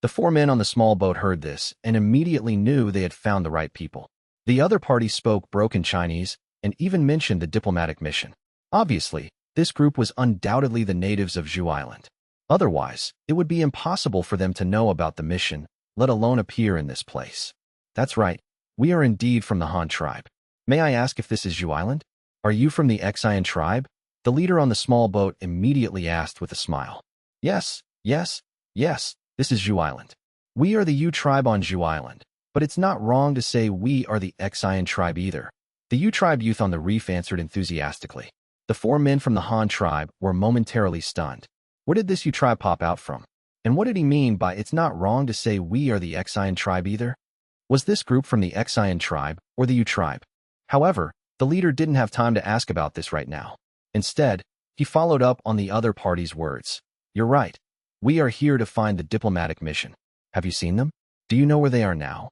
The four men on the small boat heard this and immediately knew they had found the right people. The other party spoke broken Chinese and even mentioned the diplomatic mission. Obviously, this group was undoubtedly the natives of Zhu Island. Otherwise, it would be impossible for them to know about the mission, let alone appear in this place. That's right, we are indeed from the Han tribe. May I ask if this is Zhu Island? Are you from the Xian tribe? The leader on the small boat immediately asked with a smile. Yes, yes, yes, this is Zhu Island. We are the Yu tribe on Zhu Island, but it's not wrong to say we are the Xian tribe either. The Yu tribe youth on the reef answered enthusiastically. The four men from the Han tribe were momentarily stunned. Where did this Yu tribe pop out from? And what did he mean by it's not wrong to say we are the Xian tribe either? Was this group from the Xian tribe or the Yu tribe? However, the leader didn't have time to ask about this right now. Instead, he followed up on the other party's words. You're right. We are here to find the diplomatic mission. Have you seen them? Do you know where they are now?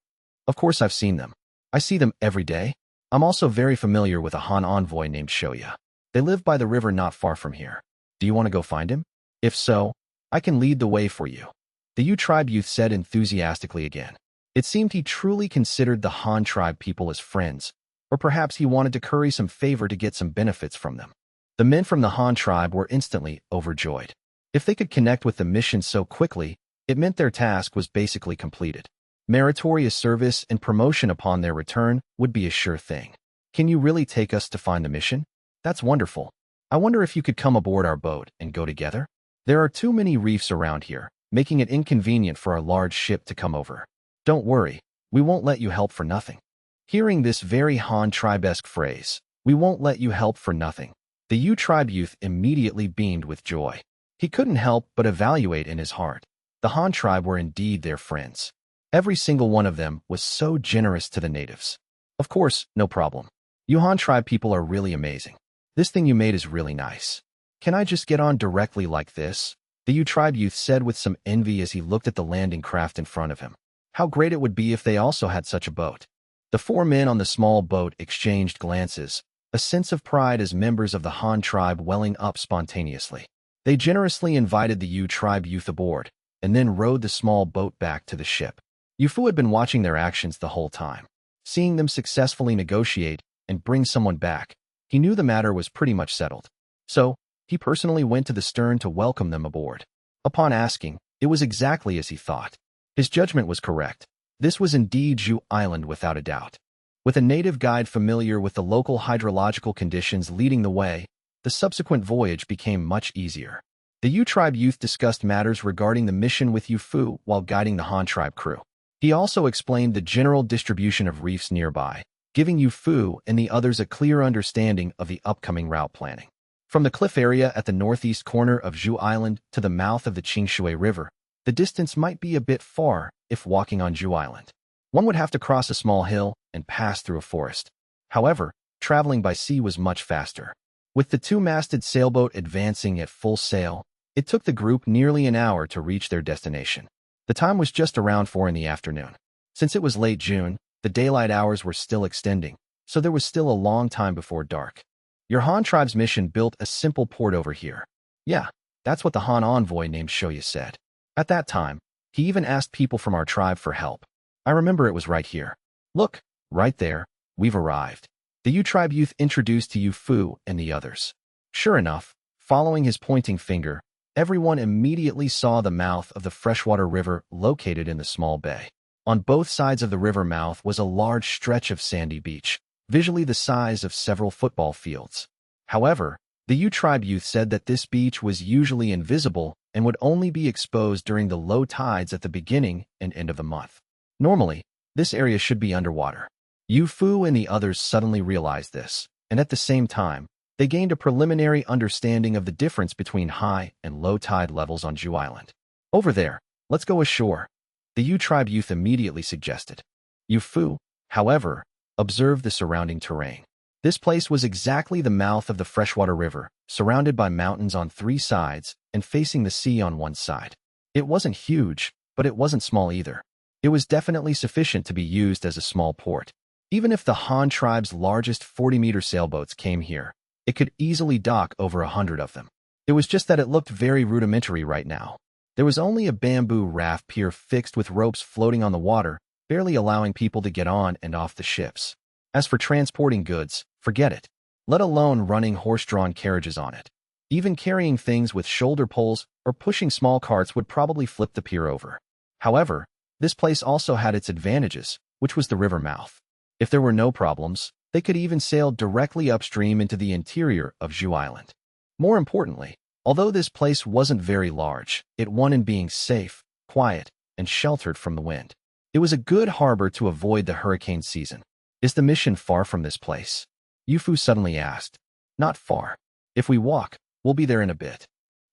Of course I've seen them. I see them every day. I'm also very familiar with a Han envoy named Shou Ya. They live by the river not far from here. Do you want to go find him? If so, I can lead the way for you. The Yu tribe youth said enthusiastically again. It seemed he truly considered the Han tribe people as friends, or perhaps he wanted to curry some favor to get some benefits from them. The men from the Han tribe were instantly overjoyed. If they could connect with the mission so quickly, it meant their task was basically completed. Meritorious service and promotion upon their return would be a sure thing. Can you really take us to find the mission? That's wonderful. I wonder if you could come aboard our boat and go together? There are too many reefs around here, making it inconvenient for a large ship to come over. Don't worry, we won't let you help for nothing. Hearing this very Han tribe-esque phrase, we won't let you help for nothing, the Yu tribe youth immediately beamed with joy. He couldn't help but evaluate in his heart. The Han tribe were indeed their friends. Every single one of them was so generous to the natives. Of course, no problem. You Han tribe people are really amazing. This thing you made is really nice. Can I just get on directly like this? The Yu tribe youth said with some envy as he looked at the landing craft in front of him. How great it would be if they also had such a boat. The four men on the small boat exchanged glances, a sense of pride as members of the Han tribe welling up spontaneously. They generously invited the Yu tribe youth aboard, and then rowed the small boat back to the ship. Yu Fu had been watching their actions the whole time. Seeing them successfully negotiate and bring someone back, he knew the matter was pretty much settled. So, he personally went to the stern to welcome them aboard. Upon asking, it was exactly as he thought. His judgment was correct. This was indeed Zhu Island without a doubt. With a native guide familiar with the local hydrological conditions leading the way, the subsequent voyage became much easier. The Yu tribe youth discussed matters regarding the mission with Yu Fu while guiding the Han tribe crew. He also explained the general distribution of reefs nearby, giving Yu Fu and the others a clear understanding of the upcoming route planning. From the cliff area at the northeast corner of Zhu Island to the mouth of the Qingshui River, the distance might be a bit far if walking on Zhu Island. One would have to cross a small hill and pass through a forest. However, traveling by sea was much faster. With the two-masted sailboat advancing at full sail, it took the group nearly an hour to reach their destination. The time was just around 4 in the afternoon. Since it was late June, the daylight hours were still extending, so there was still a long time before dark. Your Han tribe's mission built a simple port over here. Yeah, that's what the Han envoy named Shou Ya said. At that time, he even asked people from our tribe for help. I remember it was right here. Look, right there, we've arrived. The Yu tribe youth introduced to Yu Fu and the others. Sure enough, following his pointing finger, everyone immediately saw the mouth of the freshwater river located in the small bay. On both sides of the river mouth was a large stretch of sandy beach, visually the size of several football fields. However, the Yu tribe youth said that this beach was usually invisible and would only be exposed during the low tides at the beginning and end of the month. Normally, this area should be underwater. Yu Fu and the others suddenly realized this, and at the same time, they gained a preliminary understanding of the difference between high and low tide levels on Zhu Island. Over there, let's go ashore, the Yu tribe youth immediately suggested. Yu Fu, however, observed the surrounding terrain. This place was exactly the mouth of the freshwater river, surrounded by mountains on 3 sides and facing the sea on 1 side. It wasn't huge, but it wasn't small either. It was definitely sufficient to be used as a small port. Even if the Han tribe's largest 40-meter sailboats came here, it could easily dock over 100 of them. It was just that it looked very rudimentary right now. There was only a bamboo raft pier fixed with ropes floating on the water, barely allowing people to get on and off the ships. As for transporting goods, forget it, let alone running horse-drawn carriages on it. Even carrying things with shoulder poles or pushing small carts would probably flip the pier over. However, this place also had its advantages, which was the river mouth. If there were no problems, they could even sail directly upstream into the interior of Shou Island. More importantly, although this place wasn't very large, it won in being safe, quiet, and sheltered from the wind. It was a good harbor to avoid the hurricane season. Is the mission far from this place? Yufu suddenly asked. Not far. If we walk, we'll be there in a bit.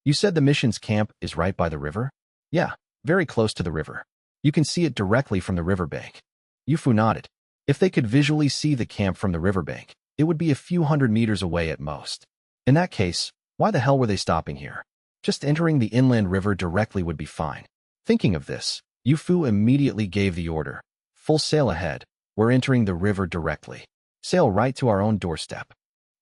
You said the mission's camp is right by the river? Yeah, very close to the river. You can see it directly from the riverbank. Yufu nodded. If they could visually see the camp from the riverbank, it would be a few hundred meters away at most. In that case, why the hell were they stopping here? Just entering the inland river directly would be fine. Thinking of this, Yufu immediately gave the order. Full sail ahead. We're entering the river directly. Sail right to our own doorstep.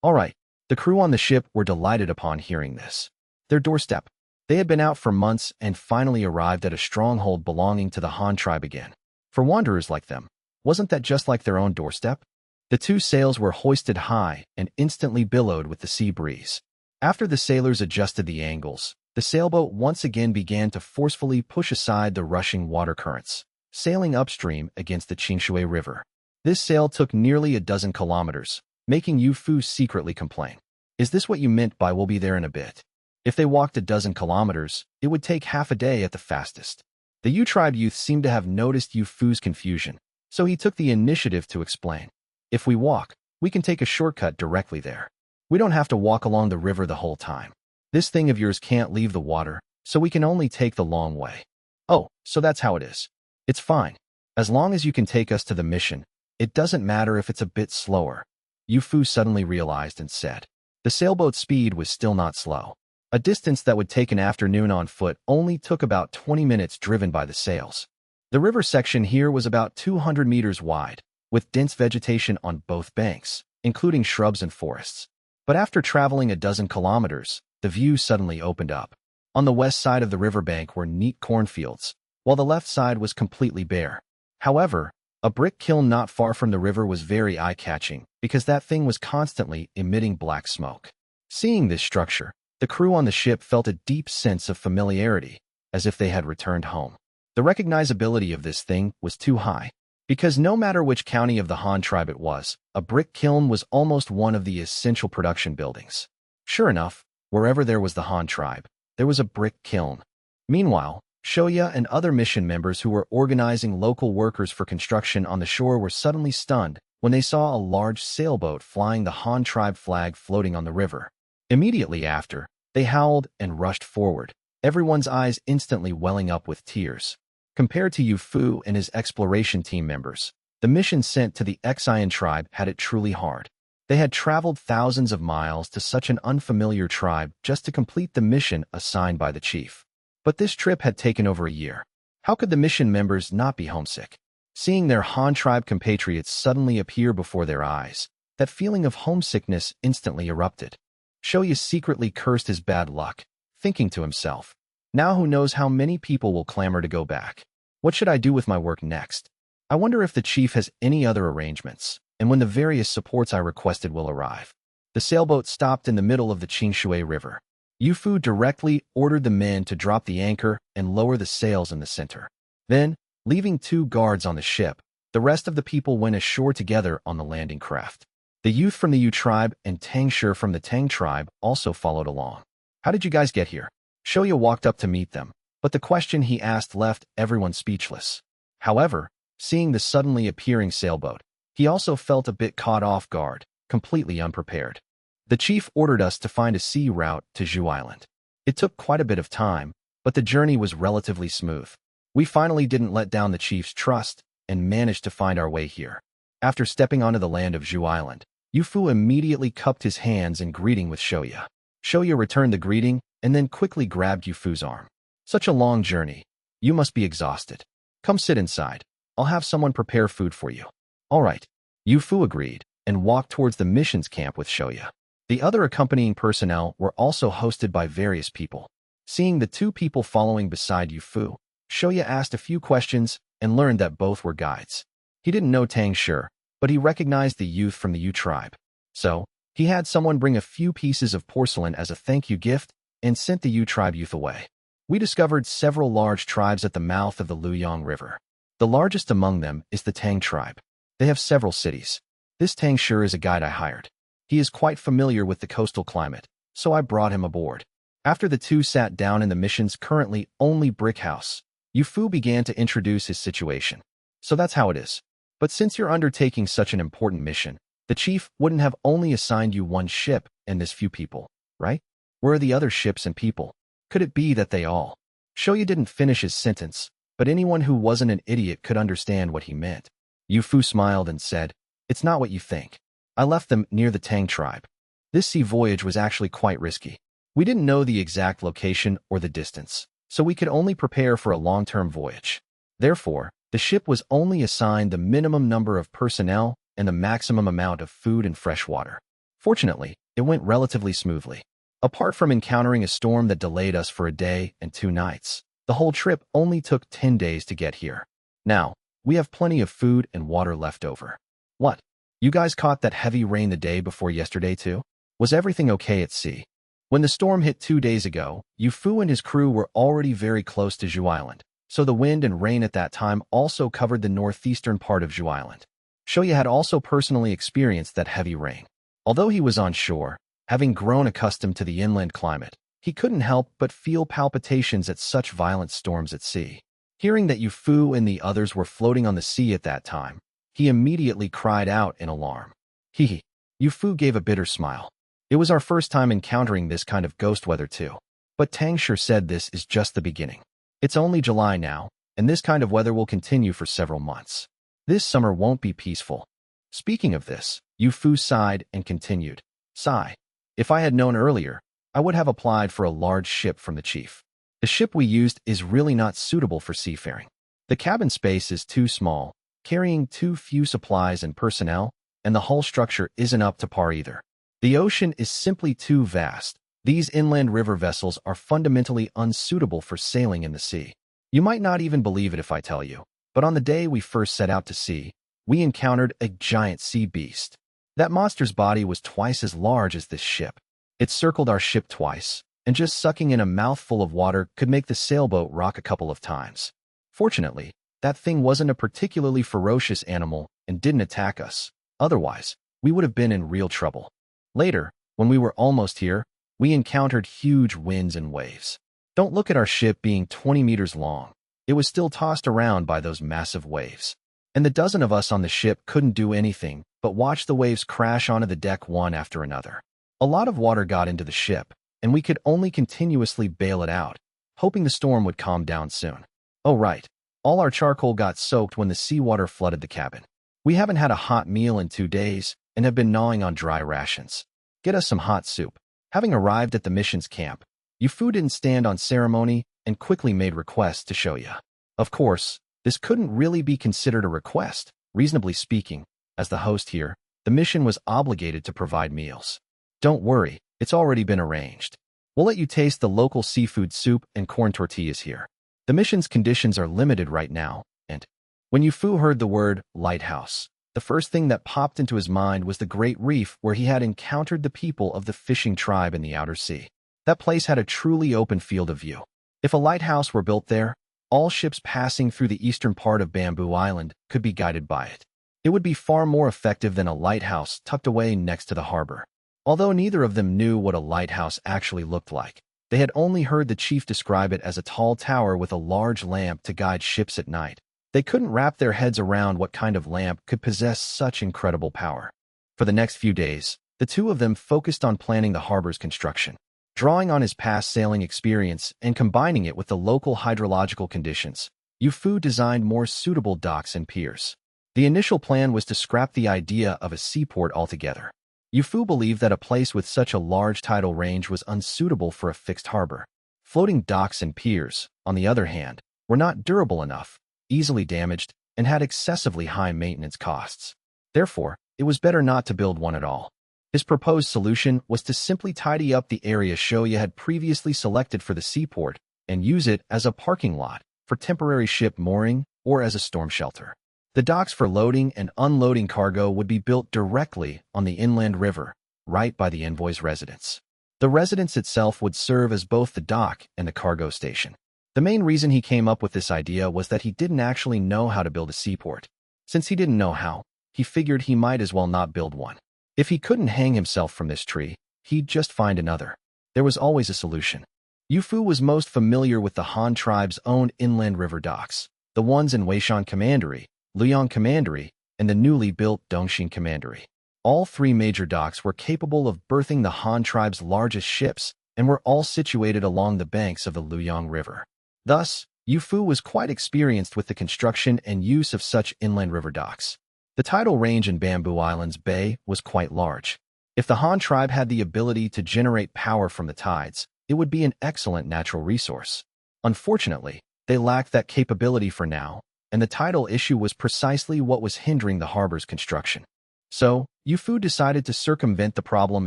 All right. The crew on the ship were delighted upon hearing this. Their doorstep. They had been out for months and finally arrived at a stronghold belonging to the Han tribe again. For wanderers like them, wasn't that just like their own doorstep? The two sails were hoisted high and instantly billowed with the sea breeze. After the sailors adjusted the angles, the sailboat once again began to forcefully push aside the rushing water currents, sailing upstream against the Qingshui River. This sail took nearly a dozen kilometers, making Yufu secretly complain. Is this what you meant by we'll be there in a bit? If they walked a dozen kilometers, it would take half a day at the fastest. The Yu tribe youth seemed to have noticed Yufu's confusion, so he took the initiative to explain. If we walk, we can take a shortcut directly there. We don't have to walk along the river the whole time. This thing of yours can't leave the water, so we can only take the long way. Oh, so that's how it is. It's fine. As long as you can take us to the mission, it doesn't matter if it's a bit slower. Yufu suddenly realized and said. The sailboat's speed was still not slow. A distance that would take an afternoon on foot only took about 20 minutes driven by the sails. The river section here was about 200 meters wide, with dense vegetation on both banks, including shrubs and forests. But after traveling a dozen kilometers, the view suddenly opened up. On the west side of the riverbank were neat cornfields, while the left side was completely bare. However, a brick kiln not far from the river was very eye-catching because that thing was constantly emitting black smoke. Seeing this structure, the crew on the ship felt a deep sense of familiarity, as if they had returned home. The recognizability of this thing was too high, because no matter which county of the Han tribe it was, a brick kiln was almost one of the essential production buildings. Sure enough, wherever there was the Han tribe, there was a brick kiln. Meanwhile, Shou Ya and other mission members who were organizing local workers for construction on the shore were suddenly stunned when they saw a large sailboat flying the Han tribe flag floating on the river. Immediately after, they howled and rushed forward, everyone's eyes instantly welling up with tears. Compared to Yufu and his exploration team members, the mission sent to the Ecchi tribe had it truly hard. They had traveled thousands of miles to such an unfamiliar tribe just to complete the mission assigned by the chief. But this trip had taken over a year. How could the mission members not be homesick? Seeing their Han tribe compatriots suddenly appear before their eyes, that feeling of homesickness instantly erupted. Shou Ya secretly cursed his bad luck, thinking to himself, now who knows how many people will clamor to go back. What should I do with my work next? I wonder if the chief has any other arrangements, and when the various supports I requested will arrive. The sailboat stopped in the middle of the Qingshui River. Yufu directly ordered the men to drop the anchor and lower the sails in the center. Then, leaving 2 guards on the ship, the rest of the people went ashore together on the landing craft. The youth from the Yu tribe and Tang from the Tang tribe also followed along. How did you guys get here? Shou Ya walked up to meet them, but the question he asked left everyone speechless. However, seeing the suddenly appearing sailboat, he also felt a bit caught off guard, completely unprepared. The chief ordered us to find a sea route to Shou Island. It took quite a bit of time, but the journey was relatively smooth. We finally didn't let down the chief's trust and managed to find our way here. After stepping onto the land of Shou Island, Yufu immediately cupped his hands in greeting with Shou Ya. Shou Ya returned the greeting and then quickly grabbed Yufu's arm. Such a long journey. You must be exhausted. Come sit inside. I'll have someone prepare food for you. All right. Yufu agreed and walked towards the missions camp with Shou Ya. The other accompanying personnel were also hosted by various people. Seeing the two people following beside Yu-Fu, Shou Ya asked a few questions and learned that both were guides. He didn't know Tang sure, but he recognized the youth from the Yu tribe. So, he had someone bring a few pieces of porcelain as a thank you gift and sent the Yu tribe youth away. We discovered several large tribes at the mouth of the Luyang River. The largest among them is the Tang tribe. They have several cities. This Tang sure is a guide I hired. He is quite familiar with the coastal climate, so I brought him aboard. After the two sat down in the mission's currently only brick house, Yu-Fu began to introduce his situation. So that's how it is. But since you're undertaking such an important mission, the chief wouldn't have only assigned you one ship and this few people, right? Where are the other ships and people? Could it be that they all? Shou Ya didn't finish his sentence, but anyone who wasn't an idiot could understand what he meant. Yu-Fu smiled and said, "It's not what you think. I left them near the Tang tribe. This sea voyage was actually quite risky. We didn't know the exact location or the distance, so we could only prepare for a long-term voyage. Therefore, the ship was only assigned the minimum number of personnel and the maximum amount of food and fresh water. Fortunately, it went relatively smoothly. Apart from encountering a storm that delayed us for a day and 2 nights, the whole trip only took 10 days to get here. Now, we have plenty of food and water left over." "What? You guys caught that heavy rain the day before yesterday too? Was everything okay at sea?" When the storm hit 2 days ago, Yu-Fu and his crew were already very close to Zhu Island, so the wind and rain at that time also covered the northeastern part of Zhu Island. Shou Ya had also personally experienced that heavy rain. Although he was on shore, having grown accustomed to the inland climate, he couldn't help but feel palpitations at such violent storms at sea. Hearing that Yu-Fu and the others were floating on the sea at that time, he immediately cried out in alarm. Hee. Yu-Fu gave a bitter smile. It was our first time encountering this kind of ghost weather too. But Tang sure said this is just the beginning. It's only July now, and this kind of weather will continue for several months. This summer won't be peaceful. Speaking of this, Yu-Fu sighed and continued. Sigh. If I had known earlier, I would have applied for a large ship from the chief. The ship we used is really not suitable for seafaring. The cabin space is too small, carrying too few supplies and personnel, and the hull structure isn't up to par either. The ocean is simply too vast. These inland river vessels are fundamentally unsuitable for sailing in the sea. You might not even believe it if I tell you, but on the day we first set out to sea, we encountered a giant sea beast. That monster's body was twice as large as this ship. It circled our ship twice, and just sucking in a mouthful of water could make the sailboat rock a couple of times. Fortunately, that thing wasn't a particularly ferocious animal and didn't attack us. Otherwise, we would have been in real trouble. Later, when we were almost here, we encountered huge winds and waves. Don't look at our ship being 20 meters long. It was still tossed around by those massive waves. And the dozen of us on the ship couldn't do anything but watch the waves crash onto the deck one after another. A lot of water got into the ship, and we could only continuously bail it out, hoping the storm would calm down soon. Oh right, all our charcoal got soaked when the seawater flooded the cabin. We haven't had a hot meal in 2 days and have been gnawing on dry rations. Get us some hot soup. Having arrived at the mission's camp, Yu-Fu didn't stand on ceremony and quickly made requests to Shou Ya. Of course, this couldn't really be considered a request. Reasonably speaking, as the host here, the mission was obligated to provide meals. Don't worry, it's already been arranged. We'll let you taste the local seafood soup and corn tortillas here. The mission's conditions are limited right now, and when Yu-Fu heard the word lighthouse, the first thing that popped into his mind was the great reef where he had encountered the people of the fishing tribe in the outer sea. That place had a truly open field of view. If a lighthouse were built there, all ships passing through the eastern part of Bamboo Island could be guided by it. It would be far more effective than a lighthouse tucked away next to the harbor. Although neither of them knew what a lighthouse actually looked like, they had only heard the chief describe it as a tall tower with a large lamp to guide ships at night. They couldn't wrap their heads around what kind of lamp could possess such incredible power. For the next few days, the two of them focused on planning the harbor's construction. Drawing on his past sailing experience and combining it with the local hydrological conditions, Yu-Fu designed more suitable docks and piers. The initial plan was to scrap the idea of a seaport altogether. Yu-Fu believed that a place with such a large tidal range was unsuitable for a fixed harbor. Floating docks and piers, on the other hand, were not durable enough, easily damaged, and had excessively high maintenance costs. Therefore, it was better not to build one at all. His proposed solution was to simply tidy up the area Shou Ya had previously selected for the seaport and use it as a parking lot for temporary ship mooring or as a storm shelter. The docks for loading and unloading cargo would be built directly on the inland river, right by the envoy's residence. The residence itself would serve as both the dock and the cargo station. The main reason he came up with this idea was that he didn't actually know how to build a seaport. Since he didn't know how, he figured he might as well not build one. If he couldn't hang himself from this tree, he'd just find another. There was always a solution. Yufu was most familiar with the Han tribe's own inland river docks, the ones in Weishan Commandery, Luoyang Commandery, and the newly built Dongxing Commandery. All three major docks were capable of berthing the Han tribe's largest ships and were all situated along the banks of the Luoyang River. Thus, Yufu was quite experienced with the construction and use of such inland river docks. The tidal range in Bamboo Island's bay was quite large. If the Han tribe had the ability to generate power from the tides, it would be an excellent natural resource. Unfortunately, they lacked that capability for now, and the tidal issue was precisely what was hindering the harbor's construction. So, Yufu decided to circumvent the problem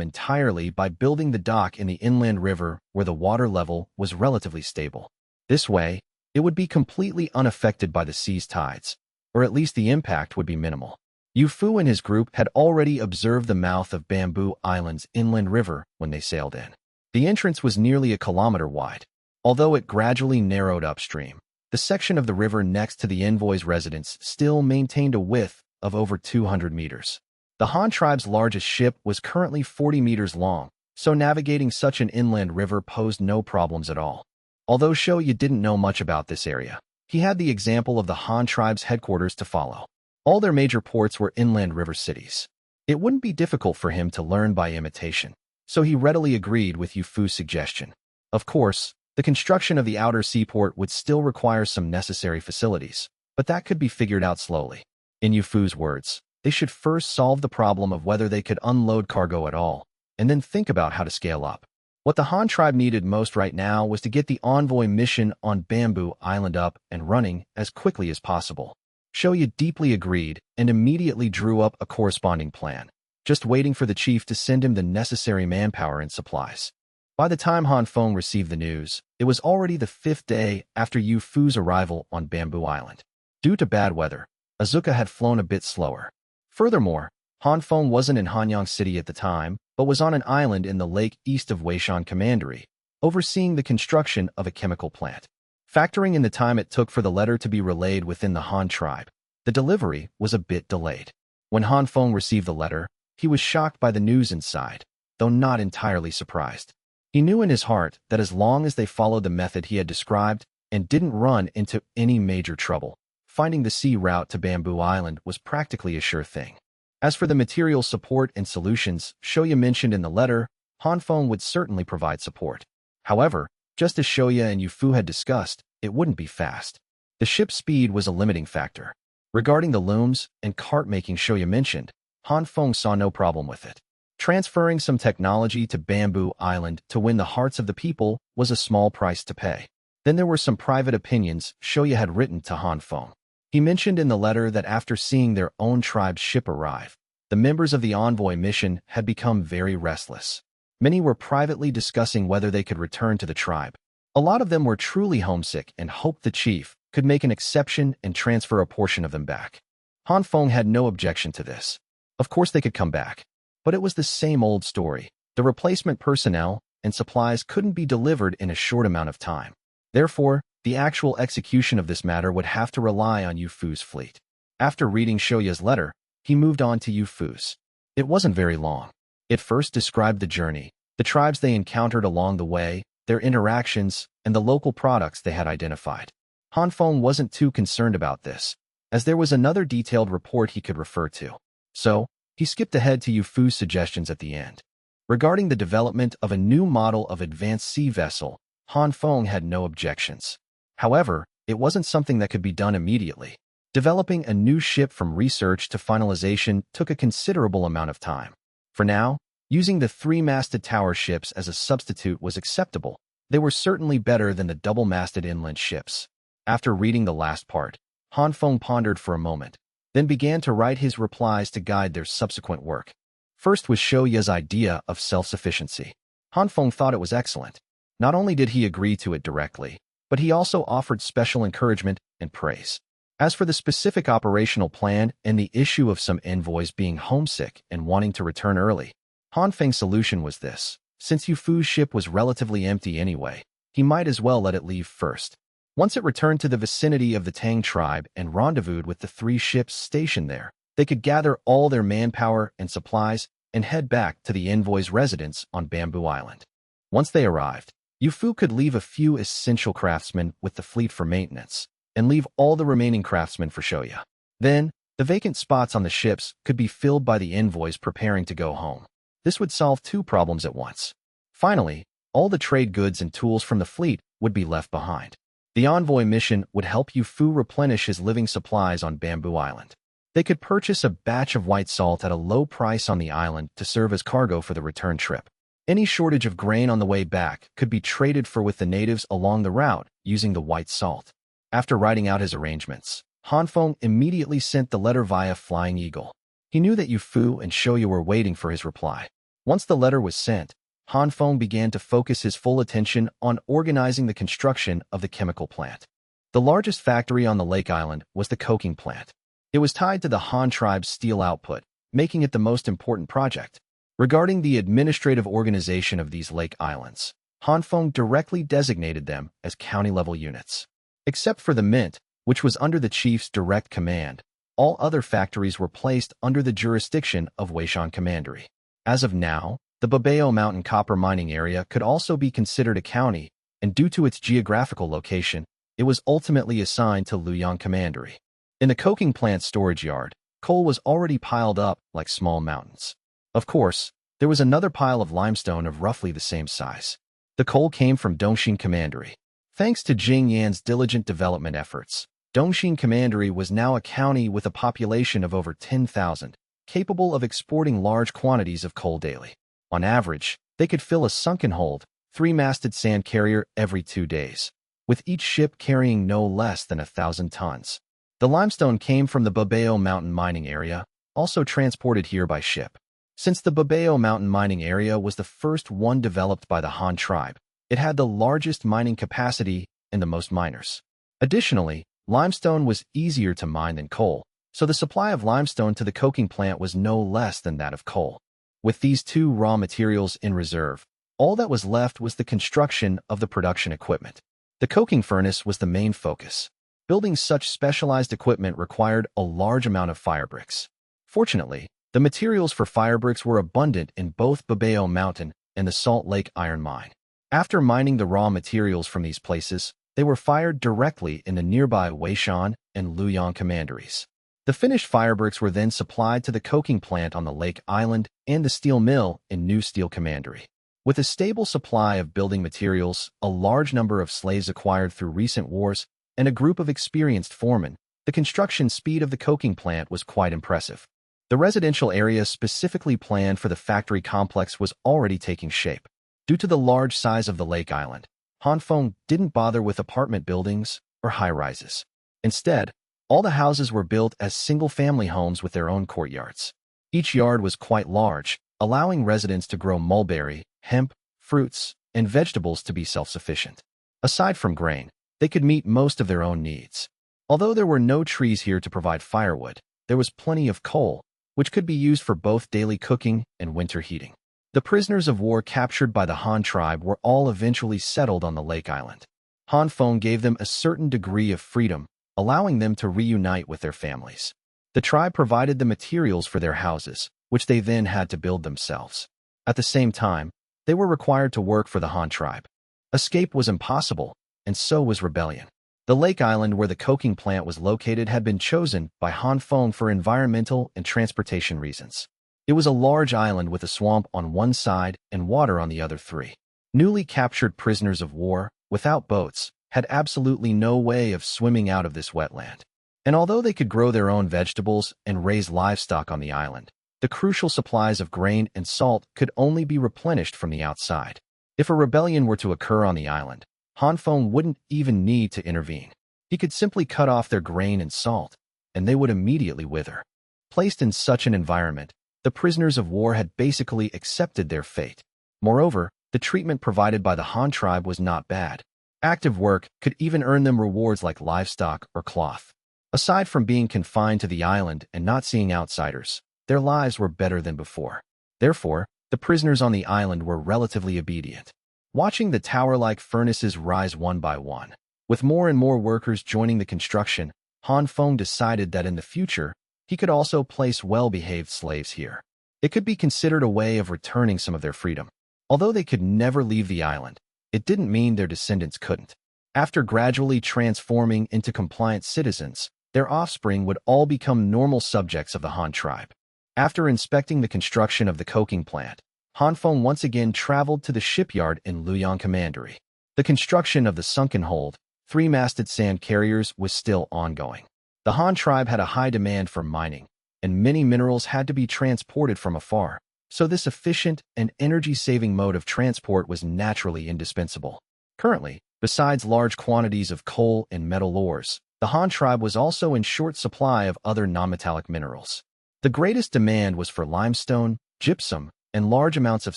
entirely by building the dock in the inland river where the water level was relatively stable. This way, it would be completely unaffected by the sea's tides, or at least the impact would be minimal. Yufu and his group had already observed the mouth of Bamboo Island's inland river when they sailed in. The entrance was nearly a kilometer wide. Although it gradually narrowed upstream, the section of the river next to the envoy's residence still maintained a width of over 200 meters. The Han tribe's largest ship was currently 40 meters long, so navigating such an inland river posed no problems at all. Although Shou Ya didn't know much about this area, he had the example of the Han tribe's headquarters to follow. All their major ports were inland river cities. It wouldn't be difficult for him to learn by imitation, so he readily agreed with Yufu's suggestion. Of course, the construction of the outer seaport would still require some necessary facilities, but that could be figured out slowly. In Yufu's words, they should first solve the problem of whether they could unload cargo at all, and then think about how to scale up. What the Han tribe needed most right now was to get the envoy mission on Bamboo Island up and running as quickly as possible. Shou Ya deeply agreed and immediately drew up a corresponding plan, just waiting for the chief to send him the necessary manpower and supplies. By the time Han Feng received the news, it was already the 5th day after Yufu's arrival on Bamboo Island. Due to bad weather, Azuka had flown a bit slower. Furthermore, Han Feng wasn't in Hanyang City at the time, but was on an island in the lake east of Weishan Commandery, overseeing the construction of a chemical plant. Factoring in the time it took for the letter to be relayed within the Han tribe, the delivery was a bit delayed. When Han Feng received the letter, he was shocked by the news inside, though not entirely surprised. He knew in his heart that as long as they followed the method he had described and didn't run into any major trouble, finding the sea route to Bamboo Island was practically a sure thing. As for the material support and solutions Shou Ya mentioned in the letter, Han Feng would certainly provide support. However, just as Shou Ya and Yufu had discussed, it wouldn't be fast. The ship's speed was a limiting factor. Regarding the looms and cart making Shou Ya mentioned, Han Feng saw no problem with it. Transferring some technology to Bamboo Island to win the hearts of the people was a small price to pay. Then there were some private opinions Shou Ya had written to Han Feng. He mentioned in the letter that after seeing their own tribe's ship arrive, the members of the envoy mission had become very restless. Many were privately discussing whether they could return to the tribe. A lot of them were truly homesick and hoped the chief could make an exception and transfer a portion of them back. Han Feng had no objection to this. Of course they could come back. But it was the same old story. The replacement personnel and supplies couldn't be delivered in a short amount of time. Therefore, the actual execution of this matter would have to rely on Yufu's fleet. After reading Shou Ya's letter, he moved on to Yufu's. It wasn't very long. It first described the journey, the tribes they encountered along the way, their interactions, and the local products they had identified. Han Feng wasn't too concerned about this, as there was another detailed report he could refer to. So, he skipped ahead to Yufu's suggestions at the end. Regarding the development of a new model of advanced sea vessel, Han Feng had no objections. However, it wasn't something that could be done immediately. Developing a new ship from research to finalization took a considerable amount of time. For now, using the 3-masted tower ships as a substitute was acceptable. They were certainly better than the double-masted inland ships. After reading the last part, Han Feng pondered for a moment, then began to write his replies to guide their subsequent work. First was Shou Ya's idea of self-sufficiency. Han Feng thought it was excellent. Not only did he agree to it directly, but he also offered special encouragement and praise. As for the specific operational plan and the issue of some envoys being homesick and wanting to return early, Han Feng's solution was this. Since Yu Fu's ship was relatively empty anyway, he might as well let it leave first. Once it returned to the vicinity of the Tang tribe and rendezvoused with the 3 ships stationed there, they could gather all their manpower and supplies and head back to the envoy's residence on Bamboo Island. Once they arrived, Yu Fu could leave a few essential craftsmen with the fleet for maintenance and leave all the remaining craftsmen for Shou Ya. Then, the vacant spots on the ships could be filled by the envoys preparing to go home. This would solve 2 problems at once. Finally, all the trade goods and tools from the fleet would be left behind. The envoy mission would help Yu Fu replenish his living supplies on Bamboo Island. They could purchase a batch of white salt at a low price on the island to serve as cargo for the return trip. Any shortage of grain on the way back could be traded for with the natives along the route using the white salt. After writing out his arrangements, Han Feng immediately sent the letter via Flying Eagle. He knew that Yu Fu and Shou Ya were waiting for his reply. Once the letter was sent, Han Feng began to focus his full attention on organizing the construction of the chemical plant. The largest factory on the lake island was the coking plant. It was tied to the Han tribe's steel output, making it the most important project. Regarding the administrative organization of these lake islands, Han Feng directly designated them as county-level units. Except for the mint, which was under the chief's direct command, all other factories were placed under the jurisdiction of Weishan Commandery. As of now, the Babao Mountain copper mining area could also be considered a county, and due to its geographical location, it was ultimately assigned to Luoyang Commandery. In the coking plant storage yard, coal was already piled up like small mountains. Of course, there was another pile of limestone of roughly the same size. The coal came from Dongxin Commandery. Thanks to Jing Yan's diligent development efforts, Dongxin Commandery was now a county with a population of over 10,000, capable of exporting large quantities of coal daily. On average, they could fill a sunken hold, 3-masted sand carrier every 2 days, with each ship carrying no less than 1,000 tons. The limestone came from the Babao Mountain mining area, also transported here by ship. Since the Babao Mountain mining area was the first one developed by the Han tribe, it had the largest mining capacity and the most miners. Additionally, limestone was easier to mine than coal, so the supply of limestone to the coking plant was no less than that of coal. With these 2 raw materials in reserve, all that was left was the construction of the production equipment. The coking furnace was the main focus. Building such specialized equipment required a large amount of fire bricks. Fortunately, the materials for fire bricks were abundant in both Babao Mountain and the Salt Lake Iron Mine. After mining the raw materials from these places, they were fired directly in the nearby Weishan and Luoyang commanderies. The finished fire bricks were then supplied to the coking plant on the lake island and the steel mill in New Steel Commandery. With a stable supply of building materials, a large number of slaves acquired through recent wars, and a group of experienced foremen, the construction speed of the coking plant was quite impressive. The residential area specifically planned for the factory complex was already taking shape. Due to the large size of the lake island, Han Feng didn't bother with apartment buildings or high-rises. Instead, all the houses were built as single-family homes with their own courtyards. Each yard was quite large, allowing residents to grow mulberry, hemp, fruits, and vegetables to be self-sufficient. Aside from grain, they could meet most of their own needs. Although there were no trees here to provide firewood, there was plenty of coal, which could be used for both daily cooking and winter heating. The prisoners of war captured by the Han tribe were all eventually settled on the lake island. Han Feng gave them a certain degree of freedom, allowing them to reunite with their families. The tribe provided the materials for their houses, which they then had to build themselves. At the same time, they were required to work for the Han tribe. Escape was impossible, and so was rebellion. The lake island where the coking plant was located had been chosen by Han Feng for environmental and transportation reasons. It was a large island with a swamp on one side and water on the other 3. Newly captured prisoners of war, without boats, had absolutely no way of swimming out of this wetland. And although they could grow their own vegetables and raise livestock on the island, the crucial supplies of grain and salt could only be replenished from the outside. If a rebellion were to occur on the island, Han Feng wouldn't even need to intervene. He could simply cut off their grain and salt, and they would immediately wither. Placed in such an environment, The prisoners of war had basically accepted their fate. Moreover, the treatment provided by the Han tribe was not bad. Active work could even earn them rewards like livestock or cloth. Aside from being confined to the island and not seeing outsiders, their lives were better than before. Therefore, the prisoners on the island were relatively obedient, watching the tower-like furnaces rise one by one. With more and more workers joining the construction, Han Feng decided that in the future, he could also place well-behaved slaves here. It could be considered a way of returning some of their freedom. Although they could never leave the island, it didn't mean their descendants couldn't. After gradually transforming into compliant citizens, their offspring would all become normal subjects of the Han tribe. After inspecting the construction of the coking plant, Han Feng once again traveled to the shipyard in Luoyang Commandery. The construction of the sunken hold, three-masted sand carriers was still ongoing. The Han tribe had a high demand for mining, and many minerals had to be transported from afar, so this efficient and energy-saving mode of transport was naturally indispensable. Currently, besides large quantities of coal and metal ores, the Han tribe was also in short supply of other non-metallic minerals. The greatest demand was for limestone, gypsum, and large amounts of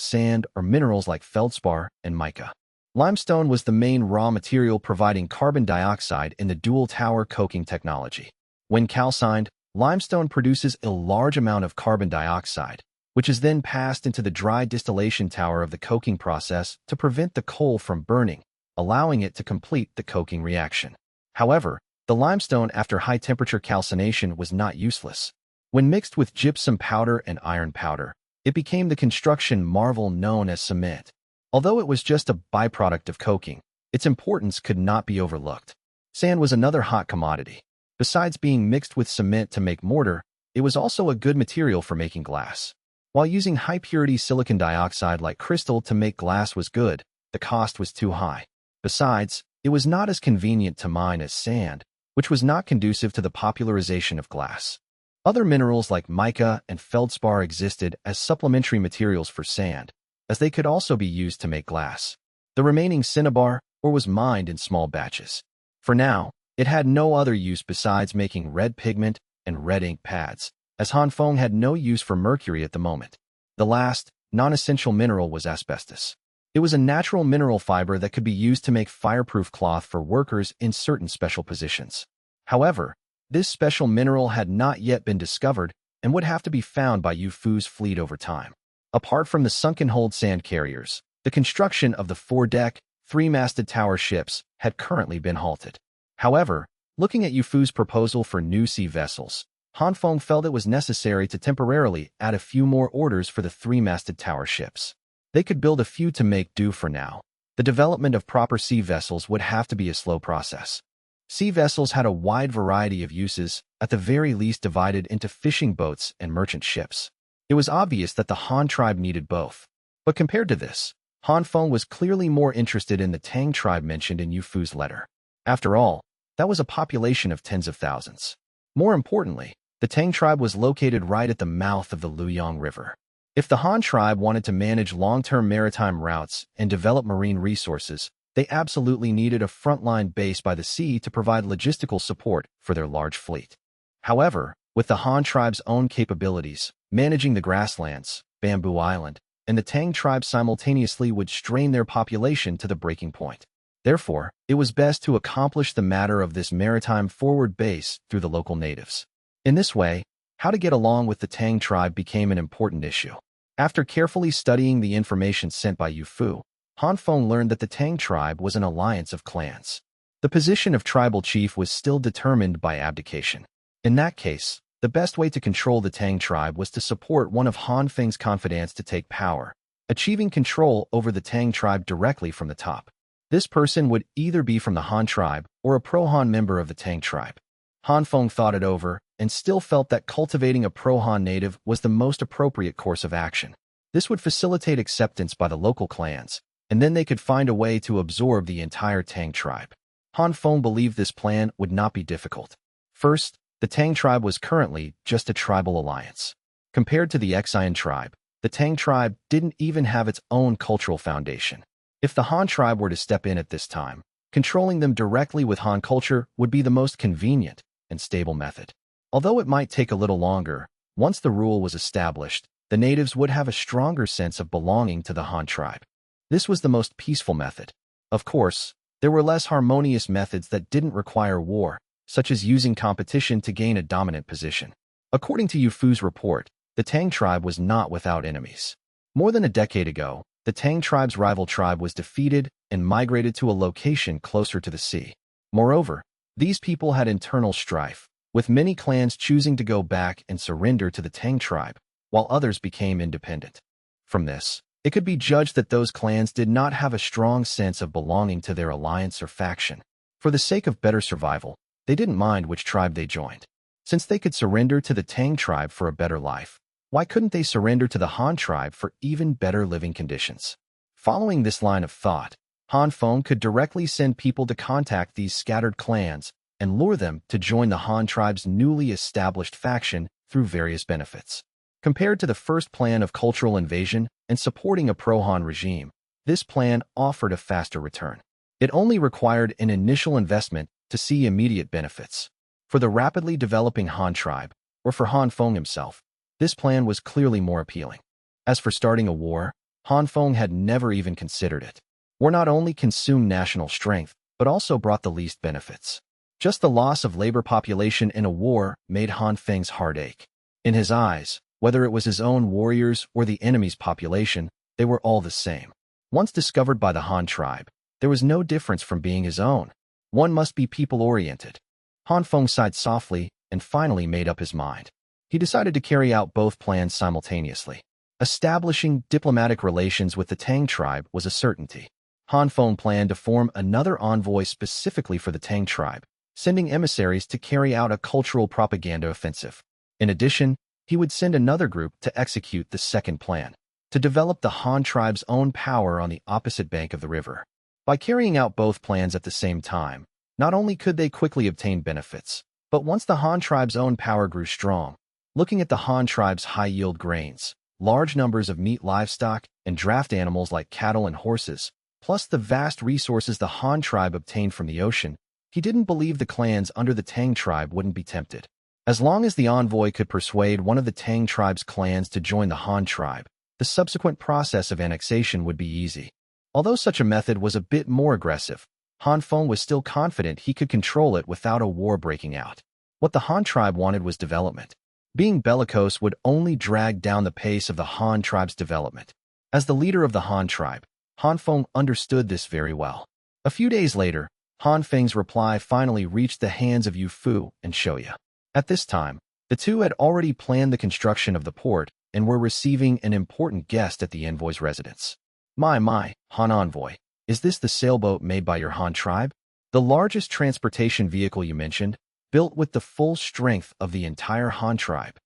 sand or minerals like feldspar and mica. Limestone was the main raw material providing carbon dioxide in the dual-tower coking technology. When calcined, limestone produces a large amount of carbon dioxide, which is then passed into the dry distillation tower of the coking process to prevent the coal from burning, allowing it to complete the coking reaction. However, the limestone after high-temperature calcination was not useless. When mixed with gypsum powder and iron powder, it became the construction marvel known as cement. Although it was just a byproduct of coking, its importance could not be overlooked. Sand was another hot commodity. Besides being mixed with cement to make mortar, it was also a good material for making glass. While using high-purity silicon dioxide like crystal to make glass was good, the cost was too high. Besides, it was not as convenient to mine as sand, which was not conducive to the popularization of glass. Other minerals like mica and feldspar existed as supplementary materials for sand, as they could also be used to make glass. The remaining cinnabar ore was mined in small batches. For now, it had no other use besides making red pigment and red ink pads, as Han Feng had no use for mercury at the moment. The last, non-essential mineral was asbestos. It was a natural mineral fiber that could be used to make fireproof cloth for workers in certain special positions. However, this special mineral had not yet been discovered and would have to be found by Yu Fu's fleet over time. Apart from the sunken hold sand carriers, the construction of the four-deck, three-masted tower ships had currently been halted. However, looking at Yu Fu's proposal for new sea vessels, Han Feng felt it was necessary to temporarily add a few more orders for the three-masted tower ships. They could build a few to make do for now. The development of proper sea vessels would have to be a slow process. Sea vessels had a wide variety of uses, at the very least divided into fishing boats and merchant ships. It was obvious that the Han tribe needed both. But compared to this, Han Feng was clearly more interested in the Tang tribe mentioned in Yu Fu's letter. After all, that was a population of tens of thousands. More importantly, the Tang tribe was located right at the mouth of the Luoyang River. If the Han tribe wanted to manage long-term maritime routes and develop marine resources, they absolutely needed a frontline base by the sea to provide logistical support for their large fleet. However, with the Han tribe's own capabilities, managing the grasslands, Bamboo Island, and the Tang tribe simultaneously would strain their population to the breaking point. Therefore, it was best to accomplish the matter of this maritime forward base through the local natives. In this way, how to get along with the Tang tribe became an important issue. After carefully studying the information sent by Yu Fu, Han Feng learned that the Tang tribe was an alliance of clans. The position of tribal chief was still determined by abdication. In that case, the best way to control the Tang tribe was to support one of Han Feng's confidants to take power, achieving control over the Tang tribe directly from the top. This person would either be from the Han tribe or a pro-Han member of the Tang tribe. Han Feng thought it over and still felt that cultivating a pro-Han native was the most appropriate course of action. This would facilitate acceptance by the local clans, and then they could find a way to absorb the entire Tang tribe. Han Feng believed this plan would not be difficult. First, the Tang tribe was currently just a tribal alliance. Compared to the Xian tribe, the Tang tribe didn't even have its own cultural foundation. If the Han tribe were to step in at this time, controlling them directly with Han culture would be the most convenient and stable method. Although it might take a little longer, once the rule was established, the natives would have a stronger sense of belonging to the Han tribe. This was the most peaceful method. Of course, there were less harmonious methods that didn't require war, such as using competition to gain a dominant position. According to Yufu's report, the Tang tribe was not without enemies. More than a decade ago, the Tang tribe's rival tribe was defeated and migrated to a location closer to the sea. Moreover, these people had internal strife, with many clans choosing to go back and surrender to the Tang tribe, while others became independent. From this, it could be judged that those clans did not have a strong sense of belonging to their alliance or faction. For the sake of better survival, they didn't mind which tribe they joined. Since they could surrender to the Tang tribe for a better life, why couldn't they surrender to the Han tribe for even better living conditions? Following this line of thought, Han Feng could directly send people to contact these scattered clans and lure them to join the Han tribe's newly established faction through various benefits. Compared to the first plan of cultural invasion and supporting a pro-Han regime, this plan offered a faster return. It only required an initial investment to see immediate benefits. For the rapidly developing Han tribe, or for Han Feng himself, this plan was clearly more appealing. As for starting a war, Han Feng had never even considered it. War not only consumed national strength, but also brought the least benefits. Just the loss of labor population in a war made Han Feng's heart ache. In his eyes, whether it was his own warriors or the enemy's population, they were all the same. Once discovered by the Han tribe, there was no difference from being his own. One must be people-oriented. Han Feng sighed softly and finally made up his mind. He decided to carry out both plans simultaneously. Establishing diplomatic relations with the Tang tribe was a certainty. Han Feng planned to form another envoy specifically for the Tang tribe, sending emissaries to carry out a cultural propaganda offensive. In addition, he would send another group to execute the second plan, to develop the Han tribe's own power on the opposite bank of the river. By carrying out both plans at the same time, not only could they quickly obtain benefits, but once the Han tribe's own power grew strong, looking at the Han tribe's high-yield grains, large numbers of meat livestock, and draft animals like cattle and horses, plus the vast resources the Han tribe obtained from the ocean, he didn't believe the clans under the Tang tribe wouldn't be tempted. As long as the envoy could persuade one of the Tang tribe's clans to join the Han tribe, the subsequent process of annexation would be easy. Although such a method was a bit more aggressive, Han Feng was still confident he could control it without a war breaking out. What the Han tribe wanted was development. Being bellicose would only drag down the pace of the Han tribe's development. As the leader of the Han tribe, Han Feng understood this very well. A few days later, Han Feng's reply finally reached the hands of Yufu and Shou Ya. At this time, the two had already planned the construction of the port and were receiving an important guest at the envoy's residence. My, Han envoy, is this the sailboat made by your Han tribe? The largest transportation vehicle you mentioned, built with the full strength of the entire Han tribe.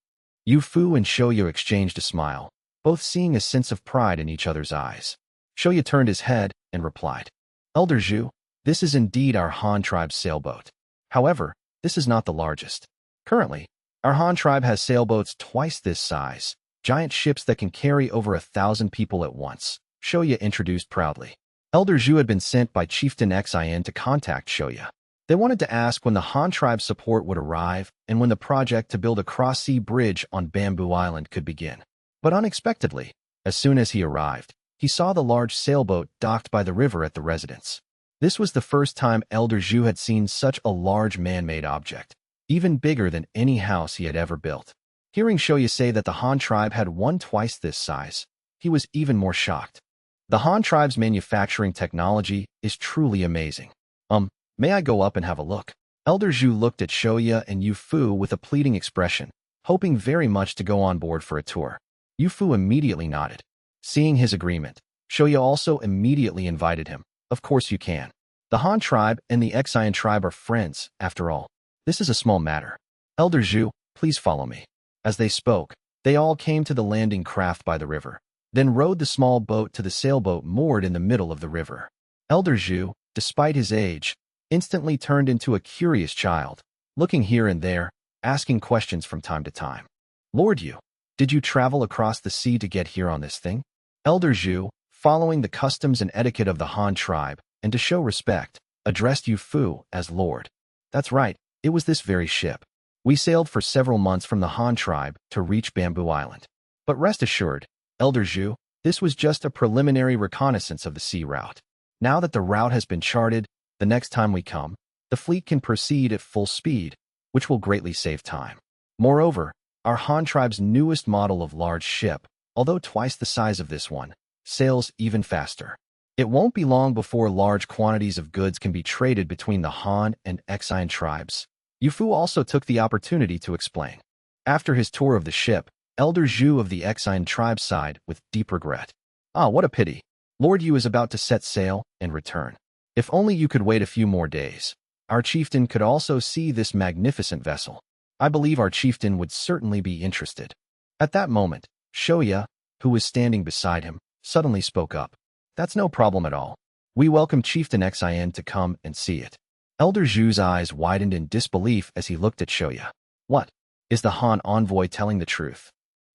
Yufu and Shou Ya exchanged a smile, both seeing a sense of pride in each other's eyes. Shou Ya turned his head and replied, Elder Zhu, this is indeed our Han tribe's sailboat. However, this is not the largest. Currently, our Han tribe has sailboats twice this size, giant ships that can carry over 1,000 people at once, Shou Ya introduced proudly. Elder Zhu had been sent by Chieftain Xin to contact Shou Ya. They wanted to ask when the Han tribe's support would arrive and when the project to build a cross-sea bridge on Bamboo Island could begin. But unexpectedly, as soon as he arrived, he saw the large sailboat docked by the river at the residence. This was the first time Elder Zhu had seen such a large man-made object, even bigger than any house he had ever built. Hearing Shou Ya say that the Han tribe had one twice this size, he was even more shocked. The Han tribe's manufacturing technology is truly amazing. May I go up and have a look? Elder Zhu looked at Shou Ya and Yufu with a pleading expression, hoping very much to go on board for a tour. Yufu immediately nodded. Seeing his agreement, Shou Ya also immediately invited him. Of course you can. The Han tribe and the Xian tribe are friends, after all. This is a small matter. Elder Zhu, please follow me. As they spoke, they all came to the landing craft by the river, then rowed the small boat to the sailboat moored in the middle of the river. Elder Zhu, despite his age, instantly turned into a curious child, looking here and there, asking questions from time to time. Lord Yu, did you travel across the sea to get here on this thing? Elder Zhu, following the customs and etiquette of the Han tribe, and to show respect, addressed Yufu as Lord. That's right, it was this very ship. We sailed for several months from the Han tribe to reach Bamboo Island. But rest assured, Elder Zhu, this was just a preliminary reconnaissance of the sea route. Now that the route has been charted, the next time we come, the fleet can proceed at full speed, which will greatly save time. Moreover, our Han tribe's newest model of large ship, although twice the size of this one, sails even faster. It won't be long before large quantities of goods can be traded between the Han and Ecchi tribes. Yu Fu also took the opportunity to explain. After his tour of the ship, Elder Zhu of the Ecchi tribe sighed with deep regret. Ah, what a pity. Lord Yu is about to set sail and return. If only you could wait a few more days. Our chieftain could also see this magnificent vessel. I believe our chieftain would certainly be interested. At that moment, Shou Ya, who was standing beside him, suddenly spoke up. That's no problem at all. We welcome Chieftain Xin to come and see it. Elder Zhu's eyes widened in disbelief as he looked at Shou Ya. What? Is the Han envoy telling the truth?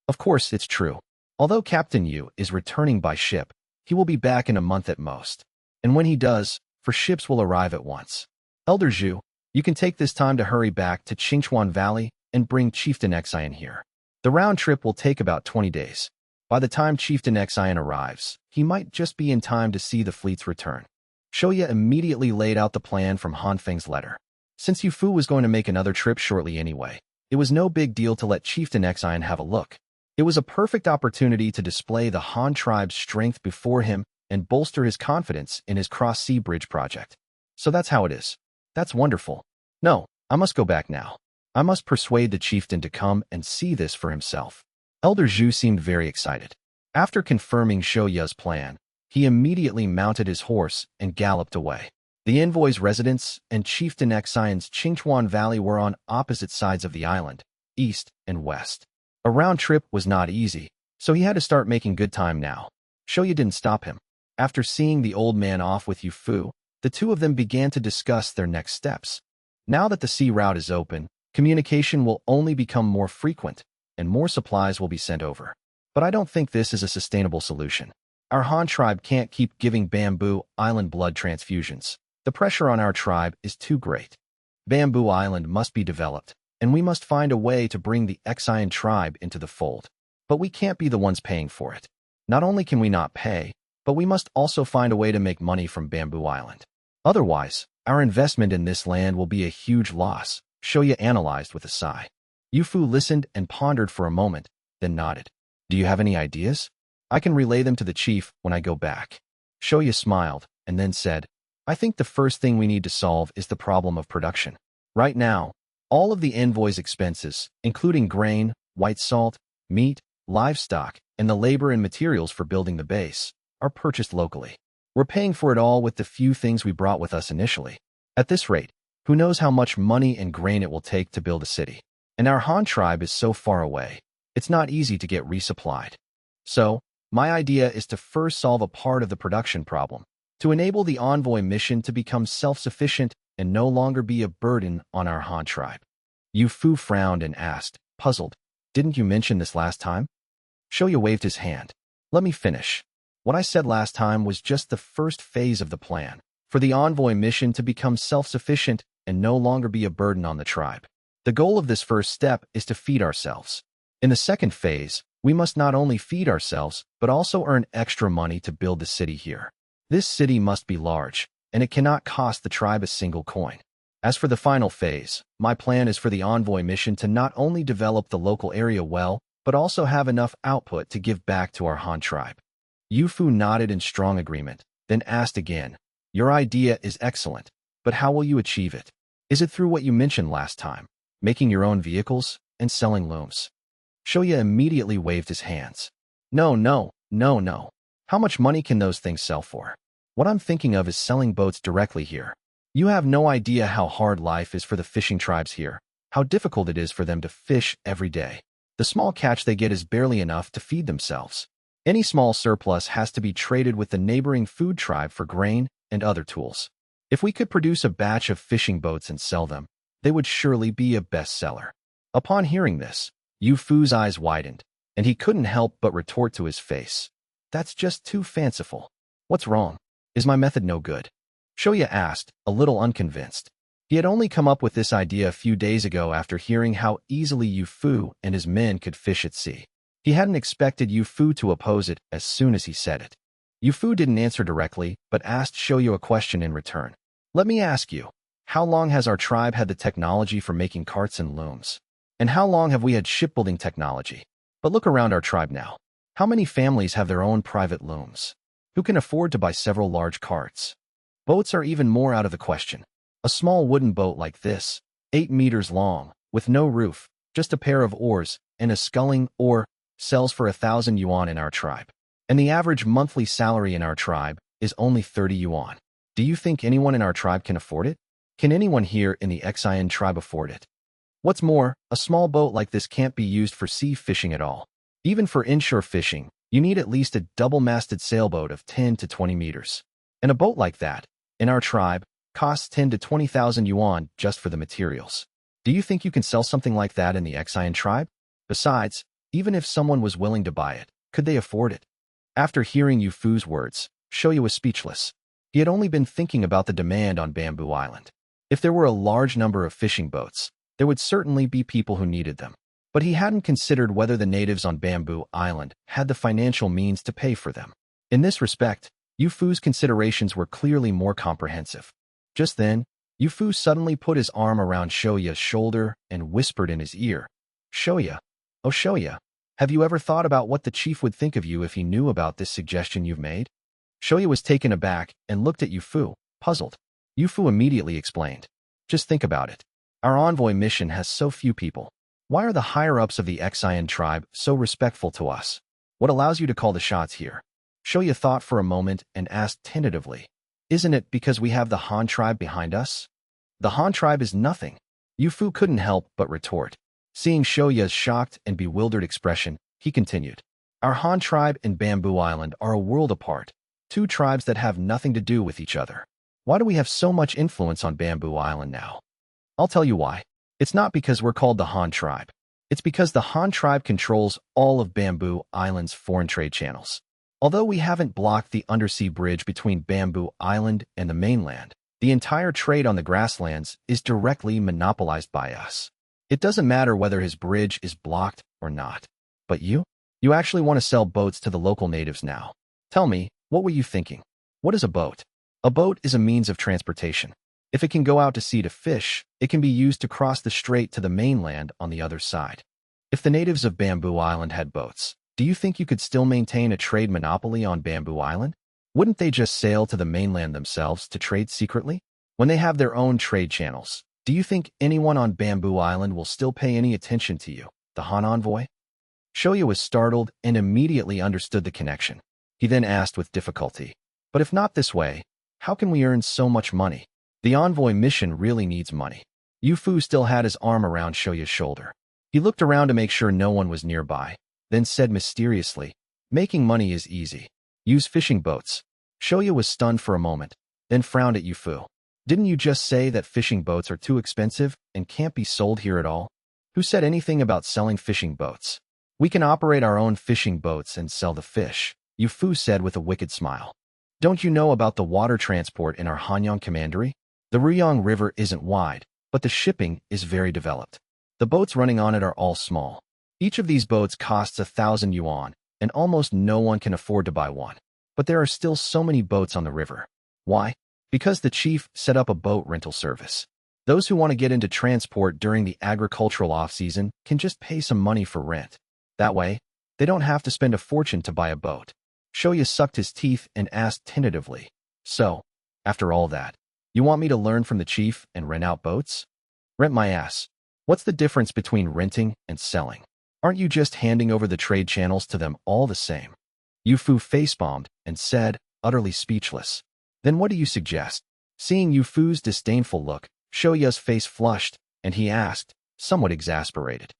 Of course, it's true. Although Captain Yu is returning by ship, he will be back in a month at most. And when he does, ships will arrive at once. Elder Zhu, you can take this time to hurry back to Qingchuan Valley and bring Chieftain Xin here. The round trip will take about 20 days. By the time Chieftain Xin arrives, he might just be in time to see the fleet's return. Shou Ya immediately laid out the plan from Han Feng's letter. Since Yu Fu was going to make another trip shortly anyway, it was no big deal to let Chieftain Xin have a look. It was a perfect opportunity to display the Han tribe's strength before him and bolster his confidence in his cross-sea bridge project. So that's how it is. That's wonderful. No, I must go back now. I must persuade the chieftain to come and see this for himself. Elder Zhu seemed very excited. After confirming Shou Ya's plan, he immediately mounted his horse and galloped away. The envoy's residence and Chieftain Xion's Qingchuan Valley were on opposite sides of the island, east and west. A round trip was not easy, so he had to start making good time now. Shou Ya didn't stop him. After seeing the old man off with Yu Fu, the two of them began to discuss their next steps. Now that the sea route is open, communication will only become more frequent, and more supplies will be sent over. But I don't think this is a sustainable solution. Our Han tribe can't keep giving Bamboo Island blood transfusions. The pressure on our tribe is too great. Bamboo Island must be developed, and we must find a way to bring the Xian tribe into the fold. But we can't be the ones paying for it. Not only can we not pay, but we must also find a way to make money from Bamboo Island. Otherwise, our investment in this land will be a huge loss, Shou Ya analyzed with a sigh. Yu Fu listened and pondered for a moment, then nodded. Do you have any ideas? I can relay them to the chief when I go back. Shou Ya smiled, and then said, I think the first thing we need to solve is the problem of production. Right now, all of the envoy's expenses, including grain, white salt, meat, livestock, and the labor and materials for building the base, are purchased locally. We're paying for it all with the few things we brought with us initially. At this rate, who knows how much money and grain it will take to build a city. And our Han tribe is so far away, it's not easy to get resupplied. So, my idea is to first solve a part of the production problem, to enable the envoy mission to become self-sufficient and no longer be a burden on our Han tribe. Yu Fu frowned and asked, puzzled, didn't you mention this last time? Shou Ya waved his hand. Let me finish. What I said last time was just the first phase of the plan, for the envoy mission to become self-sufficient and no longer be a burden on the tribe. The goal of this first step is to feed ourselves. In the second phase, we must not only feed ourselves, but also earn extra money to build the city here. This city must be large, and it cannot cost the tribe a single coin. As for the final phase, my plan is for the envoy mission to not only develop the local area well, but also have enough output to give back to our Han tribe. Yu Fu nodded in strong agreement, then asked again, your idea is excellent, but how will you achieve it? Is it through what you mentioned last time, making your own vehicles and selling looms? Shou Ya immediately waved his hands. No. How much money can those things sell for? What I'm thinking of is selling boats directly here. You have no idea how hard life is for the fishing tribes here, how difficult it is for them to fish every day. The small catch they get is barely enough to feed themselves. Any small surplus has to be traded with the neighboring food tribe for grain and other tools. If we could produce a batch of fishing boats and sell them, they would surely be a bestseller. Upon hearing this, Yu Fu's eyes widened, and he couldn't help but retort to his face. That's just too fanciful. What's wrong? Is my method no good? Shou Ya asked, a little unconvinced. He had only come up with this idea a few days ago after hearing how easily Yu Fu and his men could fish at sea. He hadn't expected Yu Fu to oppose it as soon as he said it. Yu Fu didn't answer directly, but asked Shou Ya a question in return. Let me ask you, how long has our tribe had the technology for making carts and looms? And how long have we had shipbuilding technology? But look around our tribe now. How many families have their own private looms? Who can afford to buy several large carts? Boats are even more out of the question. A small wooden boat like this, 8 meters long, with no roof, just a pair of oars, and a sculling oar, sells for 1,000 yuan in our tribe. And the average monthly salary in our tribe is only 30 yuan. Do you think anyone in our tribe can afford it? Can anyone here in the Xian tribe afford it? What's more, a small boat like this can't be used for sea fishing at all. Even for inshore fishing, you need at least a double-masted sailboat of 10 to 20 meters. And a boat like that, in our tribe, costs 10 to 20,000 yuan just for the materials. Do you think you can sell something like that in the Xian tribe? Besides, even if someone was willing to buy it, could they afford it? After hearing Yu Fu's words, Shou Ya was speechless. He had only been thinking about the demand on Bamboo Island. If there were a large number of fishing boats, there would certainly be people who needed them. But he hadn't considered whether the natives on Bamboo Island had the financial means to pay for them. In this respect, Yu Fu's considerations were clearly more comprehensive. Just then, Yu Fu suddenly put his arm around Shou Ya's shoulder and whispered in his ear, Shou Ya, oh Shou Ya, have you ever thought about what the chief would think of you if he knew about this suggestion you've made? Shou Ya was taken aback and looked at Yu Fu, puzzled. Yu Fu immediately explained, just think about it. Our envoy mission has so few people. Why are the higher-ups of the Xian tribe so respectful to us? What allows you to call the shots here? Shou Ya thought for a moment and asked tentatively, isn't it because we have the Han tribe behind us? The Han tribe is nothing. Yu Fu couldn't help but retort. Seeing Shou Ya's shocked and bewildered expression, he continued, our Han tribe and Bamboo Island are a world apart, two tribes that have nothing to do with each other. Why do we have so much influence on Bamboo Island now? I'll tell you why. It's not because we're called the Han tribe. It's because the Han tribe controls all of Bamboo Island's foreign trade channels. Although we haven't blocked the undersea bridge between Bamboo Island and the mainland, the entire trade on the grasslands is directly monopolized by us. It doesn't matter whether his bridge is blocked or not. But you actually want to sell boats to the local natives now. Tell me, what were you thinking? What is a boat? A boat is a means of transportation. If it can go out to sea to fish, it can be used to cross the strait to the mainland on the other side. If the natives of Bamboo Island had boats, do you think you could still maintain a trade monopoly on Bamboo Island? Wouldn't they just sail to the mainland themselves to trade secretly? When they have their own trade channels, do you think anyone on Bamboo Island will still pay any attention to you, the Han envoy? Shou Ya was startled and immediately understood the connection. He then asked with difficulty, but if not this way, how can we earn so much money? The envoy mission really needs money. Yu Fu still had his arm around Shou Ya's shoulder. He looked around to make sure no one was nearby, then said mysteriously, making money is easy. Use fishing boats. Shou Ya was stunned for a moment, then frowned at Yu Fu. Didn't you just say that fishing boats are too expensive and can't be sold here at all? Who said anything about selling fishing boats? We can operate our own fishing boats and sell the fish, Yu Fu said with a wicked smile. Don't you know about the water transport in our Hanyang commandery? The Ruyang River isn't wide, but the shipping is very developed. The boats running on it are all small. Each of these boats costs 1,000 yuan, and almost no one can afford to buy one. But there are still so many boats on the river. Why? Because the chief set up a boat rental service. Those who want to get into transport during the agricultural off-season can just pay some money for rent. That way, they don't have to spend a fortune to buy a boat. Shou Ya sucked his teeth and asked tentatively, so, after all that, you want me to learn from the chief and rent out boats? Rent my ass. What's the difference between renting and selling? Aren't you just handing over the trade channels to them all the same? Yu Fu facepalmed and said, utterly speechless. Then what do you suggest? Seeing Yu Fu's disdainful look, Shou Ya's face flushed, and he asked, somewhat exasperated.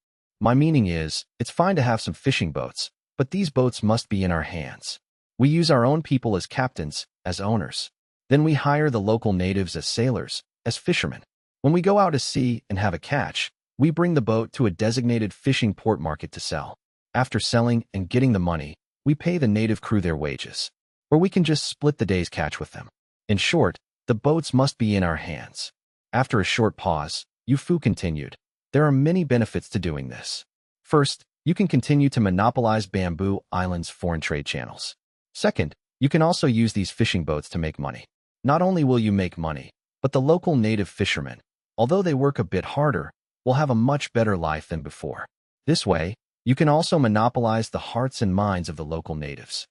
My meaning is, it's fine to have some fishing boats, but these boats must be in our hands. We use our own people as captains, as owners. Then we hire the local natives as sailors, as fishermen. When we go out to sea and have a catch, we bring the boat to a designated fishing port market to sell. After selling and getting the money, we pay the native crew their wages. Or we can just split the day's catch with them. In short, the boats must be in our hands. After a short pause, Yu Fu continued, there are many benefits to doing this. First, you can continue to monopolize Bamboo Island's foreign trade channels. Second, you can also use these fishing boats to make money. Not only will you make money, but the local native fishermen, although they work a bit harder, will have a much better life than before. This way, you can also monopolize the hearts and minds of the local natives.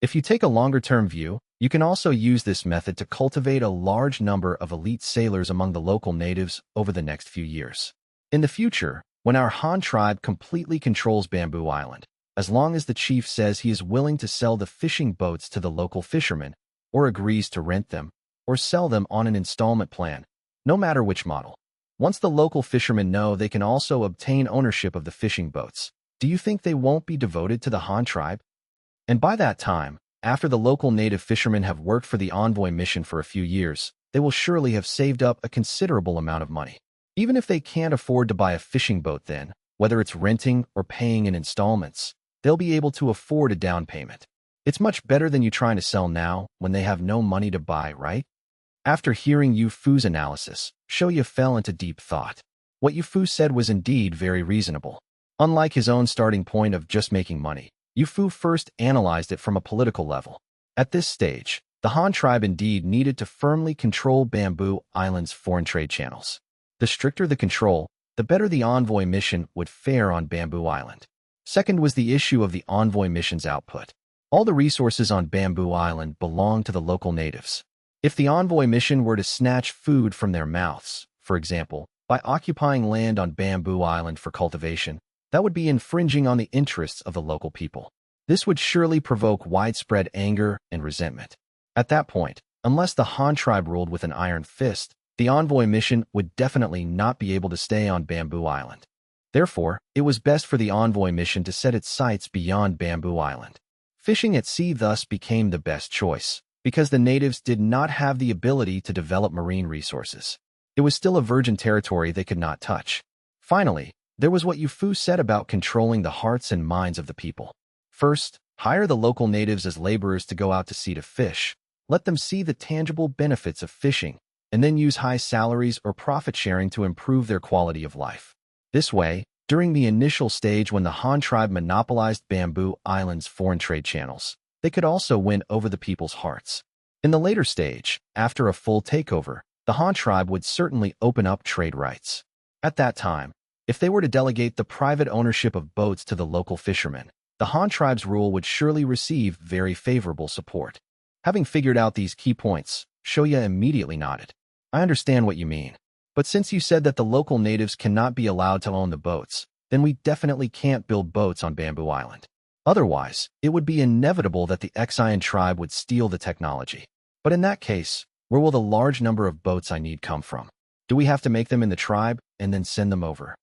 If you take a longer-term view, you can also use this method to cultivate a large number of elite sailors among the local natives over the next few years. In the future, when our Han tribe completely controls Bamboo Island, as long as the chief says he is willing to sell the fishing boats to the local fishermen, or agrees to rent them, or sell them on an installment plan, no matter which model. Once the local fishermen know they can also obtain ownership of the fishing boats, do you think they won't be devoted to the Han tribe? And by that time, after the local native fishermen have worked for the envoy mission for a few years, they will surely have saved up a considerable amount of money. Even if they can't afford to buy a fishing boat then, whether it's renting or paying in installments, they'll be able to afford a down payment. It's much better than you trying to sell now when they have no money to buy, right? After hearing Yu Fu's analysis, Shou Ya fell into deep thought. What Yu Fu said was indeed very reasonable. Unlike his own starting point of just making money, Yu Fu first analyzed it from a political level. At this stage, the Han tribe indeed needed to firmly control Bamboo Island's foreign trade channels. The stricter the control, the better the envoy mission would fare on Bamboo Island. Second was the issue of the envoy mission's output. All the resources on Bamboo Island belong to the local natives. If the envoy mission were to snatch food from their mouths, for example, by occupying land on Bamboo Island for cultivation, that would be infringing on the interests of the local people. This would surely provoke widespread anger and resentment. At that point, unless the Han tribe ruled with an iron fist, the envoy mission would definitely not be able to stay on Bamboo Island. Therefore, it was best for the envoy mission to set its sights beyond Bamboo Island. Fishing at sea thus became the best choice, because the natives did not have the ability to develop marine resources. It was still a virgin territory they could not touch. Finally, there was what Yu Fu said about controlling the hearts and minds of the people. First, hire the local natives as laborers to go out to sea to fish. Let them see the tangible benefits of fishing, and then use high salaries or profit sharing to improve their quality of life. This way, during the initial stage when the Han tribe monopolized Bamboo Island's foreign trade channels, they could also win over the people's hearts. In the later stage, after a full takeover, the Han tribe would certainly open up trade rights. At that time, if they were to delegate the private ownership of boats to the local fishermen, the Han tribe's rule would surely receive very favorable support. Having figured out these key points, Shou Ya immediately nodded. I understand what you mean. But since you said that the local natives cannot be allowed to own the boats, then we definitely can't build boats on Bamboo Island. Otherwise, it would be inevitable that the Xian tribe would steal the technology. But in that case, where will the large number of boats I need come from? Do we have to make them in the tribe and then send them over?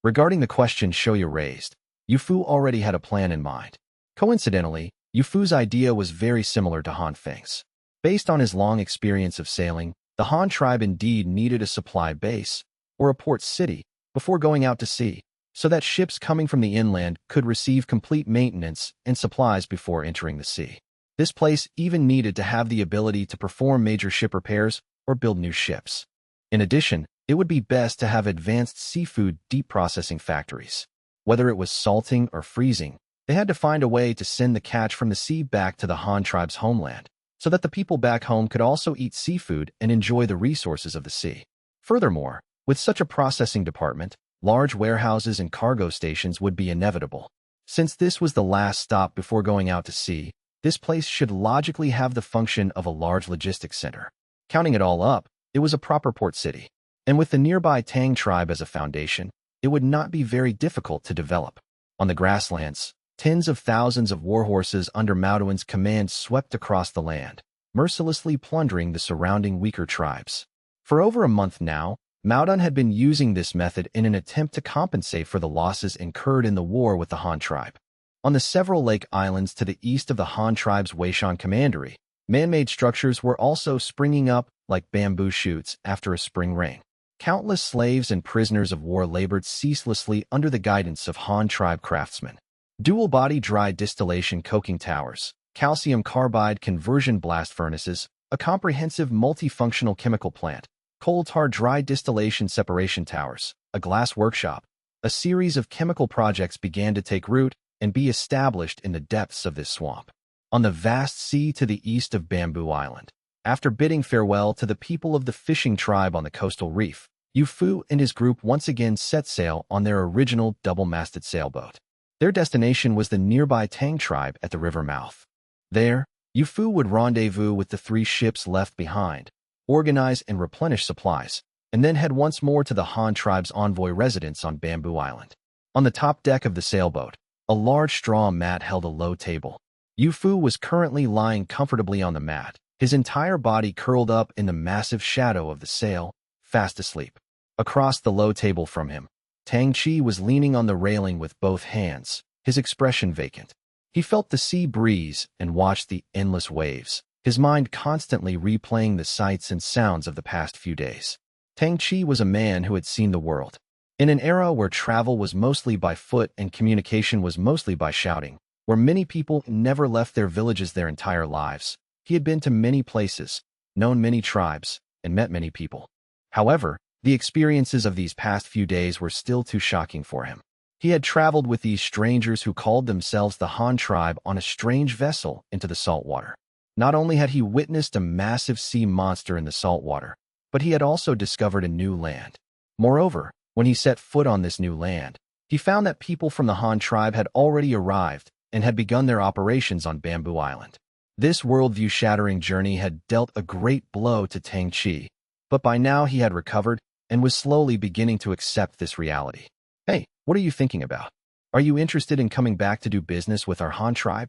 Regarding the question Shou Ya raised, Yu Fu already had a plan in mind. Coincidentally, Yu Fu's idea was very similar to Han Feng's. Based on his long experience of sailing, the Han tribe indeed needed a supply base, or a port city, before going out to sea, so that ships coming from the inland could receive complete maintenance and supplies before entering the sea. This place even needed to have the ability to perform major ship repairs or build new ships. In addition, it would be best to have advanced seafood deep processing factories. Whether it was salting or freezing, they had to find a way to send the catch from the sea back to the Han tribe's homeland, so that the people back home could also eat seafood and enjoy the resources of the sea. Furthermore, with such a processing department, large warehouses and cargo stations would be inevitable. Since this was the last stop before going out to sea, this place should logically have the function of a large logistics center. Counting it all up, it was a proper port city. And with the nearby Tang tribe as a foundation, it would not be very difficult to develop. On the grasslands, tens of thousands of warhorses under Maoduan's command swept across the land, mercilessly plundering the surrounding weaker tribes. For over a month now, Maodan had been using this method in an attempt to compensate for the losses incurred in the war with the Han tribe. On the several lake islands to the east of the Han tribe's Weishan commandery, man-made structures were also springing up like bamboo shoots after a spring rain. Countless slaves and prisoners of war labored ceaselessly under the guidance of Han tribe craftsmen. Dual-body dry distillation coking towers, calcium carbide conversion blast furnaces, a comprehensive multifunctional chemical plant, coal tar dry distillation separation towers, a glass workshop, A series of chemical projects began to take root and be established in the depths of this swamp, on the vast sea to the east of Bamboo Island. After bidding farewell to the people of the fishing tribe on the coastal reef, Yu Fu and his group once again set sail on their original double-masted sailboat. Their destination was the nearby Tang tribe at the river mouth. There, Yu Fu would rendezvous with the 3 ships left behind, organize and replenish supplies, and then head once more to the Han tribe's envoy residence on Bamboo Island. On the top deck of the sailboat, a large straw mat held a low table. Yu Fu was currently lying comfortably on the mat, his entire body curled up in the massive shadow of the sail, fast asleep. Across the low table from him, Tang Chi was leaning on the railing with both hands, his expression vacant. He felt the sea breeze and watched the endless waves, his mind constantly replaying the sights and sounds of the past few days. Tang Chi was a man who had seen the world. In an era where travel was mostly by foot and communication was mostly by shouting, where many people never left their villages their entire lives, he had been to many places, known many tribes, and met many people. However, the experiences of these past few days were still too shocking for him. He had traveled with these strangers who called themselves the Han tribe on a strange vessel into the salt water. Not only had he witnessed a massive sea monster in the salt water, but he had also discovered a new land. Moreover, when he set foot on this new land, he found that people from the Han tribe had already arrived and had begun their operations on Bamboo Island. This worldview-shattering journey had dealt a great blow to Tang Chi, but by now he had recovered and was slowly beginning to accept this reality. Hey, what are you thinking about? Are you interested in coming back to do business with our Han tribe?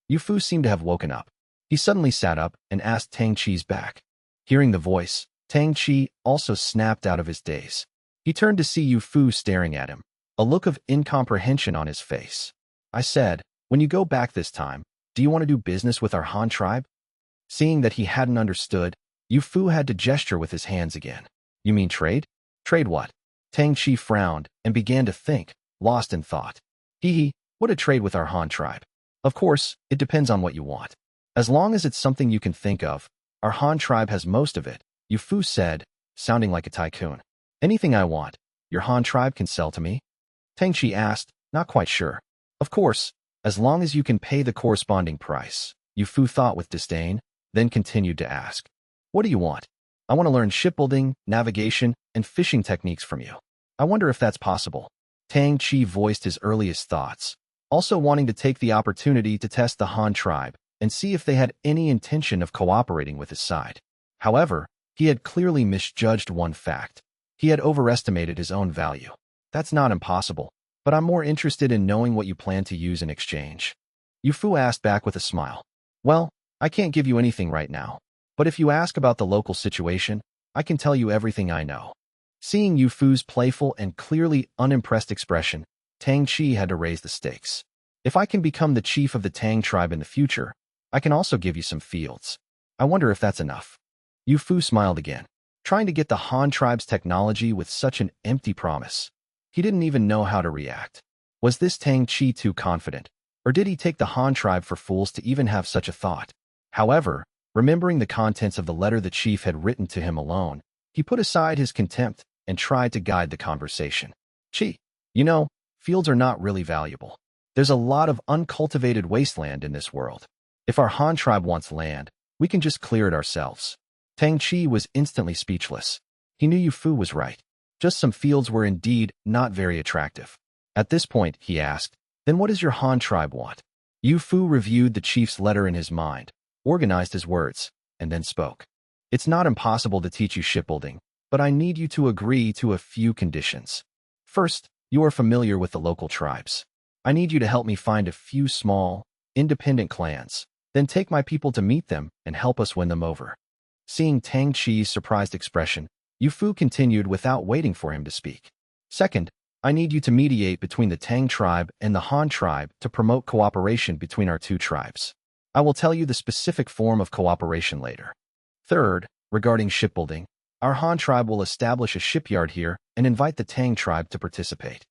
Yu Fu seemed to have woken up. He suddenly sat up and asked Tang Chi's back. Hearing the voice, Tang Chi also snapped out of his daze. He turned to see Yu Fu staring at him, a look of incomprehension on his face. I said, when you go back this time, do you want to do business with our Han tribe? Seeing that he hadn't understood, Yu Fu had to gesture with his hands again. You mean trade? Trade what? Tang Chi frowned and began to think, lost in thought. What a trade with our Han tribe. Of course, it depends on what you want. As long as it's something you can think of, our Han tribe has most of it, Yu Fu said, sounding like a tycoon. Anything I want, your Han tribe can sell to me? Tang Chi asked, not quite sure. Of course, as long as you can pay the corresponding price, Yu Fu thought with disdain, then continued to ask. What do you want? I want to learn shipbuilding, navigation, and fishing techniques from you. I wonder if that's possible. Tang Chi voiced his earliest thoughts, also wanting to take the opportunity to test the Han tribe and see if they had any intention of cooperating with his side. However, he had clearly misjudged one fact. He had overestimated his own value. That's not impossible, but I'm more interested in knowing what you plan to use in exchange. Yu Fu asked back with a smile. Well, I can't give you anything right now, but if you ask about the local situation, I can tell you everything I know. Seeing Yu Fu's playful and clearly unimpressed expression, Tang Chi had to raise the stakes. If I can become the chief of the Tang tribe in the future, I can also give you some fields. I wonder if that's enough. Yu Fu smiled again, trying to get the Han tribe's technology with such an empty promise. He didn't even know how to react. Was this Tang Chi too confident, or did he take the Han tribe for fools to even have such a thought? However, remembering the contents of the letter the chief had written to him alone, he put aside his contempt and tried to guide the conversation. Chi, fields are not really valuable. There's a lot of uncultivated wasteland in this world. If our Han tribe wants land, we can just clear it ourselves. Tang Chi was instantly speechless. He knew Yu Fu was right. Just some fields were indeed not very attractive. At this point, he asked, then what does your Han tribe want? Yu Fu reviewed the chief's letter in his mind, organized his words, and then spoke. It's not impossible to teach you shipbuilding, but I need you to agree to a few conditions. First, you are familiar with the local tribes. I need you to help me find a few small, independent clans, then take my people to meet them and help us win them over. Seeing Tang Chi's surprised expression, Yu Fu continued without waiting for him to speak. Second, I need you to mediate between the Tang tribe and the Han tribe to promote cooperation between our two tribes. I will tell you the specific form of cooperation later. Third, regarding shipbuilding, our Han tribe will establish a shipyard here and invite the Tang tribe to participate.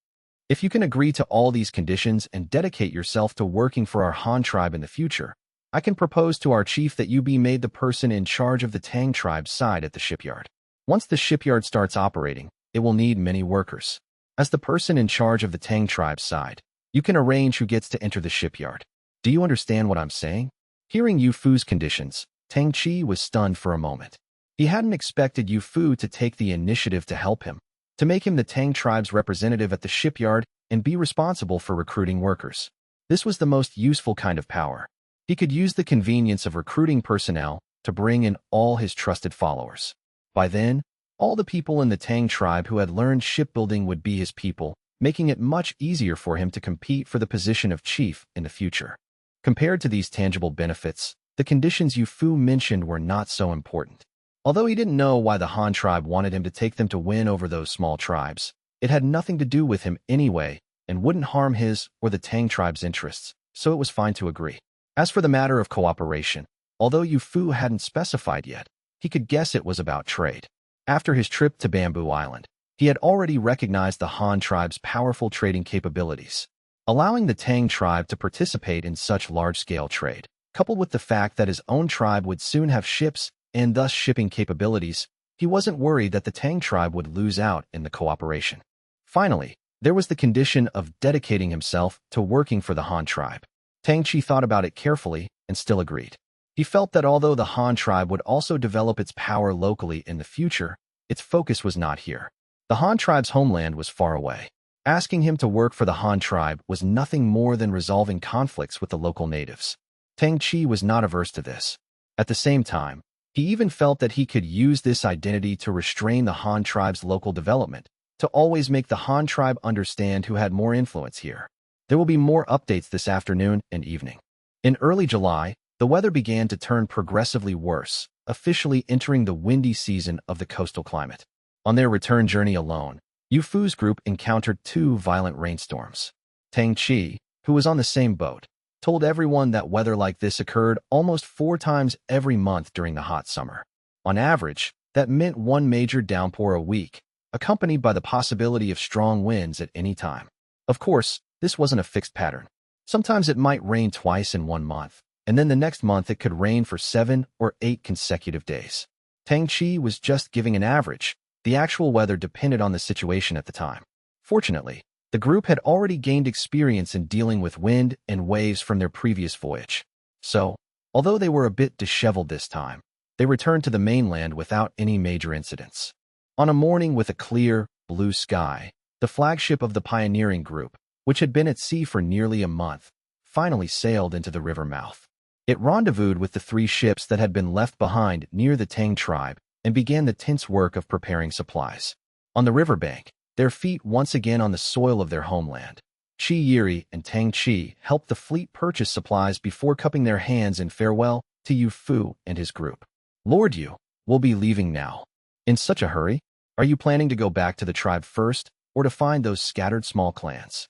If you can agree to all these conditions and dedicate yourself to working for our Han tribe in the future, I can propose to our chief that you be made the person in charge of the Tang tribe's side at the shipyard. Once the shipyard starts operating, it will need many workers. As the person in charge of the Tang tribe's side, you can arrange who gets to enter the shipyard. Do you understand what I'm saying? Hearing Yu Fu's conditions, Tang Chi was stunned for a moment. He hadn't expected Yu Fu to take the initiative to help him, to make him the Tang tribe's representative at the shipyard and be responsible for recruiting workers. This was the most useful kind of power. He could use the convenience of recruiting personnel to bring in all his trusted followers. By then, all the people in the Tang tribe who had learned shipbuilding would be his people, making it much easier for him to compete for the position of chief in the future. Compared to these tangible benefits, the conditions Yu Fu mentioned were not so important. Although he didn't know why the Han tribe wanted him to take them to win over those small tribes, it had nothing to do with him anyway and wouldn't harm his or the Tang tribe's interests, so it was fine to agree. As for the matter of cooperation, although Yu Fu hadn't specified yet, he could guess it was about trade. After his trip to Bamboo Island, he had already recognized the Han tribe's powerful trading capabilities. Allowing the Tang tribe to participate in such large-scale trade, coupled with the fact that his own tribe would soon have ships and thus shipping capabilities, he wasn't worried that the Tang tribe would lose out in the cooperation. Finally, there was the condition of dedicating himself to working for the Han tribe. Tang Chi thought about it carefully and still agreed. He felt that although the Han tribe would also develop its power locally in the future, its focus was not here. The Han tribe's homeland was far away. Asking him to work for the Han tribe was nothing more than resolving conflicts with the local natives. Tang Chi was not averse to this. At the same time, he even felt that he could use this identity to restrain the Han tribe's local development, to always make the Han tribe understand who had more influence here. There will be more updates this afternoon and evening. In early July, the weather began to turn progressively worse, officially entering the windy season of the coastal climate. On their return journey alone, Yu Fu's group encountered 2 violent rainstorms. Tang Chi, who was on the same boat, told everyone that weather like this occurred almost 4 times every month during the hot summer. On average, that meant 1 major downpour a week, accompanied by the possibility of strong winds at any time. Of course, this wasn't a fixed pattern. Sometimes it might rain twice in 1 month, and then the next month it could rain for 7 or 8 consecutive days. Tang Chi was just giving an average. The actual weather depended on the situation at the time. Fortunately, the group had already gained experience in dealing with wind and waves from their previous voyage. So, although they were a bit disheveled this time, they returned to the mainland without any major incidents. On a morning with a clear, blue sky, the flagship of the pioneering group, which had been at sea for nearly a month, finally sailed into the river mouth. It rendezvoused with the 3 ships that had been left behind near the Tang tribe and began the tense work of preparing supplies. On the riverbank, their feet once again on the soil of their homeland, Chi Yiri and Tang Chi helped the fleet purchase supplies before cupping their hands in farewell to Yu Fu and his group. Lord Yu, we'll be leaving now. In such a hurry? Are you planning to go back to the tribe first, or to find those scattered small clans?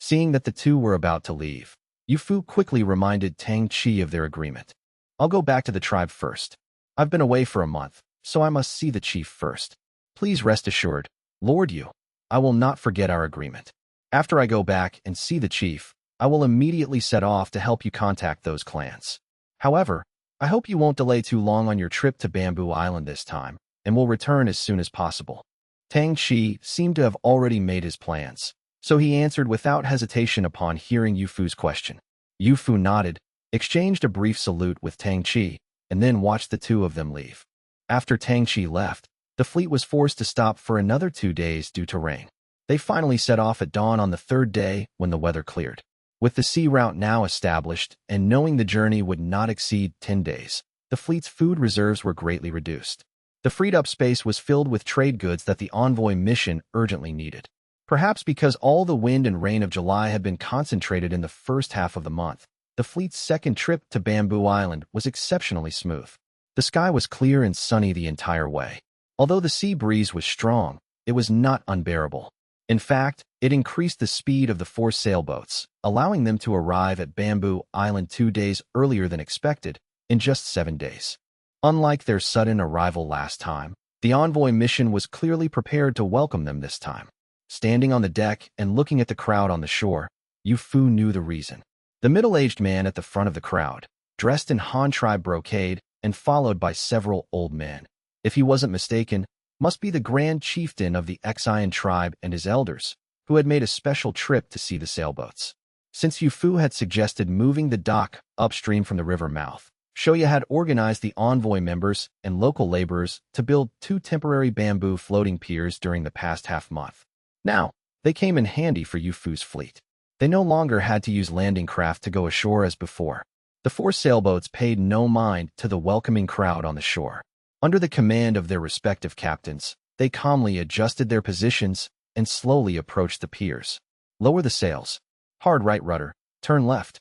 Seeing that the 2 were about to leave, Yu Fu quickly reminded Tang Chi of their agreement. I'll go back to the tribe first. I've been away for a month, so I must see the chief first. Please rest assured, Lord Yu, I will not forget our agreement. After I go back and see the chief, I will immediately set off to help you contact those clans. However, I hope you won't delay too long on your trip to Bamboo Island this time, and will return as soon as possible. Tang Chi seemed to have already made his plans, so he answered without hesitation upon hearing Yu Fu's question. Yu Fu nodded, exchanged a brief salute with Tang Chi, and then watched the 2 of them leave. After Tang Chi left, the fleet was forced to stop for another 2 days due to rain. They finally set off at dawn on the 3rd day when the weather cleared. With the sea route now established and knowing the journey would not exceed 10 days, the fleet's food reserves were greatly reduced. The freed-up space was filled with trade goods that the envoy mission urgently needed. Perhaps because all the wind and rain of July had been concentrated in the first half of the month, the fleet's second trip to Bamboo Island was exceptionally smooth. The sky was clear and sunny the entire way. Although the sea breeze was strong, it was not unbearable. In fact, it increased the speed of the 4 sailboats, allowing them to arrive at Bamboo Island 2 days earlier than expected, in just 7 days. Unlike their sudden arrival last time, the envoy mission was clearly prepared to welcome them this time. Standing on the deck and looking at the crowd on the shore, Yu Fu knew the reason. The middle-aged man at the front of the crowd, dressed in Han tribe brocade and followed by several old men, if he wasn't mistaken, must be the grand chieftain of the Xian tribe and his elders, who had made a special trip to see the sailboats. Since Yufu had suggested moving the dock upstream from the river mouth, Shou Ya had organized the envoy members and local laborers to build 2 temporary bamboo floating piers during the past half-month. Now, they came in handy for Yufu's fleet. They no longer had to use landing craft to go ashore as before. The 4 sailboats paid no mind to the welcoming crowd on the shore. Under the command of their respective captains, they calmly adjusted their positions and slowly approached the piers. Lower the sails. Hard right rudder. Turn left.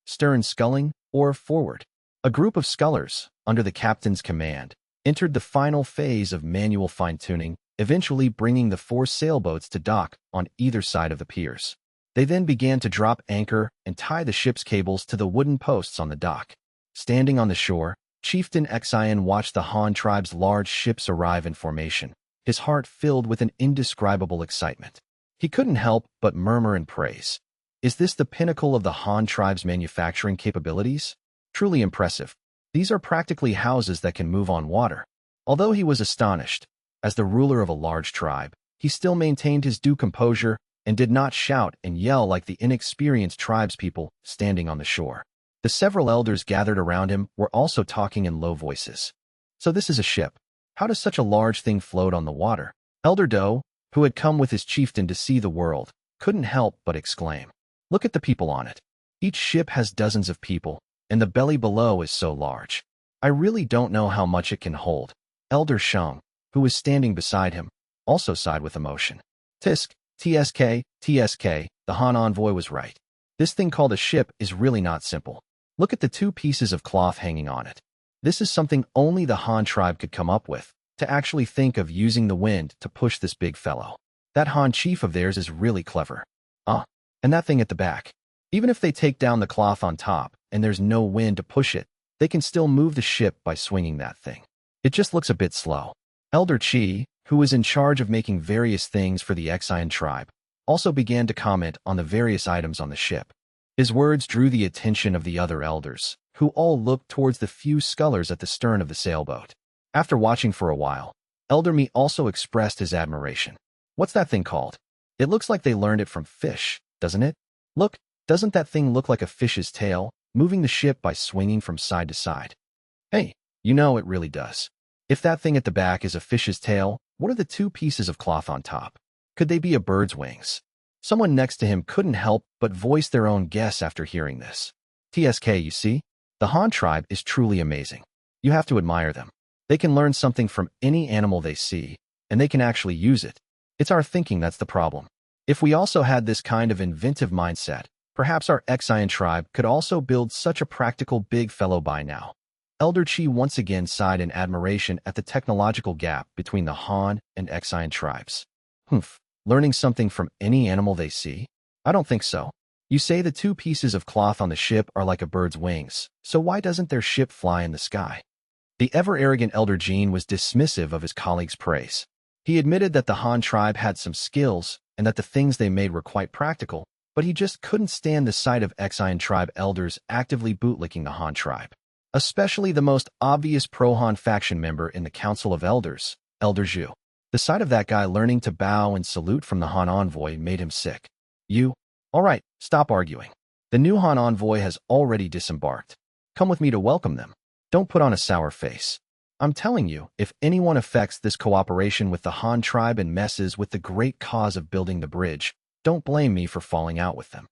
Stern sculling or forward. A group of scullers, under the captain's command, entered the final phase of manual fine-tuning, eventually bringing the 4 sailboats to dock on either side of the piers. They then began to drop anchor and tie the ship's cables to the wooden posts on the dock. Standing on the shore, Chieftain Xian watched the Han tribe's large ships arrive in formation, his heart filled with an indescribable excitement. He couldn't help but murmur in praise. Is this the pinnacle of the Han tribe's manufacturing capabilities? Truly impressive. These are practically houses that can move on water. Although he was astonished, as the ruler of a large tribe, he still maintained his due composure and did not shout and yell like the inexperienced tribespeople standing on the shore. The several elders gathered around him were also talking in low voices. So this is a ship. How does such a large thing float on the water? Elder Do, who had come with his chieftain to see the world, couldn't help but exclaim. Look at the people on it. Each ship has dozens of people, and the belly below is so large. I really don't know how much it can hold. Elder Sheng, who was standing beside him, also sighed with emotion. TSK, the Han envoy was right. This thing called a ship is really not simple. Look at the 2 pieces of cloth hanging on it. This is something only the Han tribe could come up with, to actually think of using the wind to push this big fellow. That Han chief of theirs is really clever. And that thing at the back. Even if they take down the cloth on top and there's no wind to push it, they can still move the ship by swinging that thing. It just looks a bit slow. Elder Chi, who was in charge of making various things for the Xian tribe, also began to comment on the various items on the ship. His words drew the attention of the other elders, who all looked towards the few scullers at the stern of the sailboat. After watching for a while, Elder Mi also expressed his admiration. What's that thing called? It looks like they learned it from fish, doesn't it? Look, doesn't that thing look like a fish's tail, moving the ship by swinging from side to side? Hey, you know it really does. If that thing at the back is a fish's tail, what are the 2 pieces of cloth on top? Could they be a bird's wings? Someone next to him couldn't help but voice their own guess after hearing this. TSK, you see? The Han tribe is truly amazing. You have to admire them. They can learn something from any animal they see, and they can actually use it. It's our thinking that's the problem. If we also had this kind of inventive mindset, perhaps our Xian tribe could also build such a practical big fellow by now. Elder Chi once again sighed in admiration at the technological gap between the Han and Xian tribes. Learning something from any animal they see? I don't think so. You say the 2 pieces of cloth on the ship are like a bird's wings, so why doesn't their ship fly in the sky? The ever-arrogant Elder Jean was dismissive of his colleague's praise. He admitted that the Han tribe had some skills and that the things they made were quite practical, but he just couldn't stand the sight of Xian tribe elders actively bootlicking the Han tribe. Especially the most obvious pro-Han faction member in the Council of Elders, Elder Zhu. The sight of that guy learning to bow and salute from the Han envoy made him sick. All right, stop arguing. The new Han envoy has already disembarked. Come with me to welcome them. Don't put on a sour face. I'm telling you, if anyone affects this cooperation with the Han tribe and messes with the great cause of building the bridge, don't blame me for falling out with them.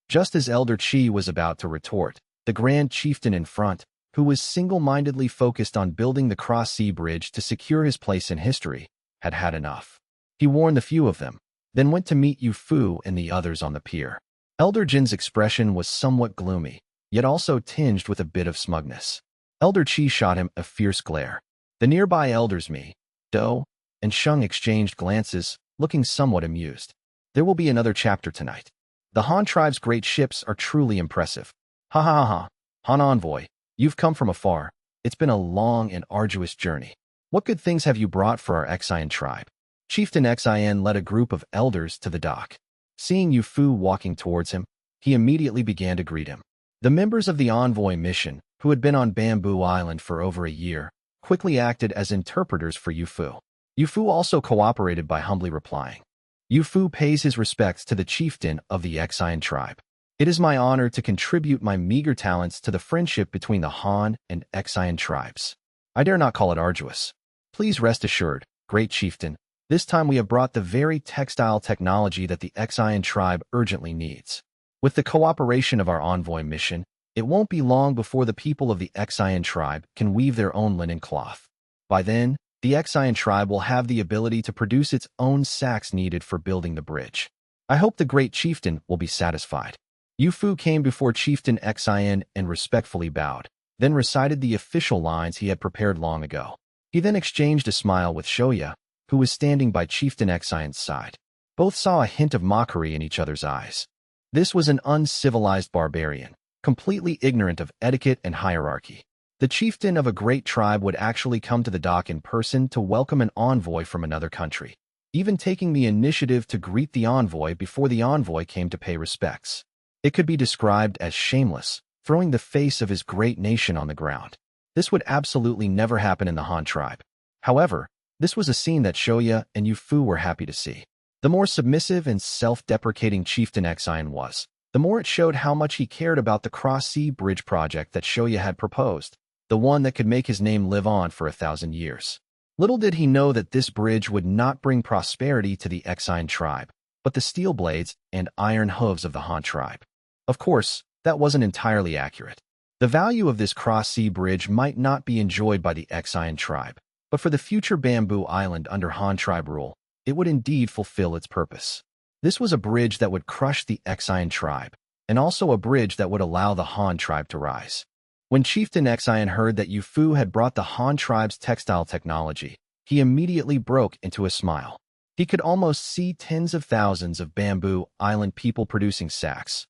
Just as Elder Chi was about to retort, the Grand Chieftain in front, who was single-mindedly focused on building the cross-sea bridge to secure his place in history, had had enough. He warned the few of them, then went to meet Yu Fu and the others on the pier. Elder Jin's expression was somewhat gloomy, yet also tinged with a bit of smugness. Elder Chi shot him a fierce glare. The nearby elders Mi, Do, and Sheng exchanged glances, looking somewhat amused. There will be another chapter tonight. The Han tribe's great ships are truly impressive. Ha ha ha ha. Han envoy, you've come from afar. It's been a long and arduous journey. What good things have you brought for our Xian tribe? Chieftain Xian led a group of elders to the dock. Seeing Yu Fu walking towards him, he immediately began to greet him. The members of the envoy mission, who had been on Bamboo Island for over a year, quickly acted as interpreters for Yu Fu. Yu Fu also cooperated by humbly replying. Yu Fu pays his respects to the chieftain of the Xian tribe. It is my honor to contribute my meager talents to the friendship between the Han and Xian tribes. I dare not call it arduous. Please rest assured, great chieftain, this time we have brought the very textile technology that the Xian tribe urgently needs. With the cooperation of our envoy mission, it won't be long before the people of the Xian tribe can weave their own linen cloth. By then, the Xian tribe will have the ability to produce its own sacks needed for building the bridge. I hope the great chieftain will be satisfied. Yu Fu came before Chieftain Xian and respectfully bowed, then recited the official lines he had prepared long ago. He then exchanged a smile with Shou Ya, who was standing by Chieftain Xian's side. Both saw a hint of mockery in each other's eyes. This was an uncivilized barbarian, completely ignorant of etiquette and hierarchy. The chieftain of a great tribe would actually come to the dock in person to welcome an envoy from another country, even taking the initiative to greet the envoy before the envoy came to pay respects. It could be described as shameless, throwing the face of his great nation on the ground. This would absolutely never happen in the Han tribe. However, this was a scene that Shou Ya and Yu Fu were happy to see. The more submissive and self-deprecating Chieftain Xian was, the more it showed how much he cared about the cross-sea bridge project that Shou Ya had proposed, the one that could make his name live on for 1,000 years. Little did he know that this bridge would not bring prosperity to the Xian tribe, but the steel blades and iron hooves of the Han tribe. Of course, that wasn't entirely accurate. The value of this cross-sea bridge might not be enjoyed by the Xian tribe, but for the future bamboo island under Han tribe rule, it would indeed fulfill its purpose. This was a bridge that would crush the Xian tribe, and also a bridge that would allow the Han tribe to rise. When Chieftain Xian heard that Yu Fu had brought the Han tribe's textile technology, he immediately broke into a smile. He could almost see tens of thousands of bamboo island people producing sacks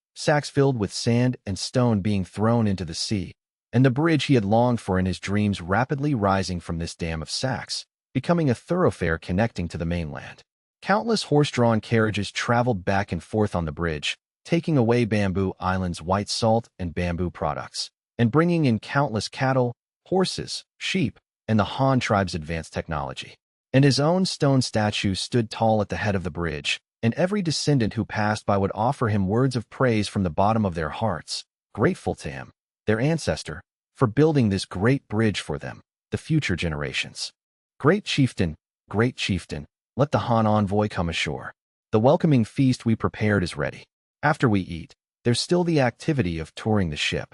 filled with sand and stone being thrown into the sea, and the bridge he had longed for in his dreams rapidly rising from this dam of sacks, becoming a thoroughfare connecting to the mainland. Countless horse-drawn carriages traveled back and forth on the bridge, taking away Bamboo Island's white salt and bamboo products, and bringing in countless cattle, horses, sheep, and the Han tribe's advanced technology. And his own stone statue stood tall at the head of the bridge, and every descendant who passed by would offer him words of praise from the bottom of their hearts, grateful to him, their ancestor, for building this great bridge for them, the future generations. Great chieftain, let the Han envoy come ashore. The welcoming feast we prepared is ready. After we eat, there's still the activity of touring the ship.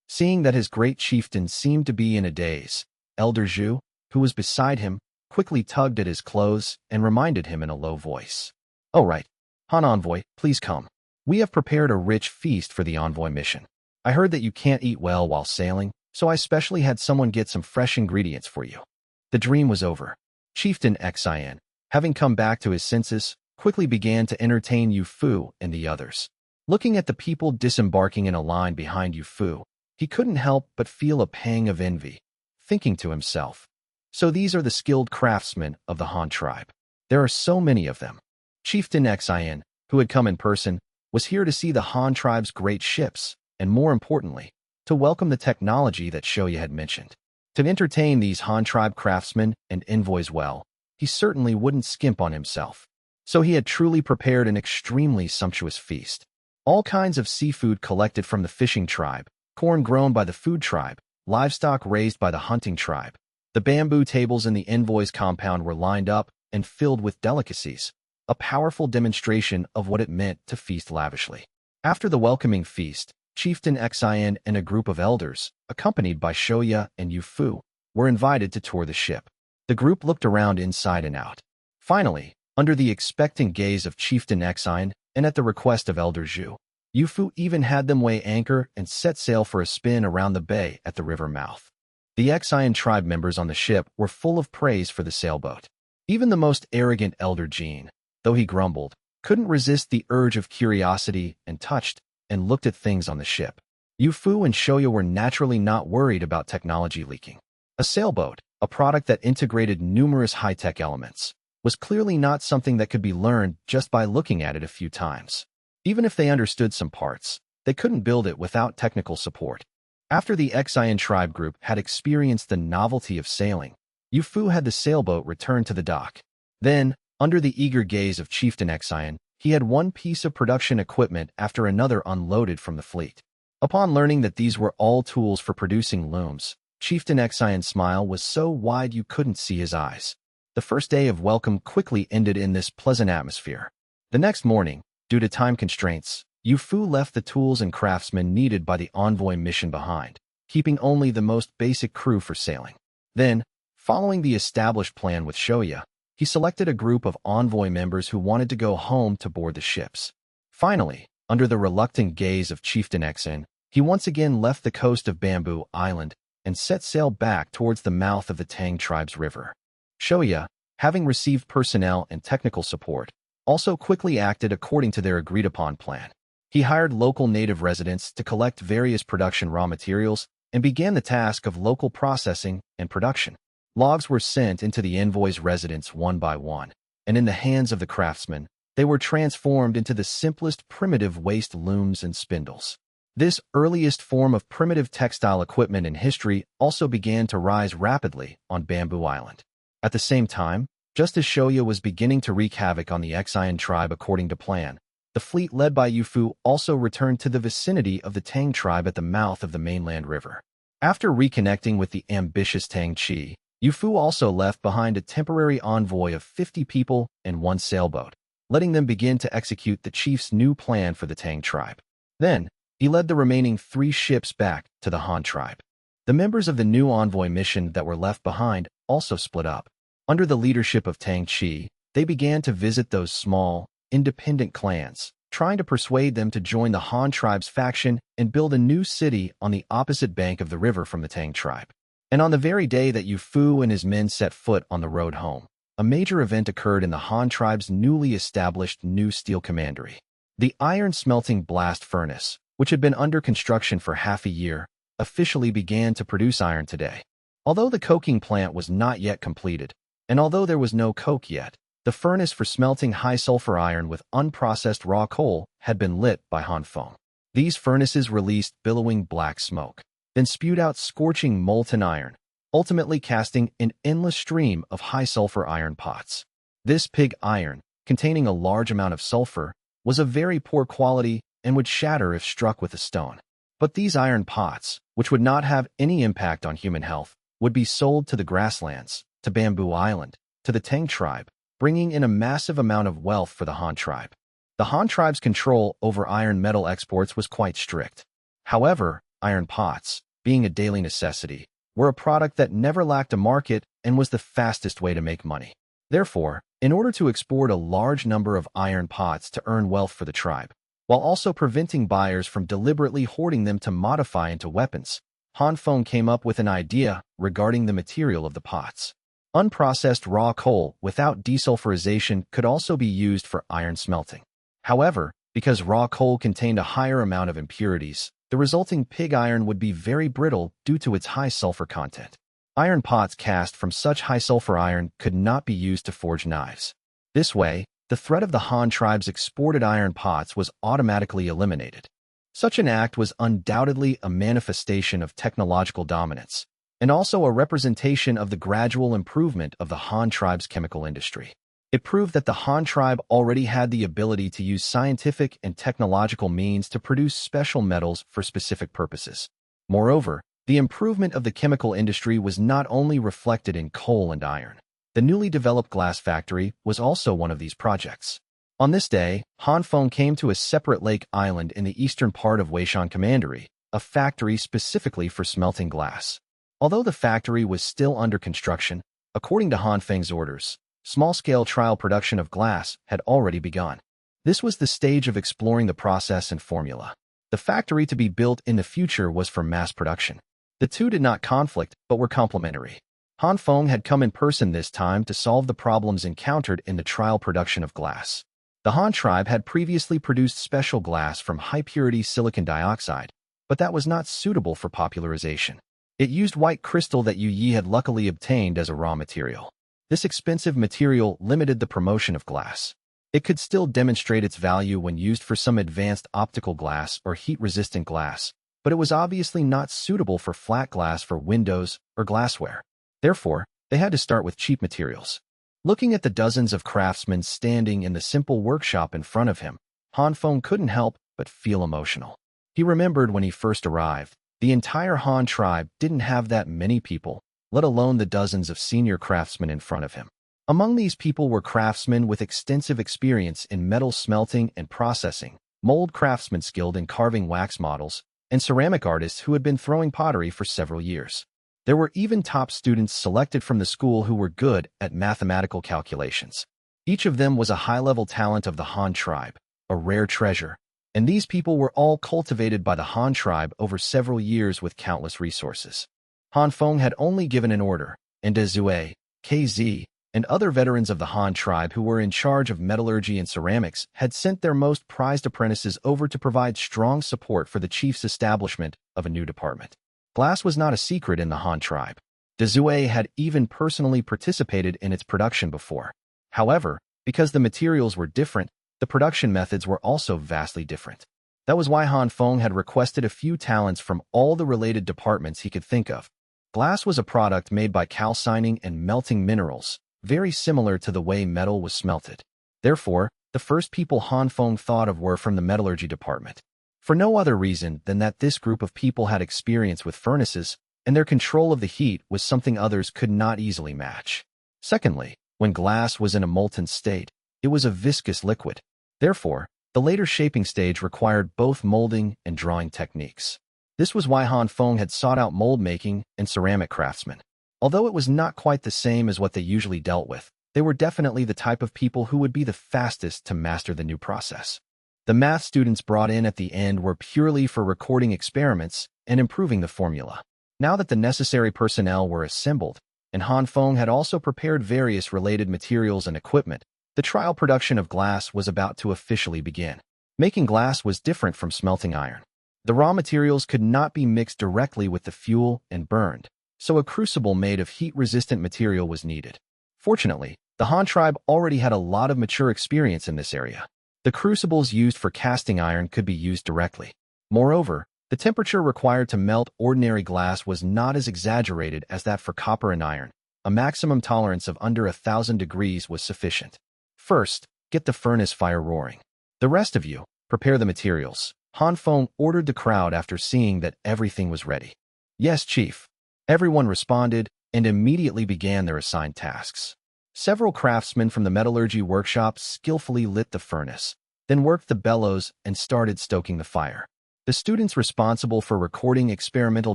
Seeing that his great chieftain seemed to be in a daze, Elder Zhu, who was beside him, quickly tugged at his clothes and reminded him in a low voice. "Oh right, Han envoy, please come. We have prepared a rich feast for the envoy mission. I heard that you can't eat well while sailing, so I specially had someone get some fresh ingredients for you." The dream was over. Chieftain Xian, having come back to his senses, quickly began to entertain Yu Fu and the others. Looking at the people disembarking in a line behind Yu Fu, he couldn't help but feel a pang of envy, thinking to himself, so these are the skilled craftsmen of the Han tribe. There are so many of them. Chieftain Xian, who had come in person, was here to see the Han tribe's great ships, and more importantly, to welcome the technology that Shou Ya had mentioned. To entertain these Han tribe craftsmen and envoys well, he certainly wouldn't skimp on himself. So he had truly prepared an extremely sumptuous feast. All kinds of seafood collected from the fishing tribe, corn grown by the food tribe, livestock raised by the hunting tribe. The bamboo tables in the envoy's compound were lined up and filled with delicacies, a powerful demonstration of what it meant to feast lavishly. After the welcoming feast, Chieftain Xian and a group of elders, accompanied by Shou Ya and Yu Fu, were invited to tour the ship. The group looked around inside and out. Finally, under the expectant gaze of Chieftain Xian and at the request of Elder Zhu, Yu Fu even had them weigh anchor and set sail for a spin around the bay at the river mouth. The Xian tribe members on the ship were full of praise for the sailboat. Even the most arrogant Elder Jean, though he grumbled, couldn't resist the urge of curiosity and touched and looked at things on the ship. Yu Fu and Shou Ya were naturally not worried about technology leaking. A sailboat, a product that integrated numerous high-tech elements, was clearly not something that could be learned just by looking at it a few times. Even if they understood some parts, they couldn't build it without technical support. After the Xian tribe group had experienced the novelty of sailing, Yu Fu had the sailboat returned to the dock. Then, Under the eager gaze of Chieftain Exion, he had one piece of production equipment after another unloaded from the fleet. Upon learning that these were all tools for producing looms, Chieftain Exion's smile was so wide you couldn't see his eyes. The first day of welcome quickly ended in this pleasant atmosphere. The next morning, due to time constraints, Yu Fu left the tools and craftsmen needed by the envoy mission behind, keeping only the most basic crew for sailing. Then, following the established plan with Shou Ya, he selected a group of envoy members who wanted to go home to board the ships. Finally, under the reluctant gaze of Chieftain Exin, he once again left the coast of Bamboo Island and set sail back towards the mouth of the Tang tribe's river. Shou Ya, having received personnel and technical support, also quickly acted according to their agreed-upon plan. He hired local native residents to collect various production raw materials and began the task of local processing and production. Logs were sent into the envoy's residence one by one, and in the hands of the craftsmen, they were transformed into the simplest primitive waste looms and spindles. This earliest form of primitive textile equipment in history also began to rise rapidly on Bamboo Island. At the same time, just as Shou Ya was beginning to wreak havoc on the Exion tribe according to plan, the fleet led by Yu Fu also returned to the vicinity of the Tang tribe at the mouth of the mainland river. After reconnecting with the ambitious Tang Chi, Yu Fu also left behind a temporary envoy of 50 people and one sailboat, letting them begin to execute the chief's new plan for the Tang tribe. Then, he led the remaining 3 ships back to the Han tribe. The members of the new envoy mission that were left behind also split up. Under the leadership of Tang Chi, they began to visit those small, independent clans, trying to persuade them to join the Han tribe's faction and build a new city on the opposite bank of the river from the Tang tribe. And on the very day that Yu Fu and his men set foot on the road home, a major event occurred in the Han tribe's newly established new steel commandery. The iron smelting blast furnace, which had been under construction for half a year, officially began to produce iron today. Although the coking plant was not yet completed, and although there was no coke yet, the furnace for smelting high-sulfur iron with unprocessed raw coal had been lit by Han Feng. These furnaces released billowing black smoke, then spewed out scorching molten iron, ultimately casting an endless stream of high-sulfur iron pots. This pig iron, containing a large amount of sulfur, was of very poor quality and would shatter if struck with a stone. But these iron pots, which would not have any impact on human health, would be sold to the grasslands, to Bamboo Island, to the Tang tribe, bringing in a massive amount of wealth for the Han tribe. The Han tribe's control over iron metal exports was quite strict. However, iron pots, being a daily necessity, were a product that never lacked a market and was the fastest way to make money. Therefore, in order to export a large number of iron pots to earn wealth for the tribe, while also preventing buyers from deliberately hoarding them to modify into weapons, Han Feng came up with an idea regarding the material of the pots. Unprocessed raw coal without desulfurization could also be used for iron smelting. However, because raw coal contained a higher amount of impurities, the resulting pig iron would be very brittle due to its high sulfur content. Iron pots cast from such high sulfur iron could not be used to forge knives. This way, the threat of the Han tribe's exported iron pots was automatically eliminated. Such an act was undoubtedly a manifestation of technological dominance, and also a representation of the gradual improvement of the Han tribe's chemical industry. It proved that the Han tribe already had the ability to use scientific and technological means to produce special metals for specific purposes. Moreover, the improvement of the chemical industry was not only reflected in coal and iron. The newly developed glass factory was also one of these projects. On this day, Han Feng came to a separate lake island in the eastern part of Weishan Commandery, a factory specifically for smelting glass. Although the factory was still under construction, according to Han Feng's orders, small-scale trial production of glass had already begun. This was the stage of exploring the process and formula. The factory to be built in the future was for mass production. The two did not conflict, but were complementary. Han Feng had come in person this time to solve the problems encountered in the trial production of glass. The Han tribe had previously produced special glass from high-purity silicon dioxide, but that was not suitable for popularization. It used white crystal that Yu Yi had luckily obtained as a raw material. This expensive material limited the promotion of glass. It could still demonstrate its value when used for some advanced optical glass or heat-resistant glass, but it was obviously not suitable for flat glass for windows or glassware. Therefore, they had to start with cheap materials. Looking at the dozens of craftsmen standing in the simple workshop in front of him, Han Feng couldn't help but feel emotional. He remembered when he first arrived, the entire Han tribe didn't have that many people, let alone the dozens of senior craftsmen in front of him. Among these people were craftsmen with extensive experience in metal smelting and processing, mold craftsmen skilled in carving wax models, and ceramic artists who had been throwing pottery for several years. There were even top students selected from the school who were good at mathematical calculations. Each of them was a high-level talent of the Han tribe, a rare treasure, and these people were all cultivated by the Han tribe over several years with countless resources. Han Feng had only given an order, and De Zue, KZ, and other veterans of the Han tribe who were in charge of metallurgy and ceramics had sent their most prized apprentices over to provide strong support for the chief's establishment of a new department. Glass was not a secret in the Han tribe. De Zue had even personally participated in its production before. However, because the materials were different, the production methods were also vastly different. That was why Han Feng had requested a few talents from all the related departments he could think of. Glass was a product made by calcining and melting minerals, very similar to the way metal was smelted. Therefore, the first people Han Feng thought of were from the metallurgy department, for no other reason than that this group of people had experience with furnaces, and their control of the heat was something others could not easily match. Secondly, when glass was in a molten state, it was a viscous liquid. Therefore, the later shaping stage required both molding and drawing techniques. This was why Han Feng had sought out mold making and ceramic craftsmen. Although it was not quite the same as what they usually dealt with, they were definitely the type of people who would be the fastest to master the new process. The math students brought in at the end were purely for recording experiments and improving the formula. Now that the necessary personnel were assembled, and Han Feng had also prepared various related materials and equipment, the trial production of glass was about to officially begin. Making glass was different from smelting iron. The raw materials could not be mixed directly with the fuel and burned, so a crucible made of heat-resistant material was needed. Fortunately, the Han tribe already had a lot of mature experience in this area. The crucibles used for casting iron could be used directly. Moreover, the temperature required to melt ordinary glass was not as exaggerated as that for copper and iron. A maximum tolerance of under 1,000 degrees was sufficient. First, get the furnace fire roaring. The rest of you, prepare the materials. Han Feng ordered the crowd after seeing that everything was ready. Yes, Chief. Everyone responded and immediately began their assigned tasks. Several craftsmen from the metallurgy workshop skillfully lit the furnace, then worked the bellows and started stoking the fire. The students responsible for recording experimental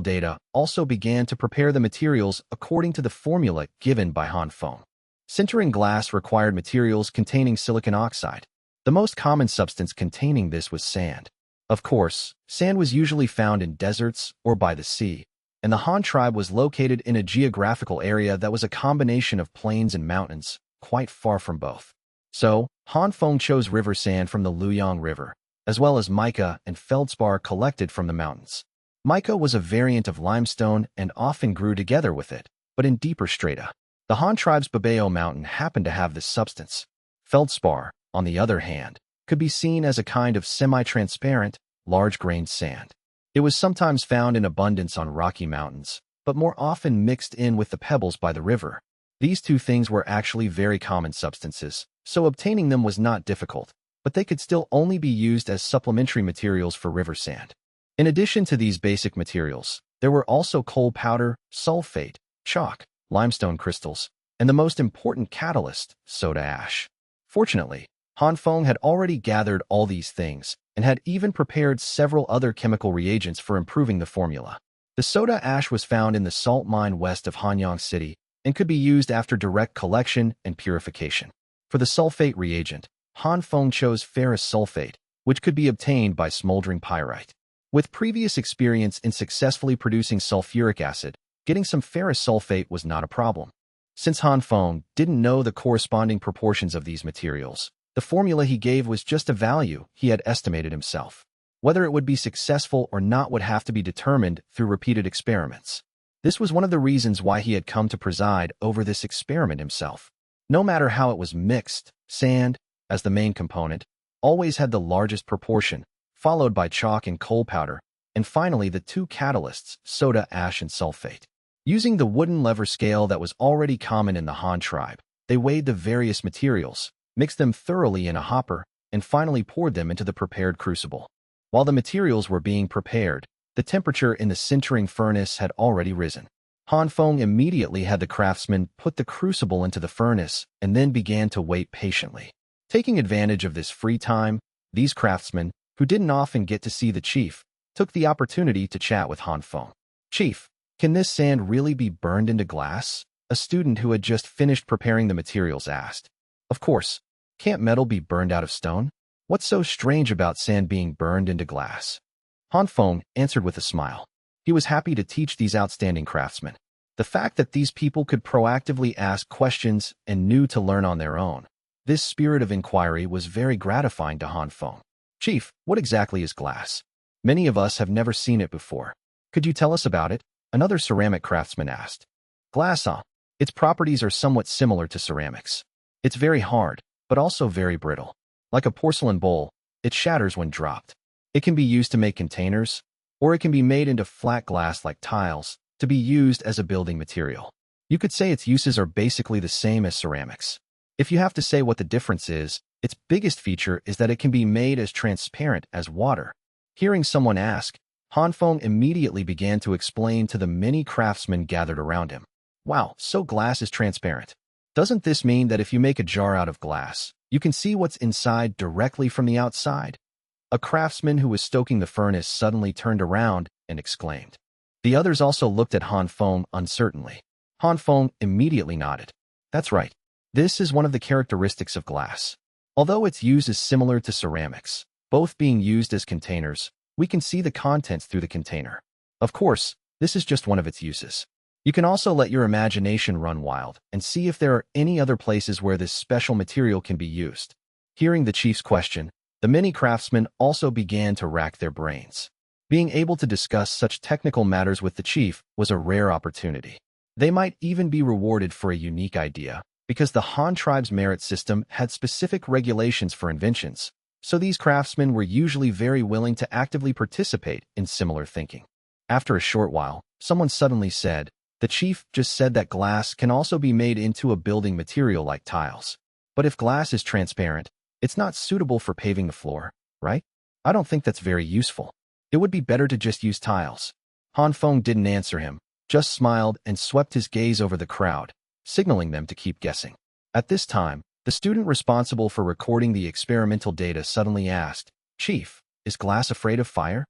data also began to prepare the materials according to the formula given by Han Feng. Sintering glass required materials containing silicon oxide. The most common substance containing this was sand. Of course, sand was usually found in deserts or by the sea, and the Han tribe was located in a geographical area that was a combination of plains and mountains, quite far from both. So, Han Feng chose river sand from the Luyang River, as well as mica and feldspar collected from the mountains. Mica was a variant of limestone and often grew together with it, but in deeper strata. The Han tribe's Babao Mountain happened to have this substance. Feldspar, on the other hand, could be seen as a kind of semi-transparent, large-grained sand. It was sometimes found in abundance on rocky mountains, but more often mixed in with the pebbles by the river. These two things were actually very common substances, so obtaining them was not difficult, but they could still only be used as supplementary materials for river sand. In addition to these basic materials, there were also coal powder, sulfate, chalk, limestone crystals, and the most important catalyst, soda ash. Fortunately, Han Feng had already gathered all these things and had even prepared several other chemical reagents for improving the formula. The soda ash was found in the salt mine west of Hanyang City and could be used after direct collection and purification. For the sulfate reagent, Han Feng chose ferrous sulfate, which could be obtained by smoldering pyrite. With previous experience in successfully producing sulfuric acid, getting some ferrous sulfate was not a problem. Since Han Feng didn't know the corresponding proportions of these materials, the formula he gave was just a value he had estimated himself. Whether it would be successful or not would have to be determined through repeated experiments. This was one of the reasons why he had come to preside over this experiment himself. No matter how it was mixed, sand, as the main component, always had the largest proportion, followed by chalk and coal powder, and finally the two catalysts, soda ash and sulfate. Using the wooden lever scale that was already common in the Han tribe, They weighed the various materials, mixed them thoroughly in a hopper, and finally poured them into the prepared crucible. While the materials were being prepared, the temperature in the sintering furnace had already risen. Han Feng immediately had the craftsman put the crucible into the furnace and then began to wait patiently. Taking advantage of this free time, these craftsmen, who didn't often get to see the chief, took the opportunity to chat with Han Feng. "Chief, can this sand really be burned into glass?" a student who had just finished preparing the materials asked. "Of course. Can't metal be burned out of stone? What's so strange about sand being burned into glass?" Han Feng answered with a smile. He was happy to teach these outstanding craftsmen. The fact that these people could proactively ask questions and knew to learn on their own, this spirit of inquiry was very gratifying to Han Feng. "Chief, what exactly is glass? Many of us have never seen it before. Could you tell us about it?" another ceramic craftsman asked. "Glass, its properties are somewhat similar to ceramics. It's very hard, but also very brittle. Like a porcelain bowl, it shatters when dropped. It can be used to make containers, or it can be made into flat glass like tiles, to be used as a building material. You could say its uses are basically the same as ceramics. If you have to say what the difference is, its biggest feature is that it can be made as transparent as water." Hearing someone ask, Han Feng immediately began to explain to the many craftsmen gathered around him. "Wow, so glass is transparent. Doesn't this mean that if you make a jar out of glass, you can see what's inside directly from the outside?" A craftsman who was stoking the furnace suddenly turned around and exclaimed. The others also looked at Han Feng uncertainly. Han Feng immediately nodded. "That's right. This is one of the characteristics of glass. Although its use is similar to ceramics, both being used as containers, we can see the contents through the container. Of course, this is just one of its uses. You can also let your imagination run wild and see if there are any other places where this special material can be used." Hearing the chief's question, the many craftsmen also began to rack their brains. Being able to discuss such technical matters with the chief was a rare opportunity. They might even be rewarded for a unique idea, because the Han tribe's merit system had specific regulations for inventions, so these craftsmen were usually very willing to actively participate in similar thinking. After a short while, someone suddenly said, "The chief just said that glass can also be made into a building material like tiles. But if glass is transparent, it's not suitable for paving the floor, right? I don't think that's very useful. It would be better to just use tiles." Han Feng didn't answer him, just smiled and swept his gaze over the crowd, signaling them to keep guessing. At this time, the student responsible for recording the experimental data suddenly asked, "Chief, is glass afraid of fire?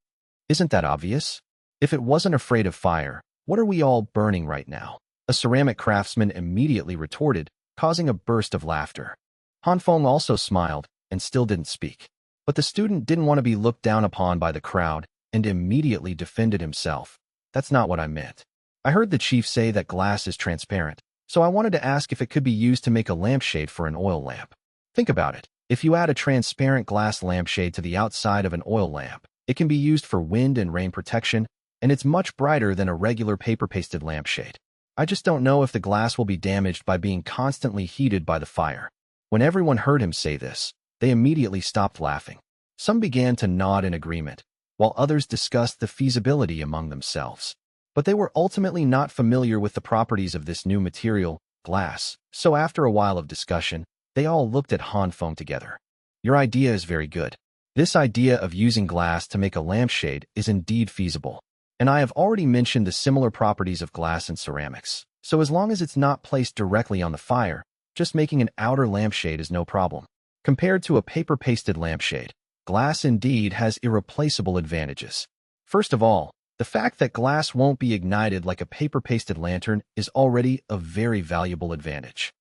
Isn't that obvious? If it wasn't afraid of fire, what are we all burning right now?" A ceramic craftsman immediately retorted, causing a burst of laughter. Han Feng also smiled and still didn't speak. But the student didn't want to be looked down upon by the crowd and immediately defended himself. "That's not what I meant. I heard the chief say that glass is transparent, so I wanted to ask if it could be used to make a lampshade for an oil lamp. Think about it. If you add a transparent glass lampshade to the outside of an oil lamp, it can be used for wind and rain protection, and it's much brighter than a regular paper-pasted lampshade. I just don't know if the glass will be damaged by being constantly heated by the fire." When everyone heard him say this, they immediately stopped laughing. Some began to nod in agreement, while others discussed the feasibility among themselves. But they were ultimately not familiar with the properties of this new material, glass, so after a while of discussion, they all looked at Han Feng together. "Your idea is very good. This idea of using glass to make a lampshade is indeed feasible. And I have already mentioned the similar properties of glass and ceramics, so as long as it's not placed directly on the fire, just making an outer lampshade is no problem. Compared to a paper-pasted lampshade, glass indeed has irreplaceable advantages. First of all, the fact that glass won't be ignited like a paper-pasted lantern is already a very valuable advantage."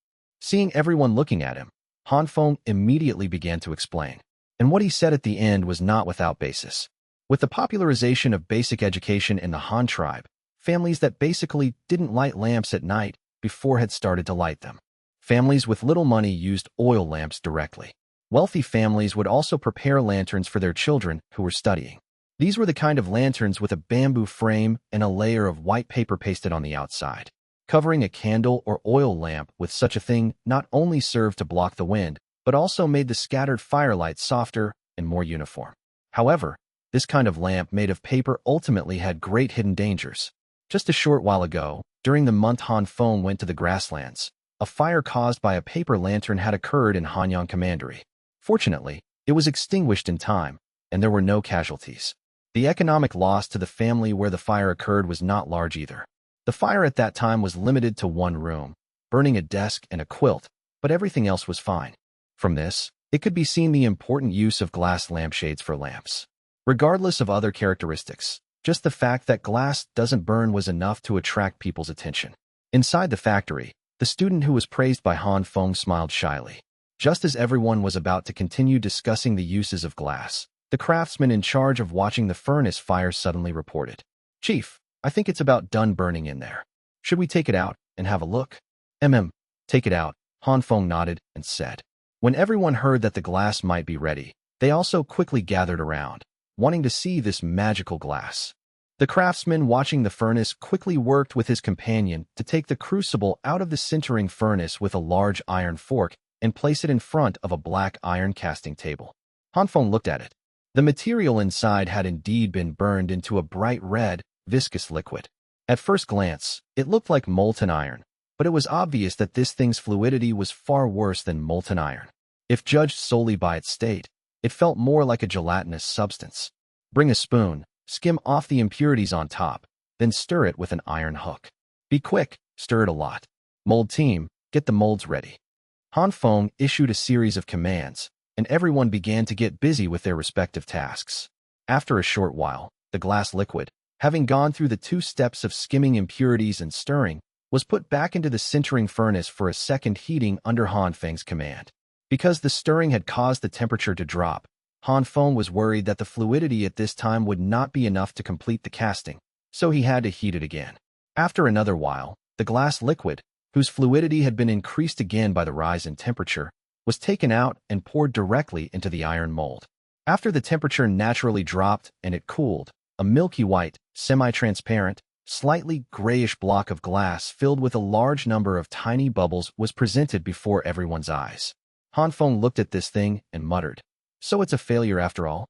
Seeing everyone looking at him, Han Feng immediately began to explain. And what he said at the end was not without basis. With the popularization of basic education in the Han tribe, families that basically didn't light lamps at night before had started to light them. Families with little money used oil lamps directly. Wealthy families would also prepare lanterns for their children who were studying. These were the kind of lanterns with a bamboo frame and a layer of white paper pasted on the outside. Covering a candle or oil lamp with such a thing not only served to block the wind, but also made the scattered firelight softer and more uniform. However, this kind of lamp made of paper ultimately had great hidden dangers. Just a short while ago, during the month Han Feng went to the grasslands, a fire caused by a paper lantern had occurred in Hanyang Commandery. Fortunately, it was extinguished in time, and there were no casualties. The economic loss to the family where the fire occurred was not large either. The fire at that time was limited to one room, burning a desk and a quilt, but everything else was fine. From this, it could be seen the important use of glass lampshades for lamps. Regardless of other characteristics, just the fact that glass doesn't burn was enough to attract people's attention. Inside the factory, the student who was praised by Han Feng smiled shyly. Just as everyone was about to continue discussing the uses of glass, the craftsman in charge of watching the furnace fire suddenly reported, "Chief, I think it's about done burning in there. Should we take it out and have a look?" Take it out," Han Feng nodded and said. When everyone heard that the glass might be ready, they also quickly gathered around, wanting to see this magical glass. The craftsman watching the furnace quickly worked with his companion to take the crucible out of the sintering furnace with a large iron fork and place it in front of a black iron casting table. Han Feng looked at it. The material inside had indeed been burned into a bright red, viscous liquid. At first glance, it looked like molten iron, but it was obvious that this thing's fluidity was far worse than molten iron. If judged solely by its state, it felt more like a gelatinous substance. Bring a spoon, skim off the impurities on top, then stir it with an iron hook. Be quick, stir it a lot. Mold team, get the molds ready. Han Feng issued a series of commands, and everyone began to get busy with their respective tasks. After a short while, the glass liquid, having gone through the 2 steps of skimming impurities and stirring, was put back into the sintering furnace for a second heating under Han Feng's command. Because the stirring had caused the temperature to drop, Han Feng was worried that the fluidity at this time would not be enough to complete the casting, so he had to heat it again. After another while, the glass liquid, whose fluidity had been increased again by the rise in temperature, was taken out and poured directly into the iron mold. After the temperature naturally dropped and it cooled, a milky white, semi-transparent, slightly grayish block of glass filled with a large number of tiny bubbles was presented before everyone's eyes. Han Feng looked at this thing and muttered, "So it's a failure after all?"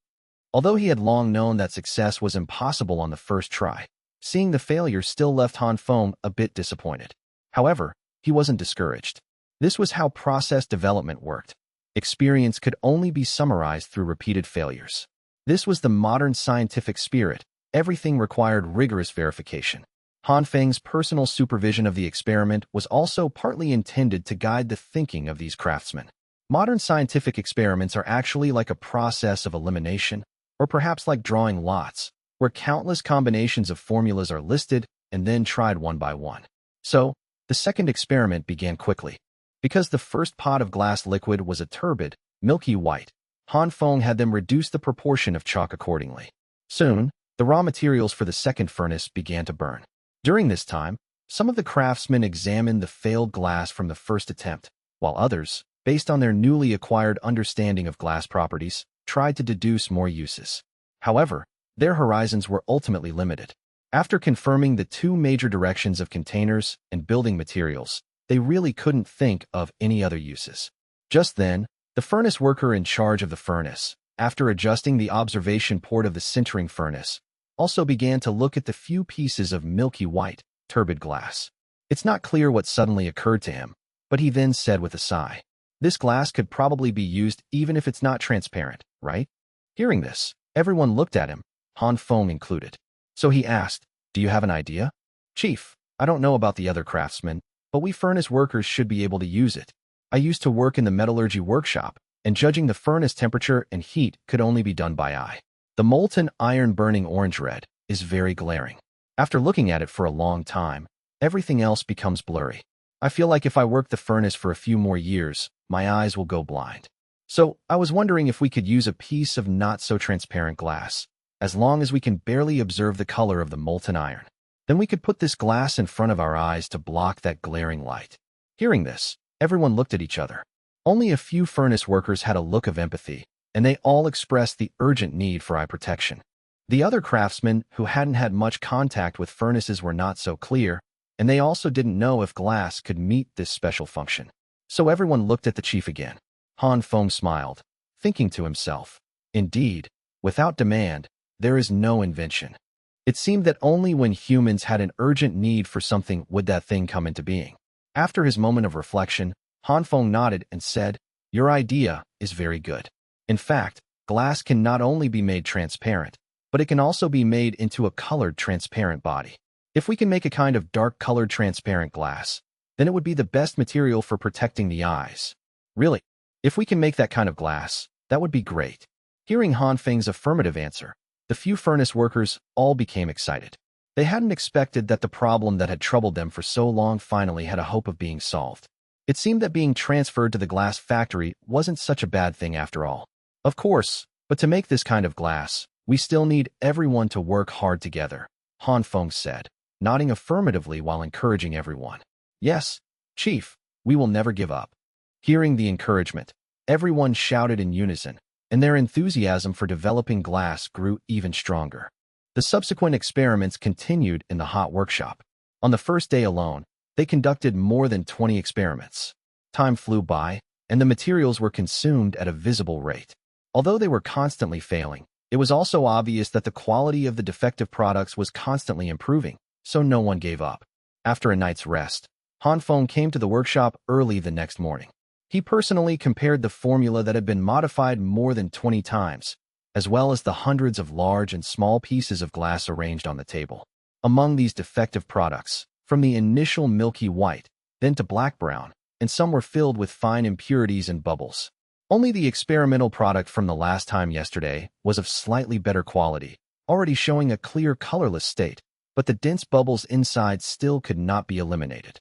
Although he had long known that success was impossible on the first try, seeing the failure still left Han Feng a bit disappointed. However, he wasn't discouraged. This was how process development worked. Experience could only be summarized through repeated failures. This was the modern scientific spirit. Everything required rigorous verification. Han Feng's personal supervision of the experiment was also partly intended to guide the thinking of these craftsmen. Modern scientific experiments are actually like a process of elimination, or perhaps like drawing lots, where countless combinations of formulas are listed and then tried one by one. So, the second experiment began quickly. Because the first pot of glass liquid was a turbid, milky white, Han Feng had them reduce the proportion of chalk accordingly. Soon, the raw materials for the second furnace began to burn. During this time, some of the craftsmen examined the failed glass from the first attempt, while others, based on their newly acquired understanding of glass properties, tried to deduce more uses. However, their horizons were ultimately limited. After confirming the 2 major directions of containers and building materials, they really couldn't think of any other uses. Just then, the furnace worker in charge of the furnace, after adjusting the observation port of the sintering furnace, also began to look at the few pieces of milky white, turbid glass. It's not clear what suddenly occurred to him, but he then said with a sigh, "This glass could probably be used even if it's not transparent, right?" Hearing this, everyone looked at him, Han Feng included. So he asked, "Do you have an idea?" "Chief, I don't know about the other craftsmen, but we furnace workers should be able to use it. I used to work in the metallurgy workshop, and judging the furnace temperature and heat could only be done by eye. The molten iron burning orange-red is very glaring. After looking at it for a long time, everything else becomes blurry. I feel like if I work the furnace for a few more years, my eyes will go blind. So I was wondering if we could use a piece of not-so-transparent glass, as long as we can barely observe the color of the molten iron. Then we could put this glass in front of our eyes to block that glaring light." Hearing this, everyone looked at each other. Only a few furnace workers had a look of empathy, and they all expressed the urgent need for eye protection. The other craftsmen who hadn't had much contact with furnaces were not so clear, and they also didn't know if glass could meet this special function. So everyone looked at the chief again. Han Feng smiled, thinking to himself, "Indeed, without demand, there is no invention." It seemed that only when humans had an urgent need for something would that thing come into being. After his moment of reflection, Han Feng nodded and said, "Your idea is very good. In fact, glass can not only be made transparent, but it can also be made into a colored transparent body. If we can make a kind of dark-colored transparent glass, then it would be the best material for protecting the eyes. Really, if we can make that kind of glass, that would be great." Hearing Han Feng's affirmative answer, the few furnace workers all became excited. They hadn't expected that the problem that had troubled them for so long finally had a hope of being solved. It seemed that being transferred to the glass factory wasn't such a bad thing after all. Of course, but to make this kind of glass, we still need everyone to work hard together, Han Feng said, nodding affirmatively while encouraging everyone. "Yes, Chief, we will never give up." Hearing the encouragement, everyone shouted in unison, and their enthusiasm for developing glass grew even stronger. The subsequent experiments continued in the hot workshop. On the first day alone, they conducted more than 20 experiments. Time flew by, and the materials were consumed at a visible rate. Although they were constantly failing, it was also obvious that the quality of the defective products was constantly improving, so no one gave up. After a night's rest, Han Feng came to the workshop early the next morning. He personally compared the formula that had been modified more than 20 times, as well as the hundreds of large and small pieces of glass arranged on the table. Among these defective products, from the initial milky white, then to black-brown, and some were filled with fine impurities and bubbles. Only the experimental product from the last time yesterday was of slightly better quality, already showing a clear colorless state, but the dense bubbles inside still could not be eliminated.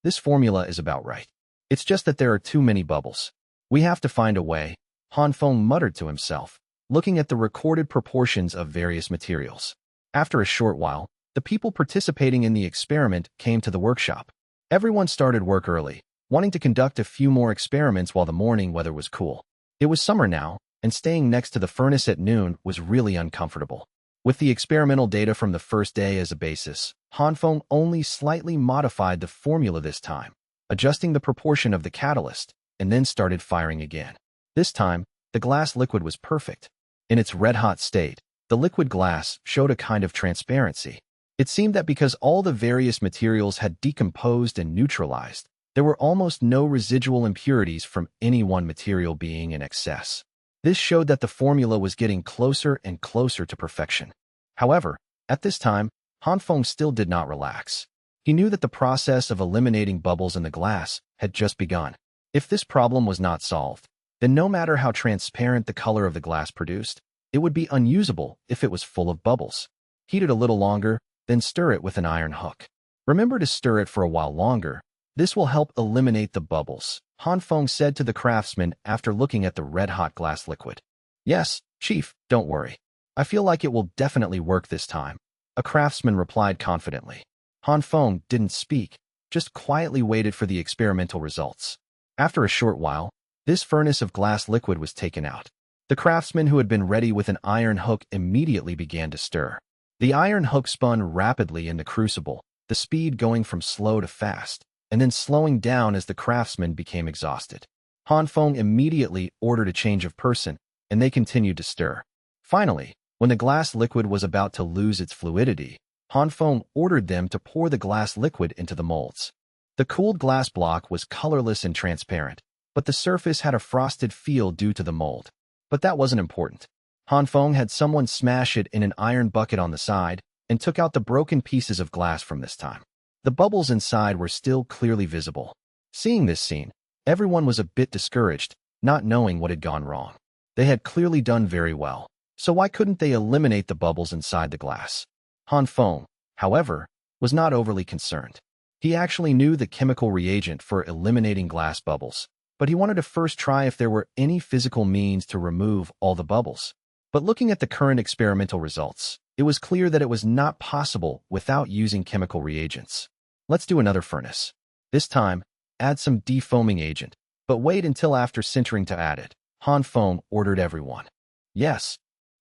This formula is about right. It's just that there are too many bubbles. We have to find a way, Han Feng muttered to himself, looking at the recorded proportions of various materials. After a short while, the people participating in the experiment came to the workshop. Everyone started work early, wanting to conduct a few more experiments while the morning weather was cool. It was summer now, and staying next to the furnace at noon was really uncomfortable. With the experimental data from the first day as a basis, Han Feng only slightly modified the formula this time, adjusting the proportion of the catalyst, and then started firing again. This time, the glass liquid was perfect. In its red-hot state, the liquid glass showed a kind of transparency. It seemed that because all the various materials had decomposed and neutralized, there were almost no residual impurities from any one material being in excess. This showed that the formula was getting closer and closer to perfection. However, at this time, Han Feng still did not relax. He knew that the process of eliminating bubbles in the glass had just begun. If this problem was not solved, then no matter how transparent the color of the glass produced, it would be unusable if it was full of bubbles. Heat it a little longer, then stir it with an iron hook. Remember to stir it for a while longer. This will help eliminate the bubbles, Han Feng said to the craftsman after looking at the red-hot glass liquid. "Yes, Chief, don't worry. I feel like it will definitely work this time," a craftsman replied confidently. Han Feng didn't speak, just quietly waited for the experimental results. After a short while, this furnace of glass liquid was taken out. The craftsman who had been ready with an iron hook immediately began to stir. The iron hook spun rapidly in the crucible, the speed going from slow to fast, and then slowing down as the craftsman became exhausted. Han Feng immediately ordered a change of person, and they continued to stir. Finally, when the glass liquid was about to lose its fluidity, Han Feng ordered them to pour the glass liquid into the molds. The cooled glass block was colorless and transparent, but the surface had a frosted feel due to the mold. But that wasn't important. Han Feng had someone smash it in an iron bucket on the side and took out the broken pieces of glass from this time. The bubbles inside were still clearly visible. Seeing this scene, everyone was a bit discouraged, not knowing what had gone wrong. They had clearly done very well, so why couldn't they eliminate the bubbles inside the glass? Han Feng, however, was not overly concerned. He actually knew the chemical reagent for eliminating glass bubbles, but he wanted to first try if there were any physical means to remove all the bubbles. But looking at the current experimental results, it was clear that it was not possible without using chemical reagents. Let's do another furnace. This time, add some defoaming agent, but wait until after sintering to add it, Han Feng ordered everyone. Yes,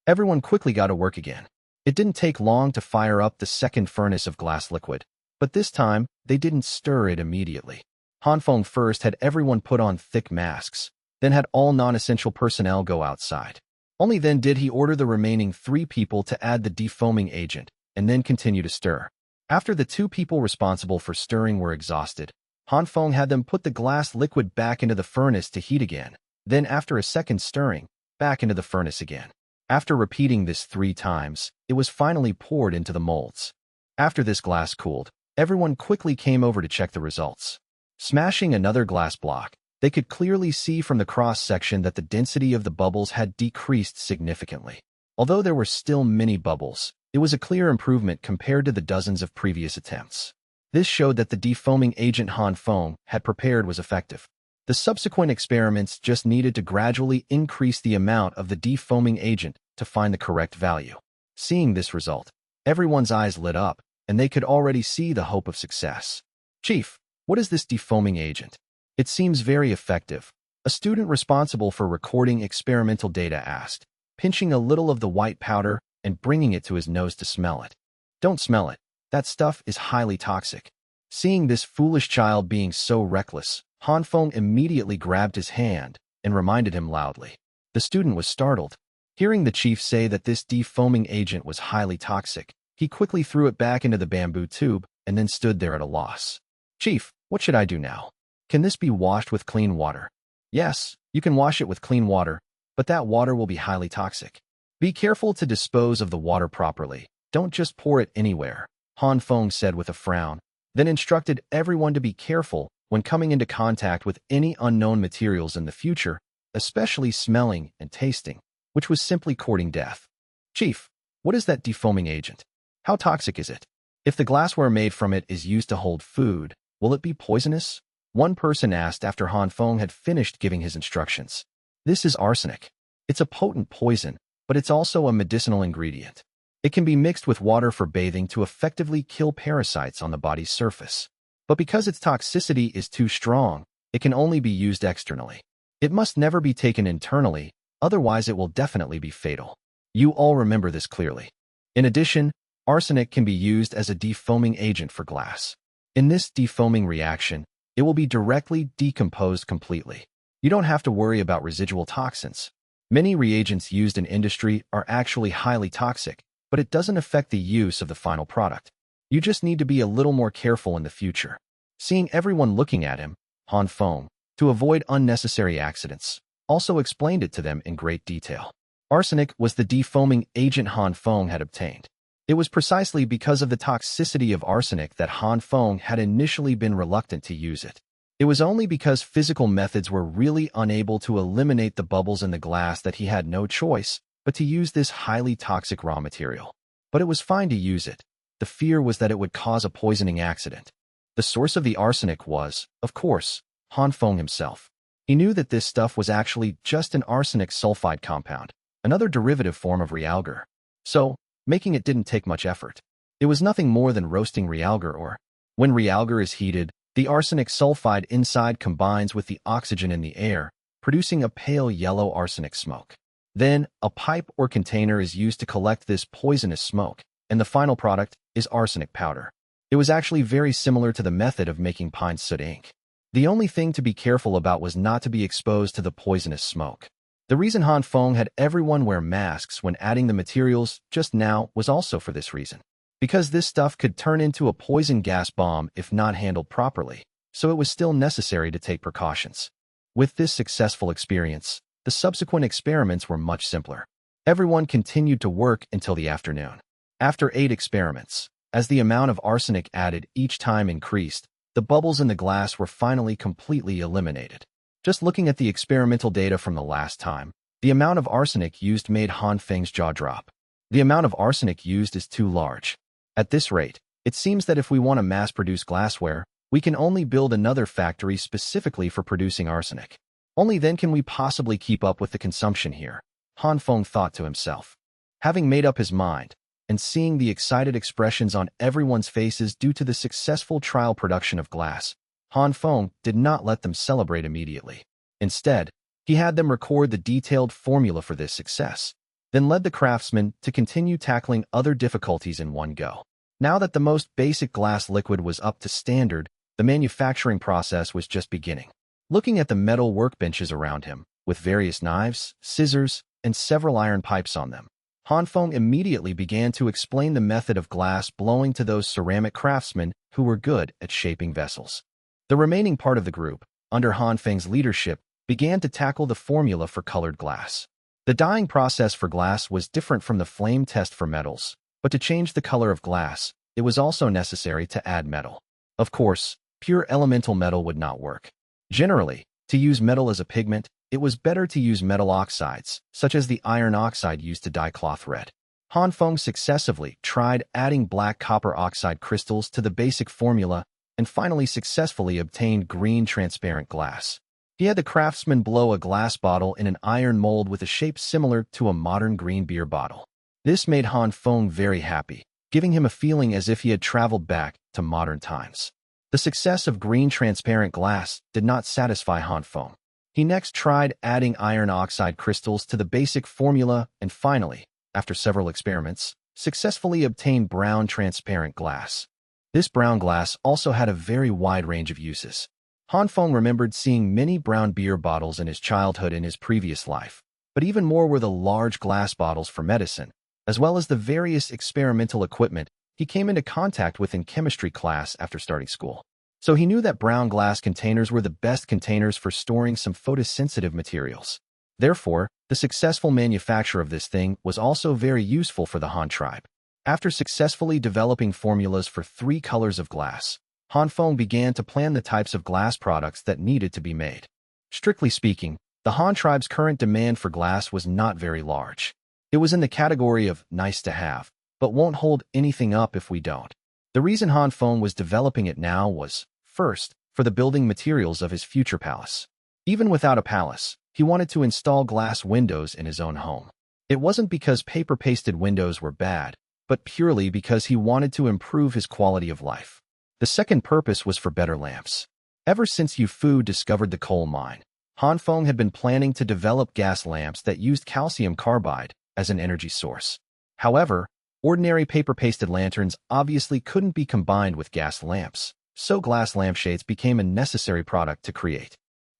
everyone quickly got to work again. It didn't take long to fire up the second furnace of glass liquid, but this time, they didn't stir it immediately. Han Feng first had everyone put on thick masks, then had all non-essential personnel go outside. Only then did he order the remaining 3 people to add the defoaming agent, and then continue to stir. After the 2 people responsible for stirring were exhausted, Han Feng had them put the glass liquid back into the furnace to heat again, then after a second stirring, back into the furnace again. After repeating this 3 times, it was finally poured into the molds. After this glass cooled, everyone quickly came over to check the results. Smashing another glass block, they could clearly see from the cross-section that the density of the bubbles had decreased significantly. Although there were still many bubbles, it was a clear improvement compared to the dozens of previous attempts. This showed that the defoaming agent Han Feng had prepared was effective. The subsequent experiments just needed to gradually increase the amount of the defoaming agent to find the correct value. Seeing this result, everyone's eyes lit up, and they could already see the hope of success. "Chief, what is this defoaming agent? It seems very effective," a student responsible for recording experimental data asked, pinching a little of the white powder and bringing it to his nose to smell it. "Don't smell it. That stuff is highly toxic." Seeing this foolish child being so reckless, Han Feng immediately grabbed his hand and reminded him loudly. The student was startled. Hearing the chief say that this defoaming agent was highly toxic, he quickly threw it back into the bamboo tube and then stood there at a loss. "Chief, what should I do now? Can this be washed with clean water?" "Yes, you can wash it with clean water, but that water will be highly toxic. Be careful to dispose of the water properly. Don't just pour it anywhere," Han Feng said with a frown, then instructed everyone to be careful when coming into contact with any unknown materials in the future, especially smelling and tasting, which was simply courting death. "Chief, what is that defoaming agent? How toxic is it? If the glassware made from it is used to hold food, will it be poisonous?" One person asked after Han Feng had finished giving his instructions. "This is arsenic. It's a potent poison, but it's also a medicinal ingredient. It can be mixed with water for bathing to effectively kill parasites on the body's surface. But because its toxicity is too strong, it can only be used externally. It must never be taken internally, otherwise it will definitely be fatal. You all remember this clearly. In addition, arsenic can be used as a defoaming agent for glass. In this defoaming reaction, it will be directly decomposed completely. You don't have to worry about residual toxins. Many reagents used in industry are actually highly toxic, but it doesn't affect the use of the final product. You just need to be a little more careful in the future." Seeing everyone looking at him, Han Feng, to avoid unnecessary accidents, also explained it to them in great detail. Arsenic was the defoaming agent Han Feng had obtained. It was precisely because of the toxicity of arsenic that Han Feng had initially been reluctant to use it. It was only because physical methods were really unable to eliminate the bubbles in the glass that he had no choice but to use this highly toxic raw material. But it was fine to use it. The fear was that it would cause a poisoning accident. The source of the arsenic was, of course, Han Feng himself. He knew that this stuff was actually just an arsenic sulfide compound, another derivative form of realgar. So, making it didn't take much effort. It was nothing more than roasting realgar ore. When realgar is heated, the arsenic sulfide inside combines with the oxygen in the air, producing a pale yellow arsenic smoke. Then, a pipe or container is used to collect this poisonous smoke, and the final product is arsenic powder. It was actually very similar to the method of making pine soot ink. The only thing to be careful about was not to be exposed to the poisonous smoke. The reason Han Feng had everyone wear masks when adding the materials just now was also for this reason. Because this stuff could turn into a poison gas bomb if not handled properly, so it was still necessary to take precautions. With this successful experience, the subsequent experiments were much simpler. Everyone continued to work until the afternoon. After 8 experiments, as the amount of arsenic added each time increased, the bubbles in the glass were finally completely eliminated. Just looking at the experimental data from the last time, the amount of arsenic used made Han Feng's jaw drop. The amount of arsenic used is too large. At this rate, it seems that if we want to mass-produce glassware, we can only build another factory specifically for producing arsenic. Only then can we possibly keep up with the consumption here, Han Feng thought to himself. Having made up his mind, and seeing the excited expressions on everyone's faces due to the successful trial production of glass, Han Feng did not let them celebrate immediately. Instead, he had them record the detailed formula for this success, then led the craftsmen to continue tackling other difficulties in one go. Now that the most basic glass liquid was up to standard, the manufacturing process was just beginning. Looking at the metal workbenches around him, with various knives, scissors, and several iron pipes on them, Han Feng immediately began to explain the method of glass blowing to those ceramic craftsmen who were good at shaping vessels. The remaining part of the group, under Han Feng's leadership, began to tackle the formula for colored glass. The dyeing process for glass was different from the flame test for metals, but to change the color of glass, it was also necessary to add metal. Of course, pure elemental metal would not work. Generally, to use metal as a pigment, it was better to use metal oxides, such as the iron oxide used to dye cloth red. Han Feng successively tried adding black copper oxide crystals to the basic formula and finally successfully obtained green transparent glass. He had the craftsman blow a glass bottle in an iron mold with a shape similar to a modern green beer bottle. This made Han Feng very happy, giving him a feeling as if he had traveled back to modern times. The success of green transparent glass did not satisfy Han Feng. He next tried adding iron oxide crystals to the basic formula and finally, after several experiments, successfully obtained brown transparent glass. This brown glass also had a very wide range of uses. Han Feng remembered seeing many brown beer bottles in his childhood in his previous life, but even more were the large glass bottles for medicine, as well as the various experimental equipment he came into contact with in chemistry class after starting school. So he knew that brown glass containers were the best containers for storing some photosensitive materials. Therefore, the successful manufacture of this thing was also very useful for the Han tribe. After successfully developing formulas for 3 colors of glass, Han Feng began to plan the types of glass products that needed to be made. Strictly speaking, the Han tribe's current demand for glass was not very large. It was in the category of nice to have, but won't hold anything up if we don't. The reason Han Feng was developing it now was, first, for the building materials of his future palace. Even without a palace, he wanted to install glass windows in his own home. It wasn't because paper-pasted windows were bad, but purely because he wanted to improve his quality of life. The second purpose was for better lamps. Ever since Yu Fu discovered the coal mine, Han Feng had been planning to develop gas lamps that used calcium carbide as an energy source. However, ordinary paper-pasted lanterns obviously couldn't be combined with gas lamps, so glass lampshades became a necessary product to create.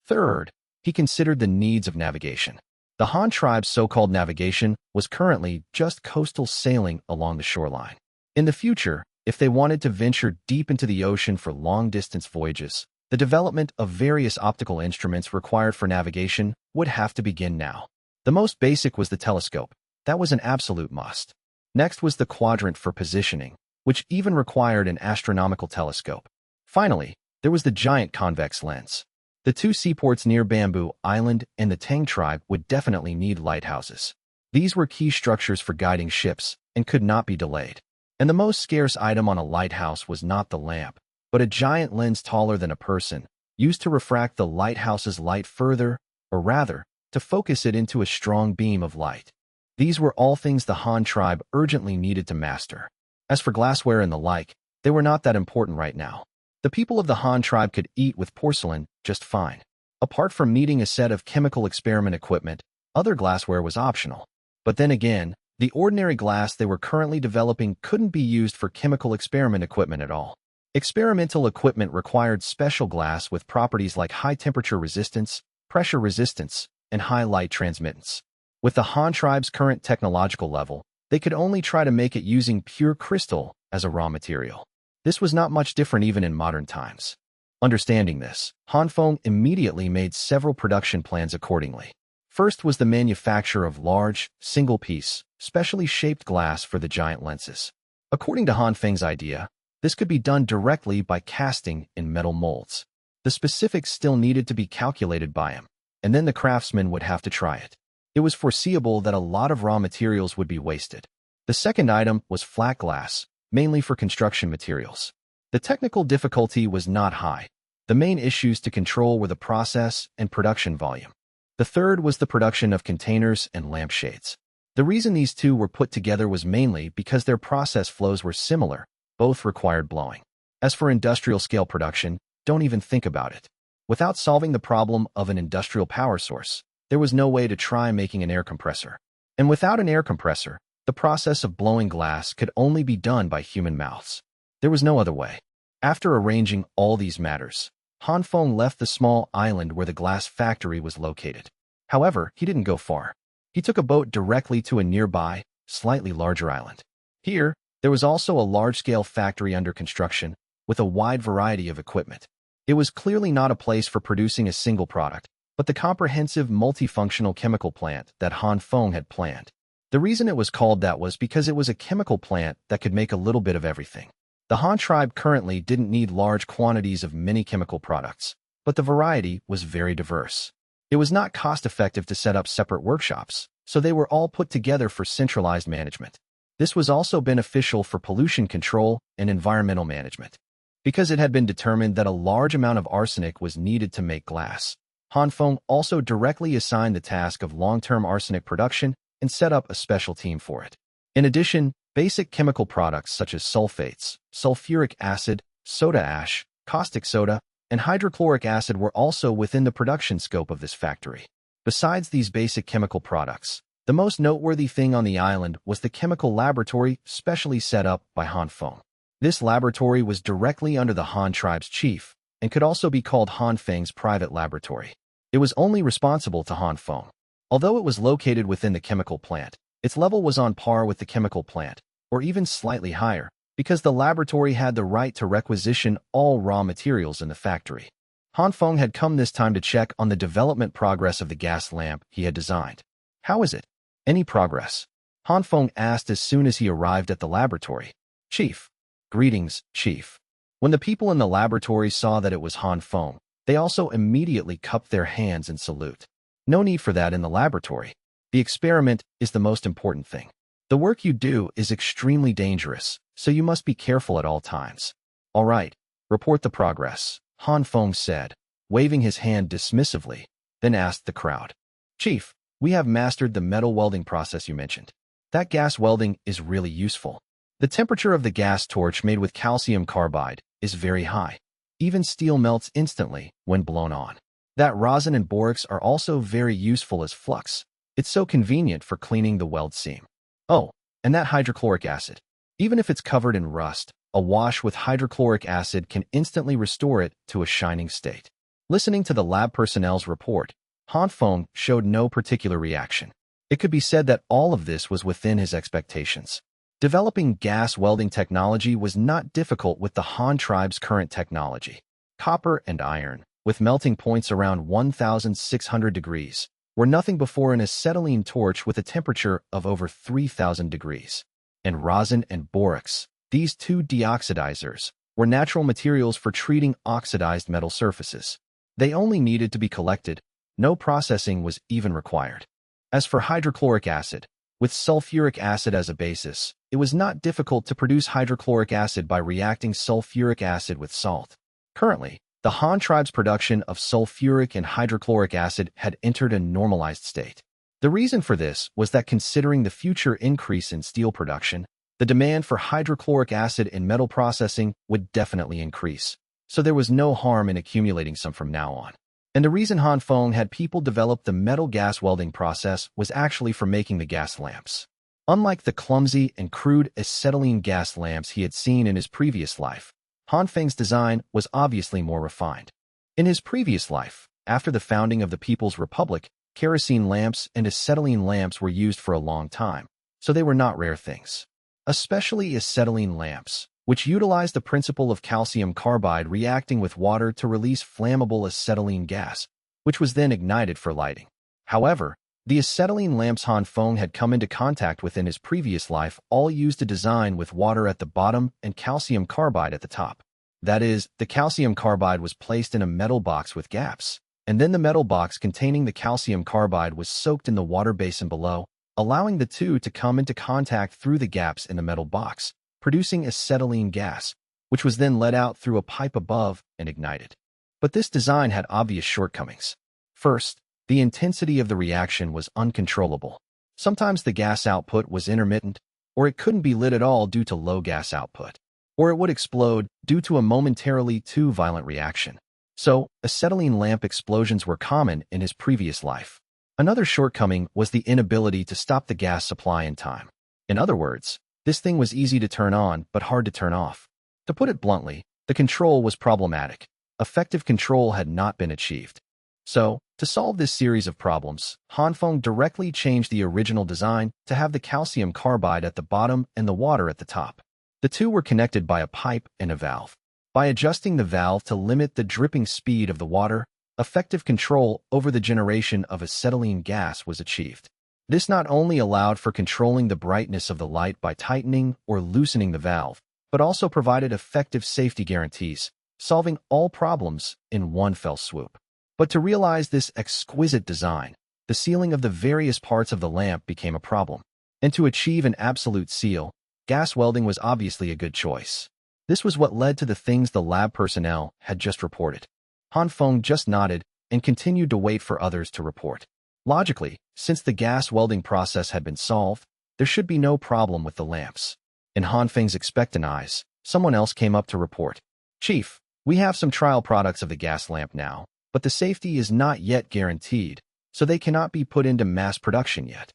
Third, he considered the needs of navigation. The Han tribe's so-called navigation was currently just coastal sailing along the shoreline. In the future, if they wanted to venture deep into the ocean for long-distance voyages, the development of various optical instruments required for navigation would have to begin now. The most basic was the telescope. That was an absolute must. Next was the quadrant for positioning, which even required an astronomical telescope. Finally, there was the giant convex lens. The 2 seaports near Bamboo Island and the Tang tribe would definitely need lighthouses. These were key structures for guiding ships and could not be delayed. And the most scarce item on a lighthouse was not the lamp, but a giant lens taller than a person, used to refract the lighthouse's light further, or rather, to focus it into a strong beam of light. These were all things the Han tribe urgently needed to master. As for glassware and the like, they were not that important right now. The people of the Han tribe could eat with porcelain just fine. Apart from needing a set of chemical experiment equipment, other glassware was optional. But then again, the ordinary glass they were currently developing couldn't be used for chemical experiment equipment at all. Experimental equipment required special glass with properties like high temperature resistance, pressure resistance, and high light transmittance. With the Han tribe's current technological level, they could only try to make it using pure crystal as a raw material. This was not much different even in modern times. Understanding this, Han Feng immediately made several production plans accordingly. First was the manufacture of large, single-piece, specially shaped glass for the giant lenses. According to Han Feng's idea, this could be done directly by casting in metal molds. The specifics still needed to be calculated by him, and then the craftsman would have to try it. It was foreseeable that a lot of raw materials would be wasted. The second item was flat glass, mainly for construction materials. The technical difficulty was not high. The main issues to control were the process and production volume. The third was the production of containers and lampshades. The reason these two were put together was mainly because their process flows were similar, both required blowing. As for industrial-scale production, don't even think about it. Without solving the problem of an industrial power source, there was no way to try making an air compressor. And without an air compressor, the process of blowing glass could only be done by human mouths. There was no other way. After arranging all these matters, Han Feng left the small island where the glass factory was located. However, he didn't go far. He took a boat directly to a nearby, slightly larger island. Here, there was also a large-scale factory under construction, with a wide variety of equipment. It was clearly not a place for producing a single product, but the comprehensive multifunctional chemical plant that Han Feng had planned. The reason it was called that was because it was a chemical plant that could make a little bit of everything. The Han tribe currently didn't need large quantities of many chemical products, but the variety was very diverse. It was not cost-effective to set up separate workshops, so they were all put together for centralized management. This was also beneficial for pollution control and environmental management. Because it had been determined that a large amount of arsenic was needed to make glass, Han Feng also directly assigned the task of long-term arsenic production and set up a special team for it. In addition, basic chemical products such as sulfates, sulfuric acid, soda ash, caustic soda, and hydrochloric acid were also within the production scope of this factory. Besides these basic chemical products, the most noteworthy thing on the island was the chemical laboratory specially set up by Han Feng. This laboratory was directly under the Han tribe's chief and could also be called Han Feng's private laboratory. It was only responsible to Han Feng. Although it was located within the chemical plant, its level was on par with the chemical plant, or even slightly higher, because the laboratory had the right to requisition all raw materials in the factory. Han Feng had come this time to check on the development progress of the gas lamp he had designed. "How is it? Any progress?" Han Feng asked as soon as he arrived at the laboratory. "Chief." "Greetings, Chief." When the people in the laboratory saw that it was Han Feng, they also immediately cupped their hands in salute. No need for that in the laboratory. The experiment is the most important thing. The work you do is extremely dangerous, so you must be careful at all times. "All right, report the progress," Han Feng said, waving his hand dismissively, then asked the crowd. "Chief, we have mastered the metal welding process you mentioned. That gas welding is really useful. The temperature of the gas torch made with calcium carbide is very high. Even steel melts instantly when blown on. That rosin and borax are also very useful as flux. It's so convenient for cleaning the weld seam. Oh, and that hydrochloric acid. Even if it's covered in rust, a wash with hydrochloric acid can instantly restore it to a shining state." Listening to the lab personnel's report, Han Feng showed no particular reaction. It could be said that all of this was within his expectations. Developing gas welding technology was not difficult with the Han tribe's current technology. Copper and iron, with melting points around 1,600 degrees, were nothing before an acetylene torch with a temperature of over 3,000 degrees. And rosin and borax, these two deoxidizers, were natural materials for treating oxidized metal surfaces. They only needed to be collected. No processing was even required. As for hydrochloric acid, with sulfuric acid as a basis, it was not difficult to produce hydrochloric acid by reacting sulfuric acid with salt. Currently, the Han tribe's production of sulfuric and hydrochloric acid had entered a normalized state. The reason for this was that considering the future increase in steel production, the demand for hydrochloric acid in metal processing would definitely increase, so there was no harm in accumulating some from now on. And the reason Han Feng had people develop the metal gas welding process was actually for making the gas lamps. Unlike the clumsy and crude acetylene gas lamps he had seen in his previous life, Han Feng's design was obviously more refined. In his previous life, after the founding of the People's Republic, kerosene lamps and acetylene lamps were used for a long time, so they were not rare things. Especially acetylene lamps, which utilized the principle of calcium carbide reacting with water to release flammable acetylene gas, which was then ignited for lighting. However, the acetylene lamps Han Feng had come into contact with in his previous life all used a design with water at the bottom and calcium carbide at the top. That is, the calcium carbide was placed in a metal box with gaps, and then the metal box containing the calcium carbide was soaked in the water basin below, allowing the two to come into contact through the gaps in the metal box, producing acetylene gas, which was then let out through a pipe above and ignited. But this design had obvious shortcomings. First, the intensity of the reaction was uncontrollable. Sometimes the gas output was intermittent, or it couldn't be lit at all due to low gas output, or it would explode due to a momentarily too violent reaction. So, acetylene lamp explosions were common in his previous life. Another shortcoming was the inability to stop the gas supply in time. In other words, this thing was easy to turn on but hard to turn off. To put it bluntly, the control was problematic. Effective control had not been achieved. So, to solve this series of problems, Han Feng directly changed the original design to have the calcium carbide at the bottom and the water at the top. The two were connected by a pipe and a valve. By adjusting the valve to limit the dripping speed of the water, effective control over the generation of acetylene gas was achieved. This not only allowed for controlling the brightness of the light by tightening or loosening the valve, but also provided effective safety guarantees, solving all problems in one fell swoop. But to realize this exquisite design, the sealing of the various parts of the lamp became a problem. And to achieve an absolute seal, gas welding was obviously a good choice. This was what led to the things the lab personnel had just reported. Han Feng just nodded and continued to wait for others to report. Logically, since the gas welding process had been solved, there should be no problem with the lamps. In Han Feng's expectant eyes, someone else came up to report. Chief, we have some trial products of the gas lamp now, but the safety is not yet guaranteed, so they cannot be put into mass production yet.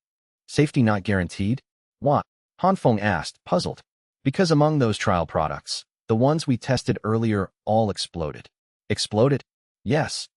Safety not guaranteed? What? Han Feng asked, puzzled. Because among those trial products, the ones we tested earlier all exploded. Exploded? Yes.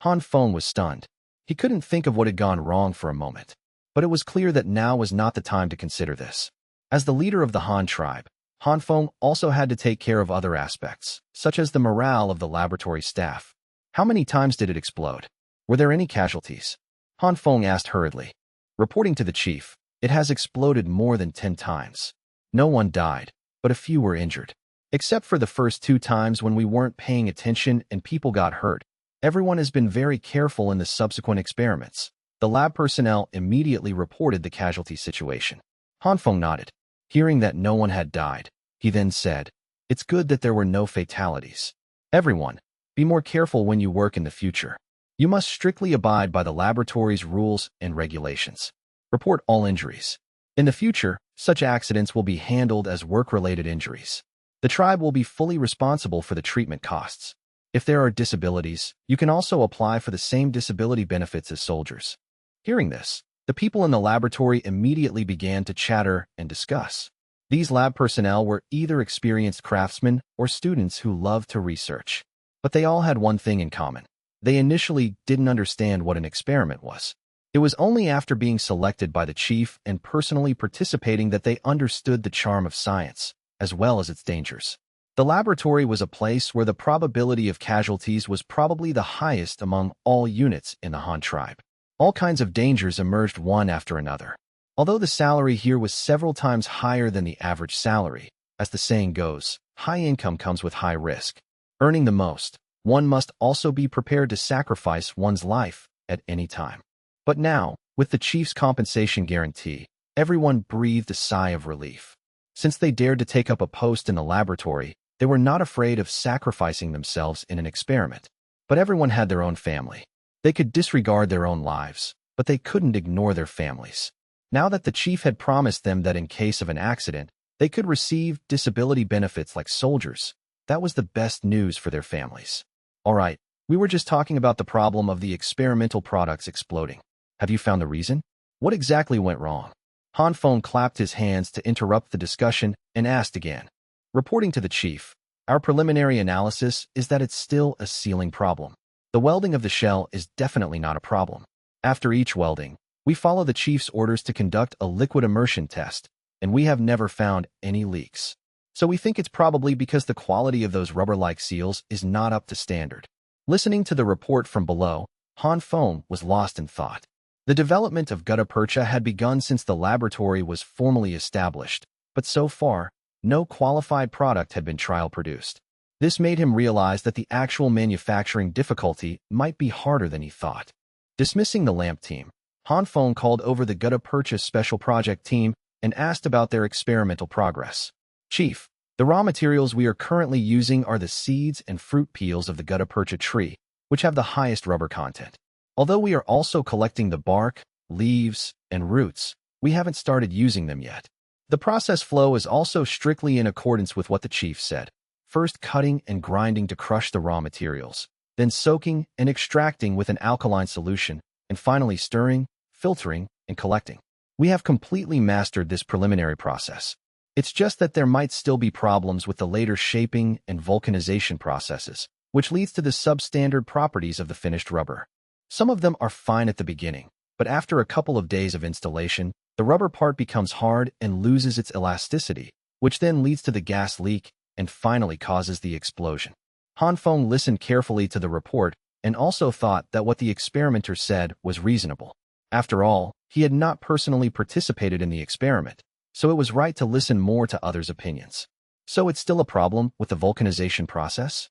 Han Feng was stunned. He couldn't think of what had gone wrong for a moment, but it was clear that now was not the time to consider this. As the leader of the Han tribe, Han Feng also had to take care of other aspects, such as the morale of the laboratory staff. How many times did it explode? Were there any casualties? Han Feng asked hurriedly. Reporting to the chief, it has exploded more than 10 times. No one died, but a few were injured. Except for the first 2 times when we weren't paying attention and people got hurt. Everyone has been very careful in the subsequent experiments. The lab personnel immediately reported the casualty situation. Han Feng nodded. Hearing that no one had died, he then said, "It's good that there were no fatalities. Everyone, be more careful when you work in the future. You must strictly abide by the laboratory's rules and regulations. Report all injuries. In the future, such accidents will be handled as work-related injuries. The tribe will be fully responsible for the treatment costs. If there are disabilities, you can also apply for the same disability benefits as soldiers." Hearing this, the people in the laboratory immediately began to chatter and discuss. These lab personnel were either experienced craftsmen or students who loved to research. But they all had one thing in common. They initially didn't understand what an experiment was. It was only after being selected by the chief and personally participating that they understood the charm of science, as well as its dangers. The laboratory was a place where the probability of casualties was probably the highest among all units in the Han tribe. All kinds of dangers emerged one after another. Although the salary here was several times higher than the average salary, as the saying goes, high income comes with high risk. Earning the most, one must also be prepared to sacrifice one's life at any time. But now, with the chief's compensation guarantee, everyone breathed a sigh of relief. Since they dared to take up a post in the laboratory, they were not afraid of sacrificing themselves in an experiment. But everyone had their own family. They could disregard their own lives, but they couldn't ignore their families. Now that the chief had promised them that in case of an accident, they could receive disability benefits like soldiers, that was the best news for their families. All right, we were just talking about the problem of the experimental products exploding. Have you found the reason? What exactly went wrong? Han Feng clapped his hands to interrupt the discussion and asked again. Reporting to the chief, our preliminary analysis is that it's still a sealing problem. The welding of the shell is definitely not a problem. After each welding, we follow the chief's orders to conduct a liquid immersion test, and we have never found any leaks. So we think it's probably because the quality of those rubber-like seals is not up to standard. Listening to the report from below, Han Feng was lost in thought. The development of gutta percha had begun since the laboratory was formally established, but so far, no qualified product had been trial-produced. This made him realize that the actual manufacturing difficulty might be harder than he thought. Dismissing the lamp team, Han Feng called over the gutta percha special project team and asked about their experimental progress. Chief, the raw materials we are currently using are the seeds and fruit peels of the gutta percha tree, which have the highest rubber content. Although we are also collecting the bark, leaves, and roots, we haven't started using them yet. The process flow is also strictly in accordance with what the chief said. First cutting and grinding to crush the raw materials, then soaking and extracting with an alkaline solution, and finally stirring, filtering, and collecting. We have completely mastered this preliminary process. It's just that there might still be problems with the later shaping and vulcanization processes, which leads to the substandard properties of the finished rubber. Some of them are fine at the beginning, but after a couple of days of installation, the rubber part becomes hard and loses its elasticity, which then leads to the gas leak and finally causes the explosion. Han Feng listened carefully to the report and also thought that what the experimenter said was reasonable. After all, he had not personally participated in the experiment, so it was right to listen more to others' opinions. So it's still a problem with the vulcanization process?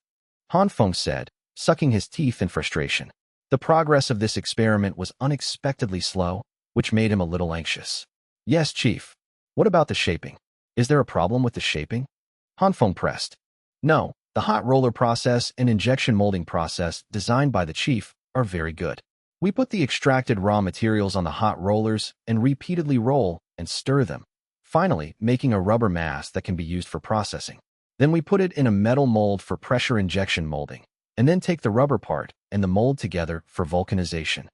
Han Feng said, sucking his teeth in frustration. The progress of this experiment was unexpectedly slow, which made him a little anxious. Yes, Chief. What about the shaping? Is there a problem with the shaping? Han Feng pressed. No, the hot roller process and injection molding process designed by the Chief are very good. We put the extracted raw materials on the hot rollers and repeatedly roll and stir them, finally making a rubber mass that can be used for processing. Then we put it in a metal mold for pressure injection molding, and then take the rubber part and the mold together for vulcanization.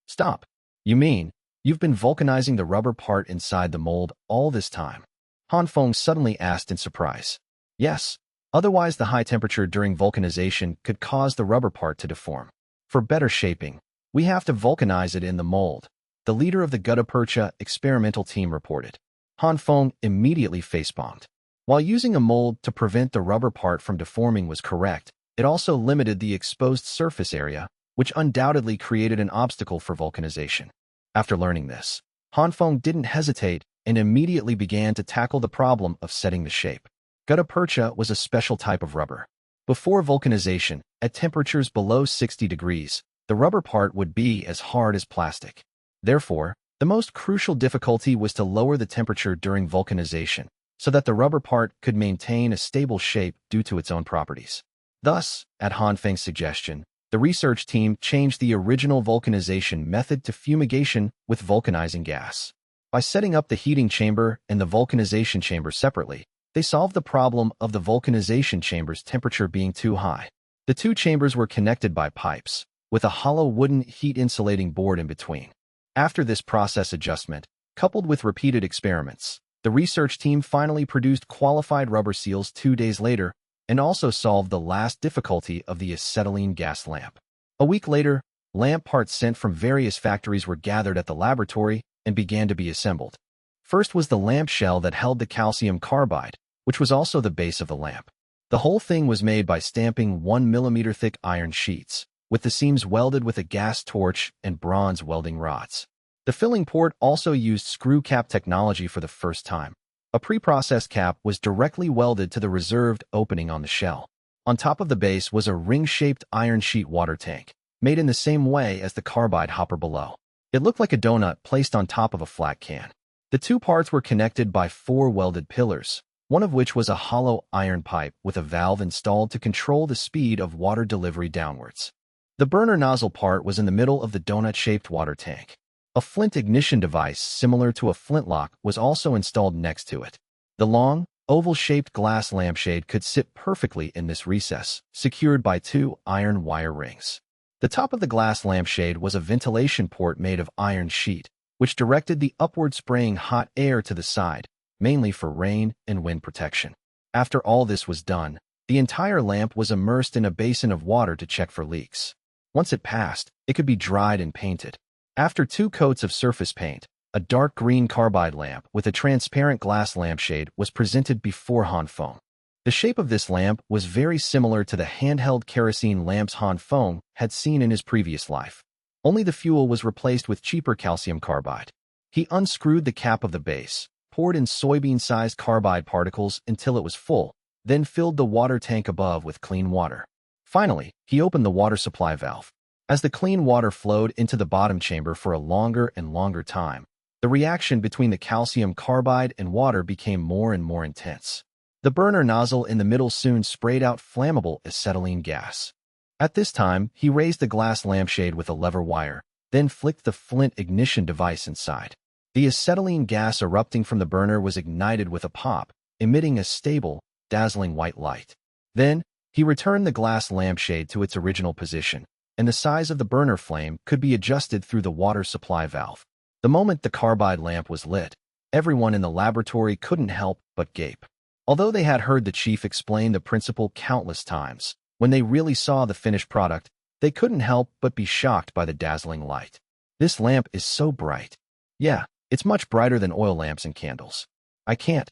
Stop. You mean, you've been vulcanizing the rubber part inside the mold all this time? Han Feng suddenly asked in surprise. Yes, otherwise the high temperature during vulcanization could cause the rubber part to deform. For better shaping, we have to vulcanize it in the mold, the leader of the Gutta-Percha experimental team reported. Han Feng immediately facepalmed. While using a mold to prevent the rubber part from deforming was correct, it also limited the exposed surface area, which undoubtedly created an obstacle for vulcanization. After learning this, Han Feng didn't hesitate and immediately began to tackle the problem of setting the shape. Gutta-Percha was a special type of rubber. Before vulcanization, at temperatures below 60 degrees, the rubber part would be as hard as plastic. Therefore, the most crucial difficulty was to lower the temperature during vulcanization so that the rubber part could maintain a stable shape due to its own properties. Thus, at Han Feng's suggestion, the research team changed the original vulcanization method to fumigation with vulcanizing gas. By setting up the heating chamber and the vulcanization chamber separately, they solved the problem of the vulcanization chamber's temperature being too high. The two chambers were connected by pipes, with a hollow wooden heat-insulating board in between. After this process adjustment, coupled with repeated experiments, the research team finally produced qualified rubber seals 2 days later and also solved the last difficulty of the acetylene gas lamp. A week later, lamp parts sent from various factories were gathered at the laboratory and began to be assembled. First was the lamp shell that held the calcium carbide, which was also the base of the lamp. The whole thing was made by stamping 1 millimeter thick iron sheets, with the seams welded with a gas torch and bronze welding rods. The filling port also used screw cap technology for the first time. A pre-processed cap was directly welded to the reserved opening on the shell. On top of the base was a ring-shaped iron sheet water tank, made in the same way as the carbide hopper below. It looked like a donut placed on top of a flat can. The two parts were connected by 4 welded pillars, one of which was a hollow iron pipe with a valve installed to control the speed of water delivery downwards. The burner nozzle part was in the middle of the donut-shaped water tank. A flint ignition device similar to a flintlock was also installed next to it. The long, oval-shaped glass lampshade could sit perfectly in this recess, secured by 2 iron wire rings. The top of the glass lampshade was a ventilation port made of iron sheet, which directed the upward spraying hot air to the side, mainly for rain and wind protection. After all this was done, the entire lamp was immersed in a basin of water to check for leaks. Once it passed, it could be dried and painted. After 2 coats of surface paint, a dark green carbide lamp with a transparent glass lampshade was presented before Han Feng. The shape of this lamp was very similar to the handheld kerosene lamps Han Feng had seen in his previous life. Only the fuel was replaced with cheaper calcium carbide. He unscrewed the cap of the base, poured in soybean-sized carbide particles until it was full, then filled the water tank above with clean water. Finally, he opened the water supply valve. As the clean water flowed into the bottom chamber for a longer and longer time, the reaction between the calcium carbide and water became more and more intense. The burner nozzle in the middle soon sprayed out flammable acetylene gas. At this time, he raised the glass lampshade with a lever wire, then flicked the flint ignition device inside. The acetylene gas erupting from the burner was ignited with a pop, emitting a stable, dazzling white light. Then, he returned the glass lampshade to its original position, and the size of the burner flame could be adjusted through the water supply valve. The moment the carbide lamp was lit, everyone in the laboratory couldn't help but gape. Although they had heard the chief explain the principle countless times, when they really saw the finished product, they couldn't help but be shocked by the dazzling light. This lamp is so bright. Yeah, it's much brighter than oil lamps and candles. I can't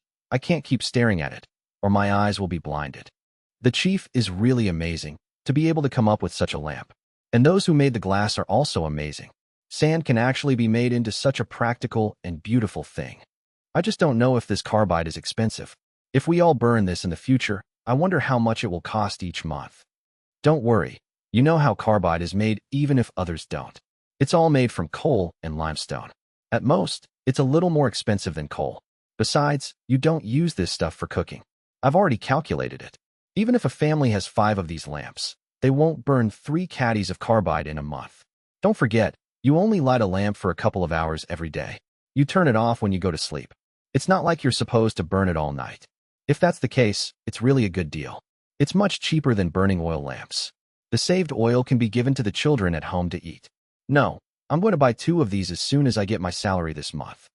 keep staring at it. or my eyes will be blinded. The chief is really amazing to be able to come up with such a lamp. And those who made the glass are also amazing. Sand can actually be made into such a practical and beautiful thing. I just don't know if this carbide is expensive. If we all burn this in the future, I wonder how much it will cost each month. Don't worry, you know how carbide is made even if others don't. It's all made from coal and limestone. At most, it's a little more expensive than coal. Besides, you don't use this stuff for cooking. I've already calculated it. Even if a family has 5 of these lamps, they won't burn 3 caddies of carbide in a month. Don't forget, you only light a lamp for a couple of hours every day. You turn it off when you go to sleep. It's not like you're supposed to burn it all night. If that's the case, it's really a good deal. It's much cheaper than burning oil lamps. The saved oil can be given to the children at home to eat. No, I'm going to buy 2 of these as soon as I get my salary this month.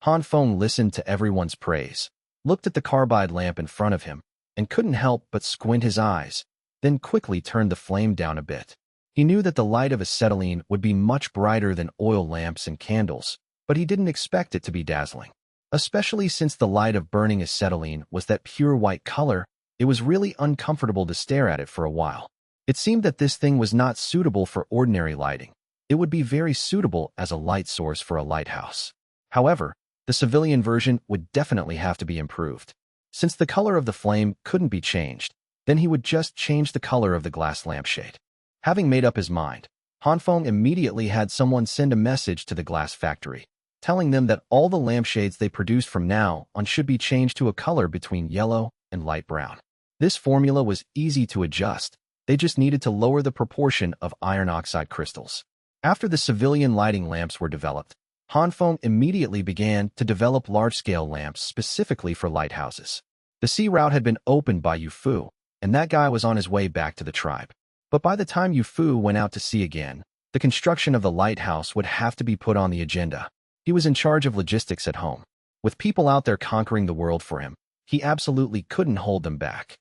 Han Feng listened to everyone's praise, looked at the carbide lamp in front of him, and couldn't help but squint his eyes, then quickly turned the flame down a bit. He knew that the light of acetylene would be much brighter than oil lamps and candles, but he didn't expect it to be dazzling. Especially since the light of burning acetylene was that pure white color, it was really uncomfortable to stare at it for a while. It seemed that this thing was not suitable for ordinary lighting. It would be very suitable as a light source for a lighthouse. However, the civilian version would definitely have to be improved. Since the color of the flame couldn't be changed, then he would just change the color of the glass lampshade. Having made up his mind, Han Feng immediately had someone send a message to the glass factory, telling them that all the lampshades they produced from now on should be changed to a color between yellow and light brown. This formula was easy to adjust. They just needed to lower the proportion of iron oxide crystals. After the civilian lighting lamps were developed, Han Feng immediately began to develop large-scale lamps specifically for lighthouses. The sea route had been opened by Yu Fu, and that guy was on his way back to the tribe. But by the time Yu Fu went out to sea again, the construction of the lighthouse would have to be put on the agenda. He was in charge of logistics at home. With people out there conquering the world for him, he absolutely couldn't hold them back.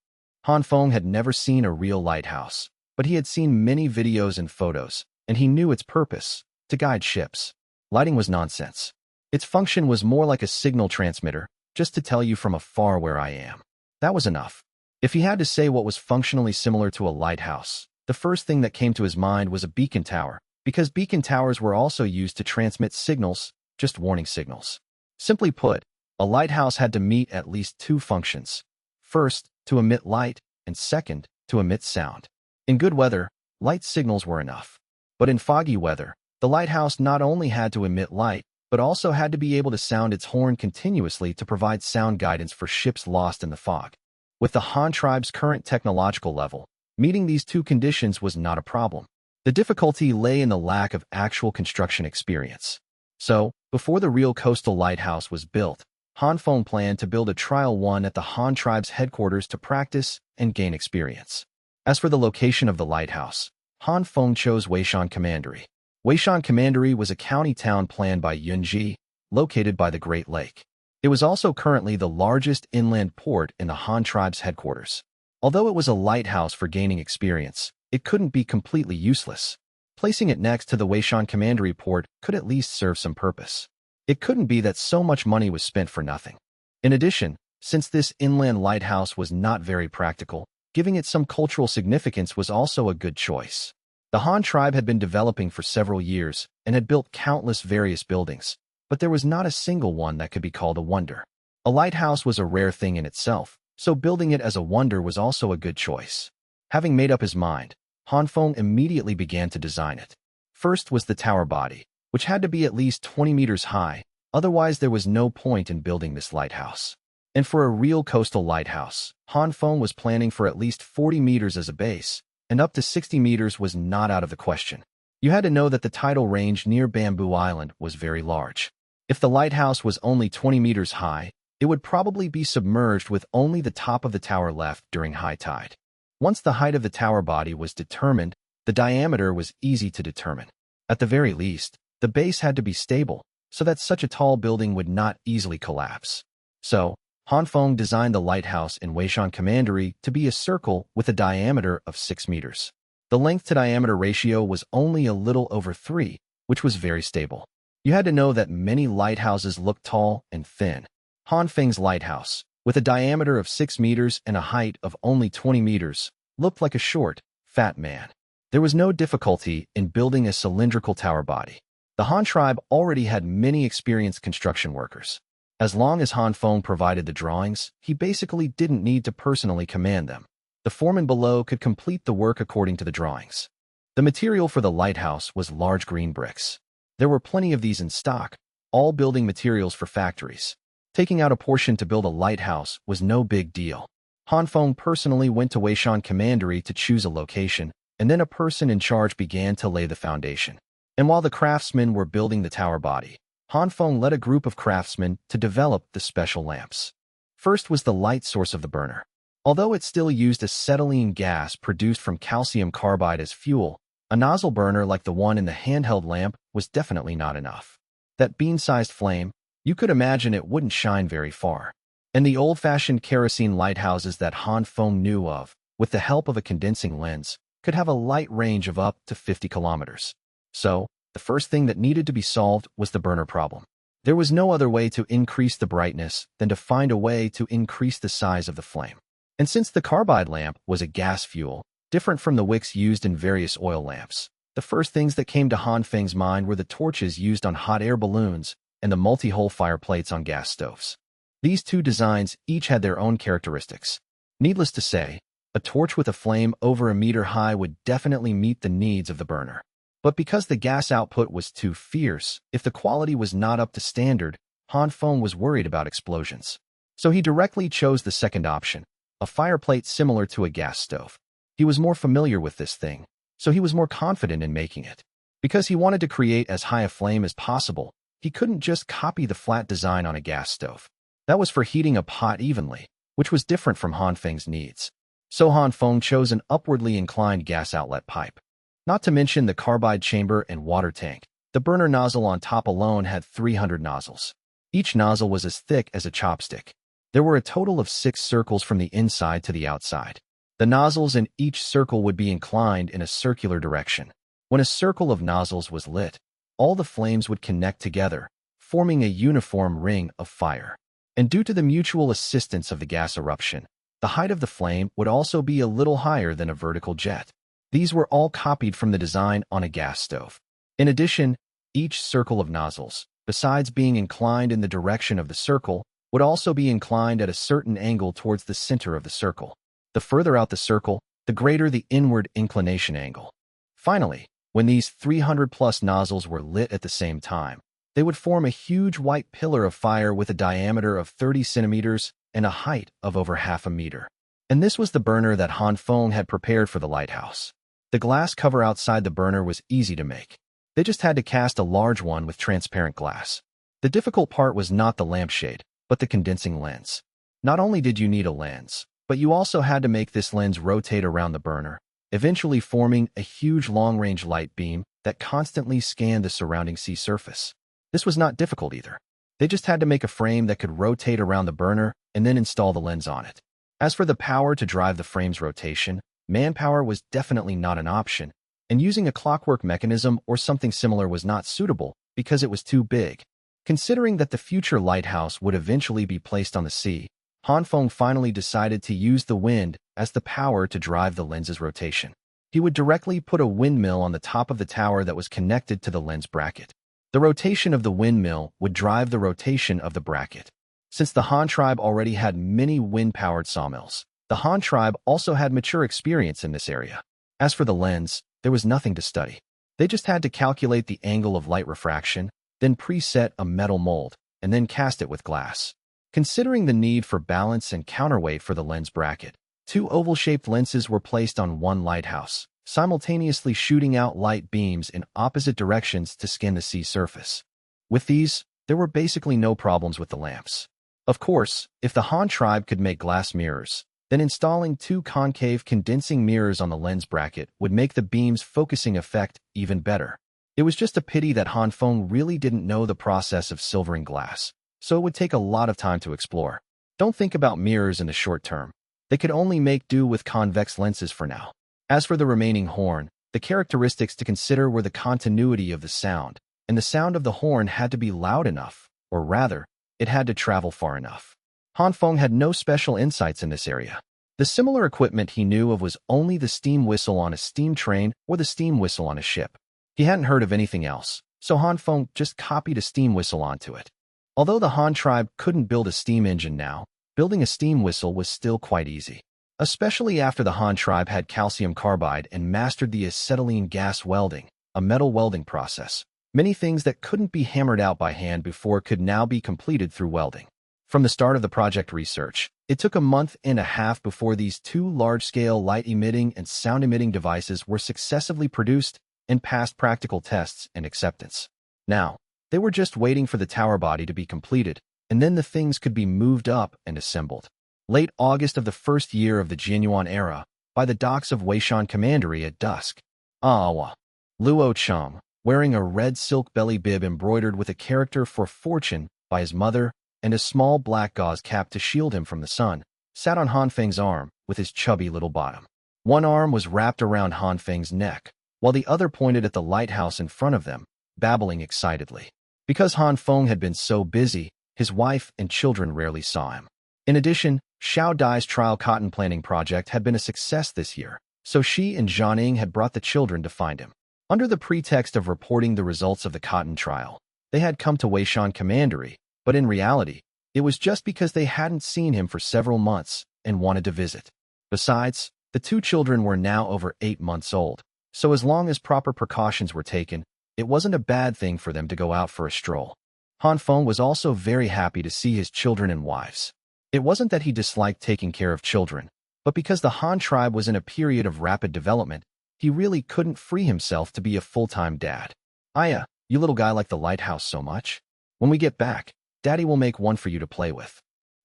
Han Feng had never seen a real lighthouse, but he had seen many videos and photos, and he knew its purpose: to guide ships. Lighting was nonsense. Its function was more like a signal transmitter, just to tell you from afar where I am. That was enough. If he had to say what was functionally similar to a lighthouse, the first thing that came to his mind was a beacon tower, because beacon towers were also used to transmit signals, just warning signals. Simply put, a lighthouse had to meet at least 2 functions. First, to emit light, and second, to emit sound. In good weather, light signals were enough. But in foggy weather, the lighthouse not only had to emit light, but also had to be able to sound its horn continuously to provide sound guidance for ships lost in the fog. With the Han tribe's current technological level, meeting these 2 conditions was not a problem. The difficulty lay in the lack of actual construction experience. So, before the real coastal lighthouse was built, Han Feng planned to build a trial one at the Han tribe's headquarters to practice and gain experience. As for the location of the lighthouse, Han Feng chose Weishan Commandery. Weishan Commandery was a county town planned by Yunji, located by the Great Lake. It was also currently the largest inland port in the Han tribe's headquarters. Although it was a lighthouse for gaining experience, it couldn't be completely useless. Placing it next to the Weishan Commandery port could at least serve some purpose. It couldn't be that so much money was spent for nothing. In addition, since this inland lighthouse was not very practical, giving it some cultural significance was also a good choice. The Han tribe had been developing for several years and had built countless various buildings, but there was not a single one that could be called a wonder. A lighthouse was a rare thing in itself, so building it as a wonder was also a good choice. Having made up his mind, Han Feng immediately began to design it. First was the tower body, which had to be at least 20 meters high, otherwise there was no point in building this lighthouse. And for a real coastal lighthouse, Han Feng was planning for at least 40 meters as a base, and up to 60 meters was not out of the question. You had to know that the tidal range near Bamboo Island was very large. If the lighthouse was only 20 meters high, it would probably be submerged with only the top of the tower left during high tide. Once the height of the tower body was determined, the diameter was easy to determine. At the very least, the base had to be stable, so that such a tall building would not easily collapse. So, Han Feng designed the lighthouse in Weishan Commandery to be a circle with a diameter of 6 meters. The length-to-diameter ratio was only a little over 3, which was very stable. You had to know that many lighthouses look tall and thin. Han Feng's lighthouse, with a diameter of 6 meters and a height of only 20 meters, looked like a short, fat man. There was no difficulty in building a cylindrical tower body. The Han tribe already had many experienced construction workers. As long as Han Feng provided the drawings, he basically didn't need to personally command them. The foreman below could complete the work according to the drawings. The material for the lighthouse was large green bricks. There were plenty of these in stock, all building materials for factories. Taking out a portion to build a lighthouse was no big deal. Han Feng personally went to Weishan Commandery to choose a location, and then a person in charge began to lay the foundation. And while the craftsmen were building the tower body, Han Feng led a group of craftsmen to develop the special lamps. First was the light source of the burner. Although it still used acetylene gas produced from calcium carbide as fuel, a nozzle burner like the one in the handheld lamp was definitely not enough. That bean-sized flame, you could imagine it wouldn't shine very far. And the old-fashioned kerosene lighthouses that Han Feng knew of, with the help of a condensing lens, could have a light range of up to 50 kilometers. So, the first thing that needed to be solved was the burner problem. There was no other way to increase the brightness than to find a way to increase the size of the flame. And since the carbide lamp was a gas fuel, different from the wicks used in various oil lamps, the first things that came to Han Feng's mind were the torches used on hot air balloons and the multi-hole fire plates on gas stoves. These two designs each had their own characteristics. Needless to say, a torch with a flame over a meter high would definitely meet the needs of the burner. But because the gas output was too fierce, if the quality was not up to standard, Han Feng was worried about explosions. So he directly chose the second option, a fireplate similar to a gas stove. He was more familiar with this thing, so he was more confident in making it. Because he wanted to create as high a flame as possible, he couldn't just copy the flat design on a gas stove. That was for heating a pot evenly, which was different from Han Feng's needs. So Han Feng chose an upwardly inclined gas outlet pipe. Not to mention the carbide chamber and water tank. The burner nozzle on top alone had 300 nozzles. Each nozzle was as thick as a chopstick. There were a total of 6 circles from the inside to the outside. The nozzles in each circle would be inclined in a circular direction. When a circle of nozzles was lit, all the flames would connect together, forming a uniform ring of fire. And due to the mutual assistance of the gas eruption, the height of the flame would also be a little higher than a vertical jet. These were all copied from the design on a gas stove. In addition, each circle of nozzles, besides being inclined in the direction of the circle, would also be inclined at a certain angle towards the center of the circle. The further out the circle, the greater the inward inclination angle. Finally, when these 300-plus nozzles were lit at the same time, they would form a huge white pillar of fire with a diameter of 30 centimeters and a height of over half a meter. And this was the burner that Han Feng had prepared for the lighthouse. The glass cover outside the burner was easy to make. They just had to cast a large one with transparent glass. The difficult part was not the lampshade, but the condensing lens. Not only did you need a lens, but you also had to make this lens rotate around the burner, eventually forming a huge long-range light beam that constantly scanned the surrounding sea surface. This was not difficult either. They just had to make a frame that could rotate around the burner and then install the lens on it. As for the power to drive the frame's rotation, manpower was definitely not an option, and using a clockwork mechanism or something similar was not suitable because it was too big. Considering that the future lighthouse would eventually be placed on the sea, Han Feng finally decided to use the wind as the power to drive the lens's rotation. He would directly put a windmill on the top of the tower that was connected to the lens bracket. The rotation of the windmill would drive the rotation of the bracket. Since the Han tribe already had many wind-powered sawmills, the Han tribe also had mature experience in this area. As for the lens, there was nothing to study. They just had to calculate the angle of light refraction, then preset a metal mold, and then cast it with glass. Considering the need for balance and counterweight for the lens bracket, 2 oval-shaped lenses were placed on one lighthouse, simultaneously shooting out light beams in opposite directions to scan the sea surface. With these, there were basically no problems with the lamps. Of course, if the Han tribe could make glass mirrors, then installing 2 concave condensing mirrors on the lens bracket would make the beam's focusing effect even better. It was just a pity that Han Feng really didn't know the process of silvering glass, so it would take a lot of time to explore. Don't think about mirrors in the short term. They could only make do with convex lenses for now. As for the remaining horn, the characteristics to consider were the continuity of the sound, and the sound of the horn had to be loud enough, or rather, it had to travel far enough. Han Feng had no special insights in this area. The similar equipment he knew of was only the steam whistle on a steam train or the steam whistle on a ship. He hadn't heard of anything else, so Han Feng just copied a steam whistle onto it. Although the Han tribe couldn't build a steam engine now, building a steam whistle was still quite easy. Especially after the Han tribe had calcium carbide and mastered the acetylene gas welding, a metal welding process. Many things that couldn't be hammered out by hand before could now be completed through welding. From the start of the project research, it took a month and a half before these two large-scale light-emitting and sound-emitting devices were successively produced and passed practical tests and acceptance. Now, they were just waiting for the tower body to be completed, and then the things could be moved up and assembled. Late August of the first year of the Jianyuan era, by the docks of Weishan Commandery at dusk. Awa. Luo Cheng, wearing a red silk belly bib embroidered with a character for fortune by his mother and a small black gauze cap to shield him from the sun, sat on Han Feng's arm with his chubby little bottom. One arm was wrapped around Han Feng's neck, while the other pointed at the lighthouse in front of them, babbling excitedly. Because Han Feng had been so busy, his wife and children rarely saw him. In addition, Xiao Dai's trial cotton planting project had been a success this year, so she and Zhaning had brought the children to find him. Under the pretext of reporting the results of the cotton trial, they had come to Weishan Commandery, but in reality, it was just because they hadn't seen him for several months and wanted to visit. Besides, the two children were now over 8 months old, so as long as proper precautions were taken, it wasn't a bad thing for them to go out for a stroll. Han Feng was also very happy to see his children and wives. It wasn't that he disliked taking care of children, but because the Han tribe was in a period of rapid development, he really couldn't free himself to be a full-time dad. Aya, you little guy like the lighthouse so much? When we get back, Daddy will make one for you to play with.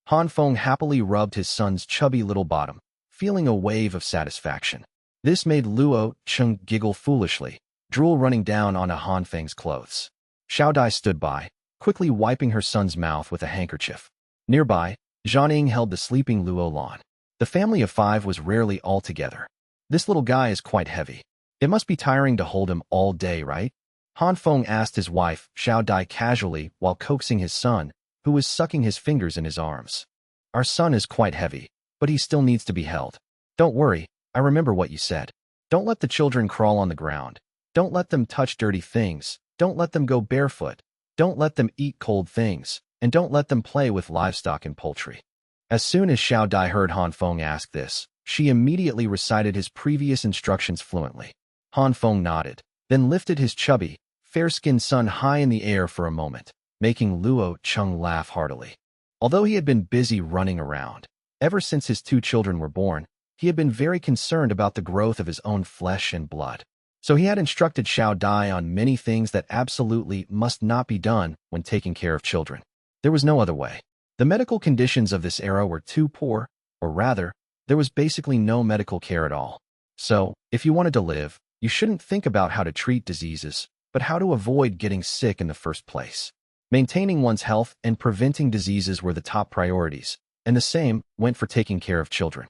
Han Feng happily rubbed his son's chubby little bottom, feeling a wave of satisfaction. This made Luo Cheng giggle foolishly, drool running down onto Han Feng's clothes. Xiao Dai stood by, quickly wiping her son's mouth with a handkerchief. Nearby, Zhaning held the sleeping Luo Lan. The family of 5 was rarely all together. This little guy is quite heavy. It must be tiring to hold him all day, right? Han Feng asked his wife, Xiao Dai, casually while coaxing his son, who was sucking his fingers in his arms. Our son is quite heavy, but he still needs to be held. Don't worry, I remember what you said. Don't let the children crawl on the ground. Don't let them touch dirty things. Don't let them go barefoot. Don't let them eat cold things. And don't let them play with livestock and poultry. As soon as Xiao Dai heard Han Feng ask this, she immediately recited his previous instructions fluently. Han Feng nodded, then lifted his chubby, fair-skinned son high in the air for a moment, making Luo Cheng laugh heartily. Although he had been busy running around, ever since his 2 children were born, he had been very concerned about the growth of his own flesh and blood. So he had instructed Xiao Dai on many things that absolutely must not be done when taking care of children. There was no other way. The medical conditions of this era were too poor, or rather, there was basically no medical care at all. So, if you wanted to live, you shouldn't think about how to treat diseases, but how to avoid getting sick in the first place. Maintaining one's health and preventing diseases were the top priorities, and the same went for taking care of children.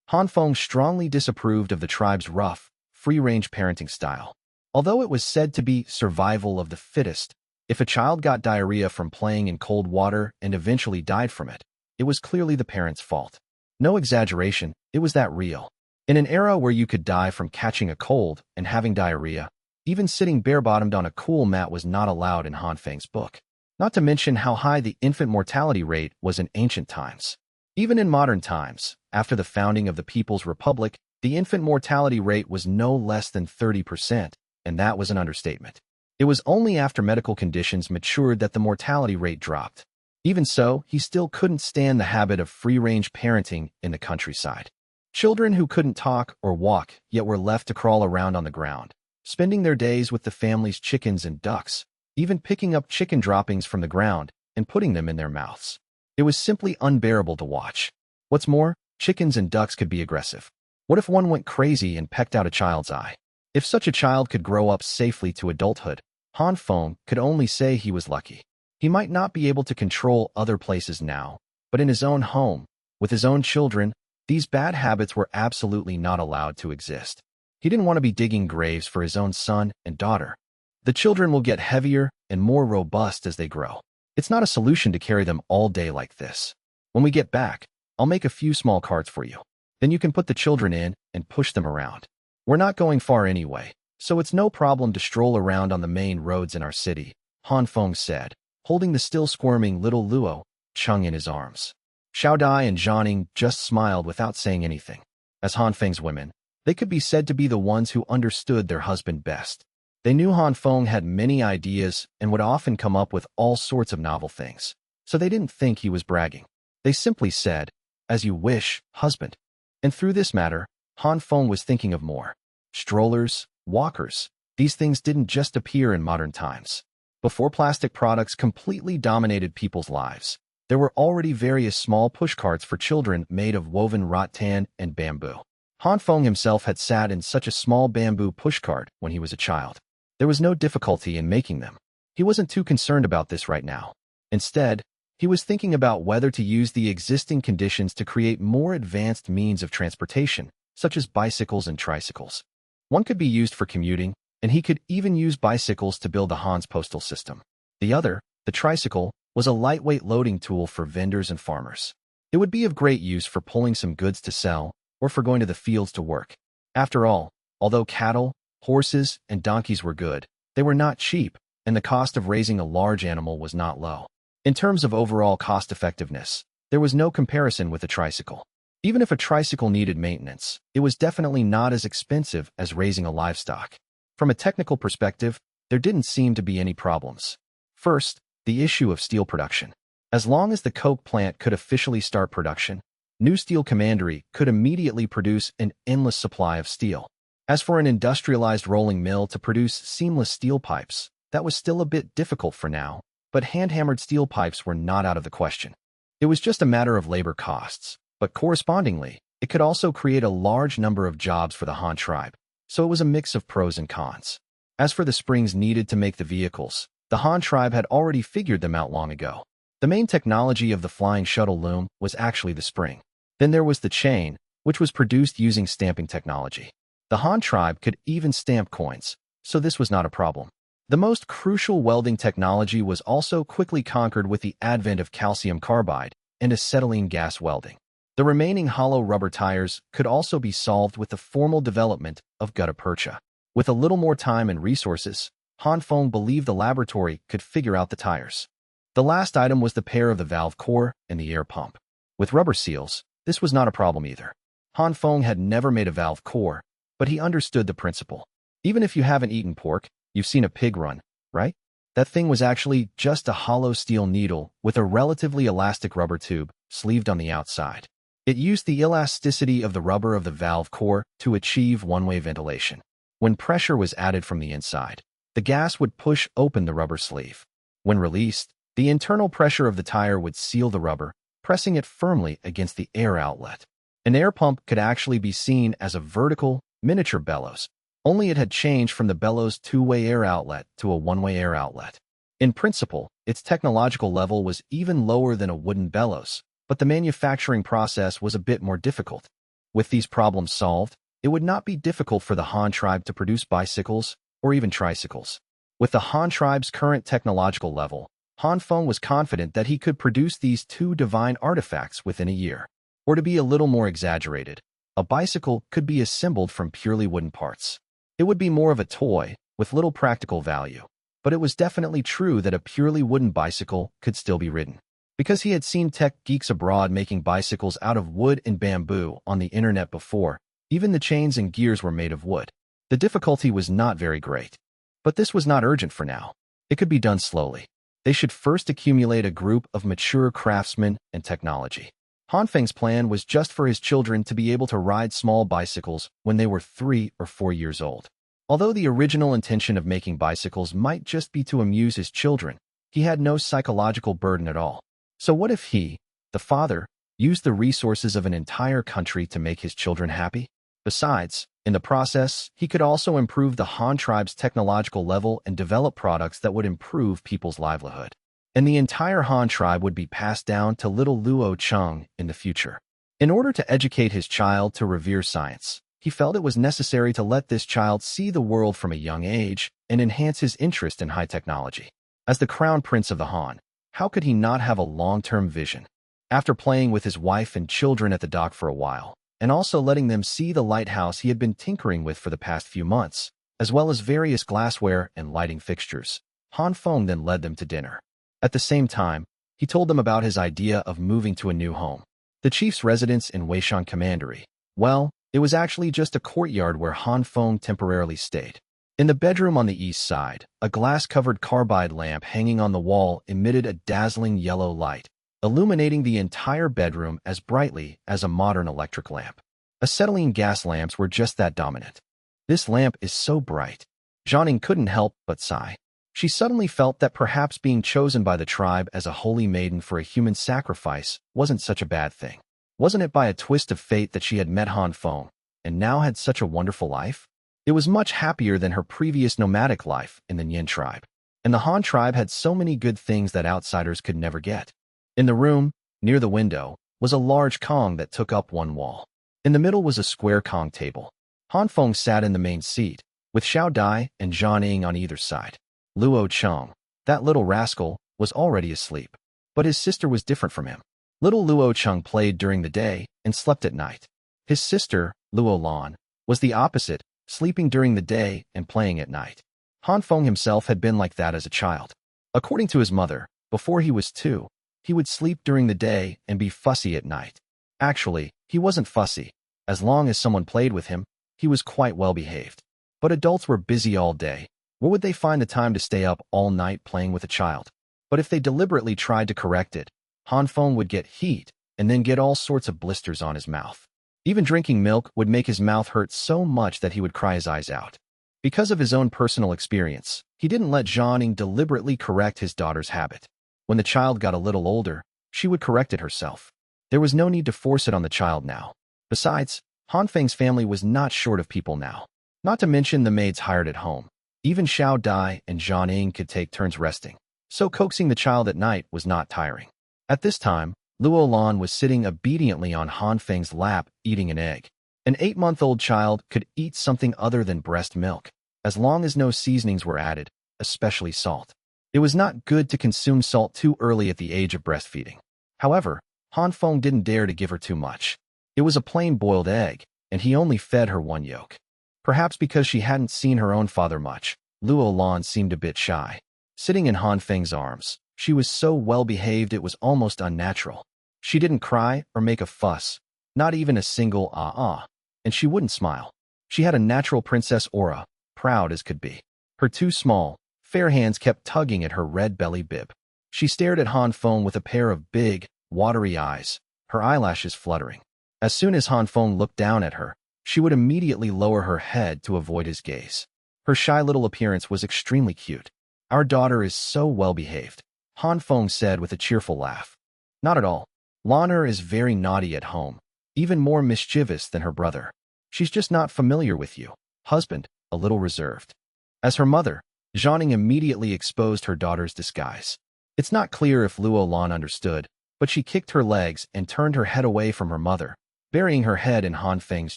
Han Feng strongly disapproved of the tribe's rough, free-range parenting style. Although it was said to be survival of the fittest, if a child got diarrhea from playing in cold water and eventually died from it, it was clearly the parents' fault. No exaggeration, it was that real. In an era where you could die from catching a cold and having diarrhea, even sitting bare-bottomed on a cool mat was not allowed in Han Feng's book. Not to mention how high the infant mortality rate was in ancient times. Even in modern times, after the founding of the People's Republic, the infant mortality rate was no less than 30%, and that was an understatement. It was only after medical conditions matured that the mortality rate dropped. Even so, he still couldn't stand the habit of free-range parenting in the countryside. Children who couldn't talk or walk yet were left to crawl around on the ground, spending their days with the family's chickens and ducks, even picking up chicken droppings from the ground and putting them in their mouths. It was simply unbearable to watch. What's more, chickens and ducks could be aggressive. What if one went crazy and pecked out a child's eye? If such a child could grow up safely to adulthood, Han Feng could only say he was lucky. He might not be able to control other places now, but in his own home, with his own children, these bad habits were absolutely not allowed to exist. He didn't want to be digging graves for his own son and daughter. The children will get heavier and more robust as they grow. It's not a solution to carry them all day like this. When we get back, I'll make a few small carts for you. Then you can put the children in and push them around. We're not going far anyway, so it's no problem to stroll around on the main roads in our city, Han Feng said, holding the still squirming little Luo, Chung, in his arms. Xiao Dai and Zhanning just smiled without saying anything. As Han Feng's women, they could be said to be the ones who understood their husband best. They knew Han Feng had many ideas and would often come up with all sorts of novel things, so they didn't think he was bragging. They simply said, "As you wish, husband." And through this matter, Han Feng was thinking of more. Strollers, walkers, these things didn't just appear in modern times. Before plastic products completely dominated people's lives, there were already various small pushcarts for children made of woven rattan and bamboo. Han Feng himself had sat in such a small bamboo pushcart when he was a child. There was no difficulty in making them. He wasn't too concerned about this right now. Instead, he was thinking about whether to use the existing conditions to create more advanced means of transportation, such as bicycles and tricycles. One could be used for commuting, and he could even use bicycles to build the Han's postal system. The other, the tricycle, was a lightweight loading tool for vendors and farmers. It would be of great use for pulling some goods to sell or for going to the fields to work. After all, although cattle, horses, and donkeys were good, they were not cheap, and the cost of raising a large animal was not low. In terms of overall cost-effectiveness, there was no comparison with a tricycle. Even if a tricycle needed maintenance, it was definitely not as expensive as raising a livestock. From a technical perspective, there didn't seem to be any problems. First, the issue of steel production. As long as the coke plant could officially start production, New Steel Commandery could immediately produce an endless supply of steel. As for an industrialized rolling mill to produce seamless steel pipes, that was still a bit difficult for now, but hand-hammered steel pipes were not out of the question. It was just a matter of labor costs, but correspondingly, it could also create a large number of jobs for the Han tribe, so it was a mix of pros and cons. As for the springs needed to make the vehicles, the Han tribe had already figured them out long ago. The main technology of the flying shuttle loom was actually the spring. Then there was the chain, which was produced using stamping technology. The Han tribe could even stamp coins, so this was not a problem. The most crucial welding technology was also quickly conquered with the advent of calcium carbide and acetylene gas welding. The remaining hollow rubber tires could also be solved with the formal development of gutta percha. With a little more time and resources, Han Feng believed the laboratory could figure out the tires. The last item was the pair of the valve core and the air pump. With rubber seals, this was not a problem either. Han Feng had never made a valve core, but he understood the principle. Even if you haven't eaten pork, you've seen a pig run, right? That thing was actually just a hollow steel needle with a relatively elastic rubber tube sleeved on the outside. It used the elasticity of the rubber of the valve core to achieve one-way ventilation. When pressure was added from the inside, the gas would push open the rubber sleeve. When released, the internal pressure of the tire would seal the rubber, pressing it firmly against the air outlet. An air pump could actually be seen as a vertical, miniature bellows, only it had changed from the bellows two-way air outlet to a one-way air outlet. In principle, its technological level was even lower than a wooden bellows, but the manufacturing process was a bit more difficult. With these problems solved, it would not be difficult for the Han tribe to produce bicycles or even tricycles. With the Han tribe's current technological level, Han Feng was confident that he could produce these two divine artifacts within a year. Or to be a little more exaggerated, a bicycle could be assembled from purely wooden parts. It would be more of a toy, with little practical value. But it was definitely true that a purely wooden bicycle could still be ridden. Because he had seen tech geeks abroad making bicycles out of wood and bamboo on the internet before, even the chains and gears were made of wood. The difficulty was not very great. But this was not urgent for now. It could be done slowly. They should first accumulate a group of mature craftsmen and technology. Han Feng's plan was just for his children to be able to ride small bicycles when they were 3 or 4 years old. Although the original intention of making bicycles might just be to amuse his children, he had no psychological burden at all. So what if he, the father, used the resources of an entire country to make his children happy? Besides, in the process, he could also improve the Han tribe's technological level and develop products that would improve people's livelihood. And the entire Han tribe would be passed down to little Luo Chung in the future. In order to educate his child to revere science, he felt it was necessary to let this child see the world from a young age and enhance his interest in high technology. As the crown prince of the Han, how could he not have a long-term vision? After playing with his wife and children at the dock for a while, and also letting them see the lighthouse he had been tinkering with for the past few months, as well as various glassware and lighting fixtures, Han Feng then led them to dinner. At the same time, he told them about his idea of moving to a new home. The chief's residence in Weishan Commandery. Well, it was actually just a courtyard where Han Feng temporarily stayed. In the bedroom on the east side, a glass-covered carbide lamp hanging on the wall emitted a dazzling yellow light, illuminating the entire bedroom as brightly as a modern electric lamp. Acetylene gas lamps were just that dominant. This lamp is so bright. Jianing couldn't help but sigh. She suddenly felt that perhaps being chosen by the tribe as a holy maiden for a human sacrifice wasn't such a bad thing. Wasn't it by a twist of fate that she had met Han Feng, and now had such a wonderful life? It was much happier than her previous nomadic life in the Nyan tribe. And the Han tribe had so many good things that outsiders could never get. In the room, near the window, was a large Kong that took up one wall. In the middle was a square Kong table. Han Feng sat in the main seat, with Xiao Dai and Zhan Ying on either side. Luo Cheng, that little rascal, was already asleep. But his sister was different from him. Little Luo Cheng played during the day and slept at night. His sister, Luo Lan, was the opposite, sleeping during the day and playing at night. Han Feng himself had been like that as a child. According to his mother, before he was 2, he would sleep during the day and be fussy at night. Actually, he wasn't fussy. As long as someone played with him, he was quite well behaved. But adults were busy all day. Where would they find the time to stay up all night playing with a child? But if they deliberately tried to correct it, Han Feng would get heat and then get all sorts of blisters on his mouth. Even drinking milk would make his mouth hurt so much that he would cry his eyes out. Because of his own personal experience, he didn't let Jianing deliberately correct his daughter's habit. When the child got a little older, she would correct it herself. There was no need to force it on the child now. Besides, Han Feng's family was not short of people now. Not to mention the maids hired at home. Even Xiao Dai and Zhan Ying could take turns resting, so coaxing the child at night was not tiring. At this time, Luo Lan was sitting obediently on Han Feng's lap, eating an egg. An 8-month-old child could eat something other than breast milk, as long as no seasonings were added, especially salt. It was not good to consume salt too early at the age of breastfeeding. However, Han Feng didn't dare to give her too much. It was a plain boiled egg, and he only fed her one yolk. Perhaps because she hadn't seen her own father much, Luo Lan seemed a bit shy. Sitting in Han Feng's arms, she was so well-behaved it was almost unnatural. She didn't cry or make a fuss, not even a single ah-ah, and she wouldn't smile. She had a natural princess aura, proud as could be. Her 2 small, fair hands kept tugging at her red belly bib. She stared at Han Feng with a pair of big, watery eyes, her eyelashes fluttering. As soon as Han Feng looked down at her, she would immediately lower her head to avoid his gaze. Her shy little appearance was extremely cute. "Our daughter is so well-behaved," Han Feng said with a cheerful laugh. "Not at all. Lan'er is very naughty at home, even more mischievous than her brother. She's just not familiar with you, husband, a little reserved." As her mother, Jianing immediately exposed her daughter's disguise. It's not clear if Luo Lan understood, but she kicked her legs and turned her head away from her mother, burying her head in Han Feng's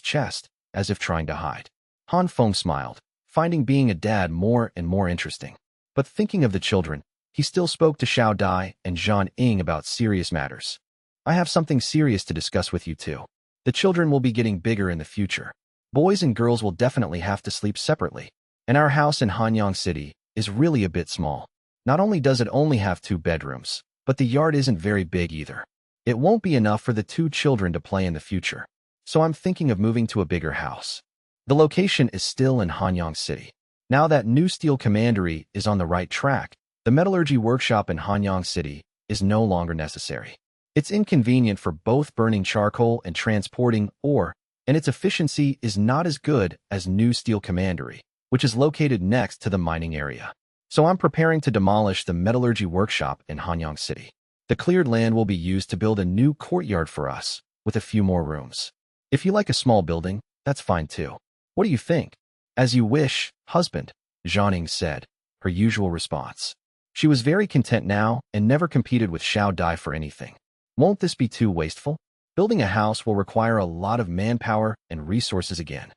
chest, as if trying to hide. Han Feng smiled, finding being a dad more and more interesting. But thinking of the children, he still spoke to Xiao Dai and Zhan Ying about serious matters. "I have something serious to discuss with you too. The children will be getting bigger in the future. Boys and girls will definitely have to sleep separately. And our house in Hanyang City is really a bit small. Not only does it only have 2 bedrooms, but the yard isn't very big either. It won't be enough for the 2 children to play in the future. So I'm thinking of moving to a bigger house. The location is still in Hanyang City. Now that new steel commandery is on the right track, the metallurgy workshop in Hanyang City is no longer necessary. It's inconvenient for both burning charcoal and transporting ore, and its efficiency is not as good as new steel commandery, which is located next to the mining area. So I'm preparing to demolish the metallurgy workshop in Hanyang City. The cleared land will be used to build a new courtyard for us, with a few more rooms. If you like a small building, that's fine too. What do you think?" "As you wish, husband," Jianing said, her usual response. She was very content now and never competed with Xiao Dai for anything. Won't this be too wasteful? Building a house will require a lot of manpower and resources again.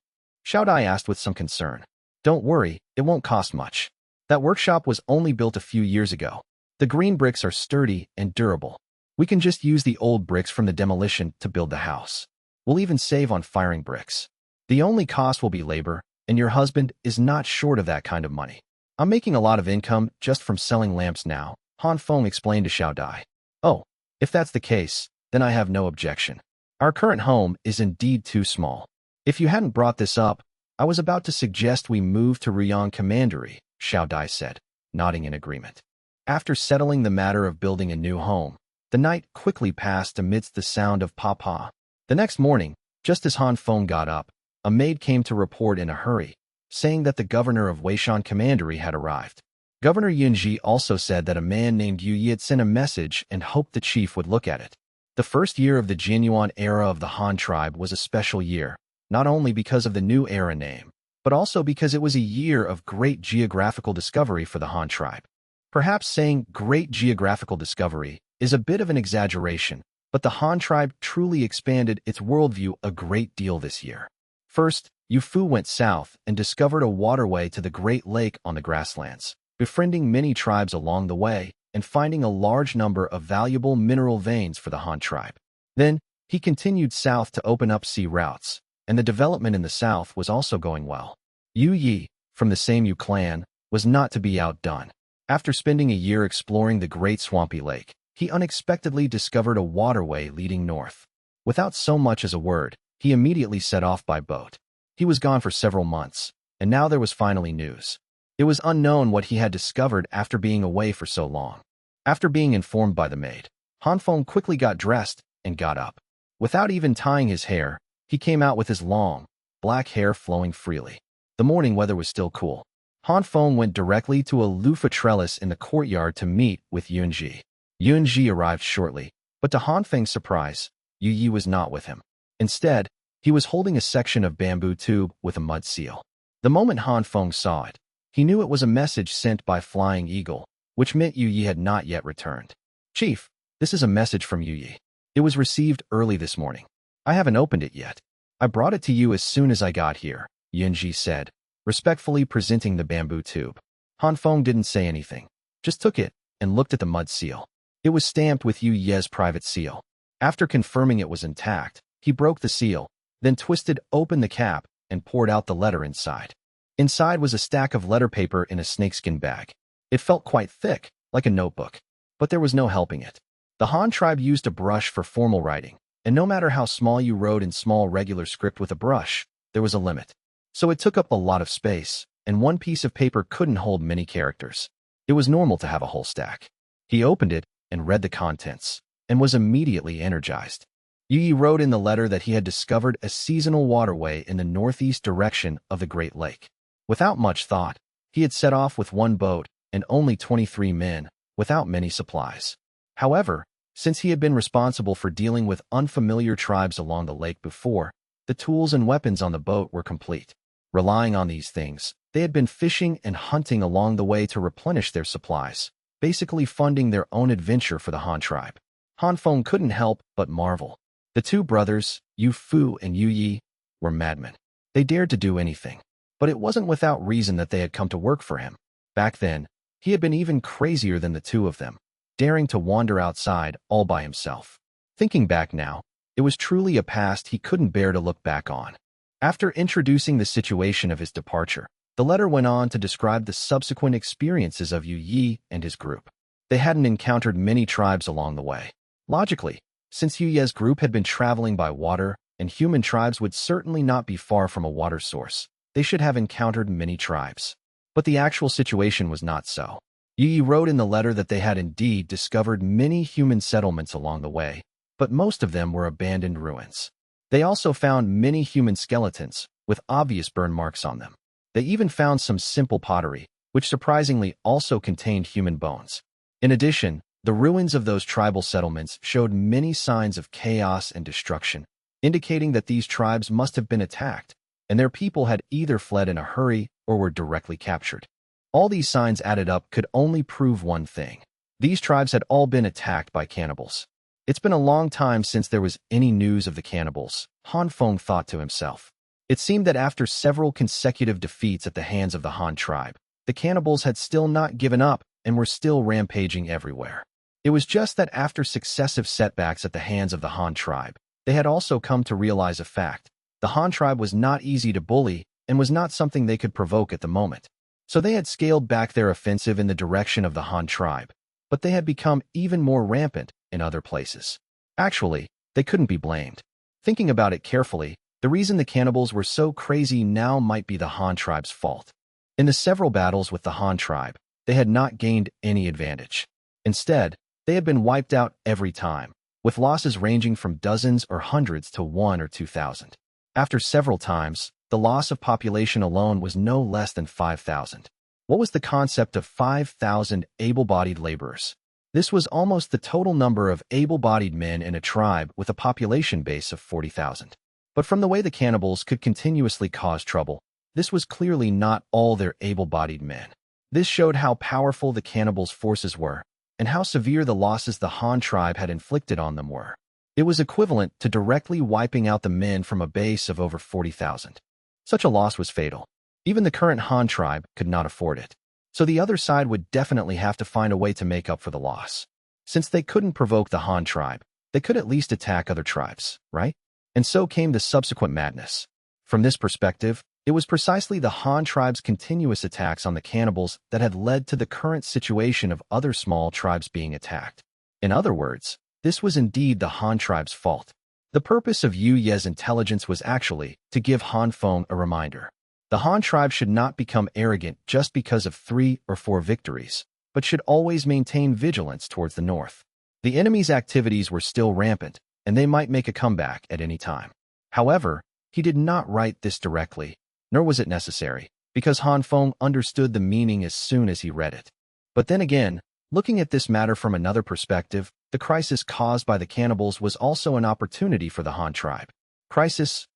Xiao Dai asked with some concern. "Don't worry, it won't cost much. That workshop was only built a few years ago. The green bricks are sturdy and durable. We can just use the old bricks from the demolition to build the house. We'll even save on firing bricks. The only cost will be labor, and your husband is not short of that kind of money. I'm making a lot of income just from selling lamps now, Han Feng explained to Shou Ya. Oh, if that's the case, then I have no objection. Our current home is indeed too small. If you hadn't brought this up, I was about to suggest we move to Commandery, Shou Ya said, nodding in agreement. After settling the matter of building a new home, the night quickly passed amidst the sound of papa. The next morning, just as Han Feng got up, a maid came to report in a hurry, saying that the governor of Commandery had arrived. Governor Yunji also said that a man named Yu Yi had sent a message and hoped the chief would look at it. The first year of the Jianyuan era of the Han tribe was a special year, not only because of the new era name, but also because it was a year of great geographical discovery for the Han tribe. Perhaps saying great geographical discovery is a bit of an exaggeration, but the Han tribe truly expanded its worldview a great deal this year. First, Yu Fu went south and discovered a waterway to the Great Lake on the grasslands, befriending many tribes along the way and finding a large number of valuable mineral veins for the Han tribe. Then, he continued south to open up sea routes, and the development in the south was also going well. Yu Yi, from the same Yu clan, was not to be outdone. After spending a year exploring the Great Swampy Lake, he unexpectedly discovered a waterway leading north. Without so much as a word, he immediately set off by boat. He was gone for several months, and now there was finally news. It was unknown what he had discovered after being away for so long. After being informed by the maid, Han Feng quickly got dressed and got up. Without even tying his hair, he came out with his long, black hair flowing freely. The morning weather was still cool. Han Feng went directly to a loofah trellis in the courtyard to meet with Yunji. Yunji arrived shortly, but to Han Feng's surprise, Yu Yi was not with him. Instead, he was holding a section of bamboo tube with a mud seal. The moment Han Feng saw it, he knew it was a message sent by Flying Eagle, which meant Yu Yi had not yet returned. Chief, this is a message from Yu Yi. It was received early this morning. I haven't opened it yet. I brought it to you as soon as I got here, Yunji said, respectfully presenting the bamboo tube. Han Feng didn't say anything, just took it and looked at the mud seal. It was stamped with Yu Ye's private seal. After confirming it was intact, he broke the seal, then twisted open the cap and poured out the letter inside. Inside was a stack of letter paper in a snakeskin bag. It felt quite thick, like a notebook, but there was no helping it. The Han tribe used a brush for formal writing, and no matter how small you wrote in small regular script with a brush, there was a limit. So it took up a lot of space, and one piece of paper couldn't hold many characters. It was normal to have a whole stack. He opened it and read the contents, and was immediately energized. Yu Yi wrote in the letter that he had discovered a seasonal waterway in the northeast direction of the Great Lake. Without much thought, he had set off with one boat and only 23 men, without many supplies. However, since he had been responsible for dealing with unfamiliar tribes along the lake before, the tools and weapons on the boat were complete. Relying on these things, they had been fishing and hunting along the way to replenish their supplies, basically funding their own adventure for the Han tribe. Han Feng couldn't help but marvel. The two brothers, Yu Fu and Yu Yi, were madmen. They dared to do anything, but it wasn't without reason that they had come to work for him. Back then, he had been even crazier than the two of them, daring to wander outside all by himself. Thinking back now, it was truly a past he couldn't bear to look back on. After introducing the situation of his departure, the letter went on to describe the subsequent experiences of Yu Yi and his group. They hadn't encountered many tribes along the way. Logically, since Yu Ye's group had been traveling by water, and human tribes would certainly not be far from a water source, they should have encountered many tribes. But the actual situation was not so. Yu Yi wrote in the letter that they had indeed discovered many human settlements along the way, but most of them were abandoned ruins. They also found many human skeletons, with obvious burn marks on them. They even found some simple pottery, which surprisingly also contained human bones. In addition, the ruins of those tribal settlements showed many signs of chaos and destruction, indicating that these tribes must have been attacked, and their people had either fled in a hurry or were directly captured. All these signs added up could only prove one thing. These tribes had all been attacked by cannibals. It's been a long time since there was any news of the cannibals, Han Feng thought to himself. It seemed that after several consecutive defeats at the hands of the Han tribe, the cannibals had still not given up and were still rampaging everywhere. It was just that after successive setbacks at the hands of the Han tribe, they had also come to realize a fact. The Han tribe was not easy to bully and was not something they could provoke at the moment. So they had scaled back their offensive in the direction of the Han tribe, but they had become even more rampant in other places. Actually, they couldn't be blamed. Thinking about it carefully, the reason the cannibals were so crazy now might be the Han tribe's fault. In the several battles with the Han tribe, they had not gained any advantage. Instead, they had been wiped out every time, with losses ranging from dozens or hundreds to 1,000 or 2,000. After several times, the loss of population alone was no less than 5,000. What was the concept of 5,000 able-bodied laborers? This was almost the total number of able-bodied men in a tribe with a population base of 40,000. But from the way the cannibals could continuously cause trouble, this was clearly not all their able-bodied men. This showed how powerful the cannibals' forces were, and how severe the losses the Han tribe had inflicted on them were. It was equivalent to directly wiping out the men from a base of over 40,000. Such a loss was fatal. Even the current Han tribe could not afford it. So the other side would definitely have to find a way to make up for the loss. Since they couldn't provoke the Han tribe, they could at least attack other tribes, right? And so came the subsequent madness. From this perspective, it was precisely the Han tribe's continuous attacks on the cannibals that had led to the current situation of other small tribes being attacked. In other words, this was indeed the Han tribe's fault. The purpose of Yu Ye's intelligence was actually to give Han Feng a reminder. The Han tribe should not become arrogant just because of 3 or 4 victories, but should always maintain vigilance towards the north. The enemy's activities were still rampant, and they might make a comeback at any time. However, he did not write this directly, nor was it necessary, because Han Feng understood the meaning as soon as he read it. But then again, looking at this matter from another perspective, the crisis caused by the cannibals was also an opportunity for the Han tribe. Crisis,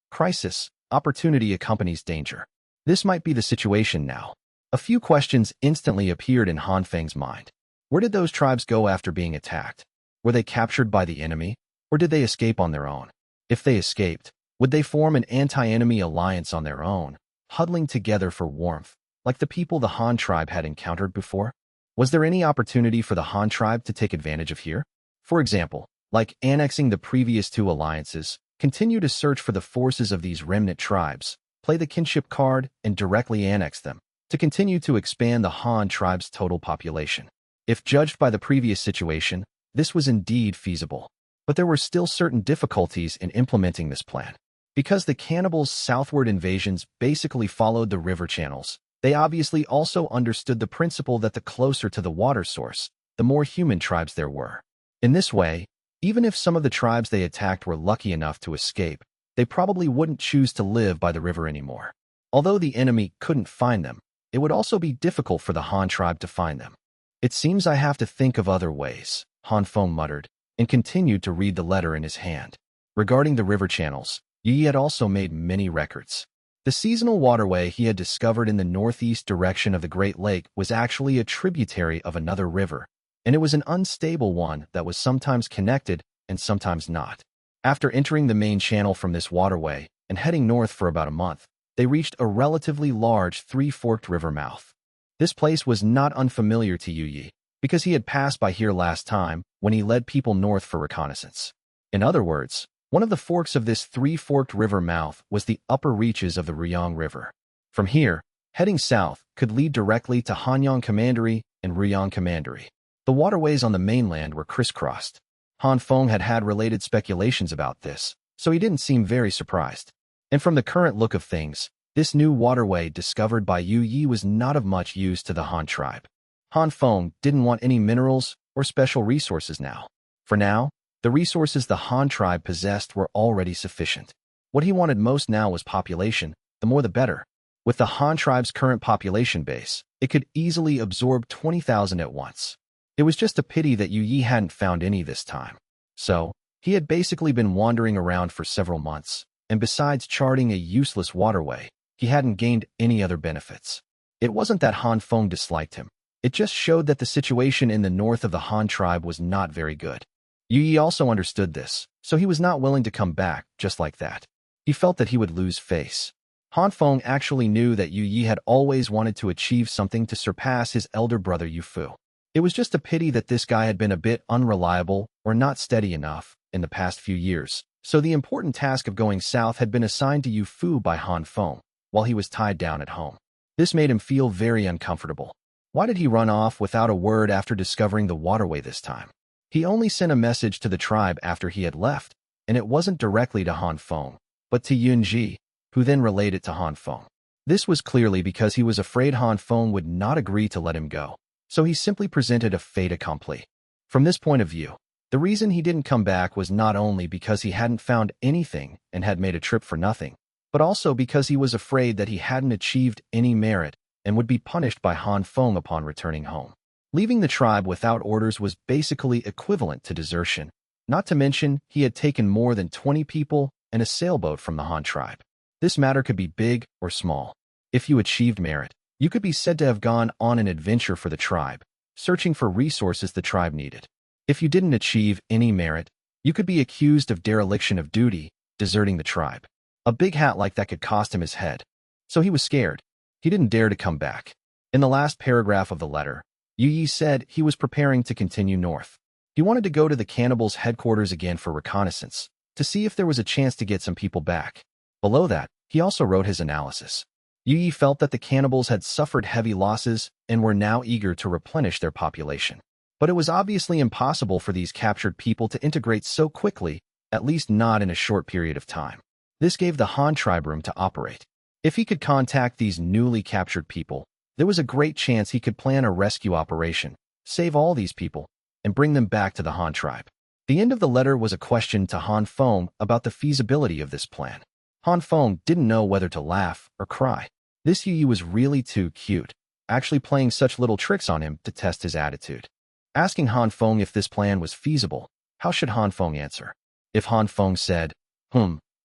opportunity accompanies danger. This might be the situation now. A few questions instantly appeared in Han Feng's mind. Where did those tribes go after being attacked? Were they captured by the enemy, or did they escape on their own? If they escaped, would they form an anti-enemy alliance on their own, huddling together for warmth, like the people the Han tribe had encountered before? Was there any opportunity for the Han tribe to take advantage of here? For example, like annexing the previous 2 alliances, continue to search for the forces of these remnant tribes, play the kinship card, and directly annex them, to continue to expand the Han tribe's total population. If judged by the previous situation, this was indeed feasible. But there were still certain difficulties in implementing this plan. Because the cannibals' southward invasions basically followed the river channels, they obviously also understood the principle that the closer to the water source, the more human tribes there were. In this way, even if some of the tribes they attacked were lucky enough to escape, they probably wouldn't choose to live by the river anymore. Although the enemy couldn't find them, it would also be difficult for the Han tribe to find them. It seems I have to think of other ways, Han Feng muttered, and continued to read the letter in his hand. Regarding the river channels, Yi had also made many records. The seasonal waterway he had discovered in the northeast direction of the Great Lake was actually a tributary of another river, and it was an unstable one that was sometimes connected and sometimes not. After entering the main channel from this waterway and heading north for about a month, they reached a relatively large 3-forked river mouth. This place was not unfamiliar to Yu Yi, because he had passed by here last time when he led people north for reconnaissance. In other words, one of the forks of this 3-forked river mouth was the upper reaches of the Ruyang River. From here, heading south could lead directly to Hanyang Commandery and Ruyang Commandery. The waterways on the mainland were crisscrossed. Han Feng had had related speculations about this, so he didn't seem very surprised. And from the current look of things, this new waterway discovered by Yu Yi was not of much use to the Han tribe. Han Feng didn't want any minerals or special resources now. For now, the resources the Han tribe possessed were already sufficient. What he wanted most now was population, the more the better. With the Han tribe's current population base, it could easily absorb 20,000 at once. It was just a pity that Yu Yi hadn't found any this time. So, he had basically been wandering around for several months, and besides charting a useless waterway, he hadn't gained any other benefits. It wasn't that Han Feng disliked him. It just showed that the situation in the north of the Han tribe was not very good. Yu Yi also understood this, so he was not willing to come back just like that. He felt that he would lose face. Han Feng actually knew that Yu Yi had always wanted to achieve something to surpass his elder brother Yu Fu. It was just a pity that this guy had been a bit unreliable or not steady enough in the past few years, so the important task of going south had been assigned to Yu Fu by Han Feng while he was tied down at home. This made him feel very uncomfortable. Why did he run off without a word after discovering the waterway this time? He only sent a message to the tribe after he had left, and it wasn't directly to Han Feng, but to Yunji, who then relayed it to Han Feng. This was clearly because he was afraid Han Feng would not agree to let him go, so he simply presented a fait accompli. From this point of view, the reason he didn't come back was not only because he hadn't found anything and had made a trip for nothing, but also because he was afraid that he hadn't achieved any merit and would be punished by Han Feng upon returning home. Leaving the tribe without orders was basically equivalent to desertion, not to mention he had taken more than 20 people and a sailboat from the Han tribe. This matter could be big or small. If you achieved merit, you could be said to have gone on an adventure for the tribe, searching for resources the tribe needed. If you didn't achieve any merit, you could be accused of dereliction of duty, deserting the tribe. A big hat like that could cost him his head. So he was scared. He didn't dare to come back. In the last paragraph of the letter, Yu Yi said he was preparing to continue north. He wanted to go to the cannibals' headquarters again for reconnaissance, to see if there was a chance to get some people back. Below that, he also wrote his analysis. Yu Yi felt that the cannibals had suffered heavy losses and were now eager to replenish their population. But it was obviously impossible for these captured people to integrate so quickly, at least not in a short period of time. This gave the Han tribe room to operate. If he could contact these newly captured people, there was a great chance he could plan a rescue operation, save all these people, and bring them back to the Han tribe. The end of the letter was a question to Han Feng about the feasibility of this plan. Han Feng didn't know whether to laugh or cry. This Yu Yi was really too cute, actually playing such little tricks on him to test his attitude. Asking Han Feng if this plan was feasible, how should Han Feng answer? If Han Feng said,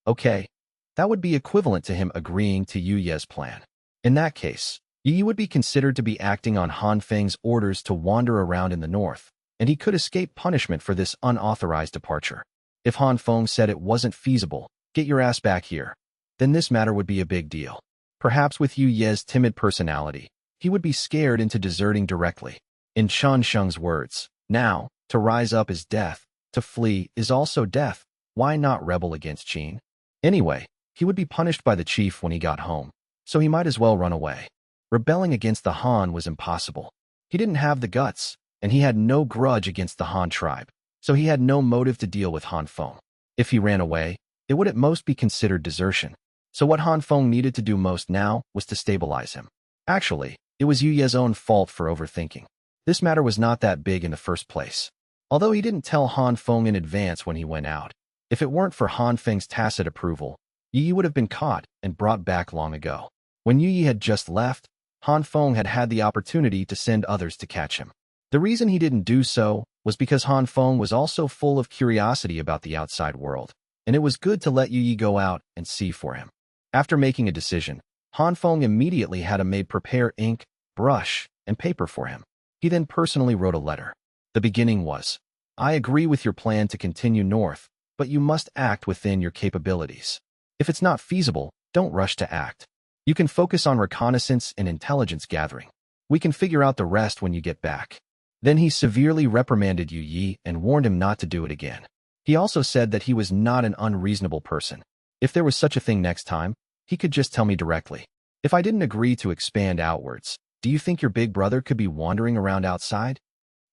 okay, that would be equivalent to him agreeing to Yu Ye's plan. In that case, Yu Yi would be considered to be acting on Han Feng's orders to wander around in the north, and he could escape punishment for this unauthorized departure. If Han Feng said it wasn't feasible, get your ass back here, then this matter would be a big deal. Perhaps with Yu Ye's timid personality, he would be scared into deserting directly. In Chen Sheng's words, now, to rise up is death, to flee is also death. Why not rebel against Qin? Anyway, he would be punished by the chief when he got home, so he might as well run away. Rebelling against the Han was impossible. He didn't have the guts, and he had no grudge against the Han tribe, so he had no motive to deal with Han Feng. If he ran away, it would at most be considered desertion. So what Han Feng needed to do most now was to stabilize him. Actually, it was Yu Ye's own fault for overthinking. This matter was not that big in the first place. Although he didn't tell Han Feng in advance when he went out. If it weren't for Han Feng's tacit approval, Yu Yi would have been caught and brought back long ago. When Yu Yi had just left, Han Feng had had the opportunity to send others to catch him. The reason he didn't do so was because Han Feng was also full of curiosity about the outside world, and it was good to let Yu Yi go out and see for him. After making a decision, Han Feng immediately had a maid prepare ink, brush, and paper for him. He then personally wrote a letter. The beginning was, I agree with your plan to continue north, but you must act within your capabilities. If it's not feasible, don't rush to act. You can focus on reconnaissance and intelligence gathering. We can figure out the rest when you get back. Then he severely reprimanded Yu Yi and warned him not to do it again. He also said that he was not an unreasonable person. If there was such a thing next time, he could just tell me directly. If I didn't agree to expand outwards, do you think your big brother could be wandering around outside?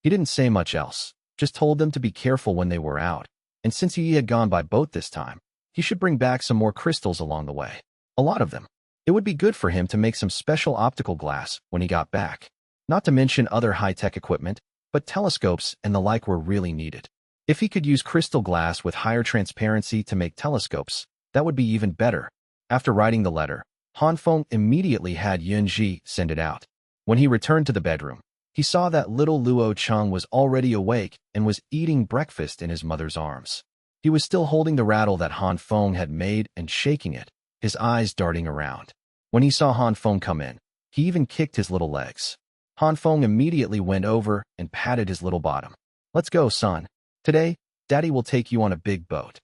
He didn't say much else, just told them to be careful when they were out, and since Yu Yi had gone by boat this time, he should bring back some more crystals along the way. A lot of them. It would be good for him to make some special optical glass when he got back. Not to mention other high-tech equipment, but telescopes and the like were really needed. If he could use crystal glass with higher transparency to make telescopes, that would be even better. After writing the letter, Han Feng immediately had Yunji send it out. When he returned to the bedroom, he saw that little Luo Cheng was already awake and was eating breakfast in his mother's arms. He was still holding the rattle that Han Feng had made and shaking it, his eyes darting around. When he saw Han Feng come in, he even kicked his little legs. Han Feng immediately went over and patted his little bottom. Let's go, son. Today, Daddy will take you on a big boat.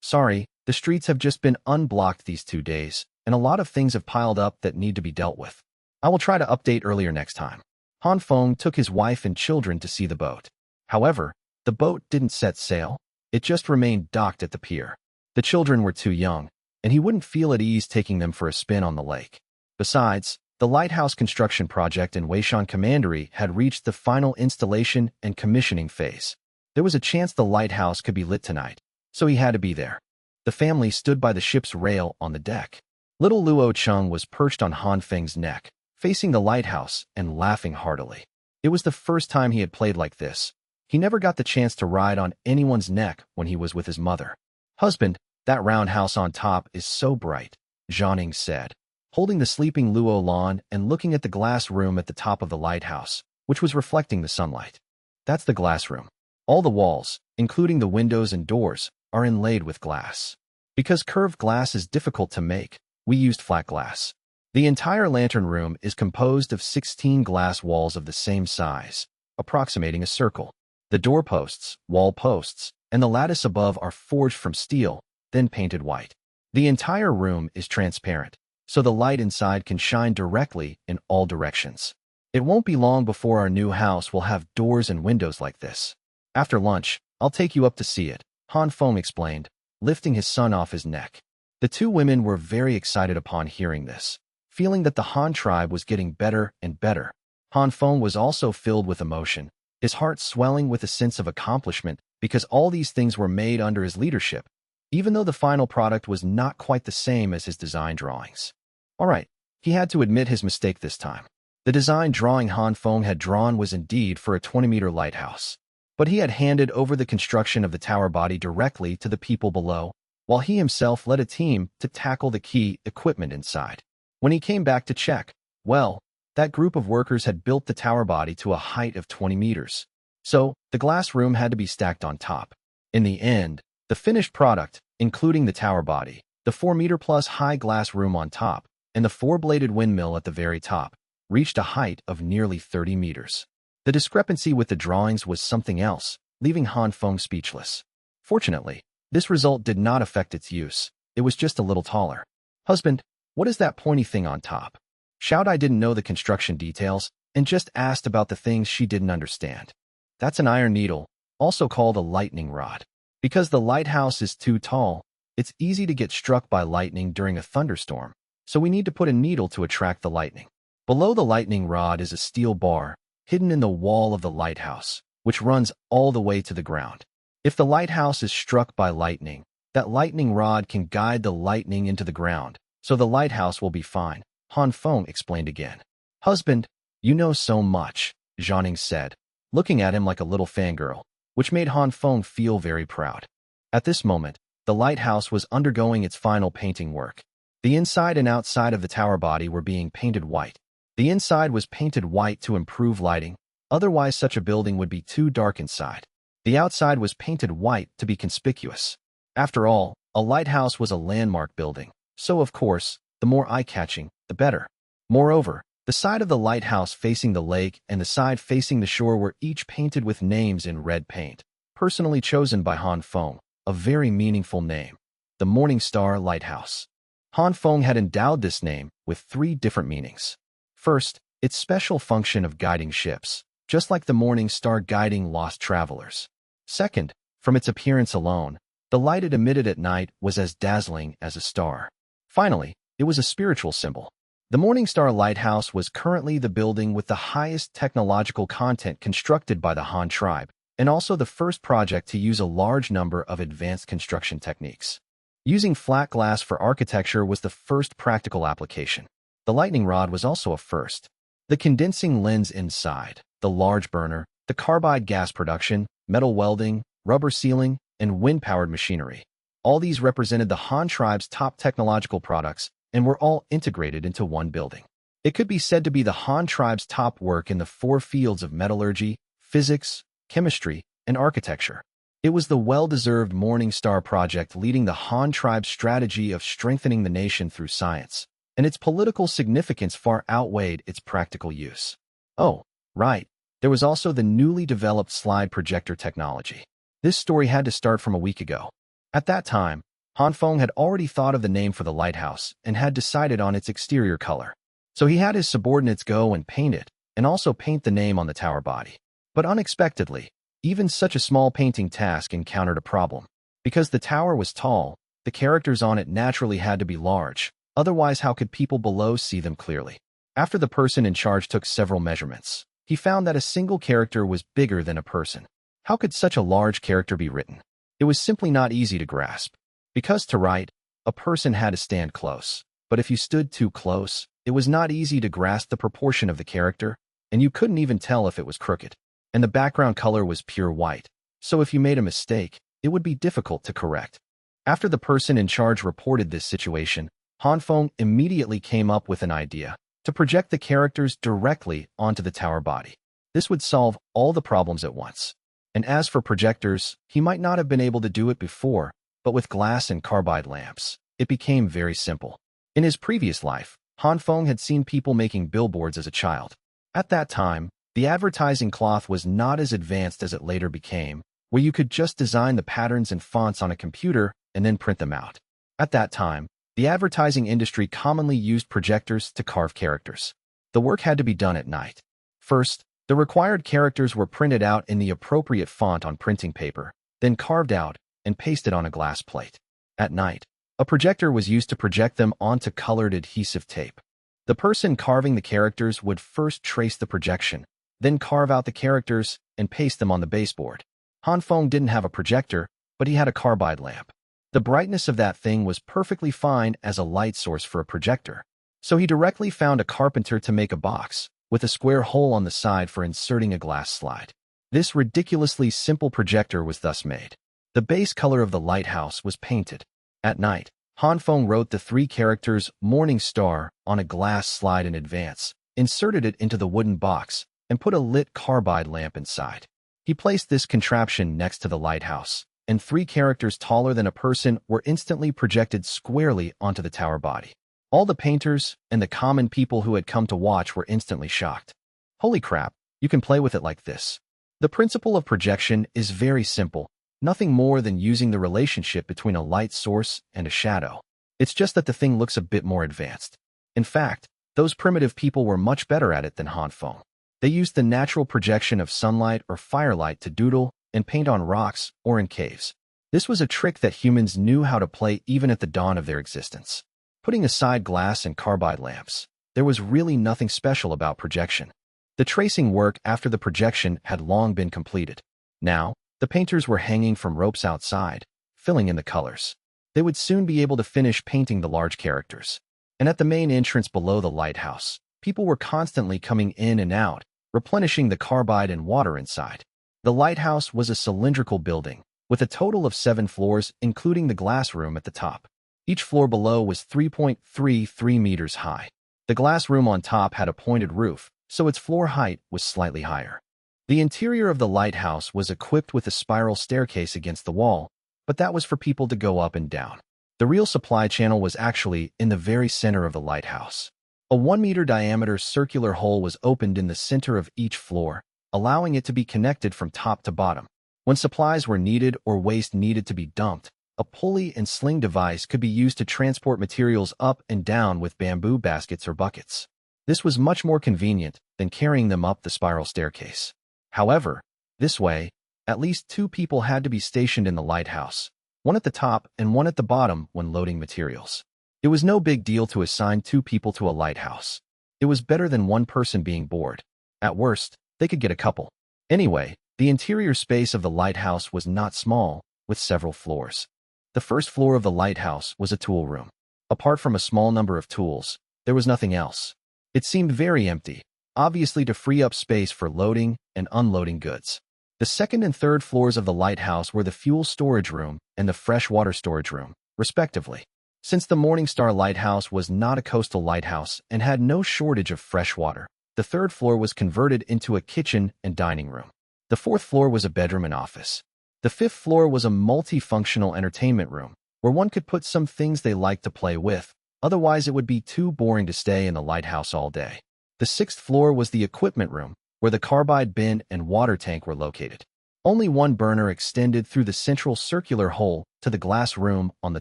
Sorry, the streets have just been unblocked these 2 days, and a lot of things have piled up that need to be dealt with. I will try to update earlier next time. Han Feng took his wife and children to see the boat. However, the boat didn't set sail. It just remained docked at the pier. The children were too young, and he wouldn't feel at ease taking them for a spin on the lake. Besides, the lighthouse construction project in Weishan Commandery had reached the final installation and commissioning phase. There was a chance the lighthouse could be lit tonight, so he had to be there. The family stood by the ship's rail on the deck. Little Luo Chung was perched on Han Feng's neck, facing the lighthouse and laughing heartily. It was the first time he had played like this. He never got the chance to ride on anyone's neck when he was with his mother. "Husband, that roundhouse on top is so bright," Zhang said, holding the sleeping Luo Lan and looking at the glass room at the top of the lighthouse, which was reflecting the sunlight. "That's the glass room. All the walls, including the windows and doors, are inlaid with glass. Because curved glass is difficult to make, we used flat glass. The entire lantern room is composed of 16 glass walls of the same size, approximating a circle. The doorposts, wall posts, and the lattice above are forged from steel, then painted white. The entire room is transparent, so the light inside can shine directly in all directions. It won't be long before our new house will have doors and windows like this. After lunch, I'll take you up to see it," Han Feng explained, lifting his son off his neck. The two women were very excited upon hearing this, feeling that the Han tribe was getting better and better. Han Feng was also filled with emotion, his heart swelling with a sense of accomplishment because all these things were made under his leadership, even though the final product was not quite the same as his design drawings. All right, he had to admit his mistake this time. The design drawing Han Feng had drawn was indeed for a 20-meter lighthouse, but he had handed over the construction of the tower body directly to the people below, while he himself led a team to tackle the key equipment inside. When he came back to check, well, that group of workers had built the tower body to a height of 20 meters. So, the glass room had to be stacked on top. In the end, the finished product, including the tower body, the 4-meter-plus high glass room on top, and the 4-bladed windmill at the very top, reached a height of nearly 30 meters. The discrepancy with the drawings was something else, leaving Han Feng speechless. Fortunately, this result did not affect its use. It was just a little taller. "Husband, what is that pointy thing on top?" Shou Ya didn't know the construction details and just asked about the things she didn't understand. "That's an iron needle, also called a lightning rod. Because the lighthouse is too tall, it's easy to get struck by lightning during a thunderstorm, so we need to put a needle to attract the lightning. Below the lightning rod is a steel bar, hidden in the wall of the lighthouse, which runs all the way to the ground. If the lighthouse is struck by lightning, that lightning rod can guide the lightning into the ground, so the lighthouse will be fine," Han Feng explained again. "Husband, you know so much," Zhang said, looking at him like a little fangirl, which made Han Feng feel very proud. At this moment, the lighthouse was undergoing its final painting work. The inside and outside of the tower body were being painted white. The inside was painted white to improve lighting, otherwise such a building would be too dark inside. The outside was painted white to be conspicuous. After all, a lighthouse was a landmark building, so of course, the more eye-catching, the better. Moreover, the side of the lighthouse facing the lake and the side facing the shore were each painted with names in red paint, personally chosen by Han Feng, a very meaningful name, the Morning Star Lighthouse. Han Feng had endowed this name with 3 different meanings. First, its special function of guiding ships, just like the Morning Star guiding lost travelers. Second, from its appearance alone, the light it emitted at night was as dazzling as a star. Finally, it was a spiritual symbol. The Morning Star Lighthouse was currently the building with the highest technological content constructed by the Han tribe, and also the first project to use a large number of advanced construction techniques. Using flat glass for architecture was the first practical application. The lightning rod was also a first. The condensing lens inside, the large burner, the carbide gas production, metal welding, rubber sealing, and wind-powered machinery. All these represented the Han tribe's top technological products and were all integrated into one building. It could be said to be the Han tribe's top work in the 4 fields of metallurgy, physics, chemistry, and architecture. It was the well-deserved Morning Star project leading the Han tribe's strategy of strengthening the nation through science, and its political significance far outweighed its practical use. Oh, right, there was also the newly developed slide projector technology. This story had to start from a week ago. At that time, Han Feng had already thought of the name for the lighthouse and had decided on its exterior color. So he had his subordinates go and paint it, and also paint the name on the tower body. But unexpectedly, even such a small painting task encountered a problem. Because the tower was tall, the characters on it naturally had to be large, otherwise how could people below see them clearly? After the person in charge took several measurements, he found that a single character was bigger than a person. How could such a large character be written? It was simply not easy to grasp. Because to write, a person had to stand close. But if you stood too close, it was not easy to grasp the proportion of the character, and you couldn't even tell if it was crooked. And the background color was pure white, so if you made a mistake, it would be difficult to correct. After the person in charge reported this situation, Hanfeng immediately came up with an idea to project the characters directly onto the tower body. This would solve all the problems at once. And as for projectors, he might not have been able to do it before, but with glass and carbide lamps, it became very simple. In his previous life, Hanfeng had seen people making billboards as a child. At that time, the advertising cloth was not as advanced as it later became, where you could just design the patterns and fonts on a computer and then print them out. At that time, the advertising industry commonly used projectors to carve characters. The work had to be done at night. First, the required characters were printed out in the appropriate font on printing paper, then carved out and pasted on a glass plate. At night, a projector was used to project them onto colored adhesive tape. The person carving the characters would first trace the projection, then carve out the characters and paste them on the baseboard. Hanfeng didn't have a projector, but he had a carbide lamp. The brightness of that thing was perfectly fine as a light source for a projector. So he directly found a carpenter to make a box, with a square hole on the side for inserting a glass slide. This ridiculously simple projector was thus made. The base color of the lighthouse was painted. At night, Hanfeng wrote the 3 characters Morning Star on a glass slide in advance, inserted it into the wooden box, and put a lit carbide lamp inside. He placed this contraption next to the lighthouse, and 3 characters taller than a person were instantly projected squarely onto the tower body. All the painters and the common people who had come to watch were instantly shocked. Holy crap, you can play with it like this. The principle of projection is very simple, nothing more than using the relationship between a light source and a shadow. It's just that the thing looks a bit more advanced. In fact, those primitive people were much better at it than Hanfeng. They used the natural projection of sunlight or firelight to doodle and paint on rocks or in caves. This was a trick that humans knew how to play even at the dawn of their existence. Putting aside glass and carbide lamps, there was really nothing special about projection. The tracing work after the projection had long been completed. Now, the painters were hanging from ropes outside, filling in the colors. They would soon be able to finish painting the large characters. And at the main entrance below the lighthouse, people were constantly coming in and out, replenishing the carbide and water inside. The lighthouse was a cylindrical building, with a total of 7 floors, including the glass room at the top. Each floor below was 3.33 meters high. The glass room on top had a pointed roof, so its floor height was slightly higher. The interior of the lighthouse was equipped with a spiral staircase against the wall, but that was for people to go up and down. The real supply channel was actually in the very center of the lighthouse. A 1-meter diameter circular hole was opened in the center of each floor, allowing it to be connected from top to bottom. When supplies were needed or waste needed to be dumped, a pulley and sling device could be used to transport materials up and down with bamboo baskets or buckets. This was much more convenient than carrying them up the spiral staircase. However, this way, at least 2 people had to be stationed in the lighthouse, one at the top and one at the bottom when loading materials. It was no big deal to assign 2 people to a lighthouse. It was better than one person being bored. At worst, they could get a couple. Anyway, the interior space of the lighthouse was not small, with several floors. The first floor of the lighthouse was a tool room. Apart from a small number of tools, there was nothing else. It seemed very empty, obviously to free up space for loading and unloading goods. The second and third floors of the lighthouse were the fuel storage room and the freshwater storage room, respectively. Since the Morningstar Lighthouse was not a coastal lighthouse and had no shortage of fresh water, the third floor was converted into a kitchen and dining room. The fourth floor was a bedroom and office. The fifth floor was a multifunctional entertainment room, where one could put some things they liked to play with, otherwise it would be too boring to stay in the lighthouse all day. The sixth floor was the equipment room, where the carbide bin and water tank were located. Only one burner extended through the central circular hole to the glass room on the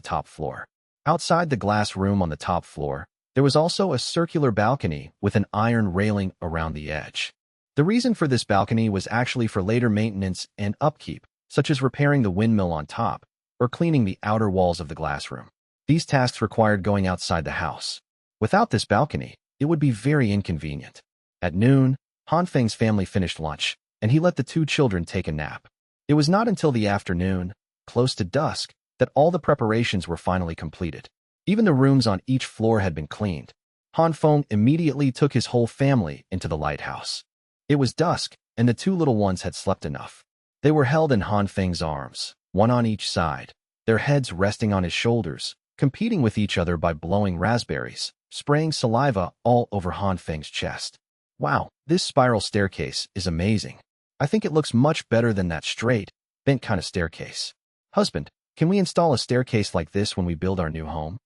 top floor. Outside the glass room on the top floor, There was also a circular balcony with an iron railing around the edge. The reason for this balcony was actually for later maintenance and upkeep, such as repairing the windmill on top or cleaning the outer walls of the glass room. These tasks required going outside the house. Without this balcony, it would be very inconvenient. At noon, Han Feng's family finished lunch, and he let the two children take a nap. It was not until the afternoon, close to dusk, that all the preparations were finally completed. Even the rooms on each floor had been cleaned. Han Feng immediately took his whole family into the lighthouse. It was dusk, and the two little ones had slept enough. They were held in Han Feng's arms, one on each side, their heads resting on his shoulders, competing with each other by blowing raspberries, spraying saliva all over Han Feng's chest. Wow, this spiral staircase is amazing. I think it looks much better than that straight, bent kind of staircase. Husband, can we install a staircase like this when we build our new home?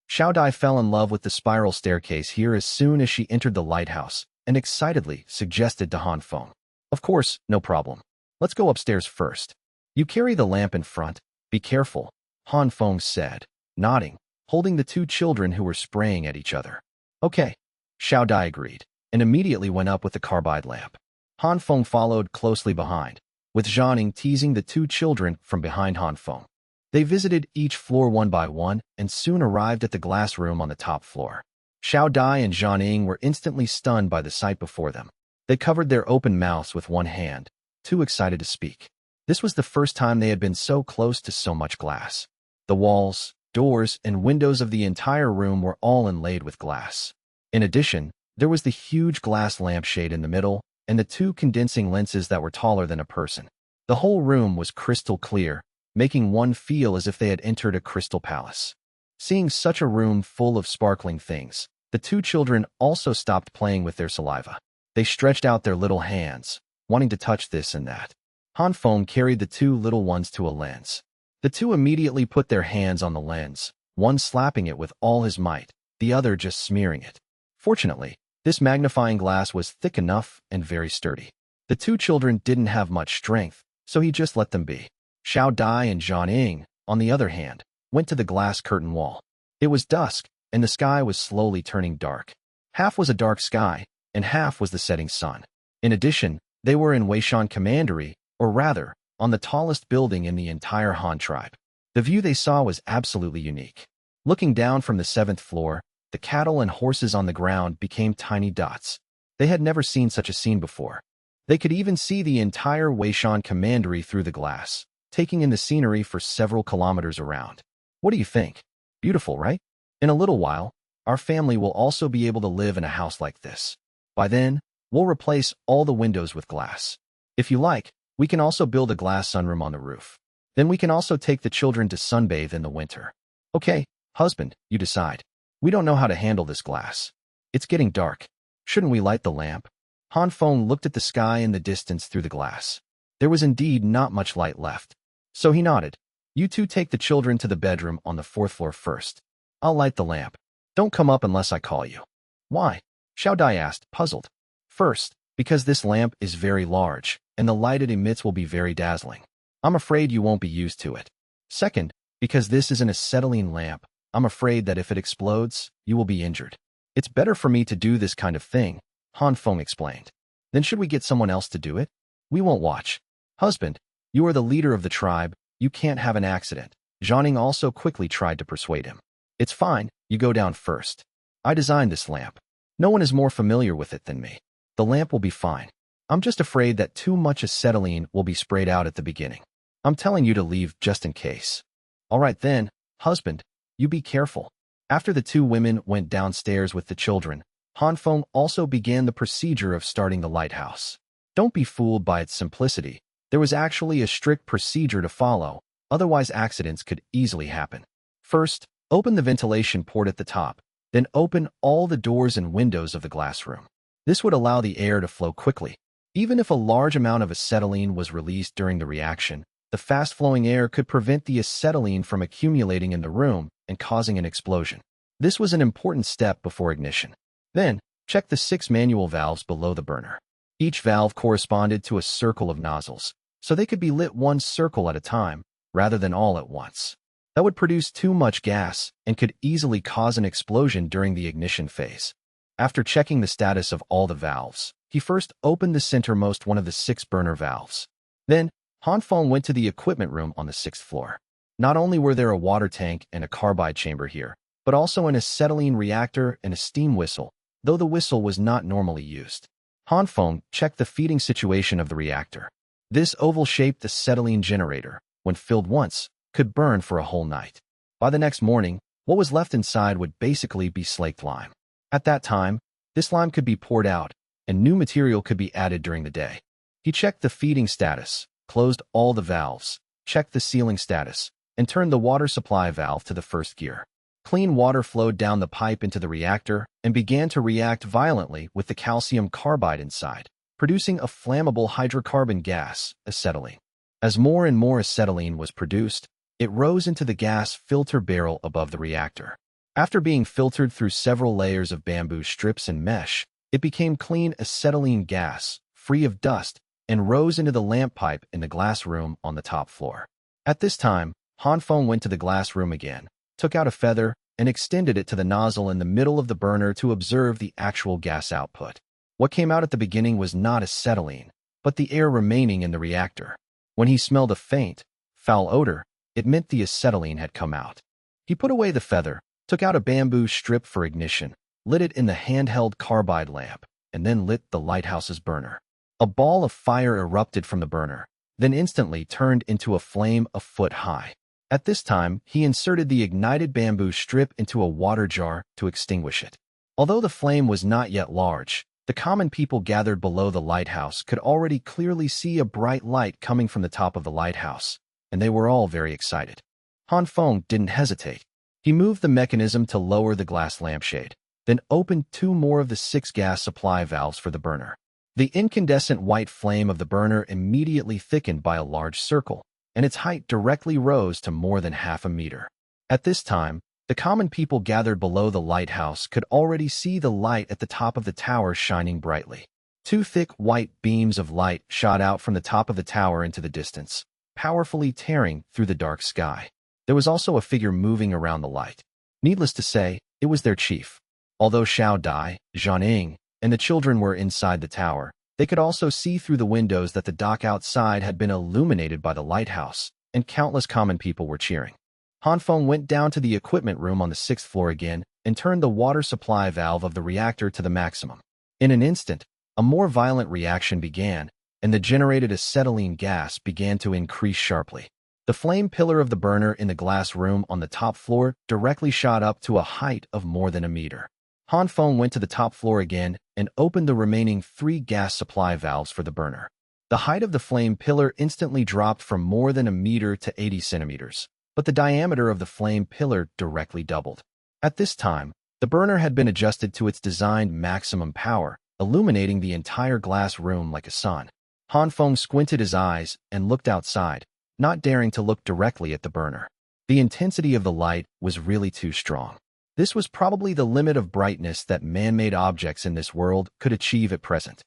Shou Ya fell in love with the spiral staircase here as soon as she entered the lighthouse, and excitedly suggested to Han Feng. Of course, no problem. Let's go upstairs first. You carry the lamp in front. Be careful, Han Feng said, nodding, holding the two children who were spraying at each other. Okay. Shou Ya agreed, and immediately went up with the carbide lamp. Han Feng followed closely behind, with Zhanning teasing the two children from behind Han Feng. They visited each floor one by one and soon arrived at the glass room on the top floor. Shou Ya and Zhanning were instantly stunned by the sight before them. They covered their open mouths with one hand, too excited to speak. This was the first time they had been so close to so much glass. The walls, doors, and windows of the entire room were all inlaid with glass. In addition, there was the huge glass lampshade in the middle and the two condensing lenses that were taller than a person. The whole room was crystal clear, making one feel as if they had entered a crystal palace. Seeing such a room full of sparkling things, the two children also stopped playing with their saliva. They stretched out their little hands, wanting to touch this and that. Han Feng carried the two little ones to a lens. The two immediately put their hands on the lens, one slapping it with all his might, the other just smearing it. Fortunately, this magnifying glass was thick enough and very sturdy. The two children didn't have much strength, so he just let them be. Shou Ya and Zhanning, on the other hand, went to the glass curtain wall. It was dusk, and the sky was slowly turning dark. Half was a dark sky, and half was the setting sun. In addition, they were in Weishan Commandery, or rather, on the tallest building in the entire Han tribe. The view they saw was absolutely unique. Looking down from the 7th floor, the cattle and horses on the ground became tiny dots. They had never seen such a scene before. They could even see the entire Weishan Commandery through the glass, taking in the scenery for several kilometers around. What do you think? Beautiful, right? In a little while, our family will also be able to live in a house like this. By then, we'll replace all the windows with glass. If you like, we can also build a glass sunroom on the roof. Then we can also take the children to sunbathe in the winter. Okay, husband, you decide. We don't know how to handle this glass. It's getting dark. Shouldn't we light the lamp? Han Feng looked at the sky in the distance through the glass. There was indeed not much light left. So he nodded. You two take the children to the bedroom on the 4th floor first. I'll light the lamp. Don't come up unless I call you. Why? Shou Ya asked, puzzled. First, because this lamp is very large, and the light it emits will be very dazzling. I'm afraid you won't be used to it. Second, because this is an acetylene lamp, I'm afraid that if it explodes, you will be injured. It's better for me to do this kind of thing, Han Feng explained. Then should we get someone else to do it? We won't watch. Husband, you are the leader of the tribe, you can't have an accident. Zhanning also quickly tried to persuade him. It's fine, you go down first. I designed this lamp. No one is more familiar with it than me. The lamp will be fine. I'm just afraid that too much acetylene will be sprayed out at the beginning. I'm telling you to leave just in case. All right then, husband, you be careful. After the two women went downstairs with the children, Han Feng also began the procedure of starting the lighthouse. Don't be fooled by its simplicity. There was actually a strict procedure to follow, otherwise accidents could easily happen. First, open the ventilation port at the top, then open all the doors and windows of the glass room. This would allow the air to flow quickly. Even if a large amount of acetylene was released during the reaction, the fast-flowing air could prevent the acetylene from accumulating in the room and causing an explosion. This was an important step before ignition. Then, check the 6 manual valves below the burner. Each valve corresponded to a circle of nozzles, so they could be lit one circle at a time, rather than all at once. That would produce too much gas and could easily cause an explosion during the ignition phase. After checking the status of all the valves, he first opened the centermost one of the 6 burner valves. Then, Han Feng went to the equipment room on the 6th floor. Not only were there a water tank and a carbide chamber here, but also an acetylene reactor and a steam whistle, though the whistle was not normally used. Han Feng checked the feeding situation of the reactor. This oval-shaped acetylene generator, when filled once, could burn for a whole night. By the next morning, what was left inside would basically be slaked lime. At that time, this lime could be poured out, and new material could be added during the day. He checked the feeding status, closed all the valves, checked the sealing status, and turned the water supply valve to the first gear. Clean water flowed down the pipe into the reactor and began to react violently with the calcium carbide inside, producing a flammable hydrocarbon gas, acetylene. As more and more acetylene was produced, it rose into the gas filter barrel above the reactor. After being filtered through several layers of bamboo strips and mesh, it became clean acetylene gas, free of dust, and rose into the lamp pipe in the glass room on the top floor. At this time, Han Feng went to the glass room again, took out a feather, and extended it to the nozzle in the middle of the burner to observe the actual gas output. What came out at the beginning was not acetylene, but the air remaining in the reactor. When he smelled a faint, foul odor, it meant the acetylene had come out. He put away the feather, took out a bamboo strip for ignition, lit it in the handheld carbide lamp, and then lit the lighthouse's burner. A ball of fire erupted from the burner, then instantly turned into a flame a foot high. At this time, he inserted the ignited bamboo strip into a water jar to extinguish it. Although the flame was not yet large, the common people gathered below the lighthouse could already clearly see a bright light coming from the top of the lighthouse, and they were all very excited. Han Feng didn't hesitate. He moved the mechanism to lower the glass lampshade, then opened 2 more of the 6 gas supply valves for the burner. The incandescent white flame of the burner immediately thickened by a large circle, and its height directly rose to more than half a meter. At this time, the common people gathered below the lighthouse could already see the light at the top of the tower shining brightly. 2 thick white beams of light shot out from the top of the tower into the distance, powerfully tearing through the dark sky. There was also a figure moving around the light. Needless to say, it was their chief. Although Shou Ya, Jianing, and the children were inside the tower, they could also see through the windows that the dock outside had been illuminated by the lighthouse, and countless common people were cheering. Han Feng went down to the equipment room on the 6th floor again and turned the water supply valve of the reactor to the maximum. In an instant, a more violent reaction began, and the generated acetylene gas began to increase sharply. The flame pillar of the burner in the glass room on the top floor directly shot up to a height of more than a meter. Han Feng went to the top floor again and opened the remaining 3 gas supply valves for the burner. The height of the flame pillar instantly dropped from more than a meter to 80 centimeters, but the diameter of the flame pillar directly doubled. At this time, the burner had been adjusted to its designed maximum power, illuminating the entire glass room like a sun. Han Feng squinted his eyes and looked outside, not daring to look directly at the burner. The intensity of the light was really too strong. This was probably the limit of brightness that man-made objects in this world could achieve at present.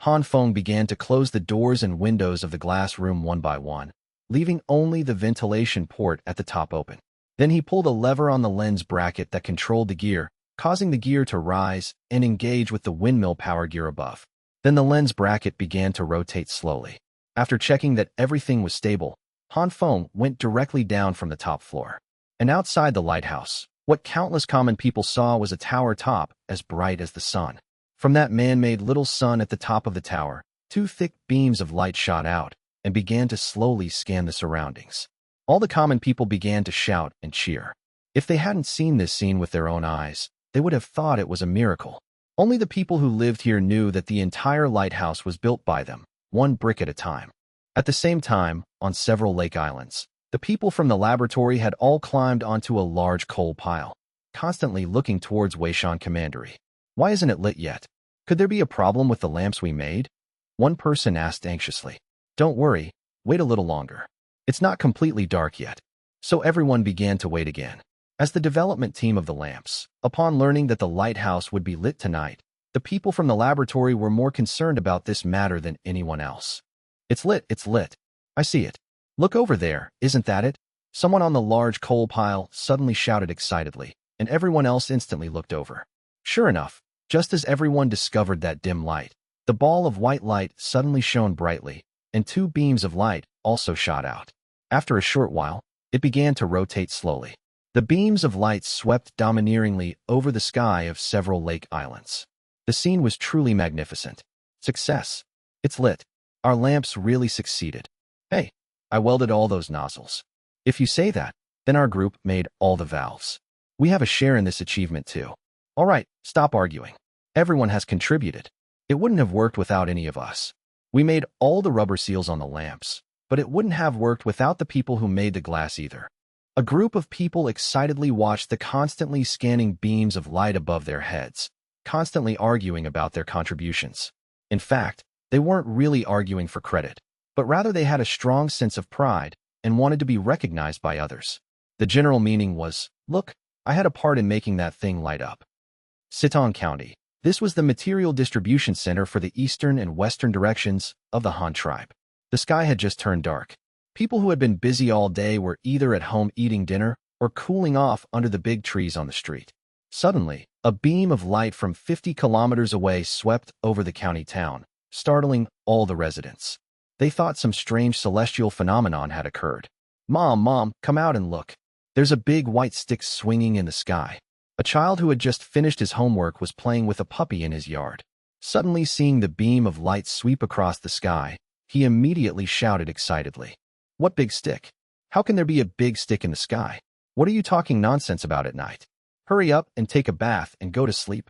Han Feng began to close the doors and windows of the glass room one by one, leaving only the ventilation port at the top open. Then he pulled a lever on the lens bracket that controlled the gear, causing the gear to rise and engage with the windmill power gear above. Then the lens bracket began to rotate slowly. After checking that everything was stable, Han Feng went directly down from the top floor. And outside the lighthouse, what countless common people saw was a tower top as bright as the sun. From that man-made little sun at the top of the tower, 2 thick beams of light shot out and began to slowly scan the surroundings. All the common people began to shout and cheer. If they hadn't seen this scene with their own eyes, they would have thought it was a miracle. Only the people who lived here knew that the entire lighthouse was built by them, 1 brick at a time. At the same time, on several lake islands, the people from the laboratory had all climbed onto a large coal pile, constantly looking towards Weishan Commandery. Why isn't it lit yet? Could there be a problem with the lamps we made? One person asked anxiously. Don't worry, wait a little longer. It's not completely dark yet. So everyone began to wait again. As the development team of the lamps, upon learning that the lighthouse would be lit tonight, the people from the laboratory were more concerned about this matter than anyone else. It's lit, it's lit. I see it. Look over there, isn't that it? Someone on the large coal pile suddenly shouted excitedly, and everyone else instantly looked over. Sure enough, just as everyone discovered that dim light, the ball of white light suddenly shone brightly, and two beams of light also shot out. After a short while, it began to rotate slowly. The beams of light swept domineeringly over the sky of several lake islands. The scene was truly magnificent. Success. It's lit. Our lamps really succeeded. Hey, I welded all those nozzles. If you say that, then our group made all the valves. We have a share in this achievement too. All right, stop arguing. Everyone has contributed. It wouldn't have worked without any of us. We made all the rubber seals on the lamps, but it wouldn't have worked without the people who made the glass either. A group of people excitedly watched the constantly scanning beams of light above their heads, constantly arguing about their contributions. In fact, they weren't really arguing for credit, but rather they had a strong sense of pride and wanted to be recognized by others. The general meaning was, look, I had a part in making that thing light up. Sitong County. This was the material distribution center for the eastern and western directions of the Han tribe. The sky had just turned dark. People who had been busy all day were either at home eating dinner or cooling off under the big trees on the street. Suddenly, a beam of light from 50 kilometers away swept over the county town, startling all the residents. They thought some strange celestial phenomenon had occurred. Mom, come out and look. There's a big white stick swinging in the sky. A child who had just finished his homework was playing with a puppy in his yard. Suddenly seeing the beam of light sweep across the sky, he immediately shouted excitedly. What big stick? How can there be a big stick in the sky? What are you talking nonsense about at night? Hurry up and take a bath and go to sleep.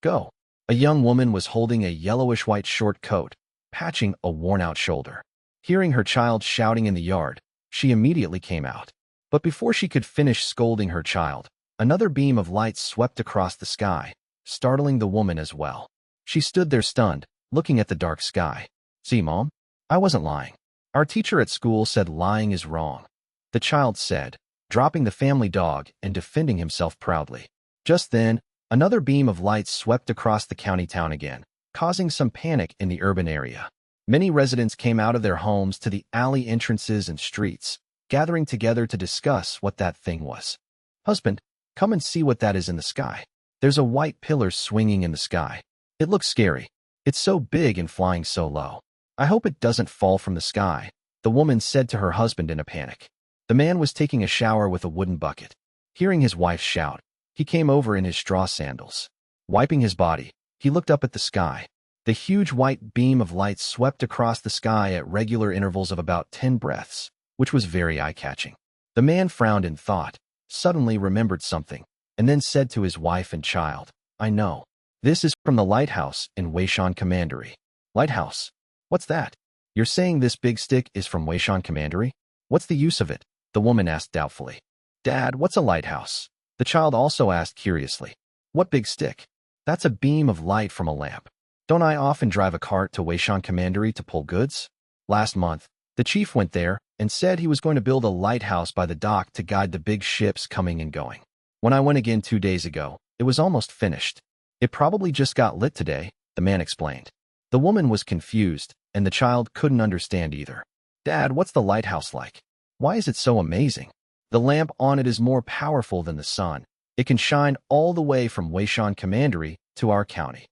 Go. A young woman was holding a yellowish-white short coat, patching a worn-out shoulder. Hearing her child shouting in the yard, she immediately came out. But before she could finish scolding her child, another beam of light swept across the sky, startling the woman as well. She stood there stunned, looking at the dark sky. See, Mom? I wasn't lying. Our teacher at school said lying is wrong. The child said, dropping the family dog and defending himself proudly. Just then, another beam of light swept across the county town again, causing some panic in the urban area. Many residents came out of their homes to the alley entrances and streets, gathering together to discuss what that thing was. Husband, come and see what that is in the sky. There's a white pillar swinging in the sky. It looks scary. It's so big and flying so low. I hope it doesn't fall from the sky, the woman said to her husband in a panic. The man was taking a shower with a wooden bucket. Hearing his wife shout, he came over in his straw sandals. Wiping his body, he looked up at the sky. The huge white beam of light swept across the sky at regular intervals of about 10 breaths, which was very eye-catching. The man frowned in thought, suddenly remembered something, and then said to his wife and child, I know. This is from the lighthouse in Weishan Commandery. Lighthouse? What's that? You're saying this big stick is from Weishan Commandery? What's the use of it? The woman asked doubtfully. Dad, what's a lighthouse? The child also asked curiously. What big stick? That's a beam of light from a lamp. Don't I often drive a cart to Weishan Commandery to pull goods? Last month, the chief went there and said he was going to build a lighthouse by the dock to guide the big ships coming and going. When I went again 2 days ago, it was almost finished. It probably just got lit today, the man explained. The woman was confused, and the child couldn't understand either. Dad, what's the lighthouse like? Why is it so amazing? The lamp on it is more powerful than the sun. It can shine all the way from Weishan Commandery to our county.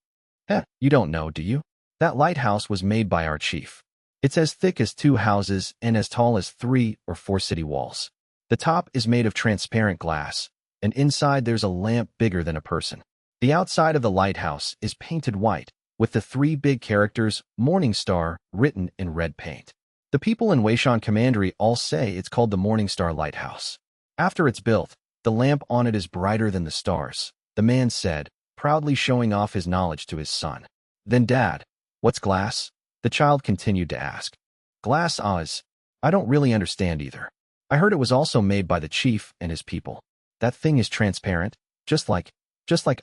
You don't know, do you? That lighthouse was made by our chief. It's as thick as 2 houses and as tall as 3 or 4 city walls. The top is made of transparent glass, and inside there's a lamp bigger than a person. The outside of the lighthouse is painted white, with the 3 big characters Morning Star written in red paint. The people in Weishan Commandery all say it's called the Morning Star Lighthouse. After it's built, the lamp on it is brighter than the stars, the man said, proudly showing off his knowledge to his son. Then Dad, what's glass? The child continued to ask. Glass is. I don't really understand either. I heard it was also made by the chief and his people. That thing is transparent, just like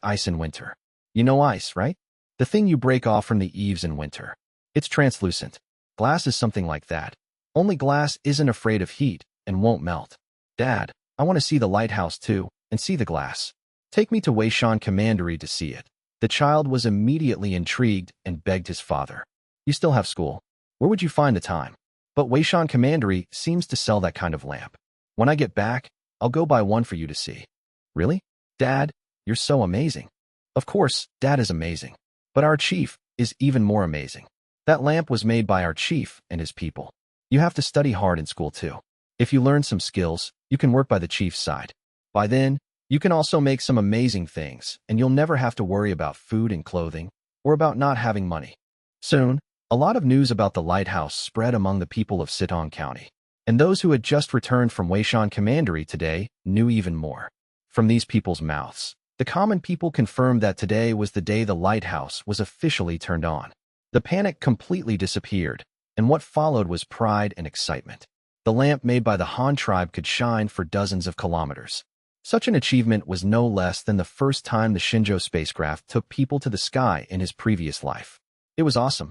ice in winter. You know ice, right? The thing you break off from the eaves in winter. It's translucent. Glass is something like that. Only glass isn't afraid of heat and won't melt. Dad, I want to see the lighthouse too, and see the glass. Take me to Weishan Commandery to see it. The child was immediately intrigued and begged his father. You still have school. Where would you find the time? But Weishan Commandery seems to sell that kind of lamp. When I get back, I'll go buy one for you to see. Really? Dad, you're so amazing. Of course, Dad is amazing. But our chief is even more amazing. That lamp was made by our chief and his people. You have to study hard in school too. If you learn some skills, you can work by the chief's side. By then, you can also make some amazing things, and you'll never have to worry about food and clothing, or about not having money. Soon, a lot of news about the lighthouse spread among the people of Sitong County, and those who had just returned from Weishan Commandery today knew even more. From these people's mouths, the common people confirmed that today was the day the lighthouse was officially turned on. The panic completely disappeared, and what followed was pride and excitement. The lamp made by the Han tribe could shine for dozens of kilometers. Such an achievement was no less than the first time the Shenzhou spacecraft took people to the sky in his previous life. It was awesome.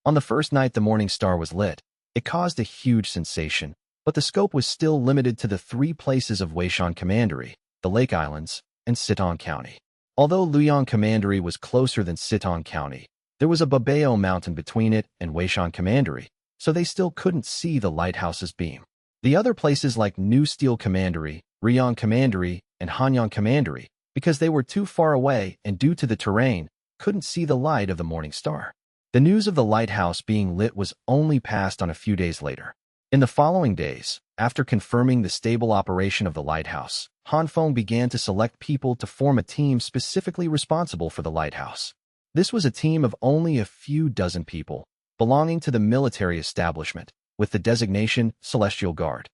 On the first night the morning star was lit, it caused a huge sensation, but the scope was still limited to the 3 places of Weishan Commandery, the Lake Islands, and Sitong County. Although Luoyang Commandery was closer than Sitong County, there was a Babao mountain between it and Weishan Commandery, so they still couldn't see the lighthouse's beam. The other places like New Steel Commandery, Riyang Commandery, and Hanyang Commandery, because they were too far away and due to the terrain, couldn't see the light of the morning star. The news of the lighthouse being lit was only passed on a few days later. In the following days, after confirming the stable operation of the lighthouse, Han Feng began to select people to form a team specifically responsible for the lighthouse. This was a team of only a few dozen people, belonging to the military establishment, with the designation Celestial Guard.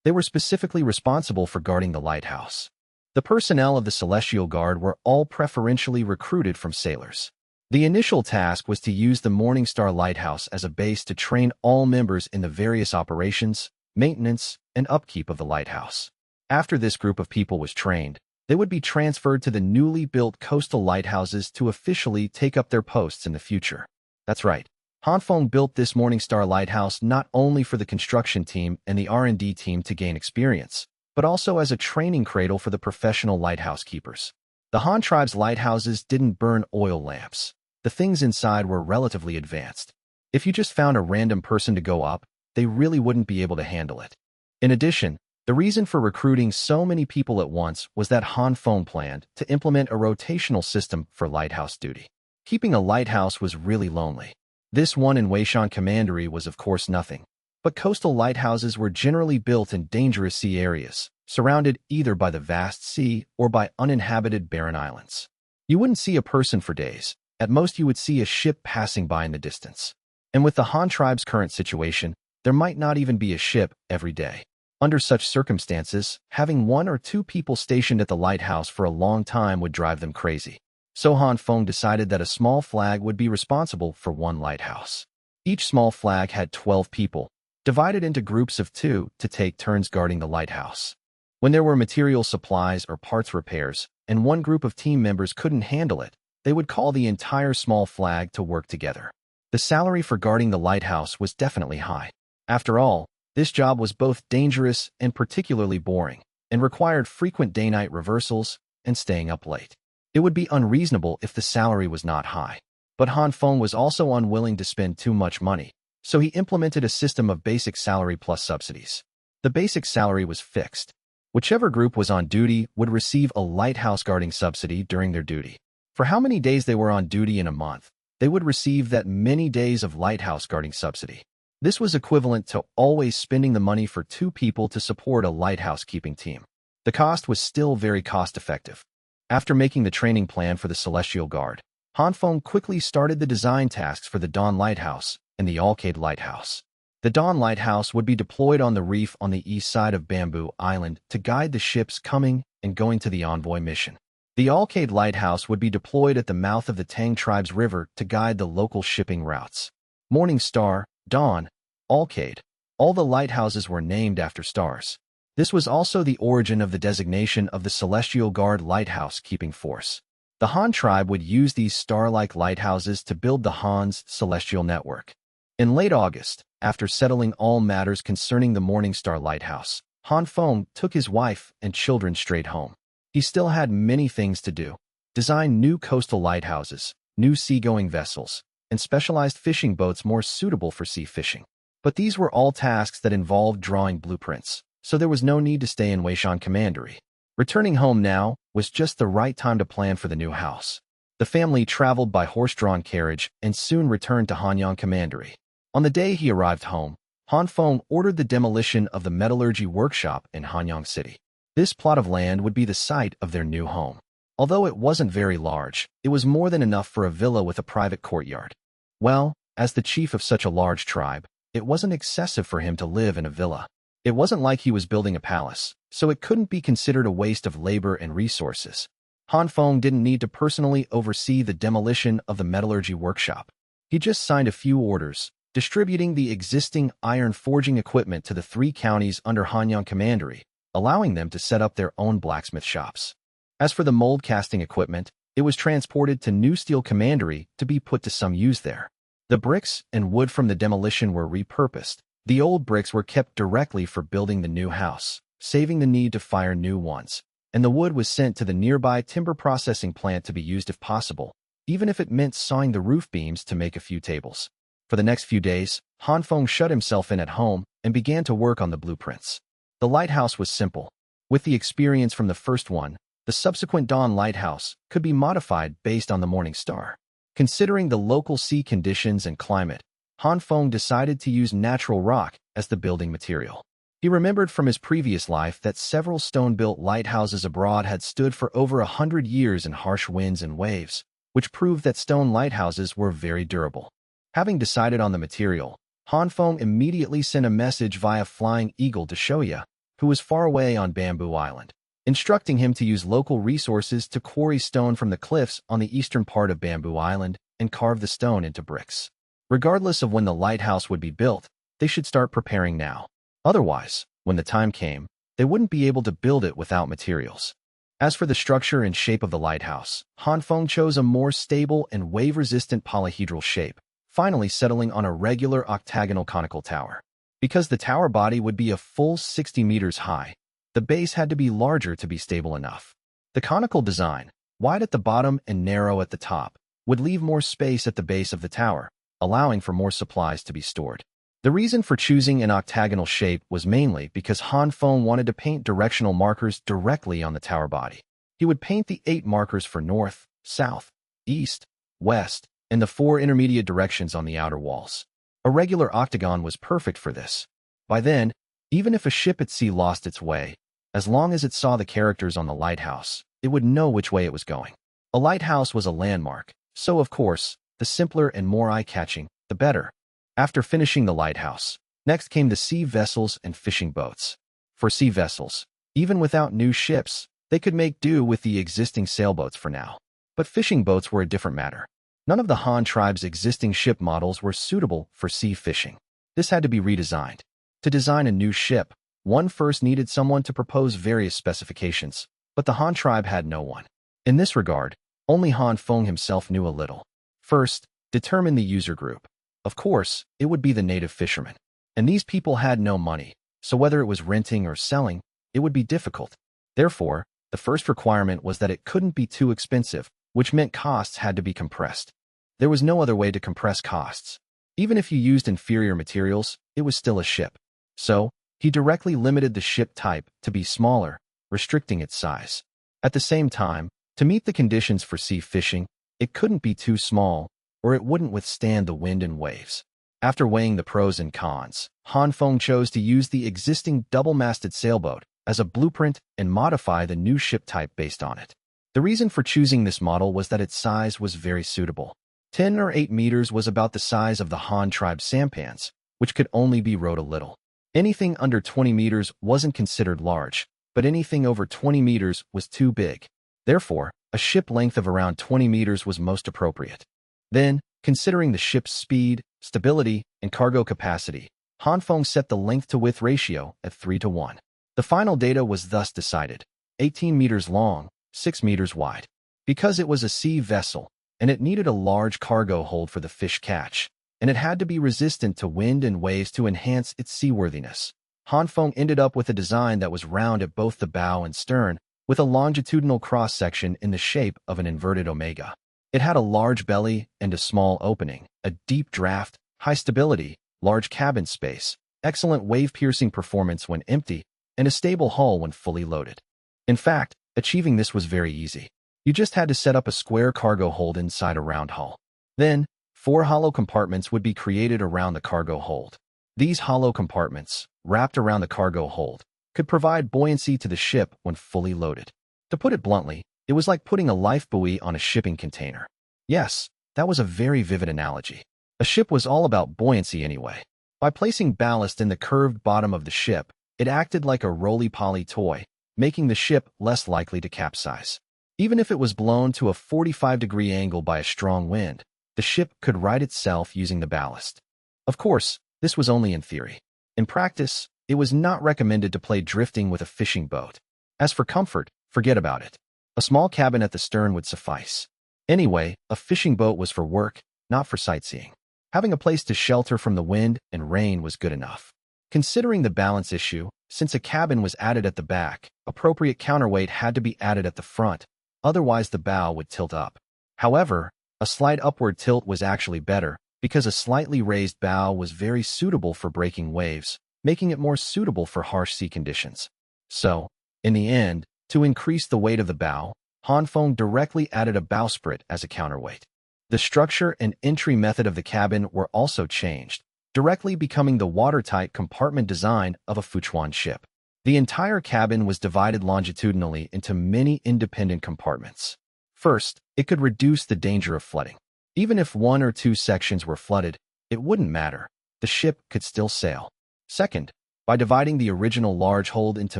They were specifically responsible for guarding the lighthouse. The personnel of the Celestial Guard were all preferentially recruited from sailors. The initial task was to use the Morningstar Lighthouse as a base to train all members in the various operations, maintenance, and upkeep of the lighthouse. After this group of people was trained, they would be transferred to the newly built coastal lighthouses to officially take up their posts in the future. That's right. Han Feng built this Morningstar Lighthouse not only for the construction team and the R&D team to gain experience, but also as a training cradle for the professional lighthouse keepers. The Han tribe's lighthouses didn't burn oil lamps. The things inside were relatively advanced. If you just found a random person to go up, they really wouldn't be able to handle it. In addition, the reason for recruiting so many people at once was that Han Feng planned to implement a rotational system for lighthouse duty. Keeping a lighthouse was really lonely. This one in Weishan Commandery was of course nothing, but coastal lighthouses were generally built in dangerous sea areas, surrounded either by the vast sea or by uninhabited barren islands. You wouldn't see a person for days. At most you would see a ship passing by in the distance. And with the Han tribe's current situation, there might not even be a ship every day. Under such circumstances, having 1 or 2 people stationed at the lighthouse for a long time would drive them crazy. So Han Feng decided that a small flag would be responsible for one lighthouse. Each small flag had 12 people, divided into groups of 2 to take turns guarding the lighthouse. When there were material supplies or parts repairs, and one group of team members couldn't handle it, they would call the entire small flag to work together. The salary for guarding the lighthouse was definitely high. After all, this job was both dangerous and particularly boring, and required frequent day-night reversals and staying up late. It would be unreasonable if the salary was not high. But Han Feng was also unwilling to spend too much money, so he implemented a system of basic salary plus subsidies. The basic salary was fixed. Whichever group was on duty would receive a lighthouse guarding subsidy during their duty. For how many days they were on duty in a month, they would receive that many days of lighthouse guarding subsidy. This was equivalent to always spending the money for 2 people to support a lighthouse keeping team. The cost was still very cost-effective. After making the training plan for the Celestial Guard, Han Feng quickly started the design tasks for the Dawn Lighthouse and the Arcade Lighthouse. The Dawn Lighthouse would be deployed on the reef on the east side of Bamboo Island to guide the ships coming and going to the Envoy mission. The Arcade Lighthouse would be deployed at the mouth of the Tang tribe's river to guide the local shipping routes. Morning Star, Dawn, Arcade. All the lighthouses were named after stars. This was also the origin of the designation of the Celestial Guard Lighthouse Keeping Force. The Han tribe would use these star-like lighthouses to build the Han's celestial network. In late August, after settling all matters concerning the Morning Star Lighthouse, Han Feng took his wife and children straight home. He still had many things to do: design new coastal lighthouses, new seagoing vessels, and specialized fishing boats more suitable for sea fishing. But these were all tasks that involved drawing blueprints, so there was no need to stay in Weishan Commandery. Returning home now was just the right time to plan for the new house. The family traveled by horse-drawn carriage and soon returned to Hanyang Commandery. On the day he arrived home, Han Feng ordered the demolition of the metallurgy workshop in Hanyang City. This plot of land would be the site of their new home. Although it wasn't very large, it was more than enough for a villa with a private courtyard. Well, as the chief of such a large tribe, it wasn't excessive for him to live in a villa. It wasn't like he was building a palace, so it couldn't be considered a waste of labor and resources. Han Feng didn't need to personally oversee the demolition of the metallurgy workshop. He just signed a few orders, distributing the existing iron forging equipment to the 3 counties under Hanyang Commandery, allowing them to set up their own blacksmith shops. As for the mold casting equipment, it was transported to New Steel Commandery to be put to some use there. The bricks and wood from the demolition were repurposed. The old bricks were kept directly for building the new house, saving the need to fire new ones, and the wood was sent to the nearby timber processing plant to be used if possible, even if it meant sawing the roof beams to make a few tables. For the next few days, Han Feng shut himself in at home and began to work on the blueprints. The lighthouse was simple. With the experience from the first one, the subsequent Dawn lighthouse could be modified based on the morning star. Considering the local sea conditions and climate, Han Feng decided to use natural rock as the building material. He remembered from his previous life that several stone-built lighthouses abroad had stood for over 100 years in harsh winds and waves, which proved that stone lighthouses were very durable. Having decided on the material, Han Feng immediately sent a message via Flying Eagle to Shou Ya, who was far away on Bamboo Island, instructing him to use local resources to quarry stone from the cliffs on the eastern part of Bamboo Island and carve the stone into bricks. Regardless of when the lighthouse would be built, they should start preparing now. Otherwise, when the time came, they wouldn't be able to build it without materials. As for the structure and shape of the lighthouse, Han Feng chose a more stable and wave-resistant polyhedral shape, finally settling on a regular octagonal conical tower. Because the tower body would be a full 60 meters high, the base had to be larger to be stable enough. The conical design, wide at the bottom and narrow at the top, would leave more space at the base of the tower, allowing for more supplies to be stored. The reason for choosing an octagonal shape was mainly because Han Feng wanted to paint directional markers directly on the tower body. He would paint the 8 markers for north, south, east, west, and the 4 intermediate directions on the outer walls. A regular octagon was perfect for this. By then, even if a ship at sea lost its way, as long as it saw the characters on the lighthouse, it would know which way it was going. A lighthouse was a landmark, so of course, the simpler and more eye-catching, the better. After finishing the lighthouse, next came the sea vessels and fishing boats. For sea vessels, even without new ships, they could make do with the existing sailboats for now. But fishing boats were a different matter. None of the Han tribe's existing ship models were suitable for sea fishing. This had to be redesigned. To design a new ship, one first needed someone to propose various specifications, but the Han tribe had no one. In this regard, only Han Feng himself knew a little. First, determine the user group. Of course, it would be the native fishermen. And these people had no money, so whether it was renting or selling, it would be difficult. Therefore, the first requirement was that it couldn't be too expensive, which meant costs had to be compressed. There was no other way to compress costs. Even if you used inferior materials, it was still a ship. So, he directly limited the ship type to be smaller, restricting its size. At the same time, to meet the conditions for sea fishing, it couldn't be too small, or it wouldn't withstand the wind and waves. After weighing the pros and cons, Han Feng chose to use the existing double-masted sailboat as a blueprint and modify the new ship type based on it. The reason for choosing this model was that its size was very suitable. 10 or 8 meters was about the size of the Han tribe sampans, which could only be rowed a little. Anything under 20 meters wasn't considered large, but anything over 20 meters was too big. Therefore, a ship length of around 20 meters was most appropriate. Then, considering the ship's speed, stability, and cargo capacity, Han Feng set the length-to-width ratio at 3:1. The final data was thus decided: 18 meters long, 6 meters wide. Because it was a sea vessel, and it needed a large cargo hold for the fish catch, and it had to be resistant to wind and waves to enhance its seaworthiness, Han Feng ended up with a design that was round at both the bow and stern, with a longitudinal cross-section in the shape of an inverted omega. It had a large belly and a small opening, a deep draft, high stability, large cabin space, excellent wave-piercing performance when empty, and a stable hull when fully loaded. In fact, achieving this was very easy. You just had to set up a square cargo hold inside a round hull. Then, 4 hollow compartments would be created around the cargo hold. These hollow compartments, wrapped around the cargo hold, could provide buoyancy to the ship when fully loaded. To put it bluntly, it was like putting a life buoy on a shipping container. Yes, that was a very vivid analogy. A ship was all about buoyancy anyway. By placing ballast in the curved bottom of the ship, it acted like a roly-poly toy, making the ship less likely to capsize. Even if it was blown to a 45-degree angle by a strong wind, the ship could right itself using the ballast. Of course, this was only in theory. In practice, it was not recommended to play drifting with a fishing boat. As for comfort, forget about it. A small cabin at the stern would suffice. Anyway, a fishing boat was for work, not for sightseeing. Having a place to shelter from the wind and rain was good enough. Considering the balance issue, since a cabin was added at the back, appropriate counterweight had to be added at the front, otherwise the bow would tilt up. However, a slight upward tilt was actually better, because a slightly raised bow was very suitable for breaking waves, making it more suitable for harsh sea conditions. So, in the end, to increase the weight of the bow, Hanfeng directly added a bowsprit as a counterweight. The structure and entry method of the cabin were also changed, directly becoming the watertight compartment design of a Fuchuan ship. The entire cabin was divided longitudinally into many independent compartments. First, it could reduce the danger of flooding. Even if 1 or 2 sections were flooded, it wouldn't matter. The ship could still sail. Second, by dividing the original large hold into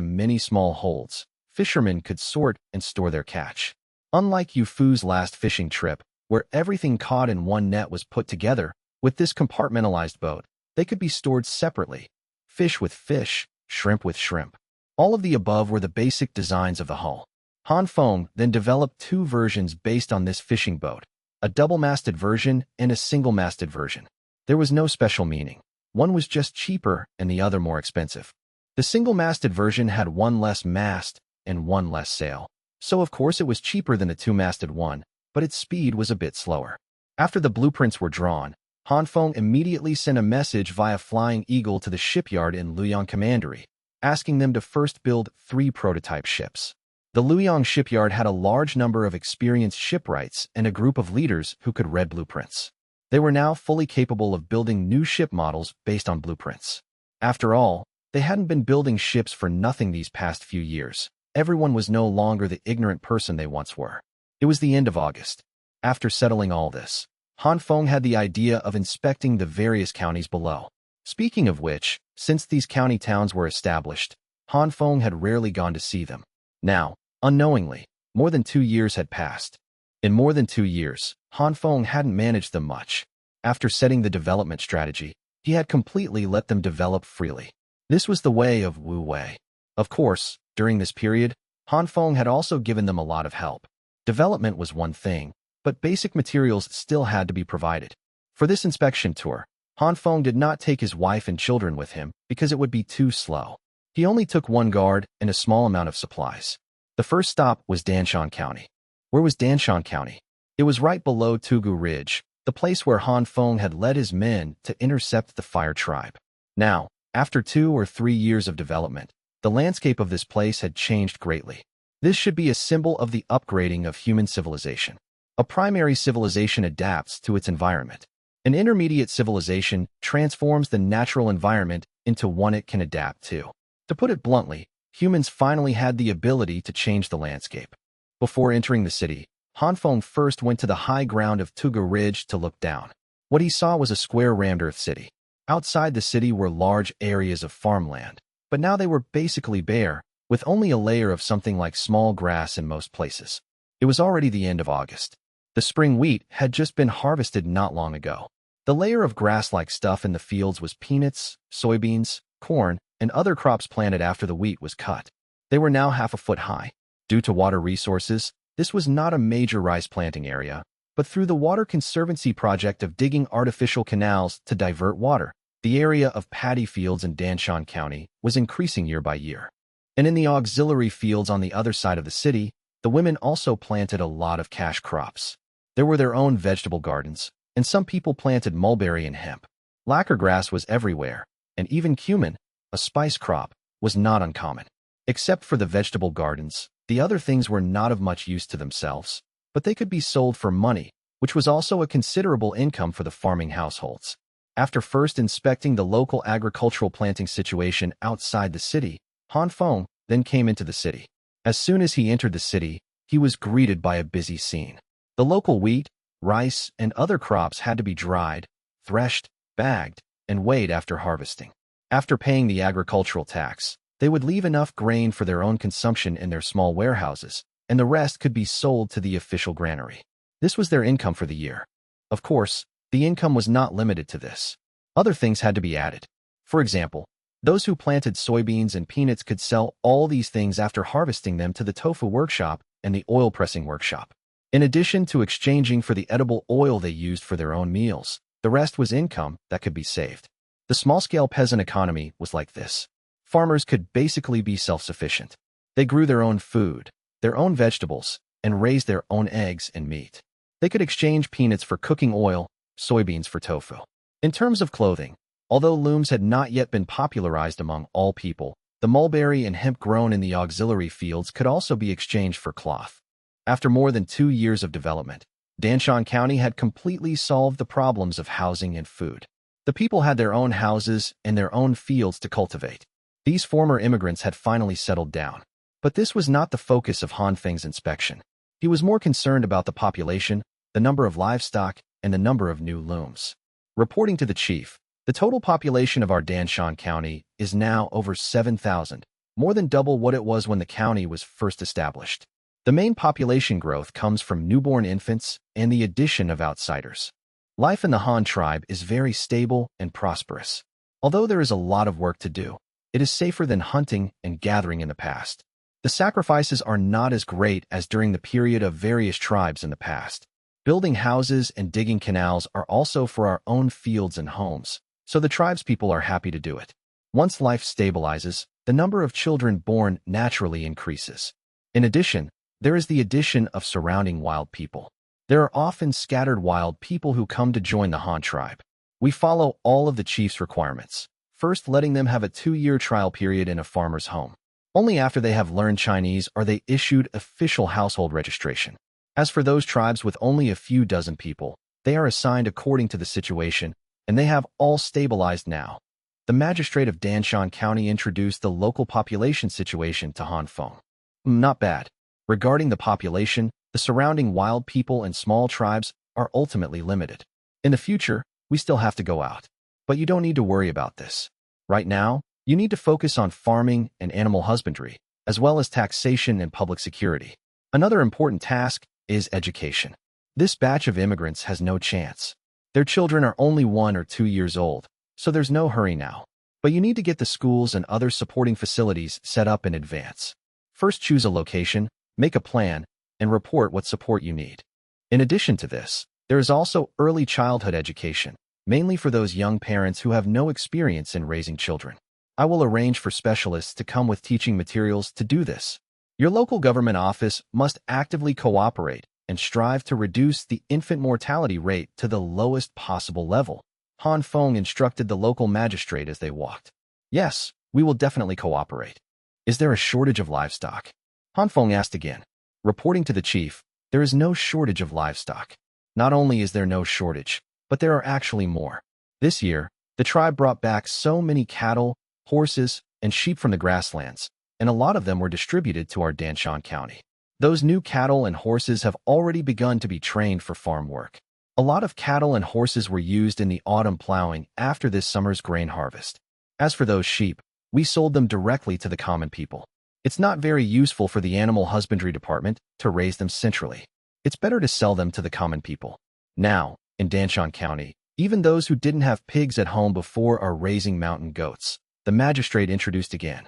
many small holds, fishermen could sort and store their catch. Unlike Yufu's last fishing trip, where everything caught in one net was put together, with this compartmentalized boat, they could be stored separately. Fish with fish, shrimp with shrimp. All of the above were the basic designs of the hull. Hanfeng then developed 2 versions based on this fishing boat, a double-masted version and a single-masted version. There was no special meaning. One was just cheaper and the other more expensive. The single-masted version had 1 less mast and 1 less sail. So of course it was cheaper than the 2-masted one, but its speed was a bit slower. After the blueprints were drawn, Hanfeng immediately sent a message via Flying Eagle to the shipyard in Luoyang Commandery, asking them to first build 3 prototype ships. The Luoyang shipyard had a large number of experienced shipwrights and a group of leaders who could read blueprints. They were now fully capable of building new ship models based on blueprints. After all, they hadn't been building ships for nothing these past few years. Everyone was no longer the ignorant person they once were. It was the end of August. After settling all this, Hanfeng had the idea of inspecting the various counties below. Speaking of which, since these county towns were established, Hanfeng had rarely gone to see them. Now, unknowingly, more than 2 years had passed. In more than 2 years, Hanfeng hadn't managed them much. After setting the development strategy, he had completely let them develop freely. This was the way of Wu Wei. Of course, during this period, Hanfeng had also given them a lot of help. Development was one thing, but basic materials still had to be provided. For this inspection tour, Hanfeng did not take his wife and children with him because it would be too slow. He only took 1 guard and a small amount of supplies. The first stop was Danshan County. Where was Danshan County? It was right below Tugu Ridge, the place where Hanfeng had led his men to intercept the Fire Tribe. Now, after 2 or 3 years of development, the landscape of this place had changed greatly. This should be a symbol of the upgrading of human civilization. A primary civilization adapts to its environment. An intermediate civilization transforms the natural environment into one it can adapt to. To put it bluntly, humans finally had the ability to change the landscape. Before entering the city, Hanfeng first went to the high ground of Tugu Ridge to look down. What he saw was a square rammed earth city. Outside the city were large areas of farmland, but now they were basically bare, with only a layer of something like small grass in most places. It was already the end of August. The spring wheat had just been harvested not long ago. The layer of grass-like stuff in the fields was peanuts, soybeans, corn, and other crops planted after the wheat was cut. They were now half a foot high. Due to water resources, this was not a major rice planting area, but through the Water Conservancy project of digging artificial canals to divert water, the area of paddy fields in Danshan County was increasing year by year. And in the auxiliary fields on the other side of the city, the women also planted a lot of cash crops. There were their own vegetable gardens, and some people planted mulberry and hemp. Lacquer grass was everywhere, and even cumin, a spice crop, was not uncommon. Except for the vegetable gardens, the other things were not of much use to themselves, but they could be sold for money, which was also a considerable income for the farming households. After first inspecting the local agricultural planting situation outside the city, Han Feng then came into the city. As soon as he entered the city, he was greeted by a busy scene. The local wheat, rice, and other crops had to be dried, threshed, bagged, and weighed after harvesting. After paying the agricultural tax, they would leave enough grain for their own consumption in their small warehouses, and the rest could be sold to the official granary. This was their income for the year. Of course, the income was not limited to this. Other things had to be added. For example, those who planted soybeans and peanuts could sell all these things after harvesting them to the tofu workshop and the oil pressing workshop. In addition to exchanging for the edible oil they used for their own meals, the rest was income that could be saved. The small-scale peasant economy was like this. Farmers could basically be self-sufficient. They grew their own food, their own vegetables, and raised their own eggs and meat. They could exchange peanuts for cooking oil, soybeans for tofu. In terms of clothing, although looms had not yet been popularized among all people, the mulberry and hemp grown in the auxiliary fields could also be exchanged for cloth. After more than 2 years of development, Danshan County had completely solved the problems of housing and food. The people had their own houses and their own fields to cultivate. These former immigrants had finally settled down. But this was not the focus of Han Feng's inspection. He was more concerned about the population, the number of livestock, and the number of new looms. Reporting to the chief, the total population of our Danshan County is now over 7,000, more than double what it was when the county was first established. The main population growth comes from newborn infants and the addition of outsiders. Life in the Han tribe is very stable and prosperous. Although there is a lot of work to do, it is safer than hunting and gathering in the past. The sacrifices are not as great as during the period of various tribes in the past. Building houses and digging canals are also for our own fields and homes, so the tribespeople are happy to do it. Once life stabilizes, the number of children born naturally increases. In addition, there is the addition of surrounding wild people. There are often scattered wild people who come to join the Han tribe. We follow all of the chief's requirements, first letting them have a 2-year trial period in a farmer's home. Only after they have learned Chinese are they issued official household registration. As for those tribes with only a few dozen people, they are assigned according to the situation, and they have all stabilized now. The magistrate of Danshan County introduced the local population situation to Han Feng. Not bad. Regarding the population, the surrounding wild people and small tribes are ultimately limited. In the future, we still have to go out. But you don't need to worry about this. Right now, you need to focus on farming and animal husbandry, as well as taxation and public security. Another important task is education. This batch of immigrants has no chance. Their children are only 1 or 2 years old, so there's no hurry now. But you need to get the schools and other supporting facilities set up in advance. First, choose a location, make a plan, and report what support you need. In addition to this, there is also early childhood education, mainly for those young parents who have no experience in raising children. I will arrange for specialists to come with teaching materials to do this. Your local government office must actively cooperate and strive to reduce the infant mortality rate to the lowest possible level. Han Feng instructed the local magistrate as they walked. Yes, we will definitely cooperate. Is there a shortage of livestock? Han Feng asked again. Reporting to the chief, there is no shortage of livestock. Not only is there no shortage, but there are actually more. This year, the tribe brought back so many cattle, horses, and sheep from the grasslands, and a lot of them were distributed to our Danshan County. Those new cattle and horses have already begun to be trained for farm work. A lot of cattle and horses were used in the autumn plowing after this summer's grain harvest. As for those sheep, we sold them directly to the common people. It's not very useful for the animal husbandry department to raise them centrally. It's better to sell them to the common people. Now, in Danshan County, even those who didn't have pigs at home before are raising mountain goats. The magistrate introduced again.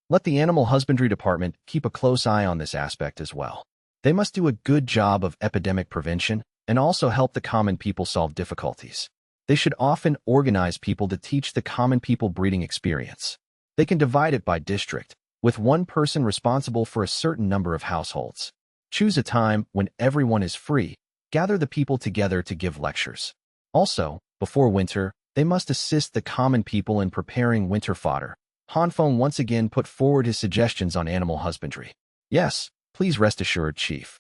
Let the animal husbandry department keep a close eye on this aspect as well. They must do a good job of epidemic prevention and also help the common people solve difficulties. They should often organize people to teach the common people breeding experience. They can divide it by district, with one person responsible for a certain number of households. Choose a time when everyone is free. Gather the people together to give lectures. Also, before winter, they must assist the common people in preparing winter fodder. Han Feng once again put forward his suggestions on animal husbandry. Yes, please rest assured, Chief.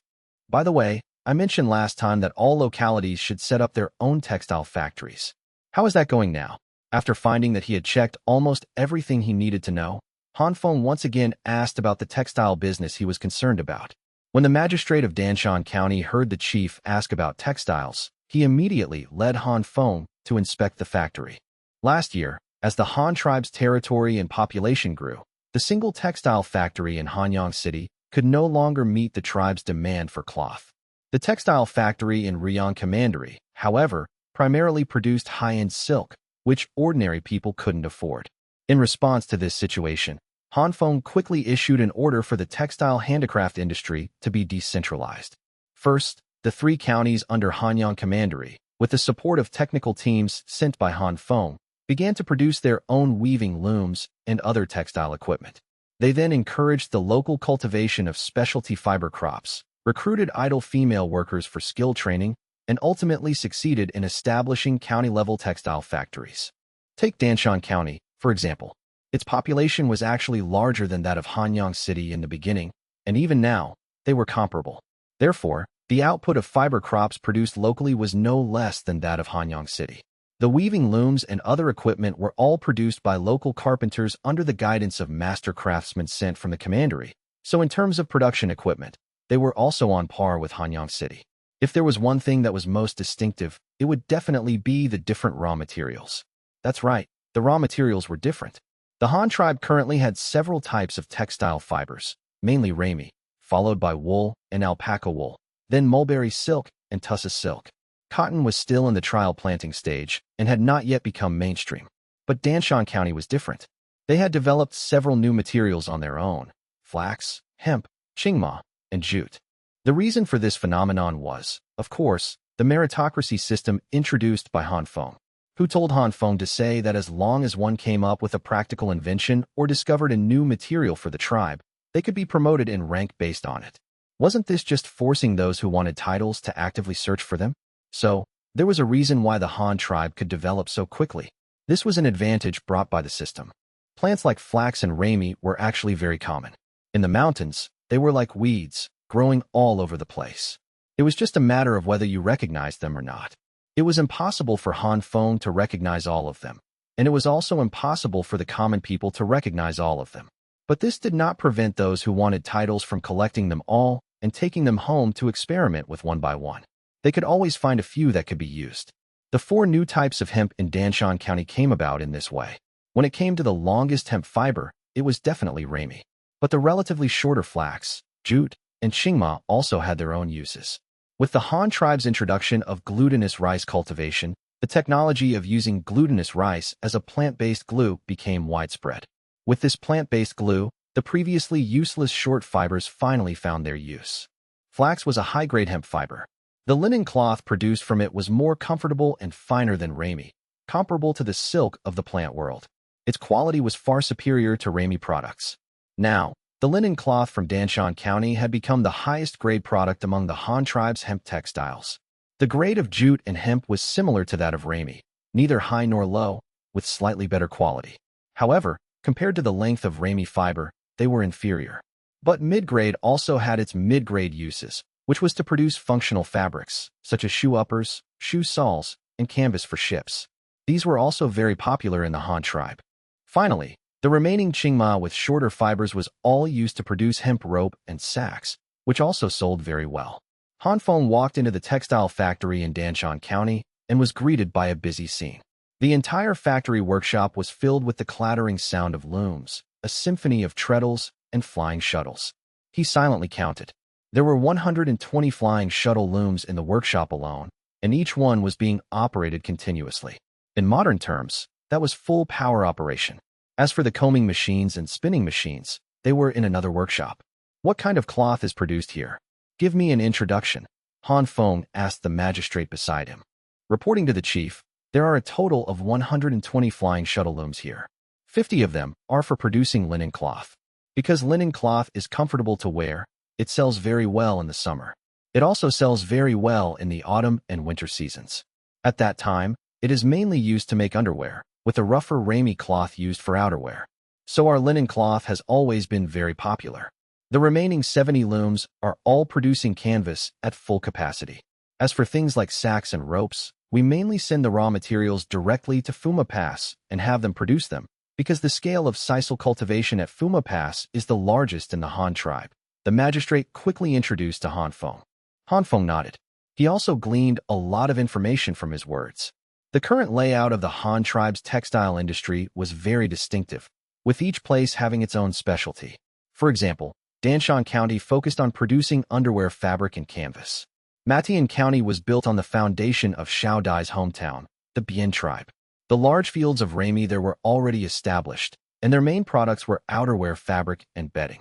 By the way, I mentioned last time that all localities should set up their own textile factories. How is that going now? After finding that he had checked almost everything he needed to know, Han Feng once again asked about the textile business he was concerned about. When the magistrate of Danshan County heard the chief ask about textiles, he immediately led Han Feng to inspect the factory. Last year, as the Han tribe's territory and population grew, the single textile factory in Hanyang City could no longer meet the tribe's demand for cloth. The textile factory in Rian Commandery, however, primarily produced high-end silk, which ordinary people couldn't afford. In response to this situation, Han Feng quickly issued an order for the textile handicraft industry to be decentralized. First, the 3 counties under Hanyang Commandery, with the support of technical teams sent by Han Feng, began to produce their own weaving looms and other textile equipment. They then encouraged the local cultivation of specialty fiber crops, recruited idle female workers for skill training, and ultimately succeeded in establishing county-level textile factories. Take Danshan County, for example. Its population was actually larger than that of Hanyang City in the beginning, and even now, they were comparable. Therefore, the output of fiber crops produced locally was no less than that of Hanyang City. The weaving looms and other equipment were all produced by local carpenters under the guidance of master craftsmen sent from the commandery, so in terms of production equipment, they were also on par with Hanyang City. If there was one thing that was most distinctive, it would definitely be the different raw materials. That's right, the raw materials were different. The Han tribe currently had several types of textile fibers, mainly ramie, followed by wool and alpaca wool, then mulberry silk and tussa silk. Cotton was still in the trial planting stage and had not yet become mainstream. But Danshan County was different. They had developed several new materials on their own: flax, hemp, qingma, and jute. The reason for this phenomenon was, of course, the meritocracy system introduced by Han Feng, who told Han Feng to say that as long as one came up with a practical invention or discovered a new material for the tribe, they could be promoted in rank based on it. Wasn't this just forcing those who wanted titles to actively search for them? So, there was a reason why the Han tribe could develop so quickly. This was an advantage brought by the system. Plants like flax and ramie were actually very common. In the mountains, they were like weeds, growing all over the place. It was just a matter of whether you recognized them or not. It was impossible for Han Feng to recognize all of them, and it was also impossible for the common people to recognize all of them. But this did not prevent those who wanted titles from collecting them all and taking them home to experiment with one by one. They could always find a few that could be used. The 4 new types of hemp in Danshan County came about in this way. When it came to the longest hemp fiber, it was definitely ramie. But the relatively shorter flax, jute, and qingma also had their own uses. With the Han tribe's introduction of glutinous rice cultivation, the technology of using glutinous rice as a plant-based glue became widespread. With this plant-based glue, the previously useless short fibers finally found their use. Flax was a high-grade hemp fiber. The linen cloth produced from it was more comfortable and finer than ramie, comparable to the silk of the plant world. Its quality was far superior to ramie products. Now, the linen cloth from Danshan County had become the highest grade product among the Han tribe's hemp textiles. The grade of jute and hemp was similar to that of ramie, neither high nor low, with slightly better quality. However, compared to the length of ramie fiber, they were inferior. But mid-grade also had its mid-grade uses, which was to produce functional fabrics, such as shoe uppers, shoe soles, and canvas for ships. These were also very popular in the Han tribe. Finally, the remaining qingma with shorter fibers was all used to produce hemp rope and sacks, which also sold very well. Han Feng walked into the textile factory in Danshan County and was greeted by a busy scene. The entire factory workshop was filled with the clattering sound of looms, a symphony of treadles and flying shuttles. He silently counted. There were 120 flying shuttle looms in the workshop alone, and each one was being operated continuously. In modern terms, that was full power operation. As for the combing machines and spinning machines, they were in another workshop. What kind of cloth is produced here? Give me an introduction, Han Feng asked the magistrate beside him. Reporting to the chief, there are a total of 120 flying shuttle looms here. 50 of them are for producing linen cloth. Because linen cloth is comfortable to wear, it sells very well in the summer. It also sells very well in the autumn and winter seasons. At that time, it is mainly used to make underwear, with a rougher ramie cloth used for outerwear. so our linen cloth has always been very popular. The remaining 70 looms are all producing canvas at full capacity. As for things like sacks and ropes, we mainly send the raw materials directly to Fuma Pass and have them produce them, because the scale of sisal cultivation at Fuma Pass is the largest in the Han tribe. The magistrate quickly introduced to Han Feng. Han Feng nodded. He also gleaned a lot of information from his words. The current layout of the Han tribe's textile industry was very distinctive, with each place having its own specialty. For example, Danshan County focused on producing underwear fabric and canvas. Matian County was built on the foundation of Shou Ya's hometown, the Bian tribe. The large fields of Rami there were already established, and their main products were outerwear fabric and bedding.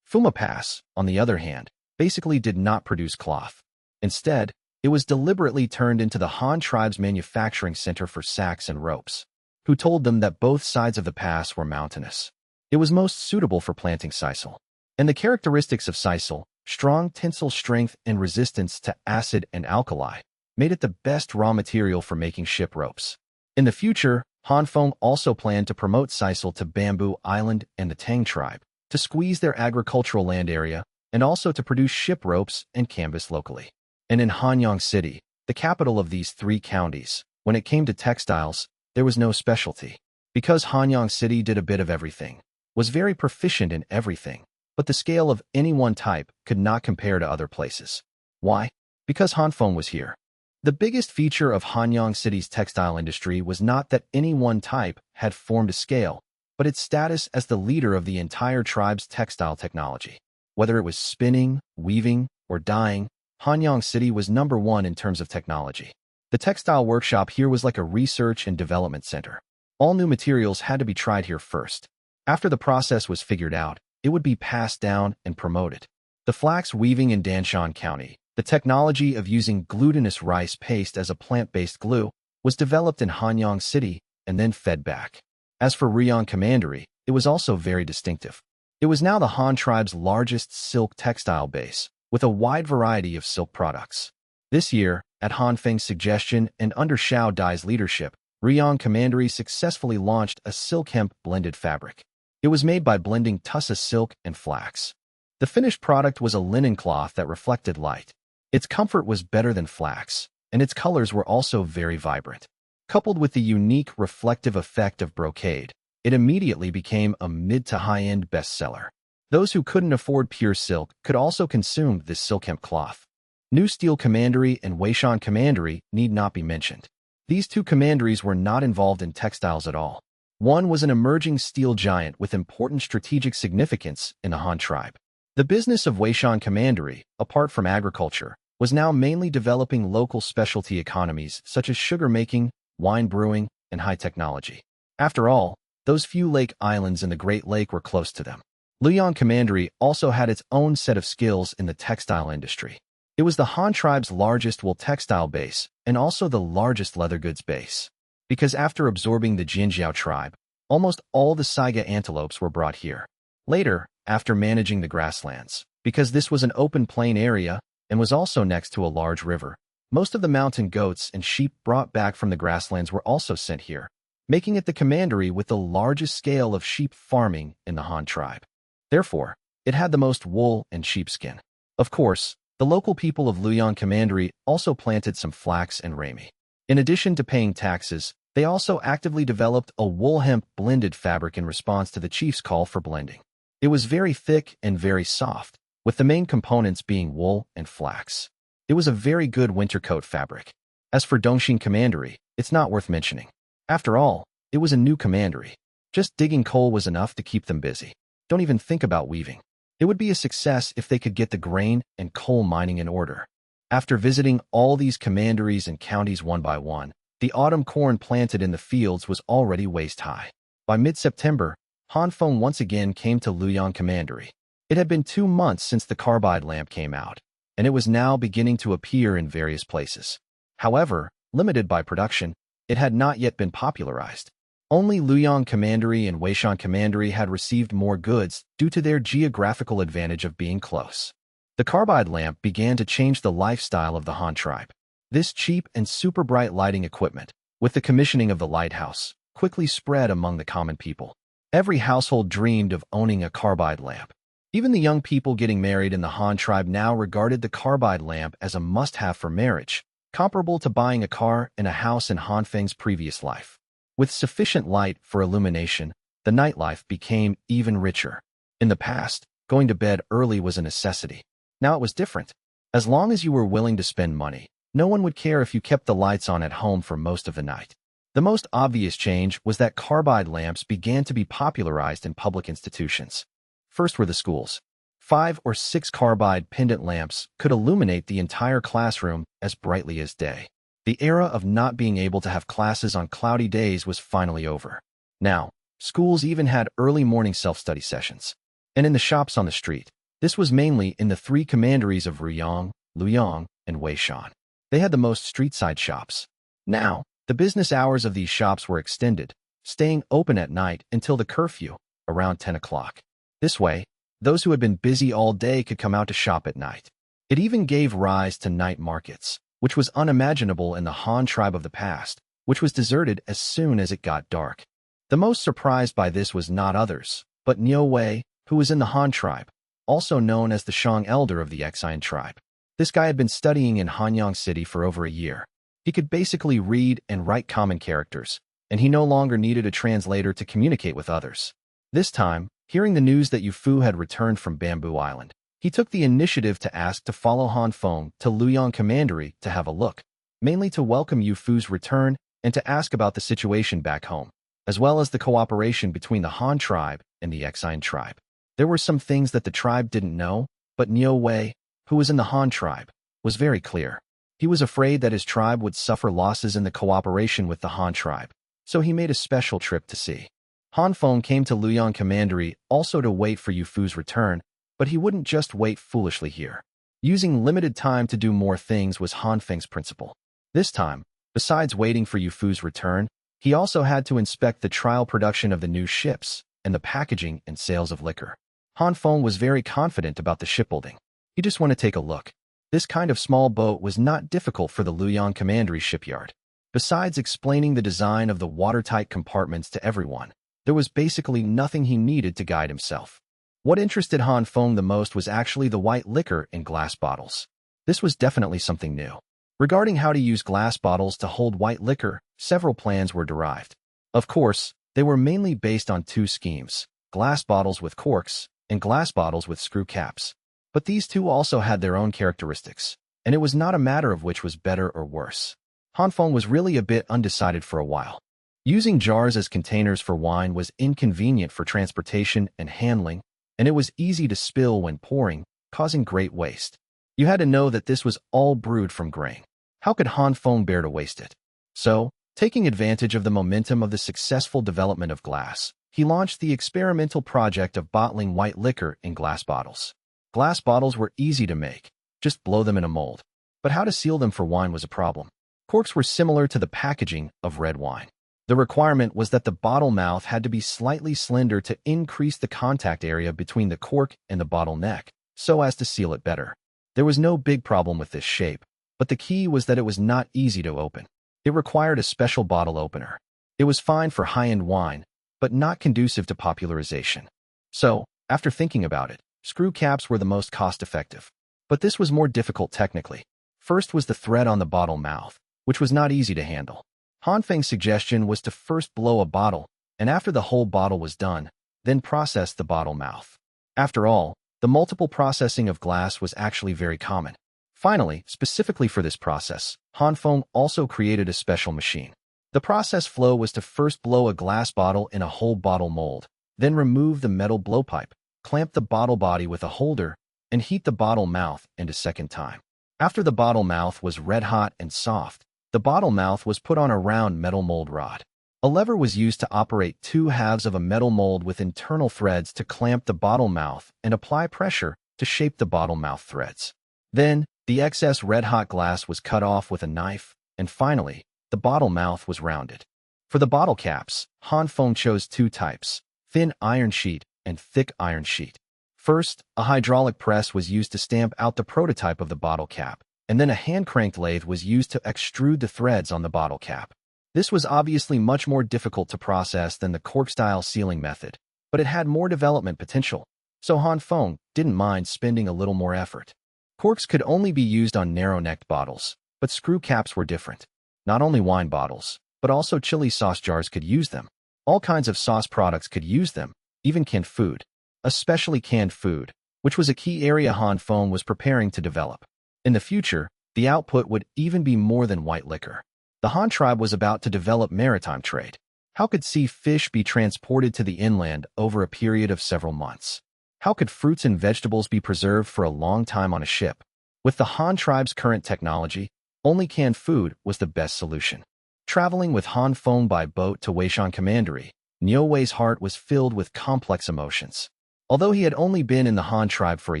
Fuma Pass, on the other hand, basically did not produce cloth. Instead, it was deliberately turned into the Han tribe's manufacturing center for sacks and ropes, who told them that both sides of the pass were mountainous. It was most suitable for planting sisal. And the characteristics of sisal, strong tensile strength and resistance to acid and alkali, made it the best raw material for making ship ropes. In the future, Han Feng also planned to promote sisal to Bamboo Island and the Tang tribe, to squeeze their agricultural land area, and also to produce ship ropes and canvas locally. And in Hanyang City, the capital of these 3 counties, when it came to textiles, there was no specialty. Because Hanyang City did a bit of everything, was very proficient in everything, but the scale of any one type could not compare to other places. Why? Because Han Feng was here. The biggest feature of Hanyang City's textile industry was not that any one type had formed a scale, but its status as the leader of the entire tribe's textile technology. Whether it was spinning, weaving, or dyeing, Hanyang City was number 1 in terms of technology. The textile workshop here was like a research and development center. All new materials had to be tried here first. After the process was figured out, it would be passed down and promoted. The flax weaving in Danshan County, the technology of using glutinous rice paste as a plant-based glue, was developed in Hanyang City and then fed back. As for Rion Commandery, it was also very distinctive. It was now the Han tribe's largest silk textile base, with a wide variety of silk products. This year, at Han Feng's suggestion and under Shou Dai's leadership, Rion Commandery successfully launched a silk-hemp blended fabric. It was made by blending tussa silk and flax. The finished product was a linen cloth that reflected light. Its comfort was better than flax, and its colors were also very vibrant. Coupled with the unique reflective effect of brocade, it immediately became a mid to high-end bestseller. Those who couldn't afford pure silk could also consume this silk-hemp cloth. New Steel Commandery and Weishan Commandery need not be mentioned. These 2 commanderies were not involved in textiles at all. One was an emerging steel giant with important strategic significance in the Han tribe. The business of Weishan Commandery, apart from agriculture, was now mainly developing local specialty economies such as sugar making, wine brewing, and high technology. After all, those few lake islands in the Great Lake were close to them. Luoyang Commandery also had its own set of skills in the textile industry. It was the Han tribe's largest wool textile base and also the largest leather goods base. Because after absorbing the Jinjiao tribe, almost all the Saiga antelopes were brought here. Later, after managing the grasslands, because this was an open plain area and was also next to a large river, most of the mountain goats and sheep brought back from the grasslands were also sent here, making it the commandery with the largest scale of sheep farming in the Han tribe. Therefore, it had the most wool and sheepskin. Of course, the local people of Luoyang Commandery also planted some flax and rami. In addition to paying taxes, they also actively developed a wool-hemp blended fabric in response to the chief's call for blending. It was very thick and very soft, with the main components being wool and flax. It was a very good winter coat fabric. As for Dongxing Commandery, it's not worth mentioning. After all, it was a new commandery. Just digging coal was enough to keep them busy. Don't even think about weaving. It would be a success if they could get the grain and coal mining in order. After visiting all these commanderies and counties one by one, the autumn corn planted in the fields was already waist-high. By mid-September, Han Feng once again came to Luoyang Commandery. It had been 2 months since the carbide lamp came out, and it was now beginning to appear in various places. However, limited by production, it had not yet been popularized. Only Luoyang Commandery and Weishan Commandery had received more goods due to their geographical advantage of being close. The carbide lamp began to change the lifestyle of the Han tribe. This cheap and super bright lighting equipment, with the commissioning of the lighthouse, quickly spread among the common people. Every household dreamed of owning a carbide lamp. Even the young people getting married in the Han tribe now regarded the carbide lamp as a must-have for marriage, comparable to buying a car and a house in Han Feng's previous life. With sufficient light for illumination, the nightlife became even richer. In the past, going to bed early was a necessity. Now it was different. As long as you were willing to spend money, no one would care if you kept the lights on at home for most of the night. The most obvious change was that carbide lamps began to be popularized in public institutions. First were the schools. 5 or 6 carbide pendant lamps could illuminate the entire classroom as brightly as day. The era of not being able to have classes on cloudy days was finally over. Now, schools even had early morning self-study sessions. And in the shops on the street, this was mainly in the 3 commanderies of Ruyang, Luoyang, and Weishan. They had the most street-side shops. Now, the business hours of these shops were extended, staying open at night until the curfew, around 10 o'clock. This way, those who had been busy all day could come out to shop at night. It even gave rise to night markets, which was unimaginable in the Han tribe of the past, which was deserted as soon as it got dark. The most surprised by this was not others, but Niu Wei, who was in the Han tribe, also known as the Shang elder of the Ecchi tribe. This guy had been studying in Hanyang City for over a year. He could basically read and write common characters, and he no longer needed a translator to communicate with others. This time, hearing the news that Yu Fu had returned from Bamboo Island, he took the initiative to ask to follow Han Feng to Luoyang Commandery to have a look, mainly to welcome Yu Fu's return and to ask about the situation back home, as well as the cooperation between the Han tribe and the Ecchi tribe. There were some things that the tribe didn't know, but Niu Wei, who was in the Han tribe, was very clear. He was afraid that his tribe would suffer losses in the cooperation with the Han tribe, so he made a special trip to see. Han Feng came to Luoyang Commandery also to wait for Yu Fu's return, but he wouldn't just wait foolishly here. Using limited time to do more things was Han Feng's principle. This time, besides waiting for Yu Fu's return, he also had to inspect the trial production of the new ships and the packaging and sales of liquor. Han Feng was very confident about the shipbuilding. He just wanted to take a look. This kind of small boat was not difficult for the Luoyang Commandery shipyard. Besides explaining the design of the watertight compartments to everyone, there was basically nothing he needed to guide himself. What interested Han Feng the most was actually the white liquor in glass bottles. This was definitely something new. Regarding how to use glass bottles to hold white liquor, several plans were derived. Of course, they were mainly based on 2 schemes, glass bottles with corks and glass bottles with screw caps. But these 2 also had their own characteristics, and it was not a matter of which was better or worse. Han Feng was really a bit undecided for a while. Using jars as containers for wine was inconvenient for transportation and handling, and it was easy to spill when pouring, causing great waste. You had to know that this was all brewed from grain. How could Han Feng bear to waste it? So, taking advantage of the momentum of the successful development of glass, he launched the experimental project of bottling white liquor in glass bottles. Glass bottles were easy to make, just blow them in a mold. But how to seal them for wine was a problem. Corks were similar to the packaging of red wine. The requirement was that the bottle mouth had to be slightly slender to increase the contact area between the cork and the bottle neck, so as to seal it better. There was no big problem with this shape, but the key was that it was not easy to open. It required a special bottle opener. It was fine for high-end wine, but not conducive to popularization. So, after thinking about it, screw caps were the most cost-effective. But this was more difficult technically. First was the thread on the bottle mouth, which was not easy to handle. Han Feng's suggestion was to first blow a bottle, and after the whole bottle was done, then process the bottle mouth. After all, the multiple processing of glass was actually very common. Finally, specifically for this process, Han Feng also created a special machine. The process flow was to first blow a glass bottle in a whole bottle mold, then remove the metal blowpipe, clamp the bottle body with a holder, and heat the bottle mouth and a second time. After the bottle mouth was red hot and soft, the bottle mouth was put on a round metal mold rod. A lever was used to operate 2 halves of a metal mold with internal threads to clamp the bottle mouth and apply pressure to shape the bottle mouth threads. Then, the excess red-hot glass was cut off with a knife, and finally, the bottle mouth was rounded. For the bottle caps, Han Feng chose 2 types, thin iron sheet and thick iron sheet. First, a hydraulic press was used to stamp out the prototype of the bottle cap, and then a hand-cranked lathe was used to extrude the threads on the bottle cap. This was obviously much more difficult to process than the cork-style sealing method, but it had more development potential, so Han Feng didn't mind spending a little more effort. Corks could only be used on narrow-necked bottles, but screw caps were different. Not only wine bottles, but also chili sauce jars could use them. All kinds of sauce products could use them, even canned food. Especially canned food, which was a key area Han Feng was preparing to develop. In the future, the output would even be more than white liquor. The Han tribe was about to develop maritime trade. How could sea fish be transported to the inland over a period of several months? How could fruits and vegetables be preserved for a long time on a ship? With the Han tribe's current technology, only canned food was the best solution. Traveling with Han Feng by boat to Weishan Commandery, Niu Wei's heart was filled with complex emotions. Although he had only been in the Han tribe for a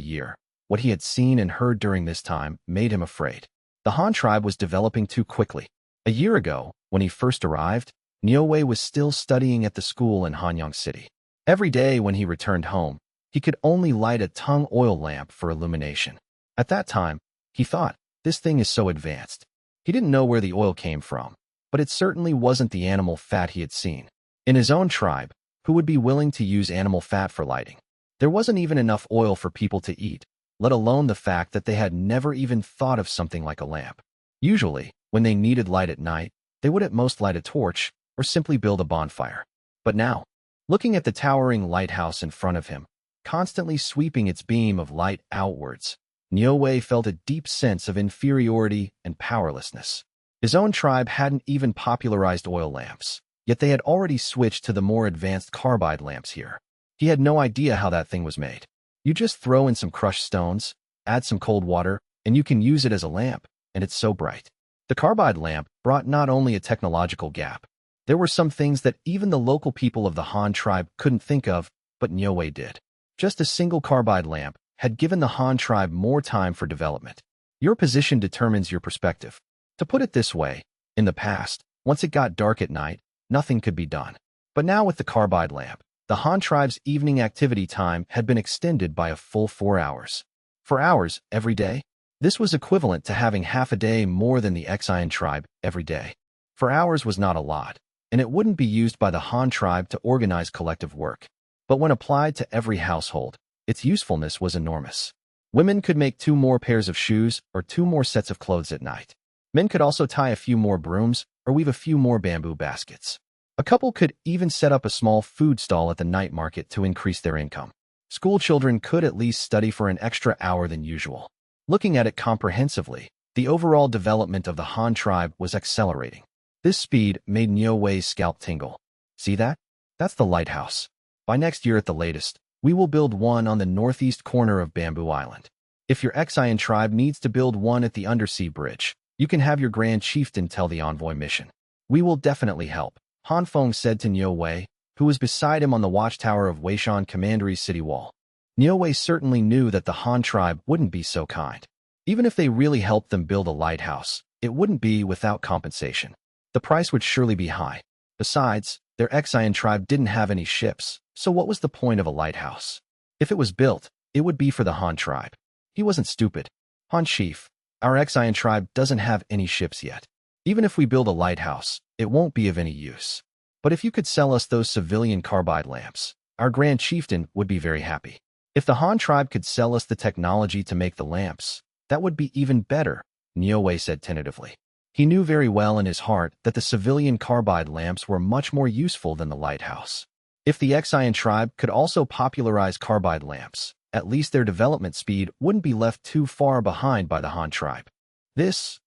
year, what he had seen and heard during this time made him afraid. The Han tribe was developing too quickly. A year ago, when he first arrived, Niu Wei was still studying at the school in Hanyang City. Every day when he returned home, he could only light a Tang oil lamp for illumination. At that time, he thought, this thing is so advanced. He didn't know where the oil came from, but it certainly wasn't the animal fat he had seen. In his own tribe, who would be willing to use animal fat for lighting? There wasn't even enough oil for people to eat, let alone the fact that they had never even thought of something like a lamp. Usually, when they needed light at night, they would at most light a torch or simply build a bonfire. But now, looking at the towering lighthouse in front of him, constantly sweeping its beam of light outwards, Niu Wei felt a deep sense of inferiority and powerlessness. His own tribe hadn't even popularized oil lamps, yet they had already switched to the more advanced carbide lamps here. He had no idea how that thing was made. You just throw in some crushed stones, add some cold water, and you can use it as a lamp, and it's so bright. The carbide lamp brought not only a technological gap, there were some things that even the local people of the Han tribe couldn't think of, but Niu Wei did. Just a single carbide lamp had given the Han tribe more time for development. Your position determines your perspective. To put it this way, in the past, once it got dark at night, nothing could be done. But now with the carbide lamp, the Han tribe's evening activity time had been extended by a full 4 hours. 4 hours every day? This was equivalent to having half a day more than the Xian tribe every day. 4 hours was not a lot, and it wouldn't be used by the Han tribe to organize collective work. But when applied to every household, its usefulness was enormous. Women could make 2 more pairs of shoes or 2 more sets of clothes at night. Men could also tie a few more brooms or weave a few more bamboo baskets. A couple could even set up a small food stall at the night market to increase their income. School children could at least study for an extra hour than usual. Looking at it comprehensively, the overall development of the Han tribe was accelerating. This speed made Niu Wei's scalp tingle. See that? That's the lighthouse. By next year at the latest, we will build one on the northeast corner of Bamboo Island. If your Xian tribe needs to build one at the undersea bridge, you can have your Grand Chieftain tell the envoy mission. We will definitely help, Han Feng said to Niu Wei, who was beside him on the watchtower of Weishan Commandery's city wall. Niu Wei certainly knew that the Han tribe wouldn't be so kind. Even if they really helped them build a lighthouse, it wouldn't be without compensation. The price would surely be high. Besides, their Xian tribe didn't have any ships, so what was the point of a lighthouse? If it was built, it would be for the Han tribe. He wasn't stupid. Han Chief, our Xian tribe doesn't have any ships yet. Even if we build a lighthouse, it won't be of any use. But if you could sell us those civilian carbide lamps, our Grand Chieftain would be very happy. If the Han tribe could sell us the technology to make the lamps, that would be even better, Niu Wei said tentatively. He knew very well in his heart that the civilian carbide lamps were much more useful than the lighthouse. If the Xian tribe could also popularize carbide lamps, at least their development speed wouldn't be left too far behind by the Han tribe.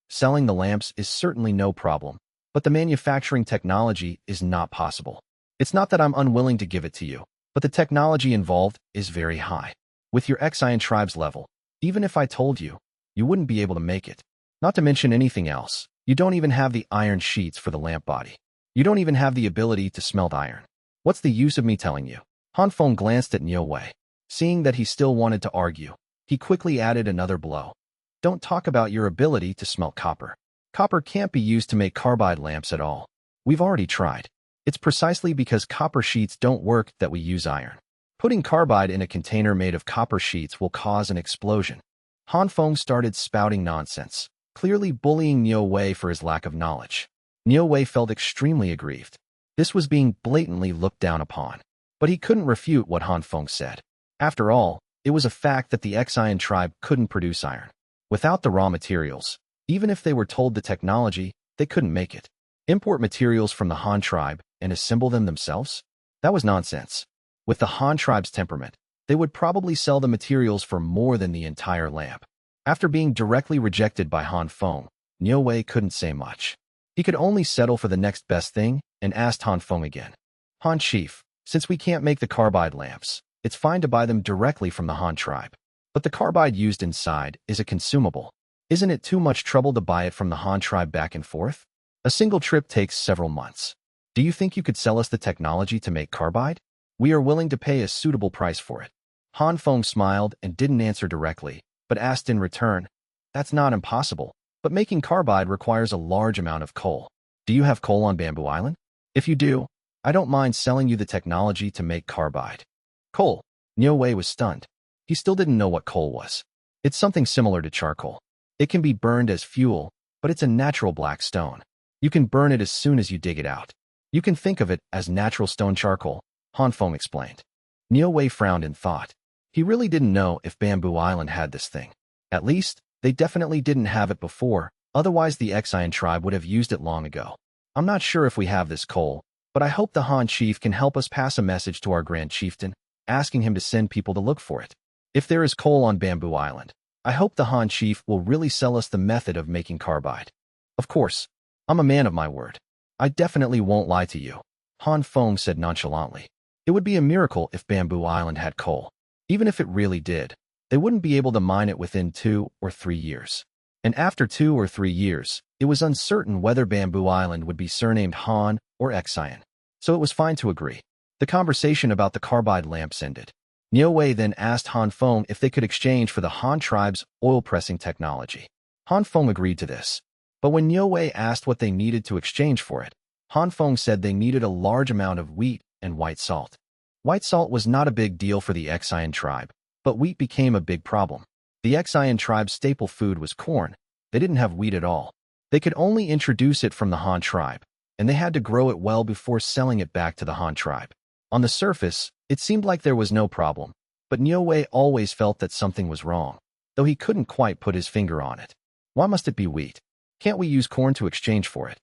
Selling the lamps is certainly no problem, but the manufacturing technology is not possible. It's not that I'm unwilling to give it to you, but the technology involved is very high. With your Xian tribe's level, even if I told you, you wouldn't be able to make it. Not to mention anything else, you don't even have the iron sheets for the lamp body. You don't even have the ability to smelt iron. What's the use of me telling you? Han Feng glanced at Niu Wei. Seeing that he still wanted to argue, he quickly added another blow. Don't talk about your ability to smelt copper. Copper can't be used to make carbide lamps at all. We've already tried. It's precisely because copper sheets don't work that we use iron. Putting carbide in a container made of copper sheets will cause an explosion. Han Feng started spouting nonsense, clearly bullying Niu Wei for his lack of knowledge. Niue felt extremely aggrieved. This was being blatantly looked down upon. But he couldn't refute what Han Feng said. After all, it was a fact that the Xian tribe couldn't produce iron. Without the raw materials, even if they were told the technology, they couldn't make it. Import materials from the Han tribe and assemble them themselves? That was nonsense. With the Han tribe's temperament, they would probably sell the materials for more than the entire lamp. After being directly rejected by Han Feng, Niue couldn't say much. He could only settle for the next best thing and asked Han Feng again. Han Chief, since we can't make the carbide lamps, it's fine to buy them directly from the Han tribe. But the carbide used inside is a consumable. Isn't it too much trouble to buy it from the Han tribe back and forth? A single trip takes several months. Do you think you could sell us the technology to make carbide? We are willing to pay a suitable price for it. Han Feng smiled and didn't answer directly, but asked in return, that's not impossible, but making carbide requires a large amount of coal. Do you have coal on Bamboo Island? If you do, I don't mind selling you the technology to make carbide. Coal. Niue was stunned. He still didn't know what coal was. It's something similar to charcoal. It can be burned as fuel, but it's a natural black stone. You can burn it as soon as you dig it out. You can think of it as natural stone charcoal, Han Feng explained. Niue frowned in thought. He really didn't know if Bamboo Island had this thing. At least, they definitely didn't have it before, otherwise the Xian tribe would have used it long ago. I'm not sure if we have this coal, but I hope the Han chief can help us pass a message to our Grand Chieftain, asking him to send people to look for it. If there is coal on Bamboo Island, I hope the Han chief will really sell us the method of making carbide. Of course, I'm a man of my word. I definitely won't lie to you, Han Feng said nonchalantly. It would be a miracle if Bamboo Island had coal. Even if it really did, they wouldn't be able to mine it within 2 or 3 years. And after 2 or 3 years, it was uncertain whether Bamboo Island would be surnamed Han or Xian. So it was fine to agree. The conversation about the carbide lamps ended. Niue then asked Han Feng if they could exchange for the Han tribe's oil pressing technology. Han Feng agreed to this. But when Niue asked what they needed to exchange for it, Han Feng said they needed a large amount of wheat and white salt. White salt was not a big deal for the Xian tribe, but wheat became a big problem. The Xian tribe's staple food was corn. They didn't have wheat at all. They could only introduce it from the Han tribe, and they had to grow it well before selling it back to the Han tribe. On the surface, it seemed like there was no problem, but Niue always felt that something was wrong, though he couldn't quite put his finger on it. Why must it be wheat? Can't we use corn to exchange for it?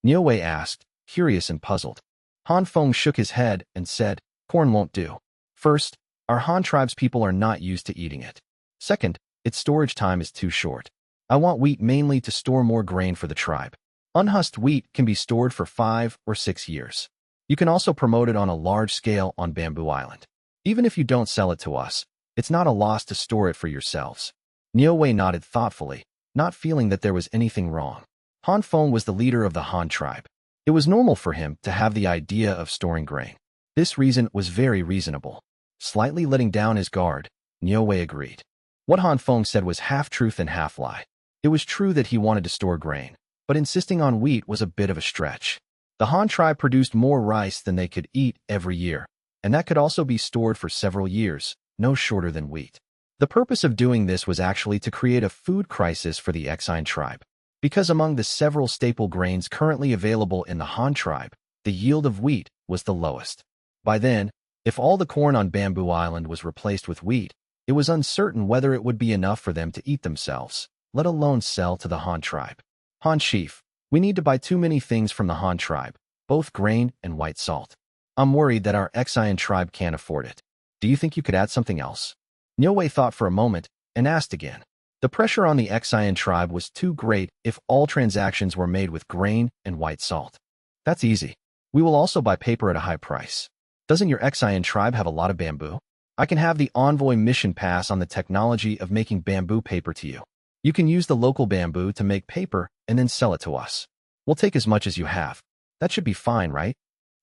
Niue asked, curious and puzzled. Han Feng shook his head and said, corn won't do. First, our Han tribe's people are not used to eating it. Second, its storage time is too short. I want wheat mainly to store more grain for the tribe. Unhusked wheat can be stored for 5 or 6 years. You can also promote it on a large scale on Bamboo Island. Even if you don't sell it to us, it's not a loss to store it for yourselves. Niue nodded thoughtfully, not feeling that there was anything wrong. Han Feng was the leader of the Han tribe. It was normal for him to have the idea of storing grain. This reason was very reasonable. Slightly letting down his guard, Niue agreed. What Han Feng said was half truth and half lie. It was true that he wanted to store grain, but insisting on wheat was a bit of a stretch. The Han tribe produced more rice than they could eat every year, and that could also be stored for several years, no shorter than wheat. The purpose of doing this was actually to create a food crisis for the Xian tribe, because among the several staple grains currently available in the Han tribe, the yield of wheat was the lowest. By then, if all the corn on Bamboo Island was replaced with wheat, it was uncertain whether it would be enough for them to eat themselves, let alone sell to the Han tribe. Han chief, we need to buy too many things from the Han tribe, both grain and white salt. I'm worried that our Xian tribe can't afford it. Do you think you could add something else? Niue thought for a moment and asked again. The pressure on the Xian tribe was too great if all transactions were made with grain and white salt. That's easy. We will also buy paper at a high price. Doesn't your Xian tribe have a lot of bamboo? I can have the envoy mission pass on the technology of making bamboo paper to you. You can use the local bamboo to make paper and then sell it to us. We'll take as much as you have. That should be fine, right?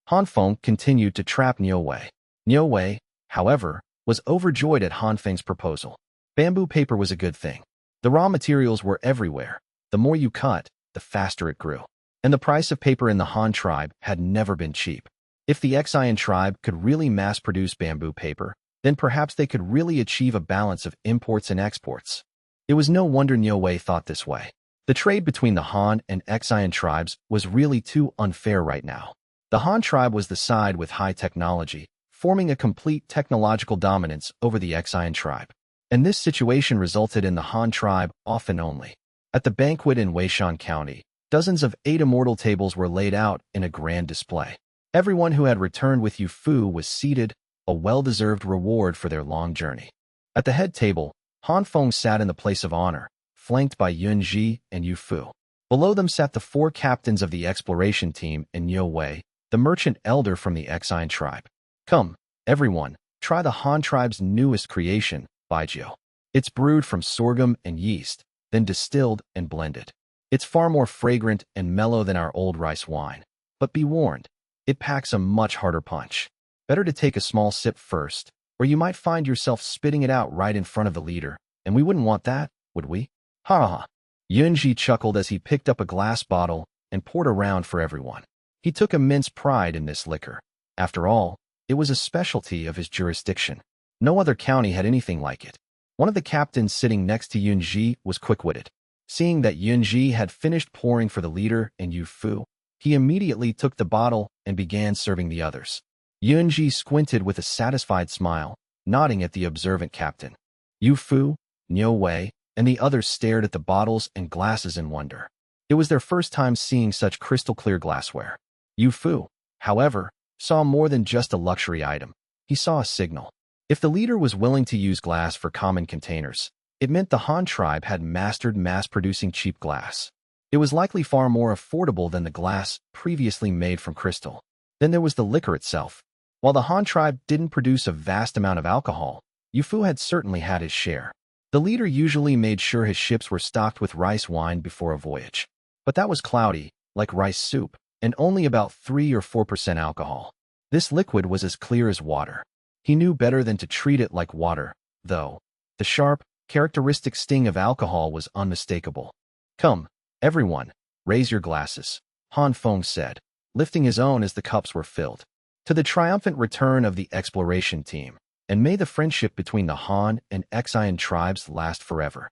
Han Feng continued to trap Niue. Niue, however, was overjoyed at Han Feng's proposal. Bamboo paper was a good thing. The raw materials were everywhere. The more you cut, the faster it grew. And the price of paper in the Han tribe had never been cheap. If the Xian tribe could really mass-produce bamboo paper, then perhaps they could really achieve a balance of imports and exports. It was no wonder Niue thought this way. The trade between the Han and Xian tribes was really too unfair right now. The Han tribe was the side with high technology, forming a complete technological dominance over the Xian tribe. And this situation resulted in the Han tribe off and only. At the banquet in Weishan County, dozens of 8 immortal tables were laid out in a grand display. Everyone who had returned with Yu Fu was seated, a well-deserved reward for their long journey. At the head table, Han Feng sat in the place of honor, flanked by Yun Ji and Yu Fu. Below them sat the 4 captains of the exploration team and Yo Wei, the merchant elder from the Xian tribe. Come, everyone, try the Han tribe's newest creation, Baijiu. It's brewed from sorghum and yeast, then distilled and blended. It's far more fragrant and mellow than our old rice wine. But be warned, it packs a much harder punch. Better to take a small sip first, or you might find yourself spitting it out right in front of the leader, and we wouldn't want that, would we? Ha ha ha. Yunji chuckled as he picked up a glass bottle and poured around for everyone. He took immense pride in this liquor. After all, it was a specialty of his jurisdiction. No other county had anything like it. One of the captains sitting next to Yunji was quick-witted. Seeing that Yunji had finished pouring for the leader and Yu Fu, he immediately took the bottle and began serving the others. Yunji squinted with a satisfied smile, nodding at the observant captain. Yu Fu, Niu Wei, and the others stared at the bottles and glasses in wonder. It was their first time seeing such crystal-clear glassware. Yu Fu, however, saw more than just a luxury item. He saw a signal. If the leader was willing to use glass for common containers, it meant the Han tribe had mastered mass-producing cheap glass. It was likely far more affordable than the glass previously made from crystal. Then there was the liquor itself. While the Han tribe didn't produce a vast amount of alcohol, Yu Fu had certainly had his share. The leader usually made sure his ships were stocked with rice wine before a voyage. But that was cloudy, like rice soup, and only about 3 or 4% alcohol. This liquid was as clear as water. He knew better than to treat it like water, though. The sharp, characteristic sting of alcohol was unmistakable. Come, everyone, raise your glasses, Han Feng said, lifting his own as the cups were filled. To the triumphant return of the exploration team, and may the friendship between the Han and Xian tribes last forever.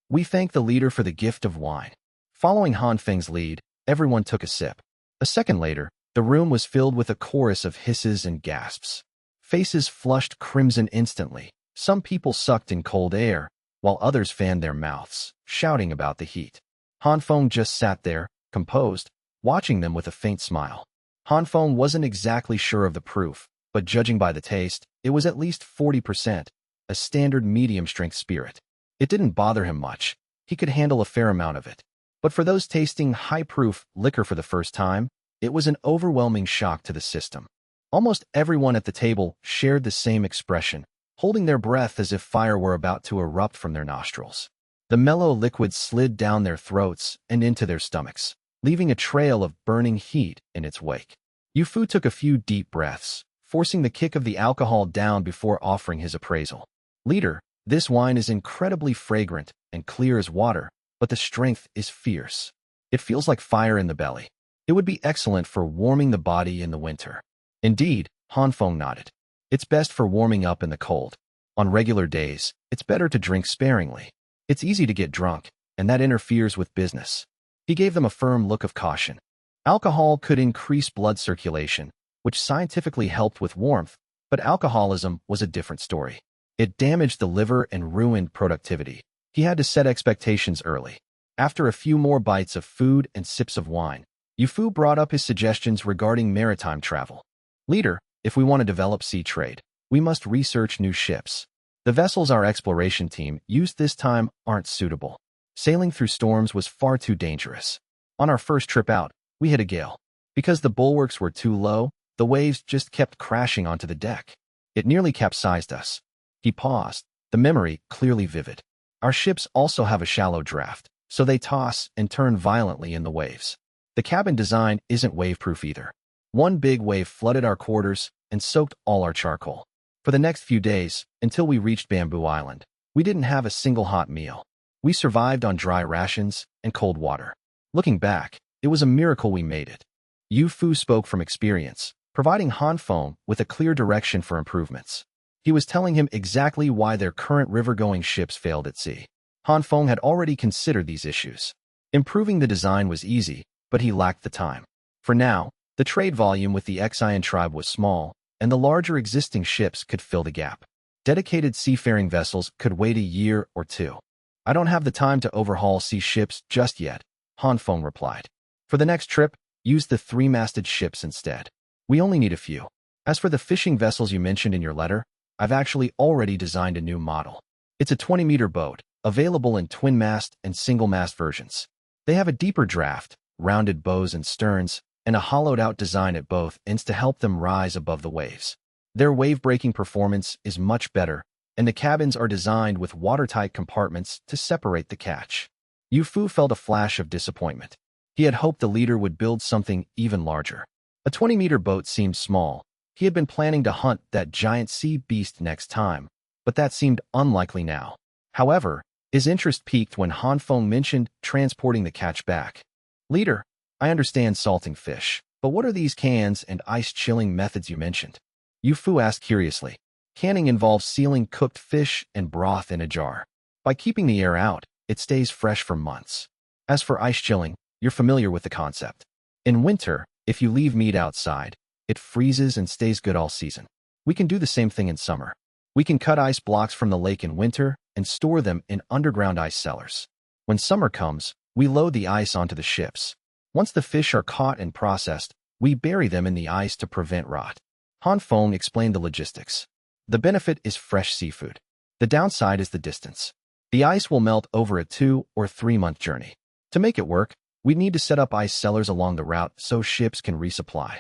We thank the leader for the gift of wine. Following Han Feng's lead, everyone took a sip. A second later, the room was filled with a chorus of hisses and gasps. Faces flushed crimson instantly. Some people sucked in cold air, while others fanned their mouths, shouting about the heat. Han Feng just sat there, composed, watching them with a faint smile. Han Feng wasn't exactly sure of the proof, but judging by the taste, it was at least 40%, a standard medium-strength spirit. It didn't bother him much. He could handle a fair amount of it. But for those tasting high-proof liquor for the first time, it was an overwhelming shock to the system. Almost everyone at the table shared the same expression, holding their breath as if fire were about to erupt from their nostrils. The mellow liquid slid down their throats and into their stomachs, leaving a trail of burning heat in its wake. Yu Fu took a few deep breaths, forcing the kick of the alcohol down before offering his appraisal. Leader, this wine is incredibly fragrant and clear as water, but the strength is fierce. It feels like fire in the belly. It would be excellent for warming the body in the winter. Indeed, Han Feng nodded. It's best for warming up in the cold. On regular days, it's better to drink sparingly. It's easy to get drunk, and that interferes with business. He gave them a firm look of caution. Alcohol could increase blood circulation, which scientifically helped with warmth, but alcoholism was a different story. It damaged the liver and ruined productivity. He had to set expectations early. After a few more bites of food and sips of wine, Yu Fu brought up his suggestions regarding maritime travel. Leader, if we want to develop sea trade, we must research new ships. The vessels our exploration team used this time aren't suitable. Sailing through storms was far too dangerous. On our first trip out, we hit a gale. Because the bulwarks were too low, the waves just kept crashing onto the deck. It nearly capsized us. He paused, the memory clearly vivid. Our ships also have a shallow draft, so they toss and turn violently in the waves. The cabin design isn't wave-proof either. One big wave flooded our quarters and soaked all our charcoal. For the next few days, until we reached Bamboo Island, we didn't have a single hot meal. We survived on dry rations and cold water. Looking back, it was a miracle we made it. Yu Fu spoke from experience, providing Han Feng with a clear direction for improvements. He was telling him exactly why their current river-going ships failed at sea. Han Feng had already considered these issues. Improving the design was easy, but he lacked the time. For now, the trade volume with the Xian tribe was small, and the larger existing ships could fill the gap. Dedicated seafaring vessels could wait a year or two. I don't have the time to overhaul sea ships just yet, Han Feng replied. For the next trip, use the three-masted ships instead. We only need a few. As for the fishing vessels you mentioned in your letter, I've actually already designed a new model. It's a 20-meter boat, available in twin-mast and single-mast versions. They have a deeper draft, rounded bows and sterns, and a hollowed-out design at both ends to help them rise above the waves. Their wave-breaking performance is much better, and the cabins are designed with watertight compartments to separate the catch. Yu Fu felt a flash of disappointment. He had hoped the leader would build something even larger. A 20-meter boat seemed small. He had been planning to hunt that giant sea beast next time, but that seemed unlikely now. However, his interest peaked when Han Feng mentioned transporting the catch back. Leader, I understand salting fish, but what are these cans and ice-chilling methods you mentioned? Yu Fu asked curiously. Canning involves sealing cooked fish and broth in a jar. By keeping the air out, it stays fresh for months. As for ice-chilling, you're familiar with the concept. In winter, if you leave meat outside, it freezes and stays good all season. We can do the same thing in summer. We can cut ice blocks from the lake in winter and store them in underground ice cellars. When summer comes, we load the ice onto the ships. Once the fish are caught and processed, we bury them in the ice to prevent rot. Han Feng explained the logistics. The benefit is fresh seafood. The downside is the distance. The ice will melt over a 2 or 3 month journey. To make it work, we'd need to set up ice cellars along the route so ships can resupply.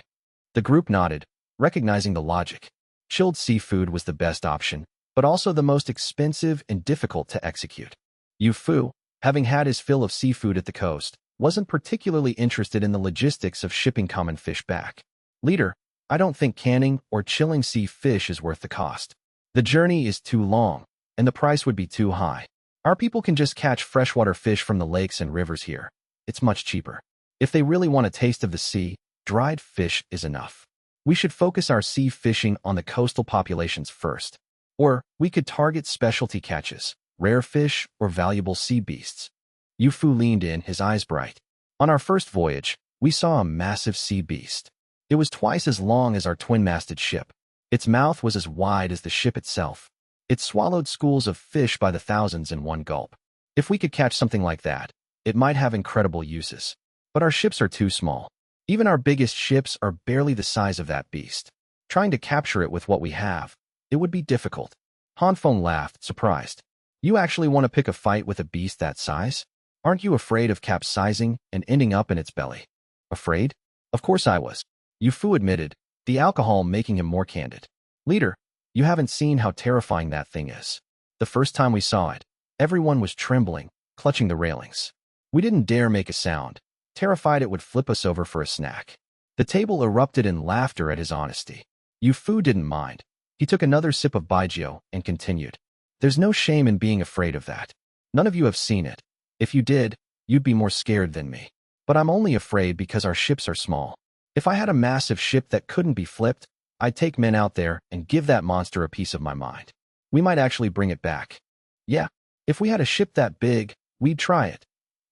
The group nodded, recognizing the logic. Chilled seafood was the best option, but also the most expensive and difficult to execute. Yu Fu, having had his fill of seafood at the coast, wasn't particularly interested in the logistics of shipping common fish back. Leader, I don't think canning or chilling sea fish is worth the cost. The journey is too long, and the price would be too high. Our people can just catch freshwater fish from the lakes and rivers here. It's much cheaper. If they really want a taste of the sea, dried fish is enough. We should focus our sea fishing on the coastal populations first. Or we could target specialty catches, rare fish, or valuable sea beasts. Yu Fu leaned in, his eyes bright. On our first voyage, we saw a massive sea beast. It was twice as long as our twin-masted ship. Its mouth was as wide as the ship itself. It swallowed schools of fish by the thousands in one gulp. If we could catch something like that, it might have incredible uses. But our ships are too small. Even our biggest ships are barely the size of that beast. Trying to capture it with what we have, it would be difficult. Han Feng laughed, surprised. You actually want to pick a fight with a beast that size? Aren't you afraid of capsizing and ending up in its belly? Afraid? Of course I was. Yu Fu admitted, the alcohol making him more candid. Leader, you haven't seen how terrifying that thing is. The first time we saw it, everyone was trembling, clutching the railings. We didn't dare make a sound, terrified it would flip us over for a snack. The table erupted in laughter at his honesty. Yu Fu didn't mind. He took another sip of baijiu and continued. There's no shame in being afraid of that. None of you have seen it. If you did, you'd be more scared than me. But I'm only afraid because our ships are small. If I had a massive ship that couldn't be flipped, I'd take men out there and give that monster a piece of my mind. We might actually bring it back. Yeah, if we had a ship that big, we'd try it.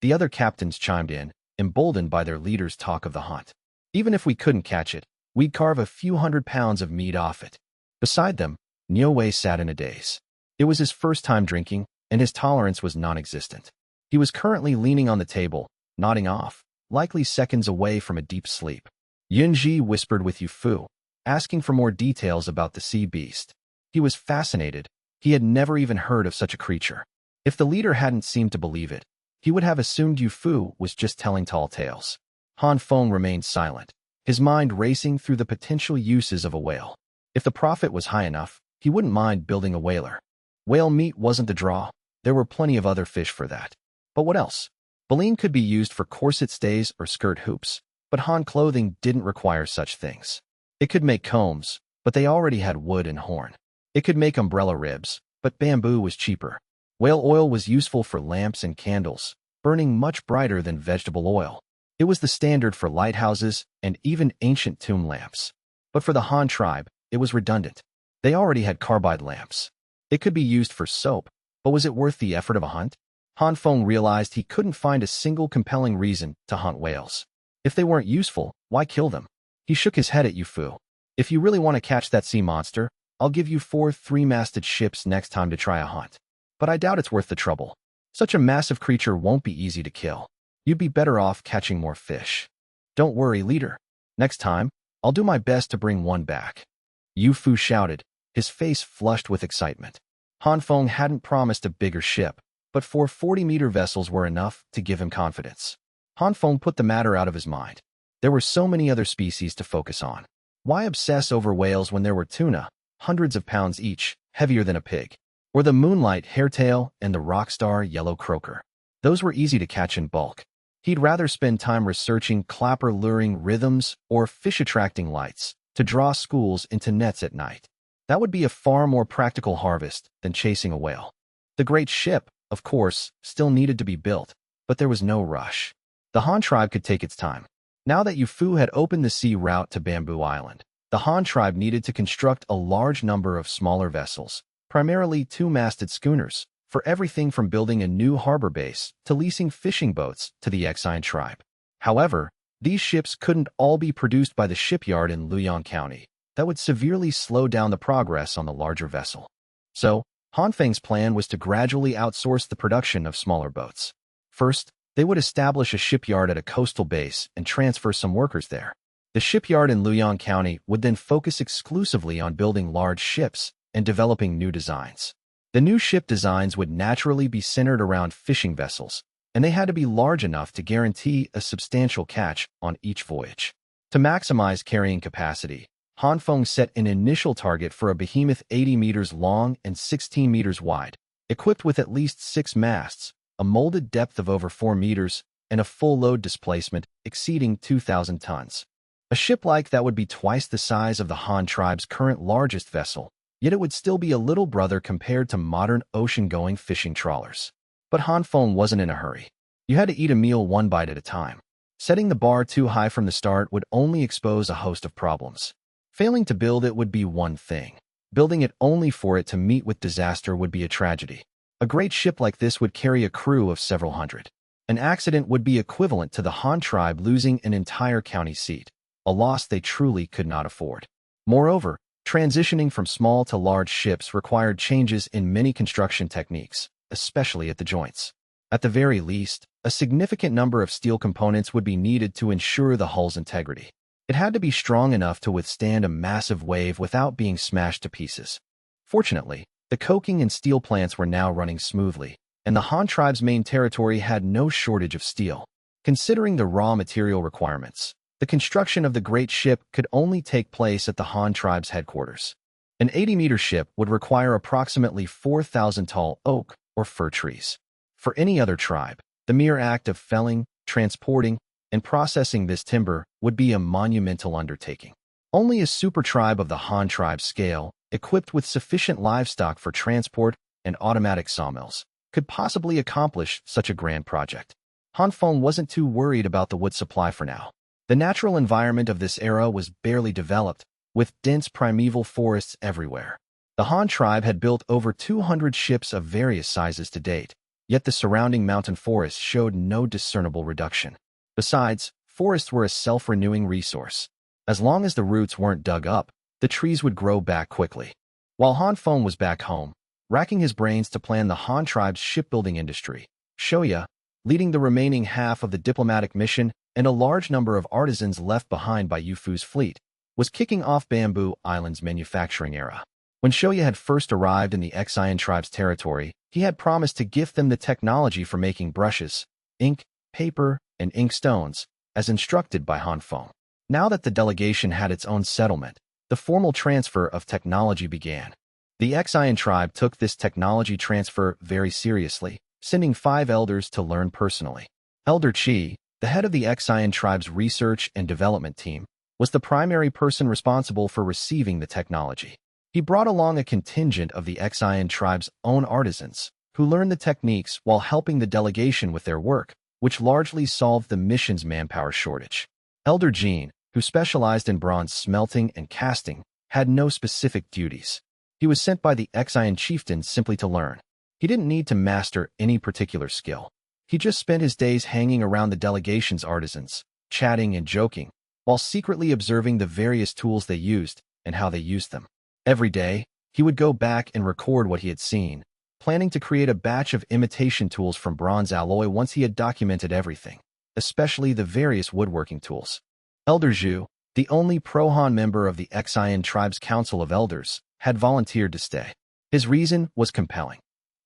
The other captains chimed in, emboldened by their leader's talk of the hunt. Even if we couldn't catch it, we'd carve a few 100 pounds of meat off it. Beside them, Niu Wei sat in a daze. It was his first time drinking, and his tolerance was non-existent. He was currently leaning on the table, nodding off, likely seconds away from a deep sleep. Yunji whispered with Yu Fu, asking for more details about the sea beast. He was fascinated. He had never even heard of such a creature. If the leader hadn't seemed to believe it, he would have assumed Yu Fu was just telling tall tales. Han Feng remained silent, his mind racing through the potential uses of a whale. If the profit was high enough, he wouldn't mind building a whaler. Whale meat wasn't the draw. There were plenty of other fish for that. But what else? Baleen could be used for corset stays or skirt hoops, but Han clothing didn't require such things. It could make combs, but they already had wood and horn. It could make umbrella ribs, but bamboo was cheaper. Whale oil was useful for lamps and candles, burning much brighter than vegetable oil. It was the standard for lighthouses and even ancient tomb lamps. But for the Han tribe, it was redundant. They already had carbide lamps. It could be used for soap, but was it worth the effort of a hunt? Han Feng realized he couldn't find a single compelling reason to hunt whales. If they weren't useful, why kill them? He shook his head at Yu Fu. If you really want to catch that sea monster, I'll give you 4 three-masted ships next time to try a hunt. But I doubt it's worth the trouble. Such a massive creature won't be easy to kill. You'd be better off catching more fish. Don't worry, leader. Next time, I'll do my best to bring one back. Yu Fu shouted, his face flushed with excitement. Han Feng hadn't promised a bigger ship, but 4 40-meter vessels were enough to give him confidence. Han Feng put the matter out of his mind. There were so many other species to focus on. Why obsess over whales when there were tuna, hundreds of pounds each, heavier than a pig? Or the moonlight hairtail and the rockstar yellow croaker. Those were easy to catch in bulk. He'd rather spend time researching clapper-luring rhythms or fish-attracting lights to draw schools into nets at night. That would be a far more practical harvest than chasing a whale. The great ship, of course, still needed to be built, but there was no rush. The Han tribe could take its time. Now that Yu Fu had opened the sea route to Bamboo Island, the Han tribe needed to construct a large number of smaller vessels, primarily 2-masted schooners, for everything from building a new harbor base to leasing fishing boats to the Action tribe. However, these ships couldn't all be produced by the shipyard in Luoyang County. That would severely slow down the progress on the larger vessel. So, Han Feng's plan was to gradually outsource the production of smaller boats. First, they would establish a shipyard at a coastal base and transfer some workers there. The shipyard in Luoyang County would then focus exclusively on building large ships and developing new designs. The new ship designs would naturally be centered around fishing vessels, and they had to be large enough to guarantee a substantial catch on each voyage. To maximize carrying capacity, Han Feng set an initial target for a behemoth 80 meters long and 16 meters wide, equipped with at least 6 masts, a molded depth of over 4 meters, and a full load displacement exceeding 2,000 tons. A ship like that would be twice the size of the Han tribe's current largest vessel, yet it would still be a little brother compared to modern ocean-going fishing trawlers. But Han Feng wasn't in a hurry. You had to eat a meal one bite at a time. Setting the bar too high from the start would only expose a host of problems. Failing to build it would be one thing. Building it only for it to meet with disaster would be a tragedy. A great ship like this would carry a crew of several hundred. An accident would be equivalent to the Han tribe losing an entire county seat, a loss they truly could not afford. Moreover, transitioning from small to large ships required changes in many construction techniques, especially at the joints. At the very least, a significant number of steel components would be needed to ensure the hull's integrity. It had to be strong enough to withstand a massive wave without being smashed to pieces. Fortunately, the coking and steel plants were now running smoothly, and the Han tribe's main territory had no shortage of steel. Considering the raw material requirements, the construction of the great ship could only take place at the Han tribe's headquarters. An 80-meter ship would require approximately 4,000 tall oak or fir trees. For any other tribe, the mere act of felling, transporting, and processing this timber would be a monumental undertaking. Only a super tribe of the Han tribe scale, equipped with sufficient livestock for transport and automatic sawmills, could possibly accomplish such a grand project. Han Feng wasn't too worried about the wood supply for now. The natural environment of this era was barely developed, with dense primeval forests everywhere. The Han tribe had built over 200 ships of various sizes to date, yet the surrounding mountain forests showed no discernible reduction. Besides, forests were a self-renewing resource. As long as the roots weren't dug up, the trees would grow back quickly. While Han Feng was back home, racking his brains to plan the Han tribe's shipbuilding industry, Shou Ya, leading the remaining half of the diplomatic mission and a large number of artisans left behind by Yu Fu's fleet, was kicking off Bamboo Island's manufacturing era. When Shou Ya had first arrived in the Action tribe's territory, he had promised to gift them the technology for making brushes, ink, paper, and ink stones, as instructed by Han Feng. Now that the delegation had its own settlement, the formal transfer of technology began. The Action tribe took this technology transfer very seriously, sending 5 elders to learn personally. Elder Chi, the head of the Action tribe's research and development team, was the primary person responsible for receiving the technology. He brought along a contingent of the Action tribe's own artisans, who learned the techniques while helping the delegation with their work, which largely solved the mission's manpower shortage. Elder Jean, who specialized in bronze smelting and casting, had no specific duties. He was sent by the Action chieftain simply to learn. He didn't need to master any particular skill. He just spent his days hanging around the delegation's artisans, chatting and joking, while secretly observing the various tools they used and how they used them. Every day, he would go back and record what he had seen, planning to create a batch of imitation tools from bronze alloy once he had documented everything, especially the various woodworking tools. Elder Zhu, the only pro-Han member of the Xian tribe's Council of Elders, had volunteered to stay. His reason was compelling.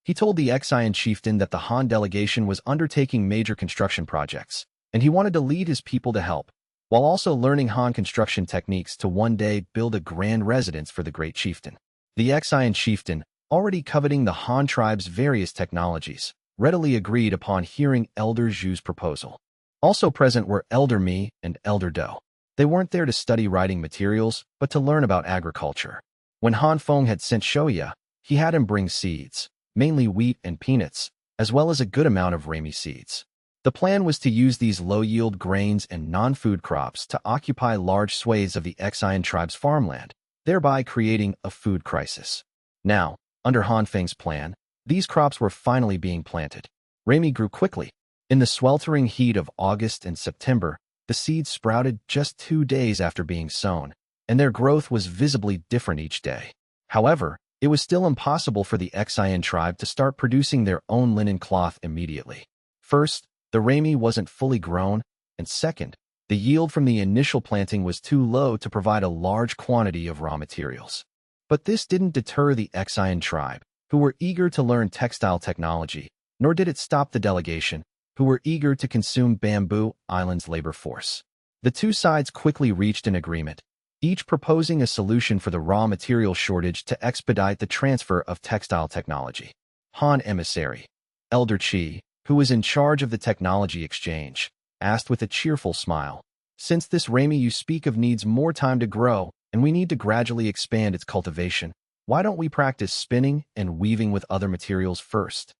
He told the Xian chieftain that the Han delegation was undertaking major construction projects, and he wanted to lead his people to help, while also learning Han construction techniques to one day build a grand residence for the great chieftain. The Xian chieftain, already coveting the Han tribe's various technologies, readily agreed upon hearing Elder Zhu's proposal. Also present were Elder Mi and Elder Do. They weren't there to study writing materials, but to learn about agriculture. When Han Feng had sent Shou Ya, he had him bring seeds, mainly wheat and peanuts, as well as a good amount of rami seeds. The plan was to use these low-yield grains and non-food crops to occupy large swathes of the Xian tribe's farmland, thereby creating a food crisis. Now, under Han Feng's plan, these crops were finally being planted. Rami grew quickly. In the sweltering heat of August and September, the seeds sprouted just 2 days after being sown, and their growth was visibly different each day. However, it was still impossible for the Xian tribe to start producing their own linen cloth immediately. First, the rami wasn't fully grown, and second, the yield from the initial planting was too low to provide a large quantity of raw materials. But this didn't deter the Xian tribe, who were eager to learn textile technology, nor did it stop the delegation, who were eager to consume Bamboo Island's labor force. The two sides quickly reached an agreement, each proposing a solution for the raw material shortage to expedite the transfer of textile technology. Han Emissary, Elder Qi, who was in charge of the technology exchange, asked with a cheerful smile, "Since this rami you speak of needs more time to grow, and we need to gradually expand its cultivation, why don't we practice spinning and weaving with other materials first?"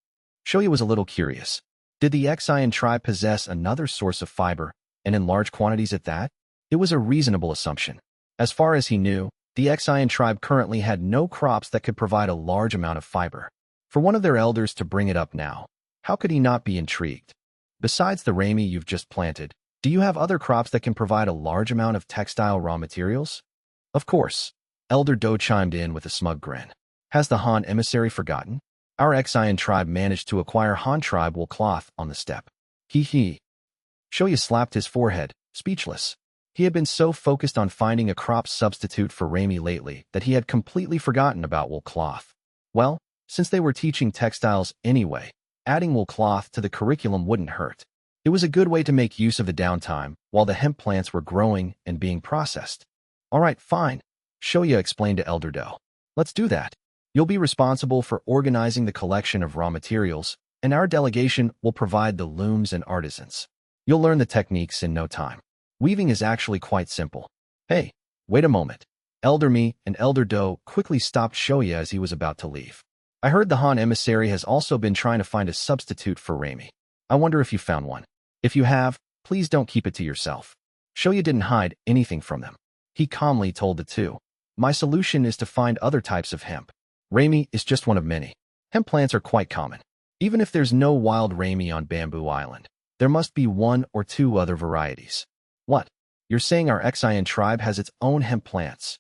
Shou Ya was a little curious. Did the Xian tribe possess another source of fiber, and in large quantities at that? It was a reasonable assumption. As far as he knew, the Xian tribe currently had no crops that could provide a large amount of fiber. For one of their elders to bring it up now, how could he not be intrigued? Besides the rami you've just planted, do you have other crops that can provide a large amount of textile raw materials? Of course. Elder Do chimed in with a smug grin. Has the Han emissary forgotten? Our Xian tribe managed to acquire Han tribe wool cloth on the steppe. He. Shou Ya slapped his forehead, speechless. He had been so focused on finding a crop substitute for rami lately that he had completely forgotten about wool cloth. Well, since they were teaching textiles anyway, adding wool cloth to the curriculum wouldn't hurt. It was a good way to make use of the downtime while the hemp plants were growing and being processed. All right, fine, Shou Ya explained to Elder Do. Let's do that. You'll be responsible for organizing the collection of raw materials, and our delegation will provide the looms and artisans. You'll learn the techniques in no time. Weaving is actually quite simple. Hey, wait a moment. Elder Mi and Elder Do quickly stopped Shou Ya as he was about to leave. I heard the Han emissary has also been trying to find a substitute for rami. I wonder if you found one. If you have, please don't keep it to yourself. Shou Ya didn't hide anything from them. He calmly told the two. My solution is to find other types of hemp. Rami is just one of many. Hemp plants are quite common. Even if there's no wild rami on Bamboo Island, there must be 1 or 2 other varieties. What? You're saying our Xian tribe has its own hemp plants?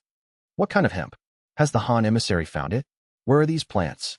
What kind of hemp? Has the Han emissary found it? Where are these plants?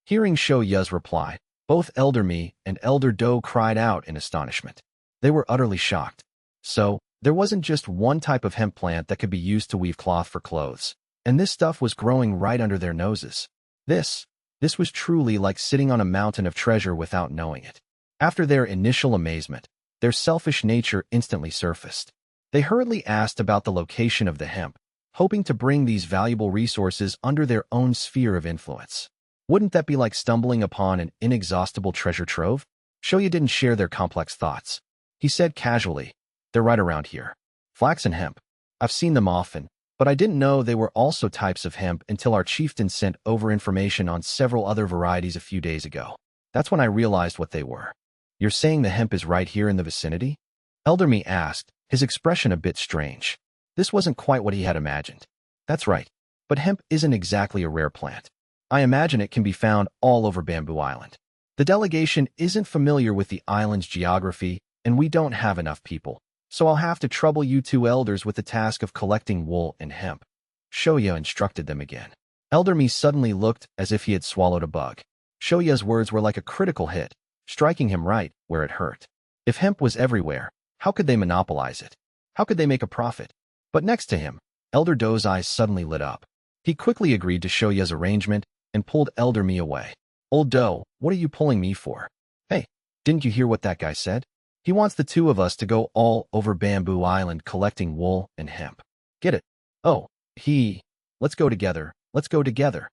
Hearing Shou Ya's reply, both Elder Mi and Elder Do cried out in astonishment. They were utterly shocked. So, there wasn't just one type of hemp plant that could be used to weave cloth for clothes, and this stuff was growing right under their noses. This was truly like sitting on a mountain of treasure without knowing it. After their initial amazement, their selfish nature instantly surfaced. They hurriedly asked about the location of the hemp, hoping to bring these valuable resources under their own sphere of influence. Wouldn't that be like stumbling upon an inexhaustible treasure trove? Shou Ya didn't share their complex thoughts. He said casually, "They're right around here. Flax and hemp. I've seen them often, but I didn't know they were also types of hemp until our chieftain sent over information on several other varieties a few days ago. That's when I realized what they were." You're saying the hemp is right here in the vicinity? Elder Mi asked, his expression a bit strange. This wasn't quite what he had imagined. That's right, but hemp isn't exactly a rare plant. I imagine it can be found all over Bamboo Island. The delegation isn't familiar with the island's geography, and we don't have enough people, so I'll have to trouble you two elders with the task of collecting wool and hemp. Shou Ya instructed them again. Elder Me suddenly looked as if he had swallowed a bug. Shou Ya's words were like a critical hit, striking him right where it hurt. If hemp was everywhere, how could they monopolize it? How could they make a profit? But next to him, Elder Do's eyes suddenly lit up. He quickly agreed to Shou Ya's arrangement and pulled Elder Me away. Old Do, what are you pulling me for? Hey, didn't you hear what that guy said? He wants the two of us to go all over Bamboo Island collecting wool and hemp. Get it? Oh, let's go together, let's go together.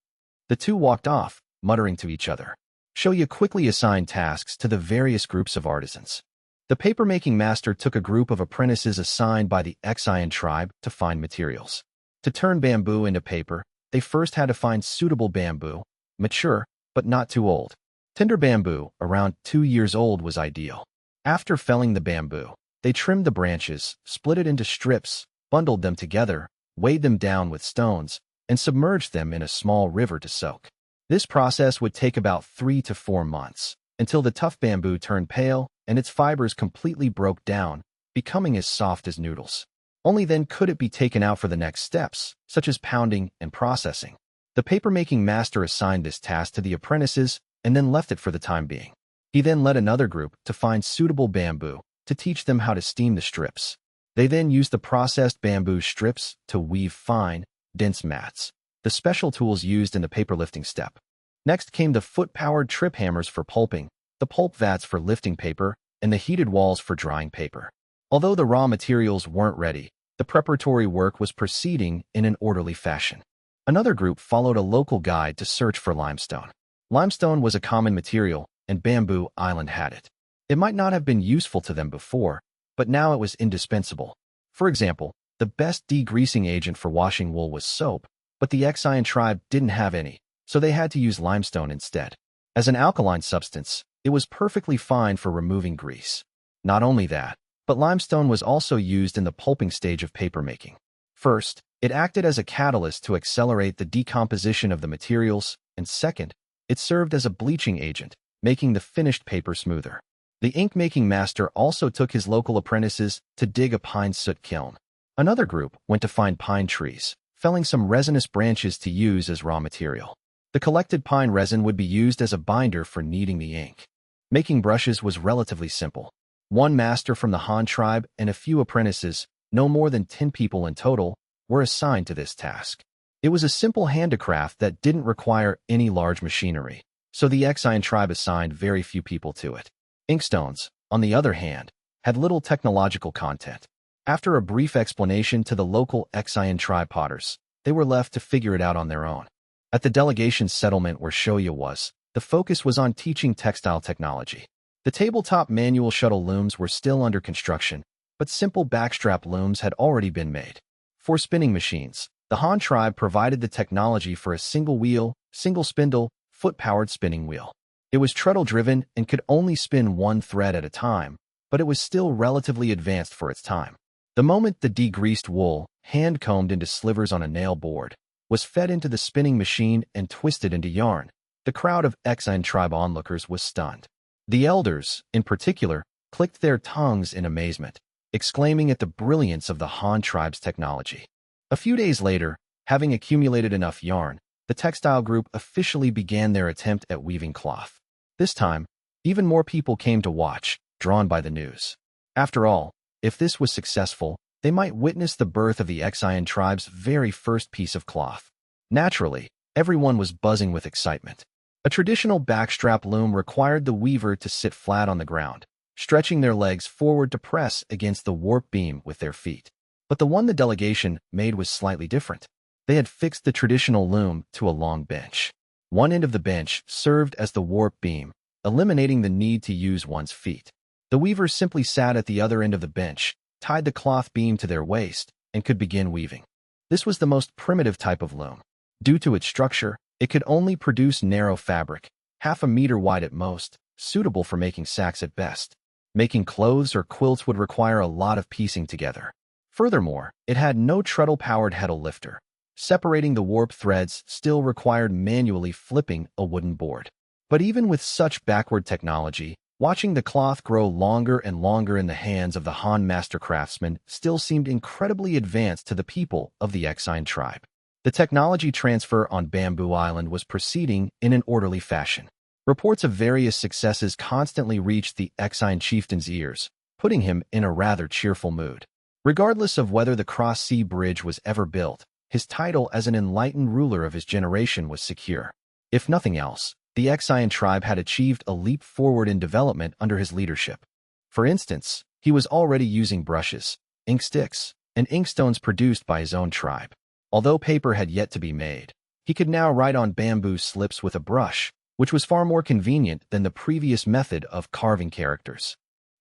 The two walked off, muttering to each other. Shou Ya quickly assigned tasks to the various groups of artisans. The paper-making master took a group of apprentices assigned by the Ecchi tribe to find materials. To turn bamboo into paper, they first had to find suitable bamboo, mature, but not too old. Tender bamboo, around 2 years old, was ideal. After felling the bamboo, they trimmed the branches, split it into strips, bundled them together, weighed them down with stones, and submerged them in a small river to soak. This process would take about 3 to 4 months, until the tough bamboo turned pale and its fibers completely broke down, becoming as soft as noodles. Only then could it be taken out for the next steps, such as pounding and processing. The papermaking master assigned this task to the apprentices and then left it for the time being. He then led another group to find suitable bamboo to teach them how to steam the strips. They then used the processed bamboo strips to weave fine, dense mats, the special tools used in the paper lifting step. Next came the foot-powered trip hammers for pulping, the pulp vats for lifting paper, and the heated walls for drying paper. Although the raw materials weren't ready, the preparatory work was proceeding in an orderly fashion. Another group followed a local guide to search for limestone. Limestone was a common material, and Bamboo Island had it. It might not have been useful to them before, but now it was indispensable. For example, the best degreasing agent for washing wool was soap, but the Ecchi tribe didn't have any, so they had to use limestone instead. As an alkaline substance, it was perfectly fine for removing grease. Not only that, but limestone was also used in the pulping stage of papermaking. First, it acted as a catalyst to accelerate the decomposition of the materials, and second, it served as a bleaching agent, making the finished paper smoother. The ink-making master also took his local apprentices to dig a pine soot kiln. Another group went to find pine trees, felling some resinous branches to use as raw material. The collected pine resin would be used as a binder for kneading the ink. Making brushes was relatively simple. One master from the Han tribe and a few apprentices, no more than 10 people in total, were assigned to this task. It was a simple handicraft that didn't require any large machinery, so the Ecchi tribe assigned very few people to it. Inkstones, on the other hand, had little technological content. After a brief explanation to the local Ecchi tribe potters, they were left to figure it out on their own. At the delegation settlement where Shou Ya was, the focus was on teaching textile technology. The tabletop manual shuttle looms were still under construction, but simple backstrap looms had already been made. For spinning machines, the Han tribe provided the technology for a single wheel, single spindle, foot-powered spinning wheel. It was treadle-driven and could only spin one thread at a time, but it was still relatively advanced for its time. The moment the degreased wool, hand-combed into slivers on a nail board, was fed into the spinning machine and twisted into yarn, the crowd of Ecchi tribe onlookers was stunned. The elders, in particular, clicked their tongues in amazement, exclaiming at the brilliance of the Han tribe's technology. A few days later, having accumulated enough yarn, the textile group officially began their attempt at weaving cloth. This time, even more people came to watch, drawn by the news. After all, if this was successful, they might witness the birth of the Ecchi tribe's very first piece of cloth. Naturally, everyone was buzzing with excitement. A traditional backstrap loom required the weaver to sit flat on the ground, stretching their legs forward to press against the warp beam with their feet. But the one the delegation made was slightly different. They had fixed the traditional loom to a long bench. One end of the bench served as the warp beam, eliminating the need to use one's feet. The weavers simply sat at the other end of the bench, tied the cloth beam to their waist, and could begin weaving. This was the most primitive type of loom. Due to its structure, it could only produce narrow fabric, half a meter wide at most, suitable for making sacks at best. Making clothes or quilts would require a lot of piecing together. Furthermore, it had no treadle-powered heddle lifter, Separating the warp threads still required manually flipping a wooden board. But even with such backward technology, watching the cloth grow longer and longer in the hands of the Han master craftsmen still seemed incredibly advanced to the people of the Exine tribe. The technology transfer on Bamboo Island was proceeding in an orderly fashion. Reports of various successes constantly reached the Exine chieftain's ears, putting him in a rather cheerful mood. Regardless of whether the cross-sea bridge was ever built, his title as an enlightened ruler of his generation was secure. If nothing else, the Exine tribe had achieved a leap forward in development under his leadership. For instance, he was already using brushes, ink sticks, and inkstones produced by his own tribe. Although paper had yet to be made, he could now write on bamboo slips with a brush, which was far more convenient than the previous method of carving characters.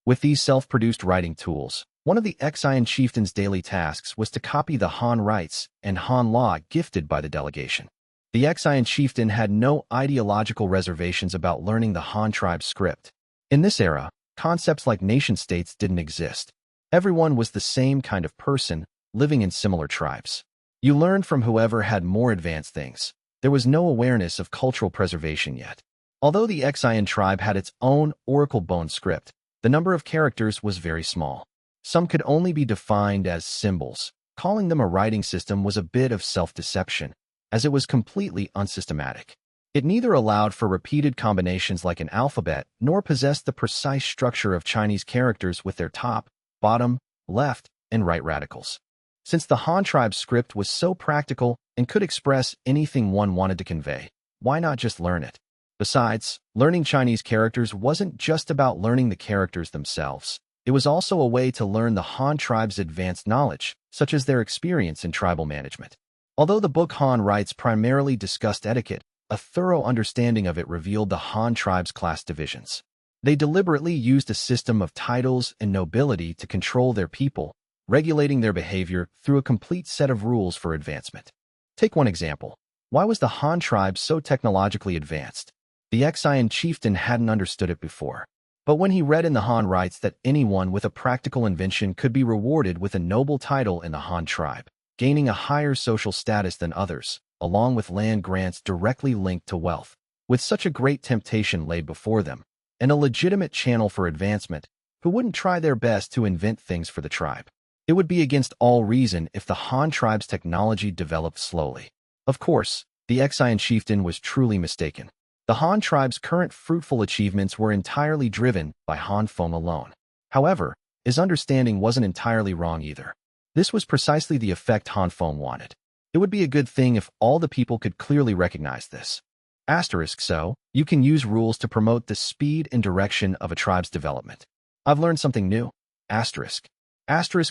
With these self-produced writing tools, one of the Exine chieftain's daily tasks was to copy the Han rites and Han law gifted by the delegation. The Exine chieftain had no ideological reservations about learning the Han tribe's script. In this era, concepts like nation-states didn't exist. Everyone was the same kind of person, living in similar tribes. You learned from whoever had more advanced things. There was no awareness of cultural preservation yet. Although the Exine tribe had its own oracle bone script, the number of characters was very small. Some could only be defined as symbols. Calling them a writing system was a bit of self-deception, as it was completely unsystematic. It neither allowed for repeated combinations like an alphabet, nor possessed the precise structure of Chinese characters with their top, bottom, left, and right radicals. Since the Han tribe's script was so practical and could express anything one wanted to convey, why not just learn it? Besides, learning Chinese characters wasn't just about learning the characters themselves. It was also a way to learn the Han tribe's advanced knowledge, such as their experience in tribal management. Although the book Han Rites primarily discussed etiquette, a thorough understanding of it revealed the Han tribe's class divisions. They deliberately used a system of titles and nobility to control their people, regulating their behavior through a complete set of rules for advancement. Take one example. Why was the Han tribe so technologically advanced? The Exine chieftain hadn't understood it before. But when he read in the Han Rites that anyone with a practical invention could be rewarded with a noble title in the Han tribe, gaining a higher social status than others, along with land grants directly linked to wealth, with such a great temptation laid before them, and a legitimate channel for advancement, who wouldn't try their best to invent things for the tribe? It would be against all reason if the Han tribe's technology developed slowly. Of course, the Exine chieftain was truly mistaken. The Han tribe's current fruitful achievements were entirely driven by Han Feng alone. However, his understanding wasn't entirely wrong either. This was precisely the effect Han Feng wanted. It would be a good thing if all the people could clearly recognize this. So, you can use rules to promote the speed and direction of a tribe's development. I've learned something new.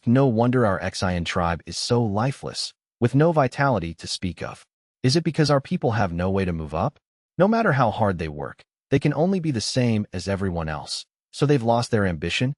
No wonder our Exine tribe is so lifeless, with no vitality to speak of. Is it because our people have no way to move up? No matter how hard they work, they can only be the same as everyone else, so they've lost their ambition?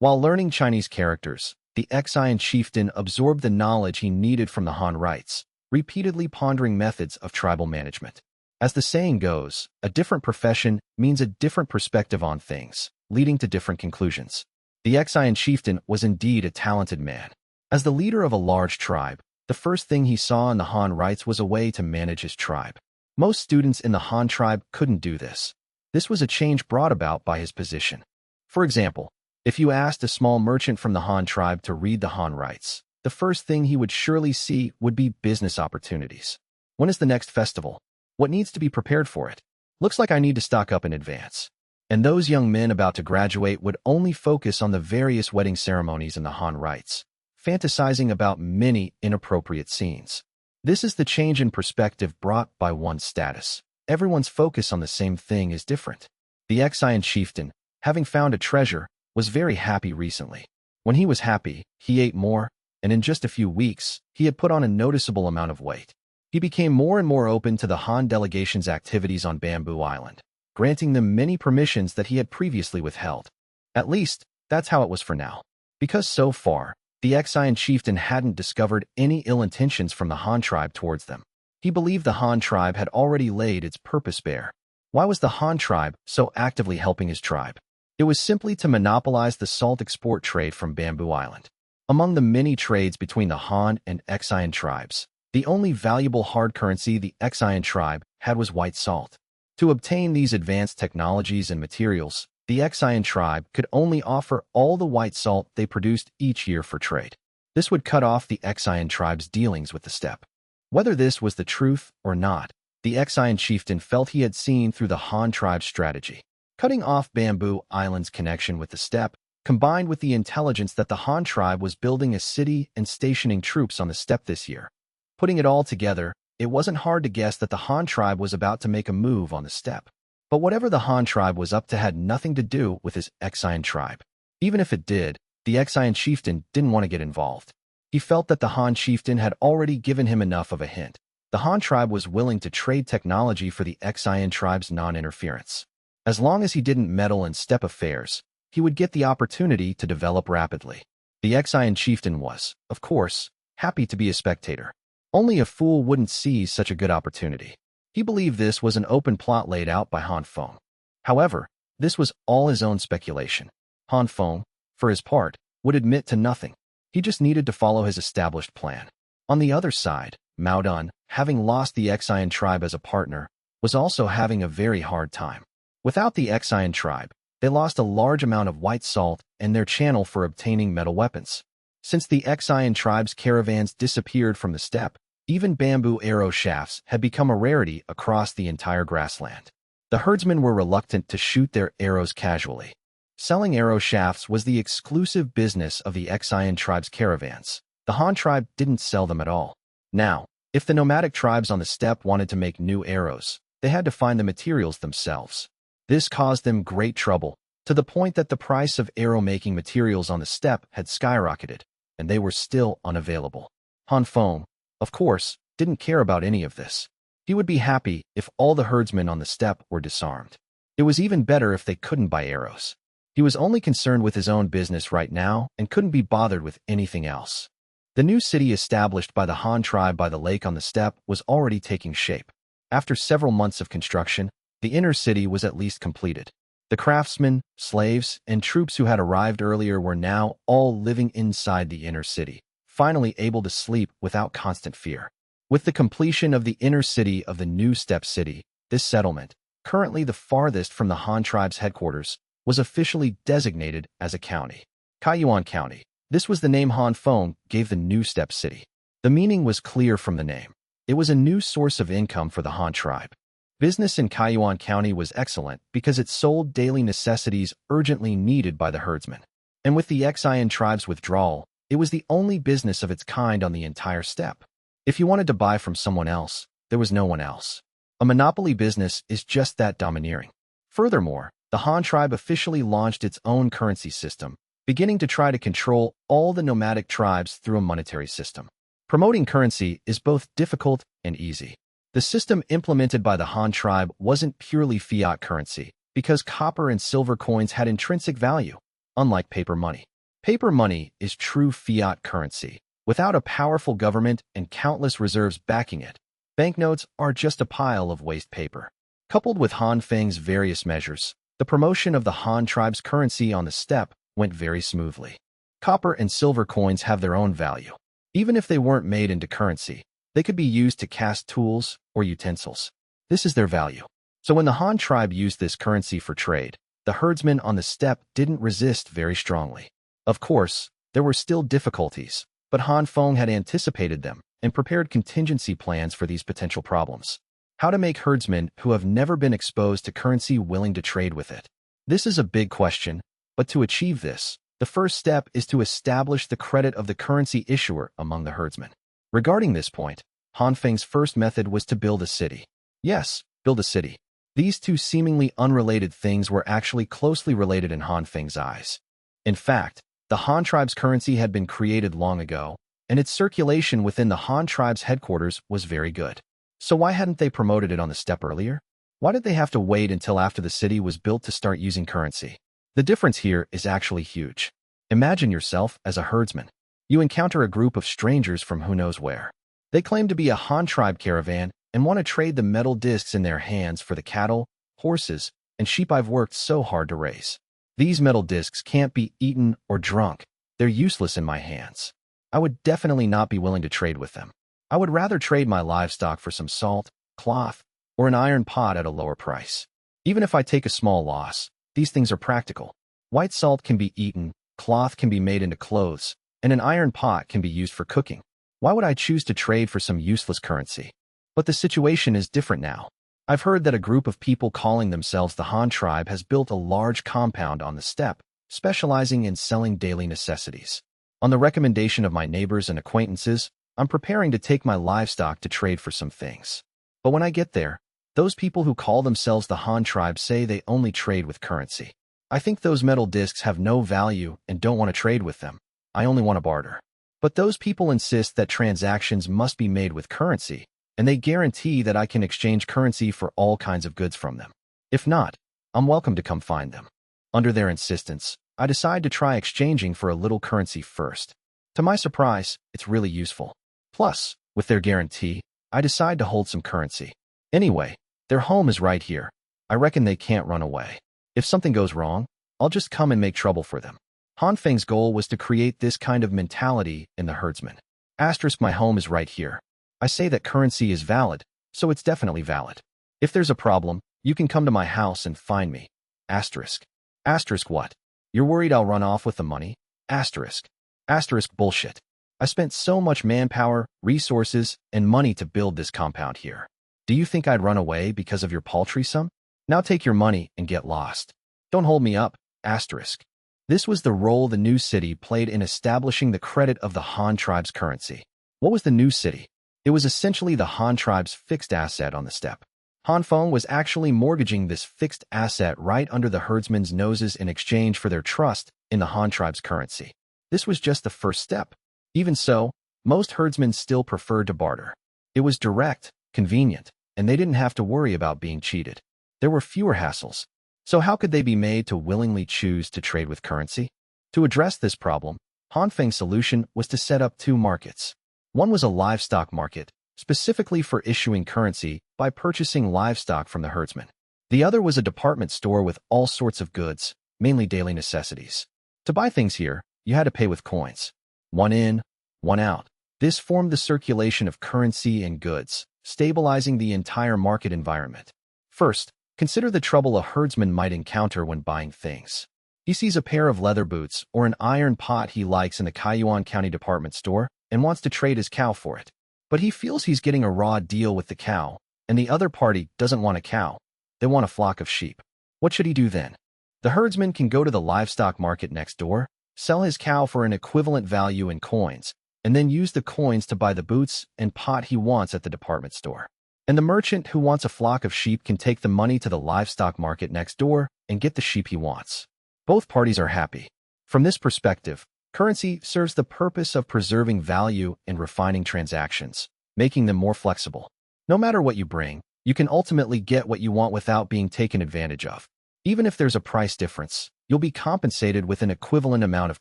While learning Chinese characters, the Exine chieftain absorbed the knowledge he needed from the Han rites, repeatedly pondering methods of tribal management. As the saying goes, a different profession means a different perspective on things, leading to different conclusions. The Exine chieftain was indeed a talented man. As the leader of a large tribe, the first thing he saw in the Han rites was a way to manage his tribe. Most students in the Han tribe couldn't do this. This was a change brought about by his position. For example, if you asked a small merchant from the Han tribe to read the Han rites, the first thing he would surely see would be business opportunities. When is the next festival? What needs to be prepared for it? Looks like I need to stock up in advance. And those young men about to graduate would only focus on the various wedding ceremonies in the Han rites, fantasizing about many inappropriate scenes. This is the change in perspective brought by one's status. Everyone's focus on the same thing is different. The Exine chieftain, having found a treasure, was very happy recently. When he was happy, he ate more, and in just a few weeks, he had put on a noticeable amount of weight. He became more and more open to the Han delegation's activities on Bamboo Island, granting them many permissions that he had previously withheld. At least, that's how it was for now. Because so far, the Exine chieftain hadn't discovered any ill intentions from the Han tribe towards them. He believed the Han tribe had already laid its purpose bare. Why was the Han tribe so actively helping his tribe? It was simply to monopolize the salt export trade from Bamboo Island. Among the many trades between the Han and Xian tribes, the only valuable hard currency the Xian tribe had was white salt. To obtain these advanced technologies and materials, the Xian tribe could only offer all the white salt they produced each year for trade. This would cut off the Xian tribe's dealings with the steppe. Whether this was the truth or not, the Xian chieftain felt he had seen through the Han tribe's strategy. Cutting off Bamboo Island's connection with the steppe, combined with the intelligence that the Han tribe was building a city and stationing troops on the steppe this year. Putting it all together, it wasn't hard to guess that the Han tribe was about to make a move on the steppe. But whatever the Han tribe was up to had nothing to do with his Xian tribe. Even if it did, the Xian chieftain didn't want to get involved. He felt that the Han chieftain had already given him enough of a hint. The Han tribe was willing to trade technology for the Xian tribe's non-interference. As long as he didn't meddle in steppe affairs, he would get the opportunity to develop rapidly. The Xian chieftain was, of course, happy to be a spectator. Only a fool wouldn't seize such a good opportunity. He believed this was an open plot laid out by Han Feng. However, this was all his own speculation. Han Feng, for his part, would admit to nothing. He just needed to follow his established plan. On the other side, Mao Dun, having lost the Xian tribe as a partner, was also having a very hard time. Without the Xian tribe, they lost a large amount of white salt and their channel for obtaining metal weapons. Since the Xian tribe's caravans disappeared from the steppe, even bamboo arrow shafts had become a rarity across the entire grassland. The herdsmen were reluctant to shoot their arrows casually. Selling arrow shafts was the exclusive business of the Xian tribe's caravans. The Han tribe didn't sell them at all. Now, if the nomadic tribes on the steppe wanted to make new arrows, they had to find the materials themselves. This caused them great trouble, to the point that the price of arrow-making materials on the steppe had skyrocketed, and they were still unavailable. Han Feng, of course, didn't care about any of this. He would be happy if all the herdsmen on the steppe were disarmed. It was even better if they couldn't buy arrows. He was only concerned with his own business right now and couldn't be bothered with anything else. The new city established by the Han tribe by the lake on the steppe was already taking shape. After several months of construction, the inner city was at least completed. The craftsmen, slaves, and troops who had arrived earlier were now all living inside the inner city, finally able to sleep without constant fear. With the completion of the inner city of the new steppe city, this settlement, currently the farthest from the Han tribe's headquarters, was officially designated as a county. Kaiyuan County. This was the name Han Feng gave the new steppe city. The meaning was clear from the name. It was a new source of income for the Han tribe. Business in Kaiyuan County was excellent because it sold daily necessities urgently needed by the herdsmen. And with the Xian tribe's withdrawal, it was the only business of its kind on the entire steppe. If you wanted to buy from someone else, there was no one else. A monopoly business is just that domineering. Furthermore, the Han tribe officially launched its own currency system, beginning to try to control all the nomadic tribes through a monetary system. Promoting currency is both difficult and easy. The system implemented by the Han tribe wasn't purely fiat currency, because copper and silver coins had intrinsic value, unlike paper money. Paper money is true fiat currency, without a powerful government and countless reserves backing it. Banknotes are just a pile of waste paper. Coupled with Han Feng's various measures, the promotion of the Han tribe's currency on the steppe went very smoothly. Copper and silver coins have their own value. Even if they weren't made into currency, they could be used to cast tools or utensils. This is their value. So when the Han tribe used this currency for trade, the herdsmen on the steppe didn't resist very strongly. Of course, there were still difficulties, but Han Feng had anticipated them and prepared contingency plans for these potential problems. How to make herdsmen who have never been exposed to currency willing to trade with it? This is a big question, but to achieve this, the first step is to establish the credit of the currency issuer among the herdsmen. Regarding this point, Han Feng's first method was to build a city. Yes, build a city. These two seemingly unrelated things were actually closely related in Han Feng's eyes. In fact, the Han tribe's currency had been created long ago, and its circulation within the Han tribe's headquarters was very good. So why hadn't they promoted it on the steppe earlier? Why did they have to wait until after the city was built to start using currency? The difference here is actually huge. Imagine yourself as a herdsman. You encounter a group of strangers from who knows where. They claim to be a Han tribe caravan and want to trade the metal discs in their hands for the cattle, horses, and sheep I've worked so hard to raise. These metal discs can't be eaten or drunk. They're useless in my hands. I would definitely not be willing to trade with them. I would rather trade my livestock for some salt, cloth, or an iron pot at a lower price. Even if I take a small loss, these things are practical. White salt can be eaten, cloth can be made into clothes, and an iron pot can be used for cooking. Why would I choose to trade for some useless currency? But the situation is different now. I've heard that a group of people calling themselves the Han tribe has built a large compound on the steppe, specializing in selling daily necessities. On the recommendation of my neighbors and acquaintances, I'm preparing to take my livestock to trade for some things. But when I get there, those people who call themselves the Han tribe say they only trade with currency. I think those metal discs have no value and don't want to trade with them. I only want to barter. But those people insist that transactions must be made with currency, and they guarantee that I can exchange currency for all kinds of goods from them. If not, I'm welcome to come find them. Under their insistence, I decide to try exchanging for a little currency first. To my surprise, it's really useful. Plus, with their guarantee, I decide to hold some currency. Anyway, their home is right here. I reckon they can't run away. If something goes wrong, I'll just come and make trouble for them. Han Feng's goal was to create this kind of mentality in the herdsman. Asterisk, my home is right here. I say that currency is valid, so it's definitely valid. If there's a problem, you can come to my house and find me. Asterisk. Asterisk what? You're worried I'll run off with the money? Asterisk. Asterisk bullshit. I spent so much manpower, resources, and money to build this compound here. Do you think I'd run away because of your paltry sum? Now take your money and get lost. Don't hold me up. Asterisk. This was the role the new city played in establishing the credit of the Han tribe's currency. What was the new city? It was essentially the Han tribe's fixed asset on the steppe. Han Feng was actually mortgaging this fixed asset right under the herdsmen's noses in exchange for their trust in the Han tribe's currency. This was just the first step. Even so, most herdsmen still preferred to barter. It was direct, convenient, and they didn't have to worry about being cheated. There were fewer hassles. So how could they be made to willingly choose to trade with currency? To address this problem, Han Feng's solution was to set up two markets. One was a livestock market, specifically for issuing currency by purchasing livestock from the herdsmen. The other was a department store with all sorts of goods, mainly daily necessities. To buy things here, you had to pay with coins. One in, one out. This formed the circulation of currency and goods, stabilizing the entire market environment. First, consider the trouble a herdsman might encounter when buying things. He sees a pair of leather boots or an iron pot he likes in the Kaiyuan County department store and wants to trade his cow for it. But he feels he's getting a raw deal with the cow, and the other party doesn't want a cow. They want a flock of sheep. What should he do then? The herdsman can go to the livestock market next door, sell his cow for an equivalent value in coins, and then use the coins to buy the boots and pot he wants at the department store. And the merchant who wants a flock of sheep can take the money to the livestock market next door and get the sheep he wants. Both parties are happy. From this perspective, currency serves the purpose of preserving value and refining transactions, making them more flexible. No matter what you bring, you can ultimately get what you want without being taken advantage of. Even if there's a price difference, you'll be compensated with an equivalent amount of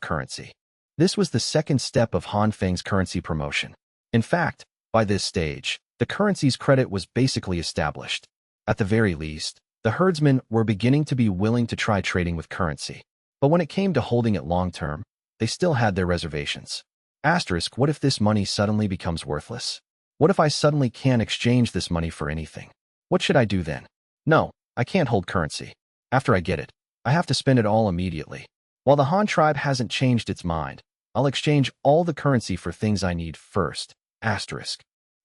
currency. This was the second step of Han Feng's currency promotion. In fact, by this stage, the currency's credit was basically established. At the very least, the herdsmen were beginning to be willing to try trading with currency. But when it came to holding it long-term, they still had their reservations. Asterisk, what if this money suddenly becomes worthless? What if I suddenly can't exchange this money for anything? What should I do then? No, I can't hold currency. After I get it, I have to spend it all immediately. While the Han tribe hasn't changed its mind, I'll exchange all the currency for things I need first. Asterisk.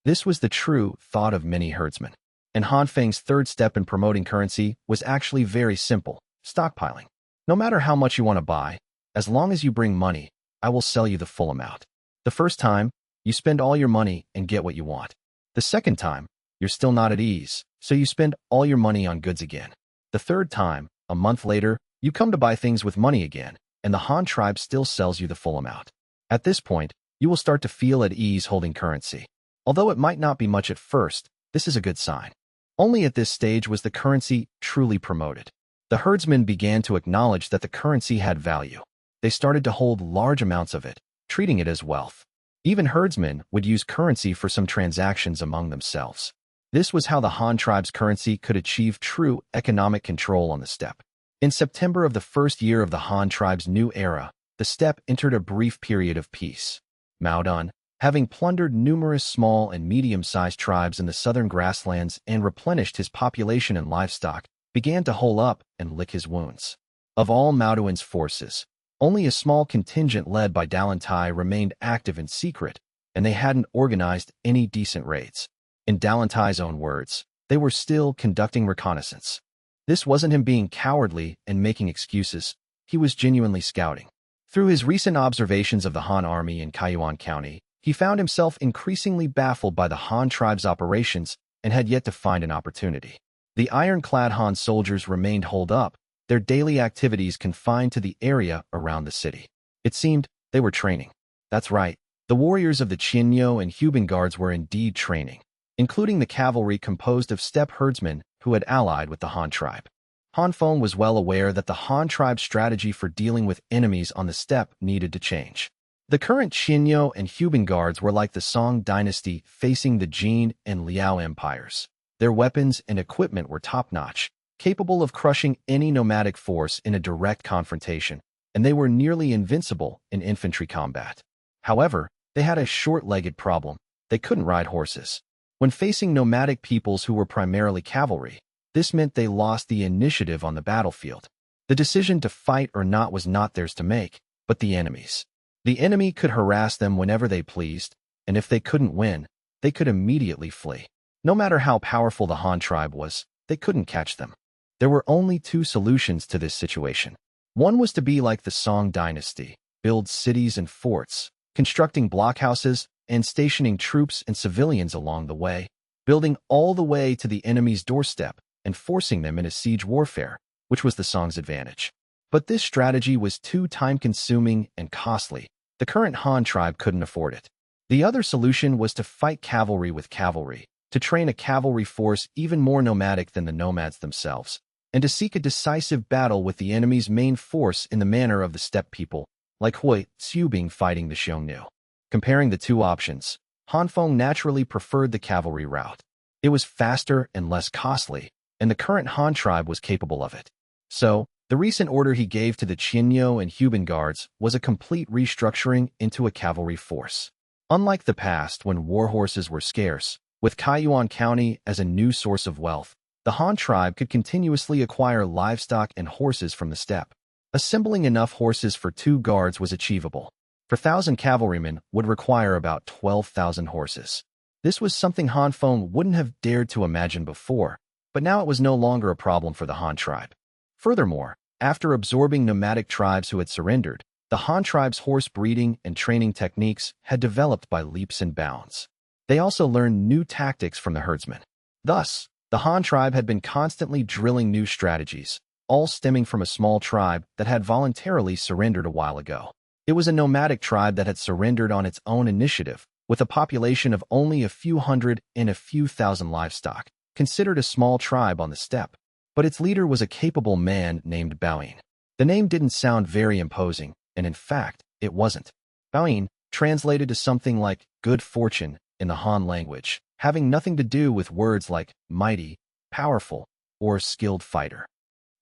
This was the true thought of many herdsmen. And Han Feng's third step in promoting currency was actually very simple: stockpiling. No matter how much you want to buy, as long as you bring money, I will sell you the full amount. The first time, you spend all your money and get what you want. The second time, you're still not at ease, so you spend all your money on goods again. The third time, a month later, you come to buy things with money again, and the Han tribe still sells you the full amount. At this point, you will start to feel at ease holding currency. Although it might not be much at first, this is a good sign. Only at this stage was the currency truly promoted. The herdsmen began to acknowledge that the currency had value. They started to hold large amounts of it, treating it as wealth. Even herdsmen would use currency for some transactions among themselves. This was how the Han tribe's currency could achieve true economic control on the steppe. In September of the first year of the Han tribe's new era, the steppe entered a brief period of peace. Mao Dun, having plundered numerous small and medium-sized tribes in the southern grasslands and replenished his population and livestock, began to hole up and lick his wounds. Of all Mao Dun's forces, only a small contingent led by Dalin Tai remained active in secret, and they hadn't organized any decent raids. In Dalin Tai's own words, they were still conducting reconnaissance. This wasn't him being cowardly and making excuses. He was genuinely scouting. Through his recent observations of the Han army in Kaiyuan County, he found himself increasingly baffled by the Han tribe's operations and had yet to find an opportunity. The ironclad Han soldiers remained holed up, their daily activities confined to the area around the city. It seemed they were training. That's right, the warriors of the Qianyo and Huban guards were indeed training, including the cavalry composed of steppe herdsmen who had allied with the Han tribe. Han Feng was well aware that the Han tribe's strategy for dealing with enemies on the steppe needed to change. The current Qianyo and Huban guards were like the Song dynasty facing the Jin and Liao empires. Their weapons and equipment were top-notch, capable of crushing any nomadic force in a direct confrontation, and they were nearly invincible in infantry combat. However, they had a short-legged problem. They couldn't ride horses. When facing nomadic peoples who were primarily cavalry, this meant they lost the initiative on the battlefield. The decision to fight or not was not theirs to make, but the enemy's. The enemy could harass them whenever they pleased, and if they couldn't win, they could immediately flee. No matter how powerful the Han tribe was, they couldn't catch them. There were only two solutions to this situation. One was to be like the Song dynasty, build cities and forts, constructing blockhouses and stationing troops and civilians along the way, building all the way to the enemy's doorstep and forcing them into siege warfare, which was the Song's advantage. But this strategy was too time-consuming and costly. The current Han tribe couldn't afford it. The other solution was to fight cavalry with cavalry, to train a cavalry force even more nomadic than the nomads themselves, and to seek a decisive battle with the enemy's main force in the manner of the steppe people, like Hui Xiubing fighting the Xiongnu. Comparing the two options, Han Feng naturally preferred the cavalry route. It was faster and less costly, and the current Han tribe was capable of it. So, the recent order he gave to the Qianyo and Huban guards was a complete restructuring into a cavalry force. Unlike the past when war horses were scarce, with Kaiyuan County as a new source of wealth, the Han tribe could continuously acquire livestock and horses from the steppe. Assembling enough horses for 2 guards was achievable. 4,000 cavalrymen would require about 12,000 horses. This was something Han Feng wouldn't have dared to imagine before, but now it was no longer a problem for the Han tribe. Furthermore, after absorbing nomadic tribes who had surrendered, the Han tribe's horse breeding and training techniques had developed by leaps and bounds. They also learned new tactics from the herdsmen. Thus, the Han tribe had been constantly drilling new strategies, all stemming from a small tribe that had voluntarily surrendered a while ago. It was a nomadic tribe that had surrendered on its own initiative, with a population of only a few hundred and a few thousand livestock, considered a small tribe on the steppe. But its leader was a capable man named Baoyin. The name didn't sound very imposing, and in fact, it wasn't. Baoyin translated to something like good fortune in the Han language, having nothing to do with words like mighty, powerful, or skilled fighter.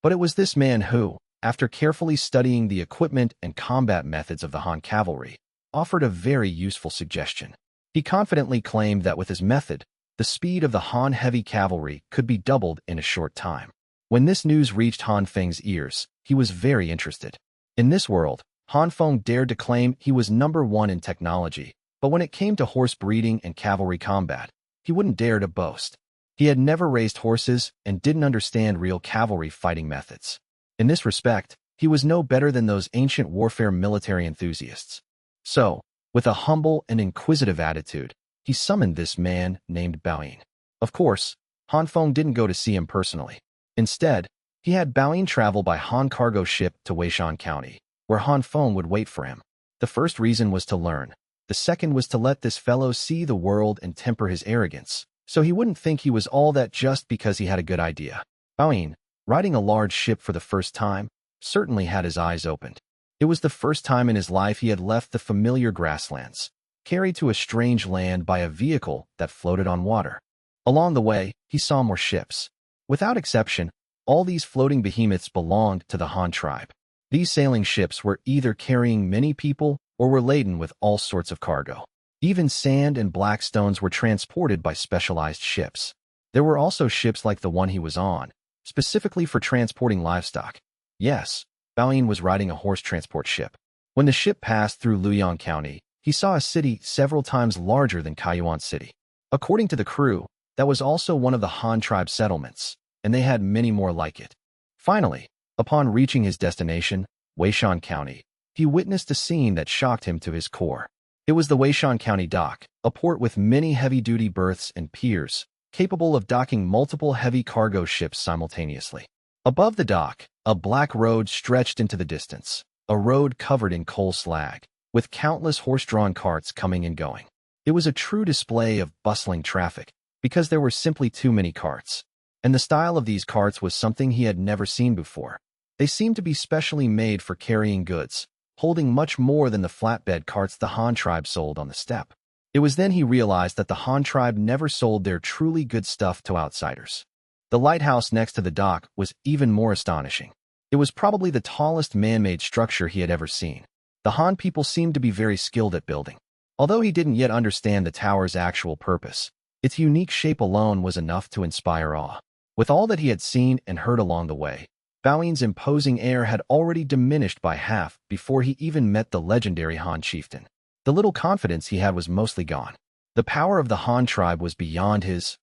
But it was this man who, after carefully studying the equipment and combat methods of the Han cavalry, offered a very useful suggestion. He confidently claimed that with his method, the speed of the Han heavy cavalry could be doubled in a short time. When this news reached Han Feng's ears, he was very interested. In this world, Han Feng dared to claim he was #1 in technology, but when it came to horse breeding and cavalry combat, he wouldn't dare to boast. He had never raised horses and didn't understand real cavalry fighting methods. In this respect, he was no better than those ancient warfare military enthusiasts. So, with a humble and inquisitive attitude, he summoned this man named Baoyin. Of course, Han Feng didn't go to see him personally. Instead, he had Baoyin travel by Han cargo ship to Weishan County, where Han Feng would wait for him. The first reason was to learn. The second was to let this fellow see the world and temper his arrogance, so he wouldn't think he was all that just because he had a good idea. Baoyin, riding a large ship for the first time, certainly had his eyes opened. It was the first time in his life he had left the familiar grasslands, carried to a strange land by a vehicle that floated on water. Along the way, he saw more ships. Without exception, all these floating behemoths belonged to the Han tribe. These sailing ships were either carrying many people or were laden with all sorts of cargo. Even sand and black stones were transported by specialized ships. There were also ships like the one he was on, specifically for transporting livestock. Yes, Baoyin was riding a horse transport ship. When the ship passed through Luoyang County, he saw a city several times larger than Kaiyuan City. According to the crew, that was also one of the Han tribe settlements, and they had many more like it. Finally, upon reaching his destination, Weishan County, he witnessed a scene that shocked him to his core. It was the Weishan County dock, a port with many heavy-duty berths and piers, capable of docking multiple heavy cargo ships simultaneously. Above the dock, a black road stretched into the distance, a road covered in coal slag, with countless horse-drawn carts coming and going. It was a true display of bustling traffic, because there were simply too many carts. And the style of these carts was something he had never seen before. They seemed to be specially made for carrying goods, holding much more than the flatbed carts the Han tribe sold on the steppe. It was then he realized that the Han tribe never sold their truly good stuff to outsiders. The lighthouse next to the dock was even more astonishing. It was probably the tallest man-made structure he had ever seen. The Han people seemed to be very skilled at building. Although he didn't yet understand the tower's actual purpose, its unique shape alone was enough to inspire awe. With all that he had seen and heard along the way, Baoyin's imposing air had already diminished by half before he even met the legendary Han chieftain. The little confidence he had was mostly gone. The power of the Han tribe was beyond his,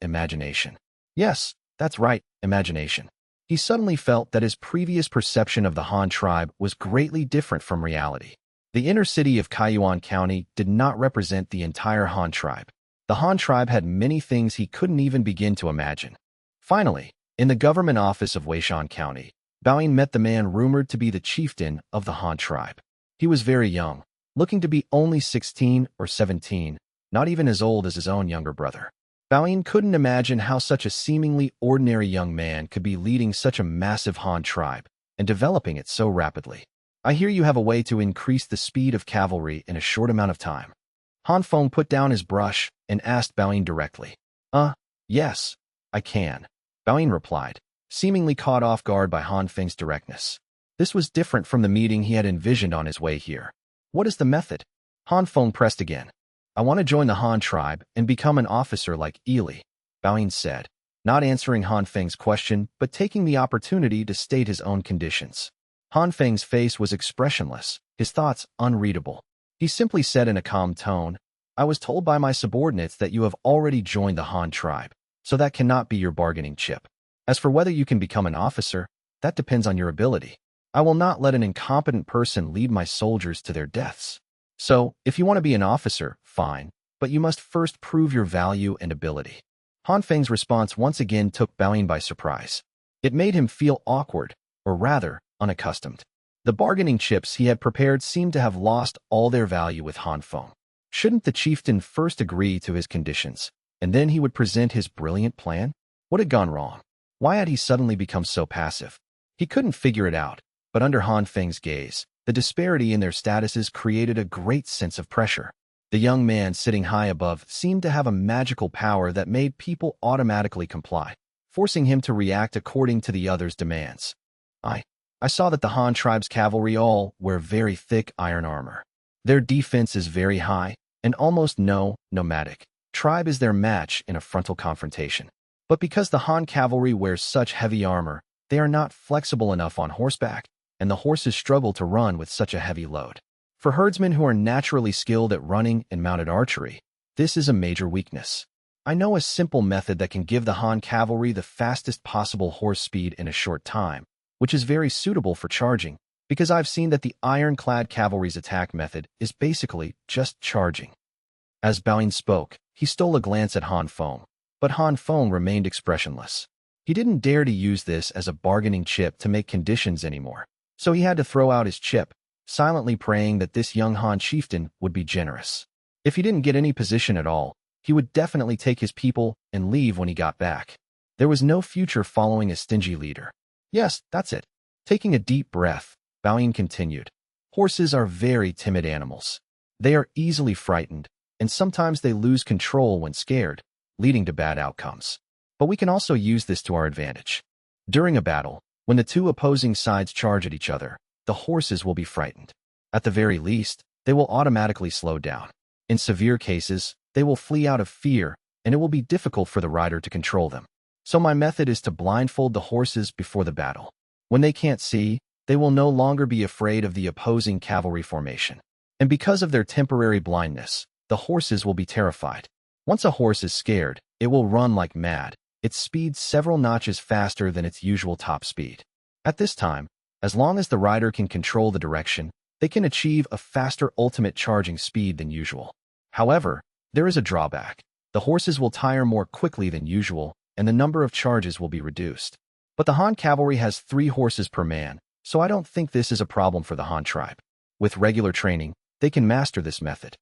imagination. Yes, that's right, imagination. He suddenly felt that his previous perception of the Han tribe was greatly different from reality. The inner city of Kaiyuan County did not represent the entire Han tribe. The Han tribe had many things he couldn't even begin to imagine. Finally, in the government office of Weishan County, Baoyin met the man rumored to be the chieftain of the Han tribe. He was very young, looking to be only 16 or 17, not even as old as his own younger brother. Baoyin couldn't imagine how such a seemingly ordinary young man could be leading such a massive Han tribe and developing it so rapidly. I hear you have a way to increase the speed of cavalry in a short amount of time. Han Feng put down his brush and asked Baoyin directly. Yes, I can, Baoyin replied, seemingly caught off guard by Han Feng's directness. This was different from the meeting he had envisioned on his way here. What is the method? Han Feng pressed again. I want to join the Han tribe and become an officer like Ili, Baoyin said, not answering Han Feng's question but taking the opportunity to state his own conditions. Han Feng's face was expressionless, his thoughts unreadable. He simply said in a calm tone, I was told by my subordinates that you have already joined the Han tribe, so that cannot be your bargaining chip. As for whether you can become an officer, that depends on your ability. I will not let an incompetent person lead my soldiers to their deaths. So, if you want to be an officer, fine, but you must first prove your value and ability. Han Feng's response once again took Baoyin by surprise. It made him feel awkward, or rather, unaccustomed. The bargaining chips he had prepared seemed to have lost all their value with Han Feng. Shouldn't the chieftain first agree to his conditions, and then he would present his brilliant plan? What had gone wrong? Why had he suddenly become so passive? He couldn't figure it out, but under Han Feng's gaze, the disparity in their statuses created a great sense of pressure. The young man sitting high above seemed to have a magical power that made people automatically comply, forcing him to react according to the other's demands. I saw that the Han tribe's cavalry all wear very thick iron armor. Their defense is very high, and almost no nomadic tribe is their match in a frontal confrontation. But because the Han cavalry wears such heavy armor, they are not flexible enough on horseback, and the horses struggle to run with such a heavy load. For herdsmen who are naturally skilled at running and mounted archery, this is a major weakness. I know a simple method that can give the Han cavalry the fastest possible horse speed in a short time, which is very suitable for charging, because I've seen that the ironclad cavalry's attack method is basically just charging. As Baoyin spoke, he stole a glance at Han Feng, but Han Feng remained expressionless. He didn't dare to use this as a bargaining chip to make conditions anymore, so he had to throw out his chip, silently praying that this young Han chieftain would be generous. If he didn't get any position at all, he would definitely take his people and leave when he got back. There was no future following a stingy leader. Yes, that's it. Taking a deep breath, Baoyin continued. Horses are very timid animals. They are easily frightened, and sometimes they lose control when scared, leading to bad outcomes. But we can also use this to our advantage. During a battle, When the two opposing sides charge at each other, the horses will be frightened. At the very least, they will automatically slow down. In severe cases, they will flee out of fear, and it will be difficult for the rider to control them. So my method is to blindfold the horses before the battle. When they can't see, they will no longer be afraid of the opposing cavalry formation. And because of their temporary blindness, the horses will be terrified. Once a horse is scared, it will run like mad, its speed several notches faster than its usual top speed. At this time, as long as the rider can control the direction, they can achieve a faster ultimate charging speed than usual. However, there is a drawback. The horses will tire more quickly than usual, and the number of charges will be reduced. But the Han cavalry has 3 horses per man, so I don't think this is a problem for the Han tribe. With regular training, they can master this method.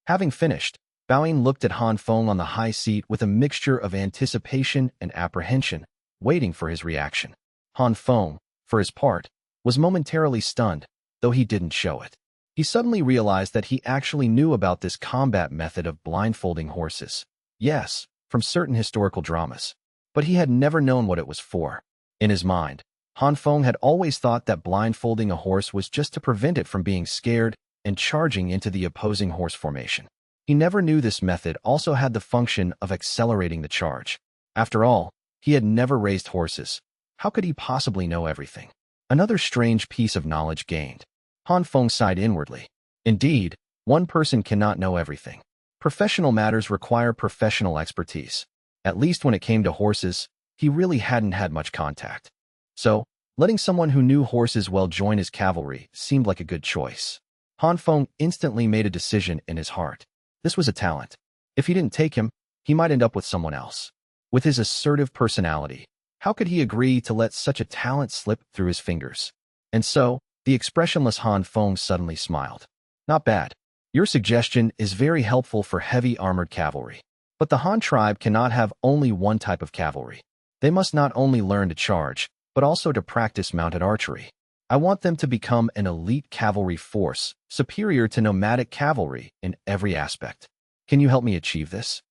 Having finished, Baoyin looked at Han Feng on the high seat with a mixture of anticipation and apprehension, waiting for his reaction. Han Feng, for his part, was momentarily stunned, though he didn't show it. He suddenly realized that he actually knew about this combat method of blindfolding horses. Yes, from certain historical dramas. But he had never known what it was for. In his mind, Han Feng had always thought that blindfolding a horse was just to prevent it from being scared and charging into the opposing horse formation. He never knew this method also had the function of accelerating the charge. After all, he had never raised horses. How could he possibly know everything? Another strange piece of knowledge gained. Han Feng sighed inwardly. Indeed, one person cannot know everything. Professional matters require professional expertise. At least when it came to horses, he really hadn't had much contact. So, letting someone who knew horses well join his cavalry seemed like a good choice. Han Feng instantly made a decision in his heart. This was a talent. If he didn't take him, he might end up with someone else. With his assertive personality, how could he agree to let such a talent slip through his fingers? And so, the expressionless Han Feng suddenly smiled. Not bad. Your suggestion is very helpful for heavy armored cavalry. But the Han tribe cannot have only one type of cavalry. They must not only learn to charge, but also to practice mounted archery. I want them to become an elite cavalry force, superior to nomadic cavalry in every aspect. Can you help me achieve this?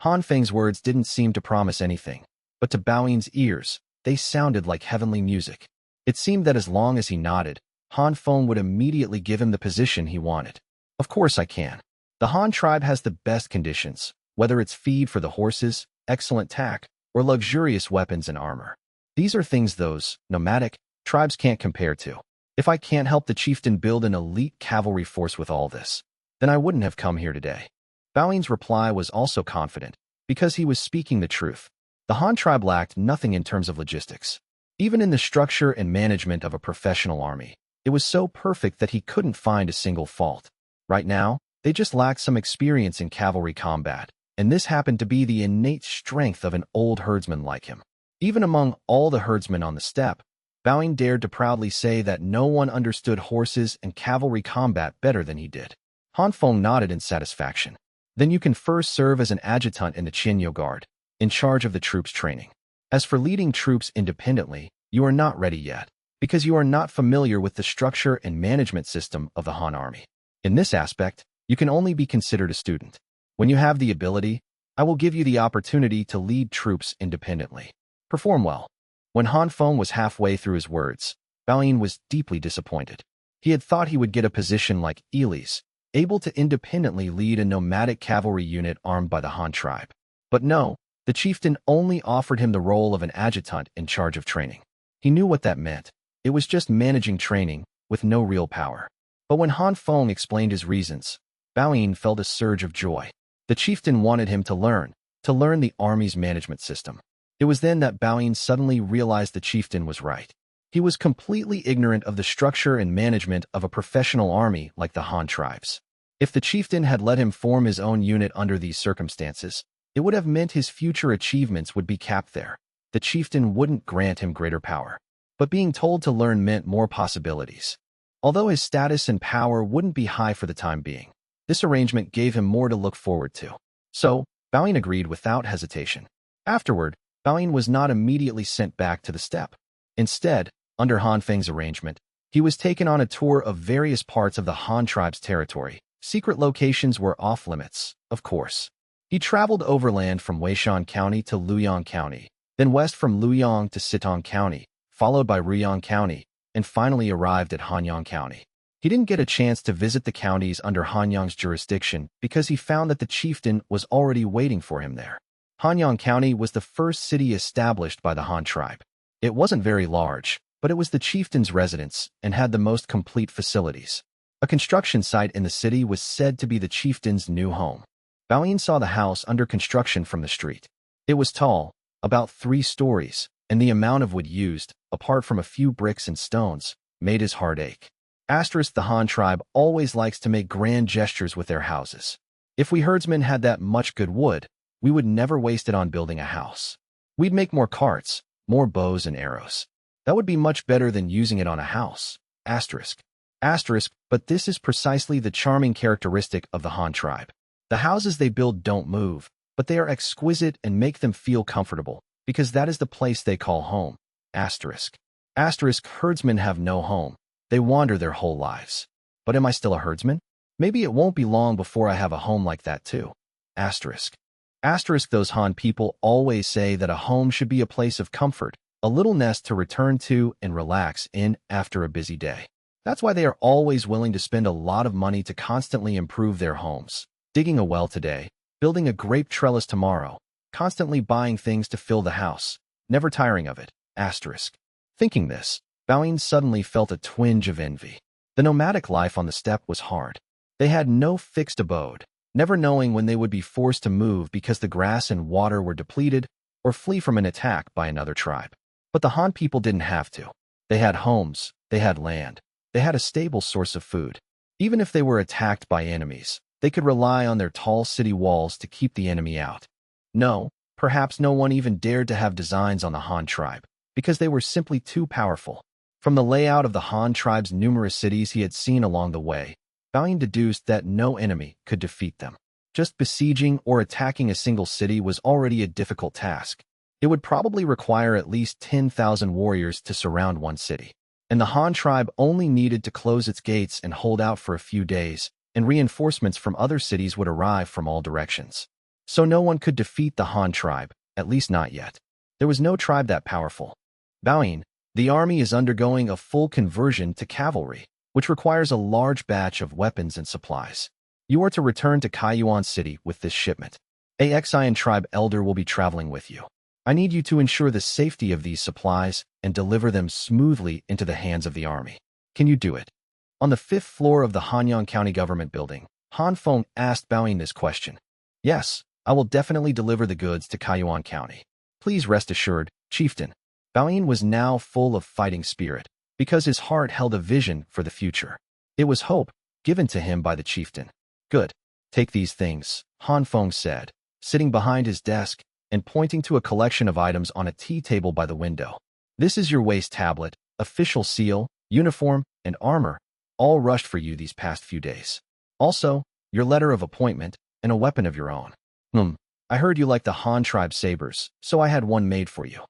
Han Feng's words didn't seem to promise anything, but to Baoyin's ears, they sounded like heavenly music. It seemed that as long as he nodded, Han Feng would immediately give him the position he wanted. Of course I can. The Han tribe has the best conditions, whether it's feed for the horses, excellent tack, or luxurious weapons and armor. These are things those nomadic tribes can't compare to. If I can't help the chieftain build an elite cavalry force with all this, then I wouldn't have come here today. Baoyin's reply was also confident, because he was speaking the truth. The Han tribe lacked nothing in terms of logistics. Even in the structure and management of a professional army, it was so perfect that he couldn't find a single fault. Right now, they just lacked some experience in cavalry combat, and this happened to be the innate strength of an old herdsman like him. Even among all the herdsmen on the steppe, Baoyin dared to proudly say that no one understood horses and cavalry combat better than he did. Han Feng nodded in satisfaction. Then you can first serve as an adjutant in the Qinyo Guard, in charge of the troops' training. As for leading troops independently, you are not ready yet, because you are not familiar with the structure and management system of the Han army. In this aspect, you can only be considered a student. When you have the ability, I will give you the opportunity to lead troops independently. Perform well. When Han Feng was halfway through his words, Baoyin was deeply disappointed. He had thought he would get a position like Eli's, able to independently lead a nomadic cavalry unit armed by the Han tribe. But no, the chieftain only offered him the role of an adjutant in charge of training. He knew what that meant. It was just managing training, with no real power. But when Han Feng explained his reasons, Baoyin felt a surge of joy. The chieftain wanted him to learn the army's management system. It was then that Baoyin suddenly realized the chieftain was right. He was completely ignorant of the structure and management of a professional army like the Han tribes. If the chieftain had let him form his own unit under these circumstances, it would have meant his future achievements would be capped there. The chieftain wouldn't grant him greater power. But being told to learn meant more possibilities. Although his status and power wouldn't be high for the time being, this arrangement gave him more to look forward to. So, Baoyin agreed without hesitation. Afterward, Baoyin was not immediately sent back to the steppe. Instead, under Han Feng's arrangement, he was taken on a tour of various parts of the Han tribe's territory. Secret locations were off limits, of course. He traveled overland from Weishan County to Luoyang County, then west from Luoyang to Sitong County, followed by Riyang County, and finally arrived at Hanyang County. He didn't get a chance to visit the counties under Hanyang's jurisdiction because he found that the chieftain was already waiting for him there. Hanyang County was the first city established by the Han tribe. It wasn't very large, but it was the chieftain's residence and had the most complete facilities. A construction site in the city was said to be the chieftain's new home. Baoyin saw the house under construction from the street. It was tall, about 3 stories, and the amount of wood used, apart from a few bricks and stones, made his heart ache. The Han tribe always likes to make grand gestures with their houses. If we herdsmen had that much good wood, we would never waste it on building a house. We'd make more carts, more bows and arrows. That would be much better than using it on a house. But this is precisely the charming characteristic of the Han tribe. The houses they build don't move, but they are exquisite and make them feel comfortable, because that is the place they call home. Herdsmen have no home. They wander their whole lives. But am I still a herdsman? Maybe it won't be long before I have a home like that too. Those Han people always say that a home should be a place of comfort, a little nest to return to and relax in after a busy day. That's why they are always willing to spend a lot of money to constantly improve their homes. Digging a well today, building a grape trellis tomorrow, constantly buying things to fill the house, never tiring of it. Thinking this, Baoyin suddenly felt a twinge of envy. The nomadic life on the steppe was hard. They had no fixed abode, never knowing when they would be forced to move because the grass and water were depleted or flee from an attack by another tribe. But the Han people didn't have to. They had homes, they had land, they had a stable source of food. Even if they were attacked by enemies, they could rely on their tall city walls to keep the enemy out. No, perhaps no one even dared to have designs on the Han tribe, because they were simply too powerful. From the layout of the Han tribe's numerous cities he had seen along the way, Baoyin deduced that no enemy could defeat them. Just besieging or attacking a single city was already a difficult task. It would probably require at least 10,000 warriors to surround one city. And the Han tribe only needed to close its gates and hold out for a few days, and reinforcements from other cities would arrive from all directions. So no one could defeat the Han tribe, at least not yet. There was no tribe that powerful. Baoyin, the army is undergoing a full conversion to cavalry, which requires a large batch of weapons and supplies. You are to return to Kaiyuan City with this shipment. A Xian tribe elder will be traveling with you. I need you to ensure the safety of these supplies and deliver them smoothly into the hands of the army. Can you do it? On the 5th floor of the Hanyang County government building, Han Feng asked Baoyin this question. Yes, I will definitely deliver the goods to Kaiyuan County. Please rest assured, chieftain. Baoyin was now full of fighting spirit, because his heart held a vision for the future. It was hope, given to him by the chieftain. Good. Take these things, Han Feng said, sitting behind his desk and pointing to a collection of items on a tea table by the window. This is your waist tablet, official seal, uniform, and armor, all rushed for you these past few days. Also, your letter of appointment and a weapon of your own. I heard you like the Han tribe sabers, so I had one made for you.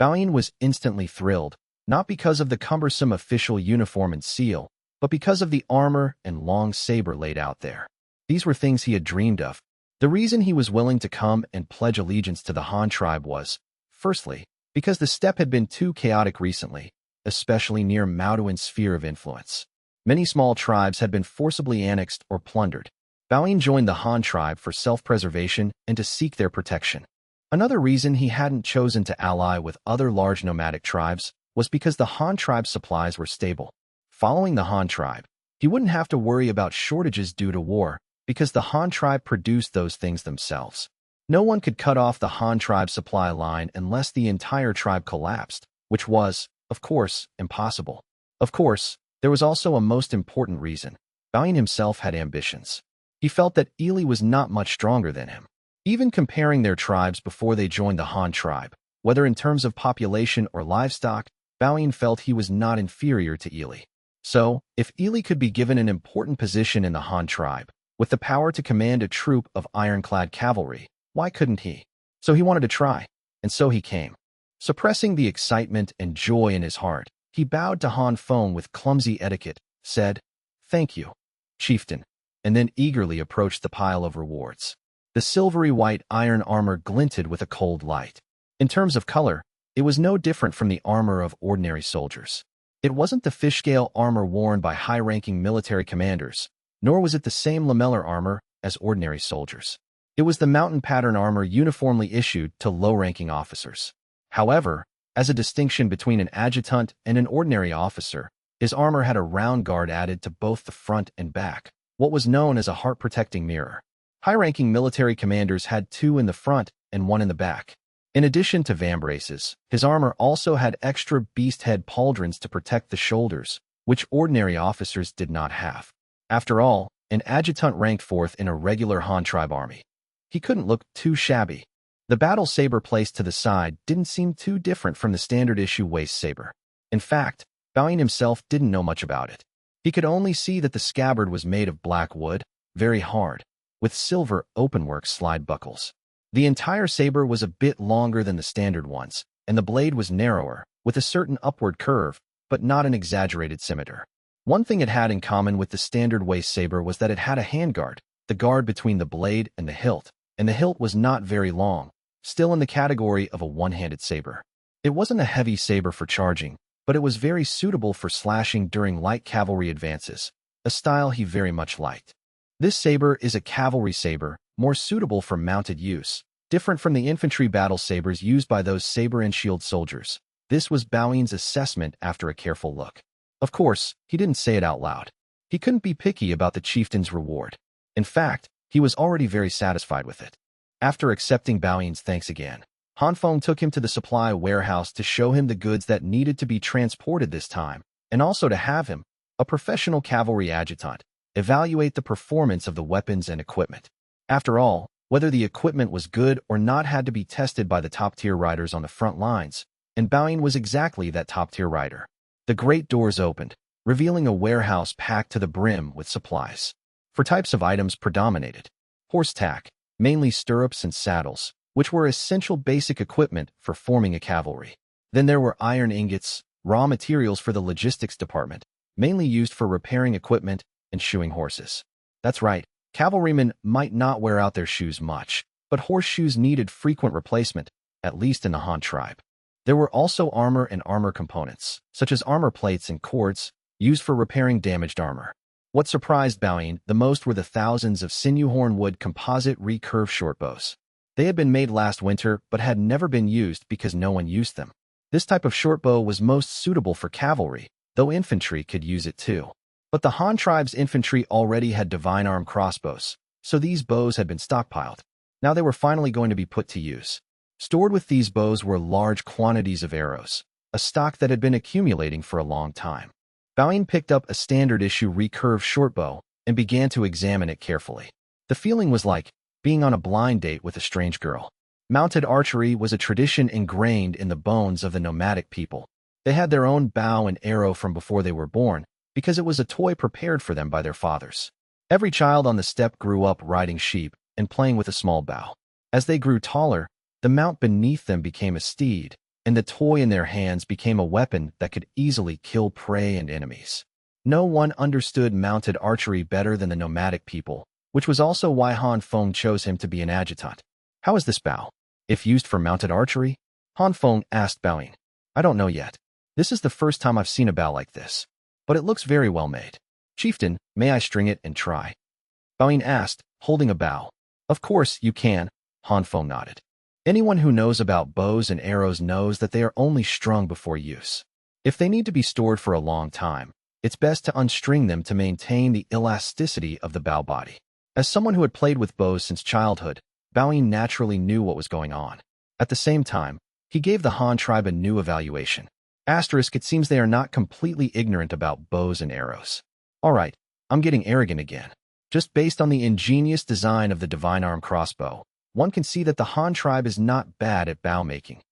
Baoyin was instantly thrilled, not because of the cumbersome official uniform and seal, but because of the armor and long saber laid out there. These were things he had dreamed of. The reason he was willing to come and pledge allegiance to the Han tribe was, firstly, because the steppe had been too chaotic recently, especially near Maoduin's sphere of influence. Many small tribes had been forcibly annexed or plundered. Baoyin joined the Han tribe for self-preservation and to seek their protection. Another reason he hadn't chosen to ally with other large nomadic tribes was because the Han tribe's supplies were stable. Following the Han tribe, he wouldn't have to worry about shortages due to war, because the Han tribe produced those things themselves. No one could cut off the Han tribe supply line unless the entire tribe collapsed, which was, of course, impossible. Of course, there was also a most important reason. Baoyin himself had ambitions. He felt that Ili was not much stronger than him. Even comparing their tribes before they joined the Han tribe, whether in terms of population or livestock, Baoyin felt he was not inferior to Ili. So, if Ili could be given an important position in the Han tribe, with the power to command a troop of ironclad cavalry, why couldn't he? So he wanted to try, and so he came. Suppressing the excitement and joy in his heart, he bowed to Han Feng with clumsy etiquette, said, "Thank you, chieftain," and then eagerly approached the pile of rewards. The silvery white iron armor glinted with a cold light. In terms of color, It was no different from the armor of ordinary soldiers. It wasn't the fish-scale armor worn by high-ranking military commanders, nor was it the same lamellar armor as ordinary soldiers. It was the mountain pattern armor uniformly issued to low-ranking officers. However, as a distinction between an adjutant and an ordinary officer, his armor had a round guard added to both the front and back, what was known as a heart-protecting mirror. High-ranking military commanders had two in the front and one in the back. In addition to vambraces, his armor also had extra beast head pauldrons to protect the shoulders, which ordinary officers did not have. After all, an adjutant ranked fourth in a regular Han tribe army. He couldn't look too shabby. The battle saber placed to the side didn't seem too different from the standard issue waist saber. In fact, Baoyin himself didn't know much about it. He could only see that the scabbard was made of black wood, very hard, with silver openwork slide buckles. The entire saber was a bit longer than the standard ones, and the blade was narrower, with a certain upward curve, but not an exaggerated symmetry. One thing it had in common with the standard waist saber was that it had a handguard, the guard between the blade and the hilt was not very long, still in the category of a one-handed saber. It wasn't a heavy saber for charging, but it was very suitable for slashing during light cavalry advances, a style he very much liked. This saber is a cavalry saber, more suitable for mounted use, different from the infantry battle sabers used by those saber and shield soldiers. This was Baoyin's assessment after a careful look. Of course, he didn't say it out loud. He couldn't be picky about the chieftain's reward. In fact, he was already very satisfied with it. After accepting Baoyin's thanks again, Han Feng took him to the supply warehouse to show him the goods that needed to be transported this time, and also to have him, a professional cavalry adjutant, evaluate the performance of the weapons and equipment. After all, whether the equipment was good or not had to be tested by the top-tier riders on the front lines, and Baoyin was exactly that top-tier rider. The great doors opened, revealing a warehouse packed to the brim with supplies. For types of items predominated: horse tack, mainly stirrups and saddles, which were essential basic equipment for forming a cavalry. Then there were iron ingots, raw materials for the logistics department, mainly used for repairing equipment and shoeing horses. That's right, cavalrymen might not wear out their shoes much, but horseshoes needed frequent replacement, at least in the Han tribe. There were also armor and armor components, such as armor plates and cords, used for repairing damaged armor. What surprised Baoyin the most were the thousands of sinew-horn wood composite recurve shortbows. They had been made last winter but had never been used because no one used them. This type of shortbow was most suitable for cavalry, though infantry could use it too. But the Han tribe's infantry already had divine arm crossbows, so these bows had been stockpiled. Now they were finally going to be put to use. Stored with these bows were large quantities of arrows, a stock that had been accumulating for a long time. Baoyin picked up a standard-issue recurve shortbow and began to examine it carefully. The feeling was like being on a blind date with a strange girl. Mounted archery was a tradition ingrained in the bones of the nomadic people. They had their own bow and arrow from before they were born, because it was a toy prepared for them by their fathers. Every child on the steppe grew up riding sheep and playing with a small bow. As they grew taller, the mount beneath them became a steed, and the toy in their hands became a weapon that could easily kill prey and enemies. No one understood mounted archery better than the nomadic people, which was also why Han Feng chose him to be an adjutant. How is this bow, if used for mounted archery? Han Feng asked Baoyin. I don't know yet. This is the first time I've seen a bow like this, but it looks very well made. Chieftain, may I string it and try? Baoyin asked, holding a bow. Of course you can, Han Feng nodded. Anyone who knows about bows and arrows knows that they are only strung before use. If they need to be stored for a long time, it's best to unstring them to maintain the elasticity of the bow body. As someone who had played with bows since childhood, Baoyin naturally knew what was going on. At the same time, he gave the Han tribe a new evaluation. It seems they are not completely ignorant about bows and arrows. Alright, I'm getting arrogant again. Just based on the ingenious design of the divine arm crossbow, one can see that the Han tribe is not bad at bow making.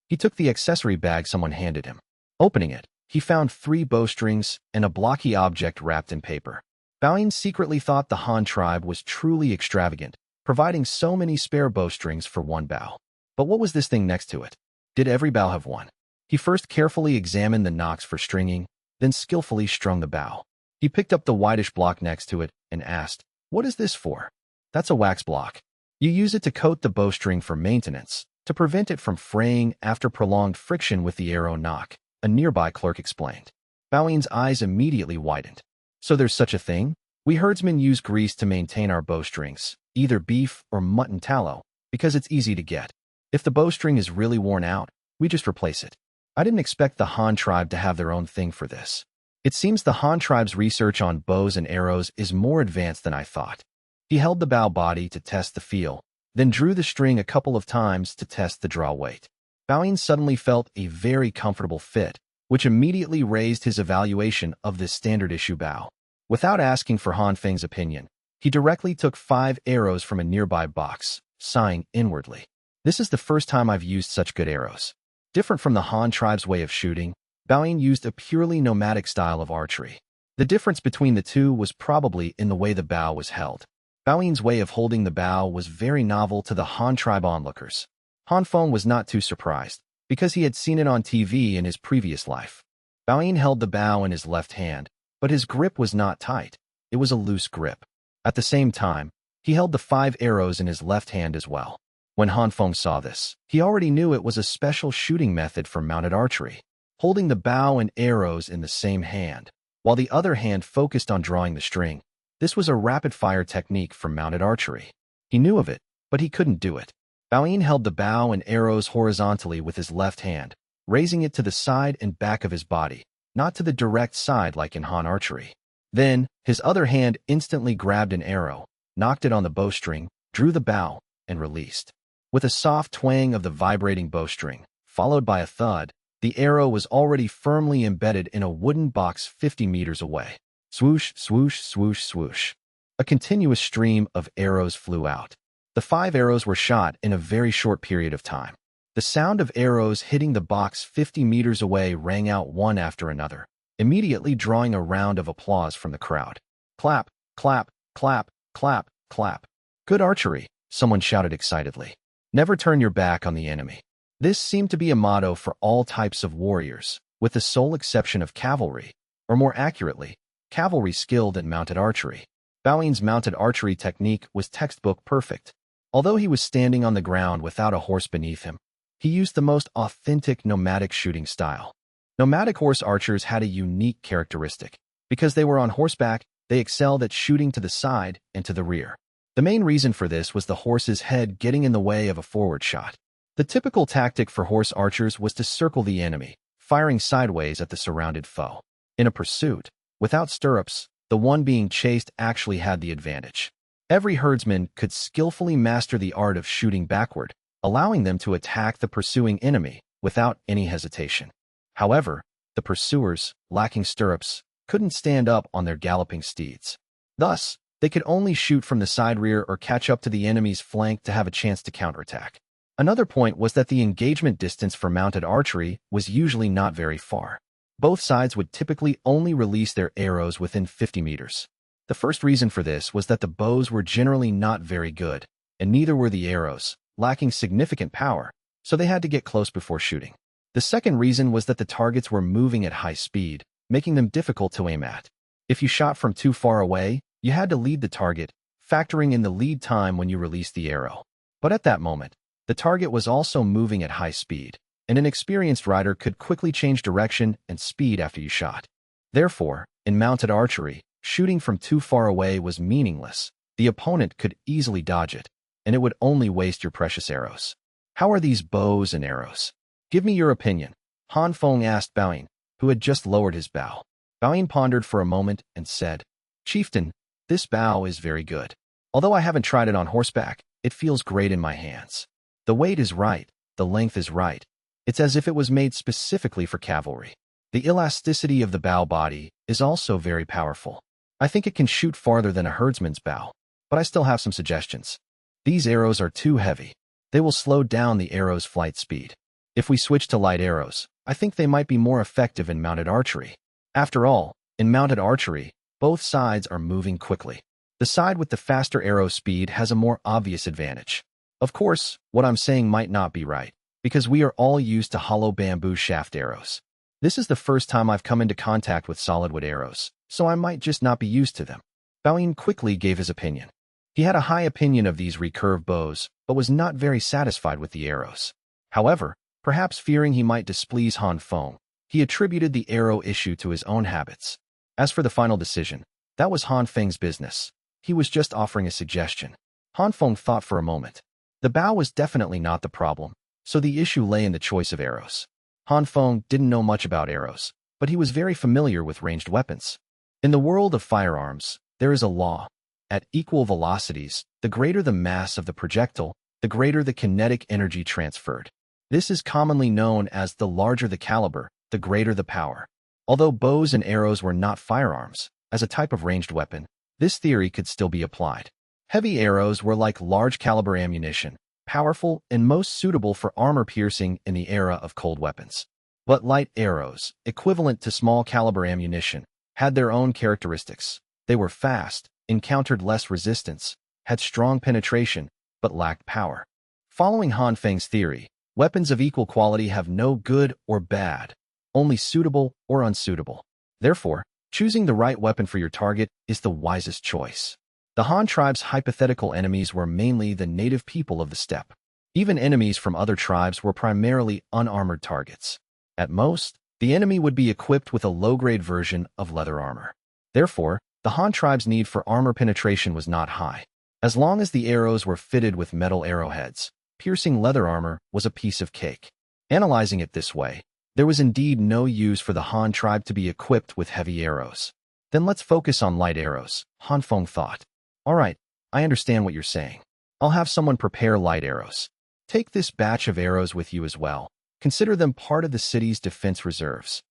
He took the accessory bag someone handed him. Opening it, he found 3 bowstrings and a blocky object wrapped in paper. Baoyin secretly thought the Han tribe was truly extravagant, providing so many spare bowstrings for one bow. But what was this thing next to it? Did every bow have one? He first carefully examined the nocks for stringing, then skillfully strung the bow. He picked up the whitish block next to it and asked, "What is this for?" "That's a wax block. You use it to coat the bowstring for maintenance," to prevent it from fraying after prolonged friction with the arrow nock, a nearby clerk explained. Bowing's eyes immediately widened. So there's such a thing? We herdsmen use grease to maintain our bowstrings, either beef or mutton tallow, because it's easy to get. If the bowstring is really worn out, we just replace it. I didn't expect the Han tribe to have their own thing for this. It seems the Han tribe's research on bows and arrows is more advanced than I thought. He held the bow body to test the feel, then drew the string a couple of times to test the draw weight. Bowing suddenly felt a very comfortable fit, which immediately raised his evaluation of this standard issue bow. Without asking for Han Feng's opinion, he directly took 5 arrows from a nearby box, sighing inwardly. This is the first time I've used such good arrows. Different from the Han tribe's way of shooting, Bowing used a purely nomadic style of archery. The difference between the two was probably in the way the bow was held. Bowing's way of holding the bow was very novel to the Han tribe onlookers. Han Feng was not too surprised, because he had seen it on TV in his previous life. Bowing held the bow in his left hand, but his grip was not tight. It was a loose grip. At the same time, he held the 5 arrows in his left hand as well. When Han Feng saw this, he already knew it was a special shooting method for mounted archery. Holding the bow and arrows in the same hand, while the other hand focused on drawing the string, this was a rapid-fire technique for mounted archery. He knew of it, but he couldn't do it. Bowing held the bow and arrows horizontally with his left hand, raising it to the side and back of his body, not to the direct side like in Han archery. Then, his other hand instantly grabbed an arrow, knocked it on the bowstring, drew the bow, and released. With a soft twang of the vibrating bowstring, followed by a thud, the arrow was already firmly embedded in a wooden box 50 meters away. Swoosh, swoosh, swoosh, swoosh. A continuous stream of arrows flew out. The 5 arrows were shot in a very short period of time. The sound of arrows hitting the box 50 meters away rang out one after another, immediately drawing a round of applause from the crowd. Clap, clap, clap, clap, clap. Good archery, someone shouted excitedly. Never turn your back on the enemy. This seemed to be a motto for all types of warriors, with the sole exception of cavalry, or more accurately, cavalry skilled at mounted archery. Bowing's mounted archery technique was textbook perfect. Although he was standing on the ground without a horse beneath him, he used the most authentic nomadic shooting style. Nomadic horse archers had a unique characteristic. Because they were on horseback, they excelled at shooting to the side and to the rear. The main reason for this was the horse's head getting in the way of a forward shot. The typical tactic for horse archers was to circle the enemy, firing sideways at the surrounded foe. In a pursuit, without stirrups, the one being chased actually had the advantage. Every herdsman could skillfully master the art of shooting backward, allowing them to attack the pursuing enemy without any hesitation. However, the pursuers, lacking stirrups, couldn't stand up on their galloping steeds. Thus, they could only shoot from the side rear or catch up to the enemy's flank to have a chance to counterattack. Another point was that the engagement distance for mounted archery was usually not very far. Both sides would typically only release their arrows within 50 meters. The first reason for this was that the bows were generally not very good, and neither were the arrows, lacking significant power, so they had to get close before shooting. The second reason was that the targets were moving at high speed, making them difficult to aim at. If you shot from too far away, you had to lead the target, factoring in the lead time when you released the arrow. But at that moment, the target was also moving at high speed, and an experienced rider could quickly change direction and speed after you shot. Therefore, in mounted archery, shooting from too far away was meaningless. The opponent could easily dodge it, and it would only waste your precious arrows. How are these bows and arrows? Give me your opinion, Han Feng asked Bowing, who had just lowered his bow. Bowing pondered for a moment and said, Chieftain, this bow is very good. Although I haven't tried it on horseback, it feels great in my hands. The weight is right, the length is right. It's as if it was made specifically for cavalry. The elasticity of the bow body is also very powerful. I think it can shoot farther than a herdsman's bow, but I still have some suggestions. These arrows are too heavy. They will slow down the arrow's flight speed. If we switch to light arrows, I think they might be more effective in mounted archery. After all, in mounted archery, both sides are moving quickly. The side with the faster arrow speed has a more obvious advantage. Of course, what I'm saying might not be right, because we are all used to hollow bamboo shaft arrows. This is the first time I've come into contact with solid wood arrows, so I might just not be used to them. Bowing quickly gave his opinion. He had a high opinion of these recurve bows, but was not very satisfied with the arrows. However, perhaps fearing he might displease Han Feng, he attributed the arrow issue to his own habits. As for the final decision, that was Han Feng's business. He was just offering a suggestion. Han Feng thought for a moment. The bow was definitely not the problem, so the issue lay in the choice of arrows. Han Feng didn't know much about arrows, but he was very familiar with ranged weapons. In the world of firearms, there is a law. At equal velocities, the greater the mass of the projectile, the greater the kinetic energy transferred. This is commonly known as the larger the caliber, the greater the power. Although bows and arrows were not firearms, as a type of ranged weapon, this theory could still be applied. Heavy arrows were like large-caliber ammunition, powerful and most suitable for armor-piercing in the era of cold weapons. But light arrows, equivalent to small-caliber ammunition, had their own characteristics. They were fast, encountered less resistance, had strong penetration, but lacked power. Following Han Feng's theory, weapons of equal quality have no good or bad, only suitable or unsuitable. Therefore, choosing the right weapon for your target is the wisest choice. The Han tribe's hypothetical enemies were mainly the native people of the steppe. Even enemies from other tribes were primarily unarmored targets. At most, the enemy would be equipped with a low-grade version of leather armor. Therefore, the Han tribe's need for armor penetration was not high. As long as the arrows were fitted with metal arrowheads, piercing leather armor was a piece of cake. Analyzing it this way, there was indeed no use for the Han tribe to be equipped with heavy arrows. Then let's focus on light arrows, Han Feng thought. All right, I understand what you're saying. I'll have someone prepare light arrows. Take this batch of arrows with you as well. Consider them part of the city's defense reserves.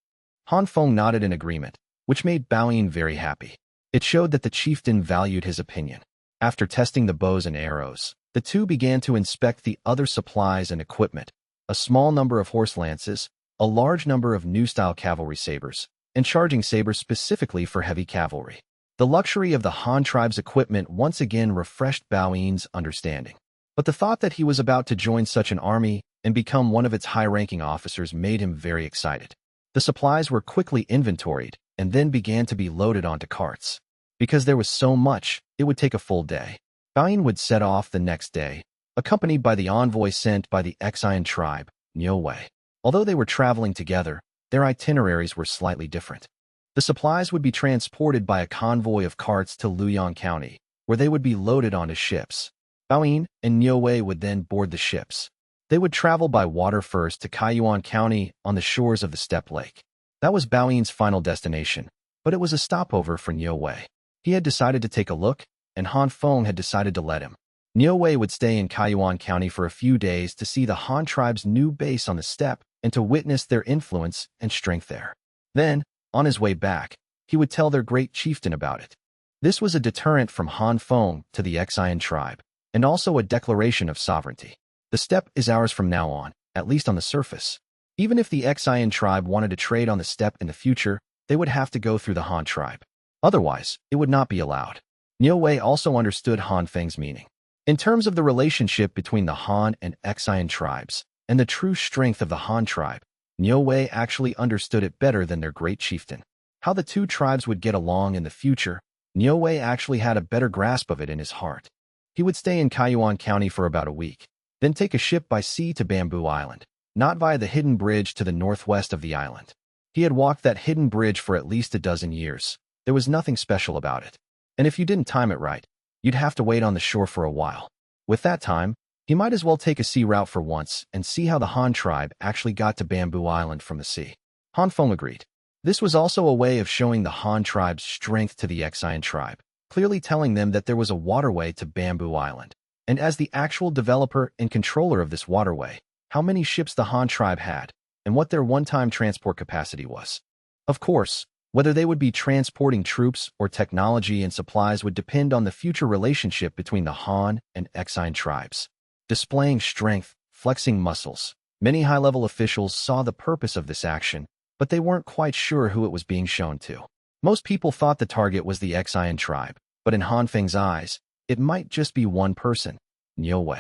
Han Feng nodded in agreement, which made Baoyin very happy. It showed that the chieftain valued his opinion. After testing the bows and arrows, the two began to inspect the other supplies and equipment, a small number of horse lances, a large number of new-style cavalry sabers, and charging sabers specifically for heavy cavalry. The luxury of the Han tribe's equipment once again refreshed Baoyin's understanding. But the thought that he was about to join such an army and become one of its high-ranking officers made him very excited. The supplies were quickly inventoried and then began to be loaded onto carts. Because there was so much, it would take a full day. Baoyin would set off the next day, accompanied by the envoy sent by the Xian tribe, Niu. Although they were traveling together, their itineraries were slightly different. The supplies would be transported by a convoy of carts to Luoyang County, where they would be loaded onto ships. Baoyin and Niu would then board the ships. They would travel by water first to Kaiyuan County on the shores of the Steppe Lake. That was Baoyin's final destination, but it was a stopover for Niu. He had decided to take a look, and Han Feng had decided to let him. Niu would stay in Kaiyuan County for a few days to see the Han tribe's new base on the steppe and to witness their influence and strength there. Then, on his way back, he would tell their great chieftain about it. This was a deterrent from Han Feng to the Xian tribe, and also a declaration of sovereignty. The steppe is ours from now on, at least on the surface. Even if the Xian tribe wanted to trade on the steppe in the future, they would have to go through the Han tribe. Otherwise, it would not be allowed. Niu also understood Han Feng's meaning. In terms of the relationship between the Han and Xian tribes, and the true strength of the Han tribe, Niu actually understood it better than their great chieftain. How the two tribes would get along in the future, Niu actually had a better grasp of it in his heart. He would stay in Kaiyuan County for about a week, then take a ship by sea to Bamboo Island, not via the hidden bridge to the northwest of the island. He had walked that hidden bridge for at least a dozen years. There was nothing special about it. And if you didn't time it right, you'd have to wait on the shore for a while. With that time, he might as well take a sea route for once and see how the Han tribe actually got to Bamboo Island from the sea. Han Feng agreed. This was also a way of showing the Han tribe's strength to the Xian tribe, clearly telling them that there was a waterway to Bamboo Island. And as the actual developer and controller of this waterway, how many ships the Han tribe had, and what their one-time transport capacity was. Of course, whether they would be transporting troops or technology and supplies would depend on the future relationship between the Han and Xian tribes. Displaying strength, flexing muscles. Many high-level officials saw the purpose of this action, but they weren't quite sure who it was being shown to. Most people thought the target was the Xian tribe, but in Han Feng's eyes, it might just be one person, Niu.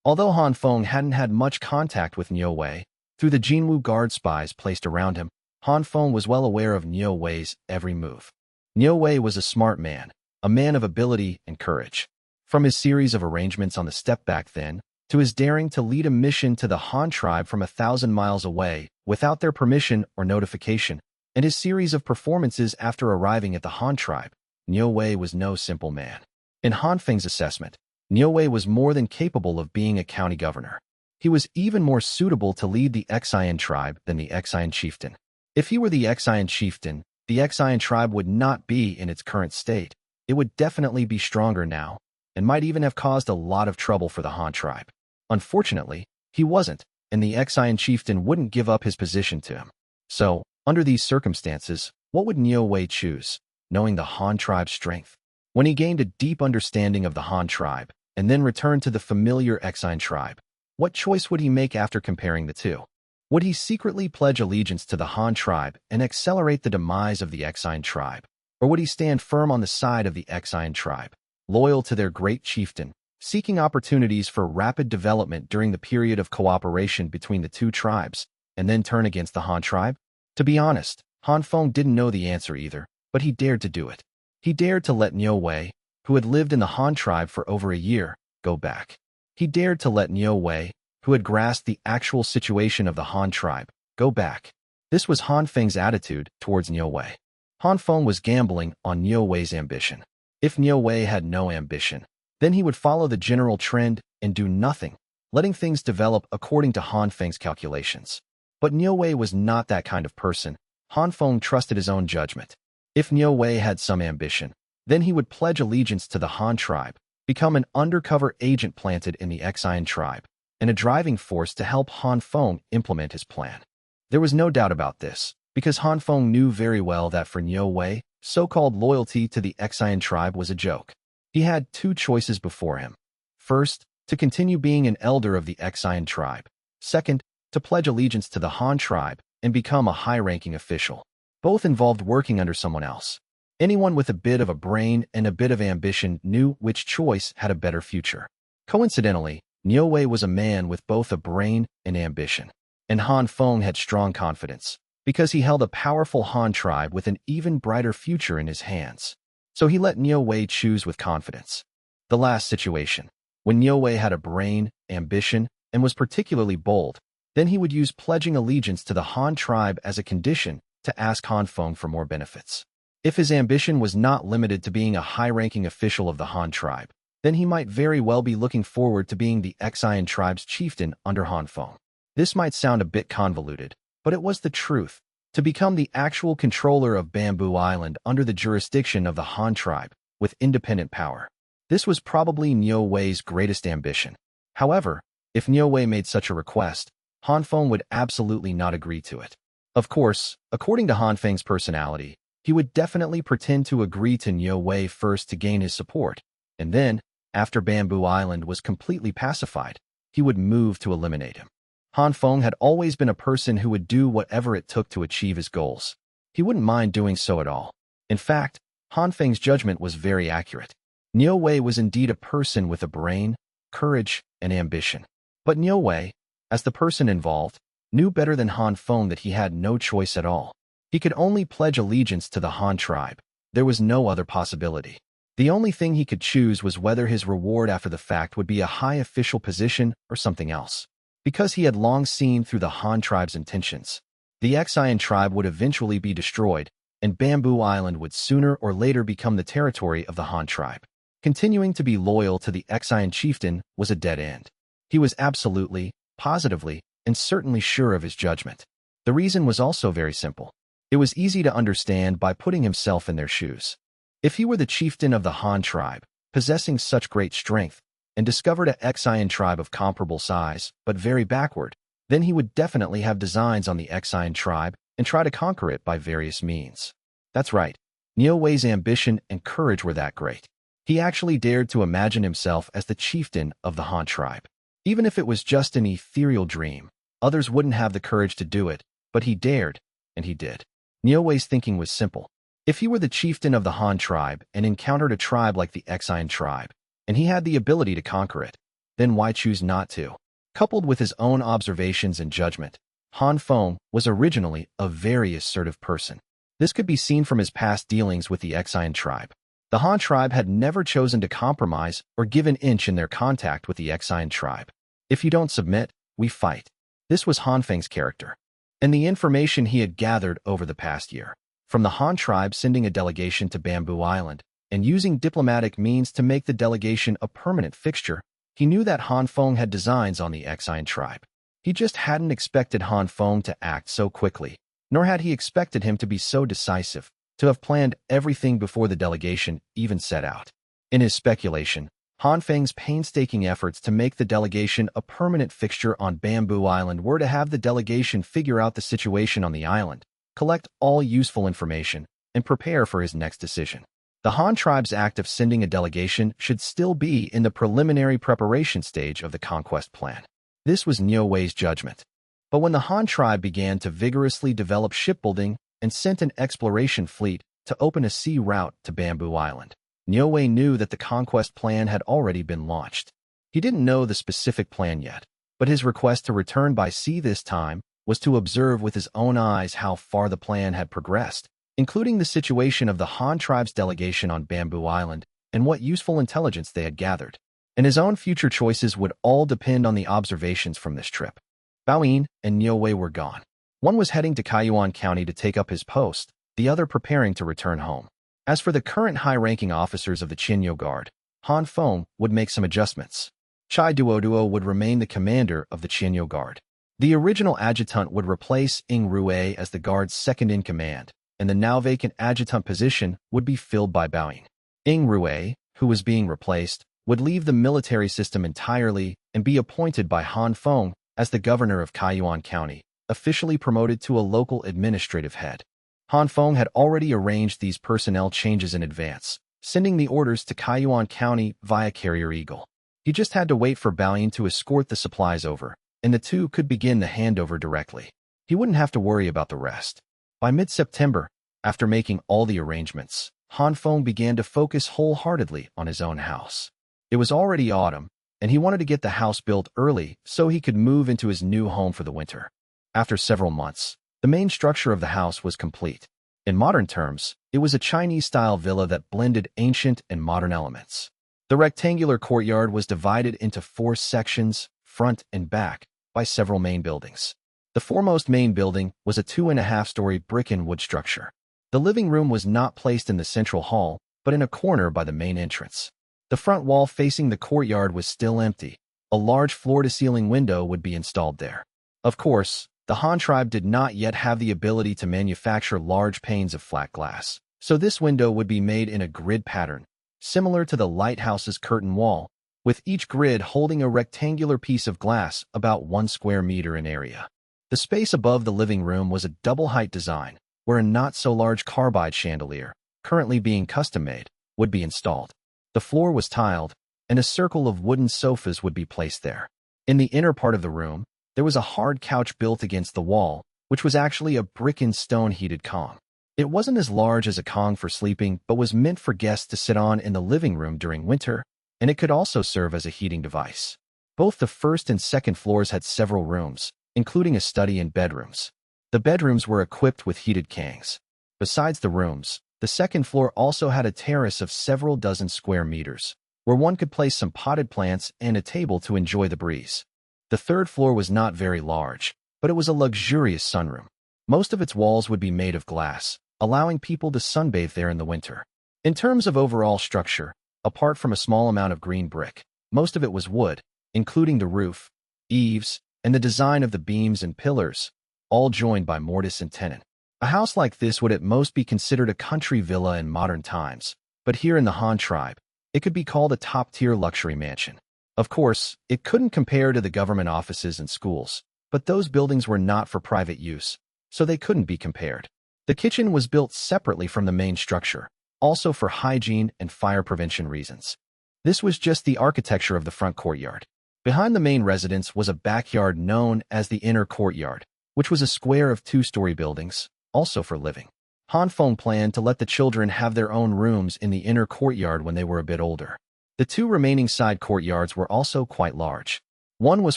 Although Han Feng hadn't had much contact with Niu, through the Jinwu guard spies placed around him, Han Feng was well aware of Niu's every move. Niu was a smart man, a man of ability and courage. From his series of arrangements on the steppe back then, to his daring to lead a mission to the Han tribe from 1,000 miles away without their permission or notification, and his series of performances after arriving at the Han tribe, Niu Wei was no simple man. In Han Feng's assessment, Niu Wei was more than capable of being a county governor. He was even more suitable to lead the Xian tribe than the Xian chieftain. If he were the Xian chieftain, the Xian tribe would not be in its current state. It would definitely be stronger now, and might even have caused a lot of trouble for the Han tribe. Unfortunately, he wasn't, and the Xian chieftain wouldn't give up his position to him. So, under these circumstances, what would Niu Wei choose, knowing the Han tribe's strength? When he gained a deep understanding of the Han tribe, and then returned to the familiar Xian tribe, what choice would he make after comparing the two? Would he secretly pledge allegiance to the Han tribe and accelerate the demise of the Xian tribe? Or would he stand firm on the side of the Xian tribe, loyal to their great chieftain, seeking opportunities for rapid development during the period of cooperation between the two tribes, and then turn against the Han tribe? To be honest, Han Feng didn't know the answer either, but he dared to do it. He dared to let Niu Wei, who had lived in the Han tribe for over a year, go back. He dared to let Niu Wei, who had grasped the actual situation of the Han tribe, go back. This was Han Feng's attitude towards Niu Wei. Han Feng was gambling on Niu Wei's ambition. If Niu Wei had no ambition, then he would follow the general trend and do nothing, letting things develop according to Han Feng's calculations. But Niu Wei was not that kind of person. Han Feng trusted his own judgment. If Niu Wei had some ambition, then he would pledge allegiance to the Han tribe, become an undercover agent planted in the Xian tribe, and a driving force to help Han Feng implement his plan. There was no doubt about this, because Han Feng knew very well that for Niu Wei, so-called loyalty to the Xian tribe was a joke. He had two choices before him. First, to continue being an elder of the Xian tribe. Second, to pledge allegiance to the Han tribe and become a high-ranking official. Both involved working under someone else. Anyone with a bit of a brain and a bit of ambition knew which choice had a better future. Coincidentally, Niu Wei was a man with both a brain and ambition. And Han Feng had strong confidence, because he held a powerful Han tribe with an even brighter future in his hands. So he let Niu Wei choose with confidence. The last situation, when Niu Wei had a brain, ambition, and was particularly bold, then he would use pledging allegiance to the Han tribe as a condition to ask Han Feng for more benefits. If his ambition was not limited to being a high-ranking official of the Han tribe, then he might very well be looking forward to being the Xian tribe's chieftain under Han Feng. This might sound a bit convoluted, but it was the truth. To become the actual controller of Bamboo Island under the jurisdiction of the Han tribe, with independent power. This was probably Niu Wei's greatest ambition. However, if Niu Wei made such a request, Han Feng would absolutely not agree to it. Of course, according to Han Feng's personality, he would definitely pretend to agree to Niu Wei first to gain his support, and then, after Bamboo Island was completely pacified, he would move to eliminate him. Han Feng had always been a person who would do whatever it took to achieve his goals. He wouldn't mind doing so at all. In fact, Han Feng's judgment was very accurate. Niu Wei was indeed a person with a brain, courage, and ambition. But Niu Wei, as the person involved, knew better than Han Feng that he had no choice at all. He could only pledge allegiance to the Han tribe. There was no other possibility. The only thing he could choose was whether his reward after the fact would be a high official position or something else. Because he had long seen through the Han tribe's intentions, the Xian tribe would eventually be destroyed, and Bamboo Island would sooner or later become the territory of the Han tribe. Continuing to be loyal to the Xian chieftain was a dead end. He was absolutely, positively, and certainly sure of his judgment. The reason was also very simple. It was easy to understand by putting himself in their shoes. If he were the chieftain of the Han tribe, possessing such great strength, and discovered a Xian tribe of comparable size, but very backward, then he would definitely have designs on the Xian tribe and try to conquer it by various means. That's right, Niu Wei's ambition and courage were that great. He actually dared to imagine himself as the chieftain of the Han tribe. Even if it was just an ethereal dream, others wouldn't have the courage to do it, but he dared, and he did. Niu Wei's thinking was simple. If he were the chieftain of the Han tribe and encountered a tribe like the Xian tribe, and he had the ability to conquer it, then why choose not to? Coupled with his own observations and judgment, Han Feng was originally a very assertive person. This could be seen from his past dealings with the Xian tribe. The Han tribe had never chosen to compromise or give an inch in their contact with the Ecchi tribe. If you don't submit, we fight. This was Han Feng's character, and the information he had gathered over the past year. From the Han tribe sending a delegation to Bamboo Island and using diplomatic means to make the delegation a permanent fixture, he knew that Han Feng had designs on the Ecchi tribe. He just hadn't expected Han Feng to act so quickly, nor had he expected him to be so decisive, to have planned everything before the delegation even set out. In his speculation, Han Feng's painstaking efforts to make the delegation a permanent fixture on Bamboo Island were to have the delegation figure out the situation on the island, collect all useful information, and prepare for his next decision. The Han tribe's act of sending a delegation should still be in the preliminary preparation stage of the conquest plan. This was Niu Wei's judgment. But when the Han tribe began to vigorously develop shipbuilding and sent an exploration fleet to open a sea route to Bamboo Island, Niu Wei knew that the conquest plan had already been launched. He didn't know the specific plan yet, but his request to return by sea this time was to observe with his own eyes how far the plan had progressed, including the situation of the Han tribe's delegation on Bamboo Island and what useful intelligence they had gathered. And his own future choices would all depend on the observations from this trip. Bao Yin and Niu Wei were gone. One was heading to Kaiyuan County to take up his post, the other preparing to return home. As for the current high-ranking officers of the Qinyo Guard, Han Feng would make some adjustments. Chai Duoduo would remain the commander of the Qinyo Guard. The original adjutant would replace Ing Rue as the guard's second-in-command, and the now-vacant adjutant position would be filled by Bao Yin. Ing Rue, who was being replaced, would leave the military system entirely and be appointed by Han Feng as the governor of Kaiyuan County, officially promoted to a local administrative head. Han Feng had already arranged these personnel changes in advance, sending the orders to Kaiyuan County via Carrier Eagle. He just had to wait for Bao Yin to escort the supplies over, and the two could begin the handover directly. He wouldn't have to worry about the rest. By mid-September, after making all the arrangements, Han Feng began to focus wholeheartedly on his own house. It was already autumn, and he wanted to get the house built early so he could move into his new home for the winter. After several months, the main structure of the house was complete. In modern terms, it was a Chinese-style villa that blended ancient and modern elements. The rectangular courtyard was divided into 4 sections, front and back, by several main buildings. The foremost main building was a 2.5-story brick and wood structure. The living room was not placed in the central hall, but in a corner by the main entrance. The front wall facing the courtyard was still empty. A large floor-to-ceiling window would be installed there. Of course, the Han tribe did not yet have the ability to manufacture large panes of flat glass, so this window would be made in a grid pattern, similar to the lighthouse's curtain wall, with each grid holding a rectangular piece of glass about 1 square meter in area. The space above the living room was a double-height design, where a not-so-large carbide chandelier, currently being custom-made, would be installed. The floor was tiled, and a circle of wooden sofas would be placed there. In the inner part of the room, there was a hard couch built against the wall, which was actually a brick-and-stone heated Kong. It wasn't as large as a Kong for sleeping, but was meant for guests to sit on in the living room during winter, and it could also serve as a heating device. Both the first and second floors had several rooms, including a study and bedrooms. The bedrooms were equipped with heated Kangs. Besides the rooms, the second floor also had a terrace of several dozen square meters, where one could place some potted plants and a table to enjoy the breeze. The third floor was not very large, but it was a luxurious sunroom. Most of its walls would be made of glass, allowing people to sunbathe there in the winter. In terms of overall structure, apart from a small amount of green brick, most of it was wood, including the roof, eaves, and the design of the beams and pillars, all joined by mortise and tenon. A house like this would at most be considered a country villa in modern times, but here in the Han tribe, it could be called a top-tier luxury mansion. Of course, it couldn't compare to the government offices and schools, but those buildings were not for private use, so they couldn't be compared. The kitchen was built separately from the main structure, also for hygiene and fire prevention reasons. This was just the architecture of the front courtyard. Behind the main residence was a backyard known as the inner courtyard, which was a square of 2-story buildings, also for living. Han Feng planned to let the children have their own rooms in the inner courtyard when they were a bit older. The 2 remaining side courtyards were also quite large. One was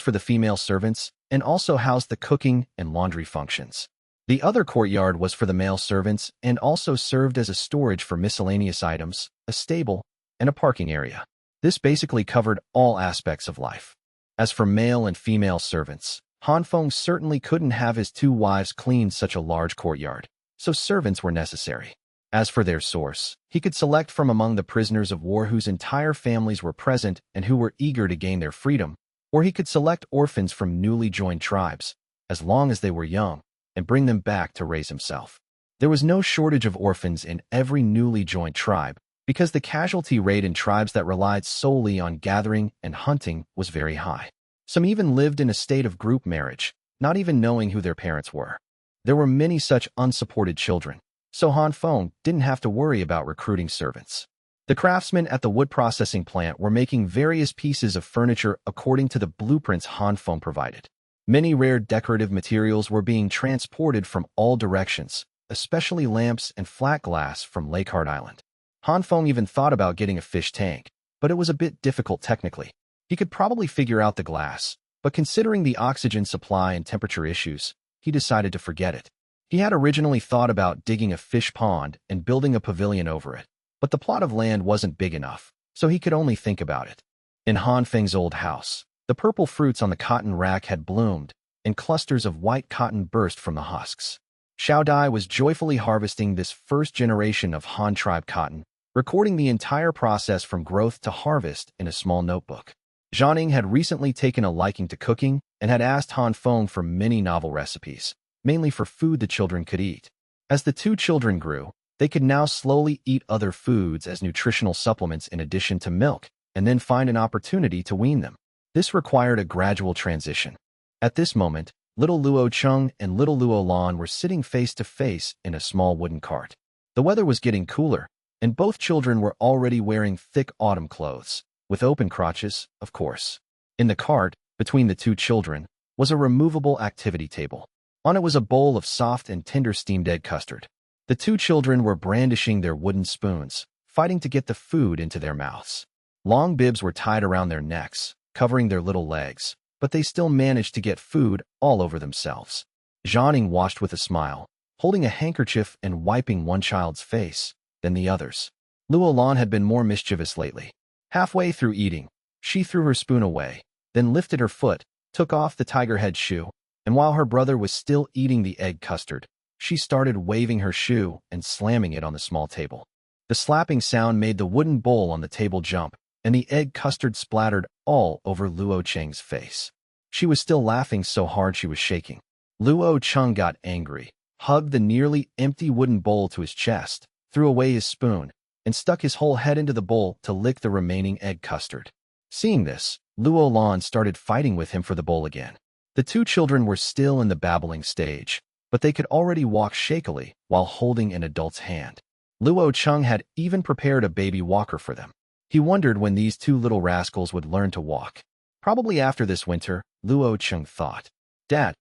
for the female servants and also housed the cooking and laundry functions. The other courtyard was for the male servants and also served as a storage for miscellaneous items, a stable, and a parking area. This basically covered all aspects of life. As for male and female servants, Han Feng certainly couldn't have his two wives clean such a large courtyard, so servants were necessary. As for their source, he could select from among the prisoners of war whose entire families were present and who were eager to gain their freedom, or he could select orphans from newly joined tribes, as long as they were young, and bring them back to raise himself. There was no shortage of orphans in every newly joined tribe, because the casualty rate in tribes that relied solely on gathering and hunting was very high. Some even lived in a state of group marriage, not even knowing who their parents were. There were many such unsupported children, so Han Feng didn't have to worry about recruiting servants. The craftsmen at the wood processing plant were making various pieces of furniture according to the blueprints Han Feng provided. Many rare decorative materials were being transported from all directions, especially lamps and flat glass from Lakehard Island. Han Feng even thought about getting a fish tank, but it was a bit difficult technically. He could probably figure out the glass, but considering the oxygen supply and temperature issues, he decided to forget it. He had originally thought about digging a fish pond and building a pavilion over it, but the plot of land wasn't big enough, so he could only think about it. In Han Feng's old house, the purple fruits on the cotton rack had bloomed, and clusters of white cotton burst from the husks. Shou Ya was joyfully harvesting this first generation of Han tribe cotton, recording the entire process from growth to harvest in a small notebook. Jianing had recently taken a liking to cooking and had asked Han Feng for many novel recipes, mainly for food the children could eat. As the two children grew, they could now slowly eat other foods as nutritional supplements in addition to milk, and then find an opportunity to wean them. This required a gradual transition. At this moment, little Luo Cheng and little Luo Lan were sitting face to face in a small wooden cart. The weather was getting cooler, and both children were already wearing thick autumn clothes, with open crotches, of course. In the cart, between the two children, was a removable activity table. On it was a bowl of soft and tender steamed egg custard. The two children were brandishing their wooden spoons, fighting to get the food into their mouths. Long bibs were tied around their necks, covering their little legs, but they still managed to get food all over themselves. Jianing watched with a smile, holding a handkerchief and wiping one child's face, then the others. Luo Lan had been more mischievous lately. Halfway through eating, she threw her spoon away, then lifted her foot, took off the tiger head shoe, and while her brother was still eating the egg custard, she started waving her shoe and slamming it on the small table. The slapping sound made the wooden bowl on the table jump, and the egg custard splattered all over Luo Cheng's face. She was still laughing so hard she was shaking. Luo Cheng got angry, hugged the nearly empty wooden bowl to his chest, threw away his spoon, and stuck his whole head into the bowl to lick the remaining egg custard. Seeing this, Luo Lan started fighting with him for the bowl again. The two children were still in the babbling stage, but they could already walk shakily while holding an adult's hand. Luo Cheng had even prepared a baby walker for them. He wondered when these two little rascals would learn to walk. Probably after this winter, Luo Cheng thought. Dad,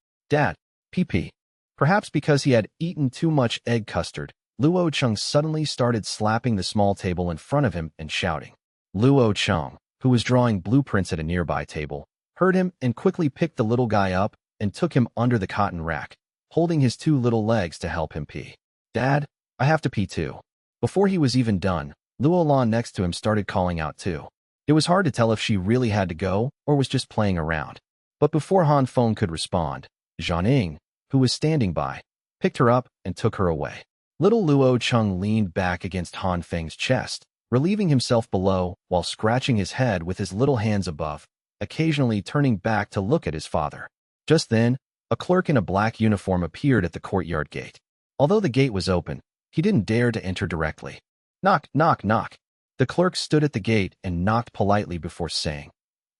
pee-pee. Perhaps because he had eaten too much egg custard, Luo Cheng suddenly started slapping the small table in front of him and shouting. Luo Cheng, who was drawing blueprints at a nearby table, heard him and quickly picked the little guy up and took him under the cotton rack, holding his two little legs to help him pee. Dad, I have to pee too. Before he was even done, Luo Lan next to him started calling out too. It was hard to tell if she really had to go or was just playing around. But before Han Feng could respond, Jianing, who was standing by, picked her up and took her away. Little Luo Cheng leaned back against Han Feng's chest, relieving himself below while scratching his head with his little hands above, occasionally turning back to look at his father. Just then, a clerk in a black uniform appeared at the courtyard gate. Although the gate was open, he didn't dare to enter directly. Knock, knock, knock. The clerk stood at the gate and knocked politely before saying,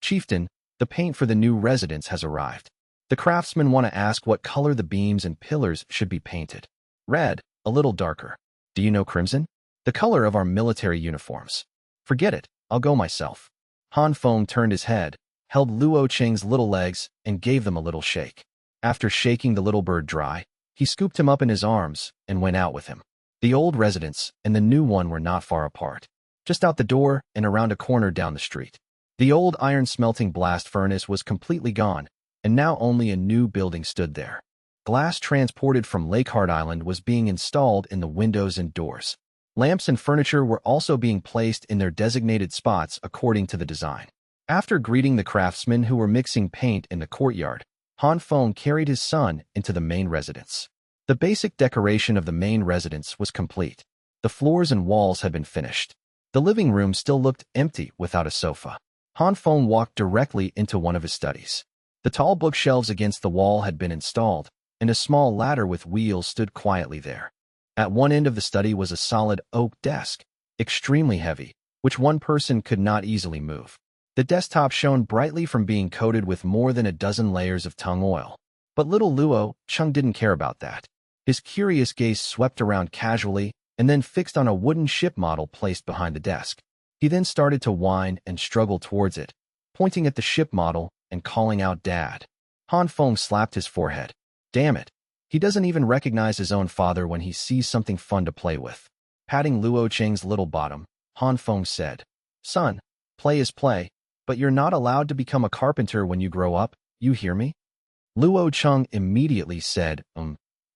Chieftain, the paint for the new residence has arrived. The craftsmen want to ask what color the beams and pillars should be painted. Red, a little darker. Do you know crimson? The color of our military uniforms. Forget it, I'll go myself. Han Feng turned his head, held Luo Cheng's little legs, and gave them a little shake. After shaking the little bird dry, he scooped him up in his arms and went out with him. The old residence and the new one were not far apart, just out the door and around a corner down the street. The old iron smelting blast furnace was completely gone, and now only a new building stood there. Glass transported from Lakehard Island was being installed in the windows and doors. Lamps and furniture were also being placed in their designated spots according to the design. After greeting the craftsmen who were mixing paint in the courtyard, Han Feng carried his son into the main residence. The basic decoration of the main residence was complete. The floors and walls had been finished. The living room still looked empty without a sofa. Han Feng walked directly into one of his studies. The tall bookshelves against the wall had been installed, and a small ladder with wheels stood quietly there. At one end of the study was a solid oak desk, extremely heavy, which one person could not easily move. The desktop shone brightly from being coated with more than a dozen layers of Tang oil. But little Luo Chung didn't care about that. His curious gaze swept around casually and then fixed on a wooden ship model placed behind the desk. He then started to whine and struggle towards it, pointing at the ship model and calling out "Dad." Han Feng slapped his forehead. Damn it. He doesn't even recognize his own father when he sees something fun to play with. Patting Luo Cheng's little bottom, Han Feng said, "Son, play is play, but you're not allowed to become a carpenter when you grow up, you hear me?" Luo Cheng immediately said,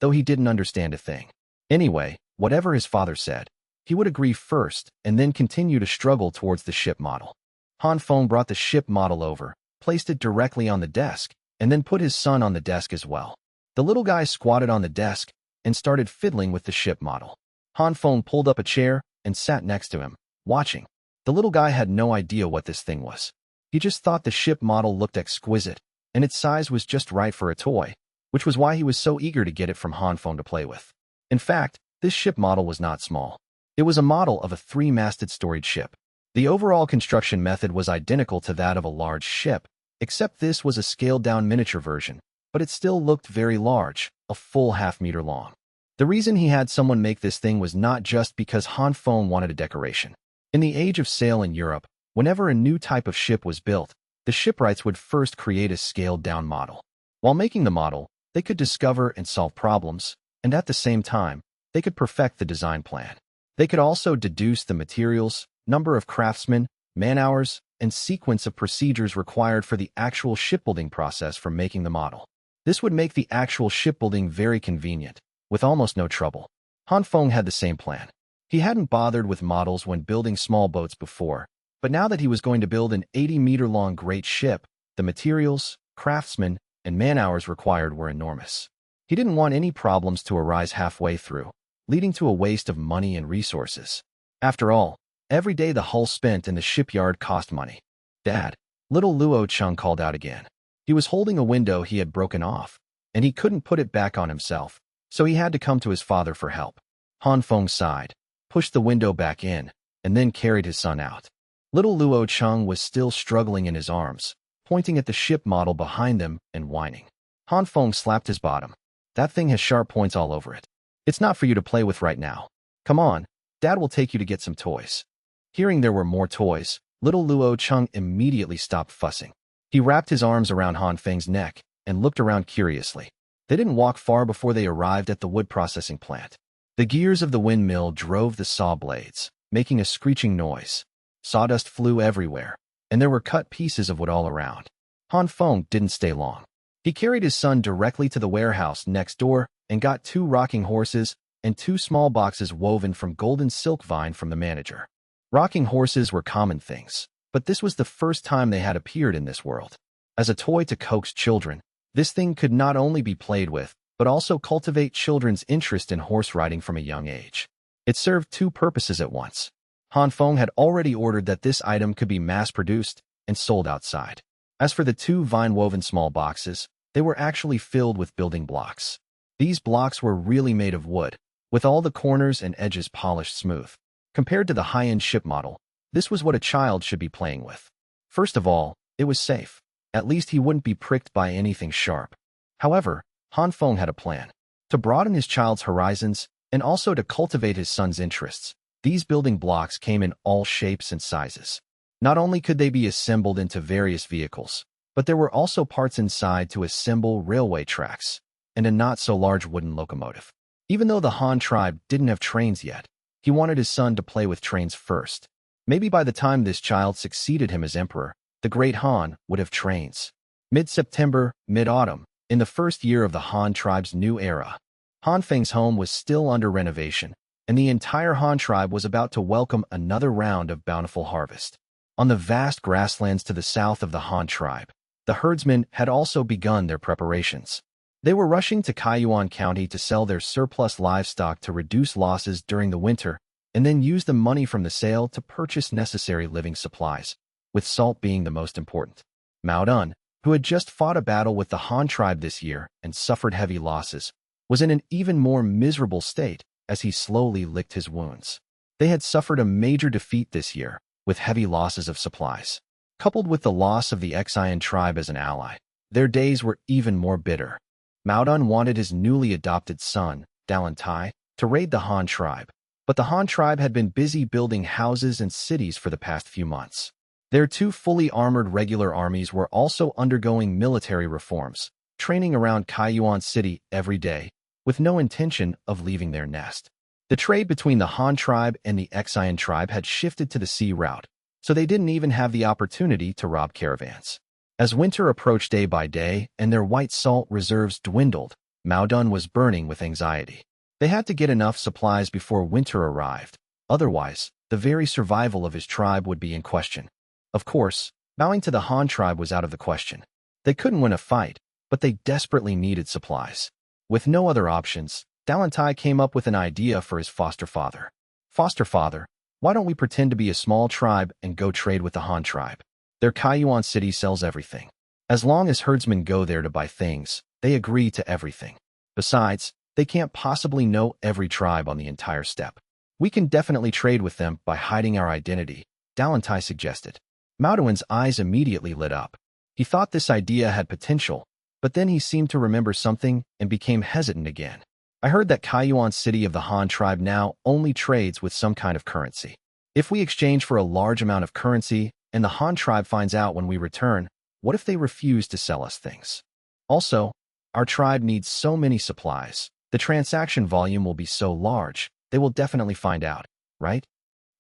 though he didn't understand a thing. Anyway, whatever his father said, he would agree first and then continue to struggle towards the ship model. Han Feng brought the ship model over, placed it directly on the desk, and then put his son on the desk as well. The little guy squatted on the desk and started fiddling with the ship model. Han Feng pulled up a chair and sat next to him, watching. The little guy had no idea what this thing was. He just thought the ship model looked exquisite, and its size was just right for a toy, which was why he was so eager to get it from Han Feng to play with. In fact, this ship model was not small. It was a model of a 3-masted storied ship. The overall construction method was identical to that of a large ship, except this was a scaled-down miniature version, but it still looked very large, a full half-meter long. The reason he had someone make this thing was not just because Han Feng wanted a decoration. In the age of sail in Europe, whenever a new type of ship was built, the shipwrights would first create a scaled-down model. While making the model, they could discover and solve problems, and at the same time, they could perfect the design plan. They could also deduce the materials, number of craftsmen, man-hours, and sequence of procedures required for the actual shipbuilding process from making the model. This would make the actual shipbuilding very convenient, with almost no trouble. Han Feng had the same plan. He hadn't bothered with models when building small boats before, but now that he was going to build an 80-meter-long great ship, the materials, craftsmen, and man-hours required were enormous. He didn't want any problems to arise halfway through, leading to a waste of money and resources. After all, every day the hull spent in the shipyard cost money. "Dad," little Luo Chung called out again. He was holding a window he had broken off, and he couldn't put it back on himself, so he had to come to his father for help. Han Feng sighed, pushed the window back in, and then carried his son out. Little Luo Chung was still struggling in his arms, pointing at the ship model behind them and whining. Han Feng slapped his bottom. "That thing has sharp points all over it. It's not for you to play with right now. Come on, Dad will take you to get some toys." Hearing there were more toys, little Luo Chung immediately stopped fussing. He wrapped his arms around Han Feng's neck and looked around curiously. They didn't walk far before they arrived at the wood processing plant. The gears of the windmill drove the saw blades, making a screeching noise. Sawdust flew everywhere, and there were cut pieces of wood all around. Han Feng didn't stay long. He carried his son directly to the warehouse next door and got 2 rocking horses and 2 small boxes woven from golden silk vine from the manager. Rocking horses were common things, but this was the first time they had appeared in this world. As a toy to coax children, this thing could not only be played with, but also cultivate children's interest in horse riding from a young age. It served 2 purposes at once. Han Feng had already ordered that this item could be mass-produced and sold outside. As for the 2 vine-woven small boxes, they were actually filled with building blocks. These blocks were really made of wood, with all the corners and edges polished smooth. Compared to the high-end ship model, this was what a child should be playing with. First of all, it was safe. At least he wouldn't be pricked by anything sharp. However, Han Feng had a plan. To broaden his child's horizons and also to cultivate his son's interests, these building blocks came in all shapes and sizes. Not only could they be assembled into various vehicles, but there were also parts inside to assemble railway tracks and a not-so-large wooden locomotive. Even though the Han tribe didn't have trains yet, he wanted his son to play with trains first. Maybe by the time this child succeeded him as emperor, the great Han would have trains. Mid-September, mid-autumn, in the first year of the Han tribe's new era, Han Feng's home was still under renovation, and the entire Han tribe was about to welcome another round of bountiful harvest. On the vast grasslands to the south of the Han tribe, the herdsmen had also begun their preparations. They were rushing to Kaiyuan County to sell their surplus livestock to reduce losses during the winter and then use the money from the sale to purchase necessary living supplies, with salt being the most important. Mao Dun, who had just fought a battle with the Han tribe this year and suffered heavy losses, was in an even more miserable state as he slowly licked his wounds. They had suffered a major defeat this year, with heavy losses of supplies. Coupled with the loss of the Xian tribe as an ally, their days were even more bitter. Mao Dun wanted his newly adopted son, Dalin Tai, to raid the Han tribe, but the Han tribe had been busy building houses and cities for the past few months. Their two fully armored regular armies were also undergoing military reforms, training around Kaiyuan City every day, with no intention of leaving their nest. The trade between the Han tribe and the Xian tribe had shifted to the sea route, so they didn't even have the opportunity to rob caravans. As winter approached day by day and their white salt reserves dwindled, Mao Dun was burning with anxiety. They had to get enough supplies before winter arrived, otherwise, the very survival of his tribe would be in question. Of course, bowing to the Han tribe was out of the question. They couldn't win a fight, but they desperately needed supplies. With no other options, Dalin Tai came up with an idea for his foster father. Foster father, why don't we pretend to be a small tribe and go trade with the Han tribe? Their Kaiyuan city sells everything. As long as herdsmen go there to buy things, they agree to everything. Besides, they can't possibly know every tribe on the entire steppe. We can definitely trade with them by hiding our identity, Dalin Tai suggested. Mao Dun's eyes immediately lit up. He thought this idea had potential, but then he seemed to remember something and became hesitant again. I heard that Kaiyuan City of the Han tribe now only trades with some kind of currency. If we exchange for a large amount of currency and the Han tribe finds out when we return, what if they refuse to sell us things? Also, our tribe needs so many supplies. The transaction volume will be so large, they will definitely find out, right?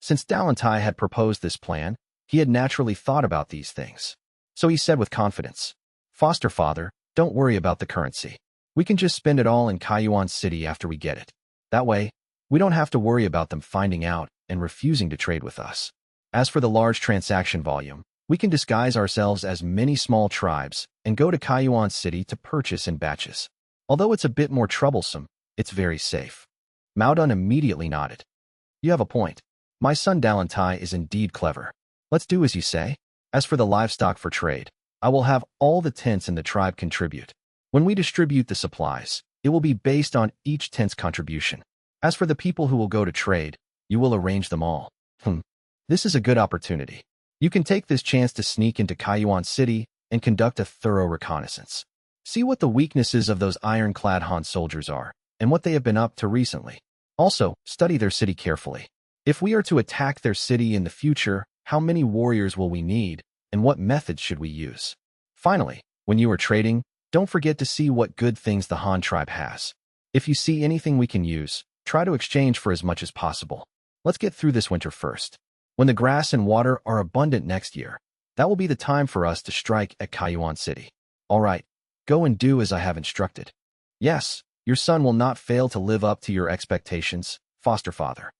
Since Dalin Tai had proposed this plan, he had naturally thought about these things. So he said with confidence, "Foster father, don't worry about the currency. We can just spend it all in Kaiyuan City after we get it. That way, we don't have to worry about them finding out and refusing to trade with us. As for the large transaction volume, we can disguise ourselves as many small tribes and go to Kaiyuan City to purchase in batches. Although it's a bit more troublesome, it's very safe." Mao Dun immediately nodded. "You have a point. My son Dalin Tai is indeed clever. Let's do as you say. As for the livestock for trade, I will have all the tents in the tribe contribute. When we distribute the supplies, it will be based on each tent's contribution. As for the people who will go to trade, you will arrange them all. This is a good opportunity. You can take this chance to sneak into Kaiyuan City and conduct a thorough reconnaissance. See what the weaknesses of those ironclad Han soldiers are, and what they have been up to recently. Also, study their city carefully. If we are to attack their city in the future, how many warriors will we need, and what methods should we use? Finally, when you are trading, don't forget to see what good things the Han tribe has. If you see anything we can use, try to exchange for as much as possible. Let's get through this winter first. When the grass and water are abundant next year, that will be the time for us to strike at Kaiyuan City. All right, go and do as I have instructed." "Yes, your son will not fail to live up to your expectations, foster father."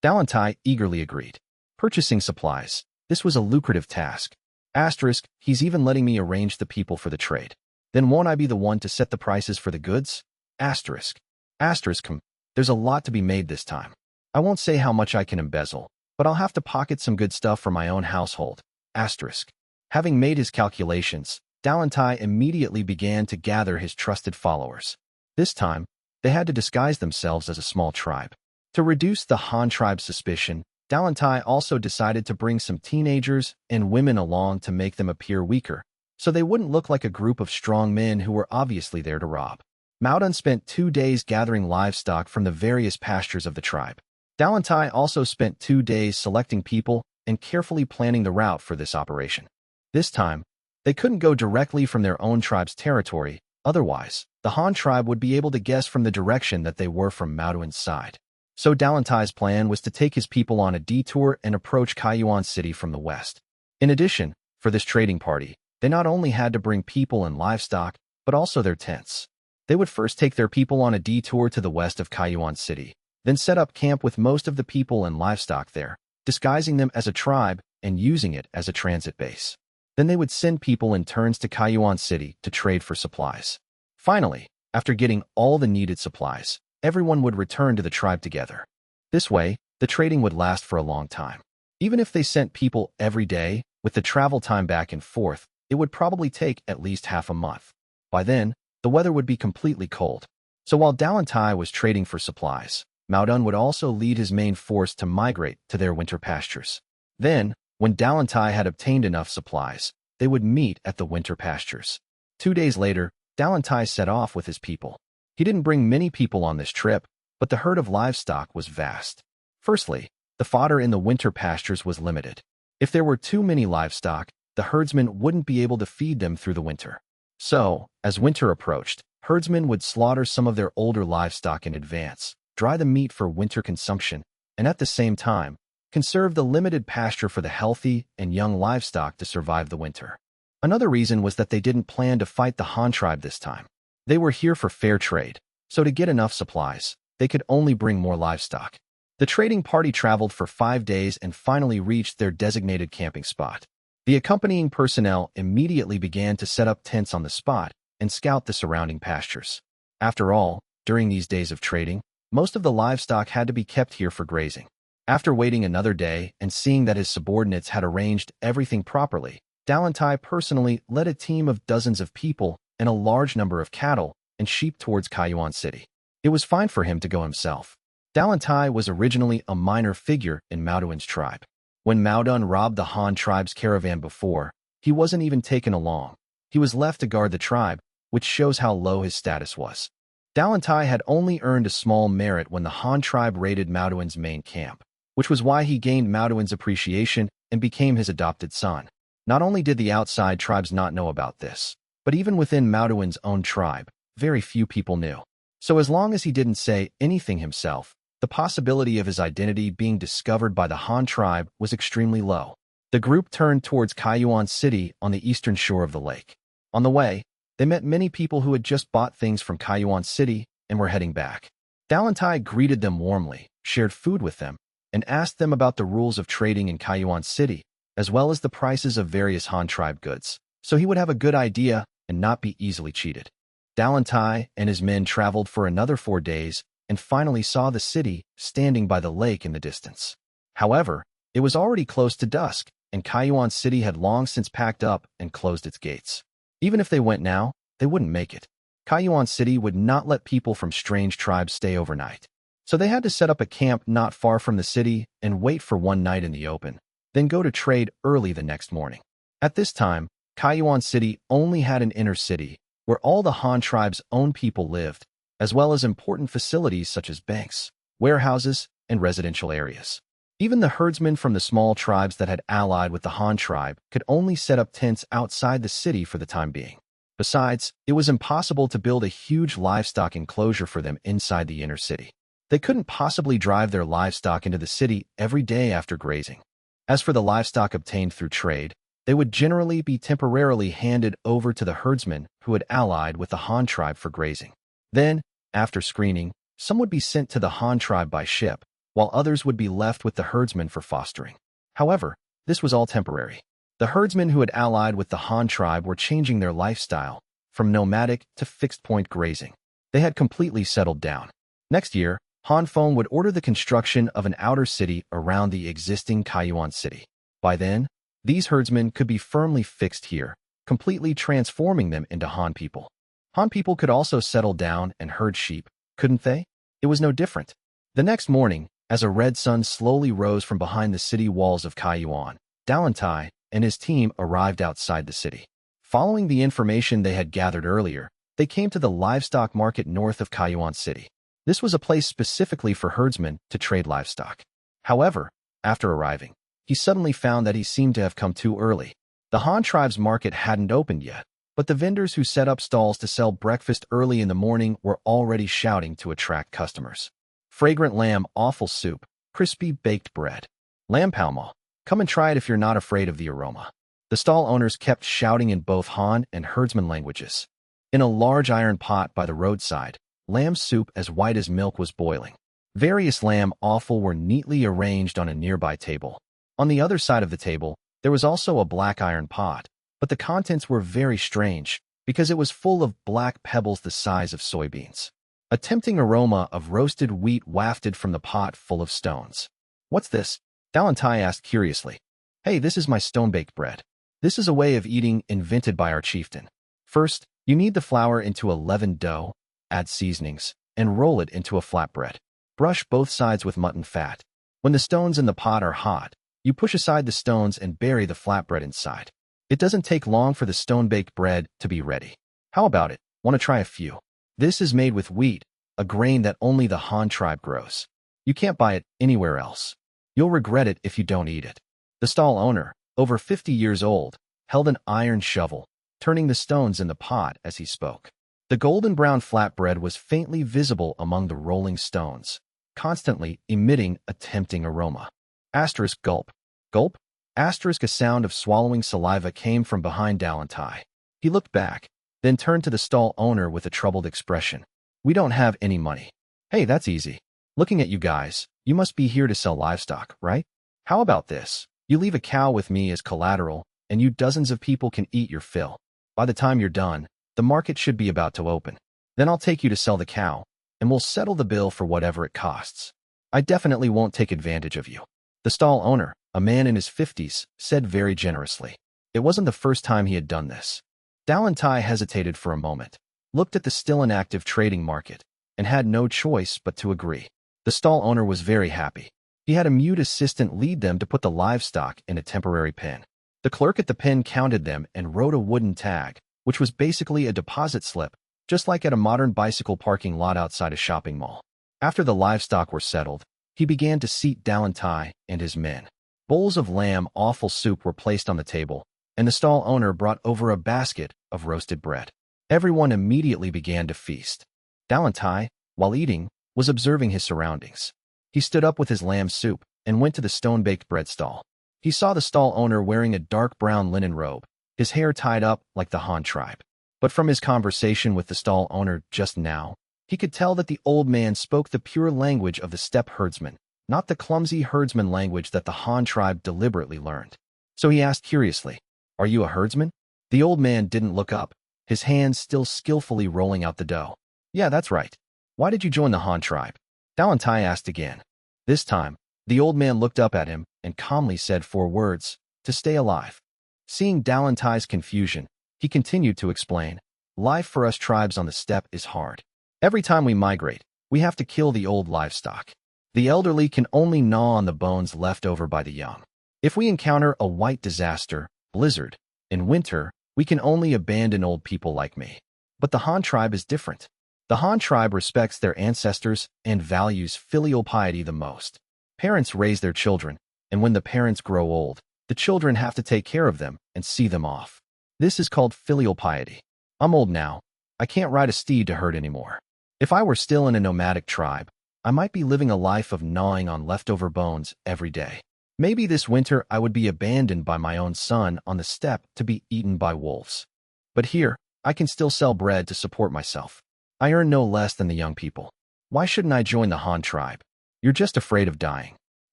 Dalin Tai eagerly agreed. Purchasing supplies, this was a lucrative task. Asterisk, he's even letting me arrange the people for the trade. Then won't I be the one to set the prices for the goods? Asterisk. Asterisk, there's a lot to be made this time. I won't say how much I can embezzle, but I'll have to pocket some good stuff for my own household. Asterisk. Having made his calculations, Dalin Tai immediately began to gather his trusted followers. This time, they had to disguise themselves as a small tribe. To reduce the Han tribe's suspicion, Dalin Tai also decided to bring some teenagers and women along to make them appear weaker, so they wouldn't look like a group of strong men who were obviously there to rob. Mao Dun spent 2 days gathering livestock from the various pastures of the tribe. Dalin Tai also spent 2 days selecting people and carefully planning the route for this operation. This time, they couldn't go directly from their own tribe's territory, otherwise, the Han tribe would be able to guess from the direction that they were from Mao Dun's side. So Dalin Tai's plan was to take his people on a detour and approach Kaiyuan City from the west. In addition, for this trading party, they not only had to bring people and livestock, but also their tents. They would first take their people on a detour to the west of Kaiyuan City, then set up camp with most of the people and livestock there, disguising them as a tribe and using it as a transit base. Then they would send people in turns to Kaiyuan City to trade for supplies. Finally, after getting all the needed supplies, everyone would return to the tribe together. This way, the trading would last for a long time. Even if they sent people every day, with the travel time back and forth, it would probably take at least half a month. By then, the weather would be completely cold. So while Dalantai was trading for supplies, Maodun would also lead his main force to migrate to their winter pastures. Then, when Dalantai had obtained enough supplies, they would meet at the winter pastures. 2 days later, Dalantai set off with his people. He didn't bring many people on this trip, but the herd of livestock was vast. Firstly, the fodder in the winter pastures was limited. If there were too many livestock, the herdsmen wouldn't be able to feed them through the winter. So, as winter approached, herdsmen would slaughter some of their older livestock in advance, dry the meat for winter consumption, and at the same time, conserve the limited pasture for the healthy and young livestock to survive the winter. Another reason was that they didn't plan to fight the Han tribe this time. They were here for fair trade, so to get enough supplies, they could only bring more livestock. The trading party traveled for 5 days and finally reached their designated camping spot. The accompanying personnel immediately began to set up tents on the spot and scout the surrounding pastures. After all, during these days of trading, most of the livestock had to be kept here for grazing. After waiting another day and seeing that his subordinates had arranged everything properly, Dalantai personally led a team of dozens of people and a large number of cattle and sheep towards Kaiyuan City. It was fine for him to go himself. Dalantai was originally a minor figure in Maoduin's tribe. When Maodun robbed the Han tribe's caravan before, he wasn't even taken along. He was left to guard the tribe, which shows how low his status was. Dalantai had only earned a small merit when the Han tribe raided Maoduin's main camp, which was why he gained Maoduin's appreciation and became his adopted son. Not only did the outside tribes not know about this, but even within Maoduin's own tribe, very few people knew. So as long as he didn't say anything himself, the possibility of his identity being discovered by the Han tribe was extremely low. The group turned towards Kaiyuan City on the eastern shore of the lake. On the way, they met many people who had just bought things from Kaiyuan City and were heading back. Dalantai greeted them warmly, shared food with them, and asked them about the rules of trading in Kaiyuan City, as well as the prices of various Han tribe goods, so he would have a good idea and not be easily cheated. Dalantai and his men traveled for another 4 days and finally saw the city standing by the lake in the distance. However, it was already close to dusk, and Kaiyuan City had long since packed up and closed its gates. Even if they went now, they wouldn't make it. Kaiyuan City would not let people from strange tribes stay overnight. So they had to set up a camp not far from the city and wait for one night in the open, then go to trade early the next morning. At this time, Kaiyuan City only had an inner city, where all the Han tribe's own people lived, as well as important facilities such as banks, warehouses, and residential areas. Even the herdsmen from the small tribes that had allied with the Han tribe could only set up tents outside the city for the time being. Besides, it was impossible to build a huge livestock enclosure for them inside the inner city. They couldn't possibly drive their livestock into the city every day after grazing. As for the livestock obtained through trade, they would generally be temporarily handed over to the herdsmen who had allied with the Han tribe for grazing. Then, after screening, some would be sent to the Han tribe by ship, while others would be left with the herdsmen for fostering. However, this was all temporary. The herdsmen who had allied with the Han tribe were changing their lifestyle from nomadic to fixed-point grazing. They had completely settled down. Next year, Han Feng would order the construction of an outer city around the existing Kaiyuan City. By then, these herdsmen could be firmly fixed here, completely transforming them into Han people. Han people could also settle down and herd sheep, couldn't they? It was no different. The next morning, as a red sun slowly rose from behind the city walls of Kaiyuan, Dalantai and his team arrived outside the city. Following the information they had gathered earlier, they came to the livestock market north of Kaiyuan City. This was a place specifically for herdsmen to trade livestock. However, after arriving, he suddenly found that he seemed to have come too early. The Han tribe's market hadn't opened yet, but the vendors who set up stalls to sell breakfast early in the morning were already shouting to attract customers. Fragrant lamb offal soup, crispy baked bread. Lamb palma, come and try it if you're not afraid of the aroma. The stall owners kept shouting in both Han and herdsman languages. In a large iron pot by the roadside, lamb soup as white as milk was boiling. Various lamb offal were neatly arranged on a nearby table. On the other side of the table, there was also a black iron pot, but the contents were very strange because it was full of black pebbles the size of soybeans. A tempting aroma of roasted wheat wafted from the pot full of stones. "What's this?" Dalantai asked curiously. "Hey, this is my stone-baked bread. This is a way of eating invented by our chieftain. First, you knead the flour into a leavened dough, add seasonings, and roll it into a flatbread. Brush both sides with mutton fat. When the stones in the pot are hot, you push aside the stones and bury the flatbread inside. It doesn't take long for the stone-baked bread to be ready. How about it? Want to try a few? This is made with wheat, a grain that only the Han tribe grows. You can't buy it anywhere else. You'll regret it if you don't eat it." The stall owner, over 50 years old, held an iron shovel, turning the stones in the pot as he spoke. The golden brown flatbread was faintly visible among the rolling stones, constantly emitting a tempting aroma. Asterisk gulp. Gulp? Asterisk a sound of swallowing saliva came from behind Dalantai. He looked back, then turned to the stall owner with a troubled expression. "We don't have any money." "Hey, that's easy. Looking at you guys, you must be here to sell livestock, right? How about this? You leave a cow with me as collateral, and you dozens of people can eat your fill. By the time you're done, the market should be about to open. Then I'll take you to sell the cow, and we'll settle the bill for whatever it costs. I definitely won't take advantage of you." The stall owner, a man in his 50s, said very generously. It wasn't the first time he had done this. Dalantai hesitated for a moment, looked at the still inactive trading market, and had no choice but to agree. The stall owner was very happy. He had a mute assistant lead them to put the livestock in a temporary pen. The clerk at the pen counted them and wrote a wooden tag, which was basically a deposit slip, just like at a modern bicycle parking lot outside a shopping mall. After the livestock were settled, he began to seat Dalantai and his men. Bowls of lamb offal soup were placed on the table, and the stall owner brought over a basket of roasted bread. Everyone immediately began to feast. Dalantai, while eating, was observing his surroundings. He stood up with his lamb soup and went to the stone-baked bread stall. He saw the stall owner wearing a dark brown linen robe, his hair tied up like the Han tribe. But from his conversation with the stall owner just now, he could tell that the old man spoke the pure language of the steppe herdsman, not the clumsy herdsman language that the Han tribe deliberately learned. So he asked curiously, "Are you a herdsman?" The old man didn't look up, his hands still skillfully rolling out the dough. "Yeah, that's right. Why did you join the Han tribe?" Dalantai asked again. This time, the old man looked up at him and calmly said 4 words, "To stay alive." Seeing Dalantai's confusion, he continued to explain, "Life for us tribes on the steppe is hard. Every time we migrate, we have to kill the old livestock. The elderly can only gnaw on the bones left over by the young. If we encounter a white disaster, blizzard, in winter, we can only abandon old people like me. But the Han tribe is different. The Han tribe respects their ancestors and values filial piety the most. Parents raise their children, and when the parents grow old, the children have to take care of them and see them off. This is called filial piety. I'm old now. I can't ride a steed to herd anymore. If I were still in a nomadic tribe, I might be living a life of gnawing on leftover bones every day. Maybe this winter I would be abandoned by my own son on the steppe to be eaten by wolves. But here, I can still sell bread to support myself. I earn no less than the young people. Why shouldn't I join the Han tribe? You're just afraid of dying."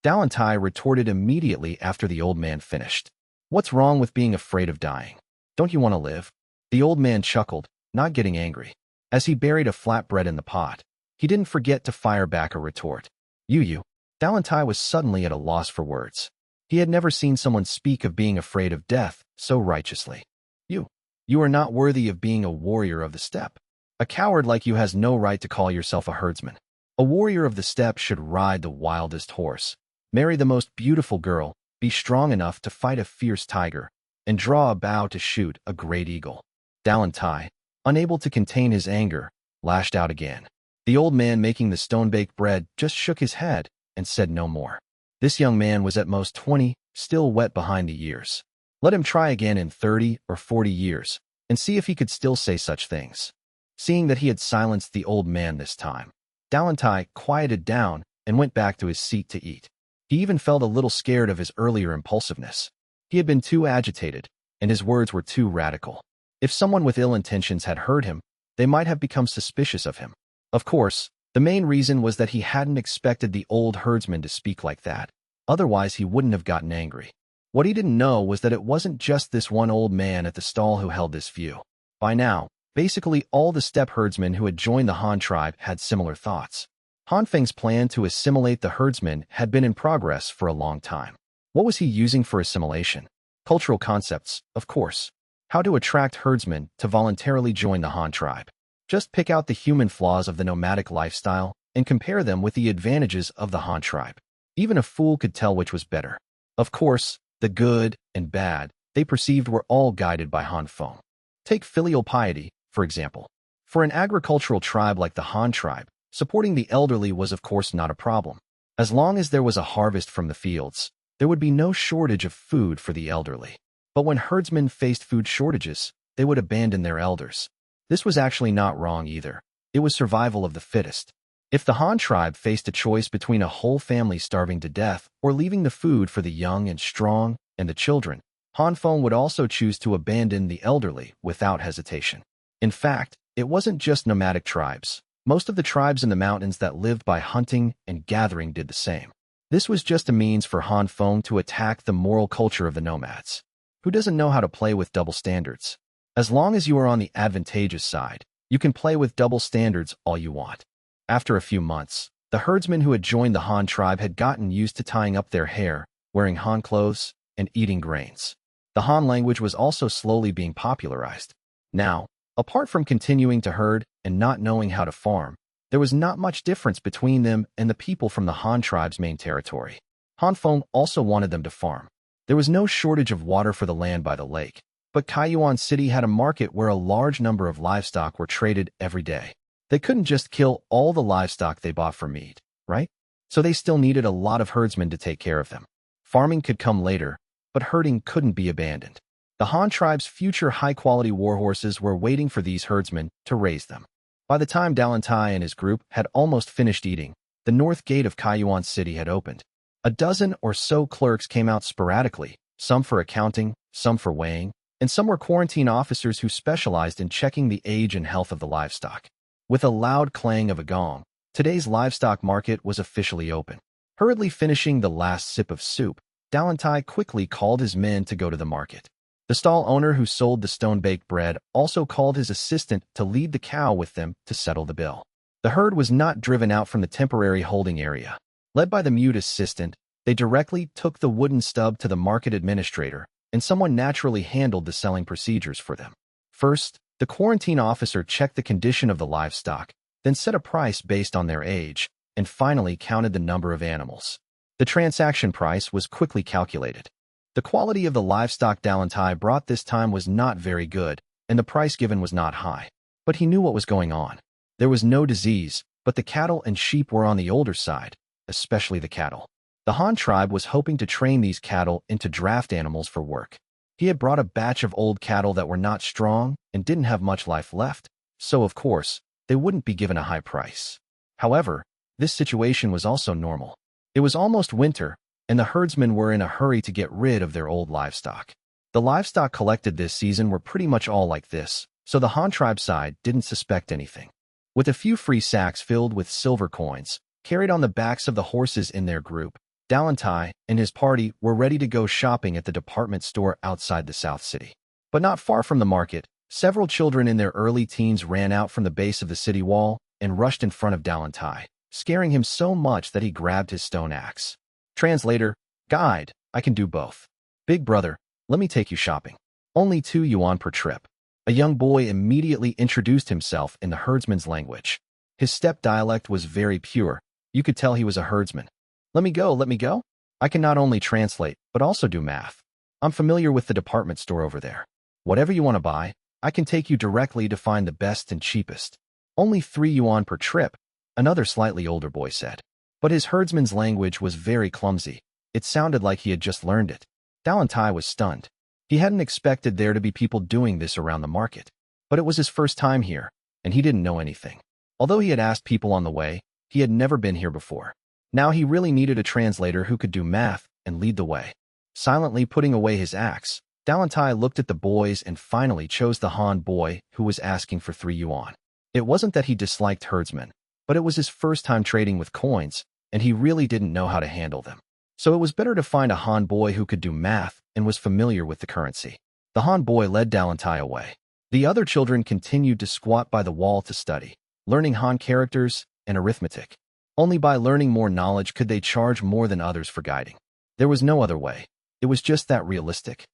Dalantai retorted immediately after the old man finished. "What's wrong with being afraid of dying? Don't you want to live?" The old man chuckled, not getting angry. As he buried a flatbread in the pot, he didn't forget to fire back a retort. You. Dalantai was suddenly at a loss for words. He had never seen someone speak of being afraid of death so righteously. You are not worthy of being a warrior of the steppe. A coward like you has no right to call yourself a herdsman. A warrior of the steppe should ride the wildest horse, marry the most beautiful girl, be strong enough to fight a fierce tiger, and draw a bow to shoot a great eagle." Dalantai, unable to contain his anger, lashed out again. The old man making the stone-baked bread just shook his head and said no more. This young man was at most 20, still wet behind the ears. Let him try again in 30 or 40 years, and see if he could still say such things. Seeing that he had silenced the old man this time, Dalantai quieted down and went back to his seat to eat. He even felt a little scared of his earlier impulsiveness. He had been too agitated, and his words were too radical. If someone with ill intentions had heard him, they might have become suspicious of him. Of course, The main reason was that he hadn't expected the old herdsman to speak like that. Otherwise, he wouldn't have gotten angry. What he didn't know was that it wasn't just this one old man at the stall who held this view. By now, basically all the steppe herdsmen who had joined the Han tribe had similar thoughts. Han Feng's plan to assimilate the herdsmen had been in progress for a long time. What was he using for assimilation? Cultural concepts, of course. How to attract herdsmen to voluntarily join the Han tribe. Just pick out the human flaws of the nomadic lifestyle and compare them with the advantages of the Han tribe. Even a fool could tell which was better. Of course, the good and bad they perceived were all guided by Han Feng. Take filial piety, for example. For an agricultural tribe like the Han tribe, supporting the elderly was of course not a problem. As long as there was a harvest from the fields, there would be no shortage of food for the elderly. But when herdsmen faced food shortages, they would abandon their elders. This was actually not wrong either. It was survival of the fittest. If the Han tribe faced a choice between a whole family starving to death or leaving the food for the young and strong and the children, Han Feng would also choose to abandon the elderly without hesitation. In fact, it wasn't just nomadic tribes. Most of the tribes in the mountains that lived by hunting and gathering did the same. This was just a means for Han Feng to attack the moral culture of the nomads. Who doesn't know how to play with double standards? As long as you are on the advantageous side, you can play with double standards all you want. After a few months, the herdsmen who had joined the Han tribe had gotten used to tying up their hair, wearing Han clothes, and eating grains. The Han language was also slowly being popularized. Now, apart from continuing to herd and not knowing how to farm, there was not much difference between them and the people from the Han tribe's main territory. Han Feng also wanted them to farm. There was no shortage of water for the land by the lake, but Kaiyuan City had a market where a large number of livestock were traded every day. They couldn't just kill all the livestock they bought for meat, right? So they still needed a lot of herdsmen to take care of them. Farming could come later, but herding couldn't be abandoned. The Han tribe's future high-quality warhorses were waiting for these herdsmen to raise them. By the time Dalantai and his group had almost finished eating, the north gate of Kaiyuan City had opened. A dozen or so clerks came out sporadically, some for accounting, some for weighing, and some were quarantine officers who specialized in checking the age and health of the livestock. With a loud clang of a gong, today's livestock market was officially open. Hurriedly finishing the last sip of soup, Dalantai quickly called his men to go to the market. The stall owner who sold the stone-baked bread also called his assistant to lead the cow with them to settle the bill. The herd was not driven out from the temporary holding area. Led by the mute assistant, they directly took the wooden stub to the market administrator, and someone naturally handled the selling procedures for them. First, the quarantine officer checked the condition of the livestock, then set a price based on their age, and finally counted the number of animals. The transaction price was quickly calculated. The quality of the livestock Dalantai brought this time was not very good, and the price given was not high. But he knew what was going on. There was no disease, but the cattle and sheep were on the older side, especially the cattle. The Han tribe was hoping to train these cattle into draft animals for work. He had brought a batch of old cattle that were not strong and didn't have much life left, so of course, they wouldn't be given a high price. However, this situation was also normal. It was almost winter, and the herdsmen were in a hurry to get rid of their old livestock. The livestock collected this season were pretty much all like this, so the Han tribe side didn't suspect anything. With a few free sacks filled with silver coins, carried on the backs of the horses in their group, Dalantai and his party were ready to go shopping at the department store outside the South City. But not far from the market, several children in their early teens ran out from the base of the city wall and rushed in front of Dalantai, scaring him so much that he grabbed his stone axe. Translator, guide, I can do both. Big brother, let me take you shopping. Only 2 yuan per trip. A young boy immediately introduced himself in the herdsman's language. His steppe dialect was very pure. You could tell he was a herdsman. Let me go. I can not only translate, but also do math. I'm familiar with the department store over there. Whatever you want to buy, I can take you directly to find the best and cheapest. Only 3 yuan per trip, another slightly older boy said. But his herdsman's language was very clumsy. It sounded like he had just learned it. Dalantai was stunned. He hadn't expected there to be people doing this around the market. But it was his first time here, and he didn't know anything. Although he had asked people on the way, he had never been here before. Now he really needed a translator who could do math and lead the way. Silently putting away his axe, Dalantai looked at the boys and finally chose the Han boy who was asking for 3 yuan. It wasn't that he disliked herdsmen, but it was his first time trading with coins, and he really didn't know how to handle them. So it was better to find a Han boy who could do math and was familiar with the currency. The Han boy led Dalantai away. The other children continued to squat by the wall to study, learning Han characters and arithmetic. Only by learning more knowledge could they charge more than others for guiding. There was no other way. It was just that realistic.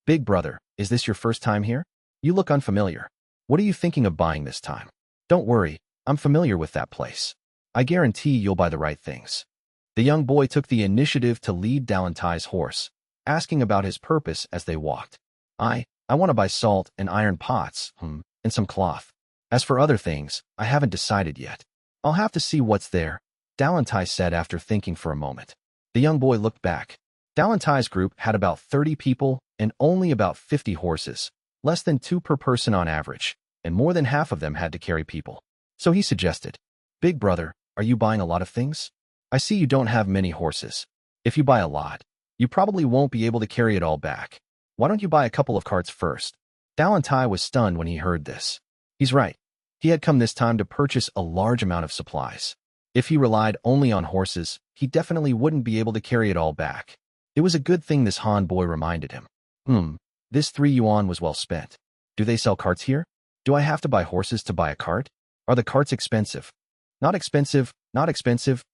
Big brother, is this your first time here? You look unfamiliar. What are you thinking of buying this time? Don't worry, I'm familiar with that place. I guarantee you'll buy the right things. The young boy took the initiative to lead Dalantai's horse, asking about his purpose as they walked. I want to buy salt and iron pots, and some cloth. As for other things, I haven't decided yet. I'll have to see what's there, Dalantai said after thinking for a moment. The young boy looked back. Dalantai's group had about 30 people and only about 50 horses, less than 2 per person on average, and more than half of them had to carry people. So he suggested, Big brother, are you buying a lot of things? I see you don't have many horses. If you buy a lot, you probably won't be able to carry it all back. Why don't you buy a couple of carts first? Dalantai was stunned when he heard this. He's right. He had come this time to purchase a large amount of supplies. If he relied only on horses, he definitely wouldn't be able to carry it all back. It was a good thing this Han boy reminded him. This 3 yuan was well spent. Do they sell carts here? Do I have to buy horses to buy a cart? Are the carts expensive? Not expensive,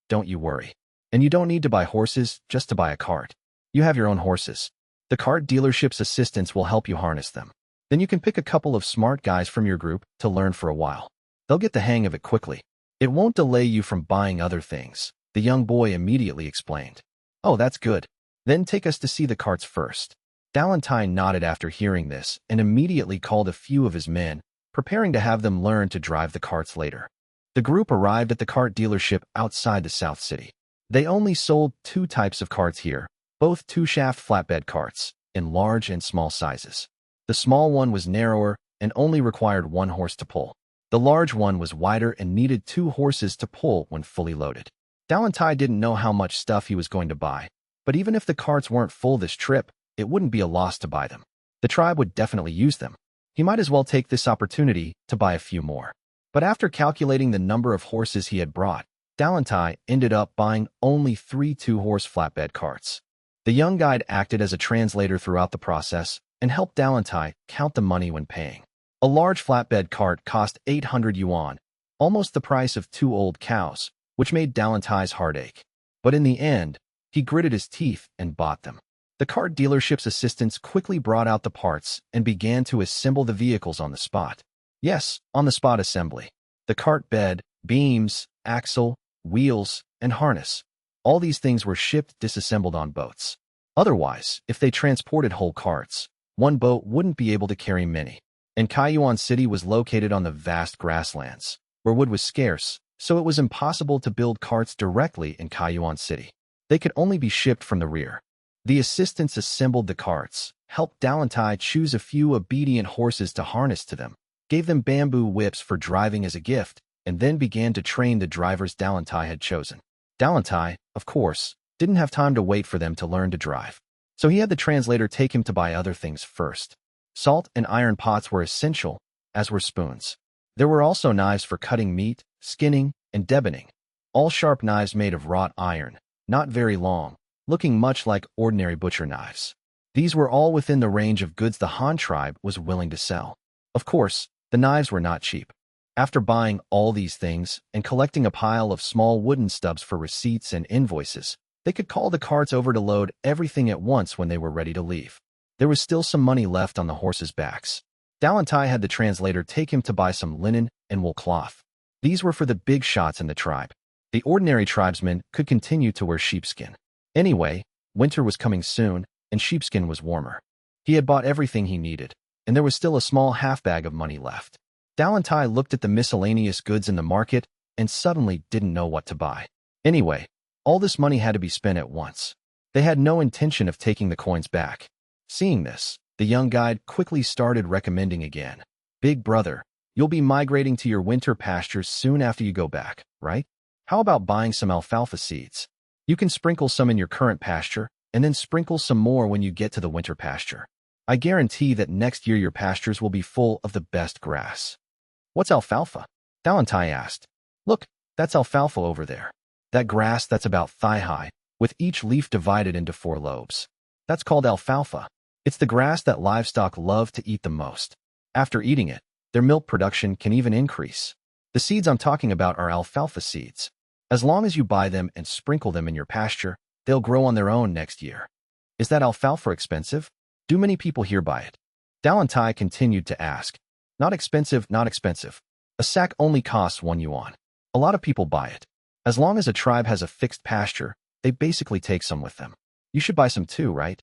don't you worry. And you don't need to buy horses just to buy a cart. You have your own horses. The cart dealership's assistants will help you harness them. Then you can pick a couple of smart guys from your group to learn for a while. They'll get the hang of it quickly. It won't delay you from buying other things, the young boy immediately explained. Oh, that's good. Then take us to see the carts first. Dalantai nodded after hearing this and immediately called a few of his men, preparing to have them learn to drive the carts later. The group arrived at the cart dealership outside the South City. They only sold 2 types of carts here, both 2-shaft flatbed carts, in large and small sizes. The small one was narrower and only required 1 horse to pull. The large one was wider and needed 2 horses to pull when fully loaded. Dalantai didn't know how much stuff he was going to buy, but even if the carts weren't full this trip, it wouldn't be a loss to buy them. The tribe would definitely use them. He might as well take this opportunity to buy a few more. But after calculating the number of horses he had brought, Dalantai ended up buying only 3 2-horse flatbed carts. The young guide acted as a translator throughout the process and helped Dalantai count the money when paying. A large flatbed cart cost 800 yuan, almost the price of 2 old cows, which made Dalantai's heart ache. But in the end, he gritted his teeth and bought them. The cart dealership's assistants quickly brought out the parts and began to assemble the vehicles on the spot. Yes, on-the-spot assembly. The cart bed, beams, axle, wheels, and harness. All these things were shipped disassembled on boats. Otherwise, if they transported whole carts, one boat wouldn't be able to carry many. And Kaiyuan City was located on the vast grasslands, where wood was scarce, so it was impossible to build carts directly in Kaiyuan City. They could only be shipped from the rear. The assistants assembled the carts, helped Dalantai choose a few obedient horses to harness to them, gave them bamboo whips for driving as a gift, and then began to train the drivers Dalantai had chosen. Dalantai, of course, didn't have time to wait for them to learn to drive, so he had the translator take him to buy other things first. Salt and iron pots were essential, as were spoons. There were also knives for cutting meat, skinning, and deboning. All sharp knives made of wrought iron, not very long, looking much like ordinary butcher knives. These were all within the range of goods the Han tribe was willing to sell. Of course, the knives were not cheap. After buying all these things and collecting a pile of small wooden stubs for receipts and invoices, they could call the carts over to load everything at once when they were ready to leave. There was still some money left on the horses' backs. Dalantai had the translator take him to buy some linen and wool cloth. These were for the big shots in the tribe. The ordinary tribesmen could continue to wear sheepskin. Anyway, winter was coming soon, and sheepskin was warmer. He had bought everything he needed, and there was still a small half-bag of money left. Dalantai looked at the miscellaneous goods in the market and suddenly didn't know what to buy. Anyway, all this money had to be spent at once. They had no intention of taking the coins back. Seeing this, the young guide quickly started recommending again. Big brother, you'll be migrating to your winter pastures soon after you go back, right? How about buying some alfalfa seeds? You can sprinkle some in your current pasture, and then sprinkle some more when you get to the winter pasture. I guarantee that next year your pastures will be full of the best grass. What's alfalfa? Dalantai asked. Look, That's alfalfa over there. That grass that's about thigh-high, with each leaf divided into 4 lobes. That's called alfalfa. It's the grass that livestock love to eat the most. After eating it, their milk production can even increase. The seeds I'm talking about are alfalfa seeds. As long as you buy them and sprinkle them in your pasture, they'll grow on their own next year. Is that alfalfa expensive? Do many people here buy it? Dalantai continued to ask. Not expensive, not expensive. A sack only costs 1 yuan. A lot of people buy it. As long as a tribe has a fixed pasture, they basically take some with them. You should buy some too, right?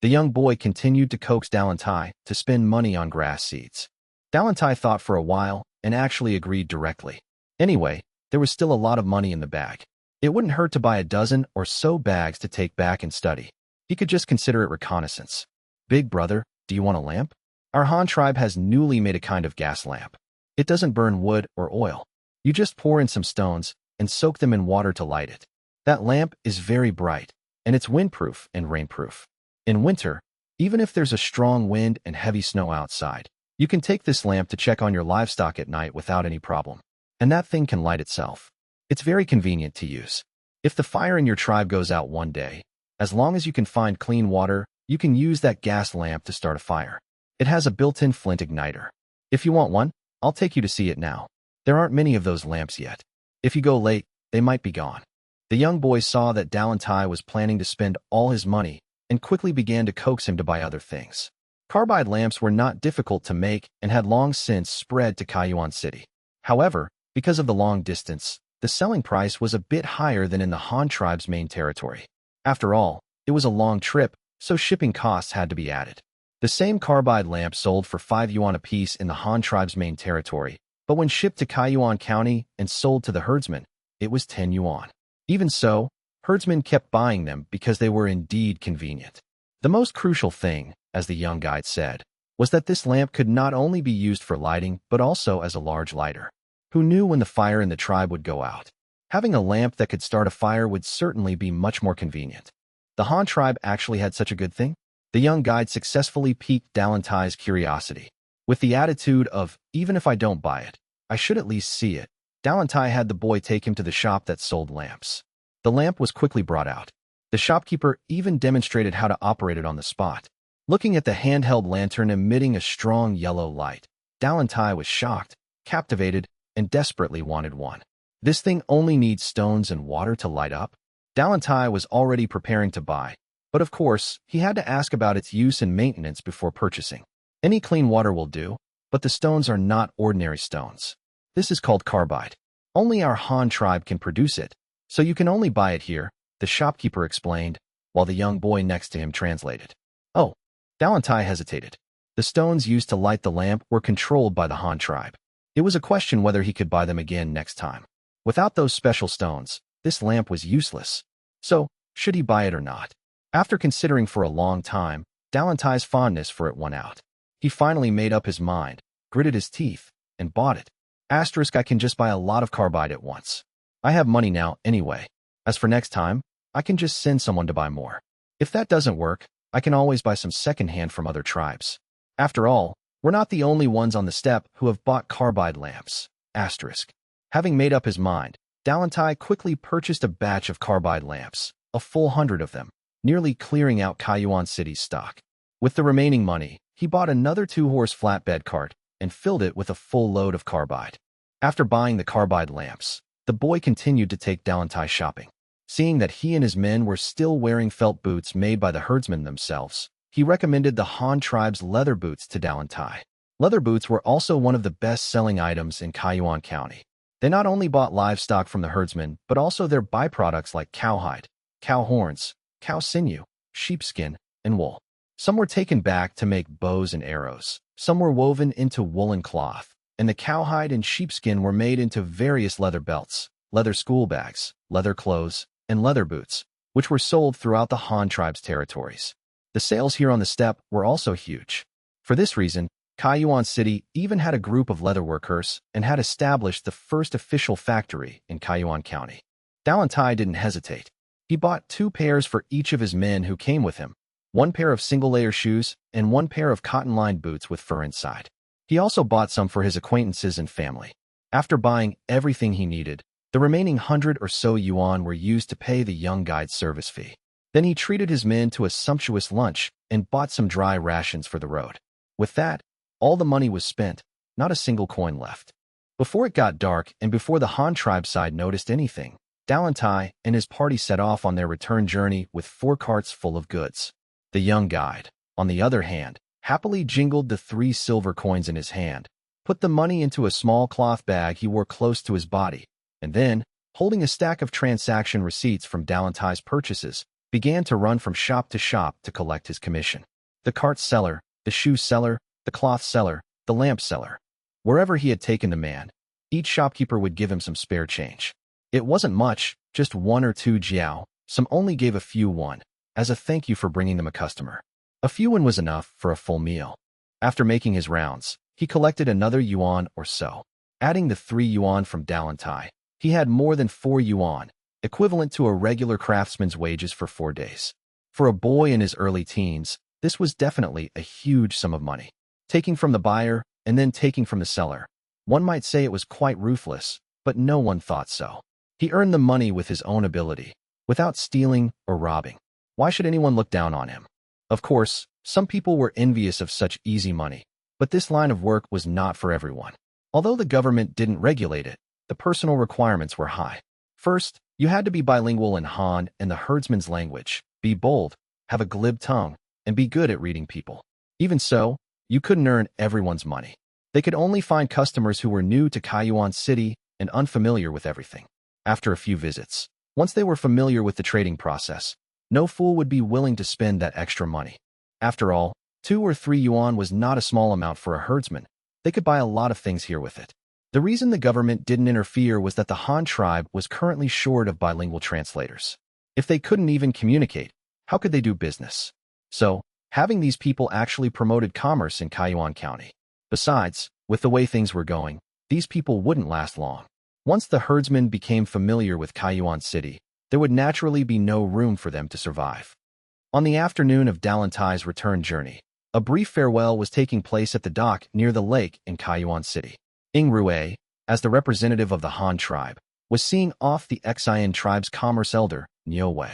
The young boy continued to coax Dalantai to spend money on grass seeds. Dalantai thought for a while and actually agreed directly. Anyway, there was still a lot of money in the bag. It wouldn't hurt to buy a dozen or so bags to take back and study. He could just consider it reconnaissance. Big brother, do you want a lamp? Our Han tribe has newly made a kind of gas lamp. It doesn't burn wood or oil. You just pour in some stones and soak them in water to light it. That lamp is very bright, and it's windproof and rainproof. In winter, even if there's a strong wind and heavy snow outside, you can take this lamp to check on your livestock at night without any problem. And that thing can light itself. It's very convenient to use. If the fire in your tribe goes out one day, as long as you can find clean water, you can use that gas lamp to start a fire. It has a built-in flint igniter. If you want one, I'll take you to see it now. There aren't many of those lamps yet. If you go late, they might be gone. The young boy saw that Dalantai was planning to spend all his money and quickly began to coax him to buy other things. Carbide lamps were not difficult to make and had long since spread to Kaiyuan City. However, because of the long distance, the selling price was a bit higher than in the Han tribe's main territory. After all, it was a long trip, so shipping costs had to be added. The same carbide lamp sold for 5 yuan apiece in the Han tribe's main territory, but when shipped to Kaiyuan County and sold to the herdsmen, it was 10 yuan. Even so, herdsmen kept buying them because they were indeed convenient. The most crucial thing, as the young guide said, was that this lamp could not only be used for lighting but also as a large lighter. Who knew when the fire in the tribe would go out? Having a lamp that could start a fire would certainly be much more convenient. The Han tribe actually had such a good thing? The young guide successfully piqued Dalantai's curiosity. With the attitude of, even if I don't buy it, I should at least see it, Dalantai had the boy take him to the shop that sold lamps. The lamp was quickly brought out. The shopkeeper even demonstrated how to operate it on the spot. Looking at the handheld lantern emitting a strong yellow light, Dalantai was shocked, captivated, and desperately wanted one. This thing only needs stones and water to light up? Dalantai was already preparing to buy, but of course, he had to ask about its use and maintenance before purchasing. Any clean water will do, but the stones are not ordinary stones. This is called carbide. Only our Han tribe can produce it, so you can only buy it here, the shopkeeper explained, while the young boy next to him translated. Oh, Dalantai hesitated. The stones used to light the lamp were controlled by the Han tribe. It was a question whether he could buy them again next time. Without those special stones, this lamp was useless. So, should he buy it or not? After considering for a long time, Dalantai's fondness for it won out. He finally made up his mind, gritted his teeth, and bought it. Asterisk, I can just buy a lot of carbide at once. I have money now anyway. As for next time, I can just send someone to buy more. If that doesn't work, I can always buy some secondhand from other tribes. After all, we're not the only ones on the steppe who have bought carbide lamps. Asterisk. Having made up his mind, Dalantai quickly purchased a batch of carbide lamps, a full 100 of them, nearly clearing out Kaiyuan City's stock. With the remaining money, he bought another 2-horse flatbed cart and filled it with a full load of carbide. After buying the carbide lamps, the boy continued to take Dalantai shopping. Seeing that he and his men were still wearing felt boots made by the herdsmen themselves, he recommended the Han tribe's leather boots to Dalantai. Leather boots were also one of the best-selling items in Kaiyuan County. They not only bought livestock from the herdsmen, but also their byproducts like cowhide, cow horns, cow sinew, sheepskin, and wool. Some were taken back to make bows and arrows. Some were woven into woolen cloth, and the cowhide and sheepskin were made into various leather belts, leather school bags, leather clothes, and leather boots, which were sold throughout the Han tribe's territories. The sales here on the steppe were also huge. For this reason, Kaiyuan City even had a group of leather workers and had established the first official factory in Kaiyuan County. Dalantai didn't hesitate. He bought 2 pairs for each of his men who came with him, 1 pair of single-layer shoes and 1 pair of cotton-lined boots with fur inside. He also bought some for his acquaintances and family. After buying everything he needed, The remaining 100 or so yuan were used to pay the young guide's service fee. Then he treated his men to a sumptuous lunch and bought some dry rations for the road. With that, all the money was spent, not a single coin left. Before it got dark and before the Han tribe side noticed anything, Dalantai and his party set off on their return journey with 4 carts full of goods. The young guide, on the other hand, happily jingled the 3 silver coins in his hand, put the money into a small cloth bag he wore close to his body, and then, holding a stack of transaction receipts from Dalantai's purchases, began to run from shop to collect his commission. The cart seller, the shoe seller, the cloth seller, the lamp seller. Wherever he had taken the man, each shopkeeper would give him some spare change. It wasn't much, just 1 or 2 jiao. Some only gave a few won, as a thank you for bringing them a customer. A few won was enough for a full meal. After making his rounds, he collected another yuan or so. Adding the 3 yuan from Dalantai, he had more than 4 yuan, equivalent to a regular craftsman's wages for 4 days. For a boy in his early teens, this was definitely a huge sum of money. Taking from the buyer and then taking from the seller. One might say it was quite ruthless, but no one thought so. He earned the money with his own ability, without stealing or robbing. Why should anyone look down on him? Of course, some people were envious of such easy money, but this line of work was not for everyone. Although the government didn't regulate it, the personal requirements were high. First, you had to be bilingual in Han and the herdsman's language, be bold, have a glib tongue, and be good at reading people. Even so, you couldn't earn everyone's money. They could only find customers who were new to Kaiyuan City and unfamiliar with everything. After a few visits, once they were familiar with the trading process, no fool would be willing to spend that extra money. After all, 2 or 3 yuan was not a small amount for a herdsman. They could buy a lot of things here with it. The reason the government didn't interfere was that the Han tribe was currently short of bilingual translators. If they couldn't even communicate, how could they do business? So, having these people actually promoted commerce in Kaiyuan County. Besides, with the way things were going, these people wouldn't last long. Once the herdsmen became familiar with Kaiyuan City, there would naturally be no room for them to survive. On the afternoon of Dalantai's return journey, a brief farewell was taking place at the dock near the lake in Kaiyuan City. Rui, as the representative of the Han tribe, was seeing off the Xian tribe's commerce elder, Niue.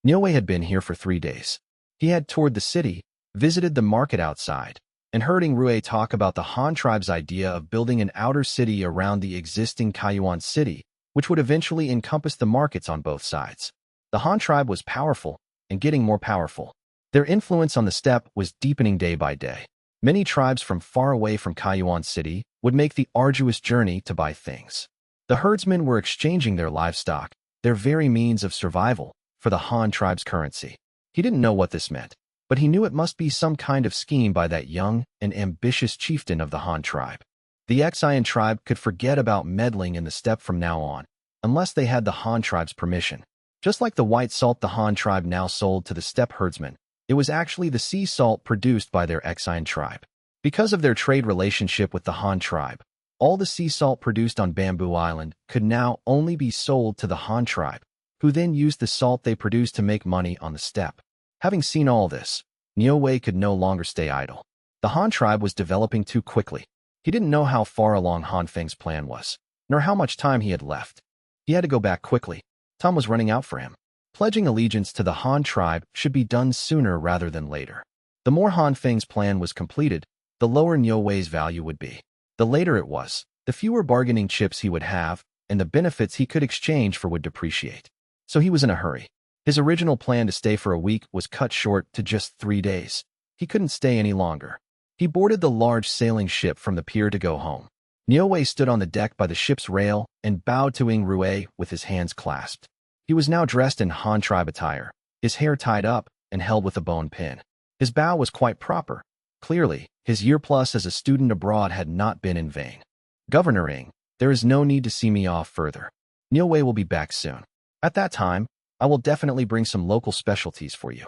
Niue had been here for 3 days. He had toured the city, visited the market outside, and heard Rui talk about the Han tribe's idea of building an outer city around the existing Kaiyuan City, which would eventually encompass the markets on both sides. The Han tribe was powerful and getting more powerful. Their influence on the steppe was deepening day by day. Many tribes from far away from Kaiyuan City would make the arduous journey to buy things. The herdsmen were exchanging their livestock, their very means of survival, for the Han tribe's currency. He didn't know what this meant, but he knew it must be some kind of scheme by that young and ambitious chieftain of the Han tribe. The Xian tribe could forget about meddling in the steppe from now on, unless they had the Han tribe's permission. Just like the white salt the Han tribe now sold to the steppe herdsmen, it was actually the sea salt produced by their Xian tribe. Because of their trade relationship with the Han tribe, all the sea salt produced on Bamboo Island could now only be sold to the Han tribe, who then used the salt they produced to make money on the steppe. Having seen all this, Niue could no longer stay idle. The Han tribe was developing too quickly. He didn't know how far along Han Feng's plan was, nor how much time he had left. He had to go back quickly. Time was running out for him. Pledging allegiance to the Han tribe should be done sooner rather than later. The more Han Feng's plan was completed, the lower Niue's value would be. The later it was, the fewer bargaining chips he would have, and the benefits he could exchange for would depreciate. So he was in a hurry. His original plan to stay for a week was cut short to just 3 days. He couldn't stay any longer. He boarded the large sailing ship from the pier to go home. Niue stood on the deck by the ship's rail and bowed to Rui with his hands clasped. He was now dressed in Han tribe attire, his hair tied up and held with a bone pin. His bow was quite proper. Clearly, his year plus as a student abroad had not been in vain. Governor Ing, there is no need to see me off further. Niue will be back soon. At that time, I will definitely bring some local specialties for you.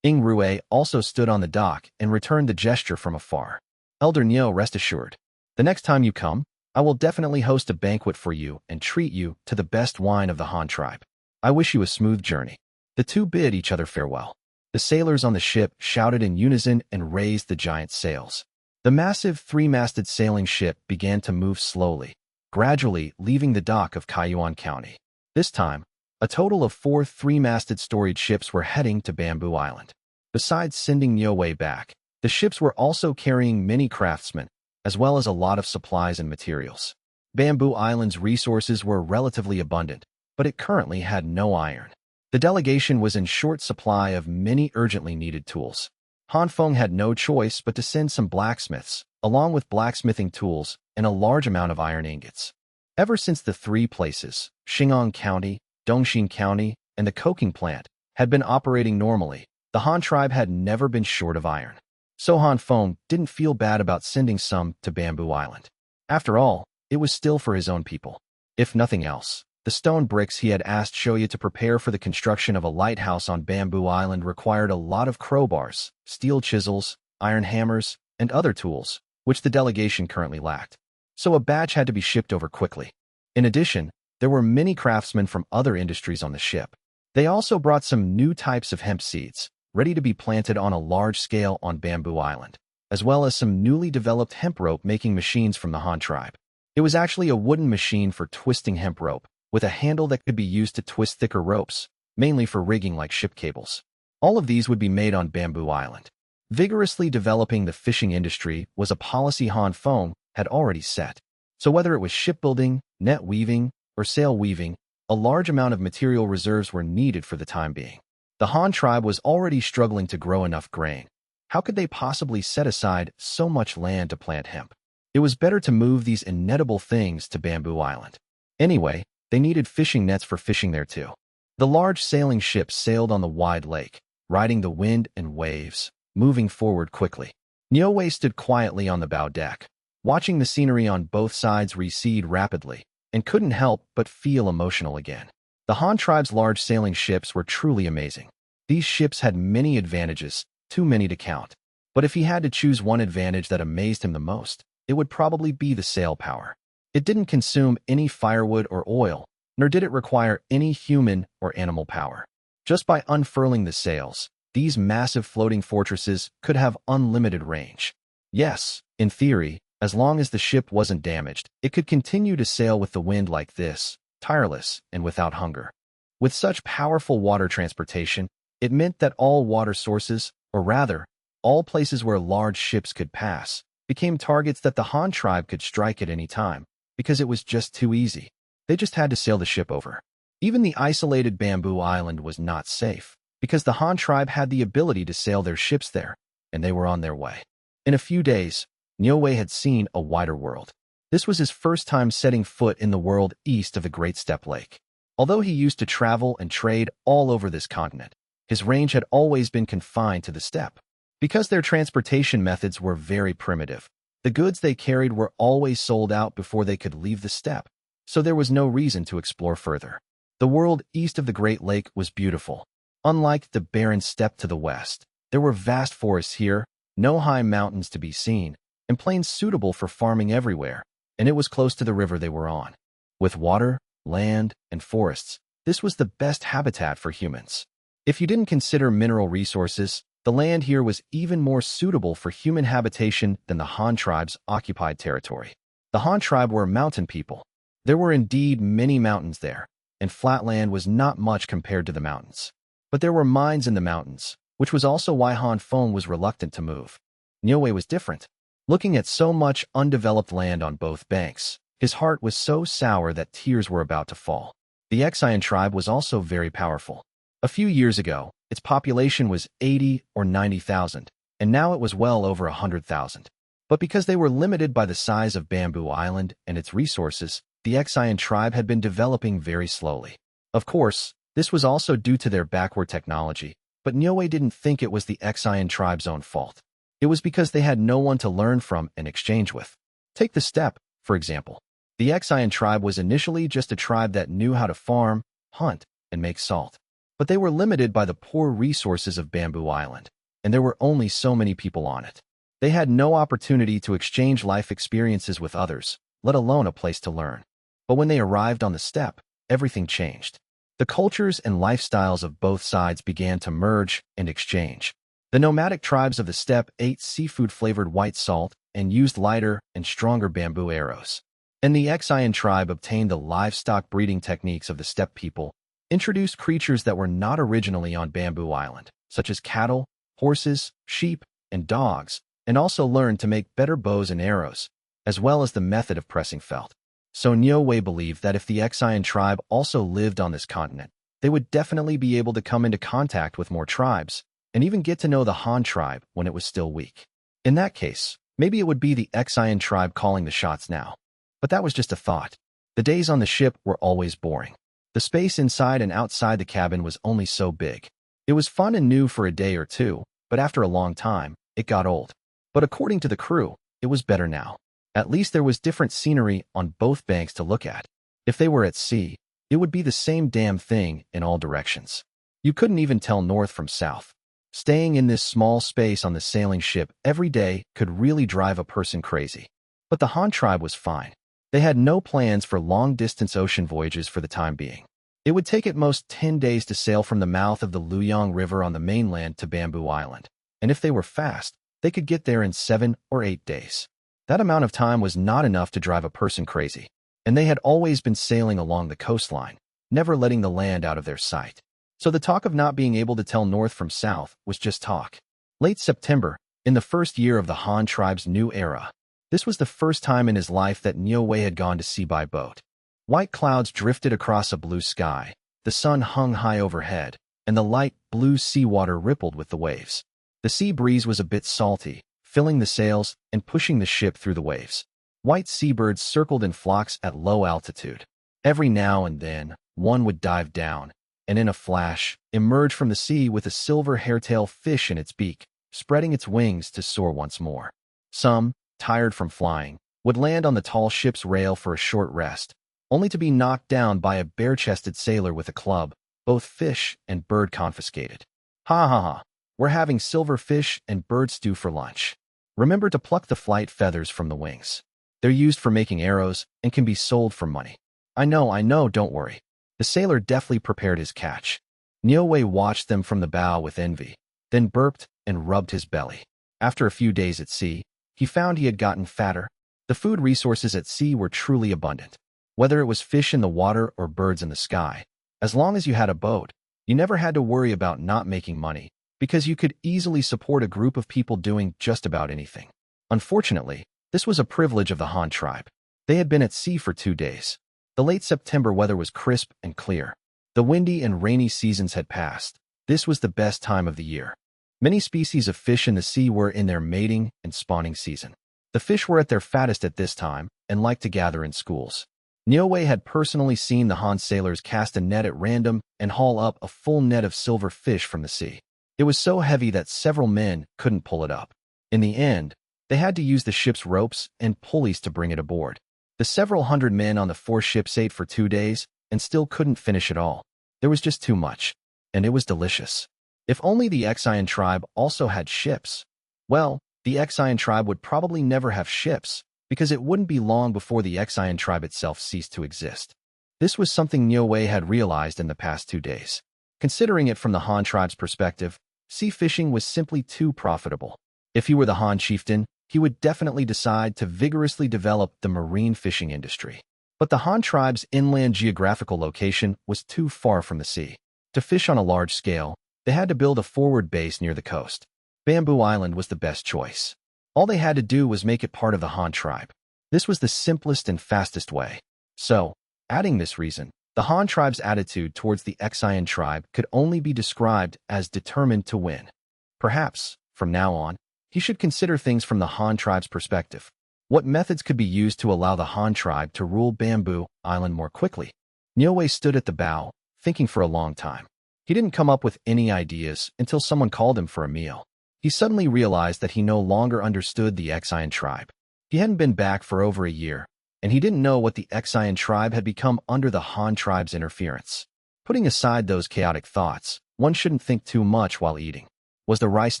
Rui also stood on the dock and returned the gesture from afar. Elder Niu, rest assured. The next time you come, I will definitely host a banquet for you and treat you to the best wine of the Han tribe. I wish you a smooth journey. The two bid each other farewell. The sailors on the ship shouted in unison and raised the giant sails. The massive 3-masted sailing ship began to move slowly, gradually leaving the dock of Kaiyuan County. This time, a total of 4 three-masted storied ships were heading to Bamboo Island. Besides sending Niue back, the ships were also carrying many craftsmen, as well as a lot of supplies and materials. Bamboo Island's resources were relatively abundant, but it currently had no iron. The delegation was in short supply of many urgently needed tools. Han Feng had no choice but to send some blacksmiths, along with blacksmithing tools and a large amount of iron ingots. Ever since the 3 places, Xing'an County, Dongxin County, and the coking plant, had been operating normally, the Han tribe had never been short of iron. So Han Feng didn't feel bad about sending some to Bamboo Island. After all, it was still for his own people. If nothing else, the stone bricks he had asked Shou Ya to prepare for the construction of a lighthouse on Bamboo Island required a lot of crowbars, steel chisels, iron hammers, and other tools, which the delegation currently lacked. So a batch had to be shipped over quickly. In addition, there were many craftsmen from other industries on the ship. They also brought some new types of hemp seeds, ready to be planted on a large scale on Bamboo Island, as well as some newly developed hemp rope making machines from the Han tribe. It was actually a wooden machine for twisting hemp rope, with a handle that could be used to twist thicker ropes, mainly for rigging like ship cables. All of these would be made on Bamboo Island. Vigorously developing the fishing industry was a policy Han Feng had already set. So whether it was shipbuilding, net weaving, or sail weaving, a large amount of material reserves were needed for the time being. The Han tribe was already struggling to grow enough grain. How could they possibly set aside so much land to plant hemp? It was better to move these inedible things to Bamboo Island. Anyway, they needed fishing nets for fishing there too. The large sailing ships sailed on the wide lake, riding the wind and waves, moving forward quickly. Niue stood quietly on the bow deck, watching the scenery on both sides recede rapidly, and couldn't help but feel emotional again. The Han tribe's large sailing ships were truly amazing. These ships had many advantages, too many to count. But if he had to choose one advantage that amazed him the most, it would probably be the sail power. It didn't consume any firewood or oil, nor did it require any human or animal power. Just by unfurling the sails, these massive floating fortresses could have unlimited range. Yes, in theory, as long as the ship wasn't damaged, it could continue to sail with the wind like this, tireless and without hunger. With such powerful water transportation, it meant that all water sources, or rather, all places where large ships could pass, became targets that the Han tribe could strike at any time, because it was just too easy. They just had to sail the ship over. Even the isolated Bamboo Island was not safe, because the Han tribe had the ability to sail their ships there, and they were on their way. In a few days, Niue had seen a wider world. This was his first time setting foot in the world east of the Great Steppe Lake. Although he used to travel and trade all over this continent, his range had always been confined to the steppe. Because their transportation methods were very primitive, the goods they carried were always sold out before they could leave the steppe, so there was no reason to explore further. The world east of the Great Lake was beautiful. Unlike the barren steppe to the west, there were vast forests here, no high mountains to be seen, and plains suitable for farming everywhere, and it was close to the river they were on. With water, land, and forests, this was the best habitat for humans. If you didn't consider mineral resources, the land here was even more suitable for human habitation than the Han tribe's occupied territory. The Han tribe were mountain people. There were indeed many mountains there, and flat land was not much compared to the mountains. But there were mines in the mountains, which was also why Han Feng was reluctant to move. Niue was different. Looking at so much undeveloped land on both banks, his heart was so sour that tears were about to fall. The Ecchi tribe was also very powerful. A few years ago, its population was 80 or 90,000, and now it was well over 100,000. But because they were limited by the size of Bamboo Island and its resources, the Ecchi tribe had been developing very slowly. Of course, this was also due to their backward technology, but Niue didn't think it was the Ecchi tribe's own fault. It was because they had no one to learn from and exchange with. Take the steppe, for example. The Ecchi tribe was initially just a tribe that knew how to farm, hunt, and make salt. But they were limited by the poor resources of Bamboo Island, and there were only so many people on it. They had no opportunity to exchange life experiences with others, let alone a place to learn. But when they arrived on the steppe, everything changed. The cultures and lifestyles of both sides began to merge and exchange. The nomadic tribes of the steppe ate seafood-flavored white salt and used lighter and stronger bamboo arrows. And the Xian tribe obtained the livestock breeding techniques of the steppe people, introduced creatures that were not originally on Bamboo Island, such as cattle, horses, sheep, and dogs, and also learned to make better bows and arrows, as well as the method of pressing felt. So Niue believed that if the Xian tribe also lived on this continent, they would definitely be able to come into contact with more tribes, and even get to know the Han tribe when it was still weak. In that case, maybe it would be the Xian tribe calling the shots now. But that was just a thought. The days on the ship were always boring. The space inside and outside the cabin was only so big. It was fun and new for a day or two, but after a long time, it got old. But according to the crew, it was better now. At least there was different scenery on both banks to look at. If they were at sea, it would be the same damn thing in all directions. You couldn't even tell north from south. Staying in this small space on the sailing ship every day could really drive a person crazy. But the Han tribe was fine. They had no plans for long-distance ocean voyages for the time being. It would take at most 10 days to sail from the mouth of the Luyang River on the mainland to Bamboo Island, and if they were fast, they could get there in 7 or 8 days. That amount of time was not enough to drive a person crazy, and they had always been sailing along the coastline, never letting the land out of their sight. So the talk of not being able to tell north from south was just talk. Late September, in the first year of the Han tribe's new era, this was the first time in his life that Niue had gone to sea by boat. White clouds drifted across a blue sky, the sun hung high overhead, and the light blue seawater rippled with the waves. The sea breeze was a bit salty, filling the sails and pushing the ship through the waves. White seabirds circled in flocks at low altitude. Every now and then, one would dive down, and in a flash, emerge from the sea with a silver hairtail fish in its beak, spreading its wings to soar once more. Some, tired from flying, would land on the tall ship's rail for a short rest, only to be knocked down by a bare-chested sailor with a club, both fish and bird confiscated. Ha ha ha, we're having silver fish and bird stew for lunch. Remember to pluck the flight feathers from the wings. They're used for making arrows and can be sold for money. I know, don't worry. The sailor deftly prepared his catch. Niue watched them from the bow with envy, then burped and rubbed his belly. After a few days at sea, he found he had gotten fatter. The food resources at sea were truly abundant. Whether it was fish in the water or birds in the sky, as long as you had a boat, you never had to worry about not making money, because you could easily support a group of people doing just about anything. Unfortunately, this was a privilege of the Han tribe. They had been at sea for 2 days. The late September weather was crisp and clear. The windy and rainy seasons had passed. This was the best time of the year. Many species of fish in the sea were in their mating and spawning season. The fish were at their fattest at this time and liked to gather in schools. Niue had personally seen the Han sailors cast a net at random and haul up a full net of silver fish from the sea. It was so heavy that several men couldn't pull it up. In the end, they had to use the ship's ropes and pulleys to bring it aboard. The several hundred men on the 4 ships ate for 2 days and still couldn't finish it all. There was just too much, and it was delicious. If only the Xian tribe also had ships. Well, the Xian tribe would probably never have ships, because it wouldn't be long before the Xian tribe itself ceased to exist. This was something Niue had realized in the past 2 days. Considering it from the Han tribe's perspective, sea fishing was simply too profitable. If he were the Han chieftain, he would definitely decide to vigorously develop the marine fishing industry. But the Han tribe's inland geographical location was too far from the sea. To fish on a large scale, they had to build a forward base near the coast. Bamboo Island was the best choice. All they had to do was make it part of the Han tribe. This was the simplest and fastest way. So, adding this reason, the Han tribe's attitude towards the Xian tribe could only be described as determined to win. Perhaps, from now on, he should consider things from the Han tribe's perspective. What methods could be used to allow the Han tribe to rule Bamboo Island more quickly? Niue stood at the bow, thinking for a long time. He didn't come up with any ideas until someone called him for a meal. He suddenly realized that he no longer understood the Xian tribe. He hadn't been back for over a year, and he didn't know what the Xian tribe had become under the Han tribe's interference. Putting aside those chaotic thoughts, one shouldn't think too much while eating. Was the rice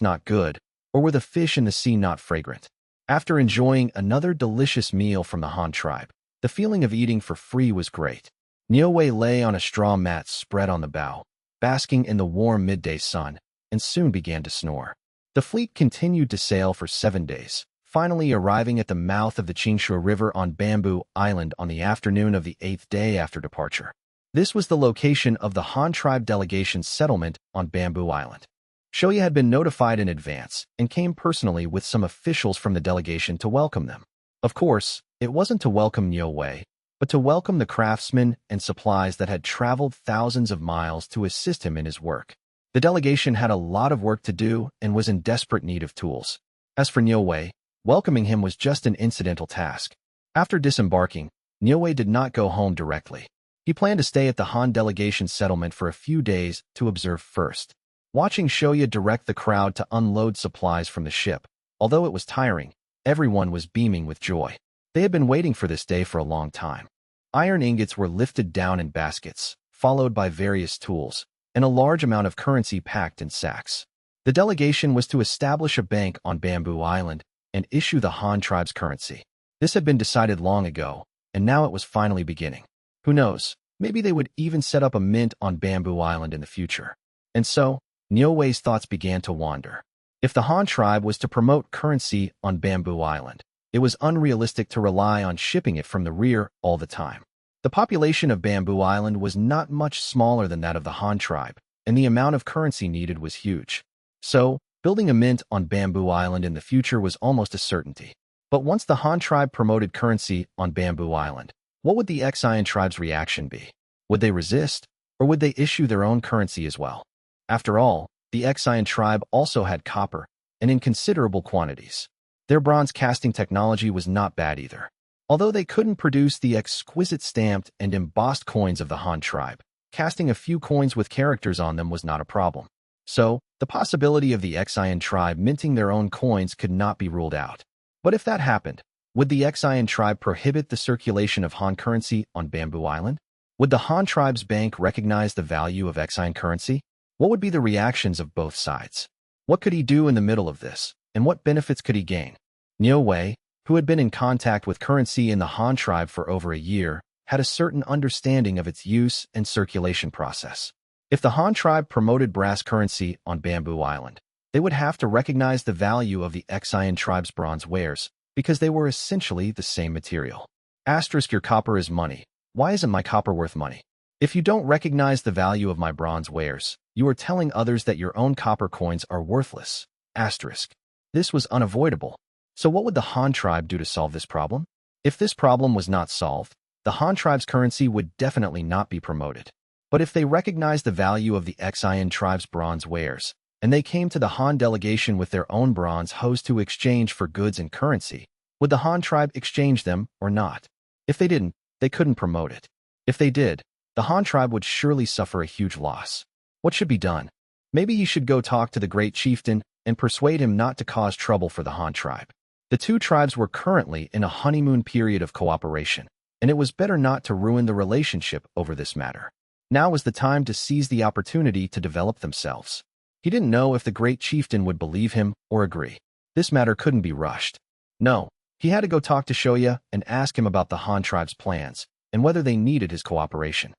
not good, or were the fish in the sea not fragrant? After enjoying another delicious meal from the Han tribe, the feeling of eating for free was great. Niue lay on a straw mat spread on the bow, basking in the warm midday sun, and soon began to snore. The fleet continued to sail for 7 days, finally arriving at the mouth of the Qingshu River on Bamboo Island on the afternoon of the 8th day after departure. This was the location of the Han tribe delegation's settlement on Bamboo Island. Shou Ya had been notified in advance and came personally with some officials from the delegation to welcome them. Of course, it wasn't to welcome Niu Wei, but to welcome the craftsmen and supplies that had traveled thousands of miles to assist him in his work. The delegation had a lot of work to do and was in desperate need of tools. As for Niu Wei, welcoming him was just an incidental task. After disembarking, Niu Wei did not go home directly. He planned to stay at the Han delegation settlement for a few days to observe first. Watching Shou Ya direct the crowd to unload supplies from the ship, although it was tiring, everyone was beaming with joy. They had been waiting for this day for a long time. Iron ingots were lifted down in baskets, followed by various tools, and a large amount of currency packed in sacks. The delegation was to establish a bank on Bamboo Island and issue the Han tribe's currency. This had been decided long ago, and now it was finally beginning. Who knows, maybe they would even set up a mint on Bamboo Island in the future. And so, Niu Wei's thoughts began to wander. If the Han tribe was to promote currency on Bamboo Island, it was unrealistic to rely on shipping it from the rear all the time. The population of Bamboo Island was not much smaller than that of the Han tribe, and the amount of currency needed was huge. So, building a mint on Bamboo Island in the future was almost a certainty. But once the Han tribe promoted currency on Bamboo Island, what would the Xian tribe's reaction be? Would they resist, or would they issue their own currency as well? After all, the Xian tribe also had copper, and in considerable quantities. Their bronze casting technology was not bad either. Although they couldn't produce the exquisite stamped and embossed coins of the Han tribe, casting a few coins with characters on them was not a problem. So, the possibility of the Xian tribe minting their own coins could not be ruled out. But if that happened, would the Xian tribe prohibit the circulation of Han currency on Bamboo Island? Would the Han tribe's bank recognize the value of Xian currency? What would be the reactions of both sides? What could he do in the middle of this, and what benefits could he gain? Niu Wei, who had been in contact with currency in the Han tribe for over a year, had a certain understanding of its use and circulation process. If the Han tribe promoted brass currency on Bamboo Island, they would have to recognize the value of the Xian tribe's bronze wares, because they were essentially the same material. Asterisk, your copper is money. Why isn't my copper worth money? If you don't recognize the value of my bronze wares, you are telling others that your own copper coins are worthless. Asterisk. This was unavoidable. So what would the Han tribe do to solve this problem? If this problem was not solved, the Han tribe's currency would definitely not be promoted. But if they recognized the value of the Xian tribe's bronze wares, and they came to the Han delegation with their own bronze hose to exchange for goods and currency, would the Han tribe exchange them or not? If they didn't, they couldn't promote it. If they did, the Han tribe would surely suffer a huge loss. What should be done? Maybe he should go talk to the great chieftain and persuade him not to cause trouble for the Han tribe. The two tribes were currently in a honeymoon period of cooperation, and it was better not to ruin the relationship over this matter. Now was the time to seize the opportunity to develop themselves. He didn't know if the great chieftain would believe him or agree. This matter couldn't be rushed. No, he had to go talk to Shou Ya and ask him about the Han tribe's plans and whether they needed his cooperation.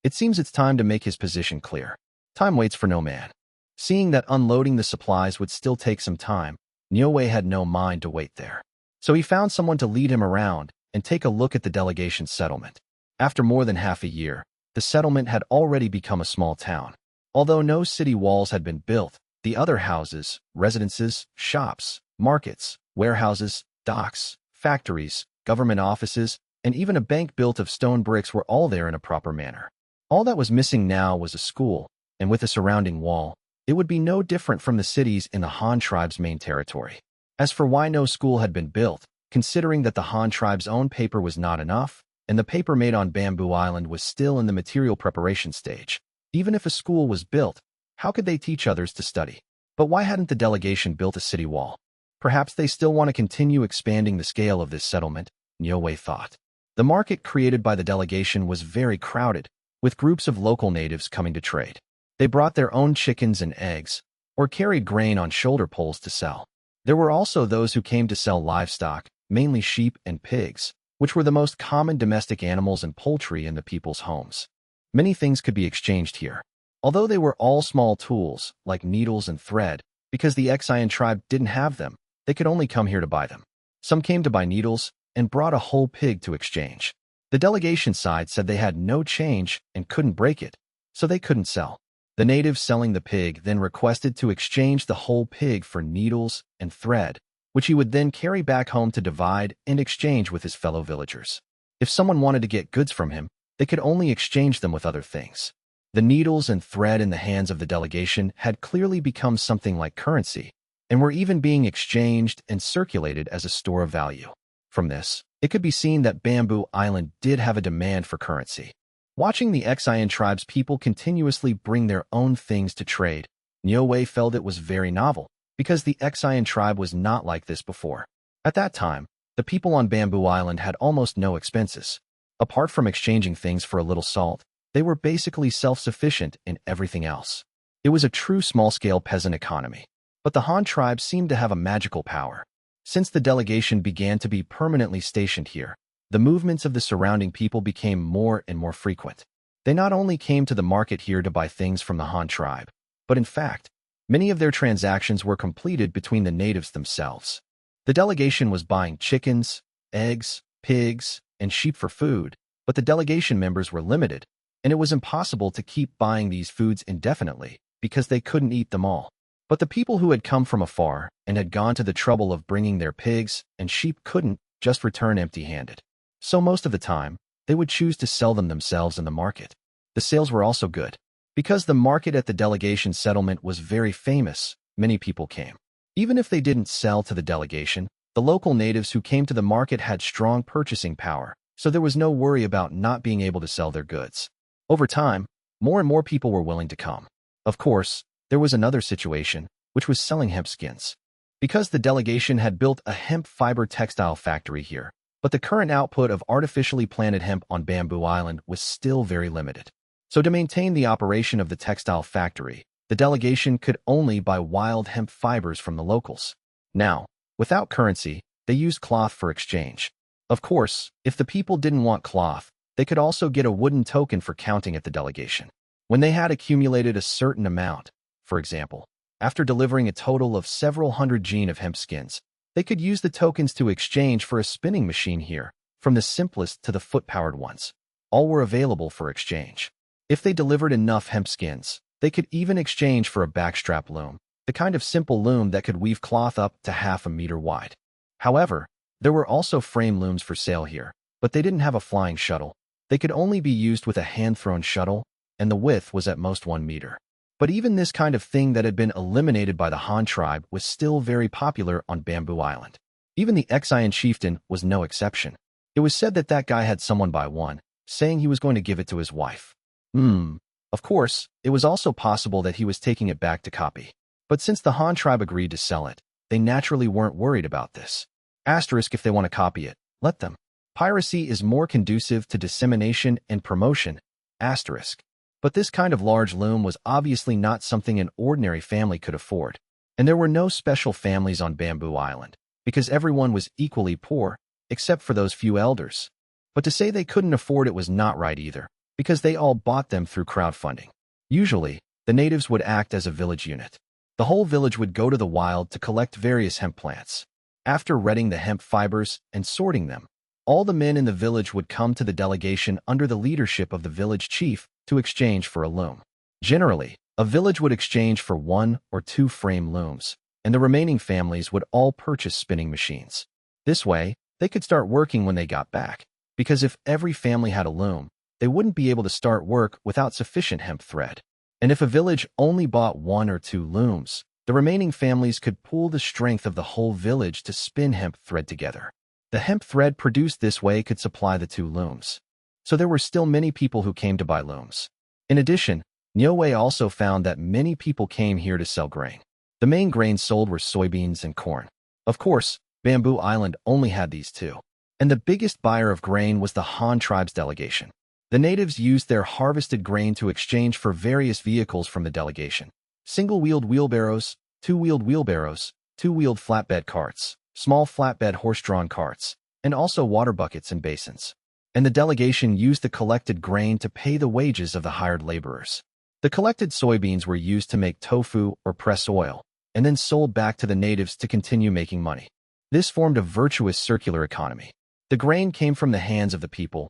It seems it's time to make his position clear. Time waits for no man. Seeing that unloading the supplies would still take some time, Niu Wei had no mind to wait there. So he found someone to lead him around and take a look at the delegation's settlement. After more than half a year, the settlement had already become a small town. Although no city walls had been built, the other houses, residences, shops, markets, warehouses, docks, factories, government offices, and even a bank built of stone bricks were all there in a proper manner. All that was missing now was a school, and with a surrounding wall, it would be no different from the cities in the Han tribe's main territory. As for why no school had been built, considering that the Han tribe's own paper was not enough, and the paper made on Bamboo Island was still in the material preparation stage, even if a school was built, how could they teach others to study? But why hadn't the delegation built a city wall? Perhaps they still want to continue expanding the scale of this settlement, Niu Wei thought. The market created by the delegation was very crowded, with groups of local natives coming to trade. They brought their own chickens and eggs, or carried grain on shoulder poles to sell. There were also those who came to sell livestock, mainly sheep and pigs, which were the most common domestic animals and poultry in the people's homes. Many things could be exchanged here. Although they were all small tools, like needles and thread, because the Xian tribe didn't have them, they could only come here to buy them. Some came to buy needles and brought a whole pig to exchange. The delegation side said they had no change and couldn't break it, so they couldn't sell. The native selling the pig then requested to exchange the whole pig for needles and thread, which he would then carry back home to divide and exchange with his fellow villagers. If someone wanted to get goods from him, they could only exchange them with other things. The needles and thread in the hands of the delegation had clearly become something like currency, and were even being exchanged and circulated as a store of value. From this, it could be seen that Bamboo Island did have a demand for currency. Watching the Xian tribe's people continuously bring their own things to trade, Niue felt it was very novel, because the Xian tribe was not like this before. At that time, the people on Bamboo Island had almost no expenses. Apart from exchanging things for a little salt, they were basically self-sufficient in everything else. It was a true small-scale peasant economy. But the Han tribe seemed to have a magical power. Since the delegation began to be permanently stationed here, the movements of the surrounding people became more and more frequent. They not only came to the market here to buy things from the Han tribe, but in fact, many of their transactions were completed between the natives themselves. The delegation was buying chickens, eggs, pigs, and sheep for food, but the delegation members were limited, and it was impossible to keep buying these foods indefinitely because they couldn't eat them all. But the people who had come from afar and had gone to the trouble of bringing their pigs and sheep couldn't just return empty-handed. So most of the time, they would choose to sell them themselves in the market. The sales were also good. Because the market at the delegation settlement was very famous, many people came. Even if they didn't sell to the delegation, the local natives who came to the market had strong purchasing power, so there was no worry about not being able to sell their goods. Over time, more and more people were willing to come. Of course, there was another situation, which was selling hemp skins. Because the delegation had built a hemp fiber textile factory here, but the current output of artificially planted hemp on Bamboo Island was still very limited. So to maintain the operation of the textile factory, the delegation could only buy wild hemp fibers from the locals. Now, without currency, they used cloth for exchange. Of course, if the people didn't want cloth, they could also get a wooden token for counting at the delegation. When they had accumulated a certain amount, for example, after delivering a total of several hundred gene of hemp skins, they could use the tokens to exchange for a spinning machine here, from the simplest to the foot-powered ones. All were available for exchange. If they delivered enough hemp skins, they could even exchange for a backstrap loom, the kind of simple loom that could weave cloth up to half a meter wide. However, there were also frame looms for sale here, but they didn't have a flying shuttle. They could only be used with a hand-thrown shuttle, and the width was at most 1 meter. But even this kind of thing that had been eliminated by the Han tribe was still very popular on Bamboo Island. Even the Xian chieftain was no exception. It was said that that guy had someone buy one, saying he was going to give it to his wife. Of course, it was also possible that he was taking it back to copy. But since the Han tribe agreed to sell it, they naturally weren't worried about this. Asterisk if they want to copy it, let them. Piracy is more conducive to dissemination and promotion. Asterisk. But this kind of large loom was obviously not something an ordinary family could afford. And there were no special families on Bamboo Island, because everyone was equally poor, except for those few elders. But to say they couldn't afford it was not right either, because they all bought them through crowdfunding. Usually, the natives would act as a village unit. The whole village would go to the wild to collect various hemp plants. After retting the hemp fibers and sorting them, all the men in the village would come to the delegation under the leadership of the village chief to exchange for a loom. Generally, a village would exchange for 1 or 2 frame looms, and the remaining families would all purchase spinning machines. This way, they could start working when they got back, because if every family had a loom, they wouldn't be able to start work without sufficient hemp thread. And if a village only bought 1 or 2 looms, the remaining families could pool the strength of the whole village to spin hemp thread together. The hemp thread produced this way could supply the 2 looms. So there were still many people who came to buy looms. In addition, Niue also found that many people came here to sell grain. The main grains sold were soybeans and corn. Of course, Bamboo Island only had these 2. And the biggest buyer of grain was the Han tribe's delegation. The natives used their harvested grain to exchange for various vehicles from the delegation. Single-wheeled wheelbarrows, 2-wheeled wheelbarrows, 2-wheeled flatbed carts, small flatbed horse-drawn carts, and also water buckets and basins. And the delegation used the collected grain to pay the wages of the hired laborers. The collected soybeans were used to make tofu or press oil, and then sold back to the natives to continue making money. This formed a virtuous circular economy. The grain came from the hands of the people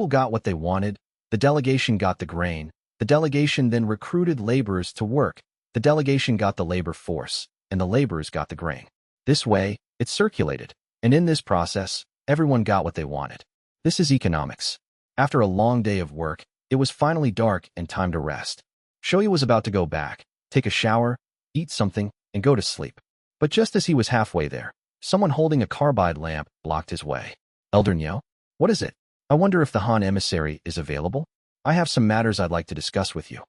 got what they wanted, the delegation got the grain, the delegation then recruited laborers to work, the delegation got the labor force, and the laborers got the grain. This way, it circulated, and in this process, everyone got what they wanted. This is economics. After a long day of work, it was finally dark and time to rest. Shou Ya was about to go back, take a shower, eat something, and go to sleep. But just as he was halfway there, someone holding a carbide lamp blocked his way. Elder Nyo? What is it? I wonder if the Han emissary is available? I have some matters I'd like to discuss with you.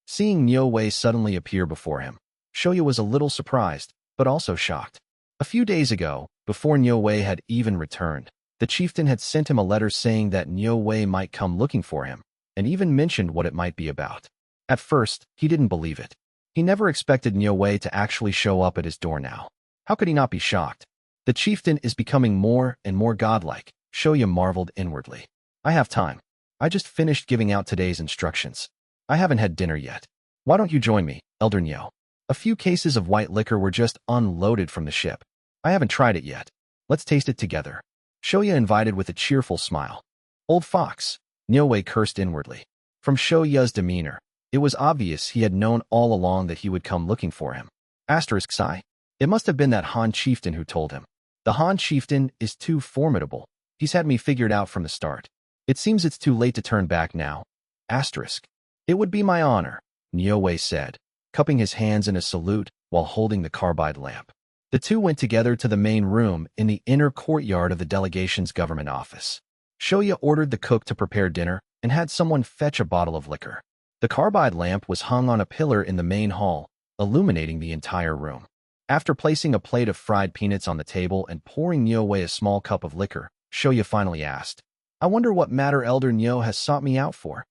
Seeing Nyo Wei suddenly appear before him, Shou Ya was a little surprised, but also shocked. A few days ago, before Nyo Wei had even returned, the chieftain had sent him a letter saying that Nyo Wei might come looking for him, and even mentioned what it might be about. At first, he didn't believe it. He never expected Nyo Wei to actually show up at his door now. How could he not be shocked? The chieftain is becoming more and more godlike, Shou Ya marveled inwardly. I have time. I just finished giving out today's instructions. I haven't had dinner yet. Why don't you join me, Elder Nyo? A few cases of white liquor were just unloaded from the ship. I haven't tried it yet. Let's taste it together. Shou Ya invited with a cheerful smile. Old fox, Nyo Wei cursed inwardly. From Shou Ya's demeanor, it was obvious he had known all along that he would come looking for him. Asterisk sigh. It must have been that Han chieftain who told him. The Han chieftain is too formidable. He's had me figured out from the start. It seems it's too late to turn back now. Asterisk. It would be my honor, Nyo Wei said, cupping his hands in a salute while holding the carbide lamp. The two went together to the main room in the inner courtyard of the delegation's government office. Shou Ya ordered the cook to prepare dinner and had someone fetch a bottle of liquor. The carbide lamp was hung on a pillar in the main hall, illuminating the entire room. After placing a plate of fried peanuts on the table and pouring Nyo Wei a small cup of liquor, Shou Ya finally asked, I wonder what matter Elder Nyo has sought me out for.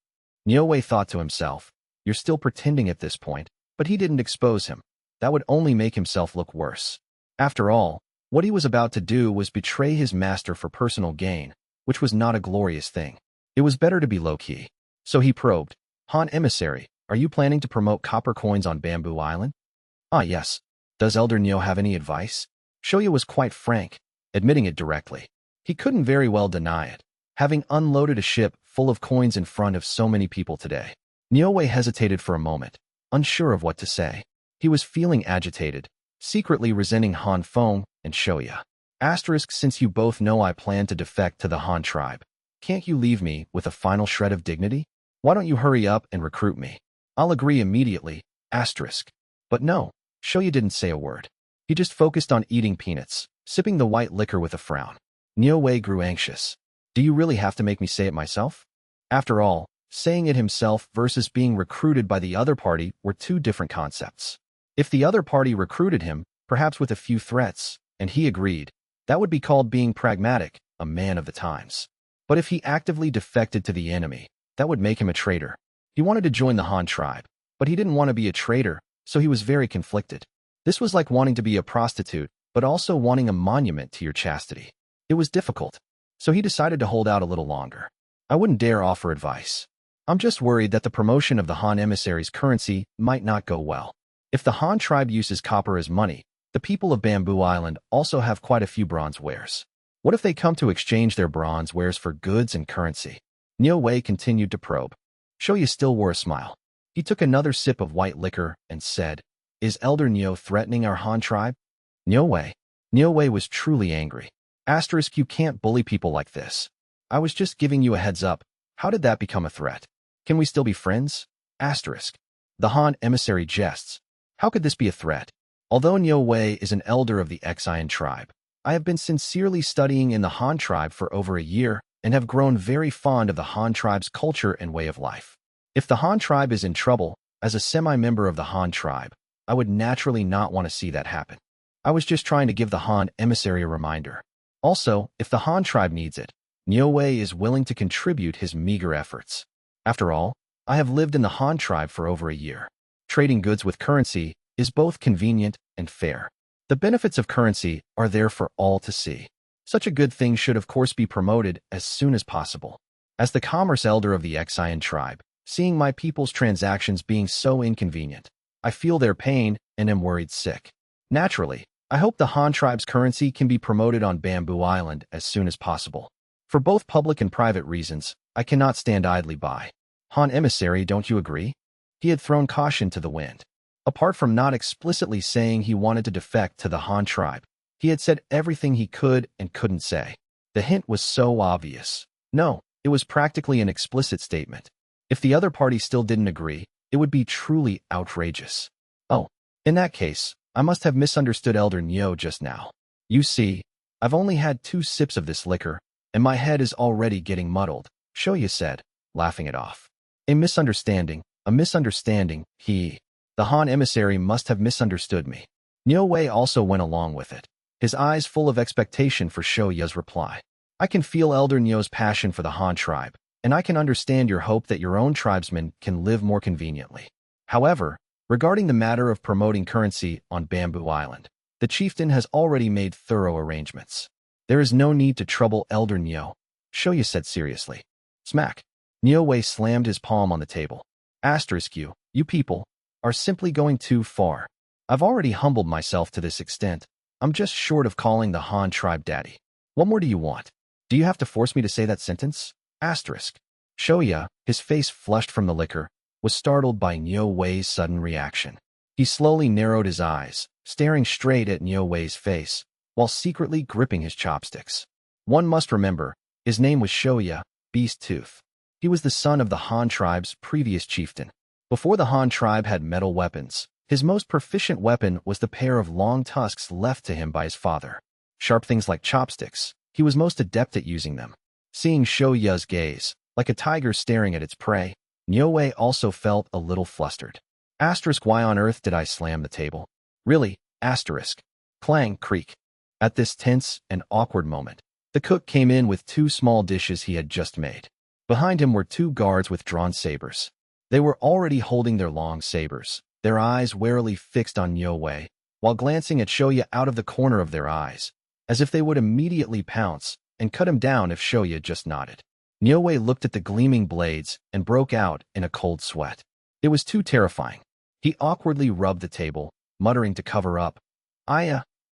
Nyo Wei thought to himself, you're still pretending at this point, but he didn't expose him. That would only make himself look worse. After all, what he was about to do was betray his master for personal gain, which was not a glorious thing. It was better to be low-key. So he probed, Han emissary, are you planning to promote copper coins on Bamboo Island? Ah yes. Does Elder Nyo have any advice? Shou Ya was quite frank, admitting it directly. He couldn't very well deny it. Having unloaded a ship full of coins in front of so many people today, Nyo Wei hesitated for a moment, unsure of what to say. He was feeling agitated, secretly resenting Han Feng and Shou Ya. Asterisk since you both know I plan to defect to the Han tribe. Can't you leave me with a final shred of dignity? Why don't you hurry up and recruit me? I'll agree immediately, asterisk. But no, Shou Ya didn't say a word. He just focused on eating peanuts, sipping the white liquor with a frown. Nyo Wei grew anxious. Do you really have to make me say it myself? After all, saying it himself versus being recruited by the other party were two different concepts. If the other party recruited him, perhaps with a few threats, and he agreed, that would be called being pragmatic, a man of the times. But if he actively defected to the enemy, that would make him a traitor. He wanted to join the Han tribe, but he didn't want to be a traitor, so he was very conflicted. This was like wanting to be a prostitute, but also wanting a monument to your chastity. It was difficult, so he decided to hold out a little longer. I wouldn't dare offer advice. I'm just worried that the promotion of the Han emissary's currency might not go well. If the Han tribe uses copper as money, the people of Bamboo Island also have quite a few bronze wares. What if they come to exchange their bronze wares for goods and currency? Nyo Wei continued to probe. Shou Ya still wore a smile. He took another sip of white liquor and said, Is Elder Nyo threatening our Han tribe? Nyo Wei was truly angry. Asterisk you can't bully people like this. I was just giving you a heads up. How did that become a threat? Can we still be friends? Asterisk. The Han emissary jests. How could this be a threat? Although Nyo Wei is an elder of the Ecchi tribe, I have been sincerely studying in the Han tribe for over a year and have grown very fond of the Han tribe's culture and way of life. If the Han tribe is in trouble, as a semi-member of the Han tribe, I would naturally not want to see that happen. I was just trying to give the Han emissary a reminder. Also, if the Han tribe needs it, Nyo Wei is willing to contribute his meager efforts. After all, I have lived in the Han tribe for over a year. Trading goods with currency is both convenient and fair. The benefits of currency are there for all to see. Such a good thing should of course be promoted as soon as possible. As the commerce elder of the Ecchi tribe, seeing my people's transactions being so inconvenient, I feel their pain and am worried sick. Naturally, I hope the Han tribe's currency can be promoted on Bamboo Island as soon as possible. For both public and private reasons, I cannot stand idly by. Han emissary, don't you agree? He had thrown caution to the wind. Apart from not explicitly saying he wanted to defect to the Han tribe, he had said everything he could and couldn't say. The hint was so obvious. No, it was practically an explicit statement. If the other party still didn't agree, it would be truly outrageous. Oh, in that case, I must have misunderstood Elder Nyo just now. You see, I've only had 2 sips of this liquor, and my head is already getting muddled, Shou Ya said, laughing it off. A misunderstanding, the Han emissary must have misunderstood me. Nyo Wei also went along with it, his eyes full of expectation for Shou Ya's reply. I can feel Elder Nyo's passion for the Han tribe, and I can understand your hope that your own tribesmen can live more conveniently. However, regarding the matter of promoting currency on Bamboo Island, the chieftain has already made thorough arrangements. There is no need to trouble Elder Nyo, Shou Ya said seriously. Smack. Nyo Wei slammed his palm on the table. You people, are simply going too far. I've already humbled myself to this extent. I'm just short of calling the Han tribe daddy. What more do you want? Do you have to force me to say that sentence? Shou Ya, his face flushed from the liquor, was startled by Nyo Wei's sudden reaction. He slowly narrowed his eyes, staring straight at Nyo Wei's face, while secretly gripping his chopsticks. One must remember, his name was Shou Ya, Beast Tooth. He was the son of the Han tribe's previous chieftain. Before the Han tribe had metal weapons, his most proficient weapon was the pair of long tusks left to him by his father. Sharp things like chopsticks, he was most adept at using them. Seeing Shou Ya's gaze, like a tiger staring at its prey, Nyo Wei also felt a little flustered. Why on earth did I slam the table? Really? Clang, creak. At this tense and awkward moment, the cook came in with 2 small dishes he had just made. Behind him were 2 guards with drawn sabers. They were already holding their long sabers, their eyes warily fixed on Nyo Wei, while glancing at Shou Ya out of the corner of their eyes, as if they would immediately pounce and cut him down if Shou Ya just nodded. Nyo Wei looked at the gleaming blades and broke out in a cold sweat. It was too terrifying. He awkwardly rubbed the table, muttering to cover up.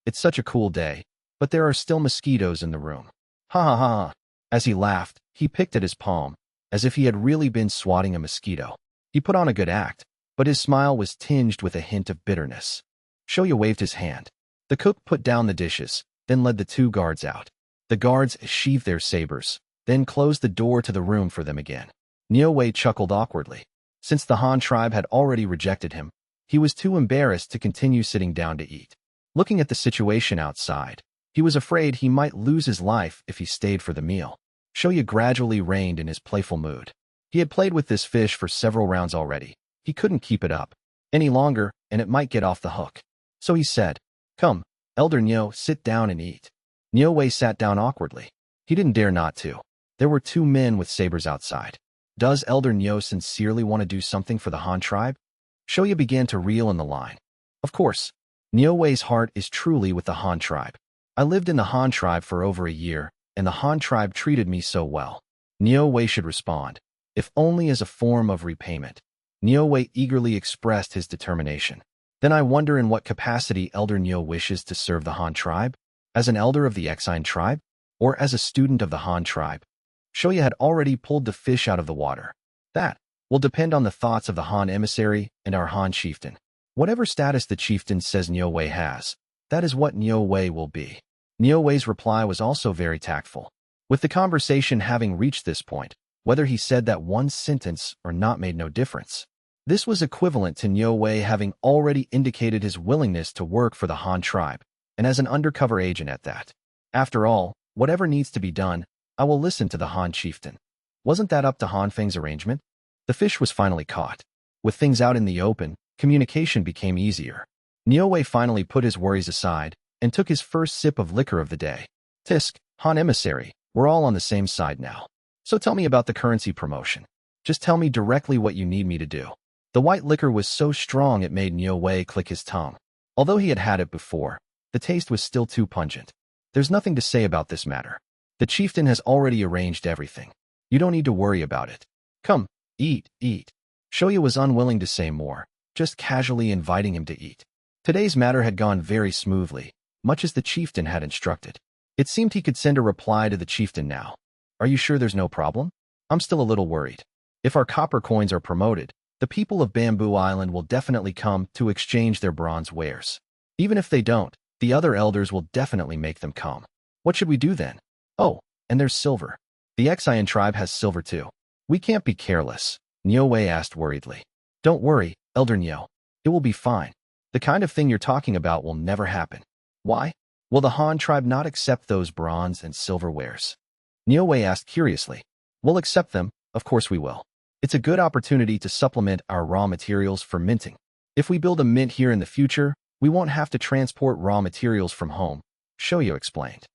It's such a cool day, but there are still mosquitoes in the room. Ha ha ha. As he laughed, he picked at his palm, as if he had really been swatting a mosquito. He put on a good act, but his smile was tinged with a hint of bitterness. Shou Ya waved his hand. The cook put down the dishes, then led the 2 guards out. The guards sheathed their sabers, then closed the door to the room for them again. Nyo Wei chuckled awkwardly. Since the Han tribe had already rejected him, he was too embarrassed to continue sitting down to eat. Looking at the situation outside, he was afraid he might lose his life if he stayed for the meal. Shou Ya gradually reined in his playful mood. He had played with this fish for several rounds already. He couldn't keep it up any longer, and it might get off the hook. So he said, Come, Elder Nyo, sit down and eat. Nyo Wei sat down awkwardly. He didn't dare not to. There were 2 men with sabers outside. Does Elder Nyo sincerely want to do something for the Han tribe? Shou Ya began to reel in the line. Of course, Nyo Wei's heart is truly with the Han tribe. I lived in the Han tribe for over a year, and the Han tribe treated me so well. Nyo Wei should respond, if only as a form of repayment. Nyo Wei eagerly expressed his determination. Then I wonder in what capacity Elder Nyo wishes to serve the Han tribe? As an elder of the Exine tribe? Or as a student of the Han tribe? Shou Ya had already pulled the fish out of the water. That will depend on the thoughts of the Han emissary and our Han chieftain. Whatever status the chieftain says Nyo Wei has, that is what Nyo Wei will be. Nyo Wei's reply was also very tactful. With the conversation having reached this point, whether he said that one sentence or not made no difference. This was equivalent to Nyo Wei having already indicated his willingness to work for the Han tribe, and as an undercover agent at that. After all, whatever needs to be done, I will listen to the Han chieftain. Wasn't that up to Han Feng's arrangement? The fish was finally caught. With things out in the open, communication became easier. Nyo Wei finally put his worries aside and took his first sip of liquor of the day. Tisk, Han emissary, we're all on the same side now. So tell me about the currency promotion. Just tell me directly what you need me to do. The white liquor was so strong it made Nyo Wei click his tongue. Although he had had it before, the taste was still too pungent. There's nothing to say about this matter. The chieftain has already arranged everything. You don't need to worry about it. Come, eat, eat. Shou Ya was unwilling to say more, just casually inviting him to eat. Today's matter had gone very smoothly, much as the chieftain had instructed. It seemed he could send a reply to the chieftain now. Are you sure there's no problem? I'm still a little worried. If our copper coins are promoted, the people of Bamboo Island will definitely come to exchange their bronze wares. Even if they don't, the other elders will definitely make them come. What should we do then? Oh, and there's silver. The Xian tribe has silver too. We can't be careless, Niue asked worriedly. Don't worry, Elder Nyo. It will be fine. The kind of thing you're talking about will never happen. Why? Will the Han tribe not accept those bronze and silver wares? Niue asked curiously. We'll accept them, of course we will. It's a good opportunity to supplement our raw materials for minting. If we build a mint here in the future, we won't have to transport raw materials from home, Shou Ya explained.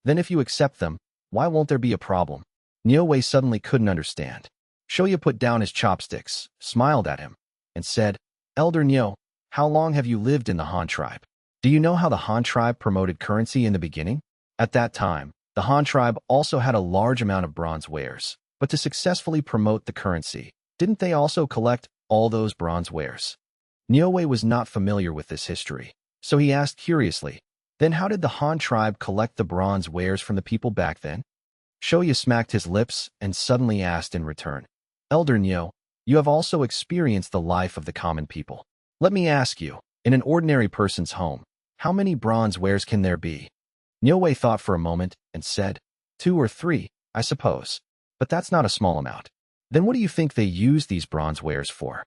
Then if you accept them, why won't there be a problem? Niue suddenly couldn't understand. Shou Ya put down his chopsticks, smiled at him, and said, Elder Nyo, how long have you lived in the Han tribe? Do you know how the Han tribe promoted currency in the beginning? At that time, the Han tribe also had a large amount of bronze wares, but to successfully promote the currency, didn't they also collect all those bronze wares? Niue was not familiar with this history, so he asked curiously, then how did the Han tribe collect the bronze wares from the people back then? Shou Ya smacked his lips and suddenly asked in return, Elder Nyo, you have also experienced the life of the common people. Let me ask you, in an ordinary person's home, how many bronze wares can there be? Niue thought for a moment and said, 2 or 3, I suppose. But that's not a small amount. Then what do you think they use these bronze wares for?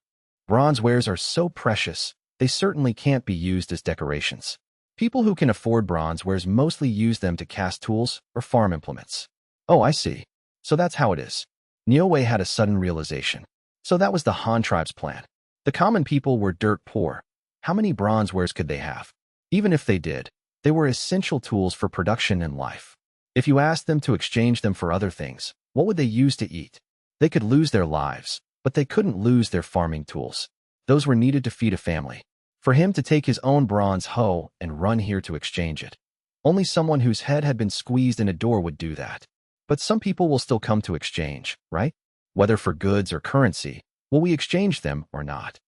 Bronze wares are so precious, they certainly can't be used as decorations. People who can afford bronze wares mostly use them to cast tools or farm implements. Oh, I see. So that's how it is. Niue had a sudden realization. So that was the Han tribe's plan. The common people were dirt poor. How many bronze wares could they have? Even if they did, they were essential tools for production and life. If you asked them to exchange them for other things, what would they use to eat? They could lose their lives, but they couldn't lose their farming tools. Those were needed to feed a family. For him to take his own bronze hoe and run here to exchange it, only someone whose head had been squeezed in a door would do that. But some people will still come to exchange, right? Whether for goods or currency, will we exchange them or not?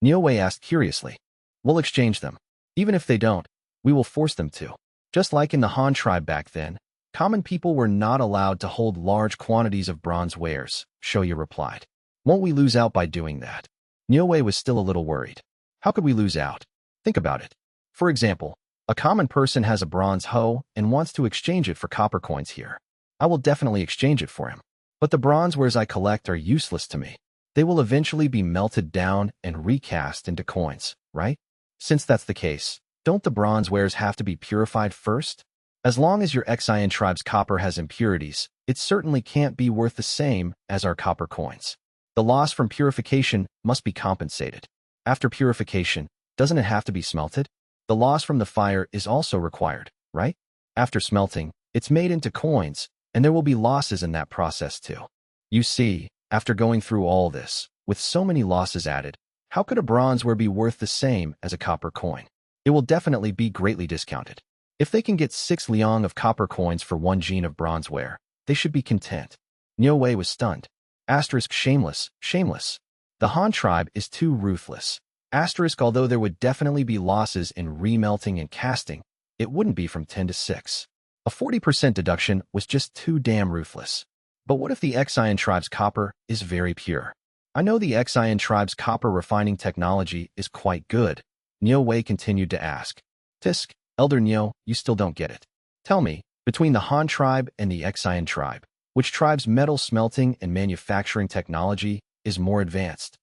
Niue asked curiously. We'll exchange them. Even if they don't, we will force them to. Just like in the Han tribe back then, common people were not allowed to hold large quantities of bronze wares, Shou Ya replied. Won't we lose out by doing that? Niue was still a little worried. How could we lose out? Think about it. For example, a common person has a bronze hoe and wants to exchange it for copper coins here. I will definitely exchange it for him. But the bronze wares I collect are useless to me. They will eventually be melted down and recast into coins, right? Since that's the case, don't the bronze wares have to be purified first? As long as your Xian tribe's copper has impurities, it certainly can't be worth the same as our copper coins. The loss from purification must be compensated. After purification, doesn't it have to be smelted? The loss from the fire is also required, right? After smelting, it's made into coins, and there will be losses in that process too. You see, after going through all this, with so many losses added, how could a bronze ware be worth the same as a copper coin? It will definitely be greatly discounted. If they can get 6 liang of copper coins for 1 gene of bronze ware, they should be content. Niue was stunned. Asterisk shameless, shameless. The Han tribe is too ruthless. Asterisk although there would definitely be losses in remelting and casting, it wouldn't be from 10 to 6. A 40% deduction was just too damn ruthless. But what if the Xian tribe's copper is very pure? I know the Xian tribe's copper refining technology is quite good. Niue continued to ask. Tisk, Elder Nyo, you still don't get it. Tell me, between the Han tribe and the Xian tribe, which tribe's metal smelting and manufacturing technology is more advanced?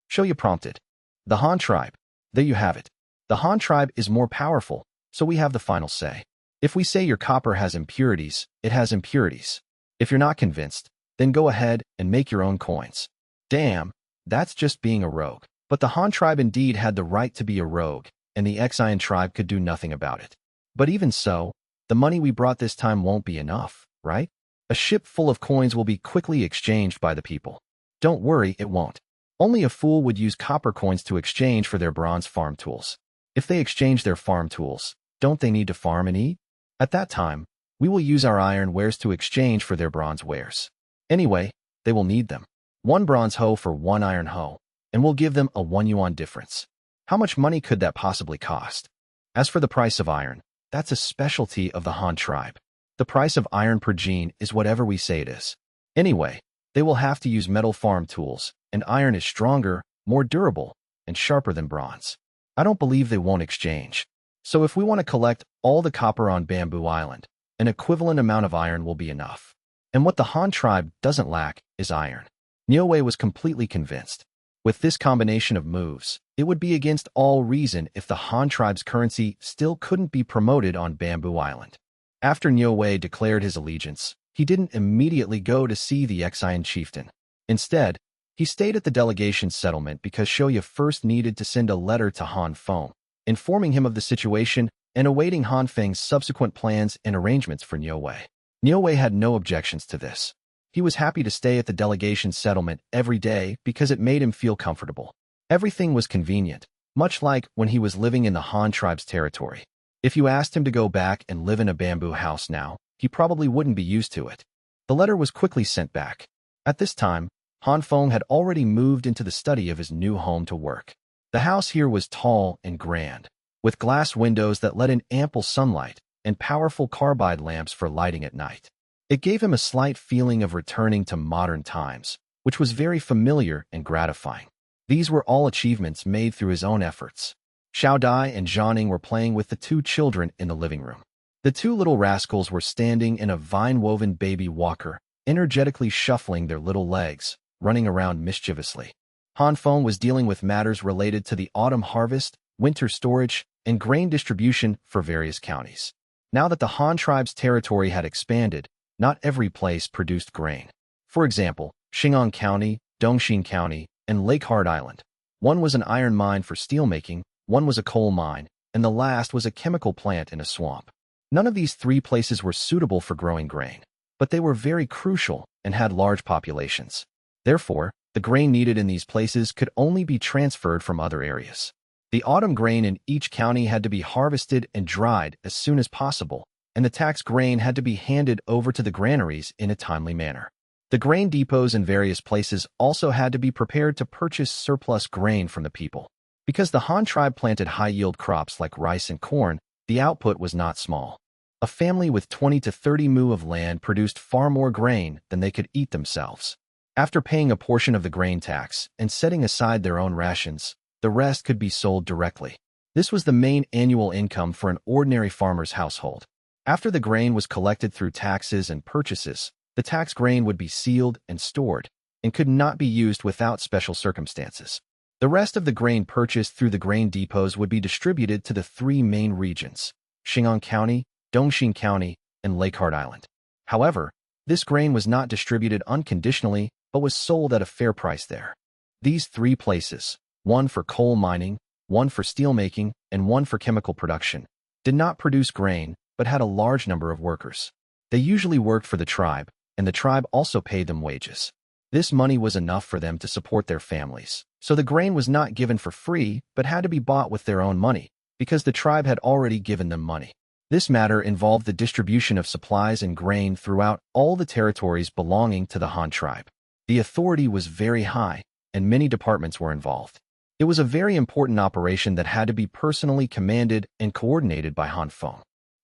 Shou Ya prompted. The Han tribe. There you have it. The Han tribe is more powerful, so we have the final say. If we say your copper has impurities, it has impurities. If you're not convinced, then go ahead and make your own coins. Damn, that's just being a rogue. But the Han tribe indeed had the right to be a rogue, and the Xian tribe could do nothing about it. But even so, the money we brought this time won't be enough, right? A ship full of coins will be quickly exchanged by the people. Don't worry, it won't. Only a fool would use copper coins to exchange for their bronze farm tools. If they exchange their farm tools, don't they need to farm and eat? At that time, we will use our iron wares to exchange for their bronze wares. Anyway, they will need them. 1 bronze hoe for 1 iron hoe, and we'll give them a 1 yuan difference. How much money could that possibly cost? As for the price of iron, that's a specialty of the Han tribe. The price of iron per gene is whatever we say it is. Anyway, they will have to use metal farm tools, and iron is stronger, more durable, and sharper than bronze. I don't believe they won't exchange. So if we want to collect all the copper on Bamboo Island, an equivalent amount of iron will be enough. And what the Han tribe doesn't lack is iron. Niue was completely convinced. With this combination of moves, it would be against all reason if the Han tribe's currency still couldn't be promoted on Bamboo Island. After Niue declared his allegiance, he didn't immediately go to see the Exian chieftain. Instead, he stayed at the delegation's settlement because Shou Ya first needed to send a letter to Han Feng, informing him of the situation and awaiting Han Feng's subsequent plans and arrangements for Niue. Niue had no objections to this. He was happy to stay at the delegation's settlement every day because it made him feel comfortable. Everything was convenient, much like when he was living in the Han tribe's territory. If you asked him to go back and live in a bamboo house now, he probably wouldn't be used to it. The letter was quickly sent back. At this time, Han Feng had already moved into the study of his new home to work. The house here was tall and grand, with glass windows that let in ample sunlight and powerful carbide lamps for lighting at night. It gave him a slight feeling of returning to modern times, which was very familiar and gratifying. These were all achievements made through his own efforts. Xiao Dai and Zhanning were playing with the two children in the living room. The two little rascals were standing in a vine-woven baby walker, energetically shuffling their little legs, running around mischievously. Han Feng was dealing with matters related to the autumn harvest, winter storage, and grain distribution for various counties. Now that the Han tribe's territory had expanded, not every place produced grain. For example, Xing'an County, Dongxin County, and Lake Hard Island. One was an iron mine for steelmaking, one was a coal mine, and the last was a chemical plant in a swamp. None of these three places were suitable for growing grain, but they were very crucial and had large populations. Therefore, the grain needed in these places could only be transferred from other areas. The autumn grain in each county had to be harvested and dried as soon as possible, and the tax grain had to be handed over to the granaries in a timely manner. The grain depots in various places also had to be prepared to purchase surplus grain from the people. Because the Han tribe planted high-yield crops like rice and corn, the output was not small. A family with 20 to 30 mu of land produced far more grain than they could eat themselves. After paying a portion of the grain tax and setting aside their own rations, the rest could be sold directly. This was the main annual income for an ordinary farmer's household. After the grain was collected through taxes and purchases, the tax grain would be sealed and stored, and could not be used without special circumstances. The rest of the grain purchased through the grain depots would be distributed to the three main regions, Xing'an County, Dongxin County, and Lake Hard Island. However, this grain was not distributed unconditionally, but was sold at a fair price there. These three places, one for coal mining, one for steelmaking, and one for chemical production, did not produce grain, but had a large number of workers. They usually worked for the tribe, and the tribe also paid them wages. This money was enough for them to support their families, so the grain was not given for free, but had to be bought with their own money, because the tribe had already given them money. This matter involved the distribution of supplies and grain throughout all the territories belonging to the Han tribe. The authority was very high, and many departments were involved. It was a very important operation that had to be personally commanded and coordinated by Han Feng.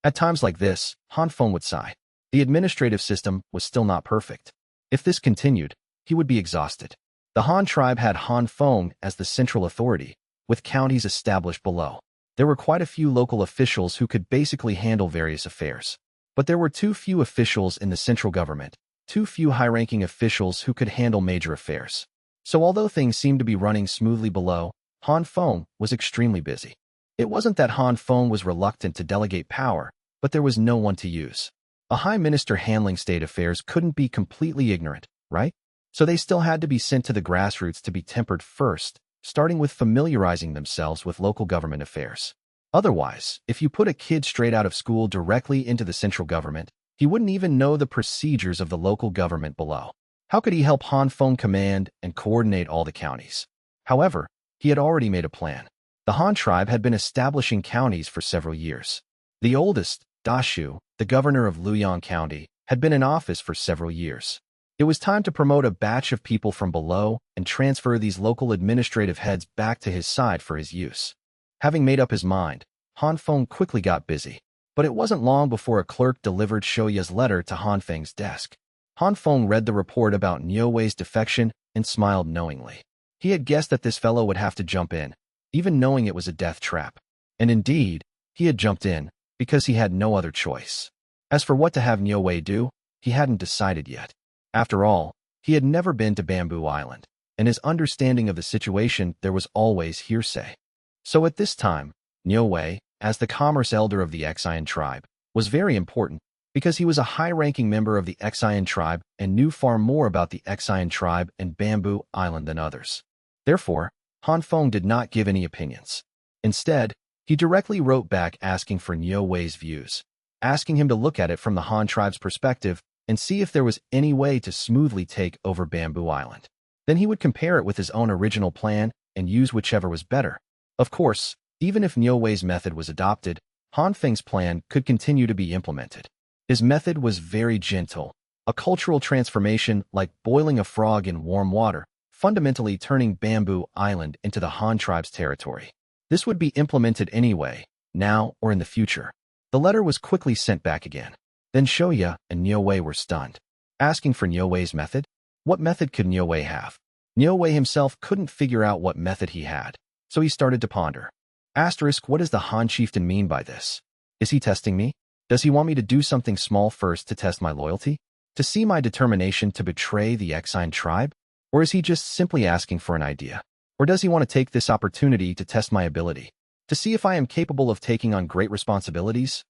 At times like this, Han Feng would sigh. The administrative system was still not perfect. If this continued, he would be exhausted. The Han tribe had Han Feng as the central authority, with counties established below. There were quite a few local officials who could basically handle various affairs. But there were too few officials in the central government, too few high-ranking officials who could handle major affairs. So although things seemed to be running smoothly below, Han Feng was extremely busy. It wasn't that Han Feng was reluctant to delegate power, but there was no one to use. A high minister handling state affairs couldn't be completely ignorant, right? So they still had to be sent to the grassroots to be tempered first, starting with familiarizing themselves with local government affairs. Otherwise, if you put a kid straight out of school directly into the central government, he wouldn't even know the procedures of the local government below. How could he help Han Feng command and coordinate all the counties? However, he had already made a plan. The Han tribe had been establishing counties for several years. The oldest, Da Shu, the governor of Luoyang County, had been in office for several years. It was time to promote a batch of people from below and transfer these local administrative heads back to his side for his use. Having made up his mind, Han Feng quickly got busy. But it wasn't long before a clerk delivered Shou Ya's letter to Han Feng's desk. Han Feng read the report about Niu Wei's defection and smiled knowingly. He had guessed that this fellow would have to jump in, even knowing it was a death trap. And indeed, he had jumped in, because he had no other choice. As for what to have Niu Wei do, he hadn't decided yet. After all, he had never been to Bamboo Island, and his understanding of the situation there was always hearsay. So at this time, Niu Wei, as the commerce elder of the Ecchi tribe, was very important because he was a high-ranking member of the Ecchi tribe and knew far more about the Ecchi tribe and Bamboo Island than others. Therefore, Han Feng did not give any opinions. Instead, he directly wrote back asking for Niu Wei's views, asking him to look at it from the Han tribe's perspective and see if there was any way to smoothly take over Bamboo Island. Then he would compare it with his own original plan and use whichever was better. Of course, even if Niu Wei's method was adopted, Han Feng's plan could continue to be implemented. His method was very gentle, a cultural transformation like boiling a frog in warm water, fundamentally turning Bamboo Island into the Han tribe's territory. This would be implemented anyway, now or in the future. The letter was quickly sent back again. Then Shou Ya and Niu Wei were stunned. Asking for Niu Wei's method? What method could Niu Wei have? Niu Wei himself couldn't figure out what method he had, so he started to ponder. What does the Han chieftain mean by this? Is he testing me? Does he want me to do something small first to test my loyalty? To see my determination to betray the Ecchi tribe? Or is he just simply asking for an idea? Or does he want to take this opportunity to test my ability? To see if I am capable of taking on great responsibilities?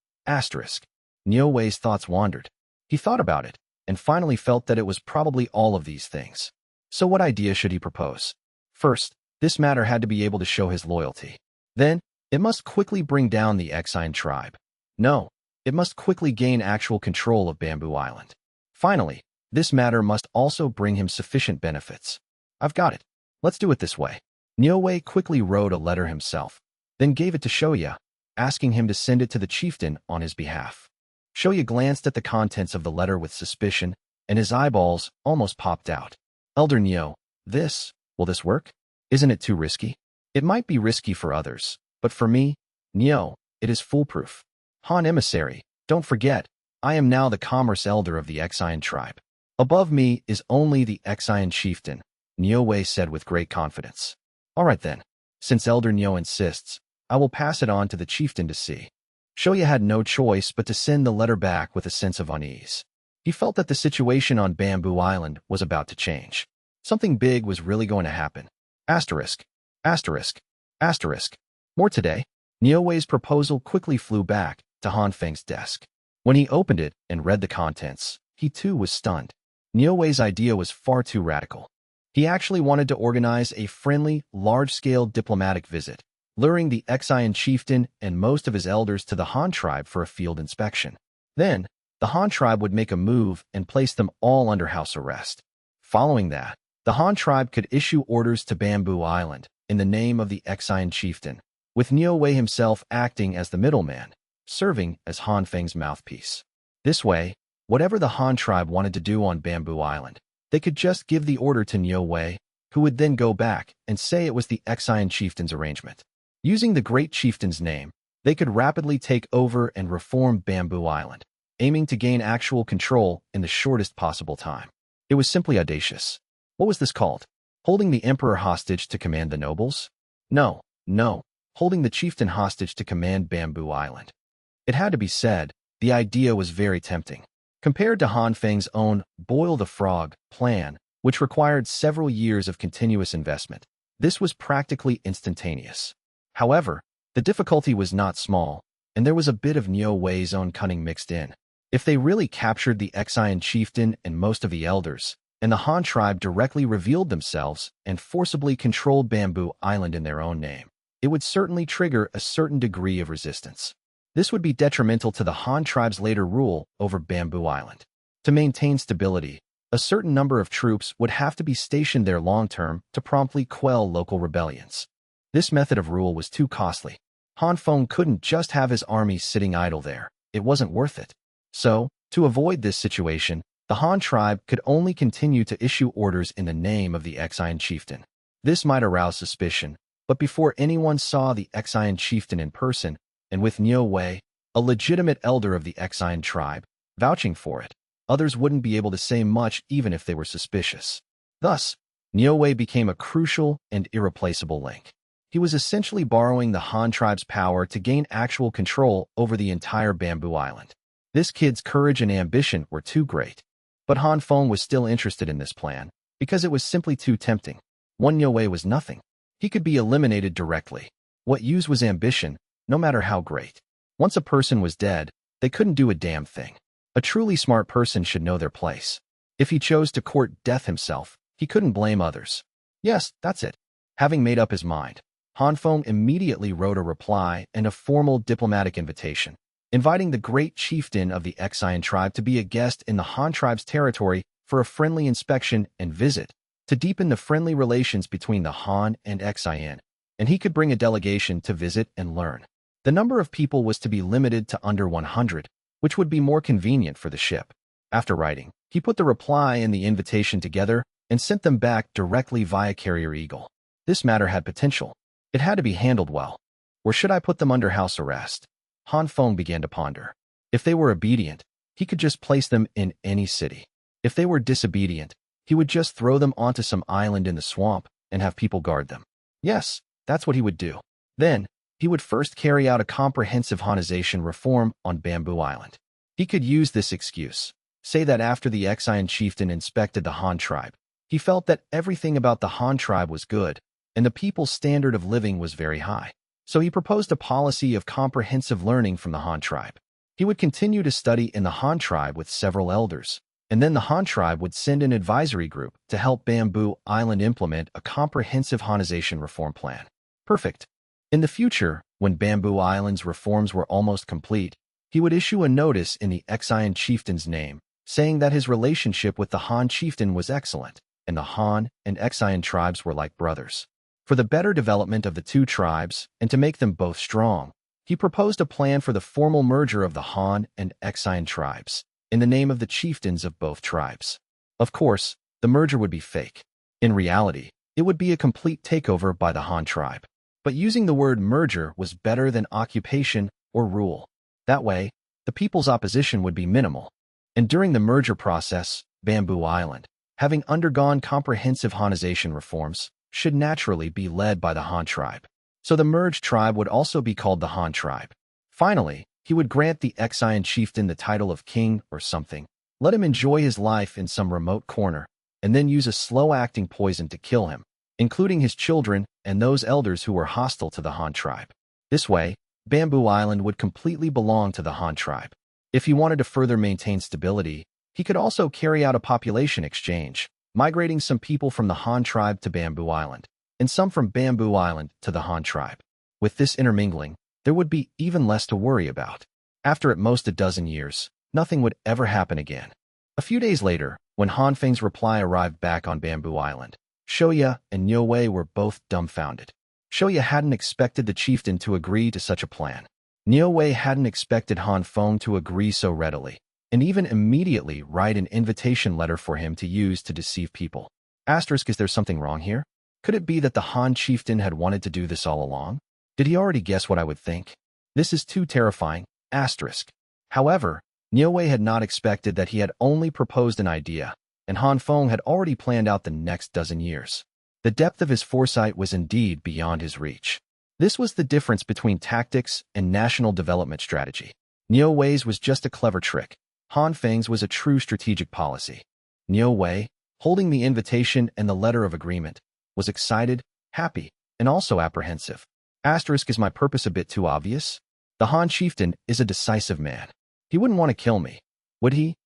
Niu Wei's thoughts wandered. He thought about it, and finally felt that it was probably all of these things. So what idea should he propose? First, this matter had to be able to show his loyalty. Then, it must quickly bring down the Ecchi tribe. No, it must quickly gain actual control of Bamboo Island. Finally, this matter must also bring him sufficient benefits. I've got it. Let's do it this way. Niu Wei quickly wrote a letter himself, then gave it to Shou Ya, asking him to send it to the chieftain on his behalf. Shou Ya glanced at the contents of the letter with suspicion, and his eyeballs almost popped out. Elder Niu, will this work? Isn't it too risky? It might be risky for others, but for me, Niu, it is foolproof. Han emissary, don't forget, I am now the commerce elder of the Ecchi tribe. Above me is only the Ecchi chieftain, Niu Wei said with great confidence. All right then, since Elder Niu insists, I will pass it on to the chieftain to see. Shou Ya had no choice but to send the letter back with a sense of unease. He felt that the situation on Bamboo Island was about to change. Something big was really going to happen. More today, Niu Wei's proposal quickly flew back to Han Feng's desk. When he opened it and read the contents, he too was stunned. Niu Wei's idea was far too radical. He actually wanted to organize a friendly, large-scale diplomatic visit, luring the Ecchi chieftain and most of his elders to the Han tribe for a field inspection. Then, the Han tribe would make a move and place them all under house arrest. Following that, the Han tribe could issue orders to Bamboo Island in the name of the Ecchi chieftain, with Niu Wei himself acting as the middleman, serving as Han Feng's mouthpiece. This way, whatever the Han tribe wanted to do on Bamboo Island, they could just give the order to Niu Wei, who would then go back and say it was the Ecchi chieftain's arrangement. Using the great chieftain's name, they could rapidly take over and reform Bamboo Island, aiming to gain actual control in the shortest possible time. It was simply audacious. What was this called? Holding the emperor hostage to command the nobles? No, holding the chieftain hostage to command Bamboo Island. It had to be said, the idea was very tempting. Compared to Han Feng's own boil the frog plan, which required several years of continuous investment, this was practically instantaneous. However, the difficulty was not small, and there was a bit of Niu Wei's own cunning mixed in. If they really captured the Ecchi chieftain and most of the elders, and the Han tribe directly revealed themselves and forcibly controlled Bamboo Island in their own name, it would certainly trigger a certain degree of resistance. This would be detrimental to the Han tribe's later rule over Bamboo Island. To maintain stability, a certain number of troops would have to be stationed there long-term to promptly quell local rebellions. This method of rule was too costly. Han Feng couldn't just have his army sitting idle there. It wasn't worth it. So, to avoid this situation, The Han tribe could only continue to issue orders in the name of the Exian chieftain. This might arouse suspicion, but before anyone saw the Exian chieftain in person, and with Niu Wei, a legitimate elder of the Exian tribe, vouching for it, others wouldn't be able to say much even if they were suspicious. Thus, Niu Wei became a crucial and irreplaceable link. He was essentially borrowing the Han tribe's power to gain actual control over the entire Bamboo Island. This kid's courage and ambition were too great. But Han Feng was still interested in this plan, because it was simply too tempting. One Niu Wei was nothing. He could be eliminated directly. What use was ambition, no matter how great? Once a person was dead, they couldn't do a damn thing. A truly smart person should know their place. If he chose to court death himself, he couldn't blame others. Yes, that's it. Having made up his mind, Han Feng immediately wrote a reply and a formal diplomatic invitation, inviting the great chieftain of the Exian tribe to be a guest in the Han tribe's territory for a friendly inspection and visit, to deepen the friendly relations between the Han and Exian, and he could bring a delegation to visit and learn. The number of people was to be limited to under 100, which would be more convenient for the ship. After writing, he put the reply and the invitation together and sent them back directly via Carrier Eagle. This matter had potential. It had to be handled well. Or should I put them under house arrest? Han Feng began to ponder. If they were obedient, he could just place them in any city. If they were disobedient, he would just throw them onto some island in the swamp and have people guard them. Yes, that's what he would do. Then, he would first carry out a comprehensive Hanization reform on Bamboo Island. He could use this excuse. Say that after the Exian chieftain inspected the Han tribe, he felt that everything about the Han tribe was good, and the people's standard of living was very high. So he proposed a policy of comprehensive learning from the Han tribe. He would continue to study in the Han tribe with several elders, and then the Han tribe would send an advisory group to help Bamboo Island implement a comprehensive Hanization reform plan. Perfect. In the future, when Bamboo Island's reforms were almost complete, he would issue a notice in the Exian chieftain's name, saying that his relationship with the Han chieftain was excellent, and the Han and Exian tribes were like brothers. For the better development of the two tribes, and to make them both strong, he proposed a plan for the formal merger of the Han and Exian tribes, in the name of the chieftains of both tribes. Of course, the merger would be fake. In reality, it would be a complete takeover by the Han tribe. But using the word merger was better than occupation or rule. That way, the people's opposition would be minimal. And during the merger process, Bamboo Island, having undergone comprehensive Hanization reforms, should naturally be led by the Han tribe. So the merged tribe would also be called the Han tribe. Finally, he would grant the Exian chieftain the title of king or something, let him enjoy his life in some remote corner, and then use a slow-acting poison to kill him, including his children and those elders who were hostile to the Han tribe. This way, Bamboo Island would completely belong to the Han tribe. If he wanted to further maintain stability, he could also carry out a population exchange, migrating some people from the Han tribe to Bamboo Island, and some from Bamboo Island to the Han tribe. With this intermingling, there would be even less to worry about. After at most a dozen years, nothing would ever happen again. A few days later, when Han Feng's reply arrived back on Bamboo Island, Shou Ya and Niu Wei were both dumbfounded. Shou Ya hadn't expected the chieftain to agree to such a plan. Niu Wei hadn't expected Han Feng to agree so readily, and even immediately write an invitation letter for him to use to deceive people. Asterisk, is there something wrong here? Could it be that the Han chieftain had wanted to do this all along? Did he already guess what I would think? This is too terrifying. Asterisk. However, Niu Wei had not expected that he had only proposed an idea, and Han Feng had already planned out the next dozen years. The depth of his foresight was indeed beyond his reach. This was the difference between tactics and national development strategy. Niu Wei's was just a clever trick. Han Feng's was a true strategic policy. Niu Wei, holding the invitation and the letter of agreement, was excited, happy, and also apprehensive. Asterisk, is my purpose a bit too obvious? The Han chieftain is a decisive man. He wouldn't want to kill me, would he?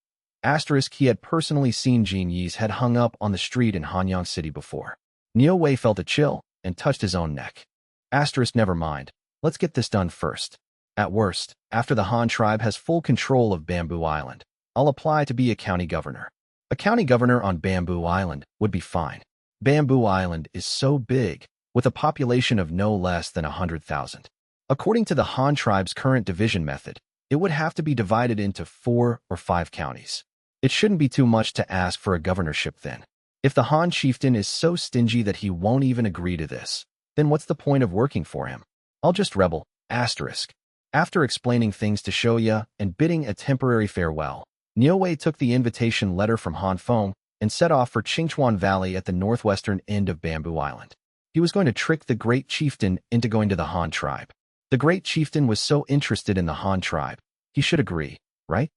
Asterisk, he had personally seen Jin Yi's head hung up on the street in Hanyang City before. Niu Wei felt a chill and touched his own neck. Asterisk, never mind. Let's get this done first. At worst, after the Han tribe has full control of Bamboo Island, I'll apply to be a county governor. A county governor on Bamboo Island would be fine. Bamboo Island is so big, with a population of no less than 100,000. According to the Han tribe's current division method, it would have to be divided into 4 or 5 counties. It shouldn't be too much to ask for a governorship then. If the Han chieftain is so stingy that he won't even agree to this, then what's the point of working for him? I'll just rebel, asterisk. After explaining things to Shou Ya and bidding a temporary farewell, Niuwei took the invitation letter from Han Feng and set off for Qingchuan Valley at the northwestern end of Bamboo Island. He was going to trick the great chieftain into going to the Han tribe. The great chieftain was so interested in the Han tribe, he should agree, right?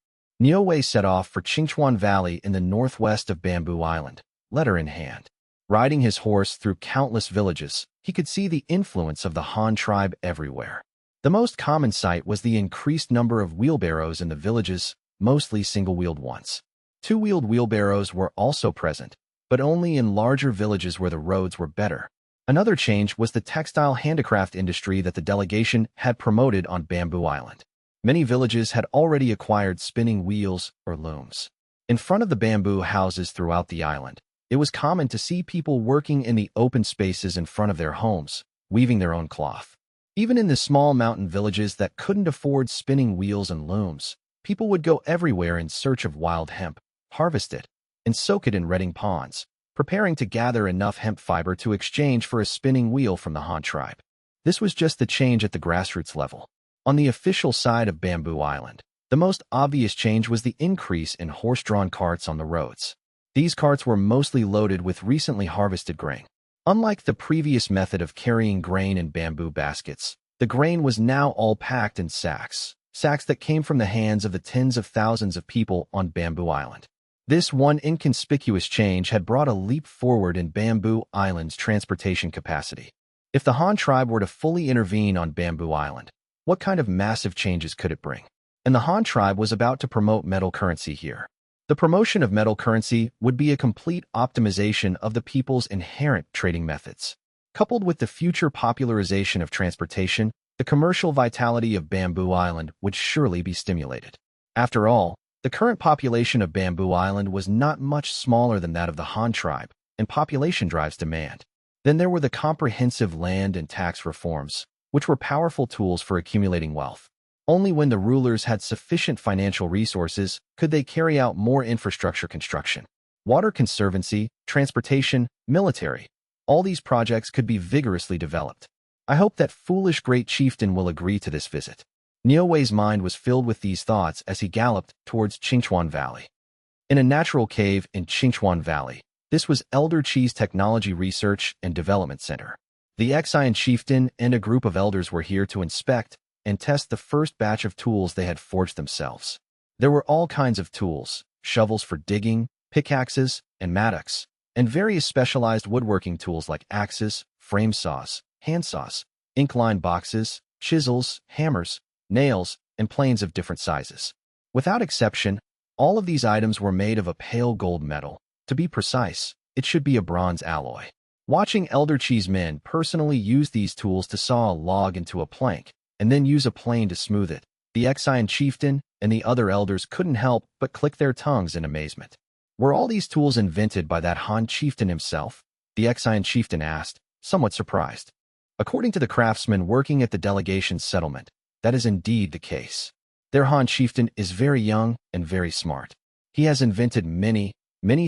Niuwei set off for Qingchuan Valley in the northwest of Bamboo Island, letter in hand. Riding his horse through countless villages, he could see the influence of the Han tribe everywhere. The most common sight was the increased number of wheelbarrows in the villages, mostly single-wheeled ones. Two-wheeled wheelbarrows were also present, but only in larger villages where the roads were better. Another change was the textile handicraft industry that the delegation had promoted on Bamboo Island. Many villages had already acquired spinning wheels or looms. In front of the bamboo houses throughout the island, it was common to see people working in the open spaces in front of their homes, weaving their own cloth. Even in the small mountain villages that couldn't afford spinning wheels and looms, people would go everywhere in search of wild hemp, harvest it, and soak it in redding ponds, preparing to gather enough hemp fiber to exchange for a spinning wheel from the Han tribe. This was just the change at the grassroots level. On the official side of Bamboo Island, the most obvious change was the increase in horse-drawn carts on the roads. These carts were mostly loaded with recently harvested grain. Unlike the previous method of carrying grain in bamboo baskets, the grain was now all packed in sacks that came from the hands of the tens of thousands of people on Bamboo Island. This one inconspicuous change had brought a leap forward in Bamboo Island's transportation capacity. If the Han tribe were to fully intervene on Bamboo Island, what kind of massive changes could it bring? And the Han tribe was about to promote metal currency here. The promotion of metal currency would be a complete optimization of the people's inherent trading methods. Coupled with the future popularization of transportation, the commercial vitality of Bamboo Island would surely be stimulated. After all, the current population of Bamboo Island was not much smaller than that of the Han tribe, and population drives demand. Then there were the comprehensive land and tax reforms, which were powerful tools for accumulating wealth. Only when the rulers had sufficient financial resources could they carry out more infrastructure construction. Water conservancy, transportation, military. All these projects could be vigorously developed. I hope that foolish great chieftain will agree to this visit. Niuwei's mind was filled with these thoughts as he galloped towards Qingchuan Valley. In a natural cave in Qingchuan Valley, this was Elder Chi's Technology Research and Development Center. The Ecchi chieftain and a group of elders were here to inspect and test the first batch of tools they had forged themselves. There were all kinds of tools, shovels for digging, pickaxes, and mattocks, and various specialized woodworking tools like axes, frame saws, handsaws, ink-line boxes, chisels, hammers, nails, and planes of different sizes. Without exception, all of these items were made of a pale gold metal. To be precise, it should be a bronze alloy. Watching Elder Chi's men personally use these tools to saw a log into a plank, and then use a plane to smooth it, the Ecchi chieftain and the other elders couldn't help but click their tongues in amazement. Were all these tools invented by that Han chieftain himself? The Ecchi chieftain asked, somewhat surprised. According to the craftsmen working at the delegation's settlement, that is indeed the case. Their Han chieftain is very young and very smart. He has invented many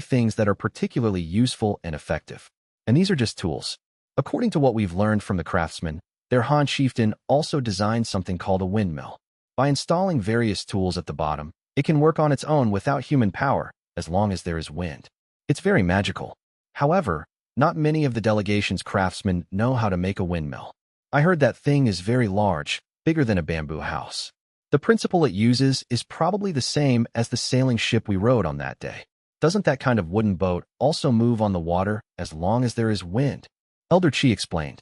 things that are particularly useful and effective. And these are just tools. According to what we've learned from the craftsmen, their Han chieftain also designed something called a windmill. By installing various tools at the bottom, it can work on its own without human power, as long as there is wind. It's very magical. However, not many of the delegation's craftsmen know how to make a windmill. I heard that thing is very large, bigger than a bamboo house. The principle it uses is probably the same as the sailing ship we rode on that day. Doesn't that kind of wooden boat also move on the water as long as there is wind? Elder Chi explained.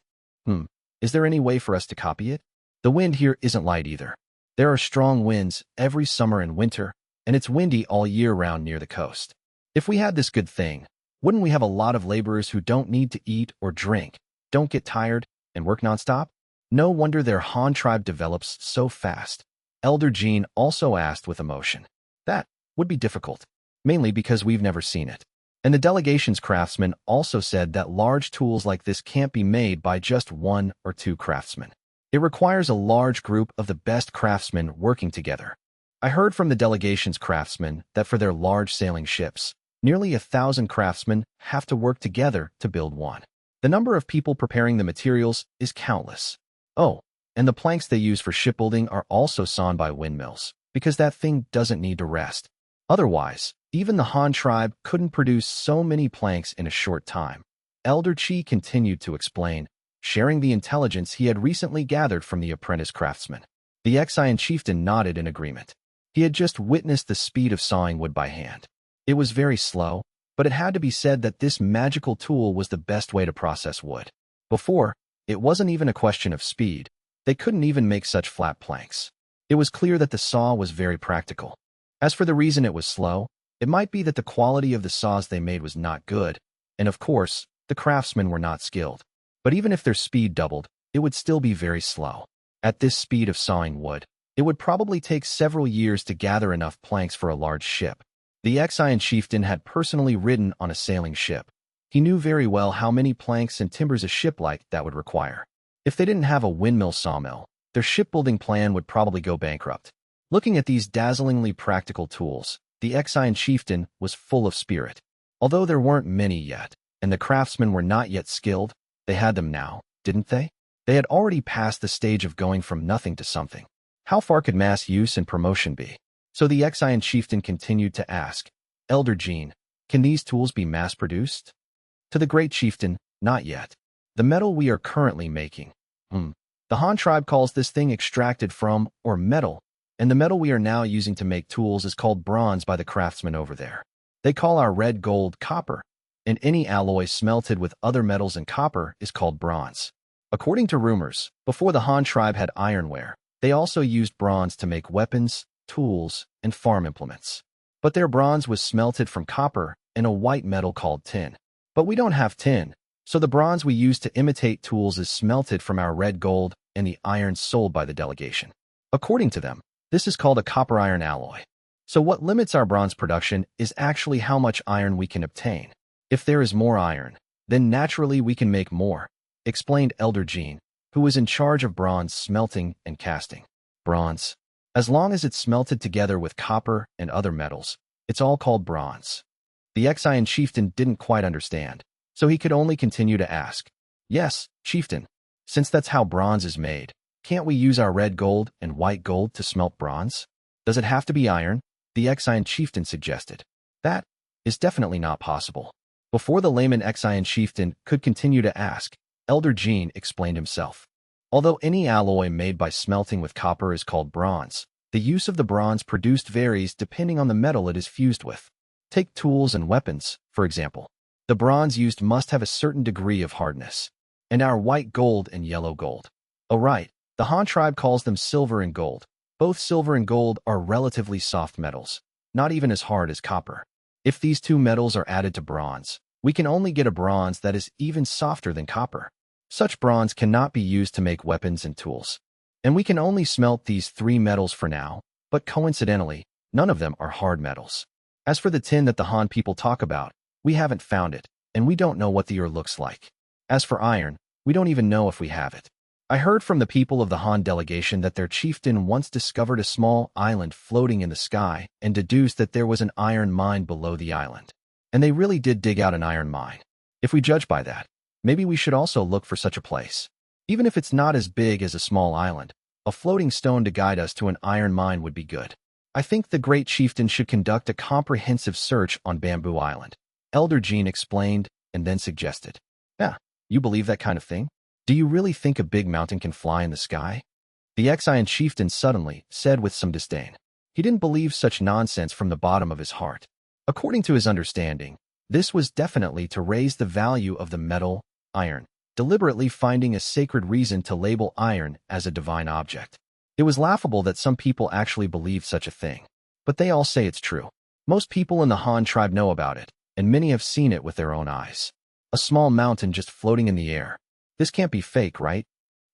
Is there any way for us to copy it? The wind here isn't light either. There are strong winds every summer and winter, and it's windy all year round near the coast. If we had this good thing, wouldn't we have a lot of laborers who don't need to eat or drink, don't get tired, and work nonstop? No wonder their Han tribe develops so fast. Elder Jean also asked with emotion. That would be difficult, mainly because we've never seen it. And the delegation's craftsmen also said that large tools like this can't be made by just one or two craftsmen. It requires a large group of the best craftsmen working together. I heard from the delegation's craftsmen that for their large sailing ships, nearly 1,000 craftsmen have to work together to build one. The number of people preparing the materials is countless. Oh, and the planks they use for shipbuilding are also sawn by windmills, because that thing doesn't need to rest. Otherwise, even the Han tribe couldn't produce so many planks in a short time. Elder Chi continued to explain, sharing the intelligence he had recently gathered from the apprentice craftsman. The Exian chieftain nodded in agreement. He had just witnessed the speed of sawing wood by hand. It was very slow, but it had to be said that this magical tool was the best way to process wood. Before, it wasn't even a question of speed. They couldn't even make such flat planks. It was clear that the saw was very practical. As for the reason it was slow, it might be that the quality of the saws they made was not good, and of course, the craftsmen were not skilled. But even if their speed doubled, it would still be very slow. At this speed of sawing wood, it would probably take several years to gather enough planks for a large ship. The Exian chieftain had personally ridden on a sailing ship. He knew very well how many planks and timbers a ship like that would require. If they didn't have a windmill sawmill, their shipbuilding plan would probably go bankrupt. Looking at these dazzlingly practical tools, the Exian chieftain was full of spirit. Although there weren't many yet, and the craftsmen were not yet skilled, they had them now, didn't they? They had already passed the stage of going from nothing to something. How far could mass use and promotion be? So the Exian chieftain continued to ask, Elder Jean, can these tools be mass-produced? To the great chieftain, not yet. The metal we are currently making. The Han tribe calls this thing extracted from, or metal, and the metal we are now using to make tools is called bronze by the craftsmen over there. They call our red gold copper, and any alloy smelted with other metals and copper is called bronze. According to rumors, before the Han tribe had ironware, they also used bronze to make weapons, tools, and farm implements. But their bronze was smelted from copper and a white metal called tin. But we don't have tin, so the bronze we use to imitate tools is smelted from our red gold and the iron sold by the delegation. According to them, this is called a copper-iron alloy. So what limits our bronze production is actually how much iron we can obtain. If there is more iron, then naturally we can make more, explained Elder Jean, who was in charge of bronze smelting and casting. Bronze. As long as it's smelted together with copper and other metals, it's all called bronze. The Exian chieftain didn't quite understand, so he could only continue to ask, Yes, chieftain, since that's how bronze is made, can't we use our red gold and white gold to smelt bronze? Does it have to be iron? The Exian chieftain suggested. That is definitely not possible. Before the layman Exian chieftain could continue to ask, Elder Jean explained himself. Although any alloy made by smelting with copper is called bronze, the use of the bronze produced varies depending on the metal it is fused with. Take tools and weapons, for example. The bronze used must have a certain degree of hardness. And our white gold and yellow gold. Oh right, the Han tribe calls them silver and gold. Both silver and gold are relatively soft metals, not even as hard as copper. If these two metals are added to bronze, we can only get a bronze that is even softer than copper. Such bronze cannot be used to make weapons and tools. And we can only smelt these three metals for now, but coincidentally, none of them are hard metals. As for the tin that the Han people talk about, we haven't found it, and we don't know what the ore looks like. As for iron, we don't even know if we have it. I heard from the people of the Han delegation that their chieftain once discovered a small island floating in the sky and deduced that there was an iron mine below the island. And they really did dig out an iron mine. If we judge by that, maybe we should also look for such a place. Even if it's not as big as a small island, a floating stone to guide us to an iron mine would be good. I think the great chieftain should conduct a comprehensive search on Bamboo Island. Elder Jean explained and then suggested. Yeah, you believe that kind of thing? Do you really think a big mountain can fly in the sky? The Exian chieftain suddenly said with some disdain. He didn't believe such nonsense from the bottom of his heart. According to his understanding, this was definitely to raise the value of the metal, iron, deliberately finding a sacred reason to label iron as a divine object. It was laughable that some people actually believed such a thing. But they all say it's true. Most people in the Han tribe know about it, and many have seen it with their own eyes. A small mountain just floating in the air. This can't be fake, right?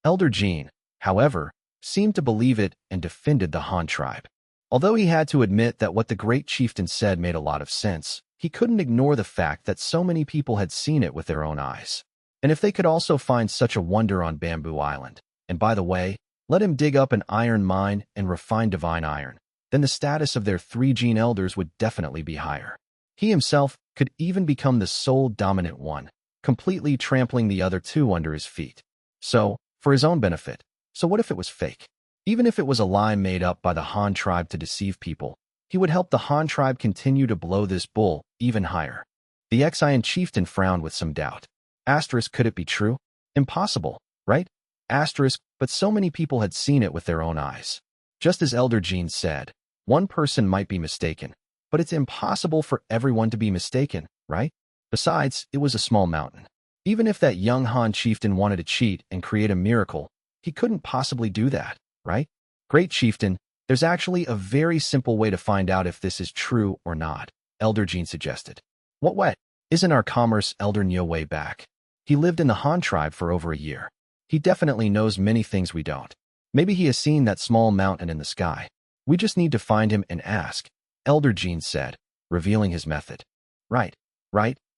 Elder Jean, however, seemed to believe it and defended the Han tribe. Although he had to admit that what the great chieftain said made a lot of sense, he couldn't ignore the fact that so many people had seen it with their own eyes. And if they could also find such a wonder on Bamboo Island, and by the way, let him dig up an iron mine and refine divine iron, then the status of their 3 gene elders would definitely be higher. He himself could even become the sole dominant one, completely trampling the other 2 under his feet. So, for his own benefit, so what if it was fake? Even if it was a lie made up by the Han tribe to deceive people, he would help the Han tribe continue to blow this bull even higher. The Xian chieftain frowned with some doubt. Asterisk, could it be true? Impossible, right? Asterisk, but so many people had seen it with their own eyes. Just as Elder Jean said, one person might be mistaken, but it's impossible for everyone to be mistaken, right? Besides, it was a small mountain. Even if that young Han chieftain wanted to cheat and create a miracle, he couldn't possibly do that, right? Great chieftain, there's actually a very simple way to find out if this is true or not, Elder Jean suggested. What way? Isn't our commerce elder Niuwei back? He lived in the Han tribe for over a year. He definitely knows many things we don't. Maybe he has seen that small mountain in the sky. We just need to find him and ask, Elder Jean said, revealing his method. Right.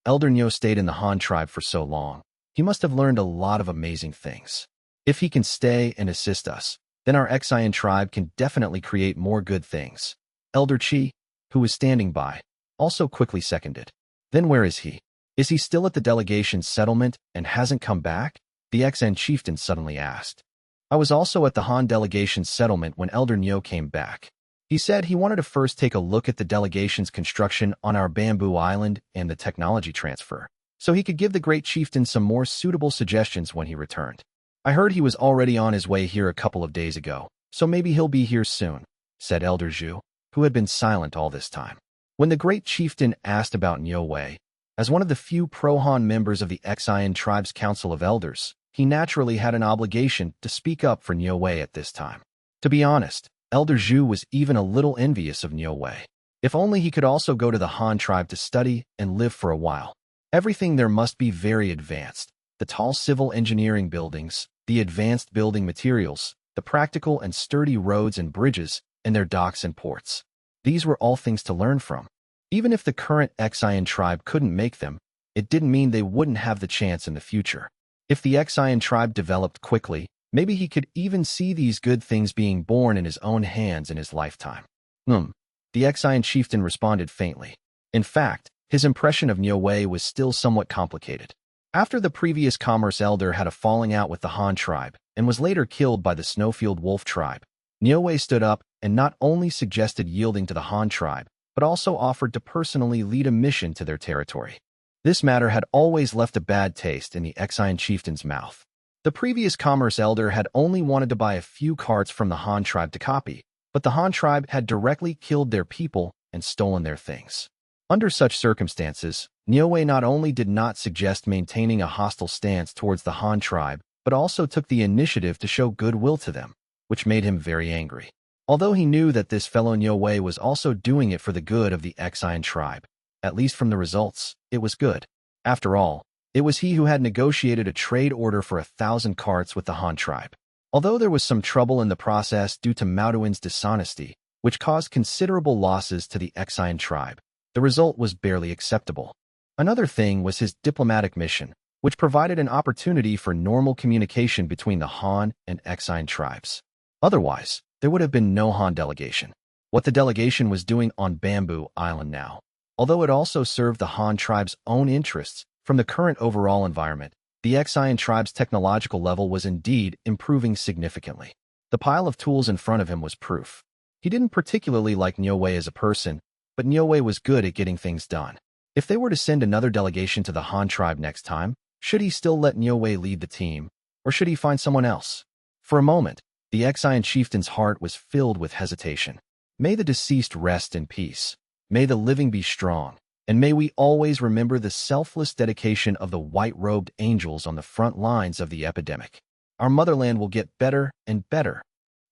Elder Niu stayed in the Han tribe for so long. He must have learned a lot of amazing things. If he can stay and assist us, then our Xian tribe can definitely create more good things. Elder Qi, who was standing by, also quickly seconded. Then where is he? Is he still at the delegation's settlement and hasn't come back? The Xian chieftain suddenly asked. I was also at the Han delegation's settlement when Elder Niu came back. He said he wanted to first take a look at the delegation's construction on our bamboo island and the technology transfer, so he could give the great chieftain some more suitable suggestions when he returned. I heard he was already on his way here a couple of days ago, so maybe he'll be here soon, said Elder Zhu, who had been silent all this time. When the great chieftain asked about Niuwei, as one of the few pro-Han members of the Xian tribe's council of elders, he naturally had an obligation to speak up for Niuwei at this time. To be honest, Elder Zhu was even a little envious of Niuwei. If only he could also go to the Han tribe to study and live for a while. Everything there must be very advanced. The tall civil engineering buildings, the advanced building materials, the practical and sturdy roads and bridges, and their docks and ports. These were all things to learn from. Even if the current Xian tribe couldn't make them, it didn't mean they wouldn't have the chance in the future. If the Xian tribe developed quickly, maybe he could even see these good things being born in his own hands in his lifetime. The Xian chieftain responded faintly. In fact, his impression of Niuwei was still somewhat complicated. After the previous commerce elder had a falling out with the Han tribe and was later killed by the Snowfield Wolf tribe, Niuwei stood up and not only suggested yielding to the Han tribe, but also offered to personally lead a mission to their territory. This matter had always left a bad taste in the Xian chieftain's mouth. The previous commerce elder had only wanted to buy a few carts from the Han tribe to copy, but the Han tribe had directly killed their people and stolen their things. Under such circumstances, Niuwei not only did not suggest maintaining a hostile stance towards the Han tribe, but also took the initiative to show goodwill to them, which made him very angry. Although he knew that this fellow Niuwei was also doing it for the good of the Xian tribe, at least from the results, it was good. After all, it was he who had negotiated a trade order for 1,000 carts with the Han tribe. Although there was some trouble in the process due to Maoduin's dishonesty, which caused considerable losses to the Xian tribe, the result was barely acceptable. Another thing was his diplomatic mission, which provided an opportunity for normal communication between the Han and Xian tribes. Otherwise, there would have been no Han delegation. What the delegation was doing on Bamboo Island now, although it also served the Han tribe's own interests, from the current overall environment, the Xian tribe's technological level was indeed improving significantly. The pile of tools in front of him was proof. He didn't particularly like Niuwei as a person, but Niuwei was good at getting things done. If they were to send another delegation to the Han tribe next time, should he still let Niuwei lead the team, or should he find someone else? For a moment, the Xian chieftain's heart was filled with hesitation. May the deceased rest in peace. May the living be strong. And may we always remember the selfless dedication of the white-robed angels on the front lines of the epidemic. Our motherland will get better and better.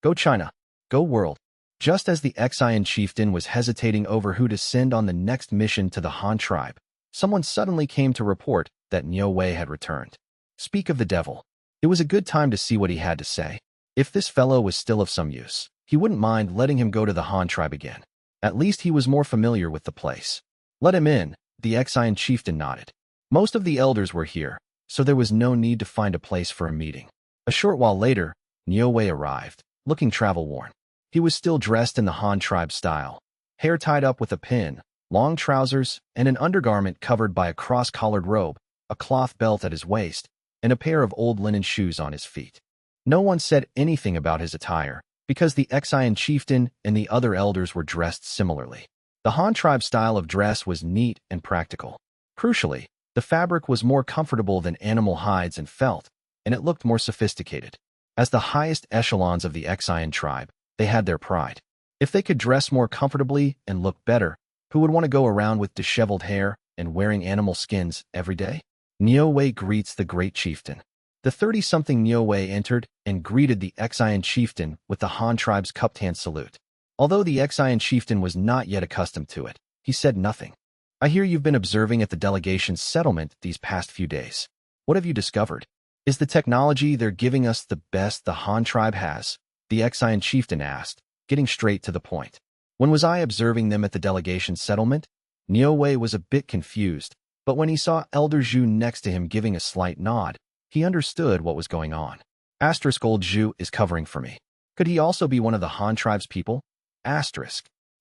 Go China. Go world. Just as the Xian chieftain was hesitating over who to send on the next mission to the Han tribe, someone suddenly came to report that Niuwei had returned. Speak of the devil. It was a good time to see what he had to say. If this fellow was still of some use, he wouldn't mind letting him go to the Han tribe again. At least he was more familiar with the place. Let him in, the Xian chieftain nodded. Most of the elders were here, so there was no need to find a place for a meeting. A short while later, Niuwei arrived, looking travel-worn. He was still dressed in the Han tribe style, hair tied up with a pin, long trousers, and an undergarment covered by a cross-collared robe, a cloth belt at his waist, and a pair of old linen shoes on his feet. No one said anything about his attire, because the Exian chieftain and the other elders were dressed similarly. The Han tribe style of dress was neat and practical. Crucially, the fabric was more comfortable than animal hides and felt, and it looked more sophisticated. As the highest echelons of the Exian tribe, they had their pride. If they could dress more comfortably and look better, who would want to go around with disheveled hair and wearing animal skins every day? Niue greets the great chieftain. The 30-something Niue entered and greeted the Exian chieftain with the Han tribe's cupped hand salute. Although the Exian chieftain was not yet accustomed to it, he said nothing. I hear you've been observing at the delegation's settlement these past few days. What have you discovered? Is the technology they're giving us the best the Han tribe has? The Exian chieftain asked, getting straight to the point. When was I observing them at the delegation's settlement? Niue was a bit confused, but when he saw Elder Zhu next to him giving a slight nod, he understood what was going on. Old Zhu is covering for me. Could he also be one of the Han tribe's people?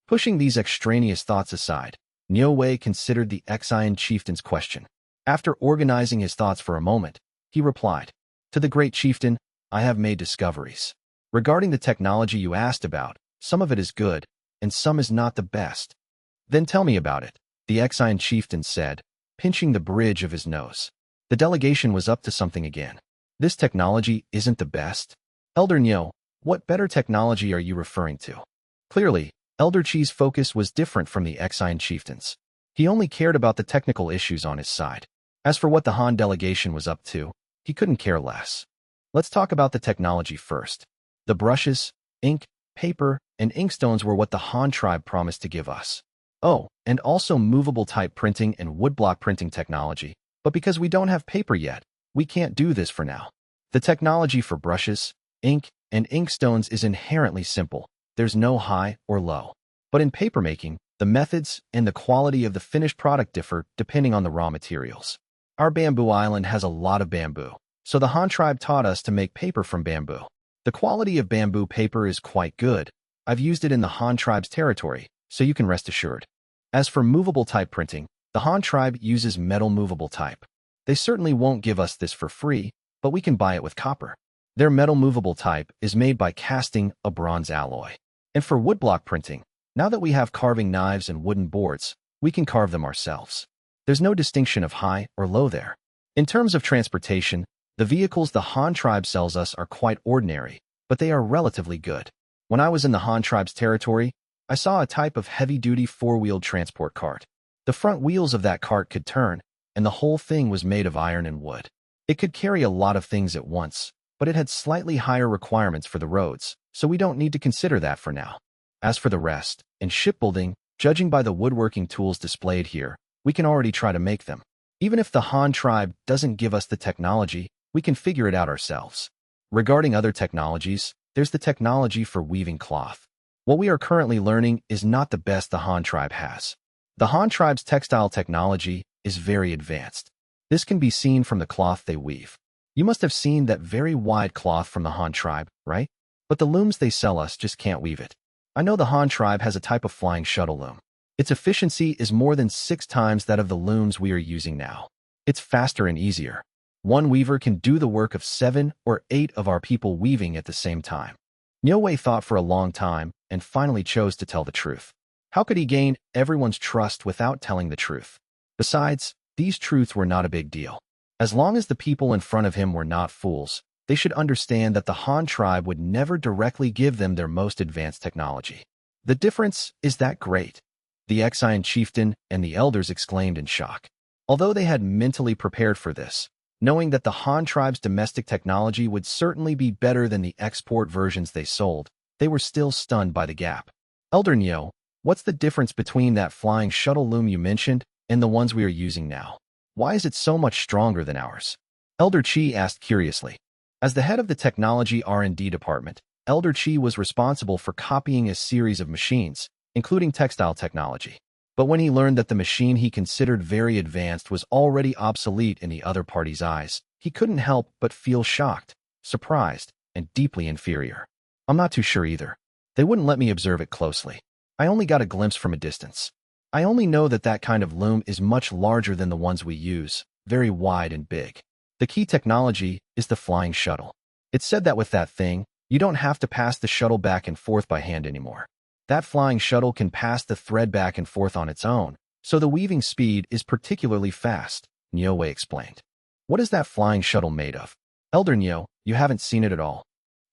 Pushing these extraneous thoughts aside, Niue considered the Exian chieftain's question. After organizing his thoughts for a moment, he replied, To the great chieftain, I have made discoveries. Regarding the technology you asked about, some of it is good, and some is not the best. Then tell me about it, the Exian chieftain said, pinching the bridge of his nose. The delegation was up to something again. This technology isn't the best? Elder Niu, what better technology are you referring to? Clearly, Elder Chi's focus was different from the Exian chieftain's. He only cared about the technical issues on his side. As for what the Han delegation was up to, he couldn't care less. Let's talk about the technology first. The brushes, ink, paper, and inkstones were what the Han tribe promised to give us. Oh, and also movable type printing and woodblock printing technology, but because we don't have paper yet, we can't do this for now. The technology for brushes, ink, and inkstones is inherently simple. There's no high or low. But in papermaking, the methods and the quality of the finished product differ depending on the raw materials. Our bamboo island has a lot of bamboo, so the Han tribe taught us to make paper from bamboo. The quality of bamboo paper is quite good. I've used it in the Han tribe's territory, so you can rest assured. As for movable type printing, the Han tribe uses metal movable type. They certainly won't give us this for free, but we can buy it with copper. Their metal movable type is made by casting a bronze alloy. And for woodblock printing, now that we have carving knives and wooden boards, we can carve them ourselves. There's no distinction of high or low there. In terms of transportation, the vehicles the Han tribe sells us are quite ordinary, but they are relatively good. When I was in the Han tribe's territory, I saw a type of heavy-duty four-wheeled transport cart. The front wheels of that cart could turn, and the whole thing was made of iron and wood. It could carry a lot of things at once, but it had slightly higher requirements for the roads, so we don't need to consider that for now. As for the rest, in shipbuilding, judging by the woodworking tools displayed here, we can already try to make them. Even if the Han tribe doesn't give us the technology, we can figure it out ourselves. Regarding other technologies, there's the technology for weaving cloth. What we are currently learning is not the best the Han tribe has. The Han tribe's textile technology is very advanced. This can be seen from the cloth they weave. You must have seen that very wide cloth from the Han tribe, right? But the looms they sell us just can't weave it. I know the Han tribe has a type of flying shuttle loom. Its efficiency is more than 6 times that of the looms we are using now. It's faster and easier. One weaver can do the work of 7 or 8 of our people weaving at the same time. Niue thought for a long time and finally chose to tell the truth. How could he gain everyone's trust without telling the truth? Besides, these truths were not a big deal. As long as the people in front of him were not fools, they should understand that the Han tribe would never directly give them their most advanced technology. The difference is that great. The Exian chieftain and the elders exclaimed in shock. Although they had mentally prepared for this, knowing that the Han tribe's domestic technology would certainly be better than the export versions they sold, they were still stunned by the gap. Elder Niu, what's the difference between that flying shuttle loom you mentioned and the ones we are using now? Why is it so much stronger than ours? Elder Chi asked curiously. As the head of the technology R&D department, Elder Chi was responsible for copying a series of machines, including textile technology. But when he learned that the machine he considered very advanced was already obsolete in the other party's eyes, he couldn't help but feel shocked, surprised, and deeply inferior. I'm not too sure either. They wouldn't let me observe it closely. I only got a glimpse from a distance. I only know that that kind of loom is much larger than the ones we use, very wide and big. The key technology is the flying shuttle. It's said that with that thing, you don't have to pass the shuttle back and forth by hand anymore. That flying shuttle can pass the thread back and forth on its own, so the weaving speed is particularly fast, Niue explained. What is that flying shuttle made of? Elder Niue, you haven't seen it at all.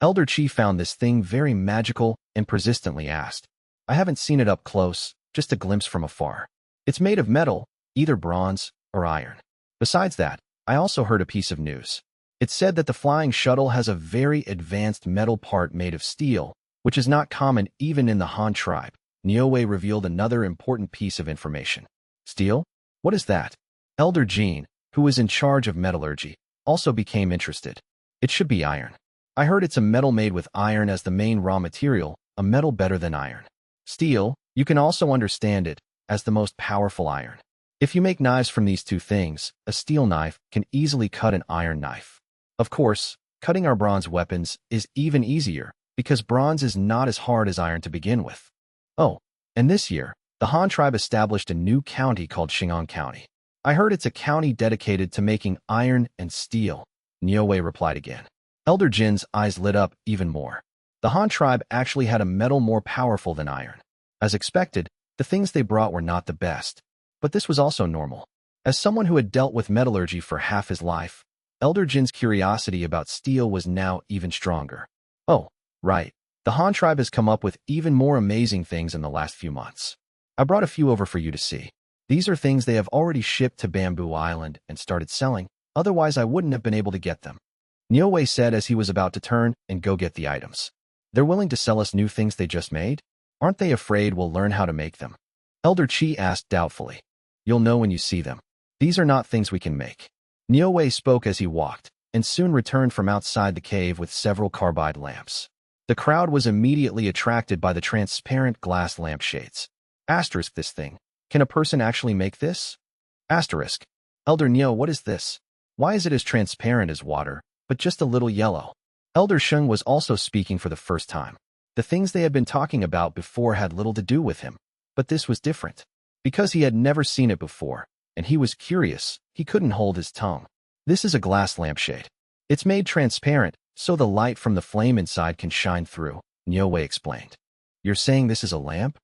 Elder Chi found this thing very magical and persistently asked. I haven't seen it up close, just a glimpse from afar. It's made of metal, either bronze or iron. Besides that, I also heard a piece of news. It said that the flying shuttle has a very advanced metal part made of steel, which is not common even in the Han tribe. Niue revealed another important piece of information. Steel? What is that? Elder Jean, who was in charge of metallurgy, also became interested. It should be iron. I heard it's a metal made with iron as the main raw material, a metal better than iron. Steel, you can also understand it as the most powerful iron. If you make knives from these two things, a steel knife can easily cut an iron knife. Of course, cutting our bronze weapons is even easier because bronze is not as hard as iron to begin with. Oh, and this year, the Han tribe established a new county called Xing'an County. I heard it's a county dedicated to making iron and steel, Niue replied again. Elder Jin's eyes lit up even more. The Han tribe actually had a metal more powerful than iron. As expected, the things they brought were not the best. But this was also normal. As someone who had dealt with metallurgy for half his life, Elder Jin's curiosity about steel was now even stronger. Oh, right. The Han tribe has come up with even more amazing things in the last few months. I brought a few over for you to see. These are things they have already shipped to Bamboo Island and started selling, otherwise I wouldn't have been able to get them. Niue said as he was about to turn and go get the items. They're willing to sell us new things they just made? Aren't they afraid we'll learn how to make them? Elder Chi asked doubtfully. You'll know when you see them. These are not things we can make. Niue spoke as he walked, and soon returned from outside the cave with several carbide lamps. The crowd was immediately attracted by the transparent glass lampshades. Asterisk this thing. Can a person actually make this? Asterisk. Elder Niue, what is this? Why is it as transparent as water, but just a little yellow? Elder Sheng was also speaking for the first time. The things they had been talking about before had little to do with him, but this was different. Because he had never seen it before, and he was curious, he couldn't hold his tongue. This is a glass lampshade. It's made transparent, so the light from the flame inside can shine through, Niue explained. You're saying this is a lamp?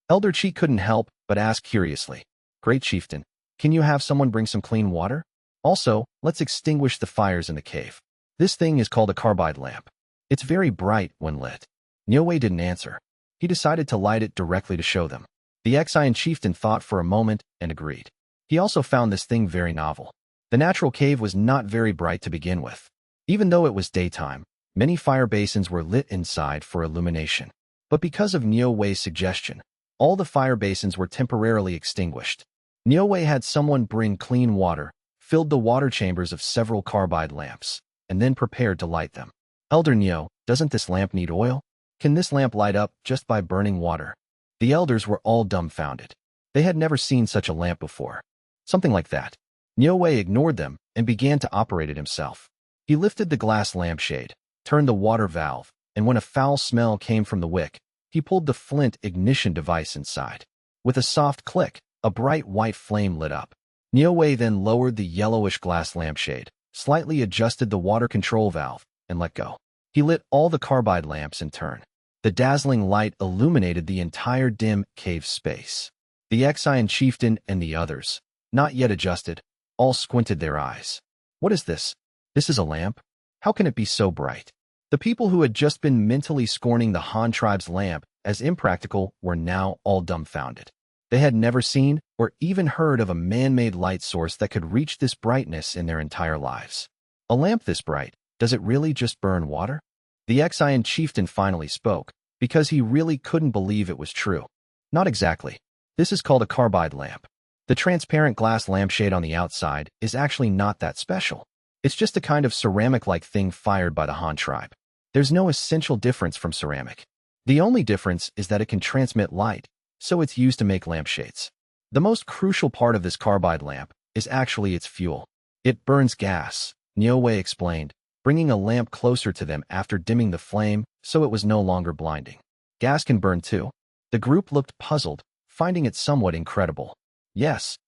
Elder Chi couldn't help but ask curiously. Great chieftain, can you have someone bring some clean water? Also, let's extinguish the fires in the cave. This thing is called a carbide lamp. It's very bright when lit. Niue didn't answer. He decided to light it directly to show them. The Exian chieftain thought for a moment and agreed. He also found this thing very novel. The natural cave was not very bright to begin with. Even though it was daytime, many fire basins were lit inside for illumination. But because of Niue's suggestion, all the fire basins were temporarily extinguished. Niue had someone bring clean water, filled the water chambers of several carbide lamps, and then prepared to light them. Elder Niue, doesn't this lamp need oil? Can this lamp light up just by burning water? The elders were all dumbfounded. They had never seen such a lamp before. Something like that. Niue ignored them and began to operate it himself. He lifted the glass lampshade, turned the water valve, and when a foul smell came from the wick, he pulled the flint ignition device inside. With a soft click, a bright white flame lit up. Niue then lowered the yellowish glass lampshade, slightly adjusted the water control valve, and let go. He lit all the carbide lamps in turn. The dazzling light illuminated the entire dim cave space. The Exian chieftain and the others, not yet adjusted, all squinted their eyes. What is this? This is a lamp? How can it be so bright? The people who had just been mentally scorning the Han tribe's lamp as impractical were now all dumbfounded. They had never seen or even heard of a man-made light source that could reach this brightness in their entire lives. A lamp this bright, does it really just burn water? The Exian chieftain finally spoke, because he really couldn't believe it was true. Not exactly. This is called a carbide lamp. The transparent glass lampshade on the outside is actually not that special. It's just a kind of ceramic-like thing fired by the Han tribe. There's no essential difference from ceramic. The only difference is that it can transmit light, so it's used to make lampshades. The most crucial part of this carbide lamp is actually its fuel. It burns gas, Niue explained, bringing a lamp closer to them after dimming the flame so it was no longer blinding. Gas can burn too. The group looked puzzled, finding it somewhat incredible. Yes.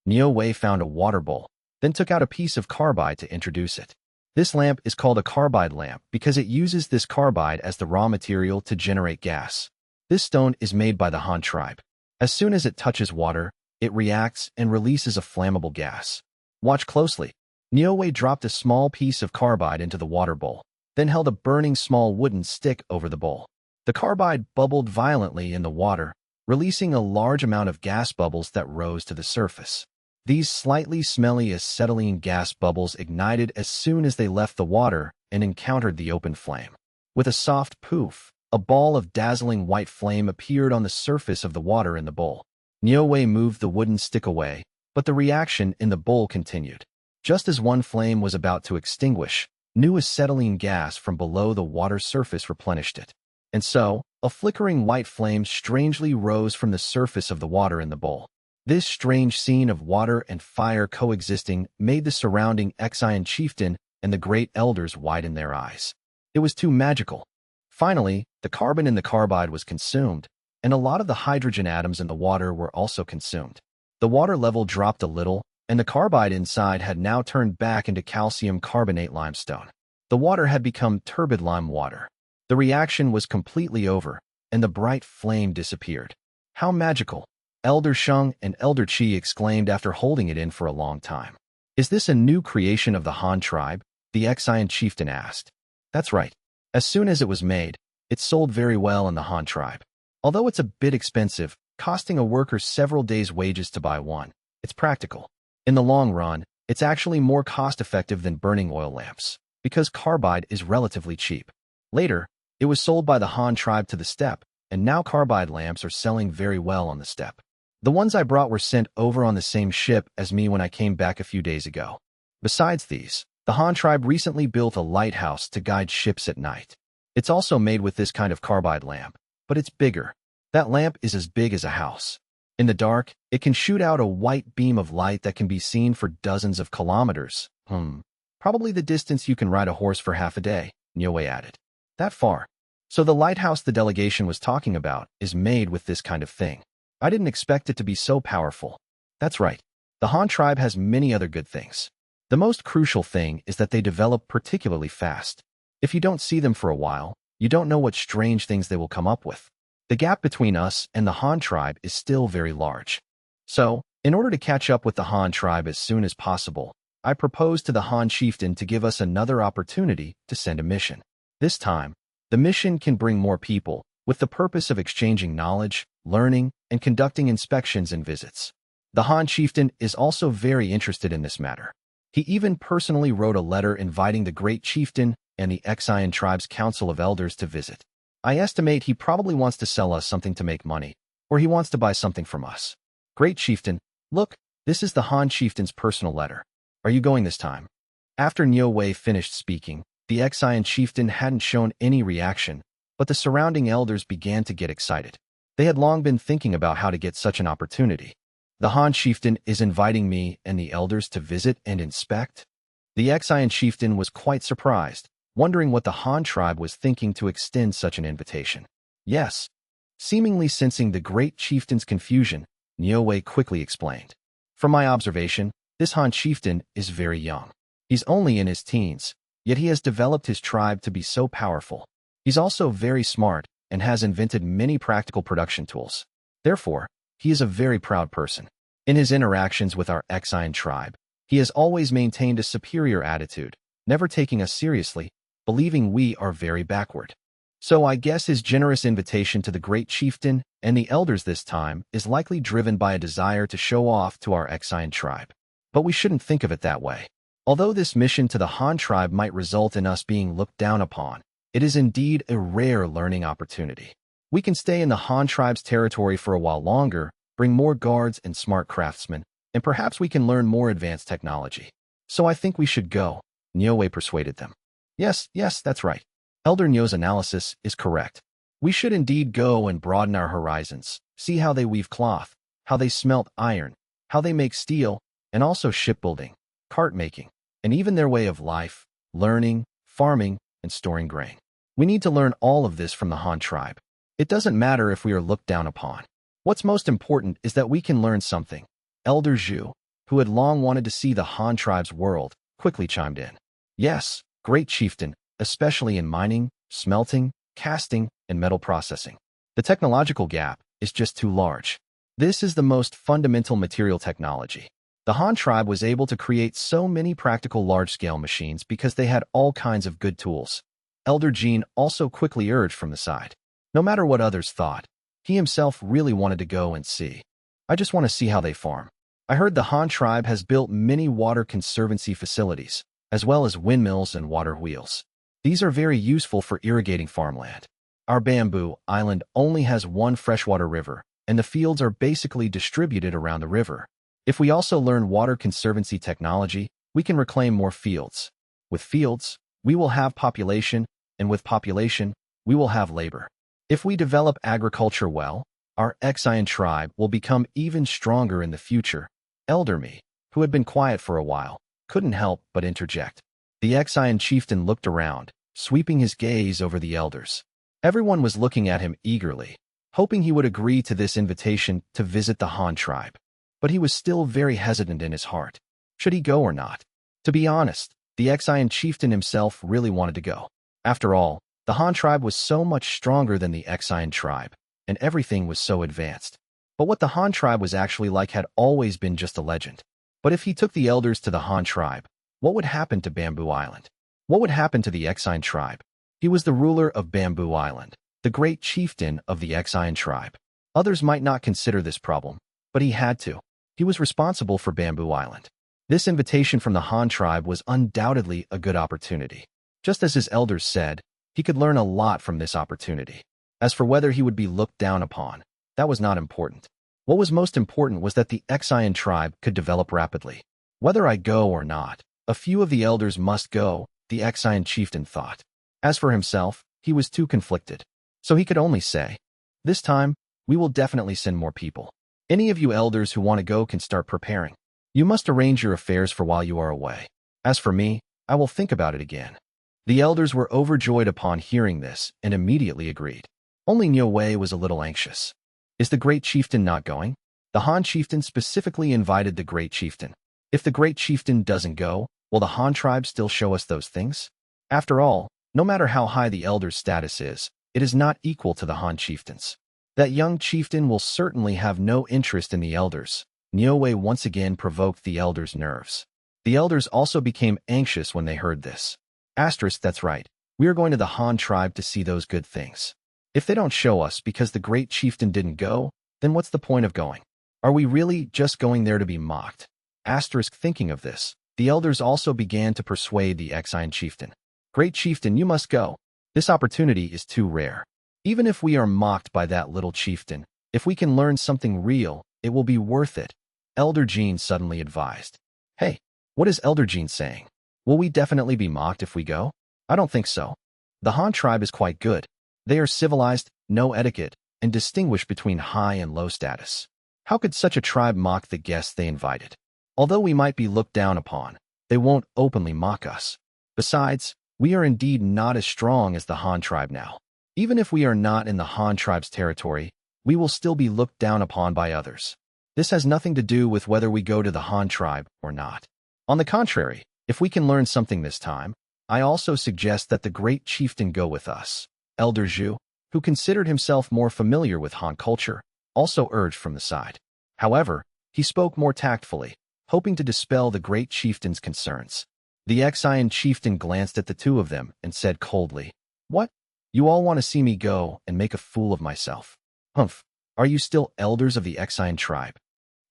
Niue found a water bowl, then took out a piece of carbide to introduce it. This lamp is called a carbide lamp because it uses this carbide as the raw material to generate gas. This stone is made by the Han tribe. As soon as it touches water, it reacts and releases a flammable gas. Watch closely. Niue dropped a small piece of carbide into the water bowl, then held a burning small wooden stick over the bowl. The carbide bubbled violently in the water, releasing a large amount of gas bubbles that rose to the surface. These slightly smelly acetylene gas bubbles ignited as soon as they left the water and encountered the open flame. With a soft poof, a ball of dazzling white flame appeared on the surface of the water in the bowl. Niue moved the wooden stick away, but the reaction in the bowl continued. Just as one flame was about to extinguish, new acetylene gas from below the water's surface replenished it. And so, a flickering white flame strangely rose from the surface of the water in the bowl. This strange scene of water and fire coexisting made the surrounding Exian chieftain and the great elders widen their eyes. It was too magical. Finally, the carbon in the carbide was consumed, and a lot of the hydrogen atoms in the water were also consumed. The water level dropped a little, and the carbide inside had now turned back into calcium carbonate limestone. The water had become turbid lime water. The reaction was completely over, and the bright flame disappeared. How magical! Elder Sheng and Elder Qi exclaimed after holding it in for a long time. Is this a new creation of the Han tribe? The Exian chieftain asked. That's right. As soon as it was made, it sold very well in the Han tribe. Although it's a bit expensive, costing a worker several days' wages to buy one, it's practical. In the long run, it's actually more cost-effective than burning oil lamps, because carbide is relatively cheap. Later, it was sold by the Han tribe to the steppe, and now carbide lamps are selling very well on the steppe. The ones I brought were sent over on the same ship as me when I came back a few days ago. Besides these, the Han tribe recently built a lighthouse to guide ships at night. It's also made with this kind of carbide lamp, but it's bigger. That lamp is as big as a house. In the dark, it can shoot out a white beam of light that can be seen for dozens of kilometers. Probably the distance you can ride a horse for half a day, Niue added. That far. So the lighthouse the delegation was talking about is made with this kind of thing. I didn't expect it to be so powerful. That's right. The Han tribe has many other good things. The most crucial thing is that they develop particularly fast. If you don't see them for a while, you don't know what strange things they will come up with. The gap between us and the Han tribe is still very large. So, in order to catch up with the Han tribe as soon as possible, I proposed to the Han chieftain to give us another opportunity to send a mission. This time, the mission can bring more people, with the purpose of exchanging knowledge, learning, and conducting inspections and visits. The Han chieftain is also very interested in this matter. He even personally wrote a letter inviting the great chieftain and the Exian tribe's council of elders to visit. I estimate he probably wants to sell us something to make money, or he wants to buy something from us. Great chieftain, look, this is the Han chieftain's personal letter. Are you going this time? After Niue finished speaking, the Exian chieftain hadn't shown any reaction, but the surrounding elders began to get excited. They had long been thinking about how to get such an opportunity. The Han chieftain is inviting me and the elders to visit and inspect? The Exian chieftain was quite surprised, wondering what the Han tribe was thinking to extend such an invitation. Yes. Seemingly sensing the great chieftain's confusion, Niue quickly explained. From my observation, this Han chieftain is very young. He's only in his teens, yet he has developed his tribe to be so powerful. He's also very smart and has invented many practical production tools. Therefore, he is a very proud person. In his interactions with our Exian tribe, he has always maintained a superior attitude, never taking us seriously, believing we are very backward. So I guess his generous invitation to the great chieftain and the elders this time is likely driven by a desire to show off to our Exian tribe. But we shouldn't think of it that way. Although this mission to the Han tribe might result in us being looked down upon, it is indeed a rare learning opportunity. We can stay in the Han tribe's territory for a while longer, bring more guards and smart craftsmen, and perhaps we can learn more advanced technology. So I think we should go, Niue persuaded them. Yes, that's right. Elder Niue's analysis is correct. We should indeed go and broaden our horizons, see how they weave cloth, how they smelt iron, how they make steel, and also shipbuilding, cart making, and even their way of life, learning, farming, and storing grain. We need to learn all of this from the Han tribe. It doesn't matter if we are looked down upon. What's most important is that we can learn something. Elder Zhu, who had long wanted to see the Han tribe's world, quickly chimed in. Yes, great chieftain, especially in mining, smelting, casting, and metal processing. The technological gap is just too large. This is the most fundamental material technology. The Han tribe was able to create so many practical large-scale machines because they had all kinds of good tools. Elder Jean also quickly urged from the side. No matter what others thought, he himself really wanted to go and see. I just want to see how they farm. I heard the Han tribe has built many water conservancy facilities, as well as windmills and water wheels. These are very useful for irrigating farmland. Our bamboo island only has one freshwater river, and the fields are basically distributed around the river. If we also learn water conservancy technology, we can reclaim more fields. With fields, we will have population, and with population, we will have labor. If we develop agriculture well, our Xian tribe will become even stronger in the future. Elder Me, who had been quiet for a while, couldn't help but interject. The Xian chieftain looked around, sweeping his gaze over the elders. Everyone was looking at him eagerly, hoping he would agree to this invitation to visit the Han tribe. But he was still very hesitant in his heart. Should he go or not? To be honest, the Xian chieftain himself really wanted to go. After all, the Han tribe was so much stronger than the Xian tribe, and everything was so advanced. But what the Han tribe was actually like had always been just a legend. But if he took the elders to the Han tribe, what would happen to Bamboo Island? What would happen to the Xian tribe? He was the ruler of Bamboo Island, the great chieftain of the Xian tribe. Others might not consider this problem, but he had to. He was responsible for Bamboo Island. This invitation from the Han tribe was undoubtedly a good opportunity. Just as his elders said, he could learn a lot from this opportunity. As for whether he would be looked down upon, that was not important. What was most important was that the Xian tribe could develop rapidly. Whether I go or not, a few of the elders must go, the Xian chieftain thought. As for himself, he was too conflicted. So he could only say, this time, we will definitely send more people. Any of you elders who want to go can start preparing. You must arrange your affairs for while you are away. As for me, I will think about it again. The elders were overjoyed upon hearing this and immediately agreed. Only Niu Wei was a little anxious. Is the great chieftain not going? The Han chieftain specifically invited the great chieftain. If the great chieftain doesn't go, will the Han tribe still show us those things? After all, no matter how high the elder's status is, it is not equal to the Han chieftain's. That young chieftain will certainly have no interest in the elders. Niu Wei once again provoked the elders' nerves. The elders also became anxious when they heard this. That's right. We are going to the Han tribe to see those good things. If they don't show us because the great chieftain didn't go, then what's the point of going? Are we really just going there to be mocked? Thinking of this, the elders also began to persuade the Xian chieftain. Great chieftain, you must go. This opportunity is too rare. Even if we are mocked by that little chieftain, if we can learn something real, it will be worth it. Elder Jean suddenly advised. Hey, what is Elder Jean saying? Will we definitely be mocked if we go? I don't think so. The Han tribe is quite good. They are civilized, know etiquette, and distinguish between high and low status. How could such a tribe mock the guests they invited? Although we might be looked down upon, they won't openly mock us. Besides, we are indeed not as strong as the Han tribe now. Even if we are not in the Han tribe's territory, we will still be looked down upon by others. This has nothing to do with whether we go to the Han tribe or not. On the contrary, if we can learn something this time, I also suggest that the great chieftain go with us. Elder Zhu, who considered himself more familiar with Han culture, also urged from the side. However, he spoke more tactfully, hoping to dispel the great chieftain's concerns. The Xian chieftain glanced at the two of them and said coldly, What? You all want to see me go and make a fool of myself? Humph, are you still elders of the Xian tribe?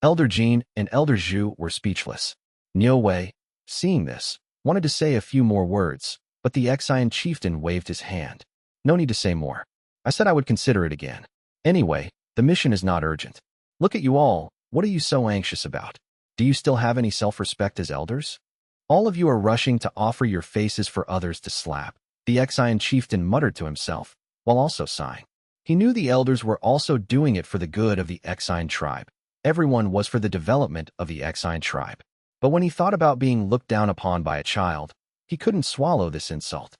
Elder Jean and Elder Zhu were speechless. Niu Wei, seeing this, wanted to say a few more words, but the Xian chieftain waved his hand. No need to say more. I said I would consider it again. Anyway, the mission is not urgent. Look at you all, what are you so anxious about? Do you still have any self-respect as elders? All of you are rushing to offer your faces for others to slap, the Xian chieftain muttered to himself, while also sighing. He knew the elders were also doing it for the good of the Xian tribe. Everyone was for the development of the Xian tribe. But when he thought about being looked down upon by a child, he couldn't swallow this insult.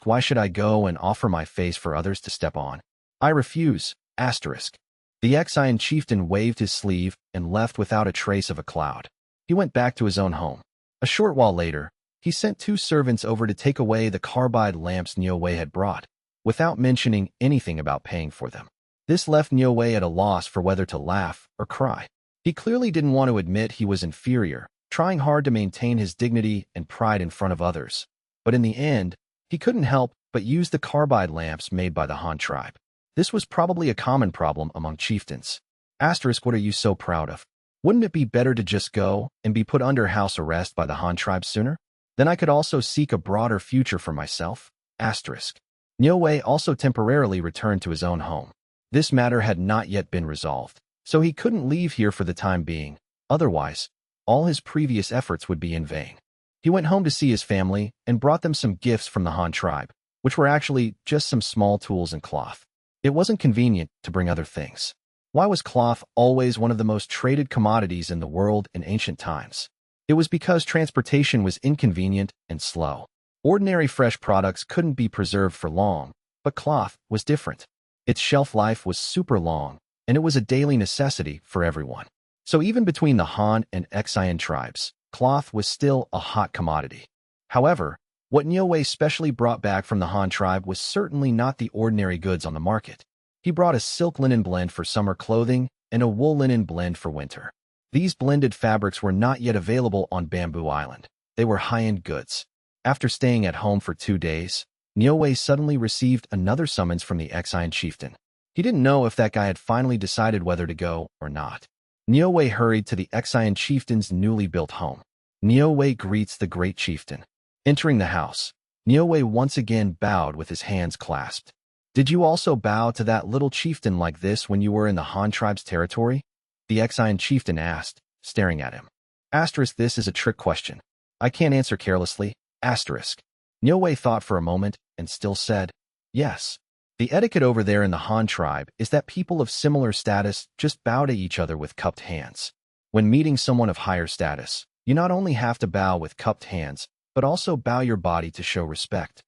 Why should I go and offer my face for others to step on? I refuse, asterisk. The Exian chieftain waved his sleeve and left without a trace of a cloud. He went back to his own home. A short while later, he sent 2 servants over to take away the carbide lamps Niue had brought, without mentioning anything about paying for them. This left Niue at a loss for whether to laugh or cry. He clearly didn't want to admit he was inferior, trying hard to maintain his dignity and pride in front of others. But in the end, he couldn't help but use the carbide lamps made by the Han tribe. This was probably a common problem among chieftains. Asterisk, what are you so proud of? Wouldn't it be better to just go and be put under house arrest by the Han tribe sooner? Then I could also seek a broader future for myself. Asterisk. Niue also temporarily returned to his own home. This matter had not yet been resolved, so he couldn't leave here for the time being. Otherwise, all his previous efforts would be in vain. He went home to see his family and brought them some gifts from the Han tribe, which were actually just some small tools and cloth. It wasn't convenient to bring other things. Why was cloth always one of the most traded commodities in the world in ancient times? It was because transportation was inconvenient and slow. Ordinary fresh products couldn't be preserved for long, but cloth was different. Its shelf life was super long, and it was a daily necessity for everyone. So even between the Han and Exian tribes, cloth was still a hot commodity. However, what Niue specially brought back from the Han tribe was certainly not the ordinary goods on the market. He brought a silk linen blend for summer clothing and a wool linen blend for winter. These blended fabrics were not yet available on Bamboo Island. They were high-end goods. After staying at home for 2 days, Niue suddenly received another summons from the Exian chieftain. He didn't know if that guy had finally decided whether to go or not. Niue hurried to the Exian chieftain's newly built home. Niue greets the great chieftain. Entering the house, Niue once again bowed with his hands clasped. Did you also bow to that little chieftain like this when you were in the Han tribe's territory? The Exian chieftain asked, staring at him. Asterisk, this is a trick question. I can't answer carelessly. Asterisk. Niue thought for a moment and still said, yes. The etiquette over there in the Han tribe is that people of similar status just bow to each other with cupped hands. When meeting someone of higher status, you not only have to bow with cupped hands, but also bow your body to show respect.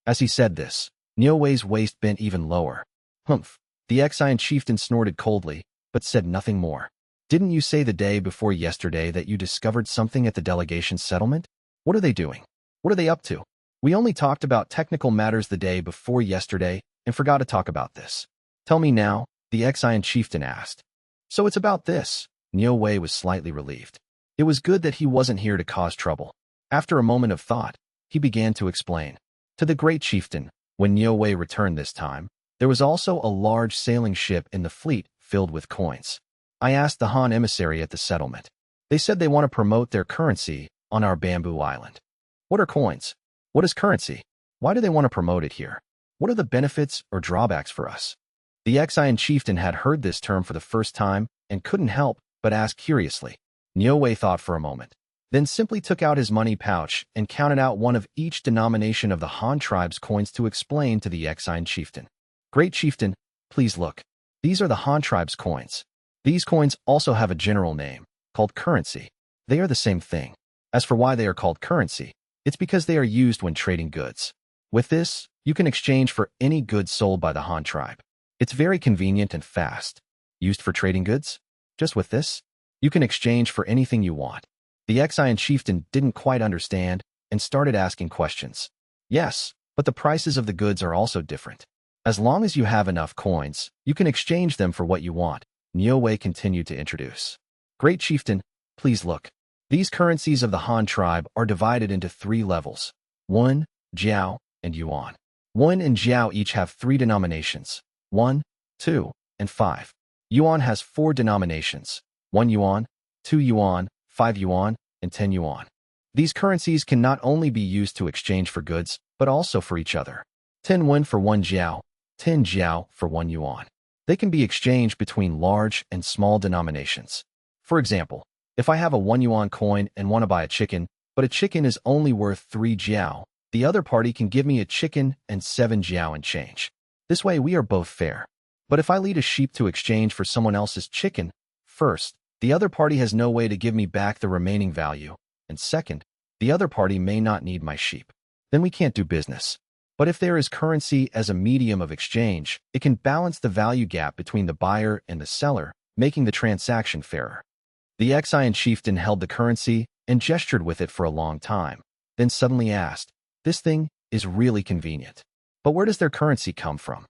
As he said this, Niue's waist bent even lower. Humph. The Exian chieftain snorted coldly, but said nothing more. Didn't you say the day before yesterday that you discovered something at the delegation's settlement? What are they doing? What are they up to? We only talked about technical matters the day before yesterday and forgot to talk about this. Tell me now, the Exian chieftain asked. So it's about this. Niue was slightly relieved. It was good that he wasn't here to cause trouble. After a moment of thought, he began to explain. To the great chieftain, when Niue returned this time, there was also a large sailing ship in the fleet filled with coins. I asked the Han emissary at the settlement. They said they want to promote their currency on our Bamboo Island. What are coins? What is currency? Why do they want to promote it here? What are the benefits or drawbacks for us? The Exian chieftain had heard this term for the first time and couldn't help but ask curiously. Niue thought for a moment, then simply took out his money pouch and counted out one of each denomination of the Han tribe's coins to explain to the Exian chieftain. Great chieftain, please look. These are the Han tribe's coins. These coins also have a general name, called currency. They are the same thing. As for why they are called currency, it's because they are used when trading goods. With this, you can exchange for any goods sold by the Han tribe. It's very convenient and fast. Used for trading goods? Just with this, you can exchange for anything you want. The Exian chieftain didn't quite understand and started asking questions. Yes, but the prices of the goods are also different. As long as you have enough coins, you can exchange them for what you want. Niue continued to introduce. Great chieftain, please look. These currencies of the Han tribe are divided into 3 levels: Won, Jiao, and Yuan. Won and Jiao each have 3 denominations: 1, 2, and 5. Yuan has 4 denominations: 1 yuan, 2 yuan, 5 yuan, and 10 yuan. These currencies can not only be used to exchange for goods, but also for each other. 10 won for 1 jiao, 10 jiao for 1 yuan. They can be exchanged between large and small denominations. For example, if I have a 1 yuan coin and want to buy a chicken, but a chicken is only worth 3 jiao, the other party can give me a chicken and 7 jiao in change. This way we are both fair. But if I lead a sheep to exchange for someone else's chicken, first, the other party has no way to give me back the remaining value, and second, the other party may not need my sheep. Then we can't do business. But if there is currency as a medium of exchange, it can balance the value gap between the buyer and the seller, making the transaction fairer. The Exian chieftain held the currency and gestured with it for a long time, then suddenly asked, "This thing is really convenient. But where does their currency come from?"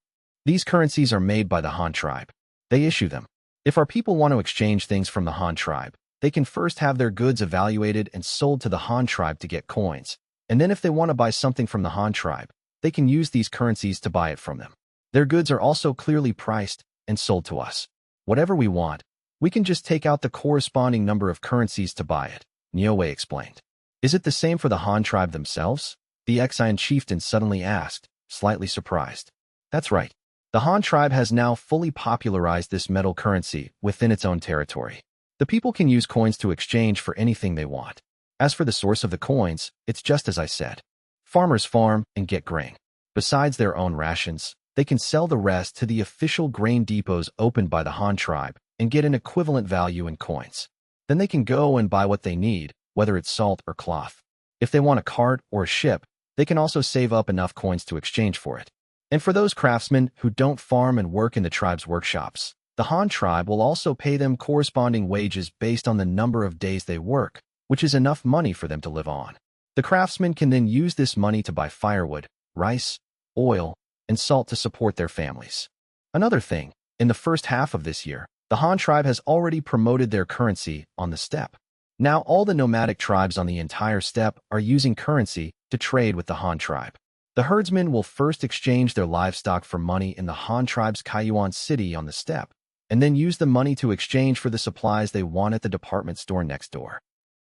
"These currencies are made by the Han tribe. They issue them. If our people want to exchange things from the Han tribe, they can first have their goods evaluated and sold to the Han tribe to get coins, and then if they want to buy something from the Han tribe, they can use these currencies to buy it from them. Their goods are also clearly priced and sold to us. Whatever we want, we can just take out the corresponding number of currencies to buy it," Niue explained. "Is it the same for the Han tribe themselves?" the Exian chieftain suddenly asked, slightly surprised. "That's right. The Han tribe has now fully popularized this metal currency within its own territory. The people can use coins to exchange for anything they want. As for the source of the coins, it's just as I said. Farmers farm and get grain. Besides their own rations, they can sell the rest to the official grain depots opened by the Han tribe and get an equivalent value in coins. Then they can go and buy what they need, whether it's salt or cloth. If they want a cart or a ship, they can also save up enough coins to exchange for it. And for those craftsmen who don't farm and work in the tribe's workshops, the Han tribe will also pay them corresponding wages based on the number of days they work, which is enough money for them to live on. The craftsmen can then use this money to buy firewood, rice, oil, and salt to support their families. Another thing, in the first half of this year, the Han tribe has already promoted their currency on the steppe. Now all the nomadic tribes on the entire steppe are using currency to trade with the Han tribe. The herdsmen will first exchange their livestock for money in the Han tribe's Kaiyuan city on the steppe, and then use the money to exchange for the supplies they want at the department store next door.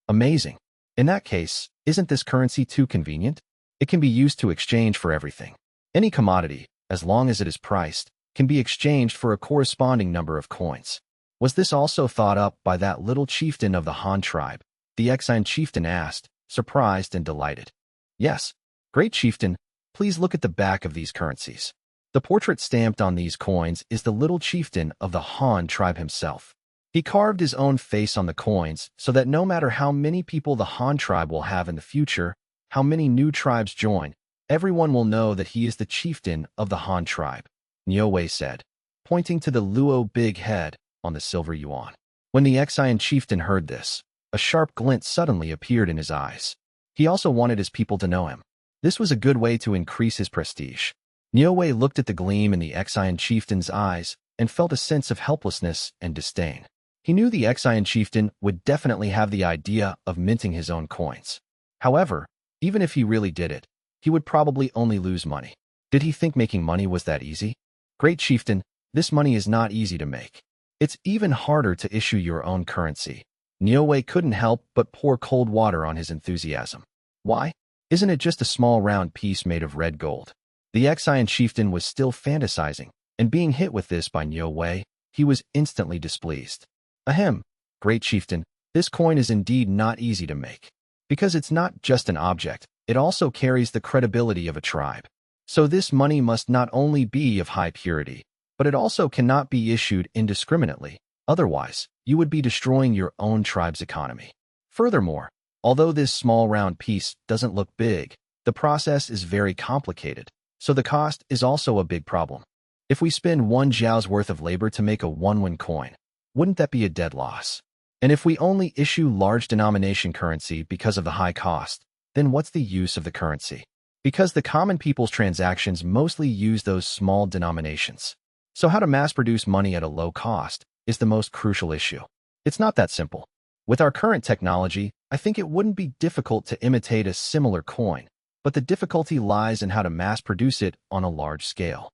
Amazing. In that case, isn't this currency too convenient? It can be used to exchange for everything. Any commodity, as long as it is priced, can be exchanged for a corresponding number of coins. Was this also thought up by that little chieftain of the Han tribe? The Exian chieftain asked, surprised and delighted. Yes, great chieftain, please look at the back of these currencies. The portrait stamped on these coins is the little chieftain of the Han tribe himself. He carved his own face on the coins so that no matter how many people the Han tribe will have in the future, how many new tribes join, everyone will know that he is the chieftain of the Han tribe, Niue said, pointing to the Luo big head on the silver yuan. When the Exian chieftain heard this, a sharp glint suddenly appeared in his eyes. He also wanted his people to know him. This was a good way to increase his prestige. Niue looked at the gleam in the Exian chieftain's eyes and felt a sense of helplessness and disdain. He knew the Exian chieftain would definitely have the idea of minting his own coins. However, even if he really did it, he would probably only lose money. Did he think making money was that easy? Great chieftain, this money is not easy to make. It's even harder to issue your own currency. Niue couldn't help but pour cold water on his enthusiasm. Why? Isn't it just a small round piece made of red gold? The Exian chieftain was still fantasizing, and being hit with this by Niue, he was instantly displeased. Ahem, great chieftain, this coin is indeed not easy to make. Because it's not just an object, it also carries the credibility of a tribe. So this money must not only be of high purity, but it also cannot be issued indiscriminately. Otherwise, you would be destroying your own tribe's economy. Furthermore, although this small round piece doesn't look big, the process is very complicated, so the cost is also a big problem. If we spend 1 jiao's worth of labor to make a 1 coin, wouldn't that be a dead loss? And if we only issue large denomination currency because of the high cost, then what's the use of the currency? Because the common people's transactions mostly use those small denominations. So how to mass-produce money at a low cost is the most crucial issue. It's not that simple. With our current technology, I think it wouldn't be difficult to imitate a similar coin, but the difficulty lies in how to mass-produce it on a large scale.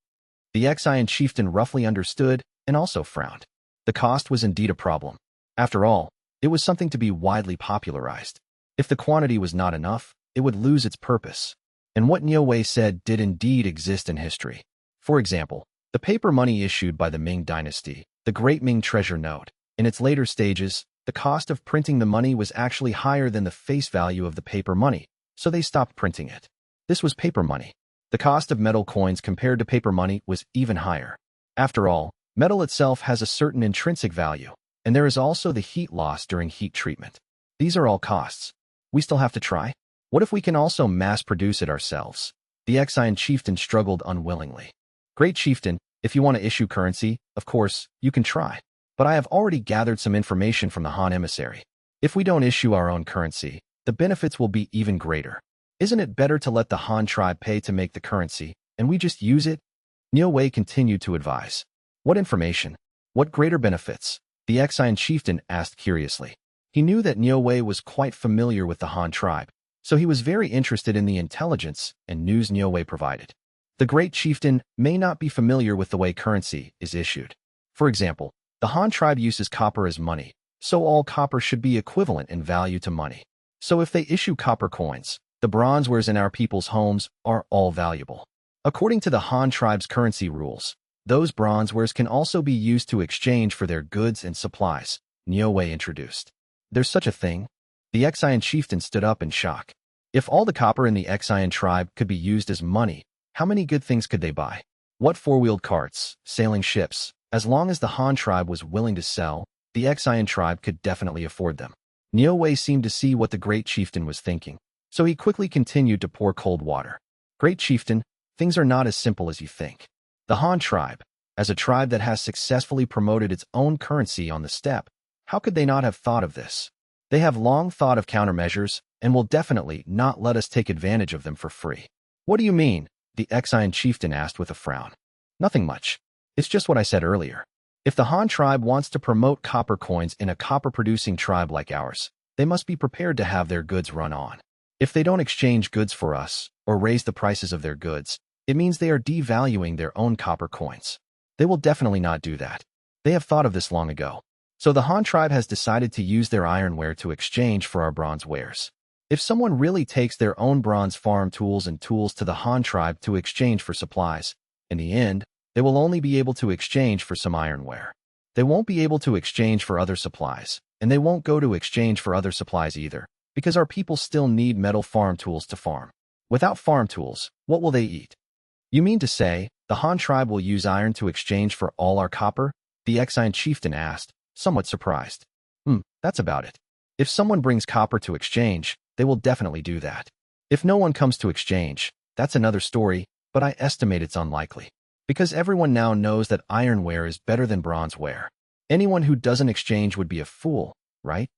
The Exian chieftain roughly understood and also frowned. The cost was indeed a problem. After all, it was something to be widely popularized. If the quantity was not enough, it would lose its purpose. And what Niue said did indeed exist in history. For example, the paper money issued by the Ming dynasty, the Great Ming Treasure Note. In its later stages, the cost of printing the money was actually higher than the face value of the paper money, so they stopped printing it. This was paper money. The cost of metal coins compared to paper money was even higher. After all, metal itself has a certain intrinsic value, and there is also the heat loss during heat treatment. These are all costs. We still have to try. What if we can also mass produce it ourselves? The Exian chieftain struggled unwillingly. Great chieftain, if you want to issue currency, of course, you can try. But I have already gathered some information from the Han emissary. If we don't issue our own currency, the benefits will be even greater. Isn't it better to let the Han tribe pay to make the currency, and we just use it? Niu Wei continued to advise. What information? What greater benefits? The Exian chieftain asked curiously. He knew that Niu Wei was quite familiar with the Han tribe, so he was very interested in the intelligence and news Niu Wei provided. The great chieftain may not be familiar with the way currency is issued. For example, the Han tribe uses copper as money, so all copper should be equivalent in value to money. So if they issue copper coins, the bronze wares in our people's homes are all valuable. According to the Han tribe's currency rules, those bronze wares can also be used to exchange for their goods and supplies, Niu Wei introduced. There's such a thing? The Exian chieftain stood up in shock. If all the copper in the Exian tribe could be used as money, how many good things could they buy? What four-wheeled carts, sailing ships? As long as the Han tribe was willing to sell, the Exian tribe could definitely afford them. Niu Wei seemed to see what the great chieftain was thinking, so he quickly continued to pour cold water. Great chieftain, things are not as simple as you think. The Han tribe, as a tribe that has successfully promoted its own currency on the steppe, how could they not have thought of this? They have long thought of countermeasures and will definitely not let us take advantage of them for free. What do you mean? The Exian chieftain asked with a frown. Nothing much. It's just what I said earlier. If the Han tribe wants to promote copper coins in a copper-producing tribe like ours, they must be prepared to have their goods run on. If they don't exchange goods for us, or raise the prices of their goods, it means they are devaluing their own copper coins. They will definitely not do that. They have thought of this long ago. So the Han tribe has decided to use their ironware to exchange for our bronze wares. If someone really takes their own bronze farm tools and tools to the Han tribe to exchange for supplies, in the end, they will only be able to exchange for some ironware. They won't be able to exchange for other supplies, and they won't go to exchange for other supplies either, because our people still need metal farm tools to farm. Without farm tools, what will they eat? You mean to say, the Han tribe will use iron to exchange for all our copper? The Exian chieftain asked, somewhat surprised. That's about it. If someone brings copper to exchange, they will definitely do that. If no one comes to exchange, that's another story, but I estimate it's unlikely. Because everyone now knows that ironware is better than bronzeware. Anyone who doesn't exchange would be a fool, right?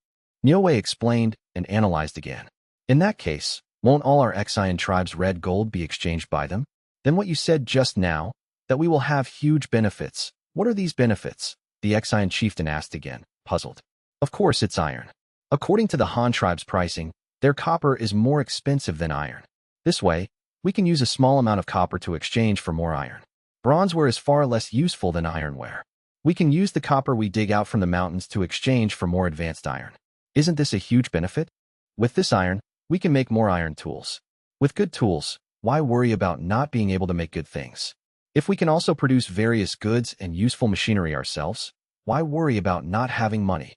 Niu Wei explained and analyzed again. In that case, won't all our Exian tribe's red gold be exchanged by them? Then what you said just now, that we will have huge benefits. What are these benefits? The Exian chieftain asked again, puzzled. Of course it's iron. According to the Han tribe's pricing, their copper is more expensive than iron. This way, we can use a small amount of copper to exchange for more iron. Bronzeware is far less useful than ironware. We can use the copper we dig out from the mountains to exchange for more advanced iron. Isn't this a huge benefit? With this iron, we can make more iron tools. With good tools, why worry about not being able to make good things? If we can also produce various goods and useful machinery ourselves, why worry about not having money?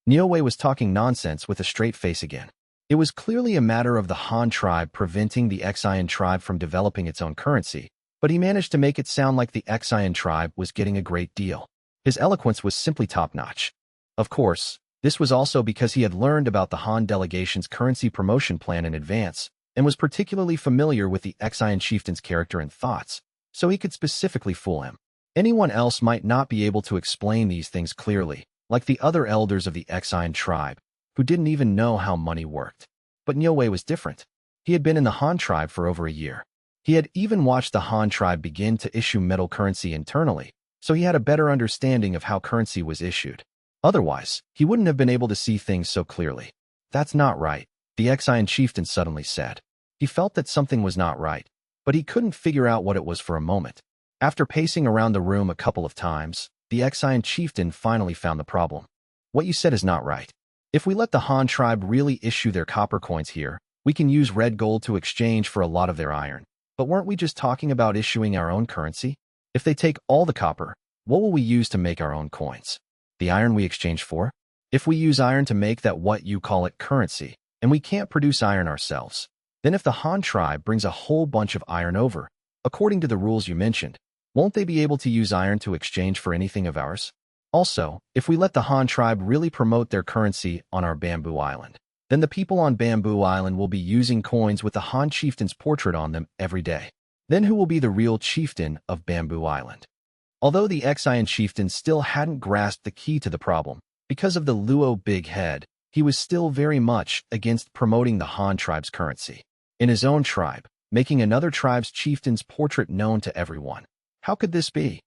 Niu Wei was talking nonsense with a straight face again. It was clearly a matter of the Han tribe preventing the Exian tribe from developing its own currency, but he managed to make it sound like the Exian tribe was getting a great deal. His eloquence was simply top-notch. Of course, this was also because he had learned about the Han delegation's currency promotion plan in advance and was particularly familiar with the Exian chieftain's character and thoughts, so he could specifically fool him. Anyone else might not be able to explain these things clearly, like the other elders of the Exian tribe, who didn't even know how money worked. But Niu Wei was different. He had been in the Han tribe for over a year. He had even watched the Han tribe begin to issue metal currency internally, so he had a better understanding of how currency was issued. Otherwise, he wouldn't have been able to see things so clearly. That's not right, the Exian chieftain suddenly said. He felt that something was not right, but he couldn't figure out what it was for a moment. After pacing around the room a couple of times, the Exian chieftain finally found the problem. What you said is not right. If we let the Han tribe really issue their copper coins here, we can use red gold to exchange for a lot of their iron. But weren't we just talking about issuing our own currency? If they take all the copper, what will we use to make our own coins? The iron we exchange for? If we use iron to make that what you call it currency, and we can't produce iron ourselves, then if the Han tribe brings a whole bunch of iron over, according to the rules you mentioned, won't they be able to use iron to exchange for anything of ours? Also, if we let the Han tribe really promote their currency on our bamboo island, Then the people on Bamboo Island will be using coins with the Han chieftain's portrait on them every day. Then who will be the real chieftain of Bamboo Island? Although the Xian chieftain still hadn't grasped the key to the problem, because of the Luo big head, he was still very much against promoting the Han tribe's currency in his own tribe, making another tribe's chieftain's portrait known to everyone. How could this be?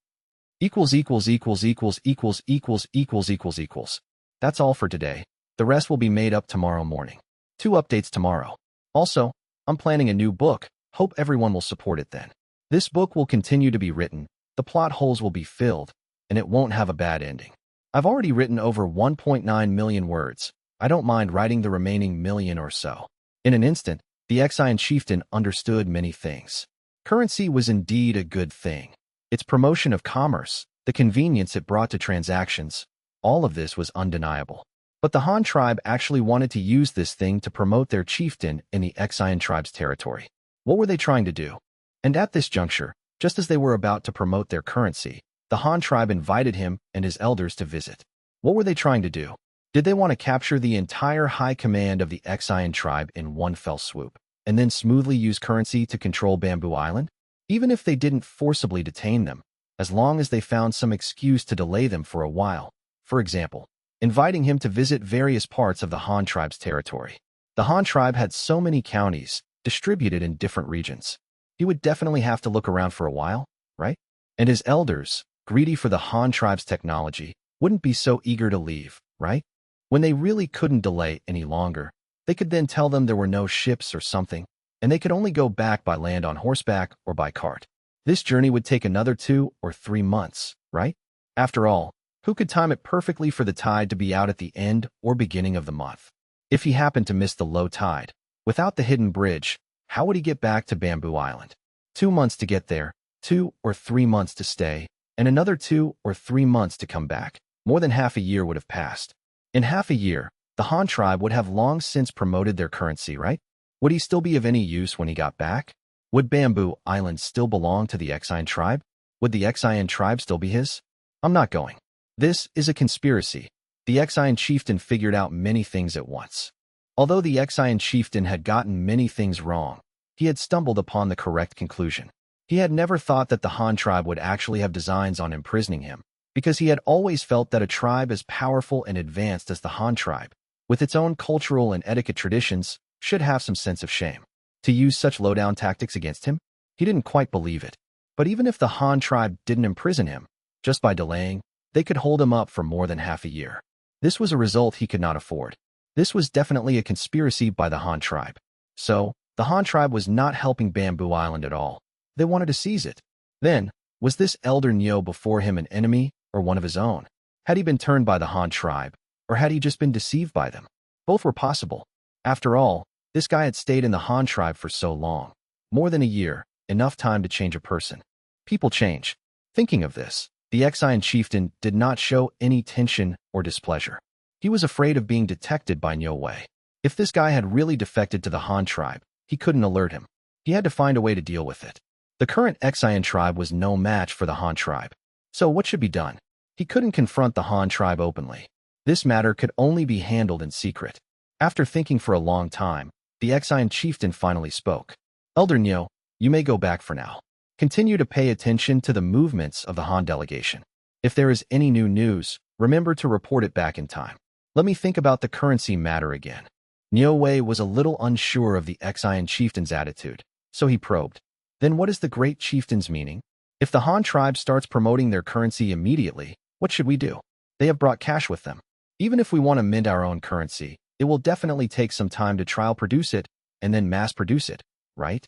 Equals equals equals equals equals equals equals equals equals. That's all for today. The rest will be made up tomorrow morning. 2 updates tomorrow. Also, I'm planning a new book. Hope everyone will support it then. This book will continue to be written, the plot holes will be filled, and it won't have a bad ending. I've already written over 1.9 million words. I don't mind writing the remaining million or so. In an instant, the Xian chieftain understood many things. Currency was indeed a good thing. Its promotion of commerce, the convenience it brought to transactions, all of this was undeniable. But the Han tribe actually wanted to use this thing to promote their chieftain in the Xian tribe's territory. What were they trying to do? And at this juncture, just as they were about to promote their currency, the Han tribe invited him and his elders to visit. What were they trying to do? Did they want to capture the entire high command of the Xian tribe in one fell swoop, and then smoothly use currency to control Bamboo Island? Even if they didn't forcibly detain them, as long as they found some excuse to delay them for a while, for example, inviting him to visit various parts of the Han tribe's territory. The Han tribe had so many counties, distributed in different regions. He would definitely have to look around for a while, right? And his elders, greedy for the Han tribe's technology, wouldn't be so eager to leave, right? When they really couldn't delay any longer, they could then tell them there were no ships or something, and they could only go back by land on horseback or by cart. This journey would take another 2 or 3 months, right? After all, who could time it perfectly for the tide to be out at the end or beginning of the month? If he happened to miss the low tide, without the hidden bridge, how would he get back to Bamboo Island? 2 months to get there, 2 or 3 months to stay, and another 2 or 3 months to come back. More than half a year would have passed. In half a year, the Han tribe would have long since promoted their currency, right? Would he still be of any use when he got back? Would Bamboo Island still belong to the Xian tribe? Would the Xian tribe still be his? I'm not going. This is a conspiracy. The Xian chieftain figured out many things at once. Although the Xian chieftain had gotten many things wrong, he had stumbled upon the correct conclusion. He had never thought that the Han tribe would actually have designs on imprisoning him, because he had always felt that a tribe as powerful and advanced as the Han tribe, with its own cultural and etiquette traditions, should have some sense of shame. To use such low-down tactics against him? He didn't quite believe it. But even if the Han tribe didn't imprison him, just by delaying, they could hold him up for more than half a year. This was a result he could not afford. This was definitely a conspiracy by the Han tribe. So, the Han tribe was not helping Bamboo Island at all. They wanted to seize it. Then, was this elder Nyo before him an enemy or one of his own? Had he been turned by the Han tribe, or had he just been deceived by them? Both were possible. After all, this guy had stayed in the Han tribe for so long. More than a year, enough time to change a person. People change. Thinking of this, the Xian chieftain did not show any tension or displeasure. He was afraid of being detected by Nyo Wei. If this guy had really defected to the Han tribe, he couldn't alert him. He had to find a way to deal with it. The current Xian tribe was no match for the Han tribe. So what should be done? He couldn't confront the Han tribe openly. This matter could only be handled in secret. After thinking for a long time, the Xian chieftain finally spoke. Elder Nyo, you may go back for now. Continue to pay attention to the movements of the Han delegation. If there is any new news, remember to report it back in time. Let me think about the currency matter again. Nyo Wei was a little unsure of the Xian chieftain's attitude, so he probed. Then what is the great chieftain's meaning? If the Han tribe starts promoting their currency immediately, what should we do? They have brought cash with them. Even if we want to mint our own currency, it will definitely take some time to trial produce it and then mass produce it, right?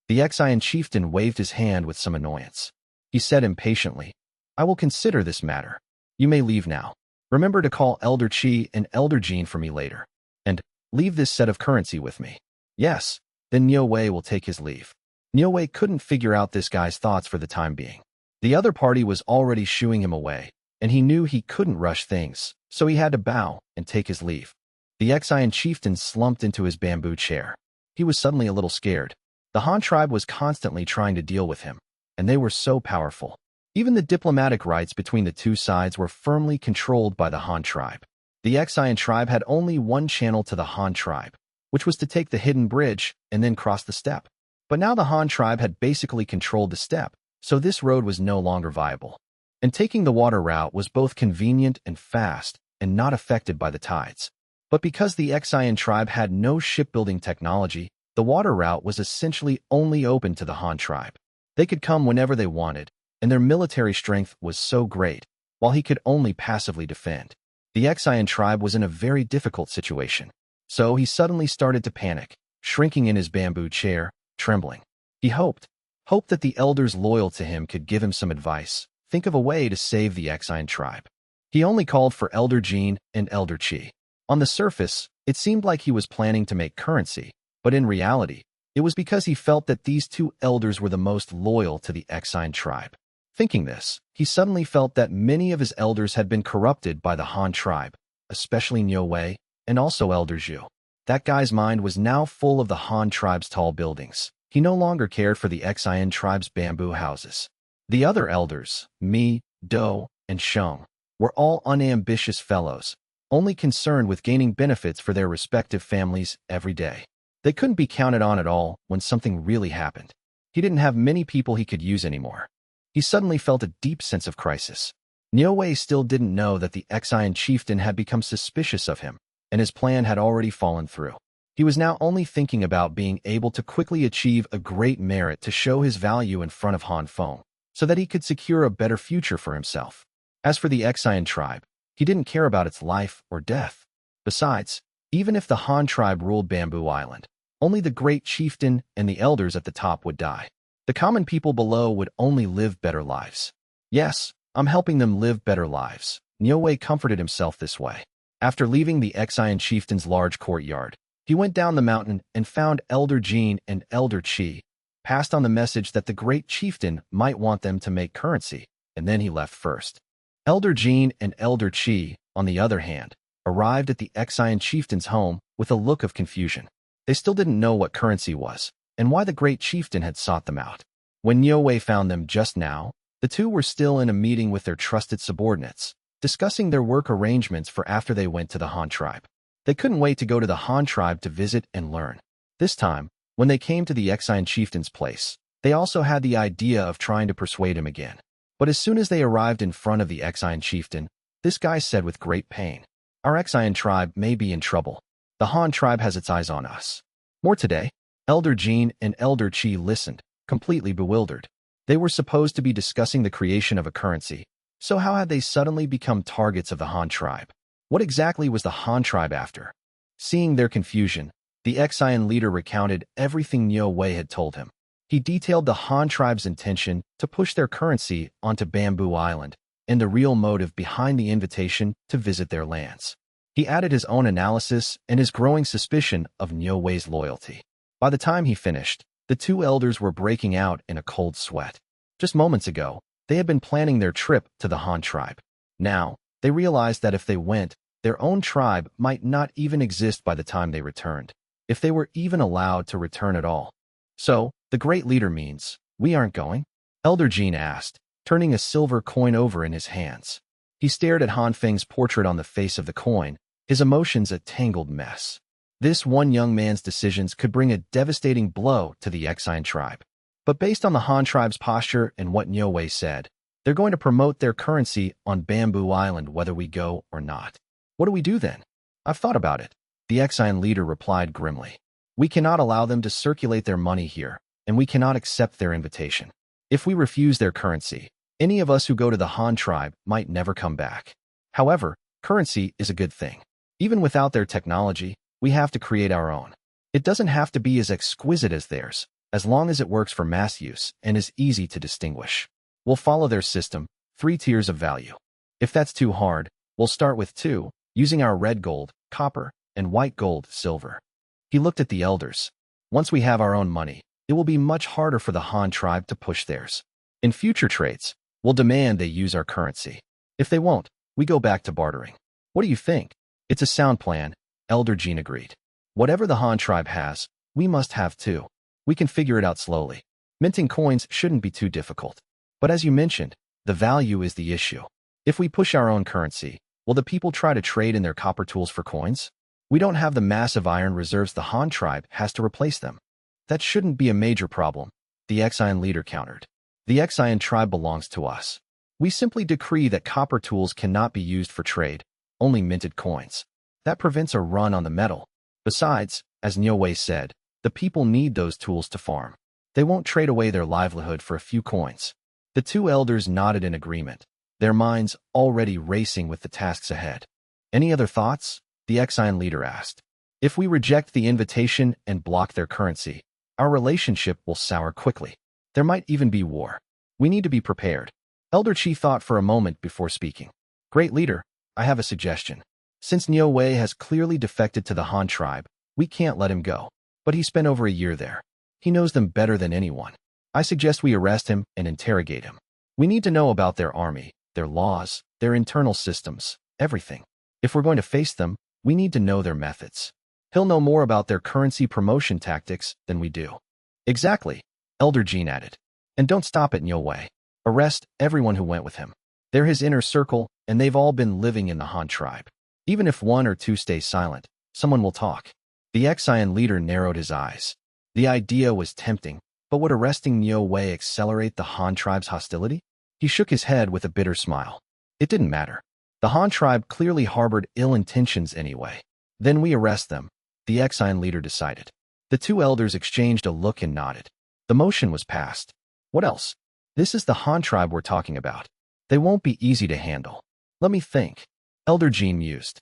The Xian chieftain waved his hand with some annoyance. He said impatiently, I will consider this matter. You may leave now. Remember to call Elder Chi and Elder Jean for me later. And leave this set of currency with me. Yes, then Nyo Wei will take his leave. Nyo Wei couldn't figure out this guy's thoughts for the time being. The other party was already shooing him away, and he knew he couldn't rush things, so he had to bow and take his leave. The Xian chieftain slumped into his bamboo chair. He was suddenly a little scared. The Han tribe was constantly trying to deal with him, and they were so powerful. Even the diplomatic rights between the two sides were firmly controlled by the Han tribe. The Xian tribe had only one channel to the Han tribe, which was to take the hidden bridge and then cross the steppe. But now the Han tribe had basically controlled the steppe, so this road was no longer viable. And taking the water route was both convenient and fast, and not affected by the tides. But because the Xian tribe had no shipbuilding technology, the water route was essentially only open to the Han tribe. They could come whenever they wanted, and their military strength was so great, while he could only passively defend. The Xian tribe was in a very difficult situation. So he suddenly started to panic, shrinking in his bamboo chair, trembling. He hoped that the elders loyal to him could give him some advice, think of a way to save the Xian tribe. He only called for Elder Jean and Elder Qi. On the surface, it seemed like he was planning to make currency, but in reality, it was because he felt that these two elders were the most loyal to the Xian tribe. Thinking this, he suddenly felt that many of his elders had been corrupted by the Han tribe, especially Niu Wei, and also Elder Zhu. That guy's mind was now full of the Han tribe's tall buildings. He no longer cared for the Xian tribe's bamboo houses. The other elders, Mi, Do, and Sheng, were all unambitious fellows, only concerned with gaining benefits for their respective families every day. They couldn't be counted on at all when something really happened. He didn't have many people he could use anymore. He suddenly felt a deep sense of crisis. Niu Wei still didn't know that the Xian chieftain had become suspicious of him, and his plan had already fallen through. He was now only thinking about being able to quickly achieve a great merit to show his value in front of Han Feng, so that he could secure a better future for himself. As for the Xian tribe, he didn't care about its life or death. Besides, even if the Han tribe ruled Bamboo Island, only the great chieftain and the elders at the top would die. The common people below would only live better lives. Yes, I'm helping them live better lives. Niu Wei comforted himself this way. After leaving the Xian chieftain's large courtyard, he went down the mountain and found Elder Jean and Elder Qi, passed on the message that the great chieftain might want them to make currency, and then he left first. Elder Jean and Elder Qi, on the other hand, arrived at the Xian chieftain's home with a look of confusion. They still didn't know what currency was, and why the great chieftain had sought them out. When Niu Wei found them just now, the two were still in a meeting with their trusted subordinates, discussing their work arrangements for after they went to the Han tribe. They couldn't wait to go to the Han tribe to visit and learn. This time, when they came to the Xian chieftain's place, they also had the idea of trying to persuade him again. But as soon as they arrived in front of the Xian chieftain, this guy said with great pain, "Our Xian tribe may be in trouble. The Han tribe has its eyes on us." More today, Elder Jean and Elder Qi listened, completely bewildered. They were supposed to be discussing the creation of a currency, so how had they suddenly become targets of the Han tribe? What exactly was the Han tribe after? Seeing their confusion, the Xian leader recounted everything Niu Wei had told him. He detailed the Han tribe's intention to push their currency onto Bamboo Island and the real motive behind the invitation to visit their lands. He added his own analysis and his growing suspicion of Niu Wei's loyalty. By the time he finished, the two elders were breaking out in a cold sweat. Just moments ago, they had been planning their trip to the Han tribe. Now, they realized that if they went, their own tribe might not even exist by the time they returned, if they were even allowed to return at all. So, the great leader means, we aren't going? Elder Jean asked, turning a silver coin over in his hands. He stared at Han Feng's portrait on the face of the coin, his emotions a tangled mess. This one young man's decisions could bring a devastating blow to the Xian tribe. But based on the Han tribe's posture and what Niu Wei said, they're going to promote their currency on Bamboo Island whether we go or not. What do we do then? I've thought about it. The Xian leader replied grimly. We cannot allow them to circulate their money here, and we cannot accept their invitation. If we refuse their currency, any of us who go to the Han tribe might never come back. However, currency is a good thing. Even without their technology, we have to create our own. It doesn't have to be as exquisite as theirs, as long as it works for mass use and is easy to distinguish. We'll follow their system, 3 tiers of value. If that's too hard, we'll start with 2, using our red gold, copper, and white gold, silver. He looked at the elders. Once we have our own money, it will be much harder for the Han tribe to push theirs. In future trades, we'll demand they use our currency. If they won't, we go back to bartering. What do you think? It's a sound plan, Elder Jean agreed. Whatever the Han tribe has, we must have too. We can figure it out slowly. Minting coins shouldn't be too difficult. But as you mentioned, the value is the issue. If we push our own currency, Will the people try to trade in their copper tools for coins? We don't have the massive iron reserves the Han tribe has to replace them. That shouldn't be a major problem, the Xian leader countered. The Xian tribe belongs to us. We simply decree that copper tools cannot be used for trade, only minted coins. That prevents a run on the metal. Besides, as Niu Wei said, the people need those tools to farm. They won't trade away their livelihood for a few coins. The two elders nodded in agreement, their minds already racing with the tasks ahead. Any other thoughts? The Xian leader asked. If we reject the invitation and block their currency, our relationship will sour quickly. There might even be war. We need to be prepared. Elder Qi thought for a moment before speaking. Great leader, I have a suggestion. Since Niu Wei has clearly defected to the Han tribe, we can't let him go. But he spent over a year there. He knows them better than anyone. I suggest we arrest him and interrogate him. We need to know about their army, their laws, their internal systems, everything. If we're going to face them, we need to know their methods. He'll know more about their currency promotion tactics than we do. Exactly, Elder Jean added. And don't stop at Niu Wei. Arrest everyone who went with him. They're his inner circle, and they've all been living in the Han tribe. Even if one or two stay silent, someone will talk. The Xian leader narrowed his eyes. The idea was tempting, but would arresting Niu Wei accelerate the Han tribe's hostility? He shook his head with a bitter smile. It didn't matter. The Han tribe clearly harbored ill intentions anyway. Then we arrest them, the Xian leader decided. The two elders exchanged a look and nodded. The motion was passed. What else? This is the Han tribe we're talking about. They won't be easy to handle. Let me think. Elder Jean mused.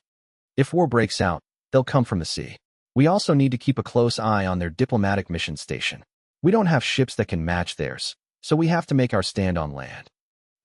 If war breaks out, they'll come from the sea. We also need to keep a close eye on their diplomatic mission station. We don't have ships that can match theirs, so we have to make our stand on land.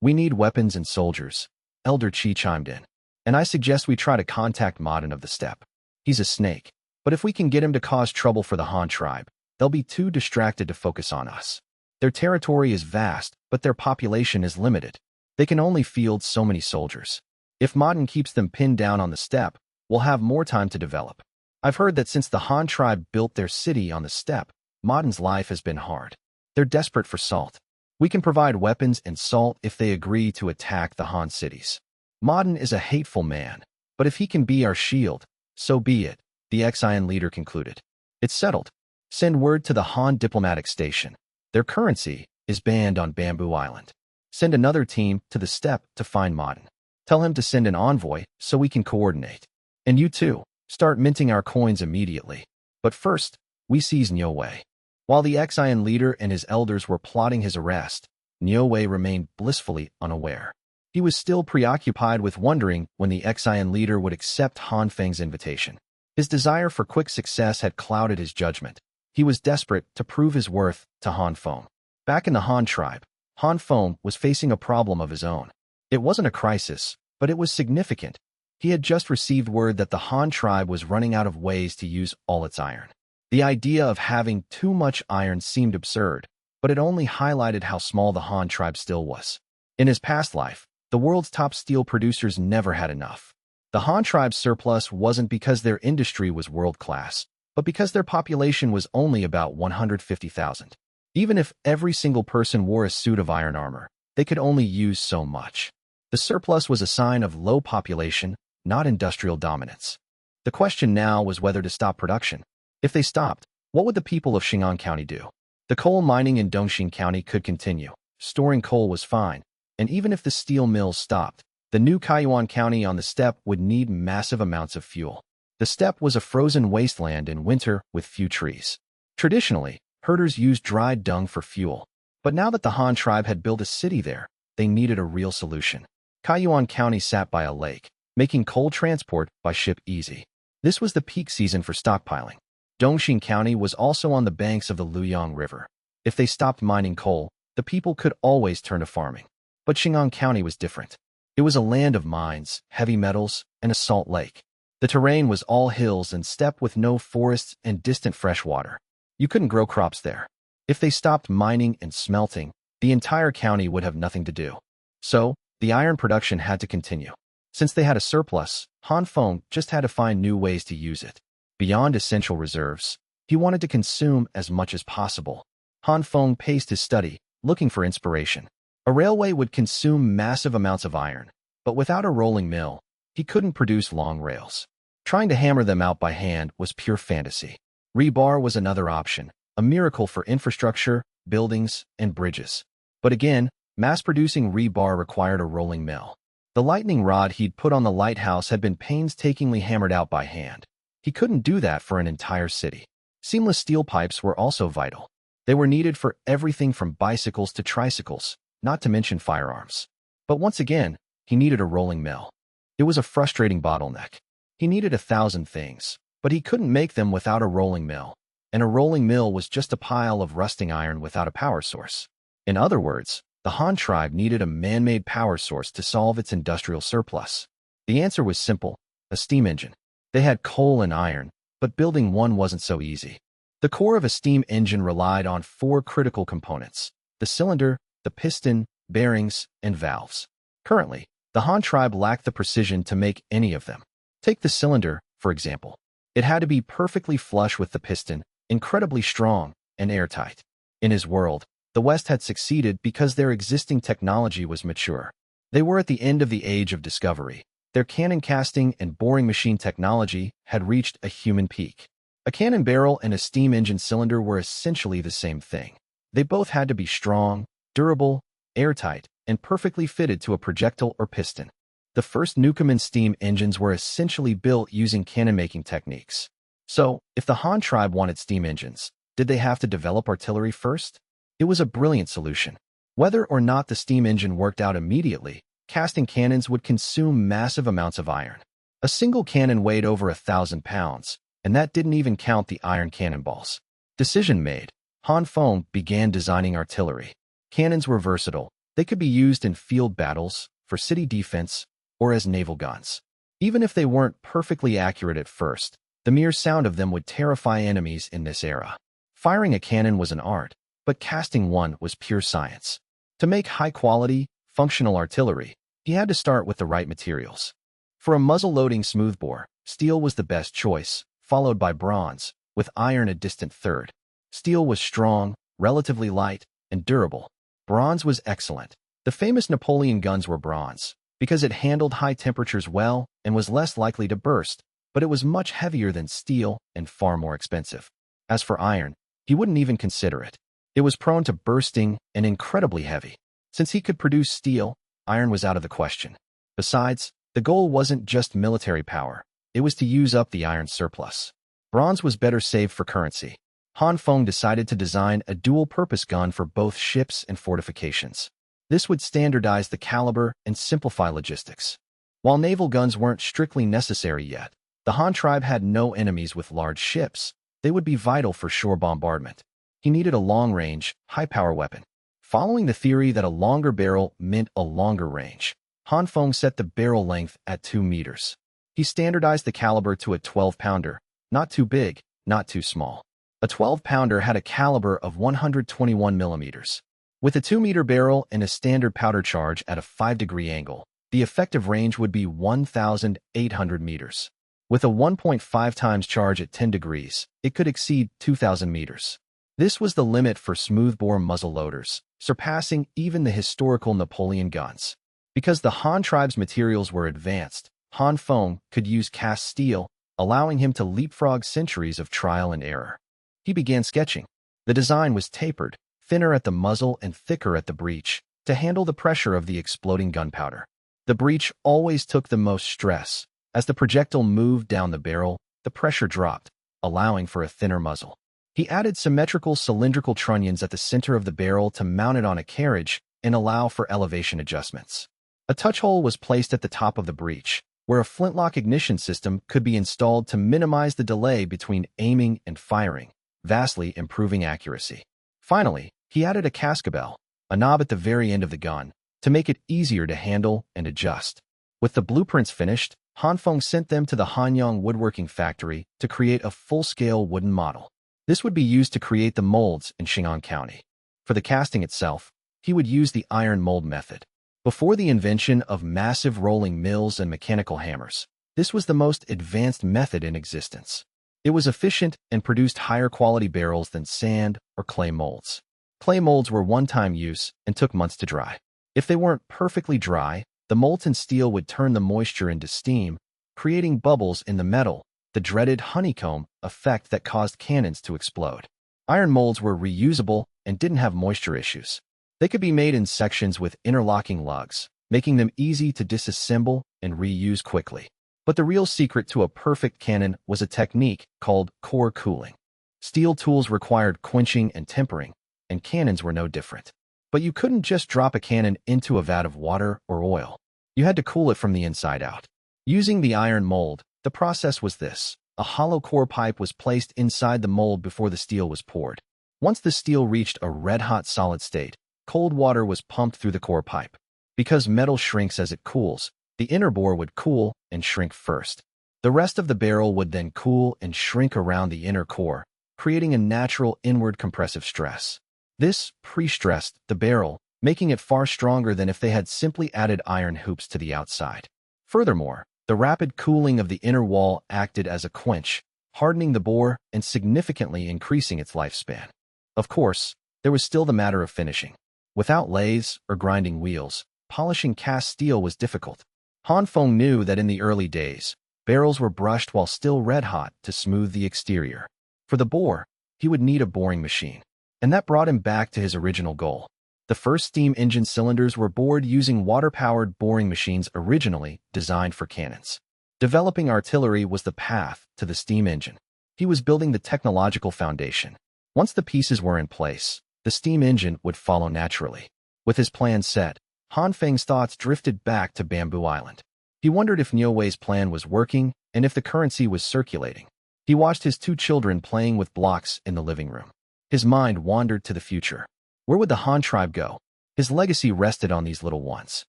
We need weapons and soldiers, Elder Qi chimed in. And I suggest we try to contact Modern of the Steppe. He's a snake, but if we can get him to cause trouble for the Han tribe, they'll be too distracted to focus on us. Their territory is vast, but their population is limited. They can only field so many soldiers. If Modern keeps them pinned down on the steppe, we'll have more time to develop. I've heard that since the Han tribe built their city on the steppe, Modern's life has been hard. They're desperate for salt. We can provide weapons and salt if they agree to attack the Han cities. Modern is a hateful man, but if he can be our shield, so be it, the Xian leader concluded. It's settled. Send word to the Han diplomatic station. Their currency is banned on Bamboo Island. Send another team to the steppe to find Modern. Tell him to send an envoy so we can coordinate. And you too, start minting our coins immediately. But first, we seize Niu Wei. While the Xian leader and his elders were plotting his arrest, Niu Wei remained blissfully unaware. He was still preoccupied with wondering when the Xian leader would accept Han Feng's invitation. His desire for quick success had clouded his judgment. He was desperate to prove his worth to Han Feng. Back in the Han tribe, Han Feng was facing a problem of his own. It wasn't a crisis, but it was significant. He had just received word that the Han tribe was running out of ways to use all its iron. The idea of having too much iron seemed absurd, but it only highlighted how small the Han tribe still was. In his past life, the world's top steel producers never had enough. The Han tribe's surplus wasn't because their industry was world-class, but because their population was only about 150,000. Even if every single person wore a suit of iron armor, they could only use so much. The surplus was a sign of low population, not industrial dominance. The question now was whether to stop production. If they stopped, what would the people of Xin'an County do? The coal mining in Dongxing County could continue. Storing coal was fine, and even if the steel mills stopped, the new Kaiyuan County on the steppe would need massive amounts of fuel. The steppe was a frozen wasteland in winter with few trees. Traditionally, herders used dried dung for fuel, but now that the Han tribe had built a city there, they needed a real solution. Kaiyuan County sat by a lake, making coal transport by ship easy. This was the peak season for stockpiling. Dongxing County was also on the banks of the Luyang River. If they stopped mining coal, the people could always turn to farming. But Xin'an County was different. It was a land of mines, heavy metals, and a salt lake. The terrain was all hills and steppe with no forests and distant fresh water. You couldn't grow crops there. If they stopped mining and smelting, the entire county would have nothing to do. So, the iron production had to continue. Since they had a surplus, Han Feng just had to find new ways to use it. Beyond essential reserves, he wanted to consume as much as possible. Han Feng paced his study, looking for inspiration. A railway would consume massive amounts of iron, but without a rolling mill, he couldn't produce long rails. Trying to hammer them out by hand was pure fantasy. Rebar was another option, a miracle for infrastructure, buildings, and bridges. But again, mass-producing rebar required a rolling mill. The lightning rod he'd put on the lighthouse had been painstakingly hammered out by hand. He couldn't do that for an entire city. Seamless steel pipes were also vital. They were needed for everything from bicycles to tricycles, not to mention firearms. But once again, he needed a rolling mill. It was a frustrating bottleneck. He needed 1,000 things, but he couldn't make them without a rolling mill. And a rolling mill was just a pile of rusting iron without a power source. In other words, the Han tribe needed a man-made power source to solve its industrial surplus. The answer was simple, a steam engine. They had coal and iron, but building one wasn't so easy. The core of a steam engine relied on 4 critical components: the cylinder, the piston, bearings, and valves. Currently, the Han tribe lacked the precision to make any of them. Take the cylinder, for example. It had to be perfectly flush with the piston, incredibly strong, and airtight. In his world, the West had succeeded because their existing technology was mature. They were at the end of the age of discovery. Their cannon casting and boring machine technology had reached a human peak. A cannon barrel and a steam engine cylinder were essentially the same thing. They both had to be strong, durable, airtight, and perfectly fitted to a projectile or piston. The first Newcomen steam engines were essentially built using cannon-making techniques. So, if the Han tribe wanted steam engines, did they have to develop artillery first? It was a brilliant solution. Whether or not the steam engine worked out immediately, casting cannons would consume massive amounts of iron. A single cannon weighed over 1,000 pounds, and that didn't even count the iron cannonballs. Decision made. Han Feng began designing artillery. Cannons were versatile. They could be used in field battles, for city defense, or as naval guns. Even if they weren't perfectly accurate at first, the mere sound of them would terrify enemies in this era. Firing a cannon was an art, but casting one was pure science. To make high-quality, functional artillery, he had to start with the right materials. For a muzzle-loading smoothbore, steel was the best choice, followed by bronze, with iron a distant third. Steel was strong, relatively light, and durable. Bronze was excellent. The famous Napoleon guns were bronze, because it handled high temperatures well and was less likely to burst, but it was much heavier than steel and far more expensive. As for iron, he wouldn't even consider it. It was prone to bursting and incredibly heavy. Since he could produce steel, iron was out of the question. Besides, the goal wasn't just military power. It was to use up the iron surplus. Bronze was better saved for currency. Han Feng decided to design a dual-purpose gun for both ships and fortifications. This would standardize the caliber and simplify logistics. While naval guns weren't strictly necessary yet, the Han tribe had no enemies with large ships. They would be vital for shore bombardment. He needed a long-range, high-power weapon. Following the theory that a longer barrel meant a longer range, Han Feng set the barrel length at 2 meters. He standardized the caliber to a 12-pounder, not too big, not too small. A 12-pounder had a caliber of 121 millimeters. With a 2-meter barrel and a standard powder charge at a 5-degree angle, the effective range would be 1,800 meters. With a 1.5 times charge at 10 degrees, it could exceed 2,000 meters. This was the limit for smoothbore muzzle-loaders, surpassing even the historical Napoleon guns. Because the Han tribe's materials were advanced, Han Feng could use cast steel, allowing him to leapfrog centuries of trial and error. He began sketching. The design was tapered, thinner at the muzzle and thicker at the breech, to handle the pressure of the exploding gunpowder. The breech always took the most stress. As the projectile moved down the barrel, the pressure dropped, allowing for a thinner muzzle. He added symmetrical cylindrical trunnions at the center of the barrel to mount it on a carriage and allow for elevation adjustments. A touch hole was placed at the top of the breech, where a flintlock ignition system could be installed to minimize the delay between aiming and firing, vastly improving accuracy. Finally, he added a cascabel, a knob at the very end of the gun, to make it easier to handle and adjust. With the blueprints finished, Han Feng sent them to the Hanyang woodworking factory to create a full-scale wooden model. This would be used to create the molds in Xing'an County. For the casting itself, he would use the iron mold method. Before the invention of massive rolling mills and mechanical hammers, this was the most advanced method in existence. It was efficient and produced higher quality barrels than sand or clay molds. Clay molds were one-time use and took months to dry. If they weren't perfectly dry, The molten steel would turn the moisture into steam, creating bubbles in the metal, the dreaded honeycomb effect that caused cannons to explode. Iron molds were reusable and didn't have moisture issues. They could be made in sections with interlocking lugs, making them easy to disassemble and reuse quickly. But the real secret to a perfect cannon was a technique called core cooling. Steel tools required quenching and tempering, and cannons were no different. But you couldn't just drop a cannon into a vat of water or oil. You had to cool it from the inside out. Using the iron mold, the process was this. A hollow core pipe was placed inside the mold before the steel was poured. Once the steel reached a red-hot solid state, cold water was pumped through the core pipe. Because metal shrinks as it cools, the inner bore would cool and shrink first. The rest of the barrel would then cool and shrink around the inner core, creating a natural inward compressive stress. This pre-stressed the barrel, making it far stronger than if they had simply added iron hoops to the outside. Furthermore, the rapid cooling of the inner wall acted as a quench, hardening the bore and significantly increasing its lifespan. Of course, there was still the matter of finishing. Without lathes or grinding wheels, polishing cast steel was difficult. Han Feng knew that in the early days, barrels were brushed while still red-hot to smooth the exterior. For the bore, he would need a boring machine. And that brought him back to his original goal. The first steam engine cylinders were bored using water-powered boring machines originally designed for cannons. Developing artillery was the path to the steam engine. He was building the technological foundation. Once the pieces were in place, the steam engine would follow naturally. With his plan set, Han Feng's thoughts drifted back to Bamboo Island. He wondered if Niu Wei's plan was working and if the currency was circulating. He watched his two children playing with blocks in the living room. His mind wandered to the future. Where would the Han tribe go? His legacy rested on these little ones.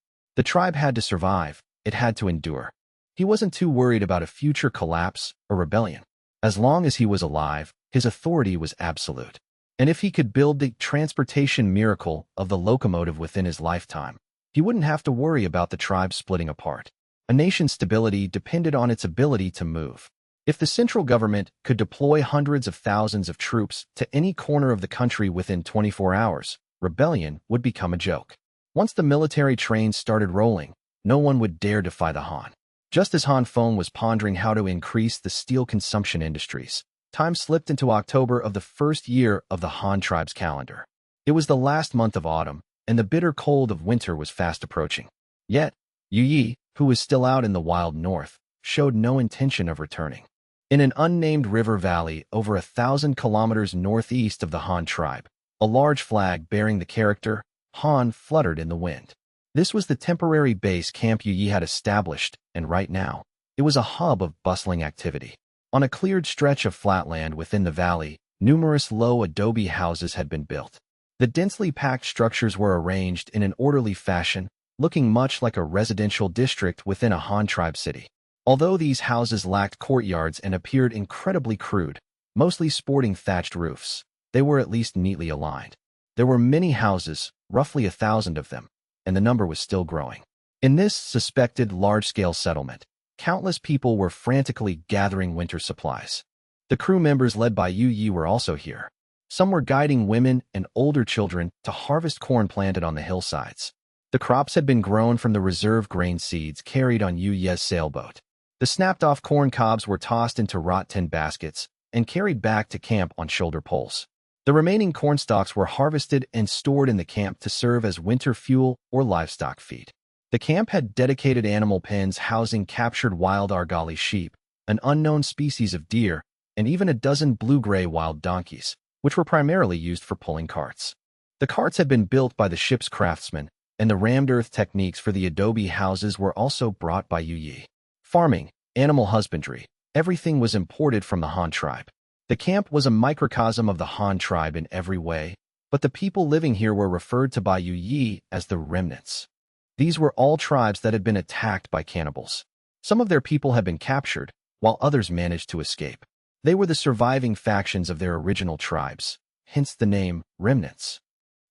The tribe had to survive. It had to endure. He wasn't too worried about a future collapse or rebellion. As long as he was alive, his authority was absolute. And if he could build the transportation miracle of the locomotive within his lifetime, he wouldn't have to worry about the tribe splitting apart. A nation's stability depended on its ability to move. If the central government could deploy hundreds of thousands of troops to any corner of the country within 24 hours, rebellion would become a joke. Once the military trains started rolling, no one would dare defy the Han. Just as Han Feng was pondering how to increase the steel consumption industries, time slipped into October of the first year of the Han tribe's calendar. It was the last month of autumn, and the bitter cold of winter was fast approaching. Yet, Yu Yi, who was still out in the wild north, showed no intention of returning. In an unnamed river valley over 1,000 kilometers northeast of the Han tribe, a large flag bearing the character Han fluttered in the wind. This was the temporary base camp Yu Yi had established, and right now, it was a hub of bustling activity. On a cleared stretch of flatland within the valley, numerous low adobe houses had been built. The densely packed structures were arranged in an orderly fashion, looking much like a residential district within a Han tribe city. Although these houses lacked courtyards and appeared incredibly crude, mostly sporting thatched roofs, they were at least neatly aligned. There were many houses, roughly 1,000 of them, and the number was still growing. In this suspected large-scale settlement, countless people were frantically gathering winter supplies. The crew members led by Yu Yi were also here. Some were guiding women and older children to harvest corn planted on the hillsides. The crops had been grown from the reserve grain seeds carried on Yu Ye's sailboat. The snapped-off corn cobs were tossed into wrought tin baskets and carried back to camp on shoulder poles. The remaining corn stalks were harvested and stored in the camp to serve as winter fuel or livestock feed. The camp had dedicated animal pens housing captured wild Argali sheep, an unknown species of deer, and even a dozen blue-gray wild donkeys, which were primarily used for pulling carts. The carts had been built by the ship's craftsmen, and the rammed earth techniques for the adobe houses were also brought by Yu Yi. Farming, animal husbandry, everything was imported from the Han tribe. The camp was a microcosm of the Han tribe in every way, but the people living here were referred to by Yu Yi as the remnants. These were all tribes that had been attacked by cannibals. Some of their people had been captured, while others managed to escape. They were the surviving factions of their original tribes, hence the name remnants.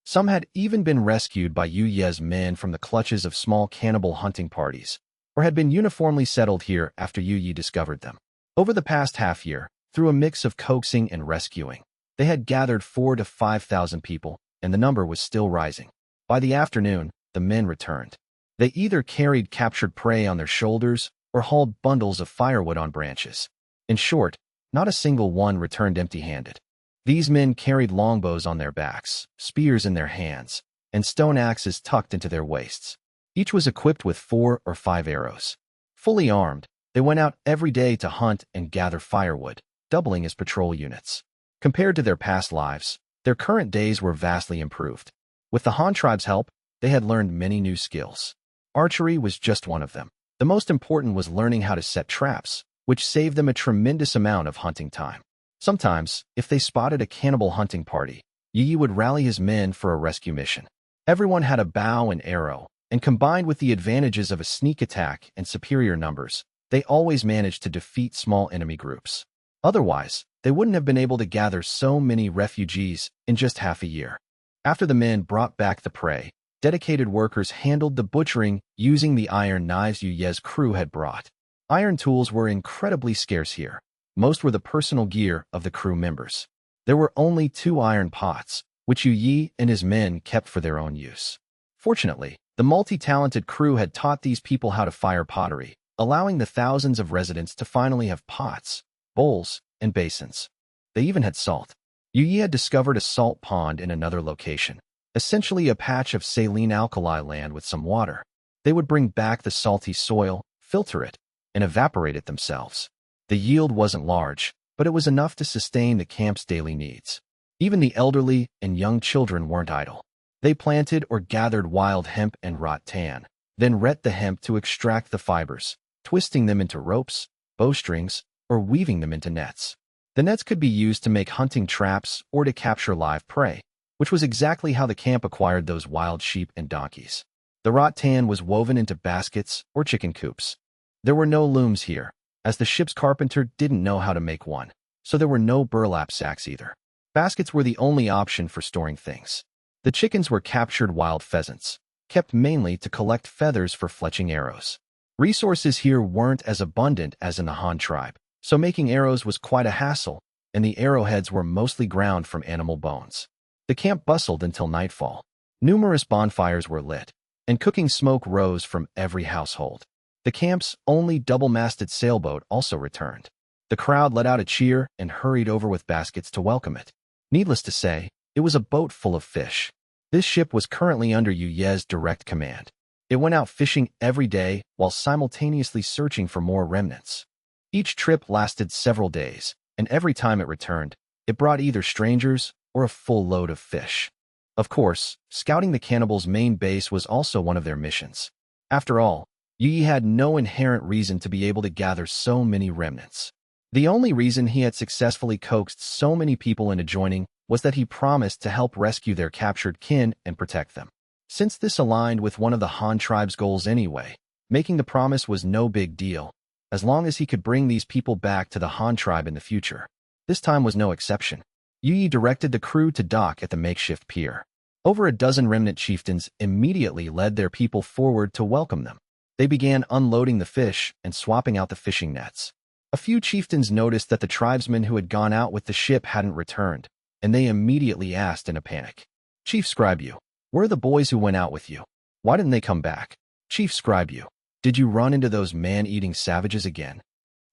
Some had even been rescued by Yu Ye's men from the clutches of small cannibal hunting parties, or had been uniformly settled here after Yu Yi discovered them. Over the past half-year, through a mix of coaxing and rescuing, they had gathered 4,000 to 5,000 people, and the number was still rising. By the afternoon, the men returned. They either carried captured prey on their shoulders or hauled bundles of firewood on branches. In short, not a single one returned empty-handed. These men carried longbows on their backs, spears in their hands, and stone axes tucked into their waists. Each was equipped with 4 or 5 arrows. Fully armed, they went out every day to hunt and gather firewood, doubling as patrol units. Compared to their past lives, their current days were vastly improved. With the Han tribe's help, they had learned many new skills. Archery was just one of them. The most important was learning how to set traps, which saved them a tremendous amount of hunting time. Sometimes, if they spotted a cannibal hunting party, Yi would rally his men for a rescue mission. Everyone had a bow and arrow, and combined with the advantages of a sneak attack and superior numbers, they always managed to defeat small enemy groups. Otherwise, they wouldn't have been able to gather so many refugees in just half a year. After the men brought back the prey, dedicated workers handled the butchering using the iron knives Yu Ye's crew had brought. Iron tools were incredibly scarce here. Most were the personal gear of the crew members. There were only 2 iron pots, which Yu Yi and his men kept for their own use. Fortunately, the multi-talented crew had taught these people how to fire pottery, allowing the thousands of residents to finally have pots, bowls, and basins. They even had salt. Yu Yi had discovered a salt pond in another location, essentially a patch of saline alkali land with some water. They would bring back the salty soil, filter it, and evaporate it themselves. The yield wasn't large, but it was enough to sustain the camp's daily needs. Even the elderly and young children weren't idle. They planted or gathered wild hemp and rattan, then ret the hemp to extract the fibers, twisting them into ropes, bowstrings, or weaving them into nets. The nets could be used to make hunting traps or to capture live prey, which was exactly how the camp acquired those wild sheep and donkeys. The rattan was woven into baskets or chicken coops. There were no looms here, as the ship's carpenter didn't know how to make one, so there were no burlap sacks either. Baskets were the only option for storing things. The chickens were captured wild pheasants, kept mainly to collect feathers for fletching arrows. Resources here weren't as abundant as in the Han tribe, so making arrows was quite a hassle, and the arrowheads were mostly ground from animal bones. The camp bustled until nightfall. Numerous bonfires were lit, and cooking smoke rose from every household. The camp's only double-masted sailboat also returned. The crowd let out a cheer and hurried over with baskets to welcome it. Needless to say, it was a boat full of fish. This ship was currently under Yu Ye's direct command. It went out fishing every day while simultaneously searching for more remnants. Each trip lasted several days, and every time it returned, it brought either strangers or a full load of fish. Of course, scouting the cannibals' main base was also one of their missions. After all, Yu Yi had no inherent reason to be able to gather so many remnants. The only reason he had successfully coaxed so many people into joining was that he promised to help rescue their captured kin and protect them. Since this aligned with one of the Han tribe's goals anyway, making the promise was no big deal, as long as he could bring these people back to the Han tribe in the future. This time was no exception. Yu Yi directed the crew to dock at the makeshift pier. Over a dozen remnant chieftains immediately led their people forward to welcome them. They began unloading the fish and swapping out the fishing nets. A few chieftains noticed that the tribesmen who had gone out with the ship hadn't returned, and they immediately asked in a panic, "Chief Scribe Yu, where are the boys who went out with you? Why didn't they come back? Chief Scribe Yu, did you run into those man-eating savages again?"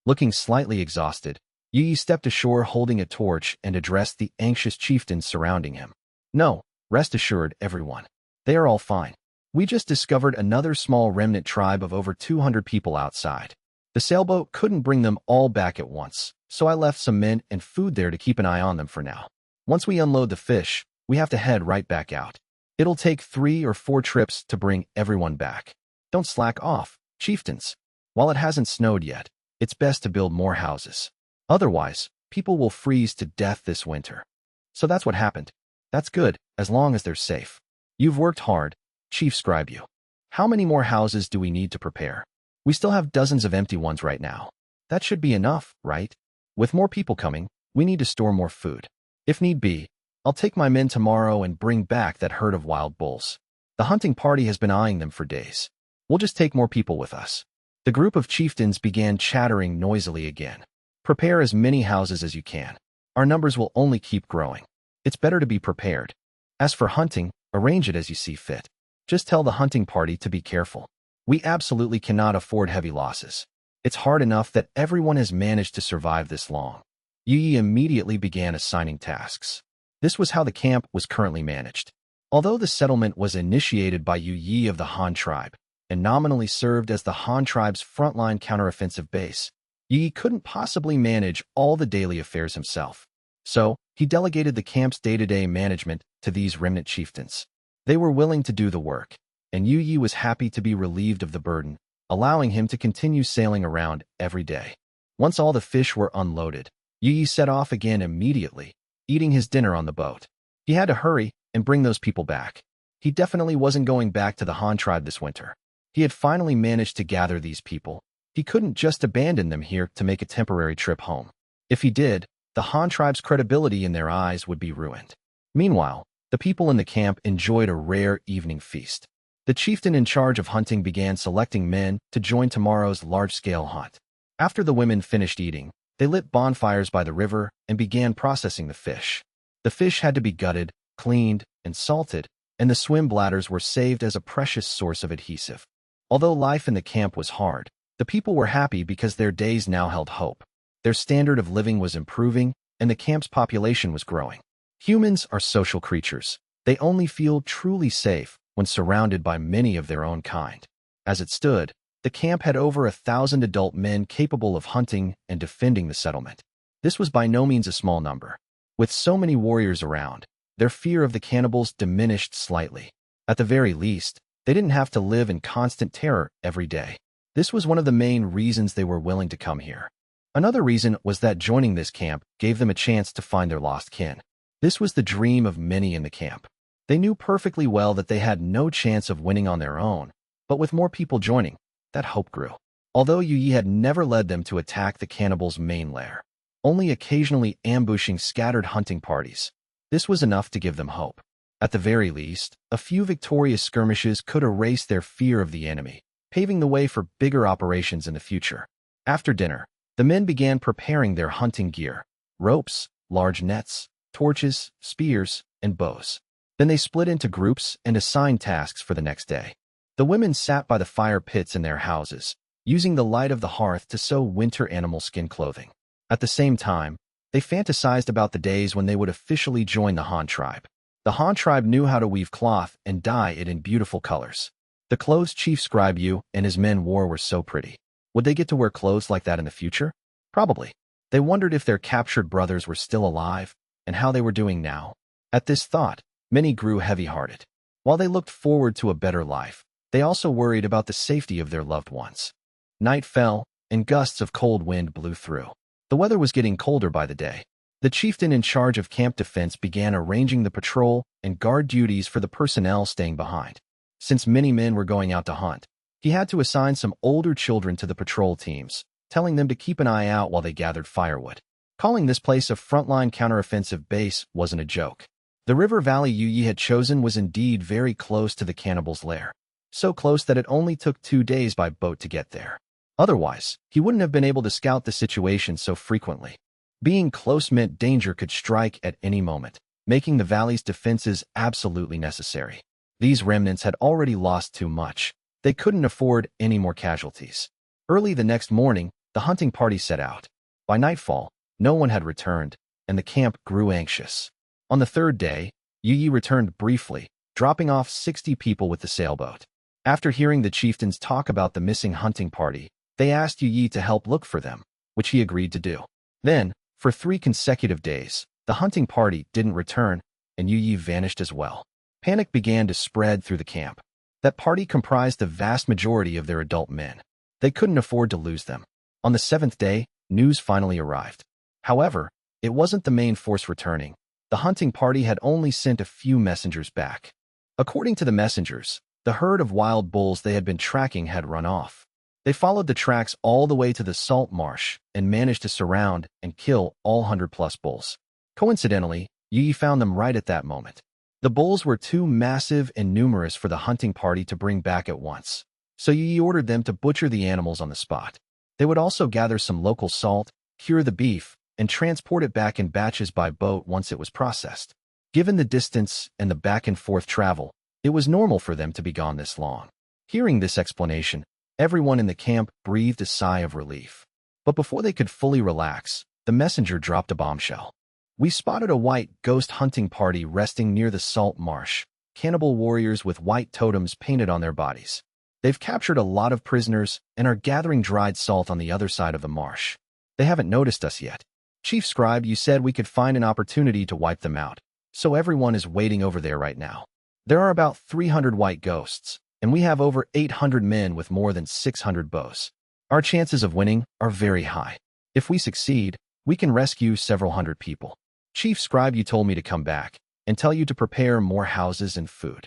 Looking slightly exhausted, Yu Yi stepped ashore holding a torch and addressed the anxious chieftains surrounding him. "No, rest assured, everyone. They are all fine. We just discovered another small remnant tribe of over 200 people outside. The sailboat couldn't bring them all back at once, so I left some men and food there to keep an eye on them for now. Once we unload the fish, we have to head right back out. It'll take 3 or 4 trips to bring everyone back. Don't slack off, chieftains. While it hasn't snowed yet, it's best to build more houses. Otherwise, people will freeze to death this winter." So that's what happened. That's good, as long as they're safe. You've worked hard, Chief Scribe Yu. How many more houses do we need to prepare? We still have dozens of empty ones right now. That should be enough, right? With more people coming, we need to store more food. If need be, I'll take my men tomorrow and bring back that herd of wild bulls. The hunting party has been eyeing them for days. We'll just take more people with us. The group of chieftains began chattering noisily again. Prepare as many houses as you can. Our numbers will only keep growing. It's better to be prepared. As for hunting, arrange it as you see fit. Just tell the hunting party to be careful. We absolutely cannot afford heavy losses. It's hard enough that everyone has managed to survive this long. Yi immediately began assigning tasks. This was how the camp was currently managed. Although the settlement was initiated by Yi of the Han tribe and nominally served as the Han tribe's frontline counteroffensive base, Yi couldn't possibly manage all the daily affairs himself. So, he delegated the camp's day-to-day management to these remnant chieftains. They were willing to do the work, and Yi was happy to be relieved of the burden, allowing him to continue sailing around every day. Once all the fish were unloaded, Yi set off again immediately, eating his dinner on the boat. He had to hurry and bring those people back. He definitely wasn't going back to the Han tribe this winter. He had finally managed to gather these people. He couldn't just abandon them here to make a temporary trip home. If he did, the Han tribe's credibility in their eyes would be ruined. Meanwhile, the people in the camp enjoyed a rare evening feast. The chieftain in charge of hunting began selecting men to join tomorrow's large-scale hunt. After the women finished eating, they lit bonfires by the river and began processing the fish. The fish had to be gutted, cleaned, and salted, and the swim bladders were saved as a precious source of adhesive. Although life in the camp was hard, the people were happy because their days now held hope. Their standard of living was improving, and the camp's population was growing. Humans are social creatures. They only feel truly safe when surrounded by many of their own kind. As it stood, the camp had over 1,000 adult men capable of hunting and defending the settlement. This was by no means a small number. With so many warriors around, their fear of the cannibals diminished slightly. At the very least, they didn't have to live in constant terror every day. This was one of the main reasons they were willing to come here. Another reason was that joining this camp gave them a chance to find their lost kin. This was the dream of many in the camp. They knew perfectly well that they had no chance of winning on their own, but with more people joining, that hope grew. Although Yi had never led them to attack the cannibals' main lair, only occasionally ambushing scattered hunting parties, this was enough to give them hope. At the very least, a few victorious skirmishes could erase their fear of the enemy, paving the way for bigger operations in the future. After dinner, the men began preparing their hunting gear: ropes, large nets, torches, spears, and bows. Then they split into groups and assigned tasks for the next day. The women sat by the fire pits in their houses, using the light of the hearth to sew winter animal skin clothing. At the same time, they fantasized about the days when they would officially join the Han tribe. The Han tribe knew how to weave cloth and dye it in beautiful colors. The clothes Chief Scribe Yu and his men wore were so pretty. Would they get to wear clothes like that in the future? Probably. They wondered if their captured brothers were still alive and how they were doing now. At this thought, many grew heavy-hearted. While they looked forward to a better life, they also worried about the safety of their loved ones. Night fell, and gusts of cold wind blew through. The weather was getting colder by the day. The chieftain in charge of camp defense began arranging the patrol and guard duties for the personnel staying behind. Since many men were going out to hunt, he had to assign some older children to the patrol teams, telling them to keep an eye out while they gathered firewood. Calling this place a frontline counteroffensive base wasn't a joke. The river valley Yi had chosen was indeed very close to the cannibals' lair. So close that it only took 2 days by boat to get there. Otherwise, he wouldn't have been able to scout the situation so frequently. Being close meant danger could strike at any moment, making the valley's defenses absolutely necessary. These remnants had already lost too much. They couldn't afford any more casualties. Early the next morning, the hunting party set out. By nightfall, no one had returned, and the camp grew anxious. On the 3rd day, Yi returned briefly, dropping off 60 people with the sailboat. After hearing the chieftains talk about the missing hunting party, they asked Yi to help look for them, which he agreed to do. Then, for 3 consecutive days, the hunting party didn't return, and Yi vanished as well. Panic began to spread through the camp. That party comprised the vast majority of their adult men. They couldn't afford to lose them. On the 7th day, news finally arrived. However, it wasn't the main force returning. The hunting party had only sent a few messengers back. According to the messengers, the herd of wild bulls they had been tracking had run off. They followed the tracks all the way to the salt marsh and managed to surround and kill all 100+ bulls. Coincidentally, Yi found them right at that moment. The bulls were too massive and numerous for the hunting party to bring back at once, so Yi ordered them to butcher the animals on the spot. They would also gather some local salt, cure the beef, and transport it back in batches by boat once it was processed. Given the distance and the back-and-forth travel, it was normal for them to be gone this long. Hearing this explanation, everyone in the camp breathed a sigh of relief. But before they could fully relax, the messenger dropped a bombshell. We spotted a white ghost hunting party resting near the salt marsh, cannibal warriors with white totems painted on their bodies. They've captured a lot of prisoners and are gathering dried salt on the other side of the marsh. They haven't noticed us yet. Chief Scribe, you said we could find an opportunity to wipe them out, so everyone is waiting over there right now. There are about 300 white ghosts, and we have over 800 men with more than 600 bows. Our chances of winning are very high. If we succeed, we can rescue several hundred people. Chief Scribe, you told me to come back and tell you to prepare more houses and food.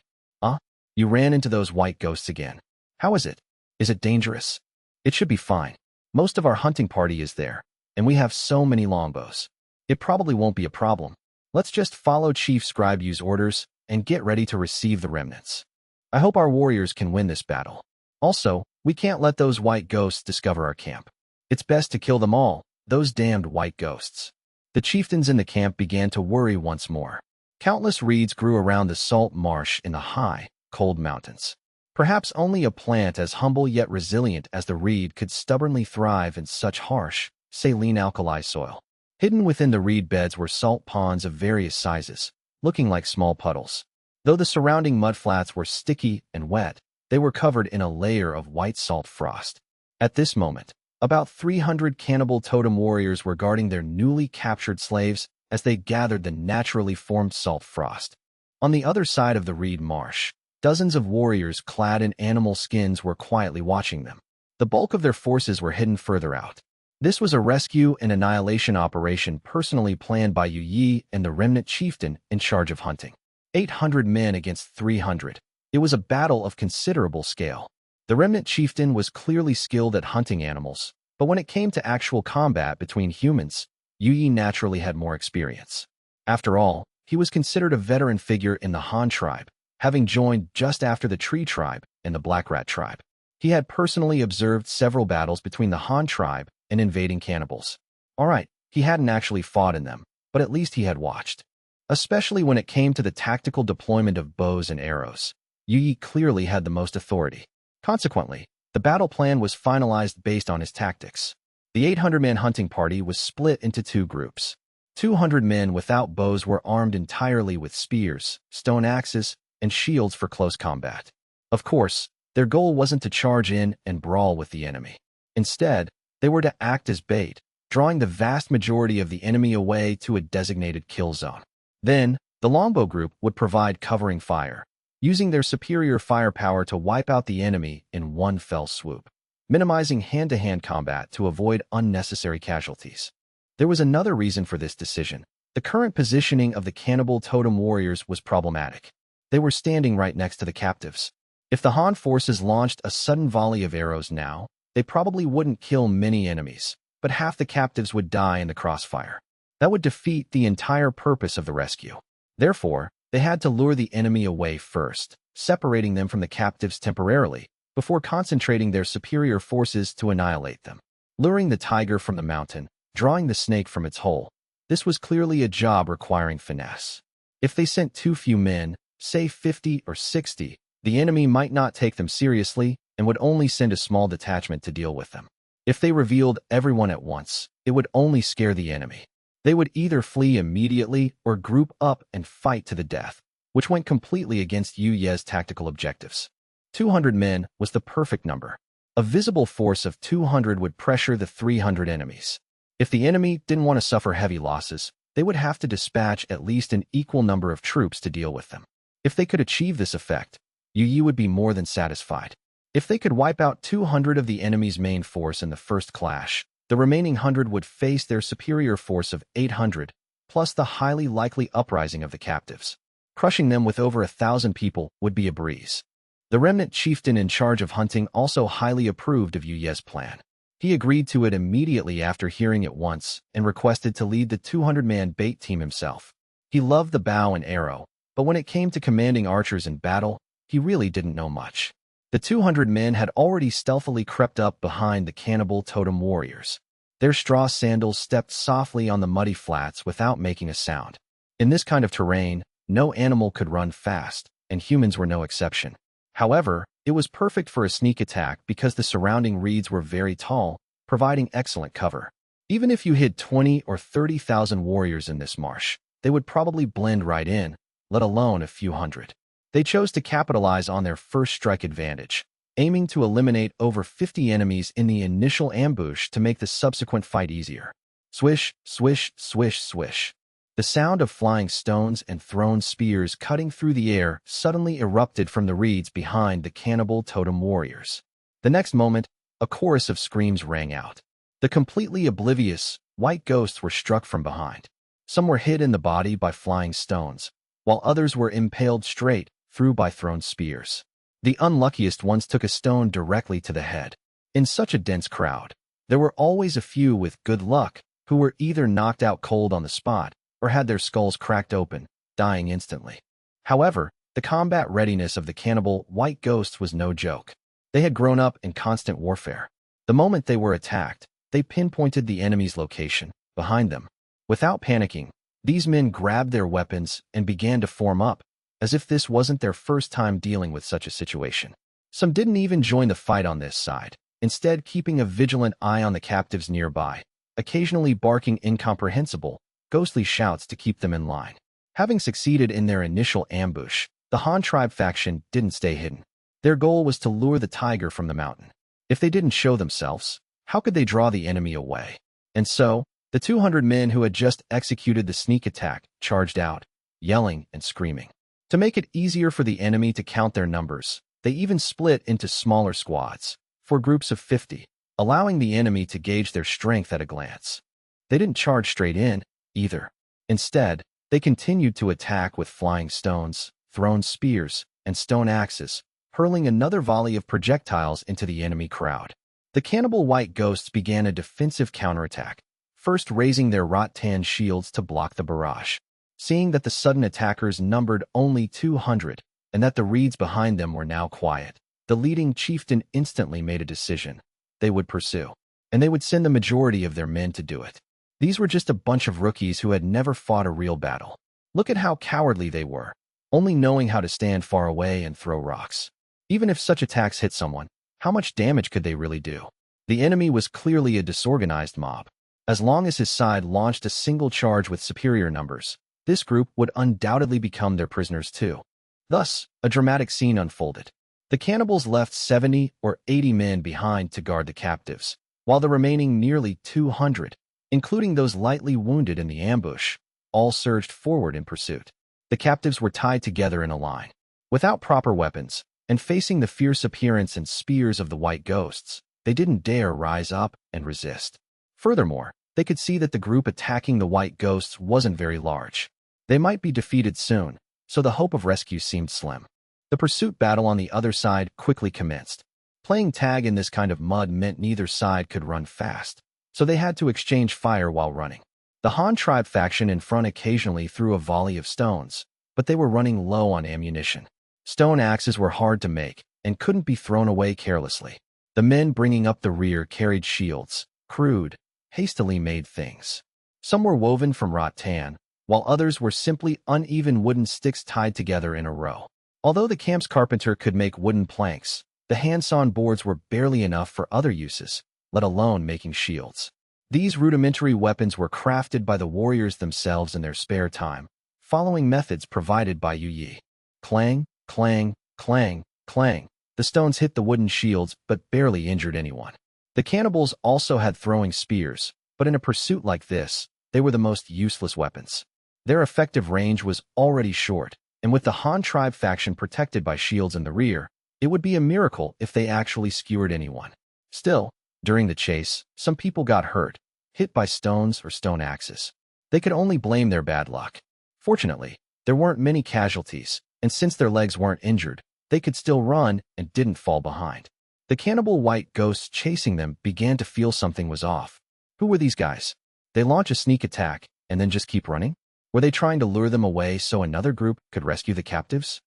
You ran into those white ghosts again. How is it? Is it dangerous? It should be fine. Most of our hunting party is there, and we have so many longbows. It probably won't be a problem. Let's just follow Chief Scribe's orders and get ready to receive the remnants. I hope our warriors can win this battle. Also, we can't let those white ghosts discover our camp. It's best to kill them all, those damned white ghosts. The chieftains in the camp began to worry once more. Countless reeds grew around the salt marsh in the high, cold mountains. Perhaps only a plant as humble yet resilient as the reed could stubbornly thrive in such harsh, saline alkali soil. Hidden within the reed beds were salt ponds of various sizes, looking like small puddles. Though the surrounding mudflats were sticky and wet, they were covered in a layer of white salt frost. At this moment, about 300 cannibal totem warriors were guarding their newly captured slaves as they gathered the naturally formed salt frost. On the other side of the reed marsh, dozens of warriors clad in animal skins were quietly watching them. The bulk of their forces were hidden further out. This was a rescue and annihilation operation personally planned by Yu Yi and the remnant chieftain in charge of hunting. 800 men against 300. It was a battle of considerable scale. The remnant chieftain was clearly skilled at hunting animals, but when it came to actual combat between humans, Yu Yi naturally had more experience. After all, he was considered a veteran figure in the Han tribe, having joined just after the Tree tribe and the Black Rat tribe. He had personally observed several battles between the Han tribe and invading cannibals. Alright, he hadn't actually fought in them, but at least he had watched. Especially when it came to the tactical deployment of bows and arrows, Yu Yi clearly had the most authority. Consequently, the battle plan was finalized based on his tactics. The 800-man hunting party was split into two groups. 200 men without bows were armed entirely with spears, stone axes, and shields for close combat. Of course, their goal wasn't to charge in and brawl with the enemy. Instead, they were to act as bait, drawing the vast majority of the enemy away to a designated kill zone. Then, the longbow group would provide covering fire, using their superior firepower to wipe out the enemy in one fell swoop, minimizing hand-to-hand combat to avoid unnecessary casualties. There was another reason for this decision. The current positioning of the cannibal totem warriors was problematic. They were standing right next to the captives. If the Han forces launched a sudden volley of arrows now, they probably wouldn't kill many enemies, but half the captives would die in the crossfire. That would defeat the entire purpose of the rescue. Therefore, they had to lure the enemy away first, separating them from the captives temporarily, before concentrating their superior forces to annihilate them. Luring the tiger from the mountain, drawing the snake from its hole. This was clearly a job requiring finesse. If they sent too few men, say 50 or 60, the enemy might not take them seriously and would only send a small detachment to deal with them. If they revealed everyone at once, it would only scare the enemy. They would either flee immediately or group up and fight to the death, which went completely against Yu Ye's tactical objectives. 200 men was the perfect number. A visible force of 200 would pressure the 300 enemies. If the enemy didn't want to suffer heavy losses, they would have to dispatch at least an equal number of troops to deal with them. If they could achieve this effect, Yu Yi would be more than satisfied. If they could wipe out 200 of the enemy's main force in the first clash, the remaining 100 would face their superior force of 800, plus the highly likely uprising of the captives. Crushing them with over 1,000 people would be a breeze. The remnant chieftain in charge of hunting also highly approved of Yu Ye's plan. He agreed to it immediately after hearing it once and requested to lead the 200-man bait team himself. He loved the bow and arrow, but when it came to commanding archers in battle, he really didn't know much. The 200 men had already stealthily crept up behind the cannibal totem warriors. Their straw sandals stepped softly on the muddy flats without making a sound. In this kind of terrain, no animal could run fast, and humans were no exception. However, It was perfect for a sneak attack because the surrounding reeds were very tall, providing excellent cover. Even if you hid 20 or 30,000 warriors in this marsh, they would probably blend right in, let alone a few hundred. They chose to capitalize on their first strike advantage, aiming to eliminate over 50 enemies in the initial ambush to make the subsequent fight easier. Swish, swish, swish, swish. The sound of flying stones and thrown spears cutting through the air suddenly erupted from the reeds behind the cannibal totem warriors. The next moment, a chorus of screams rang out. The completely oblivious, white ghosts were struck from behind. Some were hit in the body by flying stones, while others were impaled straight through by thrown spears. The unluckiest ones took a stone directly to the head. In such a dense crowd, there were always a few with good luck who were either knocked out cold on the spot or had their skulls cracked open, dying instantly. However, the combat readiness of the cannibal white ghosts was no joke. They had grown up in constant warfare. The moment they were attacked, they pinpointed the enemy's location, behind them. Without panicking, these men grabbed their weapons and began to form up, as if this wasn't their first time dealing with such a situation. Some didn't even join the fight on this side, instead keeping a vigilant eye on the captives nearby, occasionally barking incomprehensible, ghostly shouts to keep them in line. Having succeeded in their initial ambush, the Han tribe faction didn't stay hidden. Their goal was to lure the tiger from the mountain. If they didn't show themselves, how could they draw the enemy away? And so, the 200 men who had just executed the sneak attack charged out, yelling and screaming. To make it easier for the enemy to count their numbers, they even split into smaller squads, for groups of 50, allowing the enemy to gauge their strength at a glance. They didn't charge straight in, either. Instead, they continued to attack with flying stones, thrown spears, and stone axes, hurling another volley of projectiles into the enemy crowd. The cannibal white ghosts began a defensive counterattack, first raising their rattan shields to block the barrage. Seeing that the sudden attackers numbered only 200 and that the reeds behind them were now quiet, the leading chieftain instantly made a decision. They would pursue, and they would send the majority of their men to do it. These were just a bunch of rookies who had never fought a real battle. Look at how cowardly they were, only knowing how to stand far away and throw rocks. Even if such attacks hit someone, how much damage could they really do? The enemy was clearly a disorganized mob. As long as his side launched a single charge with superior numbers, this group would undoubtedly become their prisoners too. Thus, a dramatic scene unfolded. The cannibals left 70 or 80 men behind to guard the captives, while the remaining nearly 200, including those lightly wounded in the ambush, all surged forward in pursuit. The captives were tied together in a line. Without proper weapons, and facing the fierce appearance and spears of the white ghosts, they didn't dare rise up and resist. Furthermore, they could see that the group attacking the white ghosts wasn't very large. They might be defeated soon, so the hope of rescue seemed slim. The pursuit battle on the other side quickly commenced. Playing tag in this kind of mud meant neither side could run fast, so they had to exchange fire while running. The Han tribe faction in front occasionally threw a volley of stones, but they were running low on ammunition. Stone axes were hard to make and couldn't be thrown away carelessly. The men bringing up the rear carried shields, crude, hastily made things. Some were woven from rattan, while others were simply uneven wooden sticks tied together in a row. Although the camp's carpenter could make wooden planks, the hand-sawn boards were barely enough for other uses, let alone making shields. These rudimentary weapons were crafted by the warriors themselves in their spare time, following methods provided by Yu Yi. Clang, clang, clang, clang. The stones hit the wooden shields but barely injured anyone. The cannibals also had throwing spears, but in a pursuit like this, they were the most useless weapons. Their effective range was already short, and with the Han tribe faction protected by shields in the rear, it would be a miracle if they actually skewered anyone. Still, during the chase, some people got hurt, hit by stones or stone axes. They could only blame their bad luck. Fortunately, there weren't many casualties, and since their legs weren't injured, they could still run and didn't fall behind. The cannibal white ghosts chasing them began to feel something was off. Who were these guys? They launch a sneak attack and then just keep running? Were they trying to lure them away so another group could rescue the captives?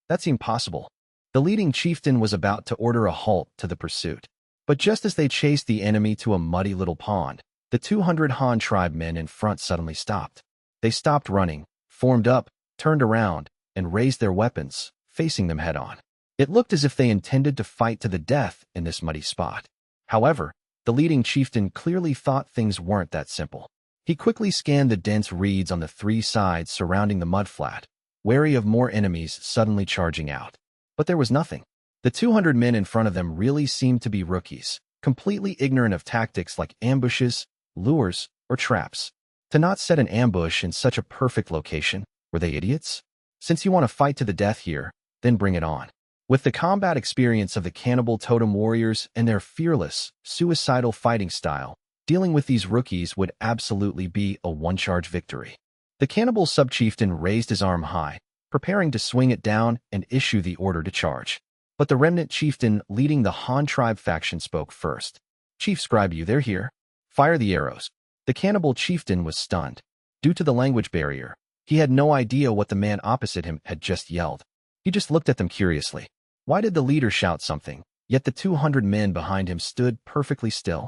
That seemed possible. The leading chieftain was about to order a halt to the pursuit. But just as they chased the enemy to a muddy little pond, the 200 Han tribe men in front suddenly stopped. They stopped running, formed up, turned around, and raised their weapons, facing them head-on. It looked as if they intended to fight to the death in this muddy spot. However, the leading chieftain clearly thought things weren't that simple. He quickly scanned the dense reeds on the 3 sides surrounding the mudflat, wary of more enemies suddenly charging out. But there was nothing. The 200 men in front of them really seemed to be rookies, completely ignorant of tactics like ambushes, lures, or traps. To not set an ambush in such a perfect location, were they idiots? Since you want to fight to the death here, then bring it on. With the combat experience of the cannibal totem warriors and their fearless, suicidal fighting style, dealing with these rookies would absolutely be a one-charge victory. The cannibal sub-chieftain raised his arm high, preparing to swing it down and issue the order to charge. But the remnant chieftain leading the Han tribe faction spoke first. "Chief Scribe, they're here. Fire the arrows." The cannibal chieftain was stunned. Due to the language barrier, he had no idea what the man opposite him had just yelled. He just looked at them curiously. Why did the leader shout something, yet the 200 men behind him stood perfectly still?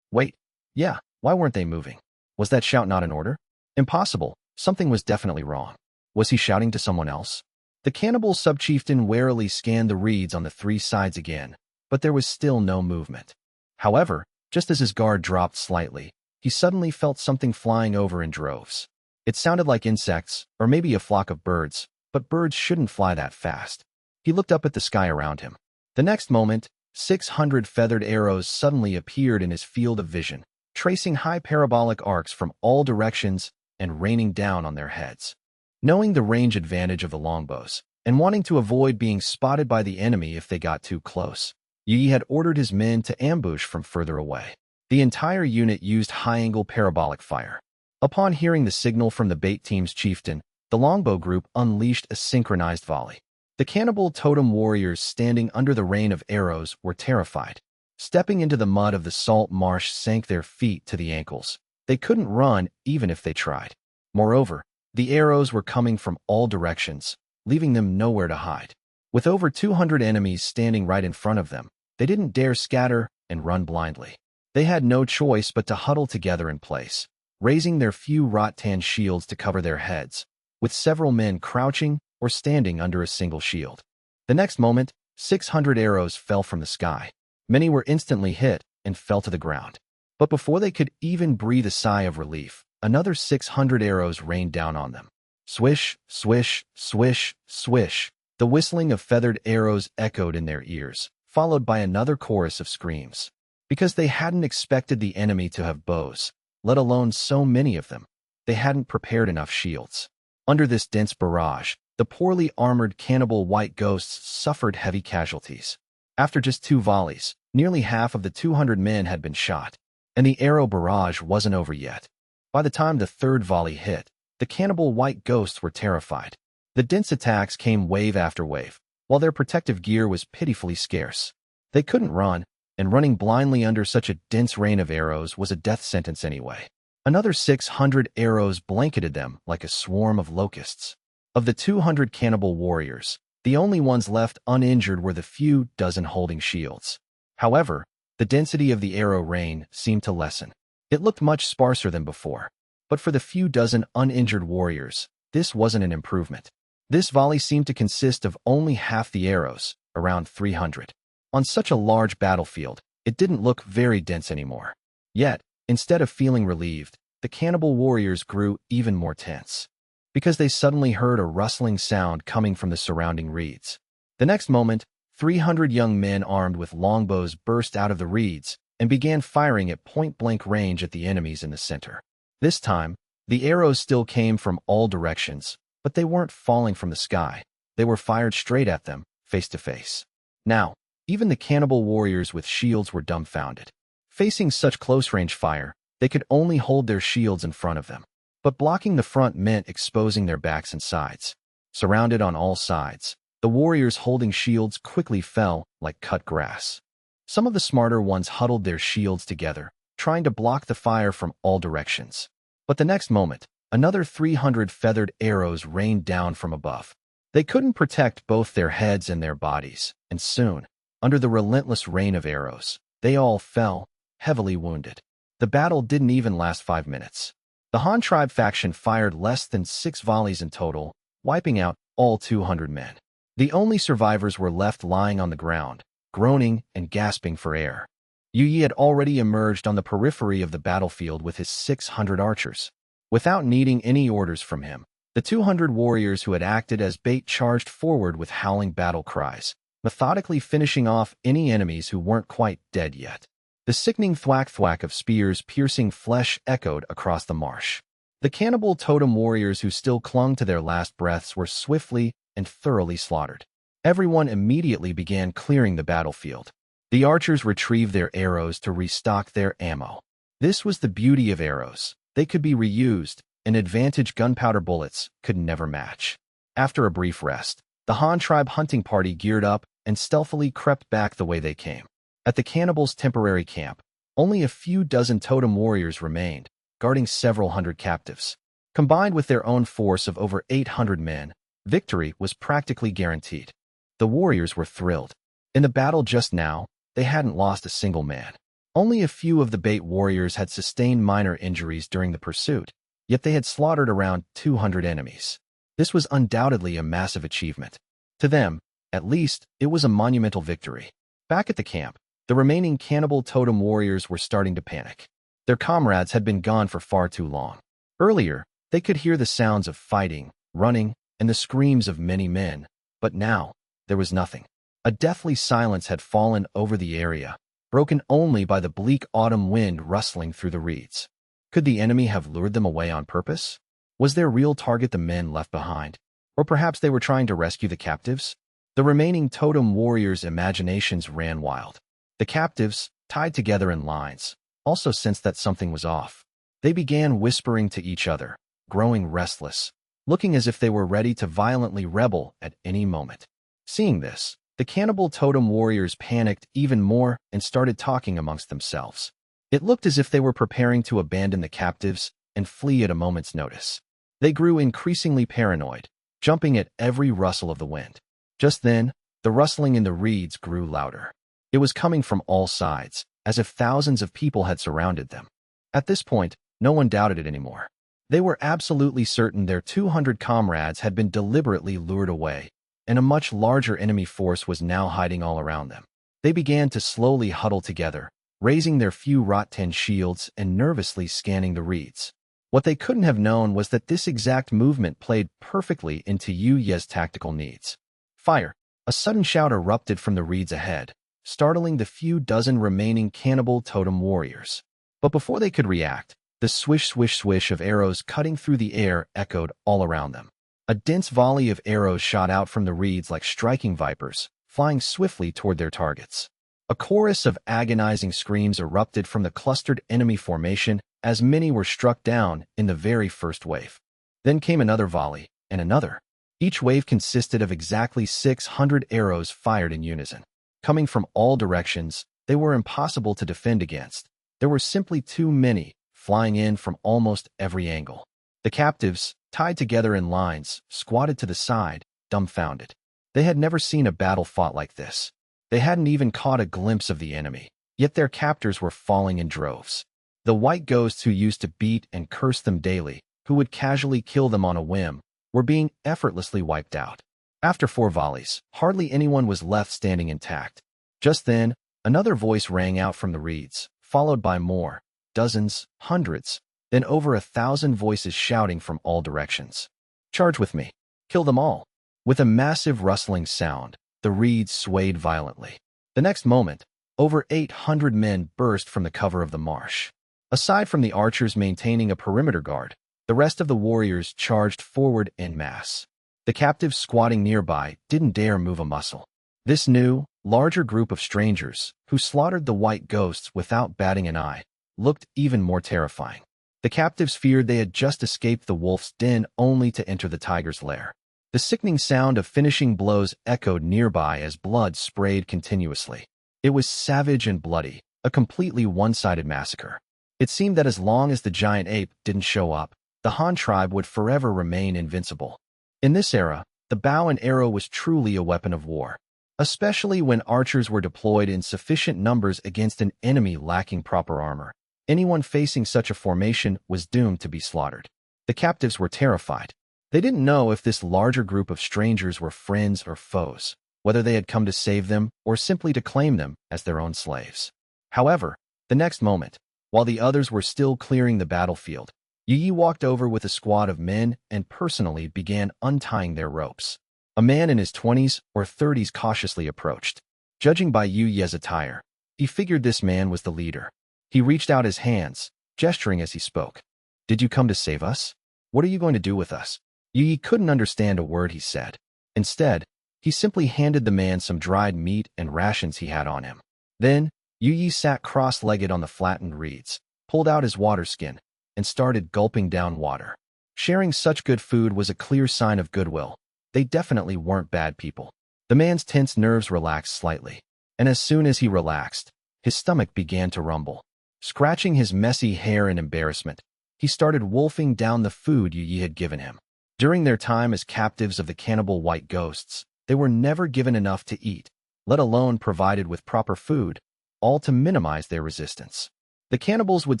Wait. Yeah, why weren't they moving? Was that shout not an order? Impossible. Something was definitely wrong. Was he shouting to someone else? The cannibal sub-chieftain warily scanned the reeds on the 3 sides again, but there was still no movement. However, just as his guard dropped slightly, he suddenly felt something flying over in droves. It sounded like insects, or maybe a flock of birds, but birds shouldn't fly that fast. He looked up at the sky around him. The next moment, 600 feathered arrows suddenly appeared in his field of vision, tracing high parabolic arcs from all directions and raining down on their heads. Knowing the range advantage of the longbows, and wanting to avoid being spotted by the enemy if they got too close, Yi had ordered his men to ambush from further away. The entire unit used high-angle parabolic fire. Upon hearing the signal from the bait team's chieftain, the longbow group unleashed a synchronized volley. The cannibal totem warriors standing under the rain of arrows were terrified. Stepping into the mud of the salt marsh sank their feet to the ankles. They couldn't run even if they tried. Moreover, the arrows were coming from all directions, leaving them nowhere to hide. With over 200 enemies standing right in front of them, they didn't dare scatter and run blindly. They had no choice but to huddle together in place, raising their few rattan shields to cover their heads, with several men crouching or standing under a single shield. The next moment, 600 arrows fell from the sky. Many were instantly hit and fell to the ground. But before they could even breathe a sigh of relief, another 600 arrows rained down on them. Swish, swish, swish, swish. The whistling of feathered arrows echoed in their ears, followed by another chorus of screams. Because they hadn't expected the enemy to have bows, let alone so many of them, they hadn't prepared enough shields. Under this dense barrage, the poorly armored cannibal white ghosts suffered heavy casualties. After just 2 volleys, nearly half of the 200 men had been shot, and the arrow barrage wasn't over yet. By the time the 3rd volley hit, the cannibal white ghosts were terrified. The dense attacks came wave after wave, while their protective gear was pitifully scarce. They couldn't run, and running blindly under such a dense rain of arrows was a death sentence anyway. Another 600 arrows blanketed them like a swarm of locusts. Of the 200 cannibal warriors, the only ones left uninjured were the few dozen holding shields. However, the density of the arrow rain seemed to lessen. It looked much sparser than before, but for the few dozen uninjured warriors, this wasn't an improvement. This volley seemed to consist of only half the arrows, around 300. On such a large battlefield, it didn't look very dense anymore. Yet, instead of feeling relieved, the cannibal warriors grew even more tense, because they suddenly heard a rustling sound coming from the surrounding reeds. The next moment, 300 young men armed with longbows burst out of the reeds and began firing at point-blank range at the enemies in the center. This time, the arrows still came from all directions, but they weren't falling from the sky. They were fired straight at them, face to face. Now, even the cannibal warriors with shields were dumbfounded. Facing such close-range fire, they could only hold their shields in front of them. But blocking the front meant exposing their backs and sides. Surrounded on all sides, the warriors holding shields quickly fell like cut grass. Some of the smarter ones huddled their shields together, trying to block the fire from all directions. But the next moment, another 300 feathered arrows rained down from above. They couldn't protect both their heads and their bodies, and soon, under the relentless rain of arrows, they all fell, heavily wounded. The battle didn't even last 5 minutes. The Han tribe faction fired less than 6 volleys in total, wiping out all 200 men. The only survivors were left lying on the ground, groaning and gasping for air. Yu Yi had already emerged on the periphery of the battlefield with his 600 archers. Without needing any orders from him, the 200 warriors who had acted as bait charged forward with howling battle cries, methodically finishing off any enemies who weren't quite dead yet. The sickening thwack-thwack of spears piercing flesh echoed across the marsh. The cannibal totem warriors who still clung to their last breaths were swiftly and thoroughly slaughtered. Everyone immediately began clearing the battlefield. The archers retrieved their arrows to restock their ammo. This was the beauty of arrows. They could be reused, an advantage gunpowder bullets could never match. After a brief rest, the Han tribe hunting party geared up and stealthily crept back the way they came. At the cannibals' temporary camp, only a few dozen totem warriors remained, guarding several hundred captives. Combined with their own force of over 800 men, victory was practically guaranteed. The warriors were thrilled. In the battle just now, they hadn't lost a single man. Only a few of the bait warriors had sustained minor injuries during the pursuit, yet they had slaughtered around 200 enemies. This was undoubtedly a massive achievement. To them, at least, it was a monumental victory. Back at the camp, the remaining cannibal totem warriors were starting to panic. Their comrades had been gone for far too long. Earlier, they could hear the sounds of fighting, running, and the screams of many men, but now, there was nothing. A deathly silence had fallen over the area, broken only by the bleak autumn wind rustling through the reeds. Could the enemy have lured them away on purpose? Was their real target the men left behind? Or perhaps they were trying to rescue the captives? The remaining totem warriors' imaginations ran wild. The captives, tied together in lines, also sensed that something was off. They began whispering to each other, growing restless, looking as if they were ready to violently rebel at any moment. Seeing this, the cannibal totem warriors panicked even more and started talking amongst themselves. It looked as if they were preparing to abandon the captives and flee at a moment's notice. They grew increasingly paranoid, jumping at every rustle of the wind. Just then, the rustling in the reeds grew louder. It was coming from all sides, as if thousands of people had surrounded them. At this point, no one doubted it anymore. They were absolutely certain their 200 comrades had been deliberately lured away, and a much larger enemy force was now hiding all around them. They began to slowly huddle together, raising their few wrought-tin shields and nervously scanning the reeds. What they couldn't have known was that this exact movement played perfectly into Yu Ye's tactical needs. Fire! A sudden shout erupted from the reeds ahead, startling the few dozen remaining cannibal totem warriors. But before they could react, the swish-swish-swish of arrows cutting through the air echoed all around them. A dense volley of arrows shot out from the reeds like striking vipers, flying swiftly toward their targets. A chorus of agonizing screams erupted from the clustered enemy formation as many were struck down in the very first wave. Then came another volley, and another. Each wave consisted of exactly 600 arrows fired in unison. Coming from all directions, they were impossible to defend against. There were simply too many, flying in from almost every angle. The captives, tied together in lines, squatted to the side, dumbfounded. They had never seen a battle fought like this. They hadn't even caught a glimpse of the enemy, yet their captors were falling in droves. The white ghosts who used to beat and curse them daily, who would casually kill them on a whim, were being effortlessly wiped out. After 4 volleys, hardly anyone was left standing intact. Just then, another voice rang out from the reeds, followed by more, dozens, hundreds, then over 1,000 voices shouting from all directions. Charge with me. Kill them all. With a massive rustling sound, the reeds swayed violently. The next moment, over 800 men burst from the cover of the marsh. Aside from the archers maintaining a perimeter guard, the rest of the warriors charged forward en masse. The captives squatting nearby didn't dare move a muscle. This new, larger group of strangers, who slaughtered the white ghosts without batting an eye, looked even more terrifying. The captives feared they had just escaped the wolf's den only to enter the tiger's lair. The sickening sound of finishing blows echoed nearby as blood sprayed continuously. It was savage and bloody, a completely one-sided massacre. It seemed that as long as the giant ape didn't show up, the Han tribe would forever remain invincible. In this era, the bow and arrow was truly a weapon of war, especially when archers were deployed in sufficient numbers against an enemy lacking proper armor. Anyone facing such a formation was doomed to be slaughtered. The captives were terrified. They didn't know if this larger group of strangers were friends or foes, whether they had come to save them or simply to claim them as their own slaves. However, the next moment, while the others were still clearing the battlefield, Yi walked over with a squad of men and personally began untying their ropes. A man in his 20s or 30s cautiously approached. Judging by Yi's attire, he figured this man was the leader. He reached out his hands, gesturing as he spoke. "Did you come to save us? What are you going to do with us?" Yi couldn't understand a word he said. Instead, he simply handed the man some dried meat and rations he had on him. Then, Yi sat cross-legged on the flattened reeds, pulled out his water skin, and started gulping down water. Sharing such good food was a clear sign of goodwill. They definitely weren't bad people. The man's tense nerves relaxed slightly, and as soon as he relaxed, his stomach began to rumble. Scratching his messy hair in embarrassment, he started wolfing down the food Yi had given him. During their time as captives of the cannibal white ghosts, they were never given enough to eat, let alone provided with proper food, all to minimize their resistance. The cannibals would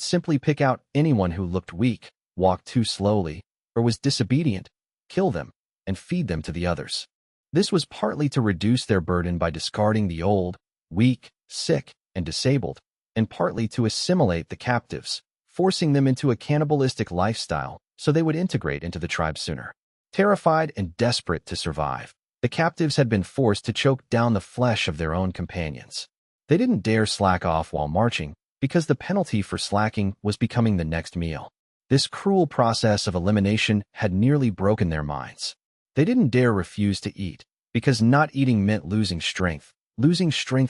simply pick out anyone who looked weak, walked too slowly, or was disobedient, kill them, and feed them to the others. This was partly to reduce their burden by discarding the old, weak, sick, and disabled, and partly to assimilate the captives, forcing them into a cannibalistic lifestyle so they would integrate into the tribe sooner. Terrified and desperate to survive, the captives had been forced to choke down the flesh of their own companions. They didn't dare slack off while marching, because the penalty for slacking was becoming the next meal. This cruel process of elimination had nearly broken their minds. They didn't dare refuse to eat, because not eating meant losing strength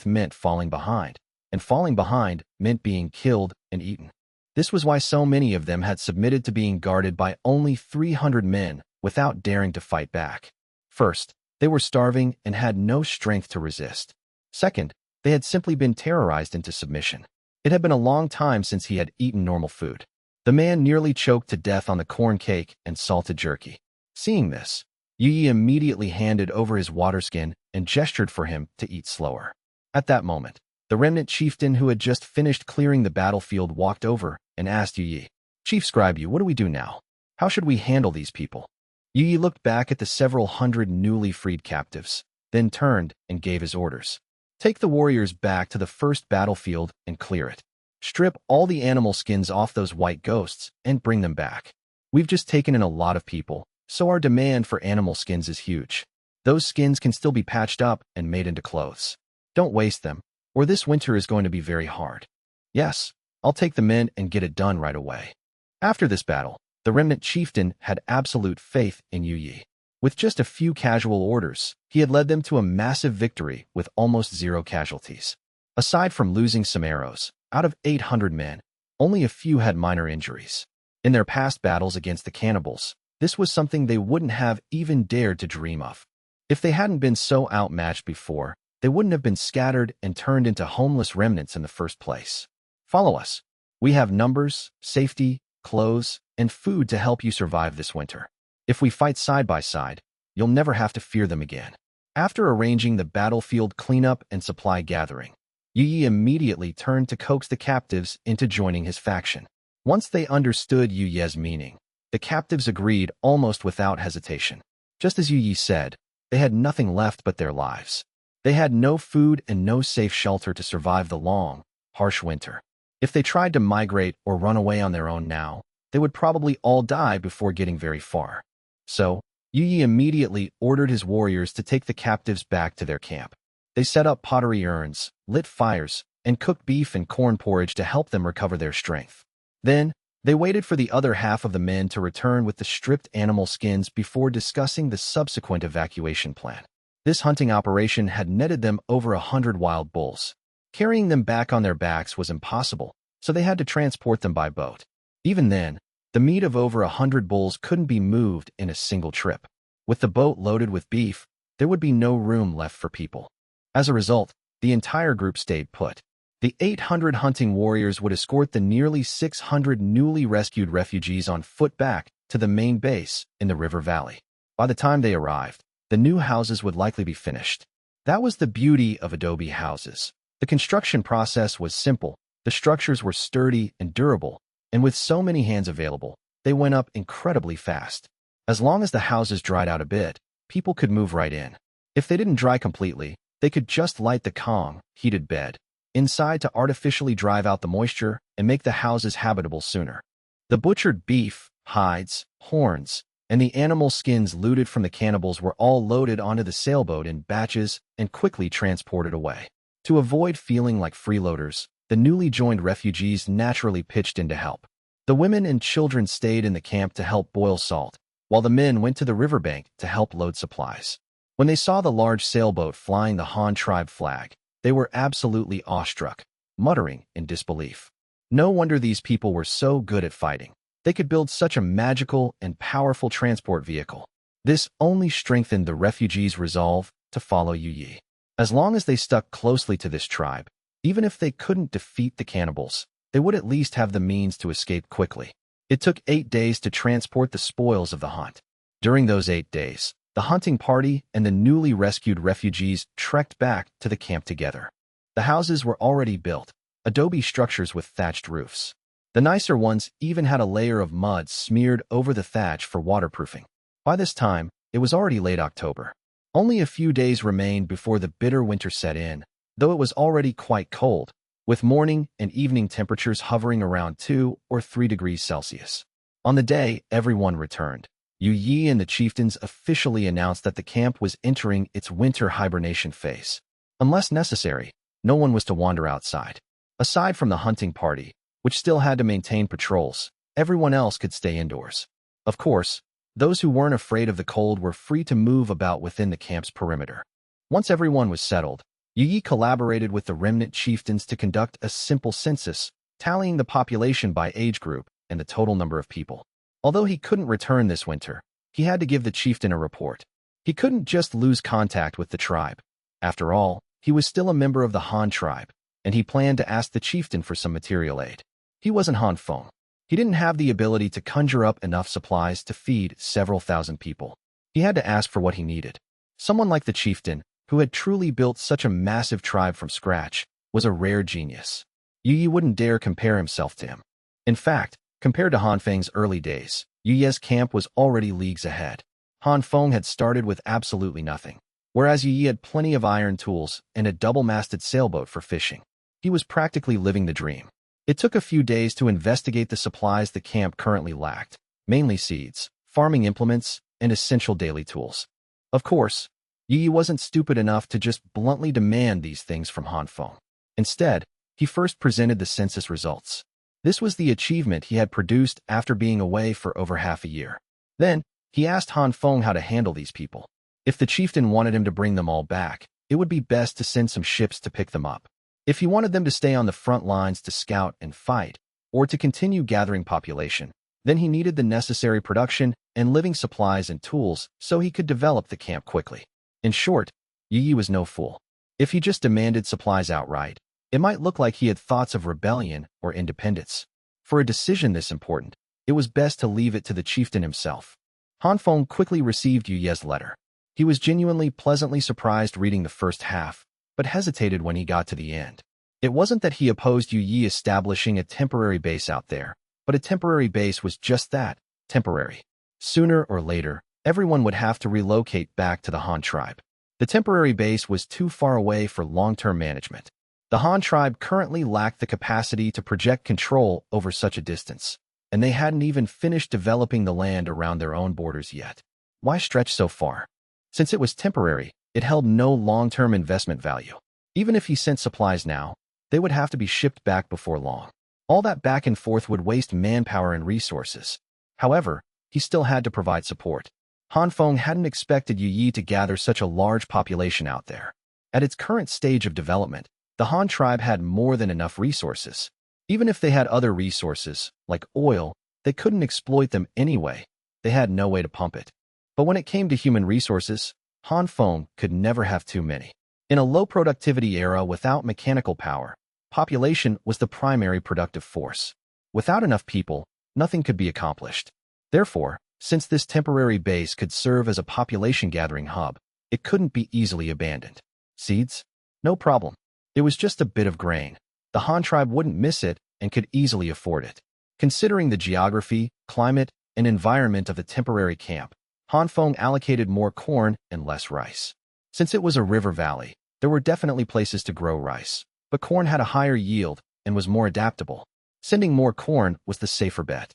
meant falling behind, and falling behind meant being killed and eaten. This was why so many of them had submitted to being guarded by only 300 men without daring to fight back. First, they were starving and had no strength to resist. Second, they had simply been terrorized into submission. It had been a long time since he had eaten normal food. The man nearly choked to death on the corn cake and salted jerky. Seeing this, Yi immediately handed over his water skin and gestured for him to eat slower. At that moment, the remnant chieftain who had just finished clearing the battlefield walked over and asked Yi, "Chief Scribe, what do we do now? How should we handle these people?" Yi looked back at the several hundred newly freed captives, then turned and gave his orders. "Take the warriors back to the first battlefield and clear it. Strip all the animal skins off those white ghosts and bring them back. We've just taken in a lot of people, so our demand for animal skins is huge. Those skins can still be patched up and made into clothes. Don't waste them, or this winter is going to be very hard." "Yes, I'll take the men and get it done right away." After this battle, the remnant chieftain had absolute faith in Yi. With just a few casual orders, he had led them to a massive victory with almost zero casualties. Aside from losing some arrows, out of 800 men, only a few had minor injuries. In their past battles against the cannibals, this was something they wouldn't have even dared to dream of. If they hadn't been so outmatched before, they wouldn't have been scattered and turned into homeless remnants in the first place. Follow us. We have numbers, safety, clothes, and food to help you survive this winter. If we fight side by side, you'll never have to fear them again. After arranging the battlefield cleanup and supply gathering, Yi immediately turned to coax the captives into joining his faction. Once they understood Yi's meaning, the captives agreed almost without hesitation. Just as Yi said, they had nothing left but their lives. They had no food and no safe shelter to survive the long, harsh winter. If they tried to migrate or run away on their own now, they would probably all die before getting very far. So, Yi immediately ordered his warriors to take the captives back to their camp. They set up pottery urns, lit fires, and cooked beef and corn porridge to help them recover their strength. Then, they waited for the other half of the men to return with the stripped animal skins before discussing the subsequent evacuation plan. This hunting operation had netted them over 100 wild bulls. Carrying them back on their backs was impossible, so they had to transport them by boat. Even then, the meat of over 100 bulls couldn't be moved in a single trip. With the boat loaded with beef, there would be no room left for people. As a result, the entire group stayed put. The 800 hunting warriors would escort the nearly 600 newly rescued refugees on foot back to the main base in the river valley. By the time they arrived, the new houses would likely be finished. That was the beauty of adobe houses. The construction process was simple, the structures were sturdy and durable, and with so many hands available, they went up incredibly fast. As long as the houses dried out a bit, people could move right in. If they didn't dry completely, they could just light the Kong, heated bed, inside to artificially drive out the moisture and make the houses habitable sooner. The butchered beef, hides, horns, and the animal skins looted from the cannibals were all loaded onto the sailboat in batches and quickly transported away. To avoid feeling like freeloaders, the newly joined refugees naturally pitched in to help. The women and children stayed in the camp to help boil salt, while the men went to the riverbank to help load supplies. When they saw the large sailboat flying the Han tribe flag, they were absolutely awestruck, muttering in disbelief. No wonder these people were so good at fighting. They could build such a magical and powerful transport vehicle. This only strengthened the refugees' resolve to follow Yi. As long as they stuck closely to this tribe, even if they couldn't defeat the cannibals, they would at least have the means to escape quickly. It took 8 days to transport the spoils of the hunt. During those 8 days, the hunting party and the newly rescued refugees trekked back to the camp together. The houses were already built, adobe structures with thatched roofs. The nicer ones even had a layer of mud smeared over the thatch for waterproofing. By this time, it was already late October. Only a few days remained before the bitter winter set in, though it was already quite cold, with morning and evening temperatures hovering around 2 or 3 degrees Celsius. On the day everyone returned, Yi and the chieftains officially announced that the camp was entering its winter hibernation phase. Unless necessary, no one was to wander outside. Aside from the hunting party, which still had to maintain patrols, everyone else could stay indoors. Of course, those who weren't afraid of the cold were free to move about within the camp's perimeter. Once everyone was settled, Yi collaborated with the remnant chieftains to conduct a simple census, tallying the population by age group and the total number of people. Although he couldn't return this winter, he had to give the chieftain a report. He couldn't just lose contact with the tribe. After all, he was still a member of the Han tribe, and he planned to ask the chieftain for some material aid. He wasn't Han Feng. He didn't have the ability to conjure up enough supplies to feed several thousand people. He had to ask for what he needed. Someone like the chieftain, who had truly built such a massive tribe from scratch, was a rare genius. Yi wouldn't dare compare himself to him. In fact, compared to Han Feng's early days, Yi's camp was already leagues ahead. Han Feng had started with absolutely nothing, whereas Yi had plenty of iron tools and a double-masted sailboat for fishing. He was practically living the dream. It took a few days to investigate the supplies the camp currently lacked, mainly seeds, farming implements, and essential daily tools. Of course, Yi wasn't stupid enough to just bluntly demand these things from Han Feng. Instead, he first presented the census results. This was the achievement he had produced after being away for over half a year. Then, he asked Han Feng how to handle these people. If the chieftain wanted him to bring them all back, it would be best to send some ships to pick them up. If he wanted them to stay on the front lines to scout and fight, or to continue gathering population, then he needed the necessary production and living supplies and tools so he could develop the camp quickly. In short, Yi was no fool. If he just demanded supplies outright, it might look like he had thoughts of rebellion or independence. For a decision this important, it was best to leave it to the chieftain himself. Han Feng quickly received Yuye's letter. He was genuinely pleasantly surprised reading the first half, but hesitated when he got to the end. It wasn't that he opposed Yi establishing a temporary base out there, but a temporary base was just that, temporary. Sooner or later, everyone would have to relocate back to the Han tribe. The temporary base was too far away for long-term management. The Han tribe currently lacked the capacity to project control over such a distance, and they hadn't even finished developing the land around their own borders yet. Why stretch so far? Since it was temporary, it held no long-term investment value. Even if he sent supplies now, they would have to be shipped back before long. All that back and forth would waste manpower and resources. However, he still had to provide support. Han Feng hadn't expected Yi to gather such a large population out there. At its current stage of development, the Han tribe had more than enough resources. Even if they had other resources, like oil, they couldn't exploit them anyway. They had no way to pump it. But when it came to human resources, Han Feng could never have too many. In a low-productivity era without mechanical power, population was the primary productive force. Without enough people, nothing could be accomplished. Therefore, since this temporary base could serve as a population-gathering hub, it couldn't be easily abandoned. Seeds? No problem. It was just a bit of grain. The Han tribe wouldn't miss it and could easily afford it. Considering the geography, climate, and environment of the temporary camp, Han Feng allocated more corn and less rice. Since it was a river valley, there were definitely places to grow rice, but corn had a higher yield and was more adaptable. Sending more corn was the safer bet.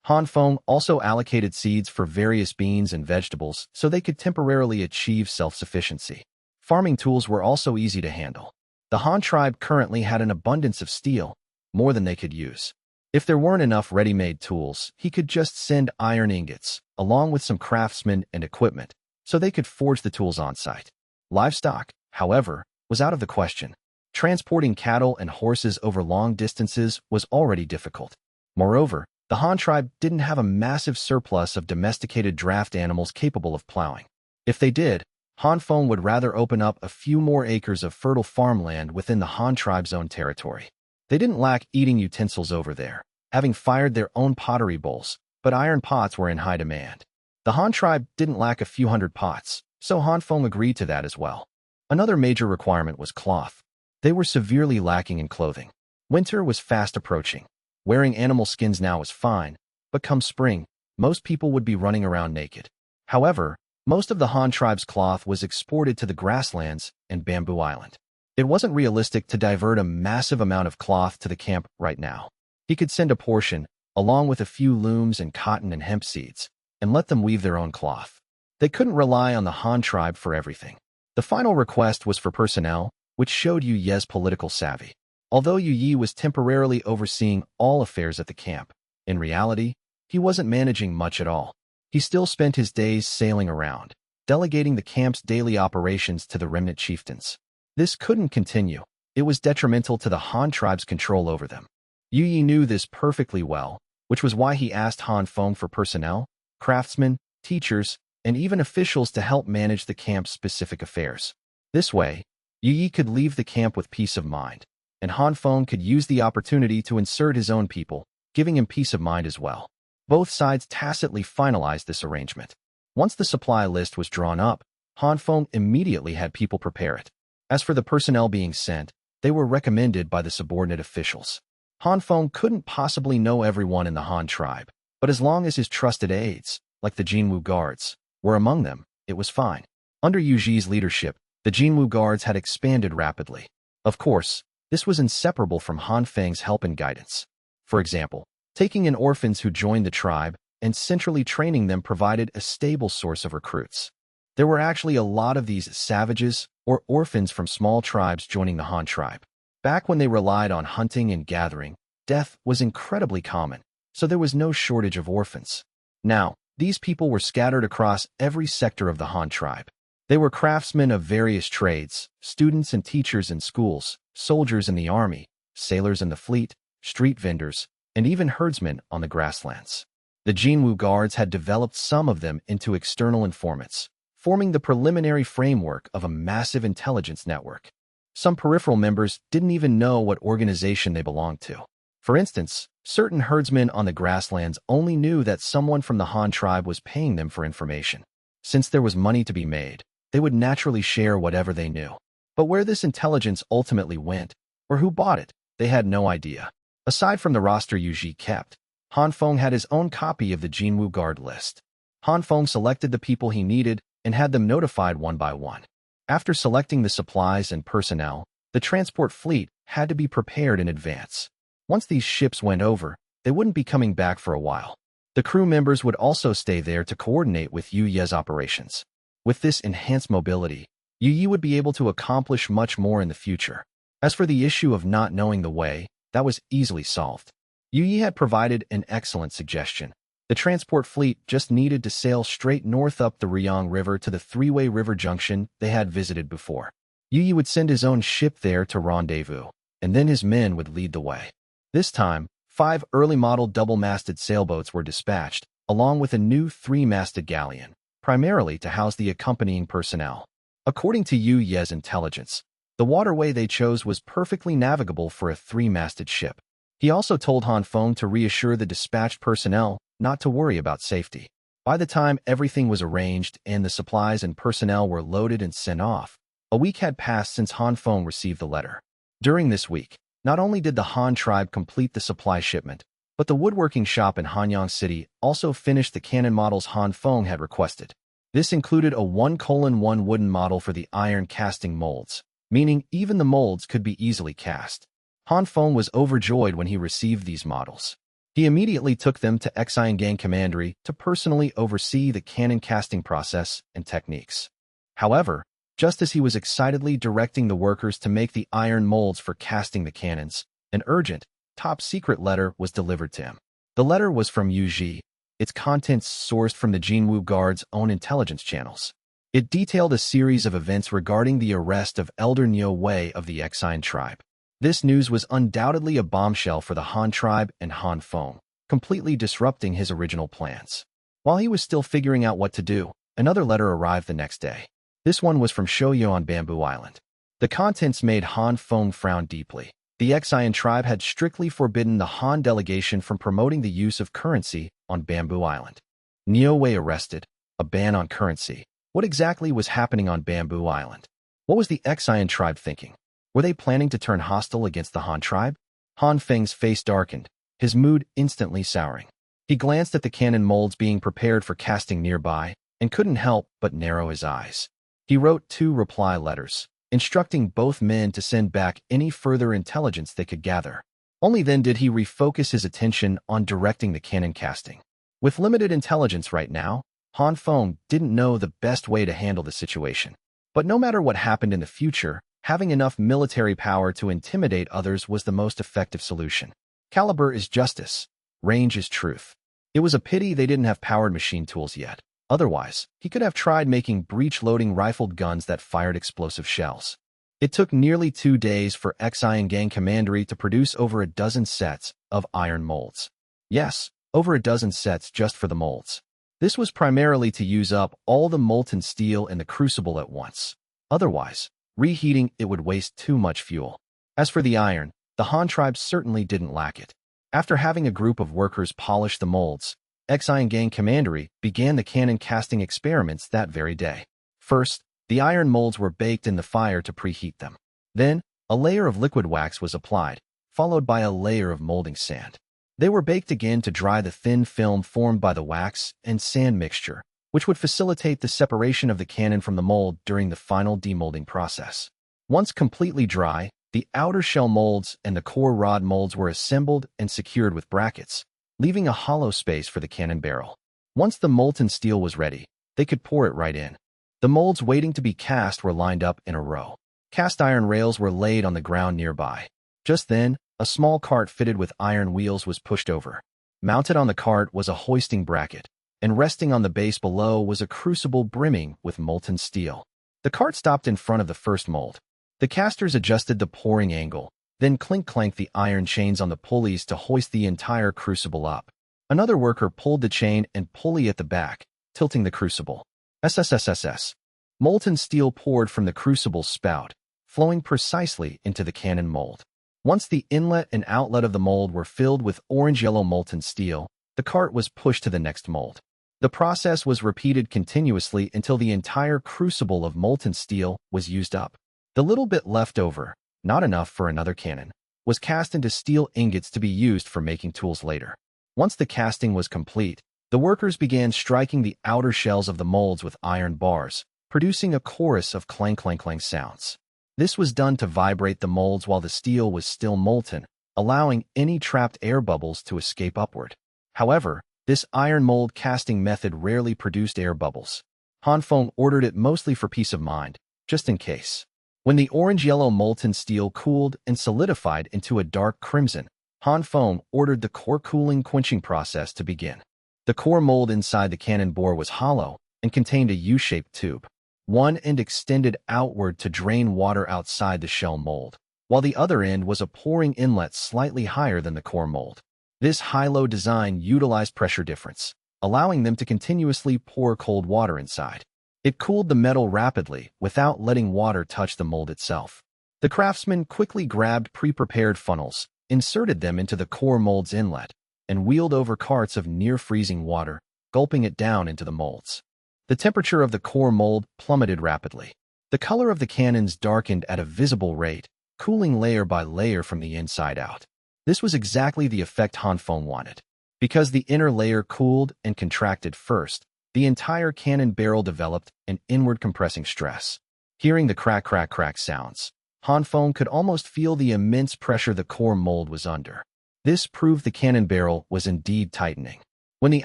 Han Feng also allocated seeds for various beans and vegetables so they could temporarily achieve self-sufficiency. Farming tools were also easy to handle. The Han tribe currently had an abundance of steel, more than they could use. If there weren't enough ready-made tools, he could just send iron ingots, along with some craftsmen and equipment, so they could forge the tools on-site. Livestock, however, was out of the question. Transporting cattle and horses over long distances was already difficult. Moreover, the Han tribe didn't have a massive surplus of domesticated draft animals capable of plowing. If they did, Han Feng would rather open up a few more acres of fertile farmland within the Han tribe's own territory. They didn't lack eating utensils over there, having fired their own pottery bowls, but iron pots were in high demand. The Han tribe didn't lack a few hundred pots, so Han Feng agreed to that as well. Another major requirement was cloth. They were severely lacking in clothing. Winter was fast approaching. Wearing animal skins now was fine, but come spring, most people would be running around naked. However, most of the Han tribe's cloth was exported to the grasslands and Bamboo Island. It wasn't realistic to divert a massive amount of cloth to the camp right now. He could send a portion, along with a few looms and cotton and hemp seeds, and let them weave their own cloth. They couldn't rely on the Han tribe for everything. The final request was for personnel, which showed Yu Ye's political savvy. Although Yu Ye was temporarily overseeing all affairs at the camp, in reality, he wasn't managing much at all. He still spent his days sailing around, delegating the camp's daily operations to the remnant chieftains. This couldn't continue. It was detrimental to the Han tribe's control over them. Yu Ye knew this perfectly well, which was why he asked Han Feng for personnel, craftsmen, teachers, and even officials to help manage the camp's specific affairs. This way, Yu Ye could leave the camp with peace of mind, and Han Feng could use the opportunity to insert his own people, giving him peace of mind as well. Both sides tacitly finalized this arrangement. Once the supply list was drawn up, Han Feng immediately had people prepare it. As for the personnel being sent, they were recommended by the subordinate officials. Han Feng couldn't possibly know everyone in the Han tribe, but as long as his trusted aides, like the Jinwu guards, were among them, it was fine. Under Yu Ji's leadership, the Jinwu guards had expanded rapidly. Of course, this was inseparable from Han Feng's help and guidance. For example, taking in orphans who joined the tribe and centrally training them provided a stable source of recruits. There were actually a lot of these savages or orphans from small tribes joining the Han tribe. Back when they relied on hunting and gathering, death was incredibly common, so there was no shortage of orphans. Now, these people were scattered across every sector of the Han tribe. They were craftsmen of various trades, students and teachers in schools, soldiers in the army, sailors in the fleet, street vendors, and even herdsmen on the grasslands. The Jinwu guards had developed some of them into external informants, forming the preliminary framework of a massive intelligence network. Some peripheral members didn't even know what organization they belonged to. For instance, certain herdsmen on the grasslands only knew that someone from the Han tribe was paying them for information. Since there was money to be made, they would naturally share whatever they knew. But where this intelligence ultimately went, or who bought it, they had no idea. Aside from the roster Yu Ji kept, Han Feng had his own copy of the Jinwu guard list. Han Feng selected the people he needed and had them notified one by one. After selecting the supplies and personnel, the transport fleet had to be prepared in advance. Once these ships went over, they wouldn't be coming back for a while. The crew members would also stay there to coordinate with Yu Ye's operations. With this enhanced mobility, Yu Ye would be able to accomplish much more in the future. As for the issue of not knowing the way, that was easily solved. Yu Ye had provided an excellent suggestion. The transport fleet just needed to sail straight north up the Ryong River to the three-way river junction they had visited before. Yu Ye would send his own ship there to rendezvous, and then his men would lead the way. This time, 5 early-model double-masted sailboats were dispatched, along with a new 3-masted galleon, primarily to house the accompanying personnel. According to Yu Ye's intelligence, the waterway they chose was perfectly navigable for a 3-masted ship. He also told Han Feng to reassure the dispatched personnel not to worry about safety. By the time everything was arranged and the supplies and personnel were loaded and sent off, a week had passed since Han Feng received the letter. During this week, not only did the Han tribe complete the supply shipment, But the woodworking shop in Hanyang City also finished the cannon models Han Feng had requested. This included a 1:1 wooden model for the iron casting molds, meaning even the molds could be easily cast. Han Feng was overjoyed when he received these models. He immediately took them to Gang Commandery to personally oversee the cannon casting process and techniques. However, just as he was excitedly directing the workers to make the iron molds for casting the cannons, an urgent, top-secret letter was delivered to him. The letter was from Yu Ji, its contents sourced from the Jinwu Guard's own intelligence channels. It detailed a series of events regarding the arrest of Elder Niu Wei of the Ecchi tribe. This news was undoubtedly a bombshell for the Han tribe and Han Feng, completely disrupting his original plans. While he was still figuring out what to do, another letter arrived the next day. This one was from Shou Ya on Bamboo Island. The contents made Han Feng frown deeply. The Ecchi tribe had strictly forbidden the Han delegation from promoting the use of currency on Bamboo Island. Niu Wei arrested, a ban on currency. What exactly was happening on Bamboo Island? What was the Ecchi tribe thinking? Were they planning to turn hostile against the Han tribe? Han Feng's face darkened, his mood instantly souring. He glanced at the cannon molds being prepared for casting nearby and couldn't help but narrow his eyes. He wrote 2 reply letters, instructing both men to send back any further intelligence they could gather. Only then did he refocus his attention on directing the cannon casting. With limited intelligence right now, Han Feng didn't know the best way to handle the situation. But no matter what happened in the future, having enough military power to intimidate others was the most effective solution. Caliber is justice. Range is truth. It was a pity they didn't have powered machine tools yet. Otherwise, he could have tried making breech-loading rifled guns that fired explosive shells. It took nearly 2 days for Gang Commandery to produce over a dozen sets of iron molds. Yes, over a dozen sets just for the molds. This was primarily to use up all the molten steel in the crucible at once. Otherwise, reheating it would waste too much fuel. As for the iron, the Han tribe certainly didn't lack it. After having a group of workers polish the molds, Gang Commandery began the cannon casting experiments that very day. First, the iron molds were baked in the fire to preheat them. Then, a layer of liquid wax was applied, followed by a layer of molding sand. They were baked again to dry the thin film formed by the wax and sand mixture, which would facilitate the separation of the cannon from the mold during the final demolding process. Once completely dry, the outer shell molds and the core rod molds were assembled and secured with brackets, leaving a hollow space for the cannon barrel. Once the molten steel was ready, they could pour it right in. The molds waiting to be cast were lined up in a row. Cast iron rails were laid on the ground nearby. Just then, a small cart fitted with iron wheels was pushed over. Mounted on the cart was a hoisting bracket, and resting on the base below was a crucible brimming with molten steel. The cart stopped in front of the first mold. The casters adjusted the pouring angle, then clink-clanked the iron chains on the pulleys to hoist the entire crucible up. Another worker pulled the chain and pulley at the back, tilting the crucible. SSSSS. Molten steel poured from the crucible's spout, flowing precisely into the cannon mold. Once the inlet and outlet of the mold were filled with orange-yellow molten steel, the cart was pushed to the next mold. The process was repeated continuously until the entire crucible of molten steel was used up. The little bit left over, not enough for another cannon, was cast into steel ingots to be used for making tools later. Once the casting was complete, the workers began striking the outer shells of the molds with iron bars, producing a chorus of clang-clang-clang sounds. This was done to vibrate the molds while the steel was still molten, allowing any trapped air bubbles to escape upward. However, this iron mold casting method rarely produced air bubbles. Han Feng ordered it mostly for peace of mind, just in case. When the orange-yellow molten steel cooled and solidified into a dark crimson, Han Feng ordered the core cooling quenching process to begin. The core mold inside the cannon bore was hollow and contained a U-shaped tube. One end extended outward to drain water outside the shell mold, while the other end was a pouring inlet slightly higher than the core mold. This high-low design utilized pressure difference, allowing them to continuously pour cold water inside. It cooled the metal rapidly without letting water touch the mold itself. The craftsmen quickly grabbed pre-prepared funnels, inserted them into the core mold's inlet, and wheeled over carts of near-freezing water, gulping it down into the molds. The temperature of the core mold plummeted rapidly. The color of the cannons darkened at a visible rate, cooling layer by layer from the inside out. This was exactly the effect Han Feng wanted. Because the inner layer cooled and contracted first, the entire cannon barrel developed an inward compressing stress. Hearing the crack crack crack sounds, Han Feng could almost feel the immense pressure the core mold was under. This proved the cannon barrel was indeed tightening. When the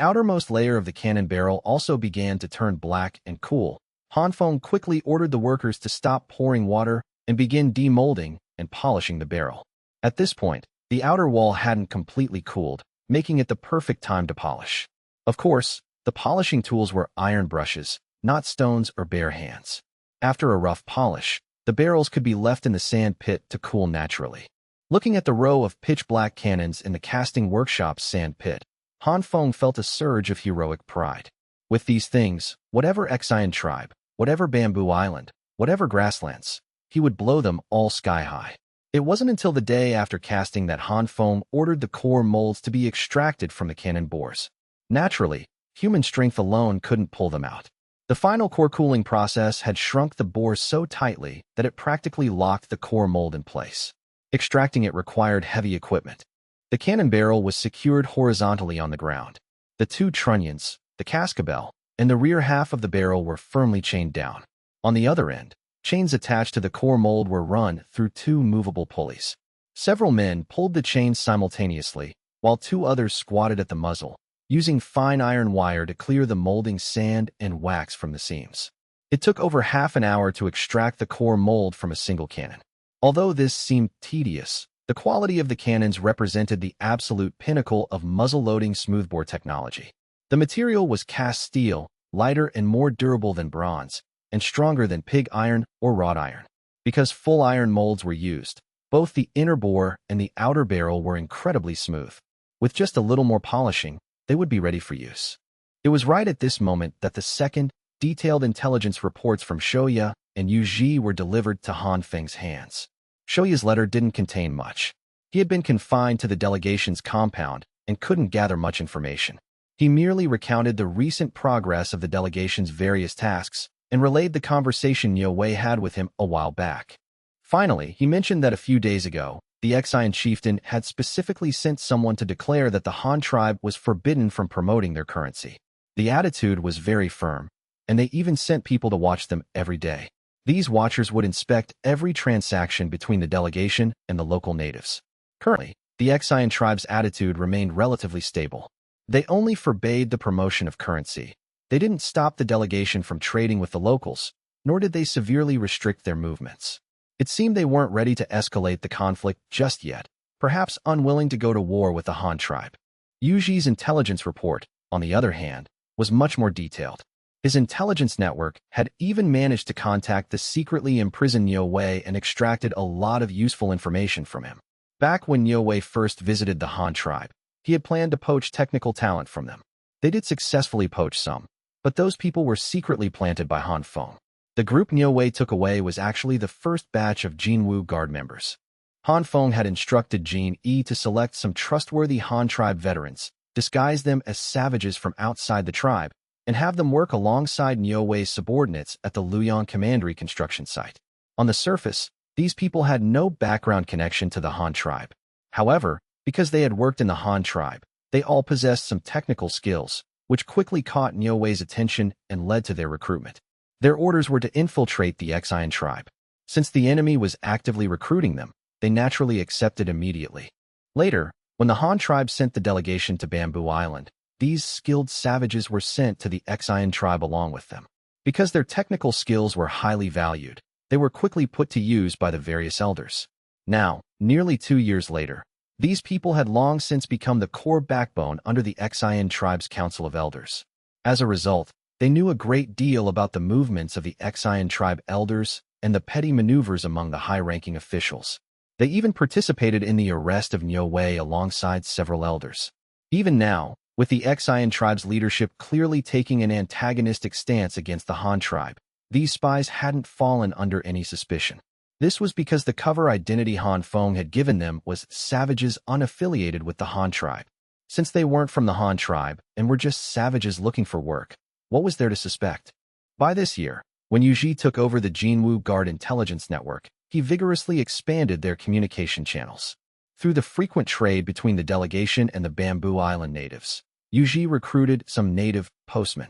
outermost layer of the cannon barrel also began to turn black and cool, Han Feng quickly ordered the workers to stop pouring water and begin demolding and polishing the barrel. At this point, the outer wall hadn't completely cooled, making it the perfect time to polish. Of course, the polishing tools were iron brushes, not stones or bare hands. After a rough polish, the barrels could be left in the sand pit to cool naturally. Looking at the row of pitch-black cannons in the casting workshop's sand pit, Han Feng felt a surge of heroic pride. With these things, whatever Xian tribe, whatever bamboo island, whatever grasslands, he would blow them all sky high. It wasn't until the day after casting that Han Feng ordered the core molds to be extracted from the cannon bores. Naturally, human strength alone couldn't pull them out. The final core cooling process had shrunk the bores so tightly that it practically locked the core mold in place. Extracting it required heavy equipment. The cannon barrel was secured horizontally on the ground. The two trunnions, the cascabel, and the rear half of the barrel were firmly chained down. On the other end, chains attached to the core mold were run through two movable pulleys. Several men pulled the chains simultaneously, while two others squatted at the muzzle, using fine iron wire to clear the molding sand and wax from the seams. It took over half an hour to extract the core mold from a single cannon. Although this seemed tedious, the quality of the cannons represented the absolute pinnacle of muzzle-loading smoothbore technology. The material was cast steel, lighter and more durable than bronze, and stronger than pig iron or wrought iron. Because full iron molds were used, both the inner bore and the outer barrel were incredibly smooth. With just a little more polishing, they would be ready for use. It was right at this moment that the second, detailed intelligence reports from Shou Ya and Yu Ji were delivered to Han Feng's hands. Shou Ya's letter didn't contain much. He had been confined to the delegation's compound and couldn't gather much information. He merely recounted the recent progress of the delegation's various tasks and relayed the conversation Niu Wei had with him a while back. Finally, he mentioned that a few days ago, the Xian chieftain had specifically sent someone to declare that the Han tribe was forbidden from promoting their currency. The attitude was very firm, and they even sent people to watch them every day. These watchers would inspect every transaction between the delegation and the local natives. Currently, the Xian tribe's attitude remained relatively stable. They only forbade the promotion of currency. They didn't stop the delegation from trading with the locals, nor did they severely restrict their movements. It seemed they weren't ready to escalate the conflict just yet, perhaps unwilling to go to war with the Han tribe. Yu Ji's intelligence report, on the other hand, was much more detailed. His intelligence network had even managed to contact the secretly imprisoned Niu Wei and extracted a lot of useful information from him. Back when Niu Wei first visited the Han tribe, he had planned to poach technical talent from them. They did successfully poach some, but those people were secretly planted by Han Feng. The group Niu Wei took away was actually the first batch of Jinwu Guard members. Han Feng had instructed Jin Yi to select some trustworthy Han tribe veterans, disguise them as savages from outside the tribe, and have them work alongside Niu Wei's subordinates at the Luoyang Commandery construction site. On the surface, these people had no background connection to the Han tribe. However, because they had worked in the Han tribe, they all possessed some technical skills, which quickly caught Niu Wei's attention and led to their recruitment. Their orders were to infiltrate the Xian tribe. Since the enemy was actively recruiting them, they naturally accepted immediately. Later, when the Han tribe sent the delegation to Bamboo Island, these skilled savages were sent to the Xian tribe along with them. Because their technical skills were highly valued, they were quickly put to use by the various elders. Now, nearly 2 years later, these people had long since become the core backbone under the Xian tribe's Council of Elders. As a result, they knew a great deal about the movements of the Xian tribe elders and the petty maneuvers among the high-ranking officials. They even participated in the arrest of Niu Wei alongside several elders. Even now, with the Xian tribe's leadership clearly taking an antagonistic stance against the Han tribe, these spies hadn't fallen under any suspicion. This was because the cover identity Han Feng had given them was savages unaffiliated with the Han tribe. Since they weren't from the Han tribe and were just savages looking for work, what was there to suspect? By this year, when Yu Ji took over the Jinwu Guard intelligence network, he vigorously expanded their communication channels. Through the frequent trade between the delegation and the Bamboo Island natives, Yuji recruited some native postmen.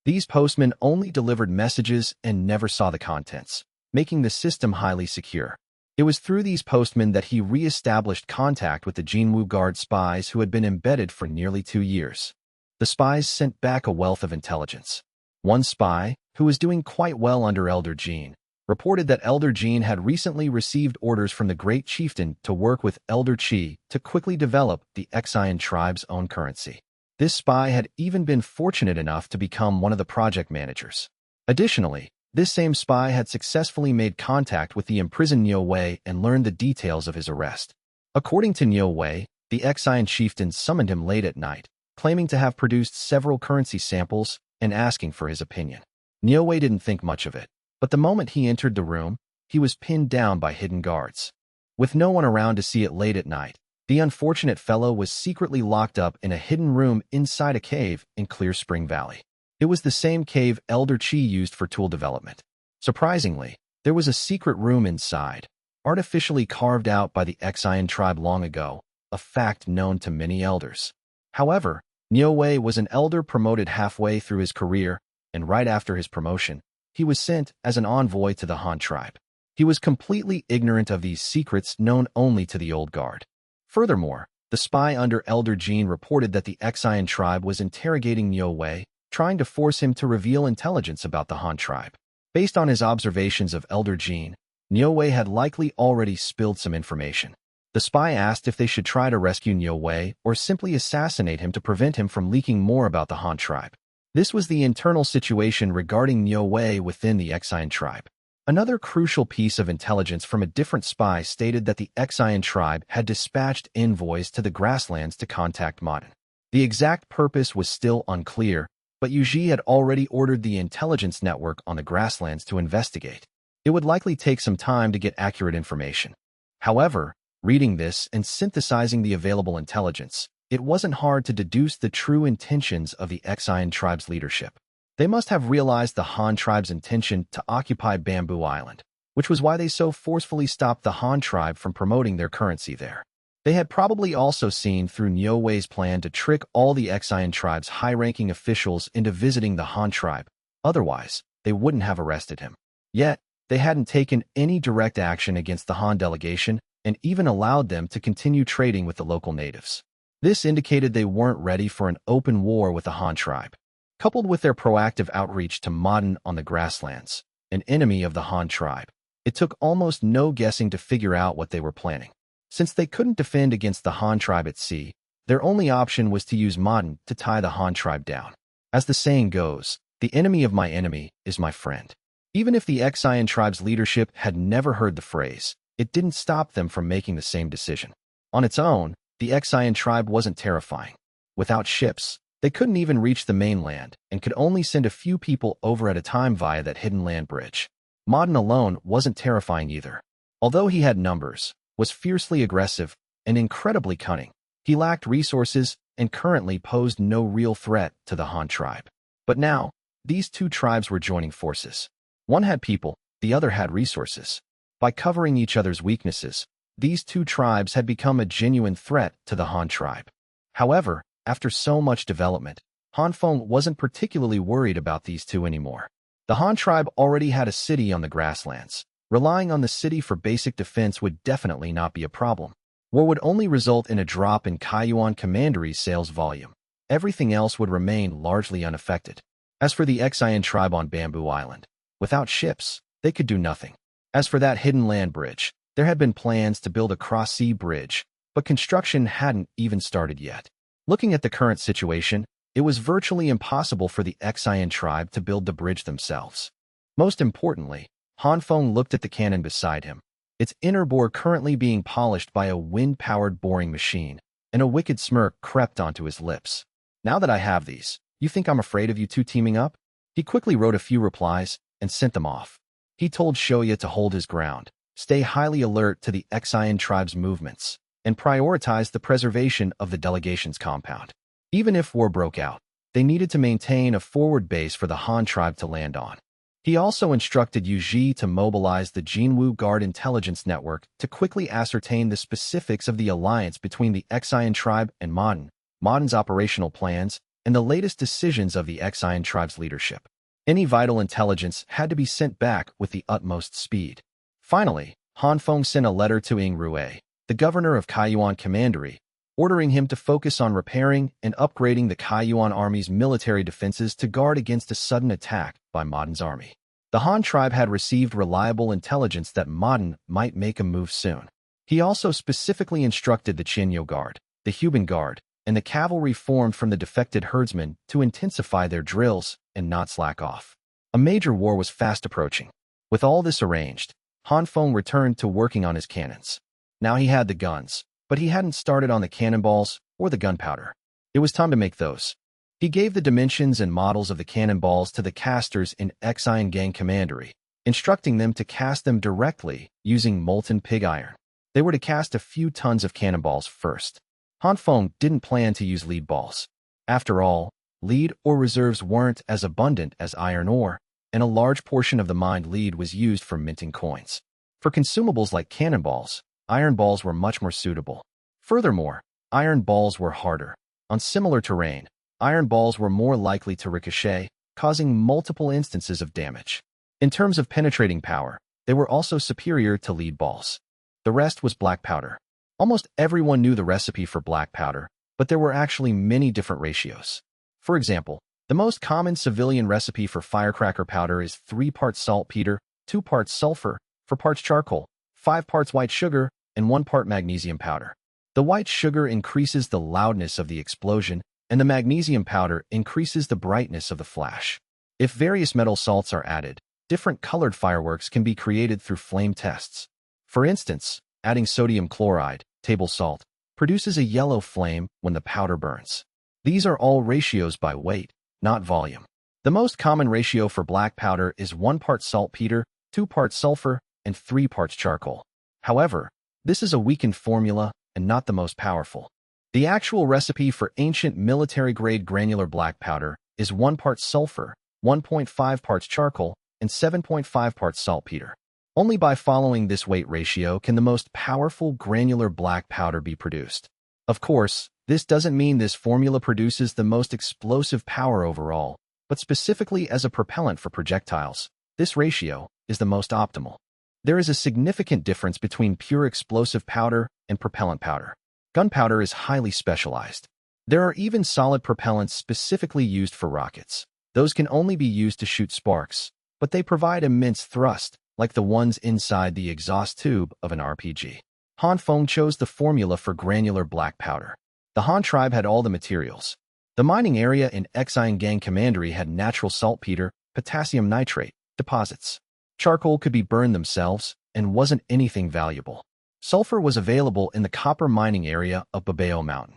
These postmen only delivered messages and never saw the contents, making the system highly secure. It was through these postmen that he re-established contact with the Jinwoo Guard spies who had been embedded for nearly 2 years. The spies sent back a wealth of intelligence. One spy, who was doing quite well under Elder Jin, reported that Elder Jin had recently received orders from the Great Chieftain to work with Elder Chi to quickly develop the Exian tribe's own currency. This spy had even been fortunate enough to become one of the project managers. Additionally, this same spy had successfully made contact with the imprisoned Niu Wei and learned the details of his arrest. According to Niu Wei, the Exian chieftain summoned him late at night, claiming to have produced several currency samples and asking for his opinion. Niu Wei didn't think much of it, but the moment he entered the room, he was pinned down by hidden guards. With no one around to see it late at night, the unfortunate fellow was secretly locked up in a hidden room inside a cave in Clear Spring Valley. It was the same cave Elder Chi used for tool development. Surprisingly, there was a secret room inside, artificially carved out by the Exian tribe long ago, a fact known to many elders. However, Niu Wei was an elder promoted halfway through his career, and right after his promotion, he was sent as an envoy to the Han tribe. He was completely ignorant of these secrets known only to the old guard. Furthermore, the spy under Elder Jin reported that the Exian tribe was interrogating Niu Wei, trying to force him to reveal intelligence about the Han tribe. Based on his observations of Elder Jin, Niu Wei had likely already spilled some information. The spy asked if they should try to rescue Niu Wei or simply assassinate him to prevent him from leaking more about the Han tribe. This was the internal situation regarding Niu Wei within the Exian tribe. Another crucial piece of intelligence from a different spy stated that the Exian tribe had dispatched envoys to the grasslands to contact Modern. The exact purpose was still unclear, but Yuji had already ordered the intelligence network on the grasslands to investigate. It would likely take some time to get accurate information. However, reading this and synthesizing the available intelligence, it wasn't hard to deduce the true intentions of the Exian tribe's leadership. They must have realized the Han tribe's intention to occupy Bamboo Island, which was why they so forcefully stopped the Han tribe from promoting their currency there. They had probably also seen through Niu Wei's plan to trick all the Exian tribe's high-ranking officials into visiting the Han tribe. Otherwise, they wouldn't have arrested him. Yet, they hadn't taken any direct action against the Han delegation and even allowed them to continue trading with the local natives. This indicated they weren't ready for an open war with the Han tribe. Coupled with their proactive outreach to Modern on the grasslands, an enemy of the Han tribe, it took almost no guessing to figure out what they were planning. Since they couldn't defend against the Han tribe at sea, their only option was to use Modern to tie the Han tribe down. As the saying goes, the enemy of my enemy is my friend. Even if the Exian tribe's leadership had never heard the phrase, it didn't stop them from making the same decision. On its own, the Exian tribe wasn't terrifying. Without ships, they couldn't even reach the mainland and could only send a few people over at a time via that hidden land bridge. Modern alone wasn't terrifying either. Although he had numbers, was fiercely aggressive, and incredibly cunning, he lacked resources and currently posed no real threat to the Han tribe. But now, these two tribes were joining forces. One had people, the other had resources. By covering each other's weaknesses, these two tribes had become a genuine threat to the Han tribe. However, after so much development, Han Feng wasn't particularly worried about these two anymore. The Han tribe already had a city on the grasslands. Relying on the city for basic defense would definitely not be a problem. War would only result in a drop in Kaiyuan Commandery's sales volume. Everything else would remain largely unaffected. As for the Exian tribe on Bamboo Island, without ships, they could do nothing. As for that hidden land bridge, there had been plans to build a cross-sea bridge, but construction hadn't even started yet. Looking at the current situation, it was virtually impossible for the Exian tribe to build the bridge themselves. Most importantly, Han Feng looked at the cannon beside him, its inner bore currently being polished by a wind-powered boring machine, and a wicked smirk crept onto his lips. Now that I have these, you think I'm afraid of you two teaming up? He quickly wrote a few replies and sent them off. He told Shou Ya to hold his ground, stay highly alert to the Exian tribe's movements, and prioritize the preservation of the delegation's compound. Even if war broke out, they needed to maintain a forward base for the Han tribe to land on. He also instructed Yu Ji to mobilize the Jinwu Guard intelligence network to quickly ascertain the specifics of the alliance between the Xian tribe and Maden's operational plans, and the latest decisions of the Xian tribe's leadership. Any vital intelligence had to be sent back with the utmost speed. Finally, Han Feng sent a letter to Ing Rue, the governor of Kaiyuan Commandery, ordering him to focus on repairing and upgrading the Kaiyuan army's military defenses to guard against a sudden attack by Maden's army. The Han tribe had received reliable intelligence that Maden might make a move soon. He also specifically instructed the Chinyo Guard, the Huban Guard, and the cavalry formed from the defected herdsmen to intensify their drills and not slack off. A major war was fast approaching. With all this arranged, Han Feng returned to working on his cannons. Now he had the guns, but he hadn't started on the cannonballs or the gunpowder. It was time to make those. He gave the dimensions and models of the cannonballs to the casters in Xian Gang Commandery, instructing them to cast them directly using molten pig iron. They were to cast a few tons of cannonballs first. Han Feng didn't plan to use lead balls. After all, lead or reserves weren't as abundant as iron ore, and a large portion of the mined lead was used for minting coins. For consumables like cannonballs, iron balls were much more suitable. Furthermore, iron balls were harder. On similar terrain, iron balls were more likely to ricochet, causing multiple instances of damage. In terms of penetrating power, they were also superior to lead balls. The rest was black powder. Almost everyone knew the recipe for black powder, but there were actually many different ratios. For example, the most common civilian recipe for firecracker powder is 3 parts saltpeter, 2 parts sulfur, 4 parts charcoal, 5 parts white sugar, and 1 part magnesium powder. The white sugar increases the loudness of the explosion, and the magnesium powder increases the brightness of the flash. If various metal salts are added, different colored fireworks can be created through flame tests. For instance, adding sodium chloride, table salt, produces a yellow flame when the powder burns. These are all ratios by weight, not volume. The most common ratio for black powder is 1 part saltpeter, 2 parts sulfur, and 3 parts charcoal. However, this is a weakened formula and not the most powerful. The actual recipe for ancient military-grade granular black powder is 1 part sulfur, 1.5 parts charcoal, and 7.5 parts saltpeter. Only by following this weight ratio can the most powerful granular black powder be produced. Of course, this doesn't mean this formula produces the most explosive power overall, but specifically as a propellant for projectiles, this ratio is the most optimal. There is a significant difference between pure explosive powder and propellant powder. Gunpowder is highly specialized. There are even solid propellants specifically used for rockets. Those can only be used to shoot sparks, but they provide immense thrust, like the ones inside the exhaust tube of an RPG. Han Feng chose the formula for granular black powder. The Han tribe had all the materials. The mining area in Xian Gang Commandery had natural saltpeter, potassium nitrate, deposits. Charcoal could be burned themselves and wasn't anything valuable. Sulfur was available in the copper mining area of Babao Mountain.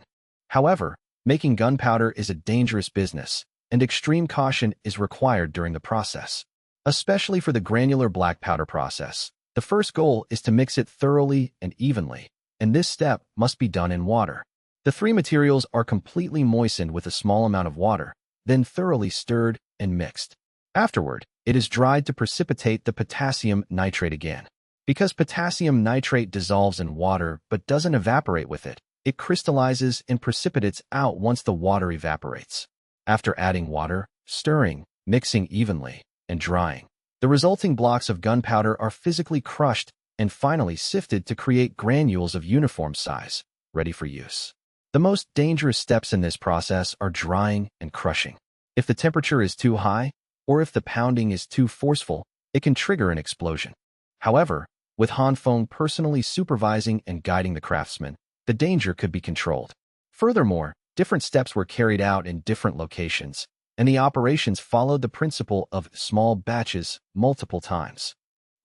However, making gunpowder is a dangerous business, and extreme caution is required during the process. Especially for the granular black powder process, the first goal is to mix it thoroughly and evenly, and this step must be done in water. The 3 materials are completely moistened with a small amount of water, then thoroughly stirred and mixed. Afterward, it is dried to precipitate the potassium nitrate again. Because potassium nitrate dissolves in water but doesn't evaporate with it, it crystallizes and precipitates out once the water evaporates. After adding water, stirring, mixing evenly, and drying, the resulting blocks of gunpowder are physically crushed and finally sifted to create granules of uniform size, ready for use. The most dangerous steps in this process are drying and crushing. If the temperature is too high, or if the pounding is too forceful, it can trigger an explosion. However, with Han Feng personally supervising and guiding the craftsmen, the danger could be controlled. Furthermore, different steps were carried out in different locations, and the operations followed the principle of small batches multiple times.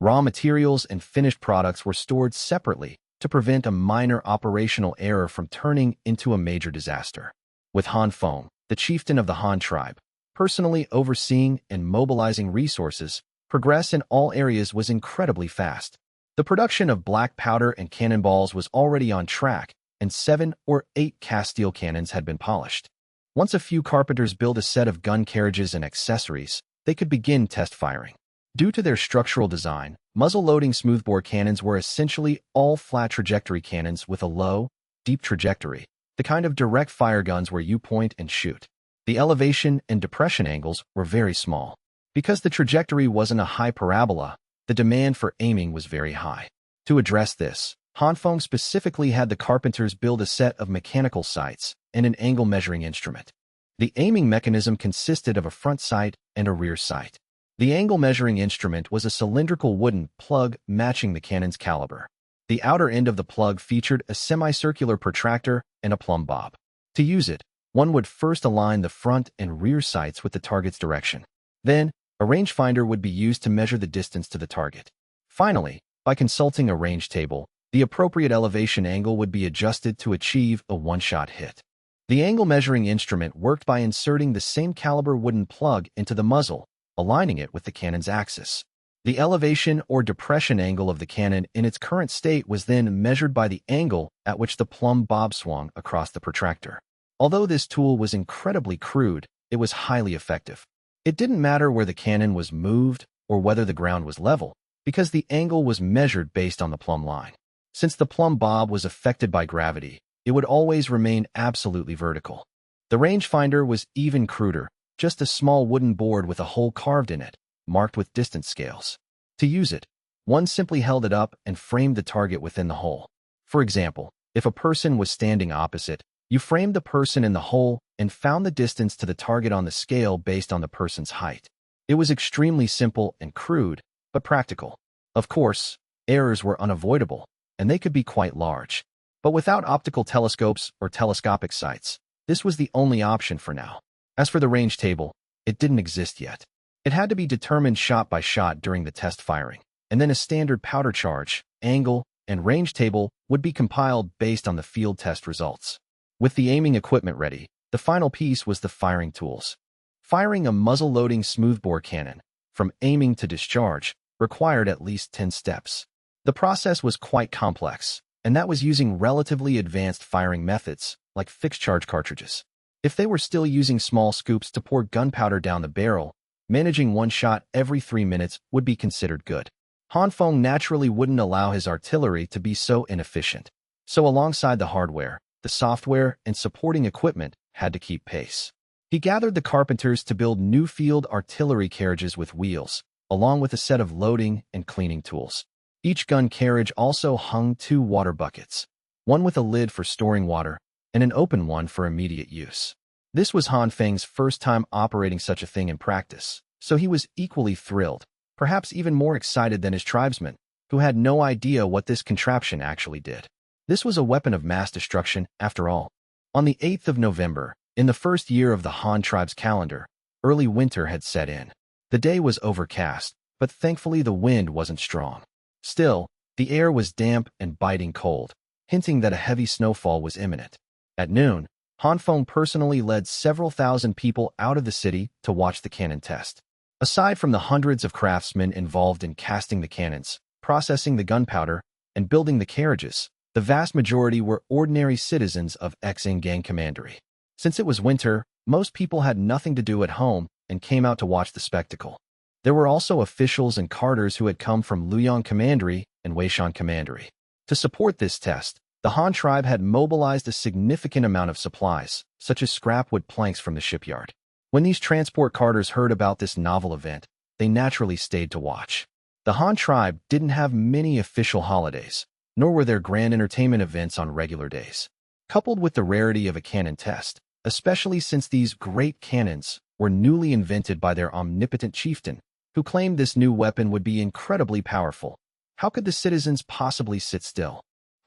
Raw materials and finished products were stored separately to prevent a minor operational error from turning into a major disaster. With Han Feng, the chieftain of the Han tribe, personally overseeing and mobilizing resources, progress in all areas was incredibly fast. The production of black powder and cannonballs was already on track, and 7 or 8 cast steel cannons had been polished. Once a few carpenters built a set of gun carriages and accessories, they could begin test firing. Due to their structural design, muzzle-loading smoothbore cannons were essentially all flat trajectory cannons with a low, deep trajectory, the kind of direct fire guns where you point and shoot. The elevation and depression angles were very small. Because the trajectory wasn't a high parabola, the demand for aiming was very high. To address this, Hanfeng specifically had the carpenters build a set of mechanical sights and an angle measuring instrument. The aiming mechanism consisted of a front sight and a rear sight. The angle measuring instrument was a cylindrical wooden plug matching the cannon's caliber. The outer end of the plug featured a semicircular protractor and a plumb bob. To use it, one would first align the front and rear sights with the target's direction. Then, a rangefinder would be used to measure the distance to the target. Finally, by consulting a range table, the appropriate elevation angle would be adjusted to achieve a one-shot hit. The angle measuring instrument worked by inserting the same caliber wooden plug into the muzzle, aligning it with the cannon's axis. The elevation or depression angle of the cannon in its current state was then measured by the angle at which the plumb bob swung across the protractor. Although this tool was incredibly crude, it was highly effective. It didn't matter where the cannon was moved or whether the ground was level, because the angle was measured based on the plumb line. Since the plumb bob was affected by gravity, it would always remain absolutely vertical. The rangefinder was even cruder, just a small wooden board with a hole carved in it, marked with distance scales. To use it, one simply held it up and framed the target within the hole. For example, if a person was standing opposite, you framed the person in the hole and found the distance to the target on the scale based on the person's height. It was extremely simple and crude, but practical. Of course, errors were unavoidable, and they could be quite large. But without optical telescopes or telescopic sights, this was the only option for now. As for the range table, it didn't exist yet. It had to be determined shot by shot during the test firing, and then a standard powder charge, angle, and range table would be compiled based on the field test results. With the aiming equipment ready, the final piece was the firing tools. Firing a muzzle-loading smoothbore cannon, from aiming to discharge, required at least 10 steps. The process was quite complex, and that was using relatively advanced firing methods, like fixed-charge cartridges. If they were still using small scoops to pour gunpowder down the barrel, managing one shot every 3 minutes would be considered good. Hanfeng naturally wouldn't allow his artillery to be so inefficient. So alongside the hardware, the software and supporting equipment had to keep pace. He gathered the carpenters to build new field artillery carriages with wheels, along with a set of loading and cleaning tools. Each gun carriage also hung 2 water buckets, one with a lid for storing water and an open one for immediate use. This was Hanfeng's first time operating such a thing in practice, so he was equally thrilled, perhaps even more excited than his tribesmen, who had no idea what this contraption actually did. This was a weapon of mass destruction, after all. On the 8th of November, in the first year of the Han tribe's calendar, early winter had set in. The day was overcast, but thankfully the wind wasn't strong. Still, the air was damp and biting cold, hinting that a heavy snowfall was imminent. At noon, Hanfeng personally led several thousand people out of the city to watch the cannon test. Aside from the hundreds of craftsmen involved in casting the cannons, processing the gunpowder, and building the carriages, the vast majority were ordinary citizens of Xingang Commandery. Since it was winter, most people had nothing to do at home and came out to watch the spectacle. There were also officials and carters who had come from Luoyang Commandery and Weishan Commandery. To support this test, the Han tribe had mobilized a significant amount of supplies, such as scrap wood planks from the shipyard. When these transport carters heard about this novel event, they naturally stayed to watch. The Han tribe didn't have many official holidays, nor were there grand entertainment events on regular days. Coupled with the rarity of a cannon test, especially since these great cannons were newly invented by their omnipotent chieftain, who claimed this new weapon would be incredibly powerful, how could the citizens possibly sit still?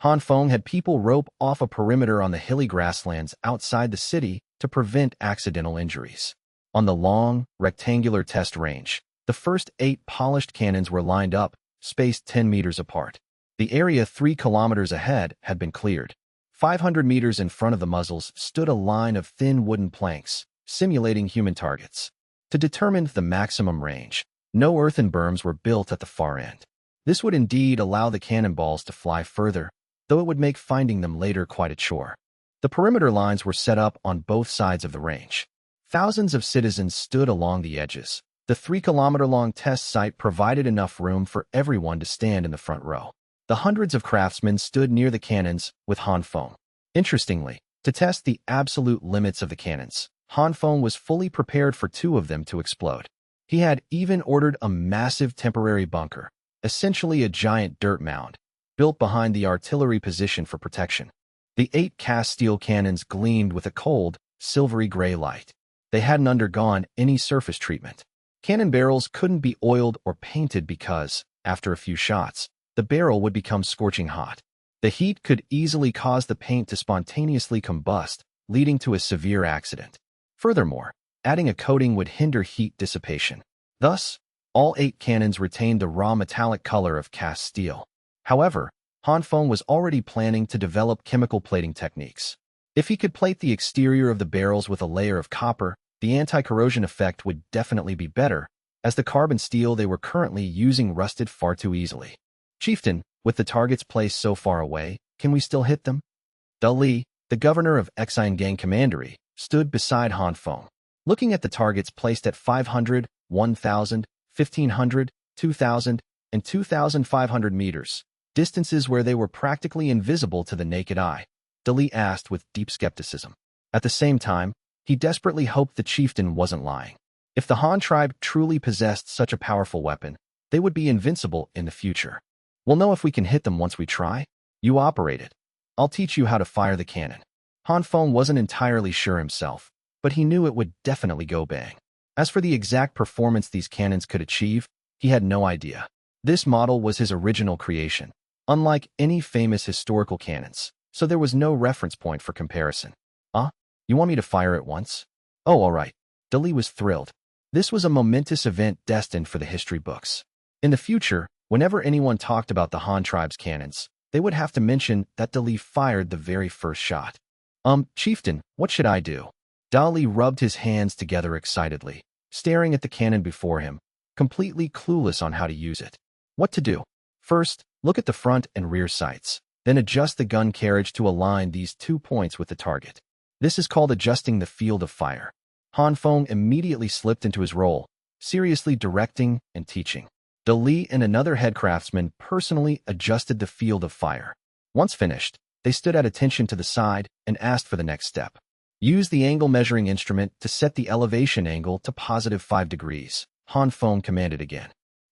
Hanfeng had people rope off a perimeter on the hilly grasslands outside the city to prevent accidental injuries. On the long, rectangular test range, the first 8 polished cannons were lined up, spaced 10 meters apart. The area 3 kilometers ahead had been cleared. 500 meters in front of the muzzles stood a line of thin wooden planks, simulating human targets. To determine the maximum range, no earthen berms were built at the far end. This would indeed allow the cannonballs to fly further, though it would make finding them later quite a chore. The perimeter lines were set up on both sides of the range. Thousands of citizens stood along the edges, The 3-kilometer-long test site provided enough room for everyone to stand in the front row. The hundreds of craftsmen stood near the cannons with Han Feng. Interestingly, to test the absolute limits of the cannons, Han Feng was fully prepared for 2 of them to explode. He had even ordered a massive temporary bunker, essentially a giant dirt mound, built behind the artillery position for protection. The 8 cast steel cannons gleamed with a cold, silvery gray light. They hadn't undergone any surface treatment. Cannon barrels couldn't be oiled or painted because, after a few shots, the barrel would become scorching hot. The heat could easily cause the paint to spontaneously combust, leading to a severe accident. Furthermore, adding a coating would hinder heat dissipation. Thus, all 8 cannons retained the raw metallic color of cast steel. However, Han Feng was already planning to develop chemical plating techniques. If he could plate the exterior of the barrels with a layer of copper, the anti-corrosion effect would definitely be better, as the carbon steel they were currently using rusted far too easily. Chieftain, with the targets placed so far away, can we still hit them? Li, the governor of Ecchi Gang Commandery, stood beside Han Feng. Looking at the targets placed at 500, 1,000, 1,500, 2,000, and 2,500 meters, distances where they were practically invisible to the naked eye, Li asked with deep skepticism. At the same time, he desperately hoped the chieftain wasn't lying. If the Han tribe truly possessed such a powerful weapon, they would be invincible in the future. We'll know if we can hit them once we try. You operate it. I'll teach you how to fire the cannon. Han Feng wasn't entirely sure himself, but he knew it would definitely go bang. As for the exact performance these cannons could achieve, he had no idea. This model was his original creation, unlike any famous historical cannons, so there was no reference point for comparison. You want me to fire it once? Oh, all right. Li was thrilled. This was a momentous event destined for the history books. In the future, whenever anyone talked about the Han tribe's cannons, they would have to mention that Li fired the very first shot. Chieftain, what should I do? Li rubbed his hands together excitedly, staring at the cannon before him, completely clueless on how to use it. What to do? First, look at the front and rear sights, then adjust the gun carriage to align these 2 points with the target. This is called adjusting the field of fire. Han Feng immediately slipped into his role, seriously directing and teaching. Li and another head craftsman personally adjusted the field of fire. Once finished, they stood at attention to the side and asked for the next step. Use the angle measuring instrument to set the elevation angle to +5 degrees, Han Feng commanded again.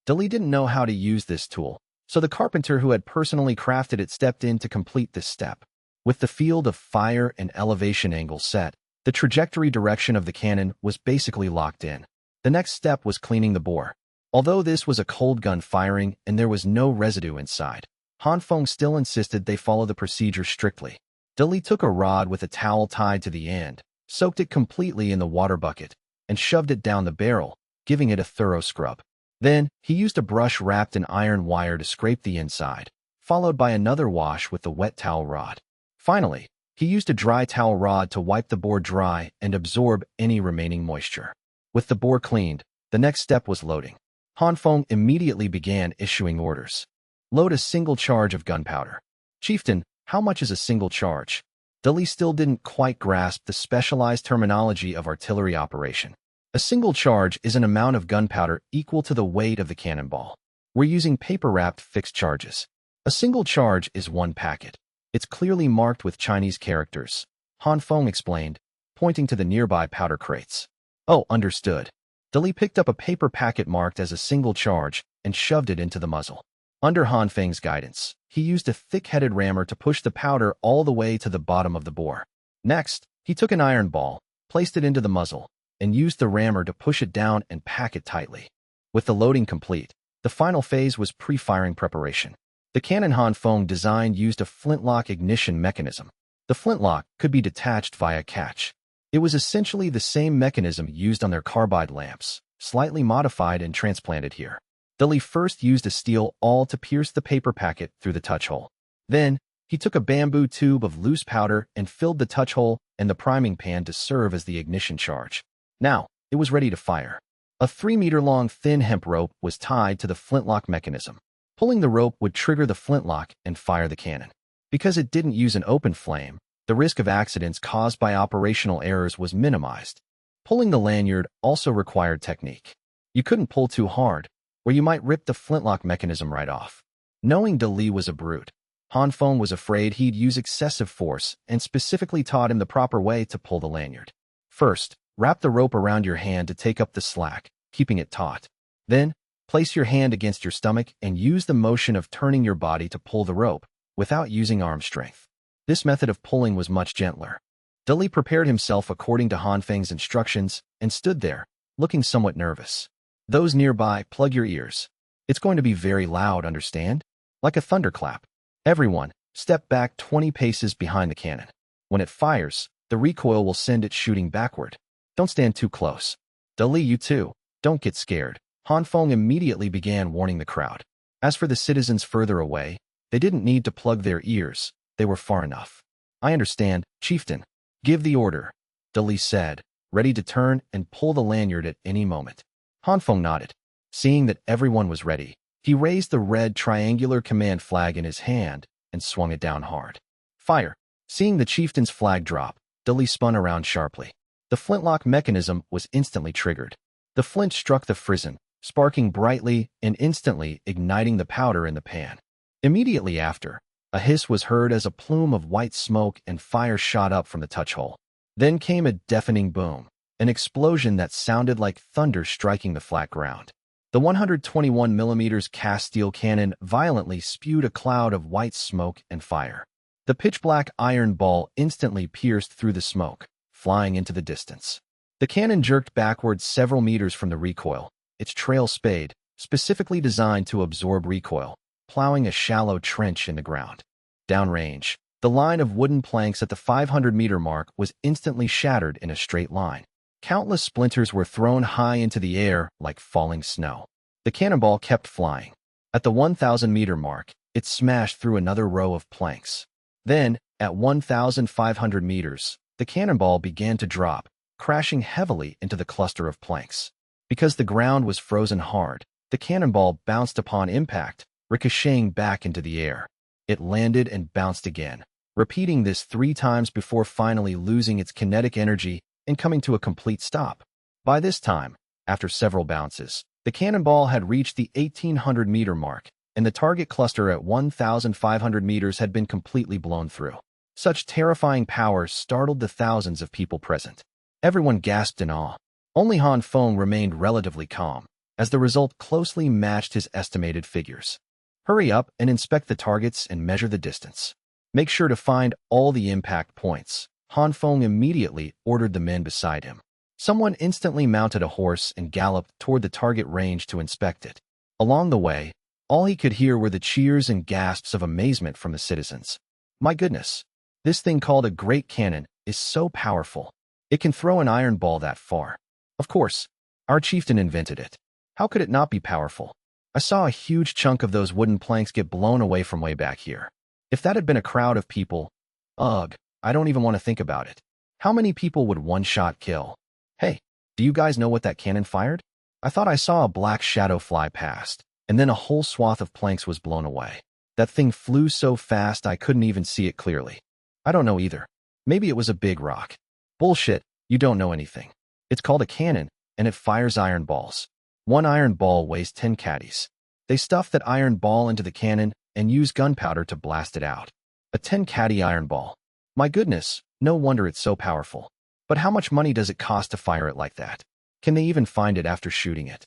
Li didn't know how to use this tool, so the carpenter who had personally crafted it stepped in to complete this step. With the field of fire and elevation angle set, the trajectory direction of the cannon was basically locked in. The next step was cleaning the bore. Although this was a cold gun firing and there was no residue inside, Han Feng still insisted they follow the procedure strictly. Li took a rod with a towel tied to the end, soaked it completely in the water bucket, and shoved it down the barrel, giving it a thorough scrub. Then, he used a brush wrapped in iron wire to scrape the inside, followed by another wash with the wet towel rod. Finally, he used a dry towel rod to wipe the bore dry and absorb any remaining moisture. With the bore cleaned, the next step was loading. Han Feng immediately began issuing orders. Load a single charge of gunpowder. Chieftain, how much is a single charge? Li still didn't quite grasp the specialized terminology of artillery operation. A single charge is an amount of gunpowder equal to the weight of the cannonball. We're using paper-wrapped fixed charges. A single charge is 1 packet. It's clearly marked with Chinese characters, Han Feng explained, pointing to the nearby powder crates. Oh, understood. Li picked up a paper packet marked as a single charge and shoved it into the muzzle. Under Han Feng's guidance, he used a thick-headed rammer to push the powder all the way to the bottom of the bore. Next, he took an iron ball, placed it into the muzzle, and used the rammer to push it down and pack it tightly. With the loading complete, the final phase was pre-firing preparation. The cannon Han Feng designed used a flintlock ignition mechanism. The flintlock could be detached via catch. It was essentially the same mechanism used on their carbide lamps, slightly modified and transplanted here. Li first used a steel awl to pierce the paper packet through the touch hole. Then, he took a bamboo tube of loose powder and filled the touch hole and the priming pan to serve as the ignition charge. Now, it was ready to fire. A 3-meter-long thin hemp rope was tied to the flintlock mechanism. Pulling the rope would trigger the flintlock and fire the cannon. Because it didn't use an open flame, the risk of accidents caused by operational errors was minimized. Pulling the lanyard also required technique. You couldn't pull too hard, or you might rip the flintlock mechanism right off. Knowing Dali was a brute, Han Feng was afraid he'd use excessive force and specifically taught him the proper way to pull the lanyard. First, wrap the rope around your hand to take up the slack, keeping it taut. Then, place your hand against your stomach and use the motion of turning your body to pull the rope, without using arm strength. This method of pulling was much gentler. Dali prepared himself according to Han Feng's instructions and stood there, looking somewhat nervous. Those nearby, plug your ears. It's going to be very loud, understand? Like a thunderclap. Everyone, step back 20 paces behind the cannon. When it fires, the recoil will send it shooting backward. Don't stand too close. Dali, you too, don't get scared. Han Feng immediately began warning the crowd. As for the citizens further away, they didn't need to plug their ears, they were far enough. I understand, chieftain. Give the order, Dali said, ready to turn and pull the lanyard at any moment. Han Feng nodded. Seeing that everyone was ready, he raised the red triangular command flag in his hand and swung it down hard. Fire! Seeing the chieftain's flag drop, Dali spun around sharply. The flintlock mechanism was instantly triggered. The flint struck the frizzen, sparking brightly and instantly igniting the powder in the pan. Immediately after, a hiss was heard as a plume of white smoke and fire shot up from the touch hole. Then came a deafening boom, an explosion that sounded like thunder striking the flat ground. The 121mm cast steel cannon violently spewed a cloud of white smoke and fire. The pitch-black iron ball instantly pierced through the smoke, flying into the distance. The cannon jerked backward several meters from the recoil, its trail spade, specifically designed to absorb recoil, plowing a shallow trench in the ground. Downrange, the line of wooden planks at the 500-meter mark was instantly shattered in a straight line. Countless splinters were thrown high into the air like falling snow. The cannonball kept flying. At the 1,000-meter mark, it smashed through another row of planks. Then, at 1,500 meters, the cannonball began to drop, crashing heavily into the cluster of planks. Because the ground was frozen hard, the cannonball bounced upon impact, ricocheting back into the air. It landed and bounced again, repeating this 3 times before finally losing its kinetic energy and coming to a complete stop. By this time, after several bounces, the cannonball had reached the 1,800-meter mark, and the target cluster at 1,500 meters had been completely blown through. Such terrifying power startled the thousands of people present. Everyone gasped in awe. Only Han Feng remained relatively calm, as the result closely matched his estimated figures. Hurry up and inspect the targets and measure the distance. Make sure to find all the impact points. Han Feng immediately ordered the men beside him. Someone instantly mounted a horse and galloped toward the target range to inspect it. Along the way, all he could hear were the cheers and gasps of amazement from the citizens. My goodness, this thing called a great cannon is so powerful. It can throw an iron ball that far. Of course, our chieftain invented it. How could it not be powerful? I saw a huge chunk of those wooden planks get blown away from way back here. If that had been a crowd of people, ugh, I don't even want to think about it. How many people would one shot kill? Hey, do you guys know what that cannon fired? I thought I saw a black shadow fly past, and then a whole swath of planks was blown away. That thing flew so fast I couldn't even see it clearly. I don't know either. Maybe it was a big rock. Bullshit, you don't know anything. It's called a cannon, and it fires iron balls. One iron ball weighs 10 caddies. They stuff that iron ball into the cannon and use gunpowder to blast it out. A 10-caddy iron ball. My goodness, no wonder it's so powerful. But how much money does it cost to fire it like that? Can they even find it after shooting it?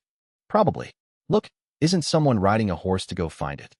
Probably. Look, isn't someone riding a horse to go find it?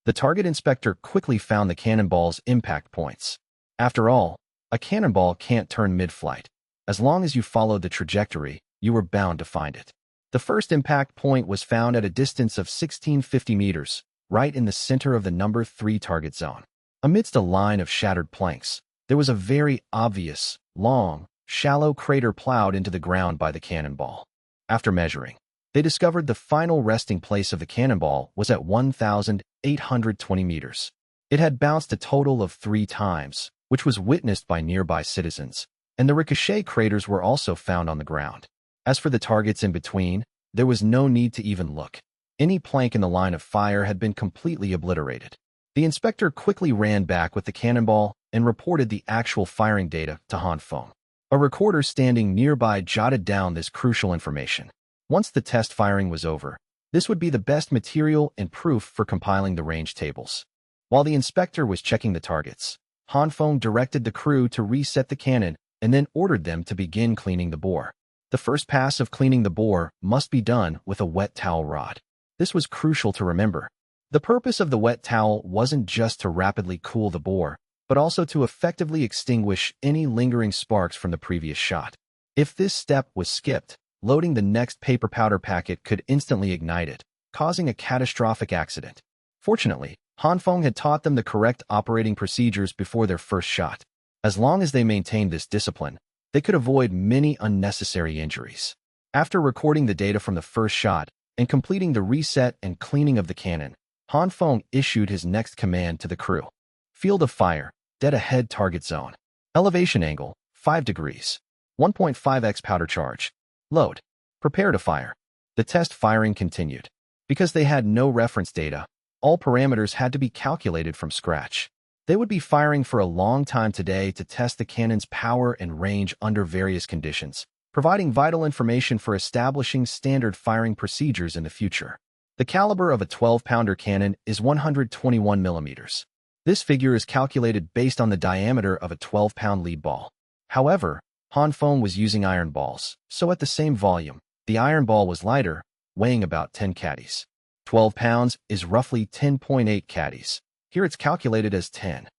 The target inspector quickly found the cannonball's impact points. After all, a cannonball can't turn mid-flight. As long as you followed the trajectory, you were bound to find it. The first impact point was found at a distance of 1,650 meters, right in the center of the number 3 target zone. Amidst a line of shattered planks, there was a very obvious, long, shallow crater plowed into the ground by the cannonball. After measuring, they discovered the final resting place of the cannonball was at 1,820 meters. It had bounced a total of 3 times, which was witnessed by nearby citizens, and the ricochet craters were also found on the ground. As for the targets in between, there was no need to even look. Any plank in the line of fire had been completely obliterated. The inspector quickly ran back with the cannonball and reported the actual firing data to Han Feng. A recorder standing nearby jotted down this crucial information. Once the test firing was over, this would be the best material and proof for compiling the range tables. While the inspector was checking the targets, Han Feng directed the crew to reset the cannon and then ordered them to begin cleaning the bore. The first pass of cleaning the bore must be done with a wet towel rod. This was crucial to remember. The purpose of the wet towel wasn't just to rapidly cool the bore, but also to effectively extinguish any lingering sparks from the previous shot. If this step was skipped, loading the next paper powder packet could instantly ignite it, causing a catastrophic accident. Fortunately, Han Feng had taught them the correct operating procedures before their first shot. As long as they maintained this discipline, they could avoid many unnecessary injuries. After recording the data from the first shot and completing the reset and cleaning of the cannon, Han Feng issued his next command to the crew. Field of fire, dead ahead target zone. Elevation angle, 5 degrees. 1.5x powder charge. Load. Prepare to fire. The test firing continued. Because they had no reference data, all parameters had to be calculated from scratch. They would be firing for a long time today to test the cannon's power and range under various conditions, providing vital information for establishing standard firing procedures in the future. The caliber of a 12-pounder cannon is 121 millimeters. This figure is calculated based on the diameter of a 12-pound lead ball. However, Han Feng was using iron balls, so at the same volume, the iron ball was lighter, weighing about 10 caddies. 12 pounds is roughly 10.8 caddies. Here it's calculated as 10.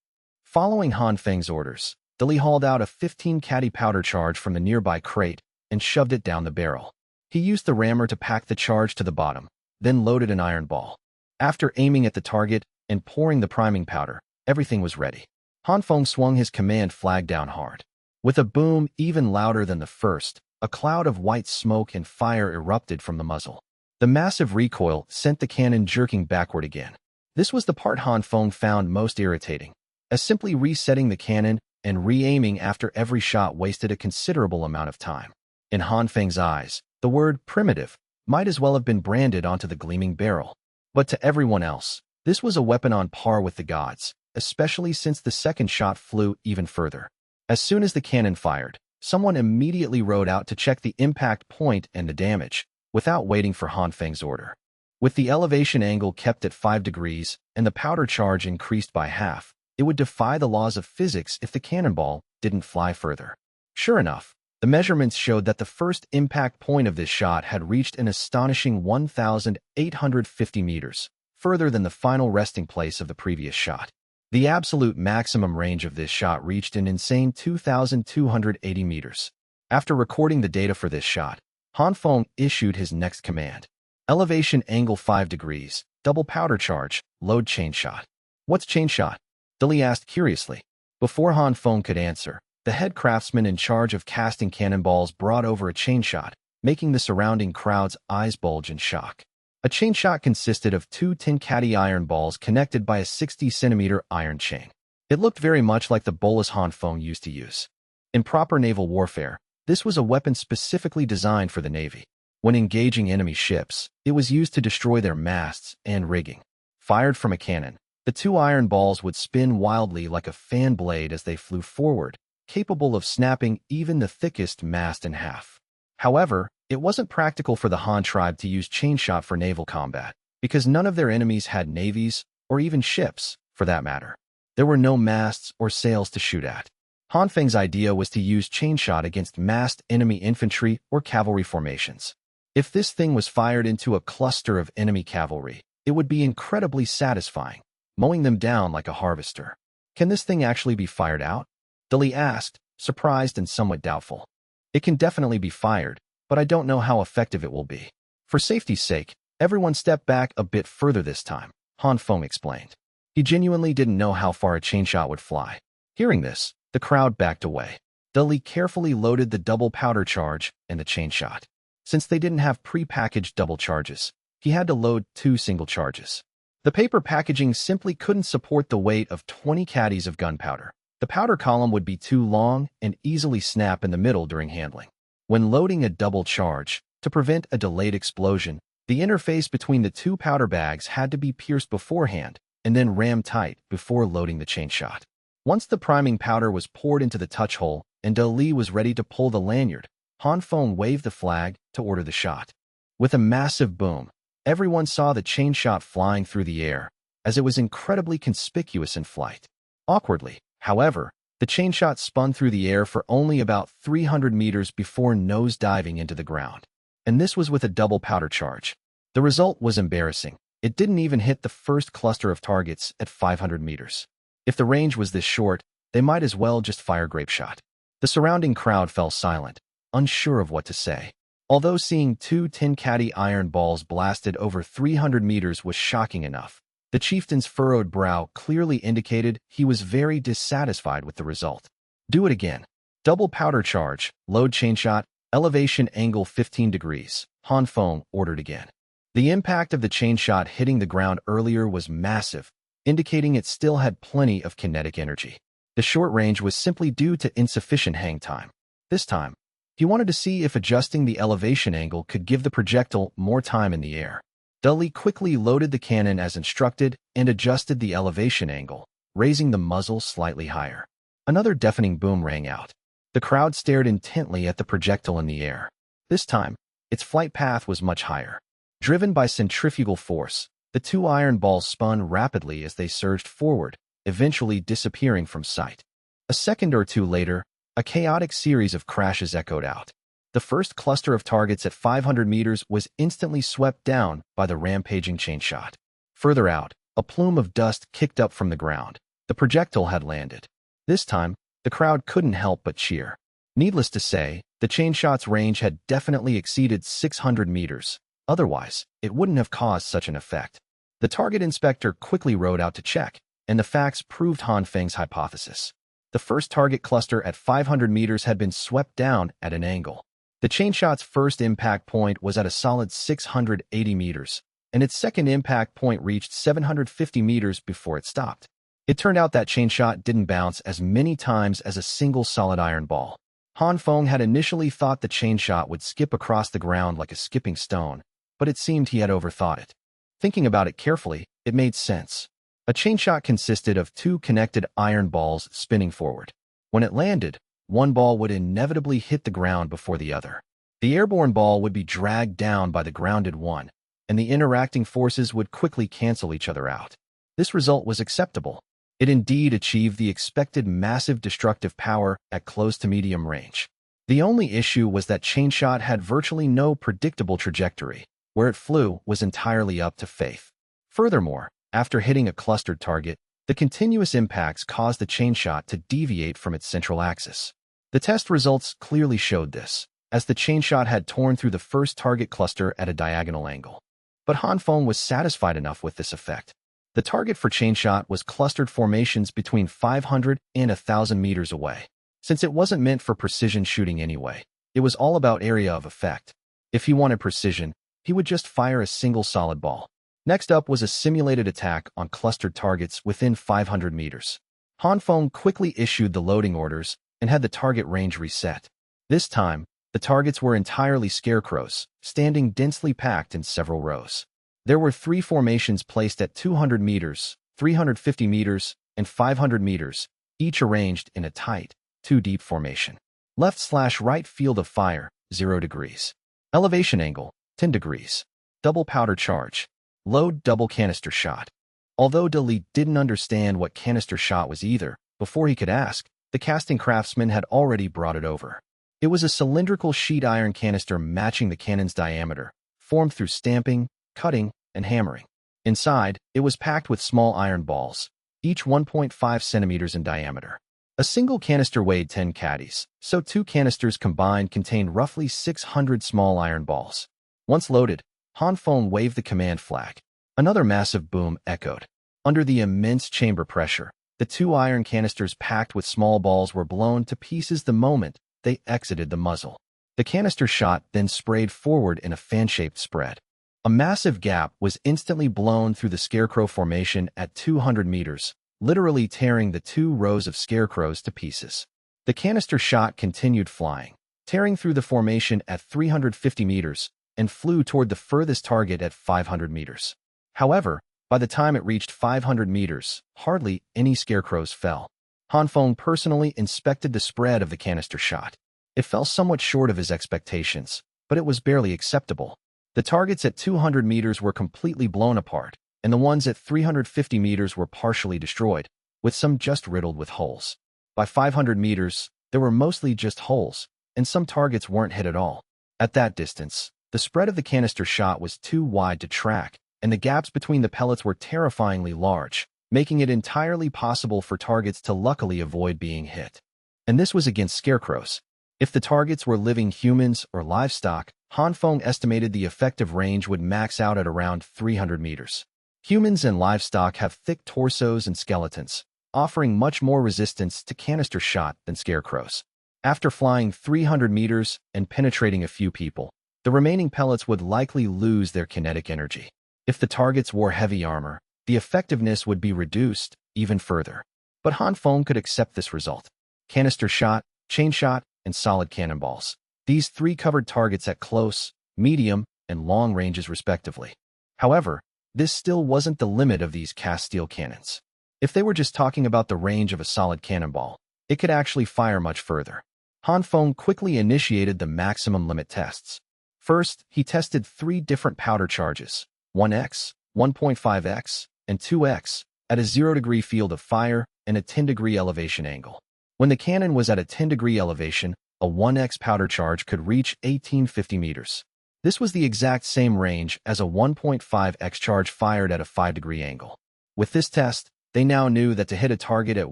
Following Han Feng's orders, Li hauled out a 15-caddy powder charge from the nearby crate and shoved it down the barrel. He used the rammer to pack the charge to the bottom, then loaded an iron ball. After aiming at the target and pouring the priming powder, everything was ready. Han Feng swung his command flag down hard. With a boom even louder than the first, a cloud of white smoke and fire erupted from the muzzle. The massive recoil sent the cannon jerking backward again. This was the part Han Feng found most irritating, as simply resetting the cannon and re-aiming after every shot wasted a considerable amount of time. In Han Feng's eyes, the word primitive might as well have been branded onto the gleaming barrel. But to everyone else, this was a weapon on par with the gods, especially since the second shot flew even further. As soon as the cannon fired, someone immediately rode out to check the impact point and the damage, without waiting for Han Feng's order. With the elevation angle kept at 5 degrees and the powder charge increased by half, it would defy the laws of physics if the cannonball didn't fly further. Sure enough, the measurements showed that the first impact point of this shot had reached an astonishing 1,850 meters, further than the final resting place of the previous shot. The absolute maximum range of this shot reached an insane 2,280 meters. After recording the data for this shot, Han Feng issued his next command. Elevation angle 5 degrees, double powder charge, load chain shot. What's chain shot? Li asked curiously. Before Han Feng could answer, the head craftsman in charge of casting cannonballs brought over a chain shot, making the surrounding crowd's eyes bulge in shock. A chain shot consisted of 2 10-caddy iron balls connected by a 60-centimeter iron chain. It looked very much like the bolas Han Feng used to use. In proper naval warfare, this was a weapon specifically designed for the Navy. When engaging enemy ships, it was used to destroy their masts and rigging. Fired from a cannon, the 2 iron balls would spin wildly like a fan blade as they flew forward, capable of snapping even the thickest mast in half. However, it wasn't practical for the Han tribe to use chain shot for naval combat, because none of their enemies had navies, or even ships, for that matter. There were no masts or sails to shoot at. Han Feng's idea was to use chain shot against massed enemy infantry or cavalry formations. If this thing was fired into a cluster of enemy cavalry, it would be incredibly satisfying, mowing them down like a harvester. Can this thing actually be fired out? Li asked, surprised and somewhat doubtful. It can definitely be fired, but I don't know how effective it will be. For safety's sake, everyone step back a bit further this time, Han Feng explained. He genuinely didn't know how far a chain shot would fly. Hearing this, the crowd backed away. Li carefully loaded the double powder charge and the chain shot. Since they didn't have pre-packaged double charges, he had to load 2 single charges. The paper packaging simply couldn't support the weight of 20 caddies of gunpowder. The powder column would be too long and easily snap in the middle during handling. When loading a double charge, to prevent a delayed explosion, the interface between the 2 powder bags had to be pierced beforehand and then rammed tight before loading the chain shot. Once the priming powder was poured into the touch hole and Li was ready to pull the lanyard, Han Feng waved the flag to order the shot. With a massive boom, everyone saw the chain shot flying through the air, as it was incredibly conspicuous in flight. Awkwardly, however, the chain shot spun through the air for only about 300 meters before nose-diving into the ground. And this was with a double powder charge. The result was embarrassing. It didn't even hit the first cluster of targets at 500 meters. If the range was this short, they might as well just fire grape shot. The surrounding crowd fell silent, unsure of what to say. Although seeing two tin caddy iron balls blasted over 300 meters was shocking enough, the chieftain's furrowed brow clearly indicated he was very dissatisfied with the result. Do it again. Double powder charge, load chain shot, elevation angle 15 degrees, Han Feng ordered again. The impact of the chain shot hitting the ground earlier was massive, indicating it still had plenty of kinetic energy. The short range was simply due to insufficient hang time. This time, he wanted to see if adjusting the elevation angle could give the projectile more time in the air. Dudley quickly loaded the cannon as instructed and adjusted the elevation angle, raising the muzzle slightly higher. Another deafening boom rang out. The crowd stared intently at the projectile in the air. This time, its flight path was much higher. Driven by centrifugal force, the two iron balls spun rapidly as they surged forward, eventually disappearing from sight. A second or two later, a chaotic series of crashes echoed out. The first cluster of targets at 500 meters was instantly swept down by the rampaging chain shot. Further out, a plume of dust kicked up from the ground. The projectile had landed. This time, the crowd couldn't help but cheer. Needless to say, the chain shot's range had definitely exceeded 600 meters. Otherwise, it wouldn't have caused such an effect. The target inspector quickly rode out to check, and the facts proved Han Feng's hypothesis. The first target cluster at 500 meters had been swept down at an angle. The chain shot's first impact point was at a solid 680 meters, and its second impact point reached 750 meters before it stopped. It turned out that chain shot didn't bounce as many times as a single solid iron ball. Han Feng had initially thought the chain shot would skip across the ground like a skipping stone, but it seemed he had overthought it. Thinking about it carefully, it made sense. A chain shot consisted of two connected iron balls spinning forward. When it landed, one ball would inevitably hit the ground before the other. The airborne ball would be dragged down by the grounded one, and the interacting forces would quickly cancel each other out. This result was acceptable. It indeed achieved the expected massive destructive power at close to medium range. The only issue was that chain shot had virtually no predictable trajectory. Where it flew was entirely up to faith. Furthermore, after hitting a clustered target, the continuous impacts caused the chain shot to deviate from its central axis. The test results clearly showed this, as the chain shot had torn through the first target cluster at a diagonal angle. But Han Feng was satisfied enough with this effect. The target for chain shot was clustered formations between 500 and 1,000 meters away. Since it wasn't meant for precision shooting anyway, it was all about area of effect. If he wanted precision, he would just fire a single solid ball. Next up was a simulated attack on clustered targets within 500 meters. Han Feng quickly issued the loading orders and had the target range reset. This time, the targets were entirely scarecrows, standing densely packed in several rows. There were three formations placed at 200 meters, 350 meters, and 500 meters, each arranged in a tight, two-deep formation. Left/right field of fire, 0 degrees. Elevation angle, 10 degrees. Double powder charge. Load double canister shot. Although Dali didn't understand what canister shot was either, before he could ask, the casting craftsman had already brought it over. It was a cylindrical sheet iron canister matching the cannon's diameter, formed through stamping, cutting, and hammering. Inside, it was packed with small iron balls, each 1.5 centimeters in diameter. A single canister weighed 10 caddies, so two canisters combined contained roughly 600 small iron balls. Once loaded, Han Feng waved the command flag. Another massive boom echoed. Under the immense chamber pressure, the two iron canisters packed with small balls were blown to pieces the moment they exited the muzzle. The canister shot then sprayed forward in a fan-shaped spread. A massive gap was instantly blown through the scarecrow formation at 200 meters, literally tearing the two rows of scarecrows to pieces. The canister shot continued flying, tearing through the formation at 350 meters, and flew toward the furthest target at 500 meters. However, by the time it reached 500 meters, hardly any scarecrows fell. Han Feng personally inspected the spread of the canister shot. It fell somewhat short of his expectations, but it was barely acceptable. The targets at 200 meters were completely blown apart, and the ones at 350 meters were partially destroyed, with some just riddled with holes. By 500 meters, there were mostly just holes, and some targets weren't hit at all. At that distance, the spread of the canister shot was too wide to track, and the gaps between the pellets were terrifyingly large, making it entirely possible for targets to luckily avoid being hit. And this was against scarecrows. If the targets were living humans or livestock, Han Feng estimated the effective range would max out at around 300 meters. Humans and livestock have thick torsos and skeletons, offering much more resistance to canister shot than scarecrows. After flying 300 meters and penetrating a few people, the remaining pellets would likely lose their kinetic energy. If the targets wore heavy armor, the effectiveness would be reduced even further. But Han Feng could accept this result. Canister shot, chain shot, and solid cannonballs. These three covered targets at close, medium, and long ranges respectively. However, this still wasn't the limit of these cast steel cannons. If they were just talking about the range of a solid cannonball, it could actually fire much further. Han Feng quickly initiated the maximum limit tests. First, he tested 3 different powder charges, 1x, 1.5x, and 2x, at a 0-degree field of fire and a 10-degree elevation angle. When the cannon was at a 10-degree elevation, a 1x powder charge could reach 1850 meters. This was the exact same range as a 1.5x charge fired at a 5-degree angle. With this test, they now knew that to hit a target at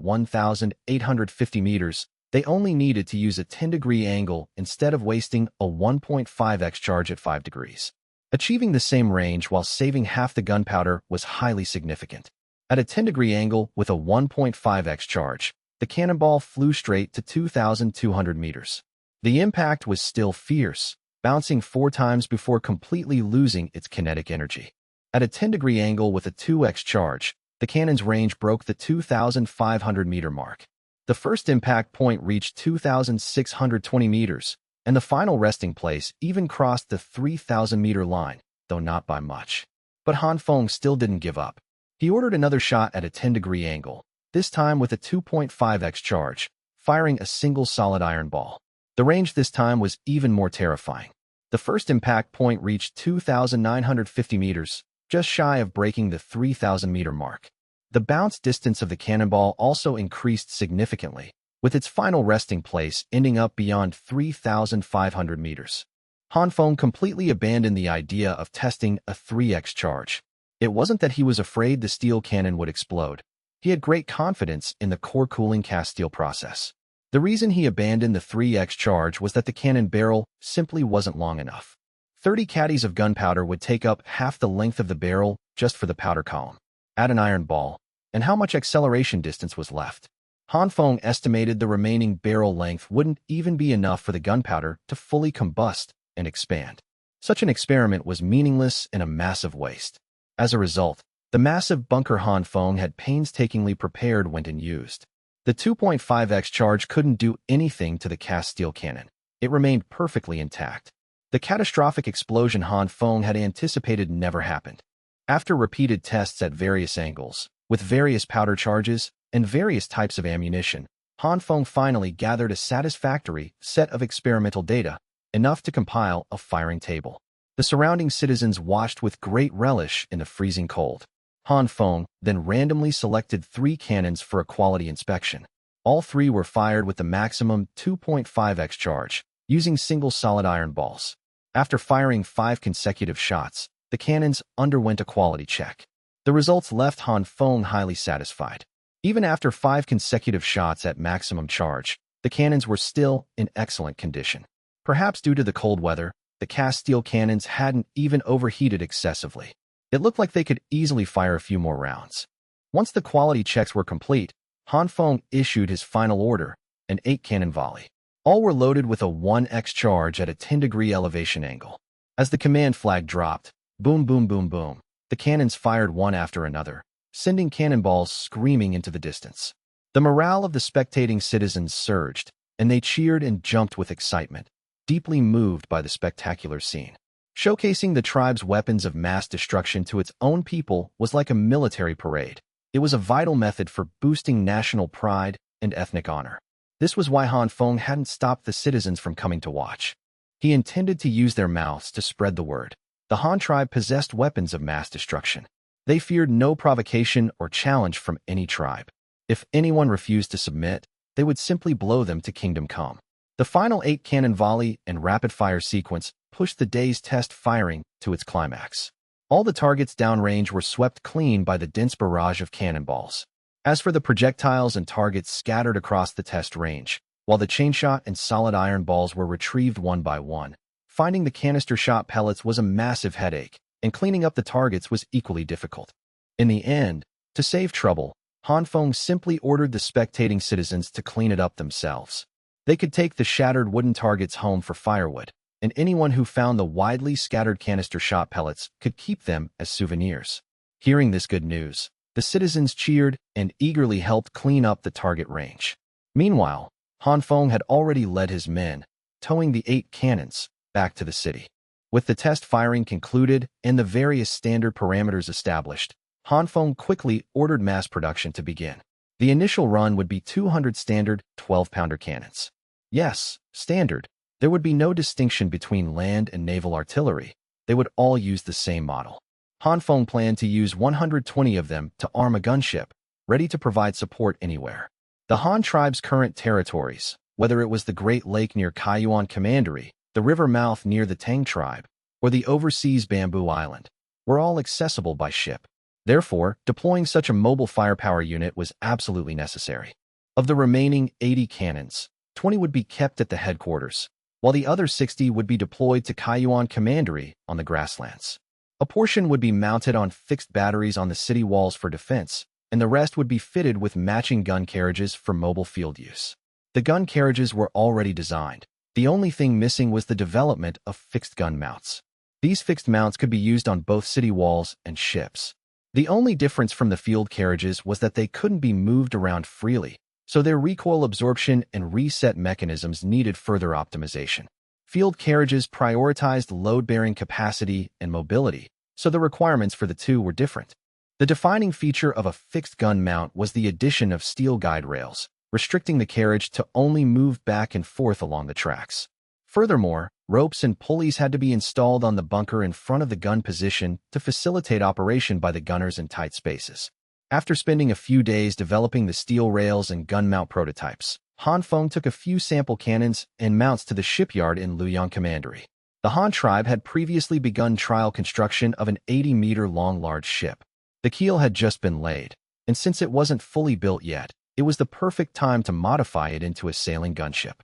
1,850 meters, they only needed to use a 10-degree angle instead of wasting a 1.5x charge at 5 degrees. Achieving the same range while saving half the gunpowder was highly significant. At a 10-degree angle with a 1.5x charge, the cannonball flew straight to 2,200 meters. The impact was still fierce, bouncing 4 times before completely losing its kinetic energy. At a 10-degree angle with a 2x charge, the cannon's range broke the 2,500-meter mark. The first impact point reached 2,620 meters, and the final resting place even crossed the 3,000-meter line, though not by much. But Han Feng still didn't give up. He ordered another shot at a 10-degree angle, this time with a 2.5x charge, firing a single solid iron ball. The range this time was even more terrifying. The first impact point reached 2,950 meters, just shy of breaking the 3,000-meter mark. The bounce distance of the cannonball also increased significantly, with its final resting place ending up beyond 3,500 meters. Han Feng completely abandoned the idea of testing a 3x charge. It wasn't that he was afraid the steel cannon would explode. He had great confidence in the core cooling cast steel process. The reason he abandoned the 3x charge was that the cannon barrel simply wasn't long enough. 30 caddies of gunpowder would take up half the length of the barrel just for the powder column. Add an iron ball, and how much acceleration distance was left? Han Feng estimated the remaining barrel length wouldn't even be enough for the gunpowder to fully combust and expand. Such an experiment was meaningless and a massive waste. As a result, the massive bunker Han Feng had painstakingly prepared went unused. The 2.5x charge couldn't do anything to the cast steel cannon. It remained perfectly intact. The catastrophic explosion Han Feng had anticipated never happened. After repeated tests at various angles, with various powder charges and various types of ammunition, Han Feng finally gathered a satisfactory set of experimental data, enough to compile a firing table. The surrounding citizens watched with great relish in the freezing cold. Han Feng then randomly selected 3 cannons for a quality inspection. All 3 were fired with the maximum 2.5x charge, using single solid iron balls. After firing 5 consecutive shots, the cannons underwent a quality check. The results left Han Feng highly satisfied. Even after 5 consecutive shots at maximum charge, the cannons were still in excellent condition. Perhaps due to the cold weather, the cast steel cannons hadn't even overheated excessively. It looked like they could easily fire a few more rounds. Once the quality checks were complete, Han Feng issued his final order, an 8-cannon volley. All were loaded with a 1x charge at a 10-degree elevation angle. As the command flag dropped, boom, boom, boom, boom, the cannons fired one after another, sending cannonballs screaming into the distance. The morale of the spectating citizens surged, and they cheered and jumped with excitement, deeply moved by the spectacular scene. Showcasing the tribe's weapons of mass destruction to its own people was like a military parade. It was a vital method for boosting national pride and ethnic honor. This was why Han Feng hadn't stopped the citizens from coming to watch. He intended to use their mouths to spread the word. The Han tribe possessed weapons of mass destruction. They feared no provocation or challenge from any tribe. If anyone refused to submit, they would simply blow them to kingdom come. The final 8-cannon volley and rapid-fire sequence pushed the day's test firing to its climax. All the targets downrange were swept clean by the dense barrage of cannonballs. As for the projectiles and targets scattered across the test range, while the chainshot and solid iron balls were retrieved one by one, finding the canister shot pellets was a massive headache, and cleaning up the targets was equally difficult. In the end, to save trouble, Han Feng simply ordered the spectating citizens to clean it up themselves. They could take the shattered wooden targets home for firewood, and anyone who found the widely scattered canister shot pellets could keep them as souvenirs. Hearing this good news, the citizens cheered and eagerly helped clean up the target range. Meanwhile, Han Feng had already led his men, towing the 8 cannons, back to the city. With the test firing concluded and the various standard parameters established, Han Feng quickly ordered mass production to begin. The initial run would be 200 standard 12-pounder cannons. Yes, standard. There would be no distinction between land and naval artillery. They would all use the same model. Han Feng planned to use 120 of them to arm a gunship, ready to provide support anywhere. The Han tribe's current territories, whether it was the Great Lake near Kaiyuan Commandery, the river mouth near the Tang tribe, or the overseas Bamboo Island, were all accessible by ship. Therefore, deploying such a mobile firepower unit was absolutely necessary. Of the remaining 80 cannons, 20 would be kept at the headquarters, while the other 60 would be deployed to Kaiyuan Commandery on the grasslands. A portion would be mounted on fixed batteries on the city walls for defense, and the rest would be fitted with matching gun carriages for mobile field use. The gun carriages were already designed. The only thing missing was the development of fixed gun mounts. These fixed mounts could be used on both city walls and ships. The only difference from the field carriages was that they couldn't be moved around freely, so their recoil absorption and reset mechanisms needed further optimization. Field carriages prioritized load-bearing capacity and mobility, so the requirements for the two were different. The defining feature of a fixed gun mount was the addition of steel guide rails, restricting the carriage to only move back and forth along the tracks. Furthermore, ropes and pulleys had to be installed on the bunker in front of the gun position to facilitate operation by the gunners in tight spaces. After spending a few days developing the steel rails and gun mount prototypes, Han Feng took a few sample cannons and mounts to the shipyard in Luoyang Commandery. The Han tribe had previously begun trial construction of an 80-meter-long large ship. The keel had just been laid, and since it wasn't fully built yet, it was the perfect time to modify it into a sailing gunship.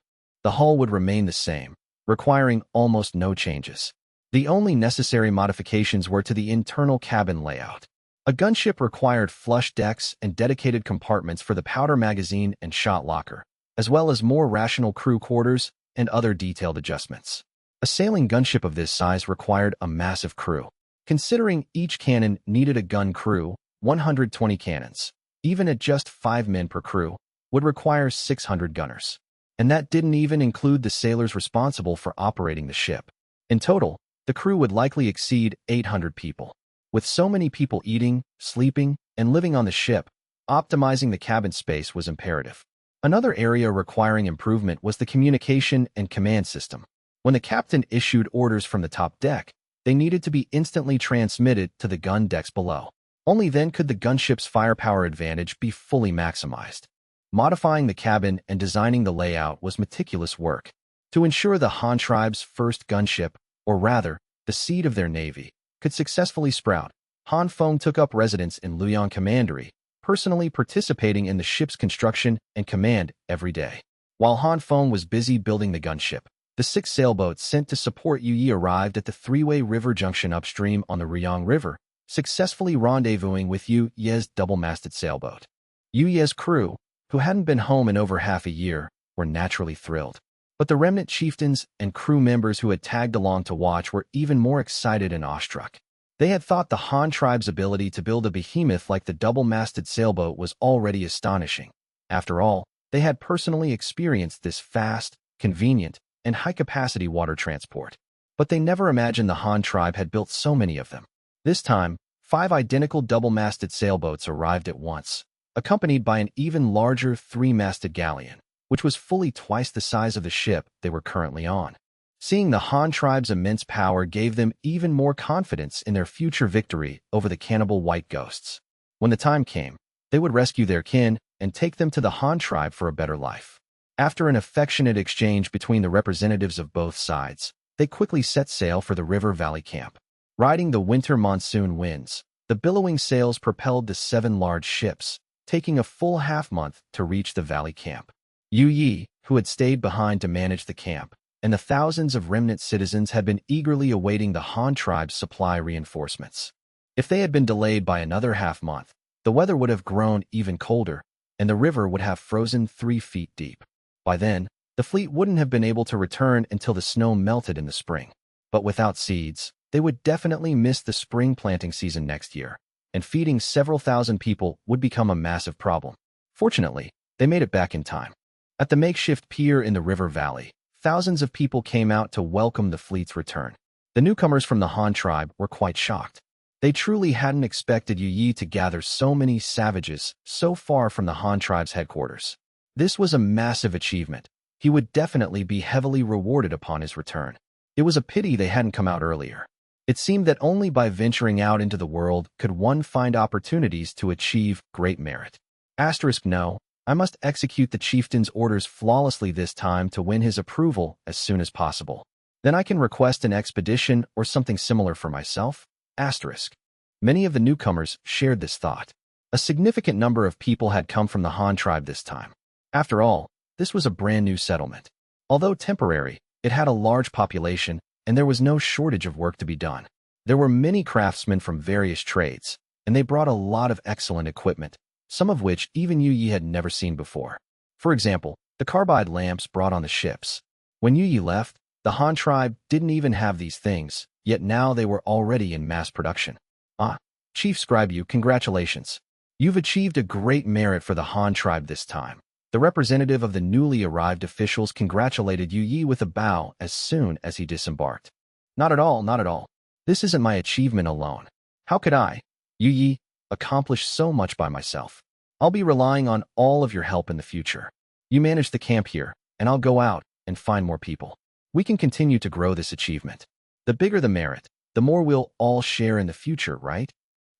The hull would remain the same, requiring almost no changes. The only necessary modifications were to the internal cabin layout. A gunship required flush decks and dedicated compartments for the powder magazine and shot locker, as well as more rational crew quarters and other detailed adjustments. A sailing gunship of this size required a massive crew. Considering each cannon needed a gun crew, 120 cannons, even at just 5 men per crew, would require 600 gunners. And that didn't even include the sailors responsible for operating the ship. In total, the crew would likely exceed 800 people. With so many people eating, sleeping, and living on the ship, optimizing the cabin space was imperative. Another area requiring improvement was the communication and command system. When the captain issued orders from the top deck, they needed to be instantly transmitted to the gun decks below. Only then could the gunship's firepower advantage be fully maximized. Modifying the cabin and designing the layout was meticulous work. To ensure the Han tribe's first gunship, or rather, the seed of their navy, could successfully sprout, Han Feng took up residence in Luoyang Commandery, personally participating in the ship's construction and command every day. While Han Feng was busy building the gunship, the 6 sailboats sent to support Yu Yi arrived at the three-way river junction upstream on the Ruyang River, successfully rendezvousing with Yu Ye's double-masted sailboat. Yu Ye's crew, who hadn't been home in over half a year, were naturally thrilled. But the remnant chieftains and crew members who had tagged along to watch were even more excited and awestruck. They had thought the Han tribe's ability to build a behemoth like the double-masted sailboat was already astonishing. After all, they had personally experienced this fast, convenient, and high-capacity water transport. But they never imagined the Han tribe had built so many of them. This time, 5 identical double-masted sailboats arrived at once, accompanied by an even larger 3-masted galleon, which was fully twice the size of the ship they were currently on. Seeing the Han tribe's immense power gave them even more confidence in their future victory over the cannibal white ghosts. When the time came, they would rescue their kin and take them to the Han tribe for a better life. After an affectionate exchange between the representatives of both sides, they quickly set sail for the River Valley camp. Riding the winter monsoon winds, the billowing sails propelled the 7 large ships, taking a full half-month to reach the valley camp. Yu Yi, who had stayed behind to manage the camp, and the thousands of remnant citizens had been eagerly awaiting the Han tribe's supply reinforcements. If they had been delayed by another half-month, the weather would have grown even colder, and the river would have frozen 3 feet deep. By then, the fleet wouldn't have been able to return until the snow melted in the spring. But without seeds, they would definitely miss the spring planting season next year, and feeding several thousand people would become a massive problem. Fortunately, they made it back in time. At the makeshift pier in the river valley, thousands of people came out to welcome the fleet's return. The newcomers from the Han tribe were quite shocked. They truly hadn't expected Yu Yi to gather so many savages so far from the Han tribe's headquarters. This was a massive achievement. He would definitely be heavily rewarded upon his return. It was a pity they hadn't come out earlier. It seemed that only by venturing out into the world could one find opportunities to achieve great merit. No, I must execute the chieftain's orders flawlessly this time to win his approval as soon as possible. Then I can request an expedition or something similar for myself. Many of the newcomers shared this thought. A significant number of people had come from the Han tribe this time. After all, this was a brand new settlement. Although temporary, it had a large population, and there was no shortage of work to be done. There were many craftsmen from various trades, and they brought a lot of excellent equipment, some of which even Yu Yi had never seen before. For example, the carbide lamps brought on the ships. When Yu Yi left, the Han tribe didn't even have these things, yet now they were already in mass production. Chief Scribe Yu, congratulations. You've achieved a great merit for the Han tribe this time. The representative of the newly arrived officials congratulated Yu Yi with a bow as soon as he disembarked. Not at all, not at all. This isn't my achievement alone. How could I, Yu Yi, accomplish so much by myself? I'll be relying on all of your help in the future. You manage the camp here, and I'll go out and find more people. We can continue to grow this achievement. The bigger the merit, the more we'll all share in the future, right?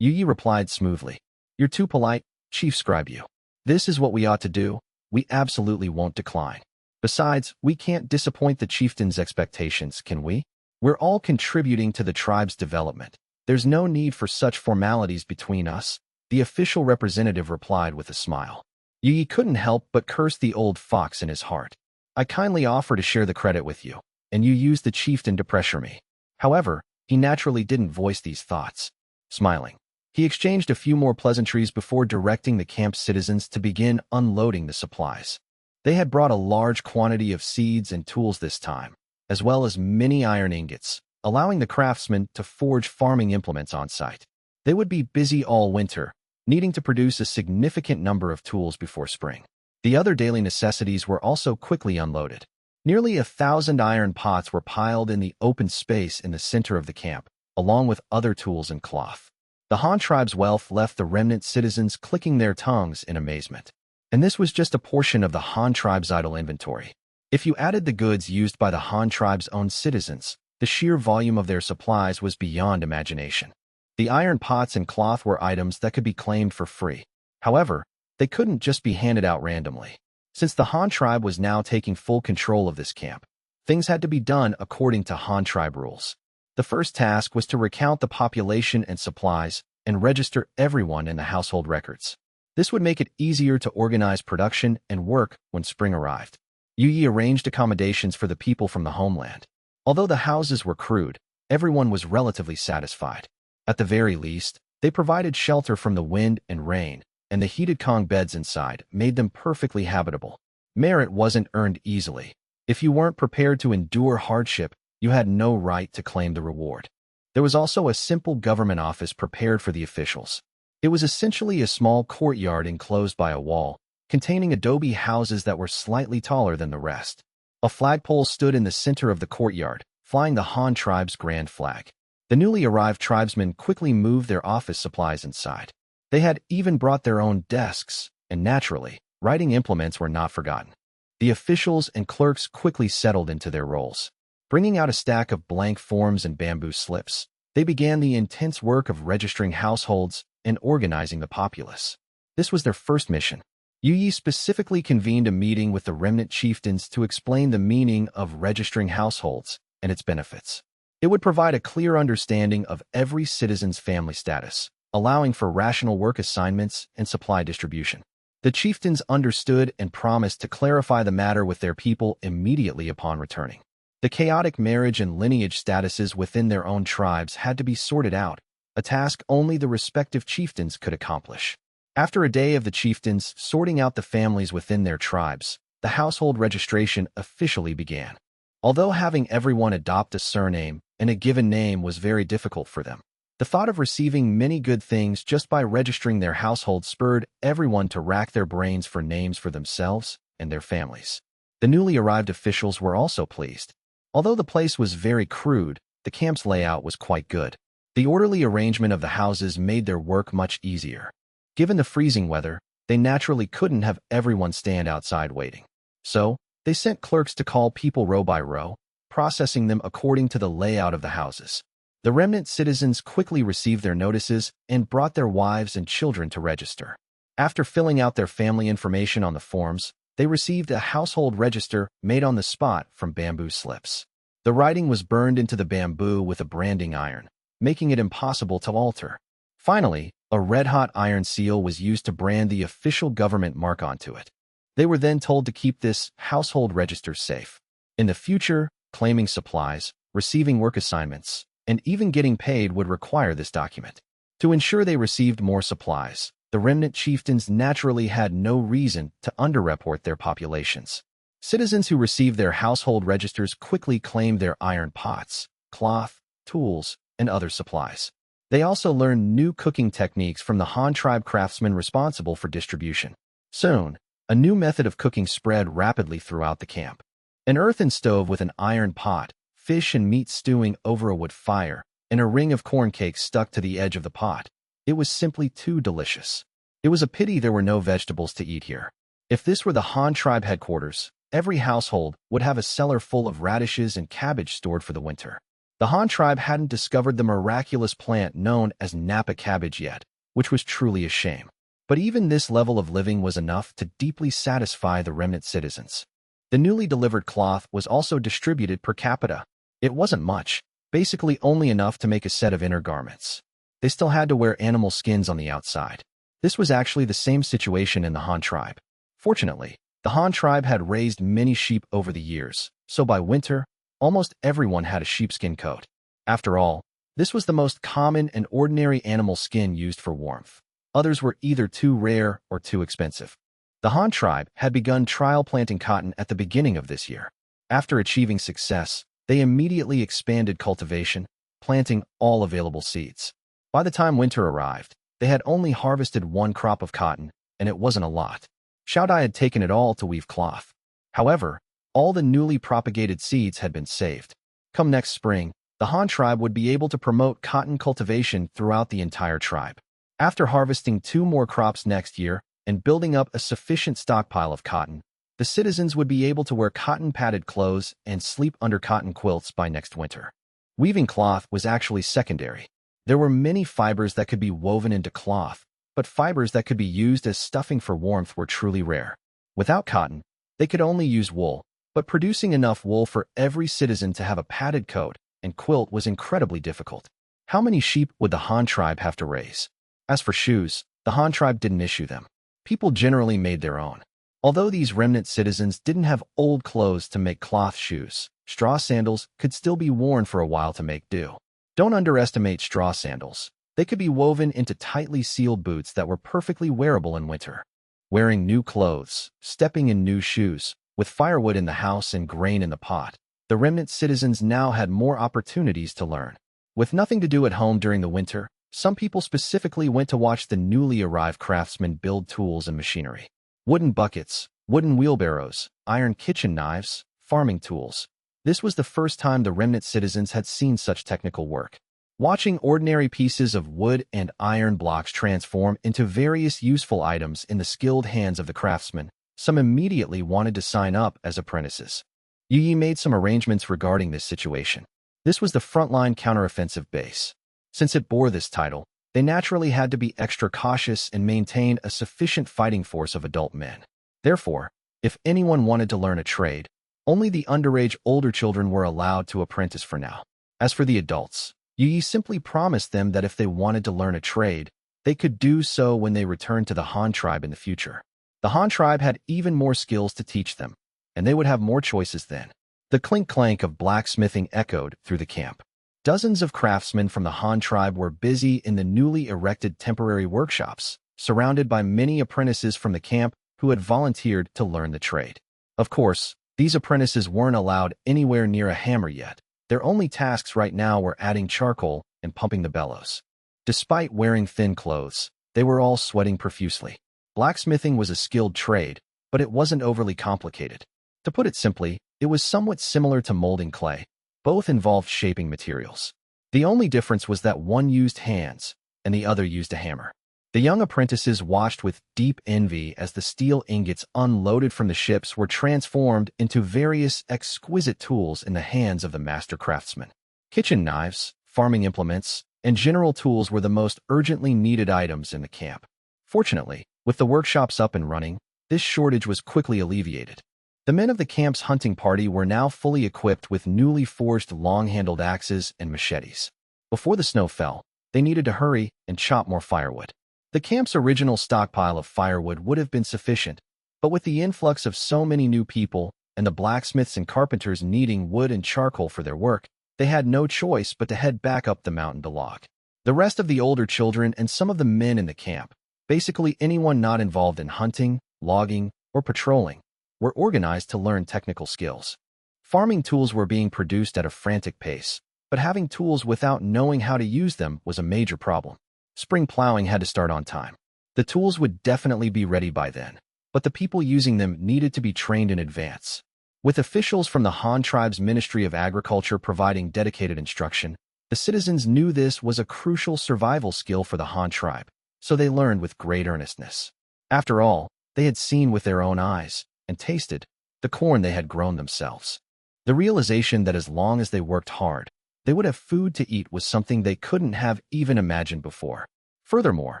Yu Yi replied smoothly. You're too polite, Chief Scribe Yu. This is what we ought to do. We absolutely won't decline. Besides, we can't disappoint the chieftain's expectations, can we? We're all contributing to the tribe's development. There's no need for such formalities between us, the official representative replied with a smile. Yu Yi couldn't help but curse the old fox in his heart. I kindly offer to share the credit with you, and you used the chieftain to pressure me. However, he naturally didn't voice these thoughts. Smiling, he exchanged a few more pleasantries before directing the camp's citizens to begin unloading the supplies. They had brought a large quantity of seeds and tools this time, as well as many iron ingots, allowing the craftsmen to forge farming implements on site. They would be busy all winter, needing to produce a significant number of tools before spring. The other daily necessities were also quickly unloaded. Nearly 1,000 iron pots were piled in the open space in the center of the camp, along with other tools and cloth. The Han tribe's wealth left the remnant citizens clicking their tongues in amazement. And this was just a portion of the Han tribe's idle inventory. If you added the goods used by the Han tribe's own citizens, the sheer volume of their supplies was beyond imagination. The iron pots and cloth were items that could be claimed for free. However, they couldn't just be handed out randomly. Since the Han tribe was now taking full control of this camp, things had to be done according to Han tribe rules. The first task was to recount the population and supplies and register everyone in the household records. This would make it easier to organize production and work when spring arrived. Yu Yi arranged accommodations for the people from the homeland. Although the houses were crude, everyone was relatively satisfied. At the very least, they provided shelter from the wind and rain, and the heated Kong beds inside made them perfectly habitable. Merit wasn't earned easily. If you weren't prepared to endure hardship, you had no right to claim the reward. There was also a simple government office prepared for the officials. It was essentially a small courtyard enclosed by a wall, containing adobe houses that were slightly taller than the rest. A flagpole stood in the center of the courtyard, flying the Han tribe's grand flag. The newly arrived tribesmen quickly moved their office supplies inside. They had even brought their own desks, and naturally, writing implements were not forgotten. The officials and clerks quickly settled into their roles. Bringing out a stack of blank forms and bamboo slips, they began the intense work of registering households and organizing the populace. This was their first mission. Yi specifically convened a meeting with the remnant chieftains to explain the meaning of registering households and its benefits. It would provide a clear understanding of every citizen's family status, allowing for rational work assignments and supply distribution. The chieftains understood and promised to clarify the matter with their people immediately upon returning. The chaotic marriage and lineage statuses within their own tribes had to be sorted out, a task only the respective chieftains could accomplish. After a day of the chieftains sorting out the families within their tribes, the household registration officially began. Although having everyone adopt a surname and a given name was very difficult for them, the thought of receiving many good things just by registering their household spurred everyone to rack their brains for names for themselves and their families. The newly arrived officials were also pleased. Although the place was very crude, the camp's layout was quite good. The orderly arrangement of the houses made their work much easier. Given the freezing weather, they naturally couldn't have everyone stand outside waiting. So, they sent clerks to call people row by row, processing them according to the layout of the houses. The remnant citizens quickly received their notices and brought their wives and children to register. After filling out their family information on the forms, they received a household register made on the spot from bamboo slips. The writing was burned into the bamboo with a branding iron, making it impossible to alter. Finally, a red-hot iron seal was used to brand the official government mark onto it. They were then told to keep this household register safe. In the future, claiming supplies, receiving work assignments, and even getting paid would require this document. To ensure they received more supplies, the remnant chieftains naturally had no reason to underreport their populations. Citizens who received their household registers quickly claimed their iron pots, cloth, tools, and other supplies. They also learned new cooking techniques from the Han tribe craftsmen responsible for distribution. Soon, a new method of cooking spread rapidly throughout the camp. An earthen stove with an iron pot, fish and meat stewing over a wood fire, and a ring of corn cakes stuck to the edge of the pot. It was simply too delicious. It was a pity there were no vegetables to eat here. If this were the Han tribe headquarters, every household would have a cellar full of radishes and cabbage stored for the winter. The Han tribe hadn't discovered the miraculous plant known as Napa cabbage yet, which was truly a shame. But even this level of living was enough to deeply satisfy the remnant citizens. The newly delivered cloth was also distributed per capita. It wasn't much, basically only enough to make a set of inner garments. They still had to wear animal skins on the outside. This was actually the same situation in the Han tribe. Fortunately, the Han tribe had raised many sheep over the years, so by winter, almost everyone had a sheepskin coat. After all, this was the most common and ordinary animal skin used for warmth. Others were either too rare or too expensive. The Han tribe had begun trial planting cotton at the beginning of this year. After achieving success, they immediately expanded cultivation, planting all available seeds. By the time winter arrived, they had only harvested one crop of cotton, and it wasn't a lot. Shou Ya had taken it all to weave cloth. However, all the newly propagated seeds had been saved. Come next spring, the Han tribe would be able to promote cotton cultivation throughout the entire tribe. After harvesting 2 more crops next year and building up a sufficient stockpile of cotton, the citizens would be able to wear cotton-padded clothes and sleep under cotton quilts by next winter. Weaving cloth was actually secondary. There were many fibers that could be woven into cloth, but fibers that could be used as stuffing for warmth were truly rare. Without cotton, they could only use wool, but producing enough wool for every citizen to have a padded coat and quilt was incredibly difficult. How many sheep would the Han tribe have to raise? As for shoes, the Han tribe didn't issue them. People generally made their own. Although these remnant citizens didn't have old clothes to make cloth shoes, straw sandals could still be worn for a while to make do. Don't underestimate straw sandals. They could be woven into tightly sealed boots that were perfectly wearable in winter. Wearing new clothes, stepping in new shoes, with firewood in the house and grain in the pot, the remnant citizens now had more opportunities to learn. With nothing to do at home during the winter, some people specifically went to watch the newly arrived craftsmen build tools and machinery. Wooden buckets, wooden wheelbarrows, iron kitchen knives, farming tools. This was the first time the remnant citizens had seen such technical work. Watching ordinary pieces of wood and iron blocks transform into various useful items in the skilled hands of the craftsmen, some immediately wanted to sign up as apprentices. Yi made some arrangements regarding this situation. This was the frontline counteroffensive base. Since it bore this title, they naturally had to be extra cautious and maintain a sufficient fighting force of adult men. Therefore, if anyone wanted to learn a trade, only the underage older children were allowed to apprentice for now. As for the adults, Yi simply promised them that if they wanted to learn a trade, they could do so when they returned to the Han tribe in the future. The Han tribe had even more skills to teach them, and they would have more choices then. The clink-clank of blacksmithing echoed through the camp. Dozens of craftsmen from the Han tribe were busy in the newly erected temporary workshops, surrounded by many apprentices from the camp who had volunteered to learn the trade. Of course, these apprentices weren't allowed anywhere near a hammer yet. Their only tasks right now were adding charcoal and pumping the bellows. Despite wearing thin clothes, they were all sweating profusely. Blacksmithing was a skilled trade, but it wasn't overly complicated. To put it simply, it was somewhat similar to molding clay. Both involved shaping materials. The only difference was that one used hands, and the other used a hammer. The young apprentices watched with deep envy as the steel ingots unloaded from the ships were transformed into various exquisite tools in the hands of the master craftsmen. Kitchen knives, farming implements, and general tools were the most urgently needed items in the camp. Fortunately, with the workshops up and running, this shortage was quickly alleviated. The men of the camp's hunting party were now fully equipped with newly forged long-handled axes and machetes. Before the snow fell, they needed to hurry and chop more firewood. The camp's original stockpile of firewood would have been sufficient, but with the influx of so many new people and the blacksmiths and carpenters needing wood and charcoal for their work, they had no choice but to head back up the mountain to log. The rest of the older children and some of the men in the camp, basically anyone not involved in hunting, logging, or patrolling, were organized to learn technical skills. Farming tools were being produced at a frantic pace, but having tools without knowing how to use them was a major problem. Spring plowing had to start on time. The tools would definitely be ready by then, but the people using them needed to be trained in advance. With officials from the Han tribe's Ministry of Agriculture providing dedicated instruction, the citizens knew this was a crucial survival skill for the Han tribe, so they learned with great earnestness. After all, they had seen with their own eyes, and tasted, the corn they had grown themselves. The realization that as long as they worked hard, they would have food to eat was something they couldn't have even imagined before. Furthermore,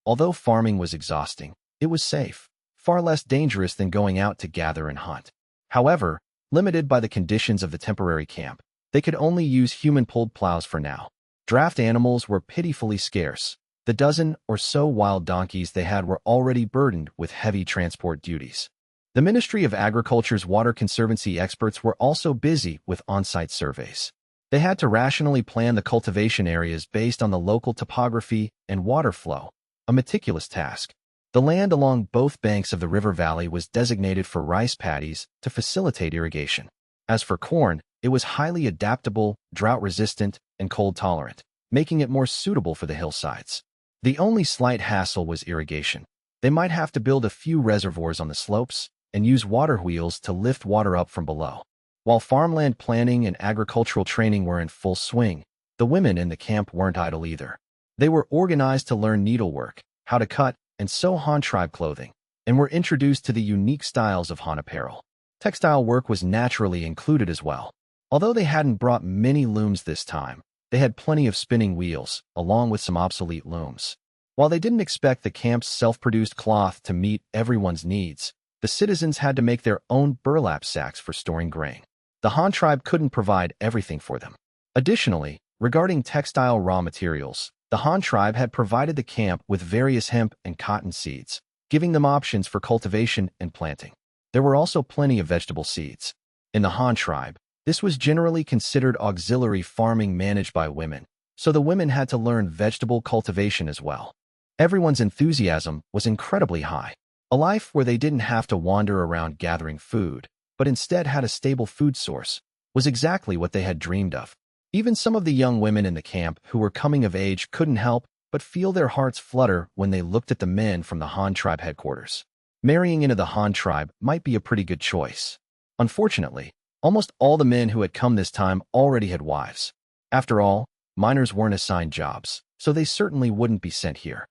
although farming was exhausting, it was safe, far less dangerous than going out to gather and hunt. However, limited by the conditions of the temporary camp, they could only use human-pulled plows for now. Draft animals were pitifully scarce. The dozen or so wild donkeys they had were already burdened with heavy transport duties. The Ministry of Agriculture's Water Conservancy experts were also busy with on-site surveys. They had to rationally plan the cultivation areas based on the local topography and water flow, a meticulous task. The land along both banks of the river valley was designated for rice paddies to facilitate irrigation. As for corn, it was highly adaptable, drought-resistant, and cold-tolerant, making it more suitable for the hillsides. The only slight hassle was irrigation. They might have to build a few reservoirs on the slopes and use water wheels to lift water up from below. While farmland planning and agricultural training were in full swing, the women in the camp weren't idle either. They were organized to learn needlework, how to cut and sew Han tribe clothing, and were introduced to the unique styles of Han apparel. Textile work was naturally included as well. Although they hadn't brought many looms this time, they had plenty of spinning wheels, along with some obsolete looms. While they didn't expect the camp's self-produced cloth to meet everyone's needs, the citizens had to make their own burlap sacks for storing grain. The Han tribe couldn't provide everything for them. Additionally, regarding textile raw materials, the Han tribe had provided the camp with various hemp and cotton seeds, giving them options for cultivation and planting. There were also plenty of vegetable seeds. In the Han tribe, this was generally considered auxiliary farming managed by women, so the women had to learn vegetable cultivation as well. Everyone's enthusiasm was incredibly high. A life where they didn't have to wander around gathering food, but instead had a stable food source, was exactly what they had dreamed of. Even some of the young women in the camp who were coming of age couldn't help but feel their hearts flutter when they looked at the men from the Han tribe headquarters. Marrying into the Han tribe might be a pretty good choice. Unfortunately, almost all the men who had come this time already had wives. After all, minors weren't assigned jobs, so they certainly wouldn't be sent here.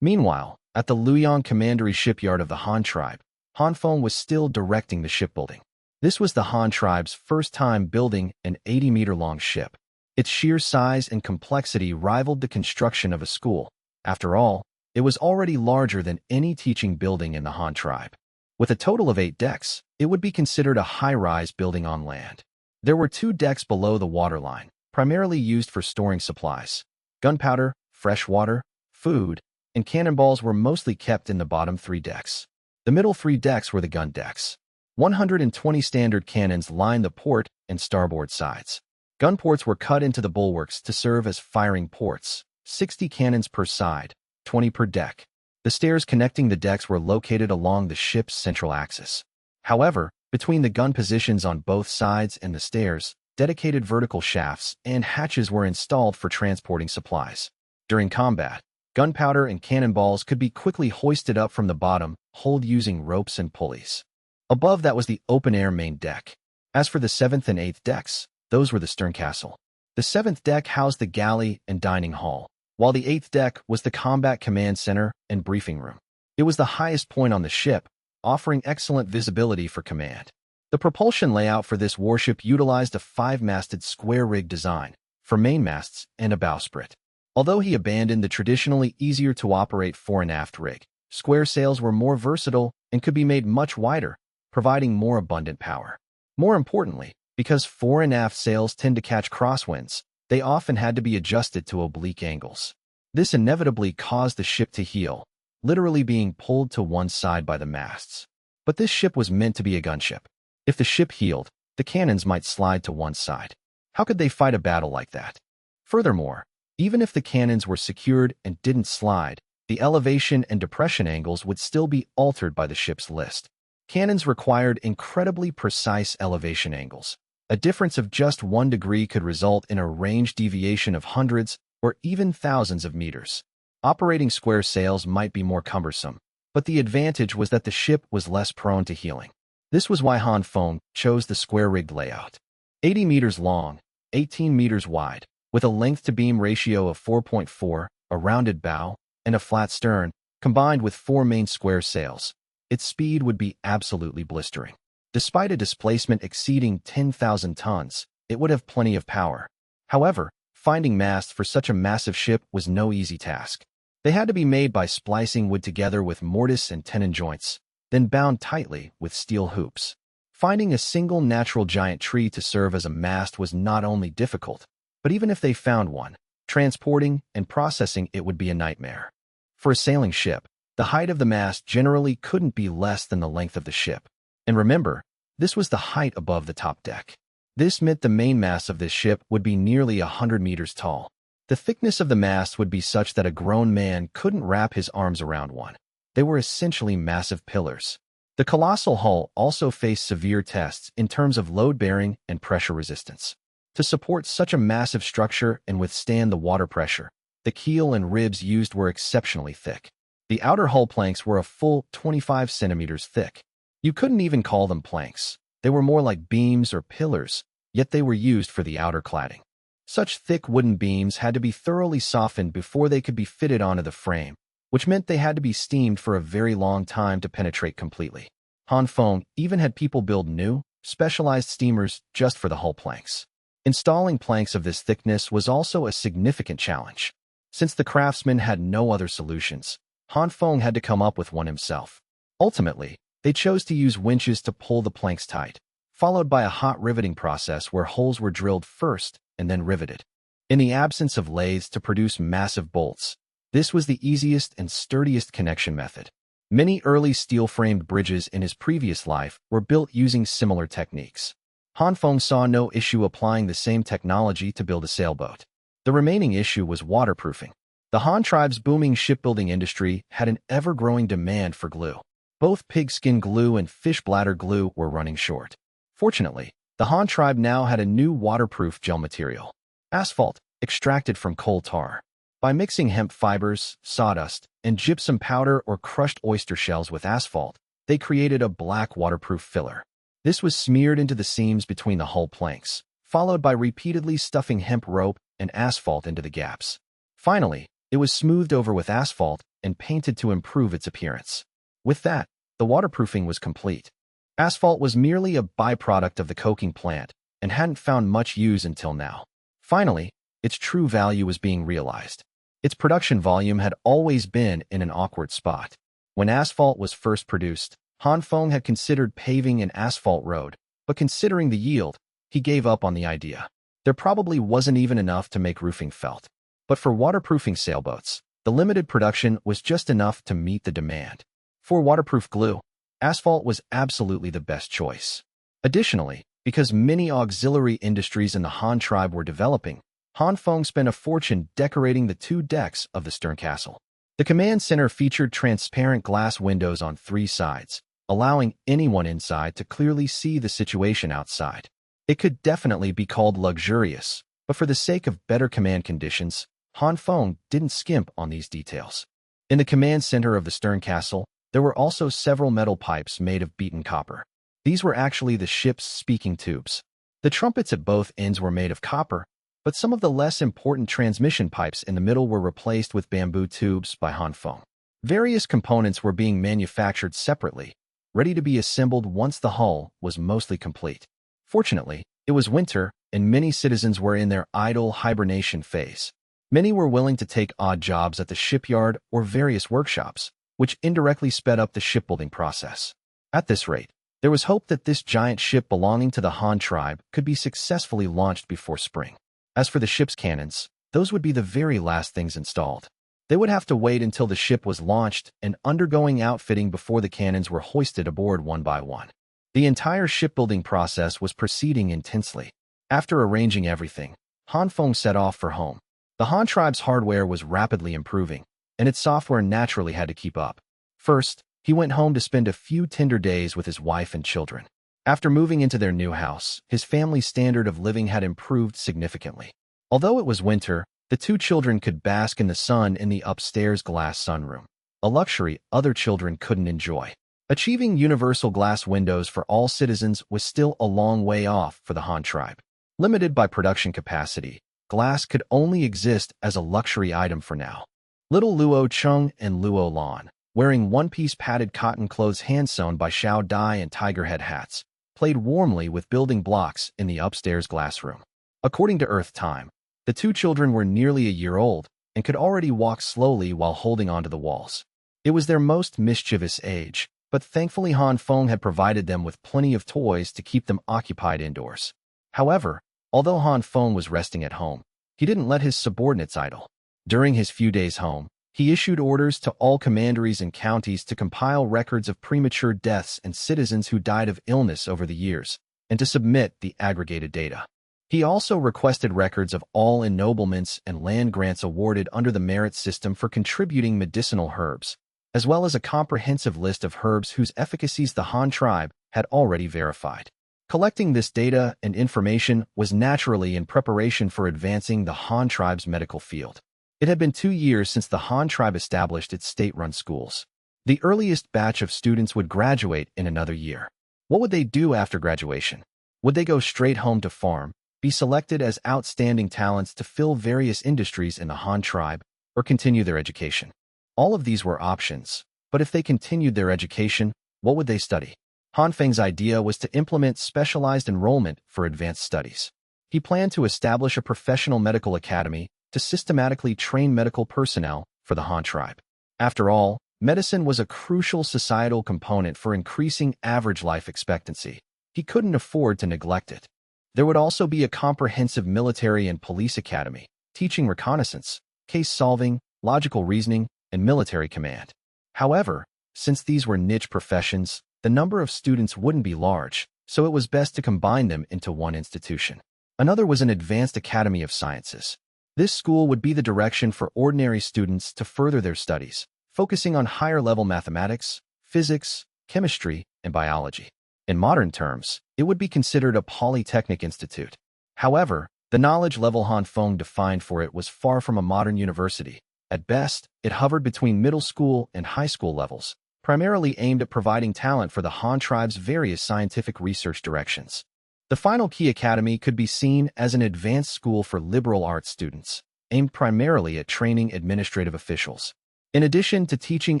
Meanwhile, at the Luoyang Commandery shipyard of the Han tribe, Han Feng was still directing the shipbuilding. This was the Han tribe's first time building an 80-meter-long ship. Its sheer size and complexity rivaled the construction of a school. After all, it was already larger than any teaching building in the Han tribe. With a total of 8 decks, it would be considered a high-rise building on land. There were 2 decks below the waterline, primarily used for storing supplies. Gunpowder, fresh water, food, and cannonballs were mostly kept in the bottom 3 decks. The middle 3 decks were the gun decks. 120 standard cannons lined the port and starboard sides. Gun ports were cut into the bulwarks to serve as firing ports, 60 cannons per side, 20 per deck. The stairs connecting the decks were located along the ship's central axis. However, between the gun positions on both sides and the stairs, dedicated vertical shafts and hatches were installed for transporting supplies. During combat, gunpowder and cannonballs could be quickly hoisted up from the bottom, hauled using ropes and pulleys. Above that was the open-air main deck. As for the 7th and 8th decks, those were the stern castle. The 7th deck housed the galley and dining hall, while the 8th deck was the combat command center and briefing room. It was the highest point on the ship, offering excellent visibility for command. The propulsion layout for this warship utilized a 5-masted square rig design for mainmasts and a bowsprit. Although he abandoned the traditionally easier-to-operate fore and aft rig, square sails were more versatile and could be made much wider, providing more abundant power. More importantly, because fore and aft sails tend to catch crosswinds, they often had to be adjusted to oblique angles. This inevitably caused the ship to heel, literally being pulled to one side by the masts. But this ship was meant to be a gunship. If the ship heeled, the cannons might slide to one side. How could they fight a battle like that? Furthermore, even if the cannons were secured and didn't slide, the elevation and depression angles would still be altered by the ship's list. Cannons required incredibly precise elevation angles. A difference of just 1 degree could result in a range deviation of hundreds or even thousands of meters. Operating square sails might be more cumbersome, but the advantage was that the ship was less prone to heeling. This was why Han Feng chose the square-rigged layout. 80 meters long, 18 meters wide, with a length-to-beam ratio of 4.4, a rounded bow, and a flat stern, combined with 4 main square sails. Its speed would be absolutely blistering. Despite a displacement exceeding 10,000 tons, it would have plenty of power. However, finding masts for such a massive ship was no easy task. They had to be made by splicing wood together with mortise and tenon joints, then bound tightly with steel hoops. Finding a single natural giant tree to serve as a mast was not only difficult, but even if they found one, transporting and processing it would be a nightmare. For a sailing ship, the height of the mast generally couldn't be less than the length of the ship. And remember, this was the height above the top deck. This meant the mainmast of this ship would be nearly 100 meters tall. The thickness of the mast would be such that a grown man couldn't wrap his arms around one. They were essentially massive pillars. The colossal hull also faced severe tests in terms of load-bearing and pressure resistance. To support such a massive structure and withstand the water pressure, the keel and ribs used were exceptionally thick. The outer hull planks were a full 25 centimeters thick. You couldn't even call them planks. They were more like beams or pillars, yet they were used for the outer cladding. Such thick wooden beams had to be thoroughly softened before they could be fitted onto the frame, which meant they had to be steamed for a very long time to penetrate completely. Han Feng even had people build new, specialized steamers just for the hull planks. Installing planks of this thickness was also a significant challenge. Since the craftsman had no other solutions, Han Feng had to come up with one himself. Ultimately, they chose to use winches to pull the planks tight, followed by a hot riveting process where holes were drilled first and then riveted. In the absence of lathes to produce massive bolts, this was the easiest and sturdiest connection method. Many early steel-framed bridges in his previous life were built using similar techniques. Han Feng saw no issue applying the same technology to build a sailboat. The remaining issue was waterproofing. The Han tribe's booming shipbuilding industry had an ever-growing demand for glue. Both pigskin glue and fish bladder glue were running short. Fortunately, the Han tribe now had a new waterproof gel material, asphalt, extracted from coal tar. By mixing hemp fibers, sawdust, and gypsum powder or crushed oyster shells with asphalt, they created a black waterproof filler. This was smeared into the seams between the hull planks, followed by repeatedly stuffing hemp rope and asphalt into the gaps. Finally, it was smoothed over with asphalt and painted to improve its appearance. With that, the waterproofing was complete. Asphalt was merely a byproduct of the coking plant and hadn't found much use until now. Finally, its true value was being realized. Its production volume had always been in an awkward spot. When asphalt was first produced, Han Feng had considered paving an asphalt road, but considering the yield, he gave up on the idea. There probably wasn't even enough to make roofing felt. But for waterproofing sailboats, the limited production was just enough to meet the demand. For waterproof glue, asphalt was absolutely the best choice. Additionally, because many auxiliary industries in the Han tribe were developing, Han Feng spent a fortune decorating the 2 decks of the stern castle. The command center featured transparent glass windows on 3 sides, allowing anyone inside to clearly see the situation outside. It could definitely be called luxurious, but for the sake of better command conditions, Han Feng didn't skimp on these details. In the command center of the stern castle, there were also several metal pipes made of beaten copper. These were actually the ship's speaking tubes. The trumpets at both ends were made of copper, but some of the less important transmission pipes in the middle were replaced with bamboo tubes by Han Feng. Various components were being manufactured separately, ready to be assembled once the hull was mostly complete. Fortunately, it was winter, and many citizens were in their idle hibernation phase. Many were willing to take odd jobs at the shipyard or various workshops, which indirectly sped up the shipbuilding process. At this rate, there was hope that this giant ship belonging to the Han tribe could be successfully launched before spring. As for the ship's cannons, those would be the very last things installed. They would have to wait until the ship was launched and undergoing outfitting before the cannons were hoisted aboard one by one. The entire shipbuilding process was proceeding intensely. After arranging everything, Han Feng set off for home. The Han tribe's hardware was rapidly improving, and its software naturally had to keep up. First, he went home to spend a few tender days with his wife and children. After moving into their new house, his family's standard of living had improved significantly. Although it was winter, the 2 children could bask in the sun in the upstairs glass sunroom, a luxury other children couldn't enjoy. Achieving universal glass windows for all citizens was still a long way off for the Han tribe. Limited by production capacity, glass could only exist as a luxury item for now. Little Luo Chung and Luo Lan, wearing one-piece padded cotton clothes hand-sewn by Shou Dai and tiger head hats, played warmly with building blocks in the upstairs glass room. According to Earth time, the 2 children were nearly a year old and could already walk slowly while holding onto the walls. It was their most mischievous age, but thankfully Han Feng had provided them with plenty of toys to keep them occupied indoors. However, although Han Feng was resting at home, he didn't let his subordinates idle. During his few days home, he issued orders to all commanderies and counties to compile records of premature deaths and citizens who died of illness over the years, and to submit the aggregated data. He also requested records of all ennoblements and land grants awarded under the merit system for contributing medicinal herbs, as well as a comprehensive list of herbs whose efficacies the Han tribe had already verified. Collecting this data and information was naturally in preparation for advancing the Han tribe's medical field. It had been 2 years since the Han tribe established its state-run schools. The earliest batch of students would graduate in another year. What would they do after graduation? Would they go straight home to farm, be selected as outstanding talents to fill various industries in the Han tribe, or continue their education? All of these were options, but if they continued their education, what would they study? Han Feng's idea was to implement specialized enrollment for advanced studies. He planned to establish a professional medical academy to systematically train medical personnel for the Han tribe. After all, medicine was a crucial societal component for increasing average life expectancy. He couldn't afford to neglect it. There would also be a comprehensive military and police academy, teaching reconnaissance, case solving, logical reasoning, and military command. However, since these were niche professions, the number of students wouldn't be large, so it was best to combine them into one institution. Another was an advanced academy of sciences. This school would be the direction for ordinary students to further their studies, focusing on higher-level mathematics, physics, chemistry, and biology. In modern terms, it would be considered a polytechnic institute. However, the knowledge level Han Feng defined for it was far from a modern university. At best, it hovered between middle school and high school levels, primarily aimed at providing talent for the Han tribe's various scientific research directions. The final key academy could be seen as an advanced school for liberal arts students, aimed primarily at training administrative officials. In addition to teaching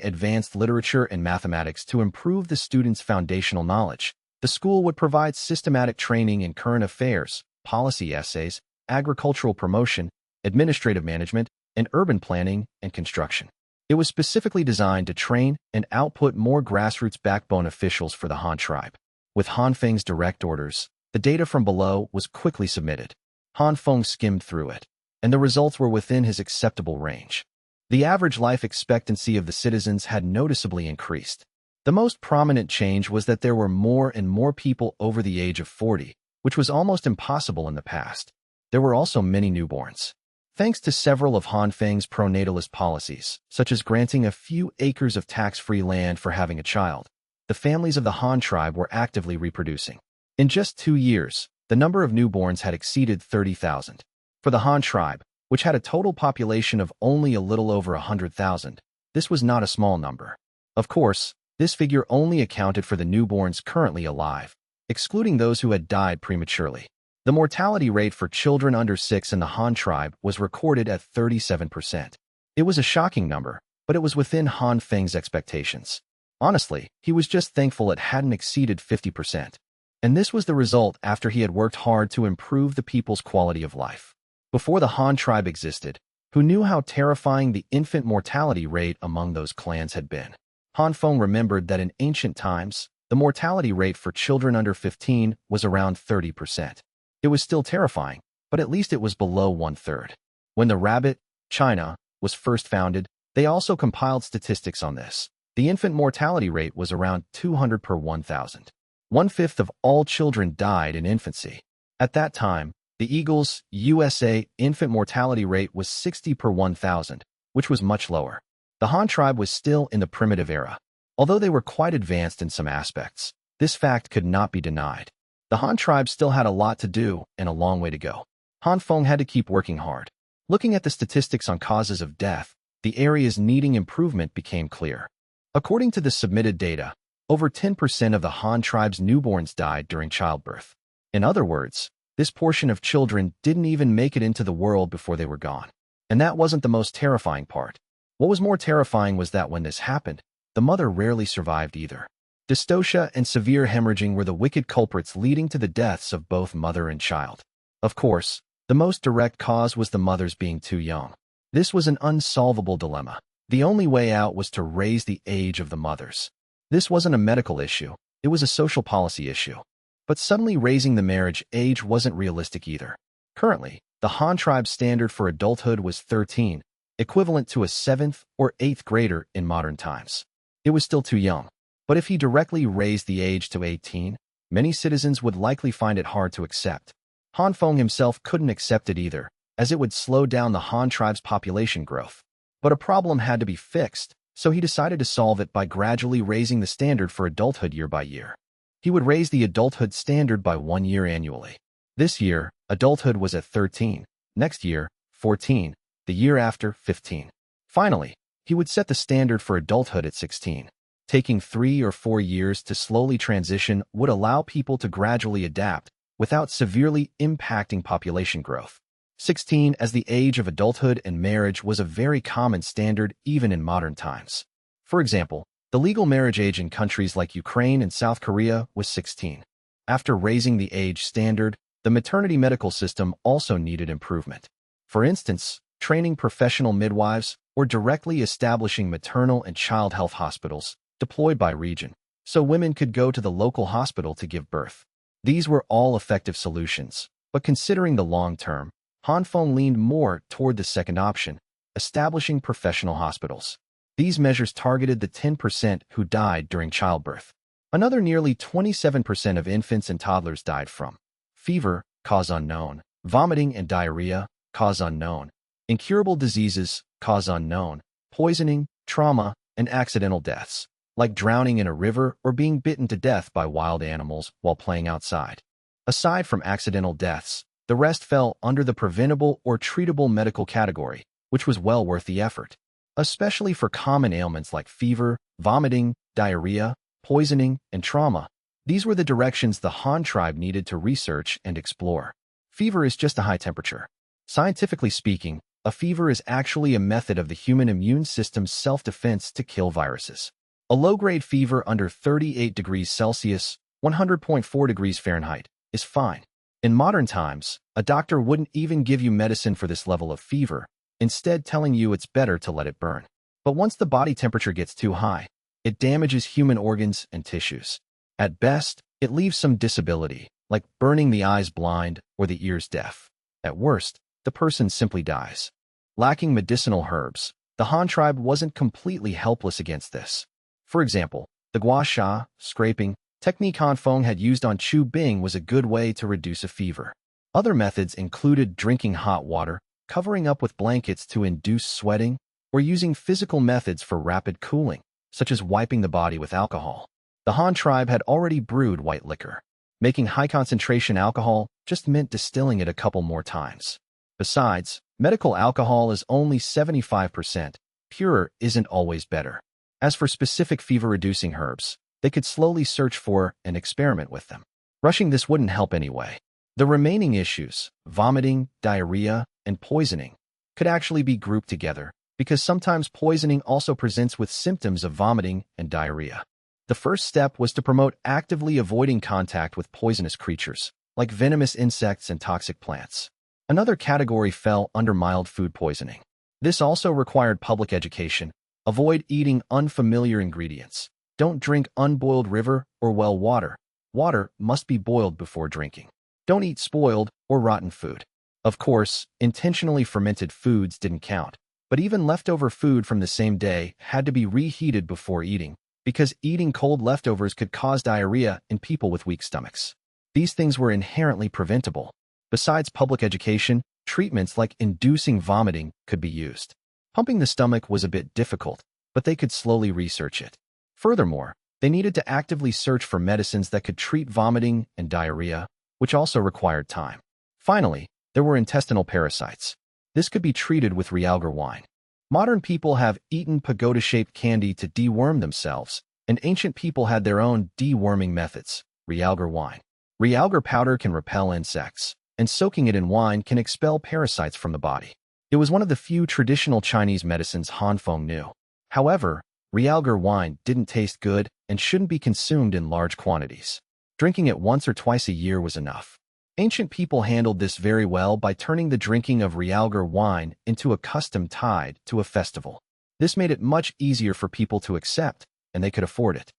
advanced literature and mathematics to improve the students' foundational knowledge, The school would provide systematic training in current affairs, policy essays, agricultural promotion, administrative management, and urban planning and construction. It was specifically designed to train and output more grassroots backbone officials for the Han tribe. With Han Feng's direct orders, the data from below was quickly submitted. Han Feng skimmed through it, and the results were within his acceptable range. The average life expectancy of the citizens had noticeably increased. The most prominent change was that there were more and more people over the age of 40, which was almost impossible in the past. There were also many newborns. Thanks to several of Han Feng's pro-natalist policies, such as granting a few acres of tax-free land for having a child, the families of the Han tribe were actively reproducing. In just 2 years, the number of newborns had exceeded 30,000. For the Han tribe, which had a total population of only a little over 100,000, this was not a small number. Of course, this figure only accounted for the newborns currently alive, excluding those who had died prematurely. The mortality rate for children under 6 in the Han tribe was recorded at 37%. It was a shocking number, but it was within Han Feng's expectations. Honestly, he was just thankful it hadn't exceeded 50%. And this was the result after he had worked hard to improve the people's quality of life. Before the Han tribe existed, who knew how terrifying the infant mortality rate among those clans had been? Han Feng remembered that in ancient times, the mortality rate for children under 15 was around 30%. It was still terrifying, but at least it was below 1/3. When the rabbit, China, was first founded, they also compiled statistics on this. The infant mortality rate was around 200 per 1,000. 1/5 of all children died in infancy. At that time, the Eagles, USA infant mortality rate was 60 per 1,000, which was much lower. The Han tribe was still in the primitive era. Although they were quite advanced in some aspects, this fact could not be denied. The Han tribe still had a lot to do and a long way to go. Han Feng had to keep working hard. Looking at the statistics on causes of death, the areas needing improvement became clear. According to the submitted data, over 10% of the Han tribe's newborns died during childbirth. In other words, this portion of children didn't even make it into the world before they were gone. And that wasn't the most terrifying part. What was more terrifying was that when this happened, the mother rarely survived either. Dystocia and severe hemorrhaging were the wicked culprits leading to the deaths of both mother and child. Of course, the most direct cause was the mothers being too young. This was an unsolvable dilemma. The only way out was to raise the age of the mothers. This wasn't a medical issue, it was a social policy issue. But suddenly raising the marriage age wasn't realistic either. Currently, the Han tribe's standard for adulthood was 13, equivalent to a 7th or 8th grader in modern times. It was still too young. But if he directly raised the age to 18, many citizens would likely find it hard to accept. Han Feng himself couldn't accept it either, as it would slow down the Han tribe's population growth. But a problem had to be fixed, so he decided to solve it by gradually raising the standard for adulthood year by year. He would raise the adulthood standard by 1 year annually. This year, adulthood was at 13, next year, 14, the year after, 15. Finally, he would set the standard for adulthood at 16. Taking 3 or 4 years to slowly transition would allow people to gradually adapt without severely impacting population growth. 16 as the age of adulthood and marriage was a very common standard even in modern times. For example, the legal marriage age in countries like Ukraine and South Korea was 16. After raising the age standard, the maternity medical system also needed improvement. For instance, training professional midwives or directly establishing maternal and child health hospitals deployed by region, so women could go to the local hospital to give birth. These were all effective solutions, but considering the long term, Han Feng leaned more toward the second option, establishing professional hospitals. These measures targeted the 10% who died during childbirth. Another nearly 27% of infants and toddlers died from fever, cause unknown, vomiting and diarrhea, cause unknown, incurable diseases, cause unknown, poisoning, trauma, and accidental deaths, like drowning in a river or being bitten to death by wild animals while playing outside. Aside from accidental deaths, the rest fell under the preventable or treatable medical category, which was well worth the effort, especially for common ailments like fever, vomiting, diarrhea, poisoning, and trauma. These were the directions the Han tribe needed to research and explore. Fever is just a high temperature. Scientifically speaking, a fever is actually a method of the human immune system's self-defense to kill viruses. A low-grade fever under 38 degrees Celsius 100.4 degrees Fahrenheit, is fine. In modern times, a doctor wouldn't even give you medicine for this level of fever, instead telling you it's better to let it burn. But once the body temperature gets too high, it damages human organs and tissues. At best, it leaves some disability, like burning the eyes blind or the ears deaf. At worst, the person simply dies. Lacking medicinal herbs, the Han tribe wasn't completely helpless against this. For example, the gua sha, scraping, technique Han Feng had used on Chu Bing was a good way to reduce a fever. Other methods included drinking hot water, covering up with blankets to induce sweating, or using physical methods for rapid cooling, such as wiping the body with alcohol. The Han tribe had already brewed white liquor. Making high-concentration alcohol just meant distilling it a couple more times. Besides, medical alcohol is only 75%. Purer isn't always better. As for specific fever-reducing herbs, they could slowly search for and experiment with them. Rushing this wouldn't help anyway. The remaining issues, vomiting, diarrhea, and poisoning, could actually be grouped together, because sometimes poisoning also presents with symptoms of vomiting and diarrhea. The first step was to promote actively avoiding contact with poisonous creatures, like venomous insects and toxic plants. Another category fell under mild food poisoning. This also required public education. Avoid eating unfamiliar ingredients. Don't drink unboiled river or well water. Water must be boiled before drinking. Don't eat spoiled or rotten food. Of course, intentionally fermented foods didn't count, but even leftover food from the same day had to be reheated before eating, because eating cold leftovers could cause diarrhea in people with weak stomachs. These things were inherently preventable. Besides public education, treatments like inducing vomiting could be used. Pumping the stomach was a bit difficult, but they could slowly research it. Furthermore, they needed to actively search for medicines that could treat vomiting and diarrhea, which also required time. Finally, there were intestinal parasites. This could be treated with realgar wine. Modern people have eaten pagoda-shaped candy to deworm themselves, and ancient people had their own deworming methods, realgar wine. Realgar powder can repel insects, and soaking it in wine can expel parasites from the body. It was one of the few traditional Chinese medicines Han Feng knew. However, realgar wine didn't taste good and shouldn't be consumed in large quantities. Drinking it once or twice a year was enough. Ancient people handled this very well by turning the drinking of realgar wine into a custom tied to a festival. This made it much easier for people to accept, and they could afford it.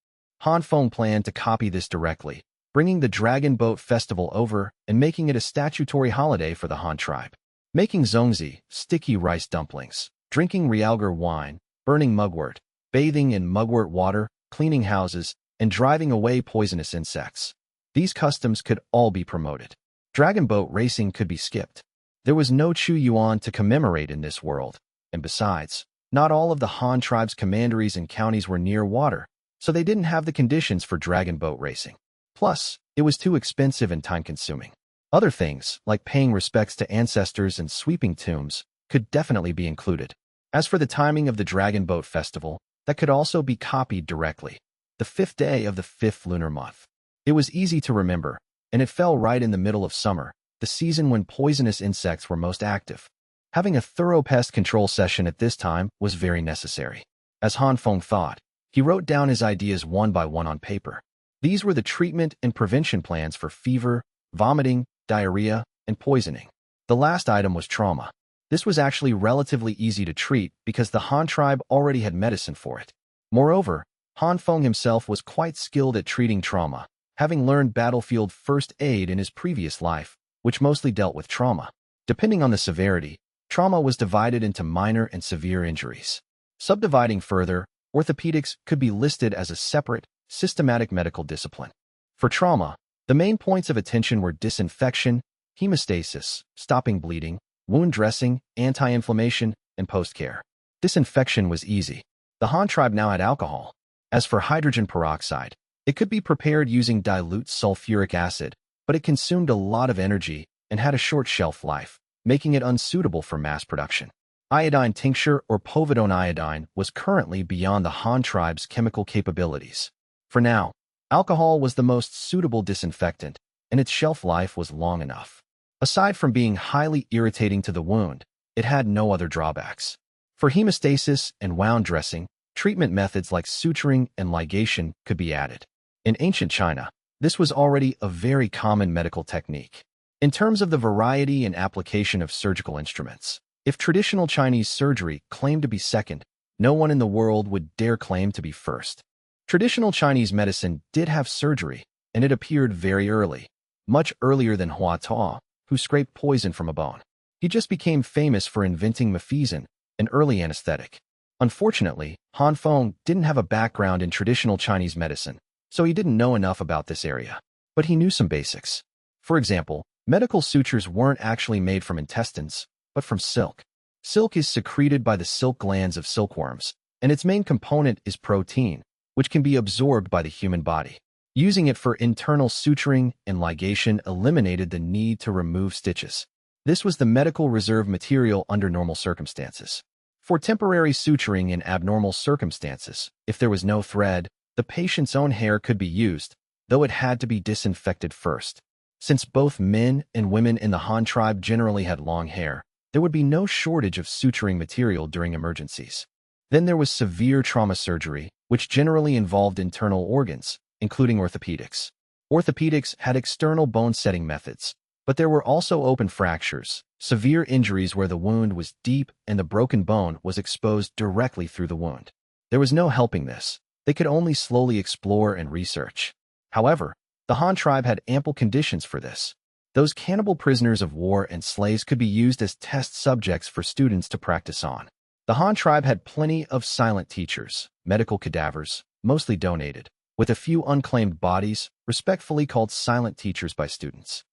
Han Feng planned to copy this directly, bringing the Dragon Boat Festival over and making it a statutory holiday for the Han tribe. Making zongzi, sticky rice dumplings, drinking realgar wine, burning mugwort, bathing in mugwort water, cleaning houses, and driving away poisonous insects. These customs could all be promoted. Dragon boat racing could be skipped. There was no Chu Yuan to commemorate in this world, and besides, not all of the Han tribe's commanderies and counties were near water, so they didn't have the conditions for dragon boat racing. Plus, it was too expensive and time-consuming. Other things, like paying respects to ancestors and sweeping tombs, could definitely be included. As for the timing of the Dragon Boat Festival, that could also be copied directly. The 5th day of the 5th lunar month. It was easy to remember, and it fell right in the middle of summer, the season when poisonous insects were most active. Having a thorough pest control session at this time was very necessary. As Han Feng thought, he wrote down his ideas one by one on paper. These were the treatment and prevention plans for fever, vomiting, diarrhea, and poisoning. The last item was trauma. This was actually relatively easy to treat because the Han tribe already had medicine for it. Moreover, Han Feng himself was quite skilled at treating trauma, having learned battlefield first aid in his previous life, which mostly dealt with trauma. Depending on the severity, trauma was divided into minor and severe injuries. Subdividing further, orthopedics could be listed as a separate, systematic medical discipline. For trauma, the main points of attention were disinfection, hemostasis, stopping bleeding, wound dressing, anti-inflammation, and post-care. Disinfection was easy. The Han tribe now had alcohol. As for hydrogen peroxide, it could be prepared using dilute sulfuric acid, but it consumed a lot of energy and had a short shelf life, making it unsuitable for mass production. Iodine tincture or povidone iodine was currently beyond the Han tribe's chemical capabilities. For now, alcohol was the most suitable disinfectant, and its shelf life was long enough. Aside from being highly irritating to the wound, it had no other drawbacks. For hemostasis and wound dressing, treatment methods like suturing and ligation could be added. In ancient China, This was already a very common medical technique. In terms of the variety and application of surgical instruments, if traditional Chinese surgery claimed to be second, no one in the world would dare claim to be first. Traditional Chinese medicine did have surgery, and it appeared very early, much earlier than Hua Tuo, who scraped poison from a bone. He just became famous for inventing mefizin, an early anesthetic. Unfortunately, Han Feng didn't have a background in traditional Chinese medicine, so he didn't know enough about this area. But he knew some basics. For example, medical sutures weren't actually made from intestines, but from silk. Silk is secreted by the silk glands of silkworms, and its main component is protein, which can be absorbed by the human body. Using it for internal suturing and ligation eliminated the need to remove stitches. This was the medical reserve material under normal circumstances. For temporary suturing in abnormal circumstances, if there was no thread, the patient's own hair could be used, though it had to be disinfected first. Since both men and women in the Han tribe generally had long hair, there would be no shortage of suturing material during emergencies. Then there was severe trauma surgery, which generally involved internal organs, including orthopedics. Orthopedics had external bone-setting methods, but there were also open fractures, severe injuries where the wound was deep and the broken bone was exposed directly through the wound. There was no helping this. They could only slowly explore and research. However, the Han tribe had ample conditions for this. Those cannibal prisoners of war and slaves could be used as test subjects for students to practice on. The Han tribe had plenty of silent teachers, medical cadavers, mostly donated, with a few unclaimed bodies, respectfully called silent teachers by students.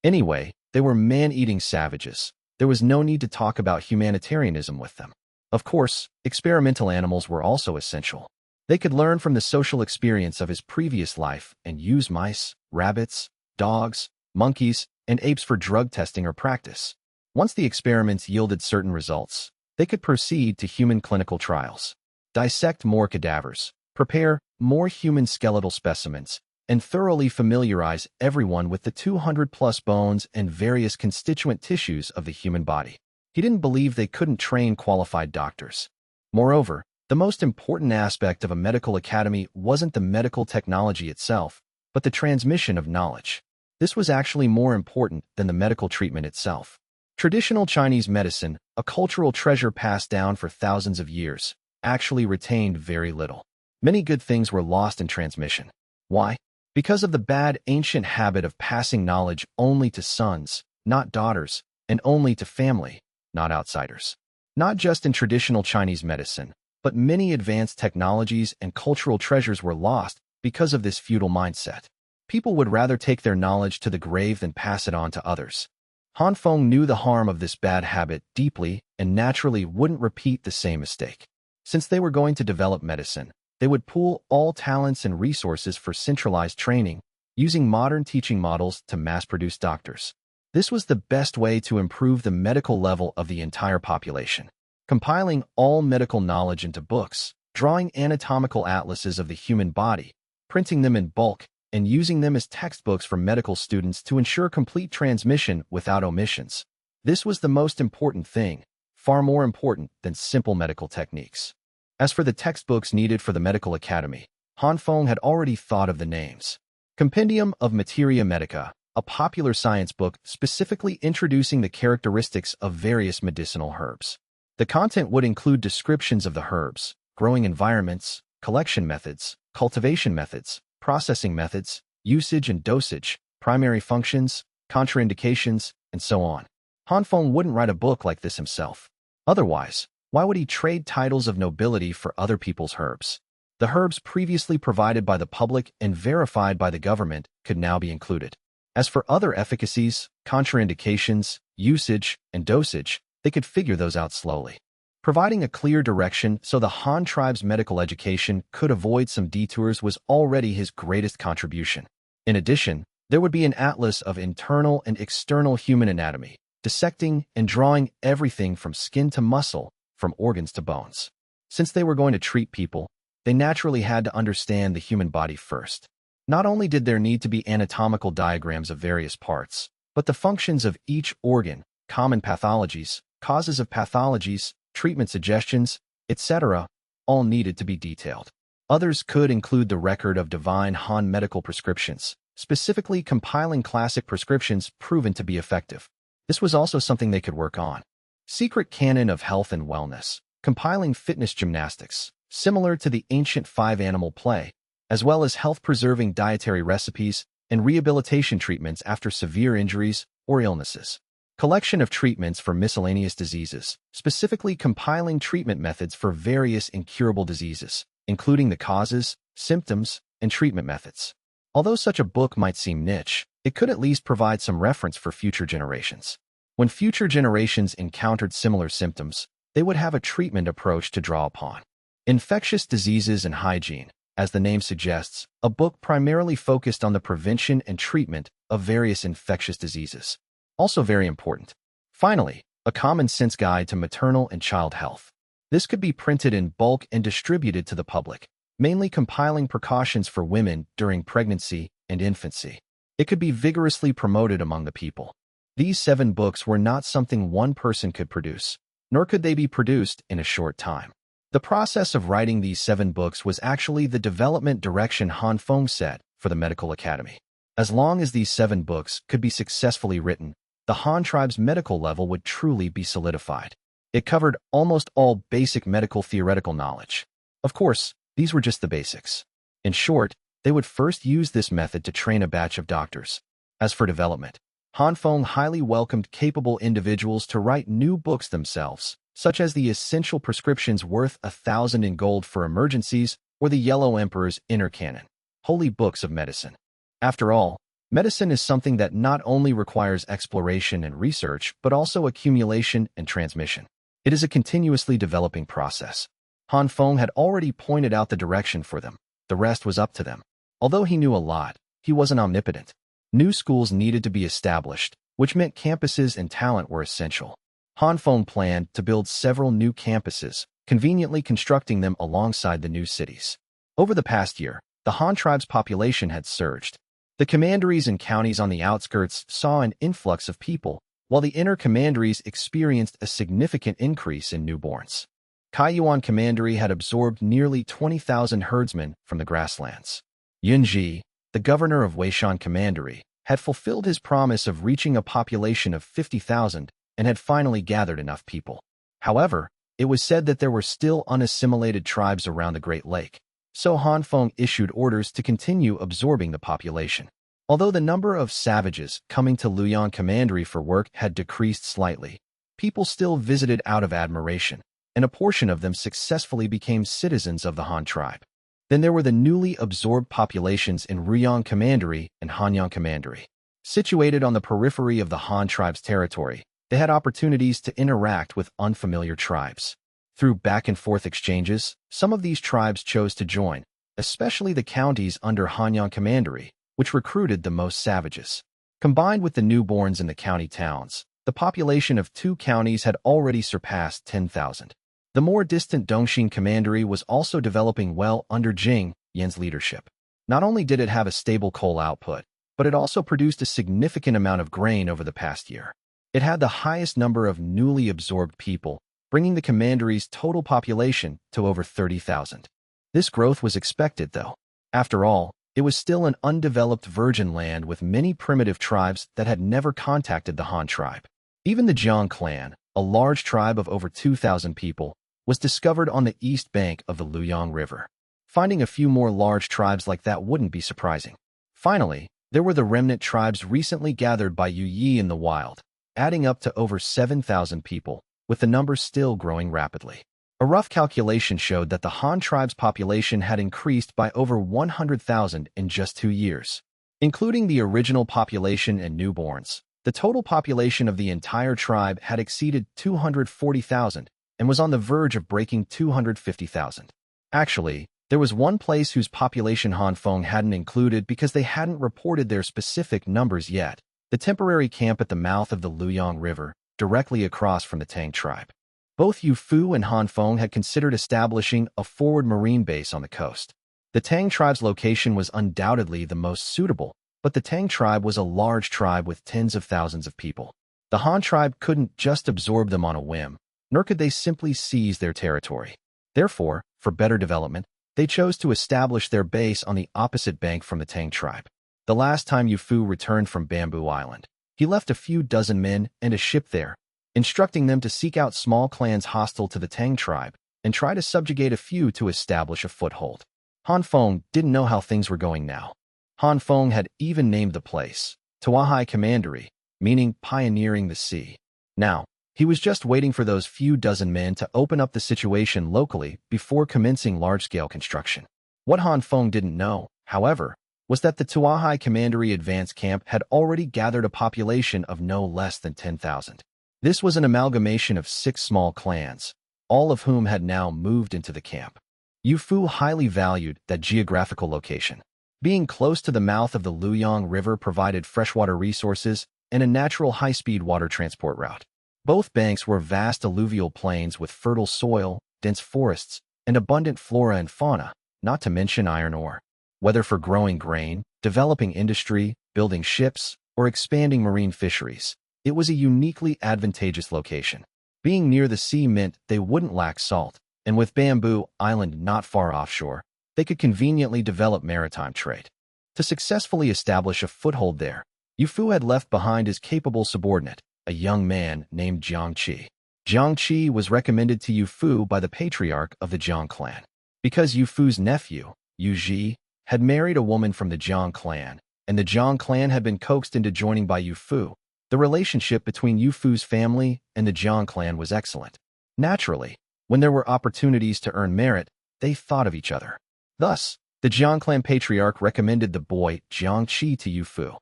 Anyway, they were man-eating savages. There was no need to talk about humanitarianism with them. Of course, experimental animals were also essential. They could learn from the social experience of his previous life and use mice, rabbits, dogs, monkeys, and apes for drug testing or practice. Once the experiments yielded certain results, they could proceed to human clinical trials, dissect more cadavers, prepare more human skeletal specimens, and thoroughly familiarize everyone with the 200-plus bones and various constituent tissues of the human body. He didn't believe they couldn't train qualified doctors. Moreover, the most important aspect of a medical academy wasn't the medical technology itself, but the transmission of knowledge. This was actually more important than the medical treatment itself. Traditional Chinese medicine, a cultural treasure passed down for thousands of years, actually retained very little. Many good things were lost in transmission. Why? Because of the bad ancient habit of passing knowledge only to sons, not daughters, and only to family, not outsiders. Not just in traditional Chinese medicine, but many advanced technologies and cultural treasures were lost because of this feudal mindset. People would rather take their knowledge to the grave than pass it on to others. Han Feng knew the harm of this bad habit deeply and naturally wouldn't repeat the same mistake. Since they were going to develop medicine, they would pool all talents and resources for centralized training, using modern teaching models to mass-produce doctors. This was the best way to improve the medical level of the entire population. Compiling all medical knowledge into books, drawing anatomical atlases of the human body, printing them in bulk, and using them as textbooks for medical students to ensure complete transmission without omissions. This was the most important thing, far more important than simple medical techniques. As for the textbooks needed for the medical academy, Han Feng had already thought of the names. Compendium of Materia Medica, a popular science book specifically introducing the characteristics of various medicinal herbs. The content would include descriptions of the herbs, growing environments, collection methods, cultivation methods, processing methods, usage and dosage, primary functions, contraindications, and so on. Han Feng wouldn't write a book like this himself. Otherwise, why would he trade titles of nobility for other people's herbs? The herbs previously provided by the public and verified by the government could now be included. As for other efficacies, contraindications, usage, and dosage, they could figure those out slowly. Providing a clear direction so the Han tribe's medical education could avoid some detours was already his greatest contribution. In addition, there would be an atlas of internal and external human anatomy, dissecting and drawing everything from skin to muscle, from organs to bones. Since they were going to treat people, they naturally had to understand the human body first. Not only did there need to be anatomical diagrams of various parts, but the functions of each organ, common pathologies, causes of pathologies, treatment suggestions, etc., all needed to be detailed. Others could include the record of divine Han medical prescriptions, specifically compiling classic prescriptions proven to be effective. This was also something they could work on. Secret canon of health and wellness, compiling fitness gymnastics, similar to the ancient five-animal play, as well as health-preserving dietary recipes and rehabilitation treatments after severe injuries or illnesses. Collection of treatments for miscellaneous diseases, specifically compiling treatment methods for various incurable diseases, including the causes, symptoms, and treatment methods. Although such a book might seem niche, it could at least provide some reference for future generations. When future generations encountered similar symptoms, they would have a treatment approach to draw upon. Infectious diseases and hygiene, as the name suggests, a book primarily focused on the prevention and treatment of various infectious diseases. Also very important. Finally, a common-sense guide to maternal and child health. This could be printed in bulk and distributed to the public, mainly compiling precautions for women during pregnancy and infancy. It could be vigorously promoted among the people. These 7 books were not something one person could produce, nor could they be produced in a short time. The process of writing these 7 books was actually the development direction Han Feng set for the Medical Academy. As long as these 7 books could be successfully written, the Han tribe's medical level would truly be solidified. It covered almost all basic medical theoretical knowledge. Of course, these were just the basics. In short, they would first use this method to train a batch of doctors. As for development, Han Feng highly welcomed capable individuals to write new books themselves, such as the essential prescriptions worth 1,000 in gold for emergencies or the Yellow Emperor's inner canon, holy books of medicine. After all, medicine is something that not only requires exploration and research, but also accumulation and transmission. It is a continuously developing process. Han Feng had already pointed out the direction for them. The rest was up to them. Although he knew a lot, he wasn't omnipotent. New schools needed to be established, which meant campuses and talent were essential. Han Feng planned to build several new campuses, conveniently constructing them alongside the new cities. Over the past year, the Han tribe's population had surged. The commanderies and counties on the outskirts saw an influx of people, while the inner commanderies experienced a significant increase in newborns. Kaiyuan Commandery had absorbed nearly 20,000 herdsmen from the grasslands. Yunji, the governor of Weishan Commandery, had fulfilled his promise of reaching a population of 50,000 and had finally gathered enough people. However, it was said that there were still unassimilated tribes around the Great Lake, so Han Feng issued orders to continue absorbing the population. Although the number of savages coming to Luoyang Commandery for work had decreased slightly, people still visited out of admiration, and a portion of them successfully became citizens of the Han tribe. Then there were the newly absorbed populations in Ruyang Commandery and Hanyang Commandery. Situated on the periphery of the Han tribe's territory, they had opportunities to interact with unfamiliar tribes. Through back-and-forth exchanges, some of these tribes chose to join, especially the counties under Hanyang Commandery, which recruited the most savages. Combined with the newborns in the county towns, the population of 2 counties had already surpassed 10,000. The more distant Dongxing Commandery was also developing well under Jing Yan's leadership. Not only did it have a stable coal output, but it also produced a significant amount of grain over the past year. It had the highest number of newly absorbed people, bringing the commandery's total population to over 30,000. This growth was expected, though. After all, it was still an undeveloped virgin land with many primitive tribes that had never contacted the Han tribe. Even the Jiang clan, a large tribe of over 2,000 people, was discovered on the east bank of the Luoyang River. Finding a few more large tribes like that wouldn't be surprising. Finally, there were the remnant tribes recently gathered by Yu Yi in the wild, adding up to over 7,000 people, with the numbers still growing rapidly. A rough calculation showed that the Han tribe's population had increased by over 100,000 in just 2 years. Including the original population and newborns, the total population of the entire tribe had exceeded 240,000 and was on the verge of breaking 250,000. Actually, there was one place whose population Han Feng hadn't included because they hadn't reported their specific numbers yet: the temporary camp at the mouth of the Luoyang River, directly across from the Tang tribe. Both Yu Fu and Han Feng had considered establishing a forward marine base on the coast. The Tang tribe's location was undoubtedly the most suitable, but the Tang tribe was a large tribe with tens of thousands of people. The Han tribe couldn't just absorb them on a whim, nor could they simply seize their territory. Therefore, for better development, they chose to establish their base on the opposite bank from the Tang tribe. the last time Yu Fu returned from Bamboo Island. He left a few dozen men and a ship there, instructing them to seek out small clans hostile to the Tang tribe and try to subjugate a few to establish a foothold. Han Feng didn't know how things were going now. Han Feng had even named the place Tuahai Commandery, meaning pioneering the sea. Now, he was just waiting for those few dozen men to open up the situation locally before commencing large-scale construction. What Han Feng didn't know, however, was that the Tuahai Commandery Advance Camp had already gathered a population of no less than 10,000. This was an amalgamation of 6 small clans, all of whom had now moved into the camp. Yu Fu highly valued that geographical location. Being close to the mouth of the Luyang River provided freshwater resources and a natural high-speed water transport route. Both banks were vast alluvial plains with fertile soil, dense forests, and abundant flora and fauna, not to mention iron ore. Whether for growing grain, developing industry, building ships, or expanding marine fisheries, it was a uniquely advantageous location. Being near the sea meant they wouldn't lack salt, and with Bamboo Island not far offshore, they could conveniently develop maritime trade. To successfully establish a foothold there, Yu Fu had left behind his capable subordinate, a young man named Jiang Qi. Jiang Qi was recommended to Yu Fu by the patriarch of the Jiang clan. Because Yu Fu's nephew, Yu Ji, had married a woman from the Jiang clan, and the Jiang clan had been coaxed into joining by Yu Fu, the relationship between Yu Fu's family and the Jiang clan was excellent. Naturally, when there were opportunities to earn merit, they thought of each other. Thus, the Jiang clan patriarch recommended the boy Jiang Qi to Yu Fu.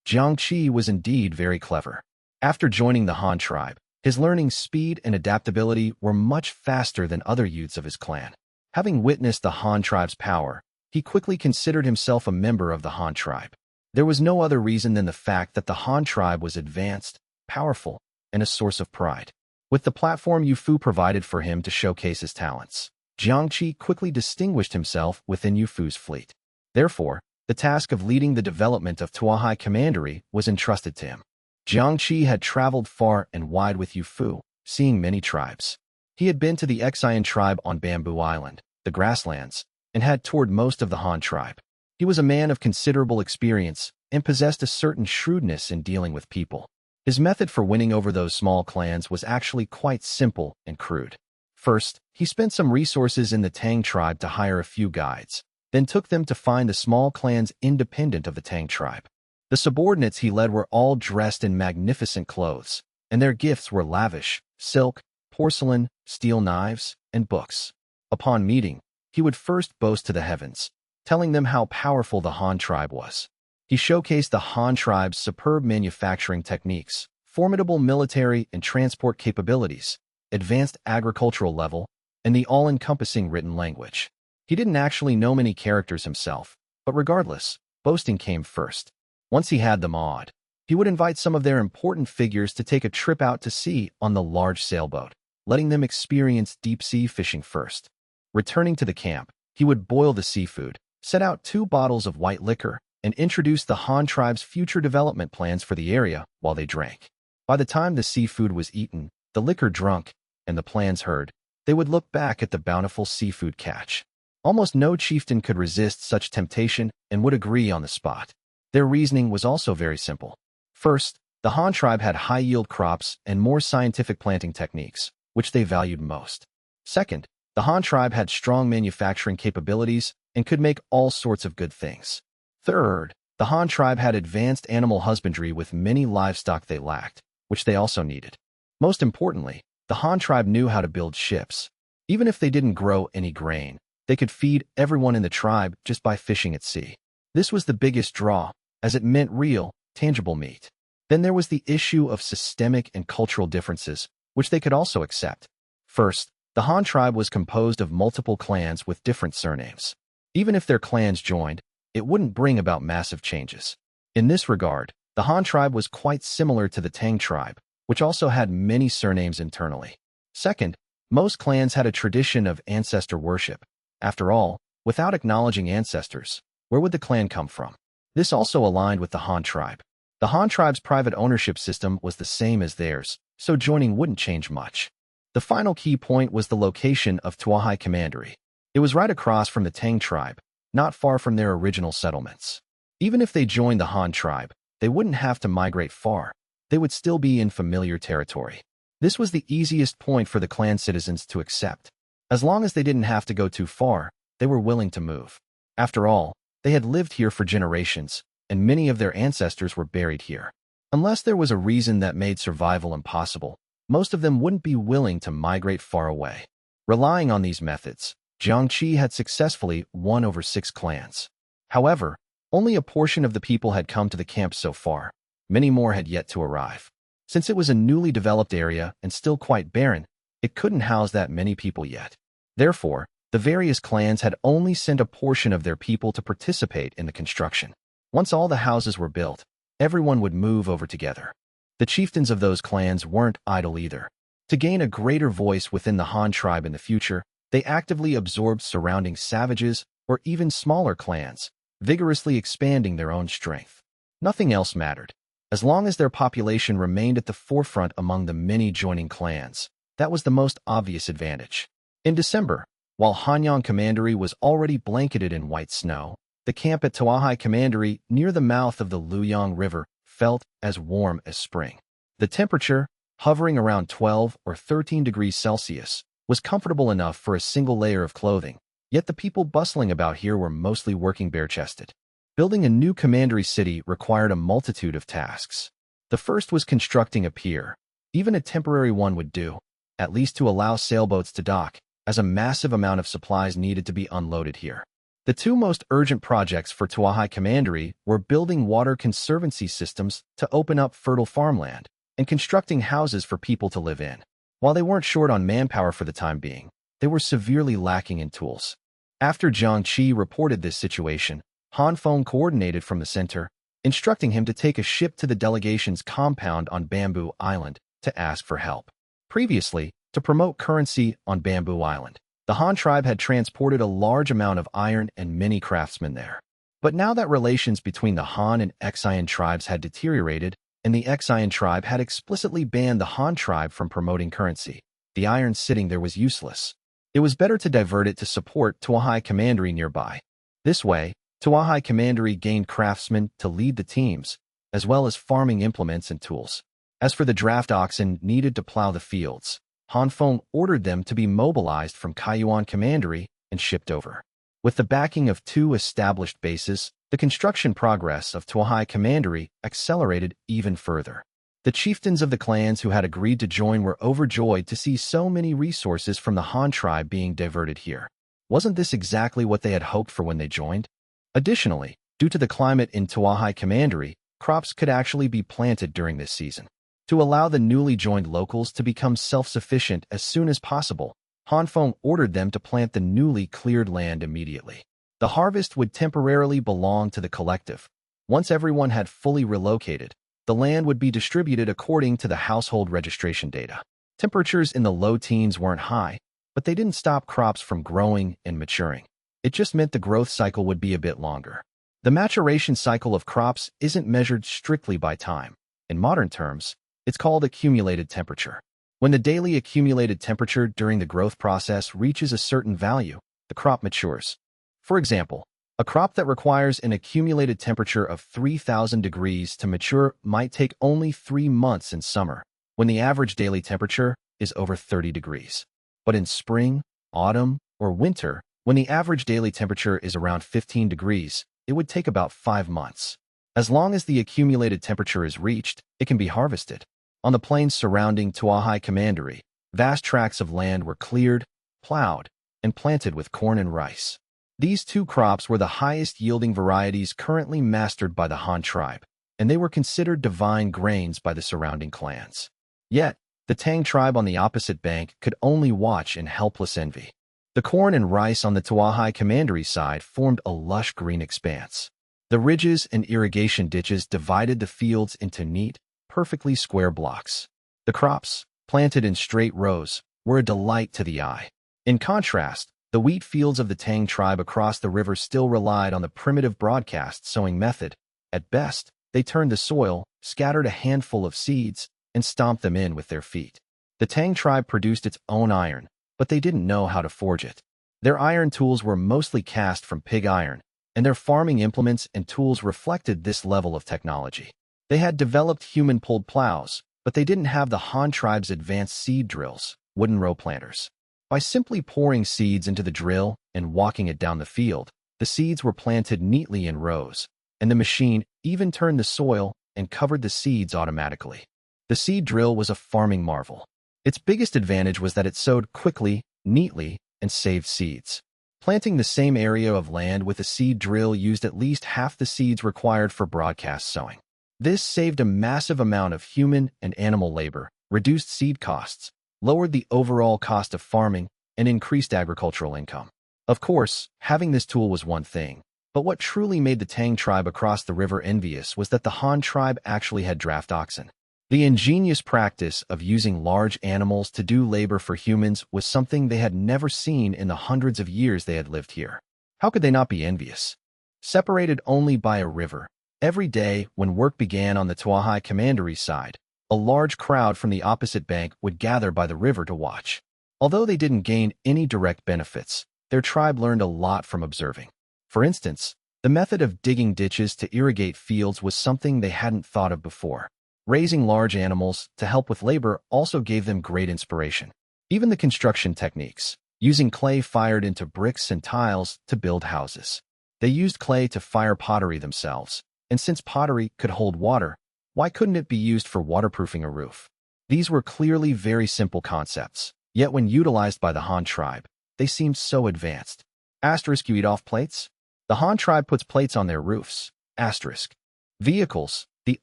Jiang Qi was indeed very clever. After joining the Han tribe, his learning speed and adaptability were much faster than other youths of his clan. Having witnessed the Han tribe's power, he quickly considered himself a member of the Han tribe. There was no other reason than the fact that the Han tribe was advanced, powerful, and a source of pride. With the platform Yu Fu provided for him to showcase his talents, Jiang Qi quickly distinguished himself within Yu Fu's fleet. Therefore, the task of leading the development of Tuahai Commandery was entrusted to him. Jiang Qi had traveled far and wide with Yu Fu, seeing many tribes. He had been to the Xian tribe on Bamboo Island, the grasslands, and had toured most of the Han tribe. He was a man of considerable experience and possessed a certain shrewdness in dealing with people. His method for winning over those small clans was actually quite simple and crude. First, he spent some resources in the Tang tribe to hire a few guides, then took them to find the small clans independent of the Tang tribe. The subordinates he led were all dressed in magnificent clothes, and their gifts were lavish: silk, porcelain, steel knives, and books. Upon meeting, he would first boast to the heavens, telling them how powerful the Han tribe was. He showcased the Han tribe's superb manufacturing techniques, formidable military and transport capabilities, advanced agricultural level, and the all-encompassing written language. He didn't actually know many characters himself, but regardless, boasting came first. Once he had them awed, he would invite some of their important figures to take a trip out to sea on the large sailboat, letting them experience deep-sea fishing first. Returning to the camp, he would boil the seafood, set out 2 bottles of white liquor, and introduce the Han tribe's future development plans for the area while they drank. By the time the seafood was eaten, the liquor drunk, and the plans heard, they would look back at the bountiful seafood catch. Almost no chieftain could resist such temptation and would agree on the spot. Their reasoning was also very simple. First, the Han tribe had high-yield crops and more scientific planting techniques, which they valued most. Second, the Han tribe had strong manufacturing capabilities and could make all sorts of good things. Third, the Han tribe had advanced animal husbandry with many livestock they lacked, which they also needed. Most importantly, the Han tribe knew how to build ships. Even if they didn't grow any grain, they could feed everyone in the tribe just by fishing at sea. This was the biggest draw, as it meant real, tangible meat. Then there was the issue of systemic and cultural differences, which they could also accept. First, the Han tribe was composed of multiple clans with different surnames. Even if their clans joined, it wouldn't bring about massive changes. In this regard, the Han tribe was quite similar to the Tang tribe, which also had many surnames internally. Second, most clans had a tradition of ancestor worship. After all, without acknowledging ancestors, where would the clan come from? This also aligned with the Han tribe. The Han tribe's private ownership system was the same as theirs, so joining wouldn't change much. The final key point was the location of Tuahai Commandery. It was right across from the Tang tribe, not far from their original settlements. Even if they joined the Han tribe, they wouldn't have to migrate far. They would still be in familiar territory. This was the easiest point for the clan citizens to accept. As long as they didn't have to go too far, they were willing to move. After all, they had lived here for generations, and many of their ancestors were buried here. Unless there was a reason that made survival impossible, most of them wouldn't be willing to migrate far away. Relying on these methods, Jiangqi had successfully won over 6 clans. However, only a portion of the people had come to the camp so far. Many more had yet to arrive. Since it was a newly developed area and still quite barren, it couldn't house that many people yet. Therefore, the various clans had only sent a portion of their people to participate in the construction. Once all the houses were built, everyone would move over together. The chieftains of those clans weren't idle either. To gain a greater voice within the Han tribe in the future, they actively absorbed surrounding savages or even smaller clans, vigorously expanding their own strength. Nothing else mattered. As long as their population remained at the forefront among the many joining clans, that was the most obvious advantage. In December, while Hanyang Commandery was already blanketed in white snow, the camp at Tuahai Commandery near the mouth of the Luyang River felt as warm as spring. The temperature, hovering around 12 or 13 degrees Celsius, was comfortable enough for a single layer of clothing, yet the people bustling about here were mostly working bare-chested. Building a new commandery city required a multitude of tasks. The first was constructing a pier. Even a temporary one would do, at least to allow sailboats to dock, as a massive amount of supplies needed to be unloaded here. The 2 most urgent projects for Tuahai Commandery were building water conservancy systems to open up fertile farmland and constructing houses for people to live in. While they weren't short on manpower for the time being, they were severely lacking in tools. After Jiangqi reported this situation, Han Feng coordinated from the center, instructing him to take a ship to the delegation's compound on Bamboo Island to ask for help. Previously, to promote currency on Bamboo Island, the Han tribe had transported a large amount of iron and many craftsmen there. But now that relations between the Han and Xian tribes had deteriorated, and the Xian tribe had explicitly banned the Han tribe from promoting currency, the iron sitting there was useless. It was better to divert it to support Tuahai Commandery nearby. This way, Tuahai Commandery gained craftsmen to lead the teams, as well as farming implements and tools. As for the draft oxen needed to plow the fields, Han Feng ordered them to be mobilized from Kaiyuan Commandery and shipped over. With the backing of 2 established bases, the construction progress of Tuahai Commandery accelerated even further. The chieftains of the clans who had agreed to join were overjoyed to see so many resources from the Han tribe being diverted here. Wasn't this exactly what they had hoped for when they joined? Additionally, due to the climate in Tuahai Commandery, crops could actually be planted during this season. To allow the newly joined locals to become self-sufficient as soon as possible, Han Feng ordered them to plant the newly cleared land immediately. The harvest would temporarily belong to the collective. Once everyone had fully relocated, the land would be distributed according to the household registration data. Temperatures in the low teens weren't high, but they didn't stop crops from growing and maturing. It just meant the growth cycle would be a bit longer. The maturation cycle of crops isn't measured strictly by time. In modern terms, it's called accumulated temperature. When the daily accumulated temperature during the growth process reaches a certain value, the crop matures. For example, a crop that requires an accumulated temperature of 3,000 degrees to mature might take only 3 months in summer, when the average daily temperature is over 30 degrees. But in spring, autumn, or winter, when the average daily temperature is around 15 degrees, it would take about 5 months. As long as the accumulated temperature is reached, it can be harvested. On the plains surrounding Tuahai Commandery, vast tracts of land were cleared, plowed, and planted with corn and rice. These 2 crops were the highest-yielding varieties currently mastered by the Han tribe, and they were considered divine grains by the surrounding clans. Yet, the Tang tribe on the opposite bank could only watch in helpless envy. The corn and rice on the Tuahai Commandery side formed a lush green expanse. The ridges and irrigation ditches divided the fields into neat, perfectly square blocks. The crops, planted in straight rows, were a delight to the eye. In contrast, the wheat fields of the Tang tribe across the river still relied on the primitive broadcast sowing method. At best, they turned the soil, scattered a handful of seeds, and stomped them in with their feet. The Tang tribe produced its own iron, but they didn't know how to forge it. Their iron tools were mostly cast from pig iron, and their farming implements and tools reflected this level of technology. They had developed human-pulled plows, but they didn't have the Han tribe's advanced seed drills, wooden row planters. By simply pouring seeds into the drill and walking it down the field, the seeds were planted neatly in rows, and the machine even turned the soil and covered the seeds automatically. The seed drill was a farming marvel. Its biggest advantage was that it sowed quickly, neatly, and saved seeds. Planting the same area of land with a seed drill used at least half the seeds required for broadcast sowing. This saved a massive amount of human and animal labor, reduced seed costs, lowered the overall cost of farming, and increased agricultural income. Of course, having this tool was one thing, but what truly made the Tang tribe across the river envious was that the Han tribe actually had draft oxen. The ingenious practice of using large animals to do labor for humans was something they had never seen in the hundreds of years they had lived here. How could they not be envious? Separated only by a river, every day when work began on the Tuahai commandery side, a large crowd from the opposite bank would gather by the river to watch. Although they didn't gain any direct benefits, their tribe learned a lot from observing. For instance, the method of digging ditches to irrigate fields was something they hadn't thought of before. Raising large animals to help with labor also gave them great inspiration. Even the construction techniques, using clay fired into bricks and tiles to build houses. They used clay to fire pottery themselves, and since pottery could hold water, why couldn't it be used for waterproofing a roof? These were clearly very simple concepts, yet when utilized by the Han tribe, they seemed so advanced. Asterisk, you eat off plates? The Han tribe puts plates on their roofs. Asterisk. Vehicles, the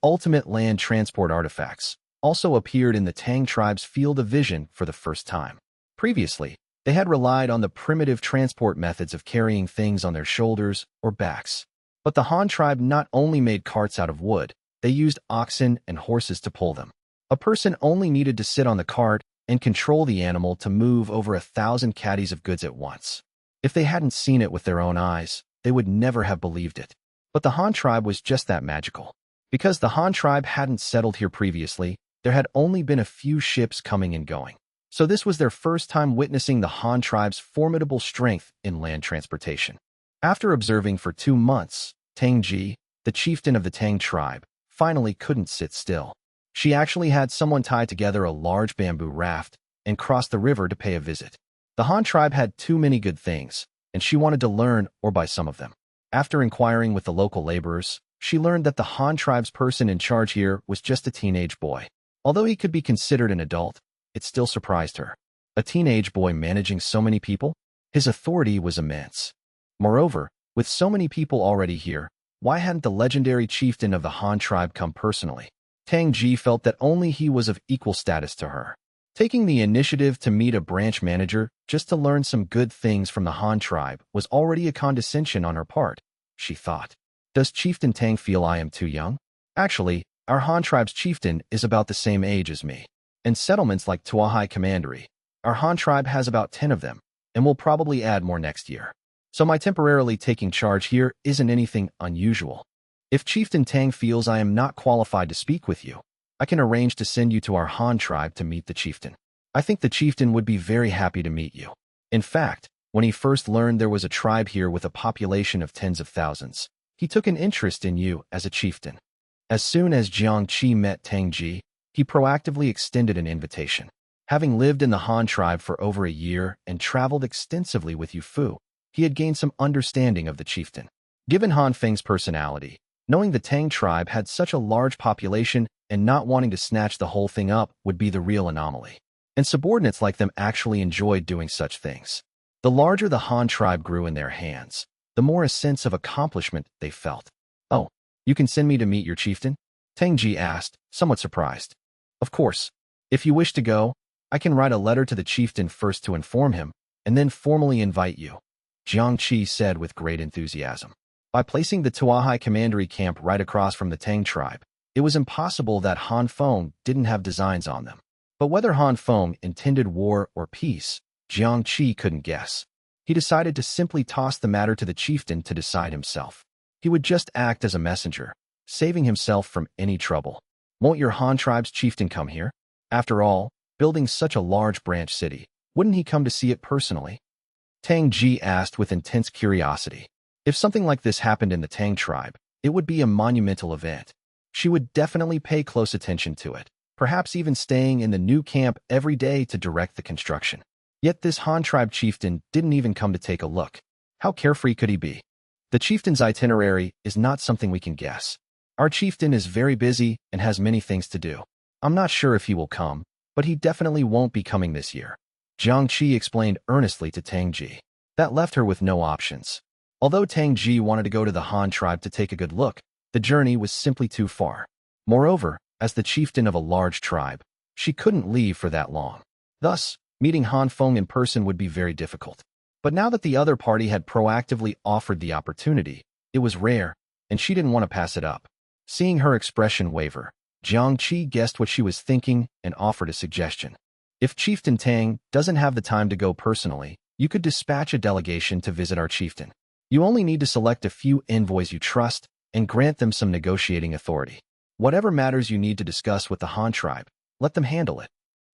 ultimate land transport artifacts, also appeared in the Tang tribe's field of vision for the first time. Previously, they had relied on the primitive transport methods of carrying things on their shoulders or backs. But the Han tribe not only made carts out of wood, they used oxen and horses to pull them. A person only needed to sit on the cart and control the animal to move over 1,000 caddies of goods at once. If they hadn't seen it with their own eyes, they would never have believed it. But the Han tribe was just that magical. Because the Han tribe hadn't settled here previously, there had only been a few ships coming and going. So this was their first time witnessing the Han tribe's formidable strength in land transportation. After observing for 2 months, Tang Ji, the chieftain of the Tang tribe, finally couldn't sit still. She actually had someone tie together a large bamboo raft and cross the river to pay a visit. The Han tribe had too many good things, and she wanted to learn or buy some of them. After inquiring with the local laborers, she learned that the Han tribe's person in charge here was just a teenage boy. Although he could be considered an adult, it still surprised her. A teenage boy managing so many people? His authority was immense. Moreover, with so many people already here, why hadn't the legendary chieftain of the Han tribe come personally? Tang Ji felt that only he was of equal status to her. Taking the initiative to meet a branch manager just to learn some good things from the Han tribe was already a condescension on her part, she thought. Does Chieftain Tang feel I am too young? Actually, our Han tribe's chieftain is about the same age as me. In settlements like Tuahai Commandery, our Han tribe has about 10 of them, and will probably add more next year. So my temporarily taking charge here isn't anything unusual. If Chieftain Tang feels I am not qualified to speak with you, I can arrange to send you to our Han tribe to meet the chieftain. I think the chieftain would be very happy to meet you. In fact, when he first learned there was a tribe here with a population of tens of thousands, he took an interest in you as a chieftain. As soon as Jiang Qi met Tang Ji, he proactively extended an invitation. Having lived in the Han tribe for over a year and traveled extensively with Yu Fu, he had gained some understanding of the chieftain. Given Han Feng's personality, knowing the Tang tribe had such a large population and not wanting to snatch the whole thing up would be the real anomaly. And subordinates like them actually enjoyed doing such things. The larger the Han tribe grew in their hands, the more a sense of accomplishment they felt. Oh, you can send me to meet your chieftain? Tang Ji asked, somewhat surprised. Of course. If you wish to go, I can write a letter to the chieftain first to inform him, and then formally invite you, Jiang Qi said with great enthusiasm. By placing the Tuahai commandery camp right across from the Tang tribe, it was impossible that Han Feng didn't have designs on them. But whether Han Feng intended war or peace, Jiang Qi couldn't guess. He decided to simply toss the matter to the chieftain to decide himself. He would just act as a messenger, saving himself from any trouble. Won't your Han tribe's chieftain come here? After all, building such a large branch city, wouldn't he come to see it personally? Tang Ji asked with intense curiosity. If something like this happened in the Tang tribe, it would be a monumental event. She would definitely pay close attention to it, perhaps even staying in the new camp every day to direct the construction. Yet this Han tribe chieftain didn't even come to take a look. How carefree could he be? The chieftain's itinerary is not something we can guess. Our chieftain is very busy and has many things to do. I'm not sure if he will come, but he definitely won't be coming this year. Jiang Qi explained earnestly to Tang Ji. That left her with no options. Although Tang Ji wanted to go to the Han tribe to take a good look, the journey was simply too far. Moreover, as the chieftain of a large tribe, she couldn't leave for that long. Thus, meeting Han Feng in person would be very difficult. But now that the other party had proactively offered the opportunity, it was rare, and she didn't want to pass it up. Seeing her expression waver, Jiang Qi guessed what she was thinking and offered a suggestion. If Chieftain Tang doesn't have the time to go personally, you could dispatch a delegation to visit our chieftain. You only need to select a few envoys you trust and grant them some negotiating authority. Whatever matters you need to discuss with the Han tribe, let them handle it.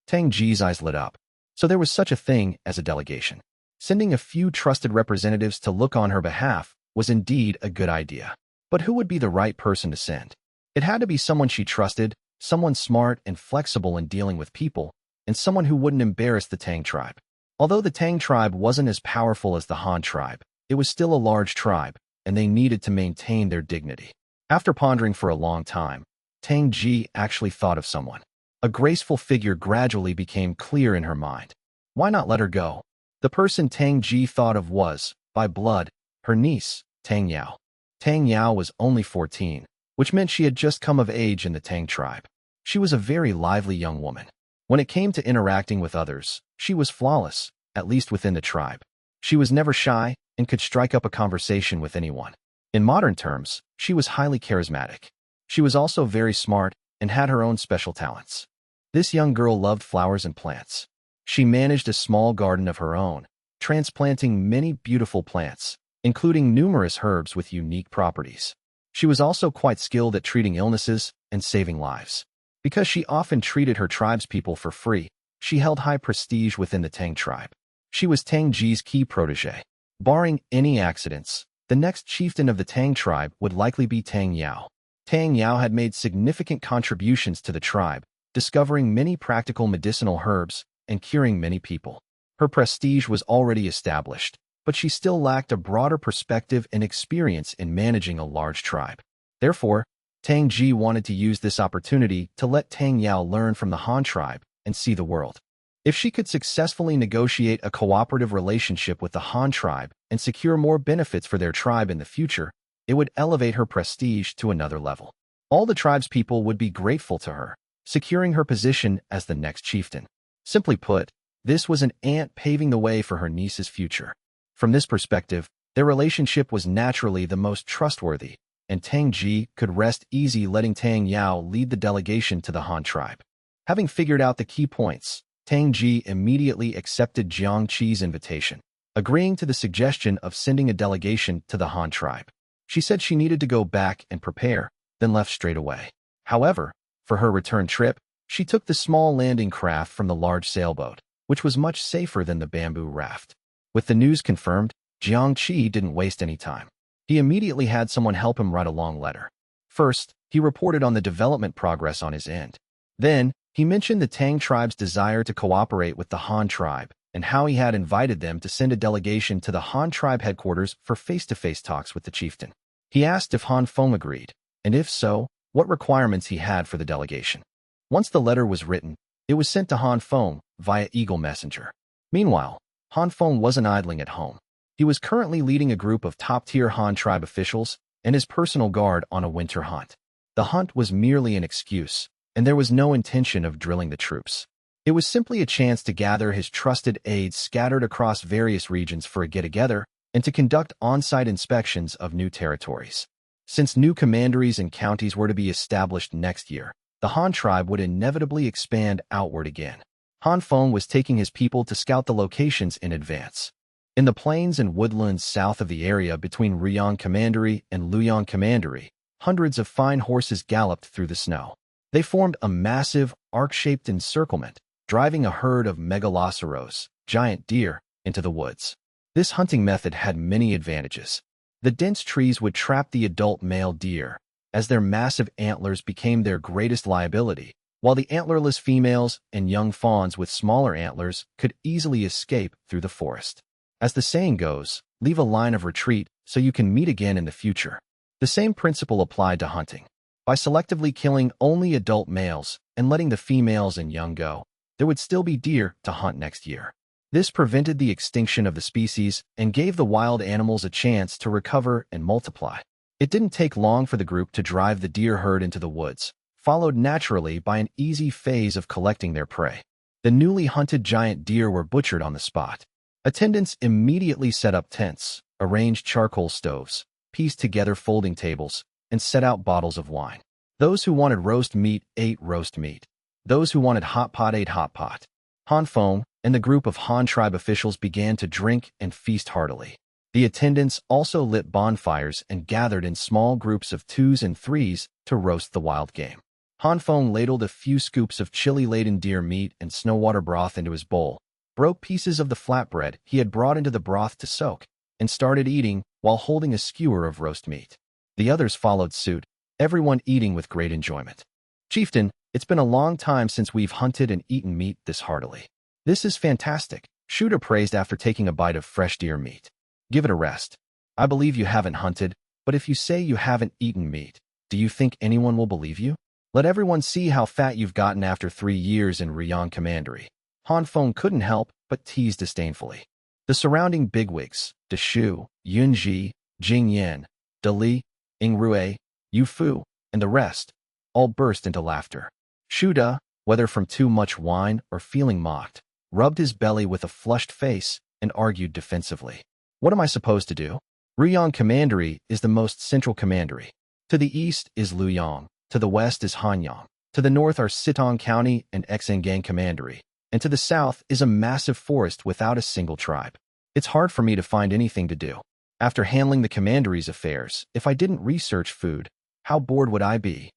Tang Ji's eyes lit up. So there was such a thing as a delegation. Sending a few trusted representatives to look on her behalf was indeed a good idea. But who would be the right person to send? It had to be someone she trusted, someone smart and flexible in dealing with people, and someone who wouldn't embarrass the Tang tribe. Although the Tang tribe wasn't as powerful as the Han tribe, it was still a large tribe, and they needed to maintain their dignity. After pondering for a long time, Tang Ji actually thought of someone. A graceful figure gradually became clear in her mind. Why not let her go? The person Tang Ji thought of was, by blood, her niece, Tang Yao. Tang Yao was only 14, which meant she had just come of age in the Tang tribe. She was a very lively young woman. When it came to interacting with others, she was flawless, at least within the tribe. She was never shy and could strike up a conversation with anyone. In modern terms, she was highly charismatic. She was also very smart and had her own special talents. This young girl loved flowers and plants. She managed a small garden of her own, transplanting many beautiful plants, including numerous herbs with unique properties. She was also quite skilled at treating illnesses and saving lives. Because she often treated her tribespeople for free, she held high prestige within the Tang tribe. She was Tang Ji's key protege. Barring any accidents, the next chieftain of the Tang tribe would likely be Tang Yao. Tang Yao had made significant contributions to the tribe, discovering many practical medicinal herbs and curing many people. Her prestige was already established, but she still lacked a broader perspective and experience in managing a large tribe. Therefore, Tang Ji wanted to use this opportunity to let Tang Yao learn from the Han tribe and see the world. If she could successfully negotiate a cooperative relationship with the Han tribe and secure more benefits for their tribe in the future, it would elevate her prestige to another level. All the tribe's people would be grateful to her, securing her position as the next chieftain. Simply put, this was an ant paving the way for her niece's future. From this perspective, their relationship was naturally the most trustworthy, and Tang Ji could rest easy letting Tang Yao lead the delegation to the Han tribe. Having figured out the key points, Tang Ji immediately accepted Jiang Qi's invitation, agreeing to the suggestion of sending a delegation to the Han tribe. She said she needed to go back and prepare, then left straight away. However, for her return trip, she took the small landing craft from the large sailboat, which was much safer than the bamboo raft. With the news confirmed, Jiang Qi didn't waste any time. He immediately had someone help him write a long letter. First, he reported on the development progress on his end. Then, he mentioned the Tang tribe's desire to cooperate with the Han tribe and how he had invited them to send a delegation to the Han tribe headquarters for face-to-face talks with the chieftain. He asked if Han Feng agreed, and if so, what requirements he had for the delegation. Once the letter was written, it was sent to Han Feng via Eagle Messenger. Meanwhile, Han Feng wasn't idling at home. He was currently leading a group of top-tier Han tribe officials and his personal guard on a winter hunt. The hunt was merely an excuse, and there was no intention of drilling the troops. It was simply a chance to gather his trusted aides scattered across various regions for a get-together and to conduct on-site inspections of new territories. Since new commanderies and counties were to be established next year, the Han tribe would inevitably expand outward again. Han Feng was taking his people to scout the locations in advance. In the plains and woodlands south of the area between Riyang Commandery and Luyang Commandery, hundreds of fine horses galloped through the snow. They formed a massive, arc-shaped encirclement, driving a herd of megaloceros, giant deer, into the woods. This hunting method had many advantages. The dense trees would trap the adult male deer, as their massive antlers became their greatest liability, while the antlerless females and young fawns with smaller antlers could easily escape through the forest. As the saying goes, leave a line of retreat so you can meet again in the future. The same principle applied to hunting. By selectively killing only adult males and letting the females and young go, there would still be deer to hunt next year. This prevented the extinction of the species and gave the wild animals a chance to recover and multiply. It didn't take long for the group to drive the deer herd into the woods, followed naturally by an easy phase of collecting their prey. The newly hunted giant deer were butchered on the spot. Attendants immediately set up tents, arranged charcoal stoves, pieced together folding tables, and set out bottles of wine. Those who wanted roast meat ate roast meat. Those who wanted hot pot ate hot pot. Han Feng and the group of Han tribe officials began to drink and feast heartily. The attendants also lit bonfires and gathered in small groups of 2s and 3s to roast the wild game. Han Feng ladled a few scoops of chili-laden deer meat and snowwater broth into his bowl, broke pieces of the flatbread he had brought into the broth to soak, and started eating while holding a skewer of roast meat. The others followed suit, everyone eating with great enjoyment. "Chieftain, it's been a long time since we've hunted and eaten meat this heartily. This is fantastic," Shou Ya praised after taking a bite of fresh deer meat. "Give it a rest. I believe you haven't hunted, but if you say you haven't eaten meat, do you think anyone will believe you? Let everyone see how fat you've gotten after 3 years in Riyang Commandery." Han Feng couldn't help but tease disdainfully. The surrounding bigwigs, De Shu, Yunji, Jing Yan, De Li, Ing Rue, Yu Fu, and the rest, all burst into laughter. Shou Ya, whether from too much wine or feeling mocked, rubbed his belly with a flushed face and argued defensively. "What am I supposed to do? Riyang Commandery is the most central commandery. To the east is Luoyang, to the west is Hanyang, to the north are Sitong County and Xingang Commandery, and to the south is a massive forest without a single tribe. It's hard for me to find anything to do. After handling the commandery's affairs, if I didn't research food, how bored would I be?"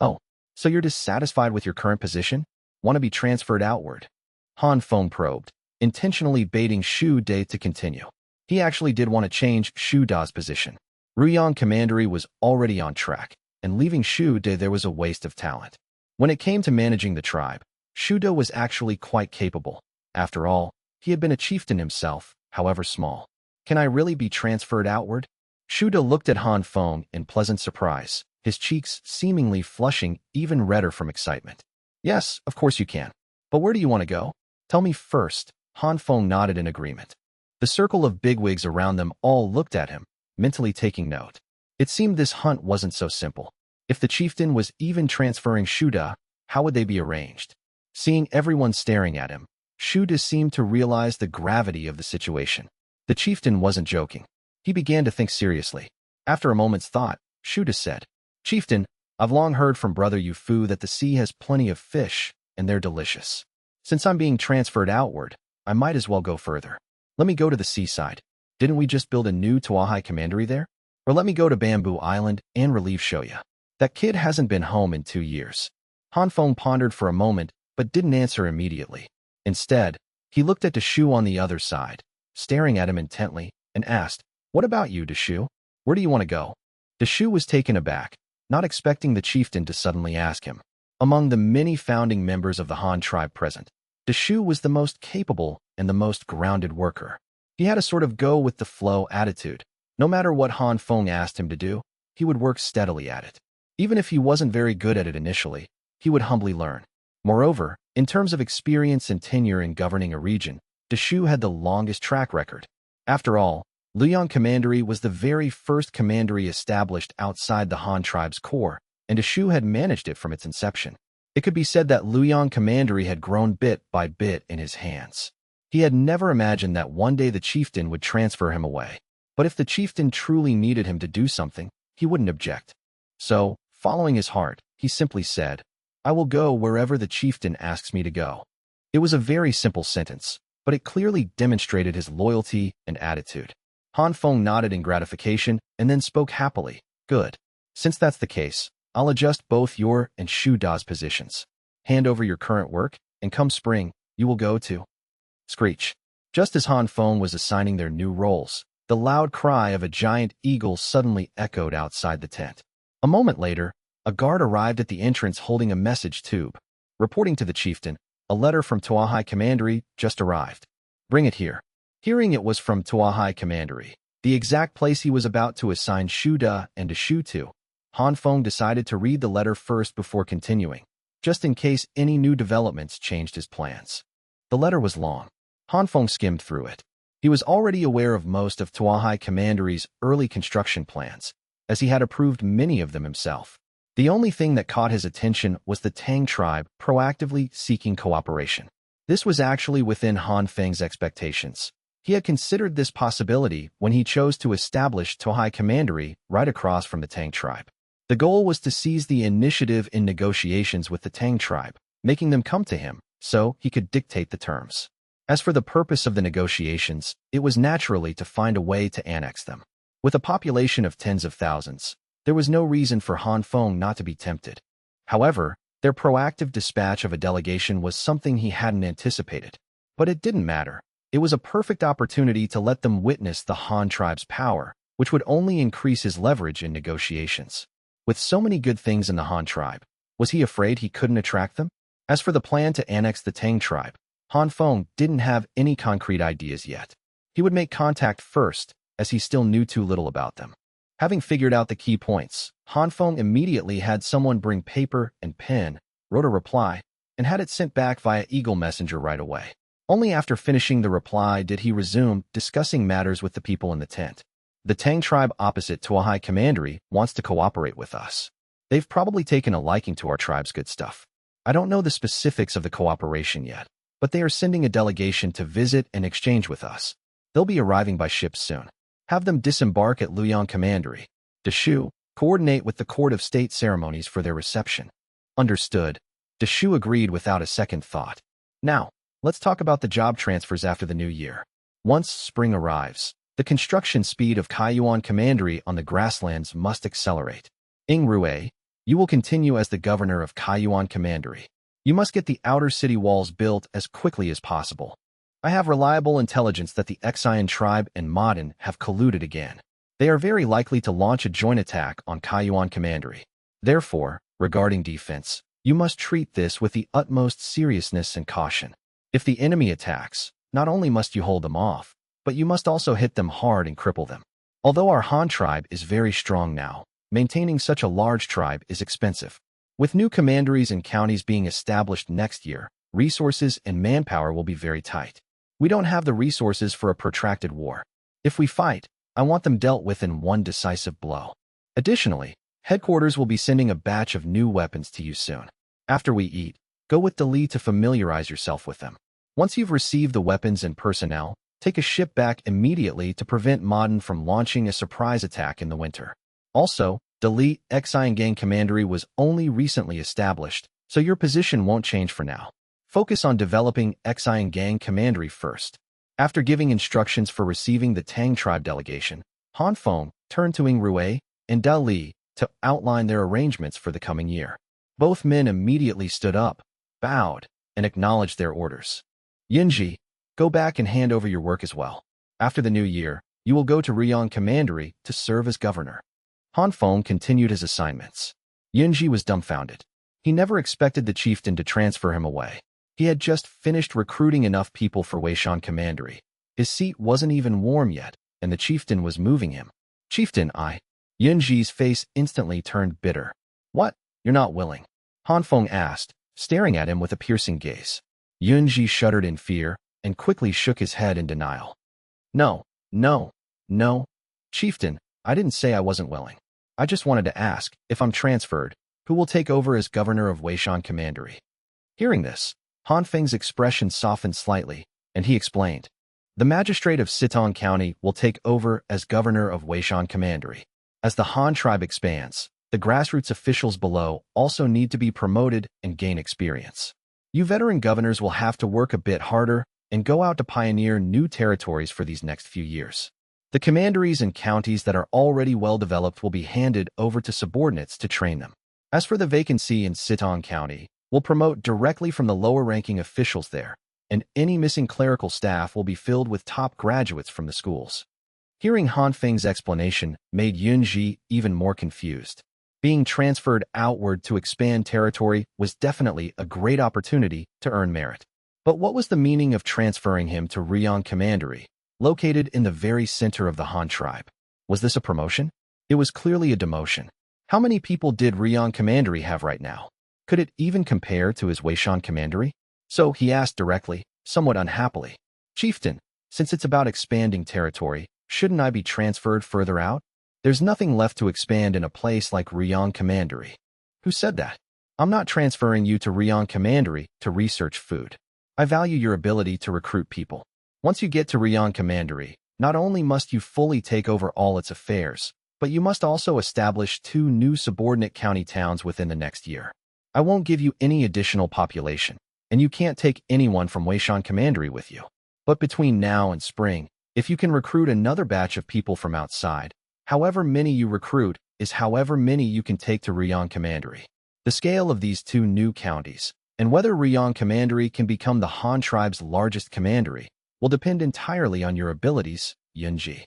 "Oh, so you're dissatisfied with your current position? Want to be transferred outward?" Han Feng probed, intentionally baiting Shou Ya to continue. He actually did want to change Shou Ya's position. Ruyang Commandery was already on track, and leaving Shou Ya there was a waste of talent. When it came to managing the tribe, Shou Ya was actually quite capable. After all, he had been a chieftain himself, however small. "Can I really be transferred outward?" Shou Ya looked at Han Feng in pleasant surprise, his cheeks seemingly flushing even redder from excitement. "Yes, of course you can. But where do you want to go? Tell me first." Han Feng nodded in agreement. The circle of bigwigs around them all looked at him, mentally taking note. It seemed this hunt wasn't so simple. If the chieftain was even transferring Shou Ya, how would they be arranged? Seeing everyone staring at him, Shou Ya seemed to realize the gravity of the situation. The chieftain wasn't joking. He began to think seriously. After a moment's thought, Shou Ya said, "Chieftain, I've long heard from Brother Yu Fu that the sea has plenty of fish, and they're delicious. Since I'm being transferred outward, I might as well go further. Let me go to the seaside. Didn't we just build a new Tuahai commandery there? Or let me go to Bamboo Island and relieve Shou Ya. That kid hasn't been home in 2 years." Han Feng pondered for a moment, but didn't answer immediately. Instead, he looked at Deshu on the other side, staring at him intently, and asked, "What about you, Deshu? Where do you want to go?" Deshu was taken aback, not expecting the chieftain to suddenly ask him. Among the many founding members of the Han tribe present, Deshu was the most capable and the most grounded worker. He had a sort of go-with-the-flow attitude. No matter what Han Feng asked him to do, he would work steadily at it. Even if he wasn't very good at it initially, he would humbly learn. Moreover, in terms of experience and tenure in governing a region, Deshu had the longest track record. After all, Luoyang Commandery was the very first commandery established outside the Han tribe's core, and Deshu had managed it from its inception. It could be said that Luoyang Commandery had grown bit by bit in his hands. He had never imagined that one day the chieftain would transfer him away. But if the chieftain truly needed him to do something, he wouldn't object. So, following his heart, he simply said, "I will go wherever the chieftain asks me to go." It was a very simple sentence, but it clearly demonstrated his loyalty and attitude. Han Feng nodded in gratification and then spoke happily. "Good. Since that's the case, I'll adjust both your and Shou Ya's positions. Hand over your current work, and come spring, you will go to..." Screech. Just as Han Feng was assigning their new roles, the loud cry of a giant eagle suddenly echoed outside the tent. A moment later, a guard arrived at the entrance holding a message tube. Reporting to the chieftain, a letter from Tuahai Commandery just arrived. Bring it here. Hearing it was from Tuahai Commandery, the exact place he was about to assign Shou Ya and Shou to, Han Feng decided to read the letter first before continuing, just in case any new developments changed his plans. The letter was long. Han Feng skimmed through it. He was already aware of most of Tuahai Commandery's early construction plans, as he had approved many of them himself. The only thing that caught his attention was the Tang tribe proactively seeking cooperation. This was actually within Han Feng's expectations. He had considered this possibility when he chose to establish Tuahai Commandery right across from the Tang tribe. The goal was to seize the initiative in negotiations with the Tang tribe, making them come to him so he could dictate the terms. As for the purpose of the negotiations, it was naturally to find a way to annex them. With a population of tens of thousands, there was no reason for Han Feng not to be tempted. However, their proactive dispatch of a delegation was something he hadn't anticipated. But it didn't matter. It was a perfect opportunity to let them witness the Han tribe's power, which would only increase his leverage in negotiations. With so many good things in the Han tribe, was he afraid he couldn't attract them? As for the plan to annex the Tang tribe, Han Feng didn't have any concrete ideas yet. He would make contact first, as he still knew too little about them. Having figured out the key points, Han Feng immediately had someone bring paper and pen, wrote a reply, and had it sent back via Eagle Messenger right away. Only after finishing the reply did he resume discussing matters with the people in the tent. The Tang tribe opposite Tuahai Commandery wants to cooperate with us. They've probably taken a liking to our tribe's good stuff. I don't know the specifics of the cooperation yet, but they are sending a delegation to visit and exchange with us. They'll be arriving by ship soon. Have them disembark at Luoyang Commandery. Deshu, coordinate with the Court of State ceremonies for their reception. Understood. Deshu agreed without a second thought. Now, let's talk about the job transfers after the new year. Once spring arrives, the construction speed of Kaiyuan Commandery on the grasslands must accelerate. Ing Rue, you will continue as the governor of Kaiyuan Commandery. You must get the outer city walls built as quickly as possible. I have reliable intelligence that the Exian tribe and Modern have colluded again. They are very likely to launch a joint attack on Kaiyuan Commandery. Therefore, regarding defense, you must treat this with the utmost seriousness and caution. If the enemy attacks, not only must you hold them off, but you must also hit them hard and cripple them. Although our Han tribe is very strong now, maintaining such a large tribe is expensive. With new commanderies and counties being established next year, resources and manpower will be very tight. We don't have the resources for a protracted war. If we fight, I want them dealt with in one decisive blow. Additionally, headquarters will be sending a batch of new weapons to you soon. After we eat, go with Dali to familiarize yourself with them. Once you've received the weapons and personnel, take a ship back immediately to prevent Modern from launching a surprise attack in the winter. Also, Dali Exian Gang Commandery was only recently established, so your position won't change for now. Focus on developing Exian Gang Commandery first. After giving instructions for receiving the Tang tribe delegation, Han Feng turned to Ing Rue and Dali to outline their arrangements for the coming year. Both men immediately stood up, bowed, and acknowledged their orders. Yinji, go back and hand over your work as well. After the new year, you will go to Luoyang Commandery to serve as governor. Han Feng continued his assignments. Yinji was dumbfounded. He never expected the chieftain to transfer him away. He had just finished recruiting enough people for Weishan Commandery. His seat wasn't even warm yet, and the chieftain was moving him. Chieftain, Yinji's face instantly turned bitter. What? You're not willing? Han Feng asked, staring at him with a piercing gaze. Yinji shuddered in fear and quickly shook his head in denial. No. Chieftain, I didn't say I wasn't willing. I just wanted to ask, if I'm transferred, who will take over as governor of Weishan Commandery? Hearing this, Han Feng's expression softened slightly, and he explained. The magistrate of Sitong County will take over as governor of Weishan Commandery. As the Han tribe expands, the grassroots officials below also need to be promoted and gain experience. You veteran governors will have to work a bit harder and go out to pioneer new territories for these next few years. The commanderies and counties that are already well developed will be handed over to subordinates to train them. As for the vacancy in Sitong County, we'll promote directly from the lower-ranking officials there, and any missing clerical staff will be filled with top graduates from the schools. Hearing Han Feng's explanation made Yunji even more confused. Being transferred outward to expand territory was definitely a great opportunity to earn merit. But what was the meaning of transferring him to Riyang Commandery, located in the very center of the Han tribe? Was this a promotion? It was clearly a demotion. How many people did Riyang Commandery have right now? Could it even compare to his Weishan Commandery? So he asked directly, somewhat unhappily, "Chieftain, since it's about expanding territory, shouldn't I be transferred further out? There's nothing left to expand in a place like Riyang Commandery." "Who said that? I'm not transferring you to Riyang Commandery to research food. I value your ability to recruit people. Once you get to Riyang Commandery, not only must you fully take over all its affairs, but you must also establish 2 new subordinate county towns within the next year. I won't give you any additional population, and you can't take anyone from Weishan Commandery with you. But between now and spring, if you can recruit another batch of people from outside, however many you recruit is however many you can take to Riyang Commandery." The scale of these 2 new counties, and whether Riyang Commandery can become the Han tribe's largest commandery, will depend entirely on your abilities, Yunji.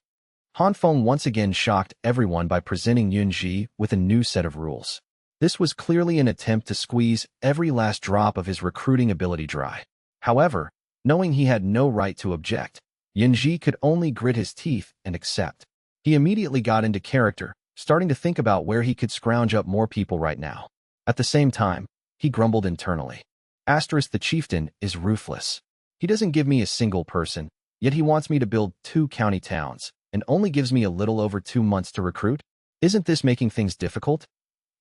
Han Feng once again shocked everyone by presenting Yunji with a new set of rules. This was clearly an attempt to squeeze every last drop of his recruiting ability dry. However, knowing he had no right to object, Yunji could only grit his teeth and accept. He immediately got into character, starting to think about where he could scrounge up more people right now. At the same time, he grumbled internally. The chieftain is ruthless. He doesn't give me a single person, yet he wants me to build 2 county towns, and only gives me a little over 2 months to recruit? Isn't this making things difficult?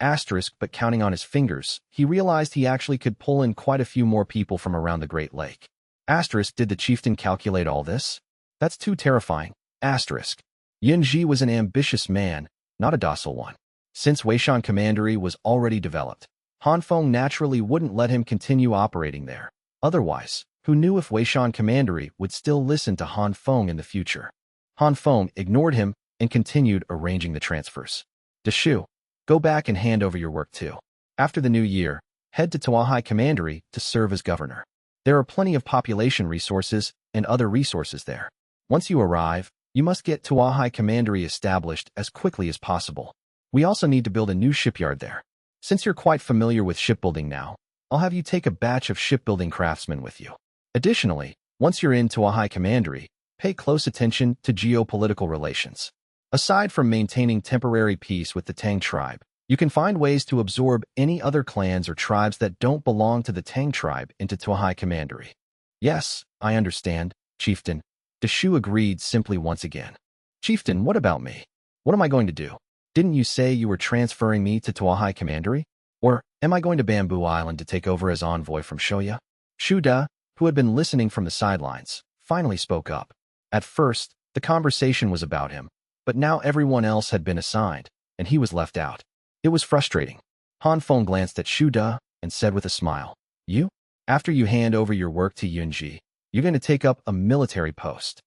But counting on his fingers, he realized he actually could pull in quite a few more people from around the Great Lake. Did the chieftain calculate all this? That's too terrifying. Yunji was an ambitious man, not a docile one. Since Weishan Commandery was already developed, Han Feng naturally wouldn't let him continue operating there. Otherwise, who knew if Weishan Commandery would still listen to Han Feng in the future? Han Feng ignored him and continued arranging the transfers. Deshu, go back and hand over your work too. After the new year, head to Tuahai Commandery to serve as governor. There are plenty of population resources and other resources there. Once you arrive, you must get Tuahai Commandery established as quickly as possible. We also need to build a new shipyard there. Since you're quite familiar with shipbuilding now, I'll have you take a batch of shipbuilding craftsmen with you. Additionally, once you're in Tuahai Commandery, pay close attention to geopolitical relations. Aside from maintaining temporary peace with the Tang tribe, you can find ways to absorb any other clans or tribes that don't belong to the Tang tribe into Tuahai Commandery. Yes, I understand, chieftain. Deshu agreed simply once again. Chieftain, what about me? What am I going to do? Didn't you say you were transferring me to Tuahai Commandery? Or am I going to Bamboo Island to take over as envoy from Shou Ya? Shou Ya, who had been listening from the sidelines, finally spoke up. At first, the conversation was about him, but now everyone else had been assigned, and he was left out. It was frustrating. Han Feng glanced at Shou Ya and said with a smile, "You? After you hand over your work to Yunji, you're going to take up a military post."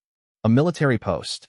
"A military post?"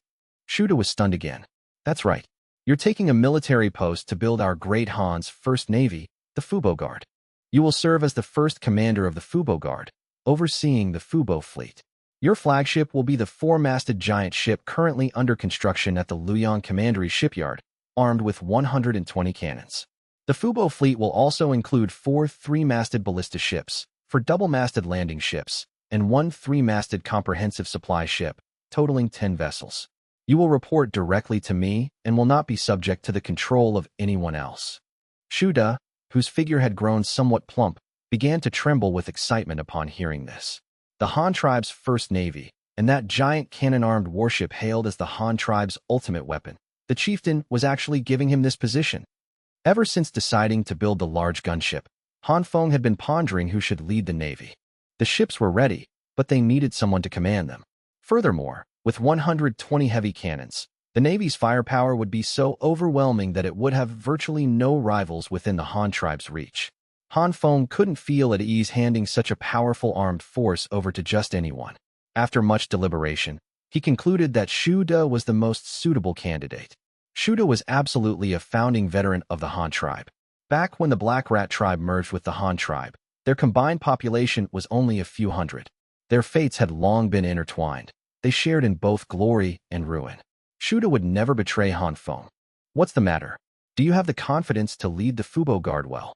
Shou Ya was stunned again. "That's right. You're taking a military post to build our great Han's first navy, the Fubo Guard. You will serve as the first commander of the Fubo Guard, overseeing the Fubo fleet. Your flagship will be the 4-masted giant ship currently under construction at the Luoyang Commandery shipyard, armed with 120 cannons. The Fubo fleet will also include 4 3-masted ballista ships, 4 double-masted landing ships, and 1 3-masted comprehensive supply ship, totaling 10 vessels. You will report directly to me and will not be subject to the control of anyone else." Shou Ya, whose figure had grown somewhat plump, began to tremble with excitement upon hearing this. The Han tribe's first navy, and that giant cannon-armed warship hailed as the Han tribe's ultimate weapon. The chieftain was actually giving him this position. Ever since deciding to build the large gunship, Han Feng had been pondering who should lead the navy. The ships were ready, but they needed someone to command them. Furthermore, with 120 heavy cannons, the Navy's firepower would be so overwhelming that it would have virtually no rivals within the Han tribe's reach. Han Feng couldn't feel at ease handing such a powerful armed force over to just anyone. After much deliberation, he concluded that Shou Ya was the most suitable candidate. Shou Ya was absolutely a founding veteran of the Han tribe. Back when the Black Rat tribe merged with the Han tribe, their combined population was only a few hundred. Their fates had long been intertwined. They shared in both glory and ruin. Shou Ya would never betray Han Feng. What's the matter? Do you have the confidence to lead the Fubo Guard well?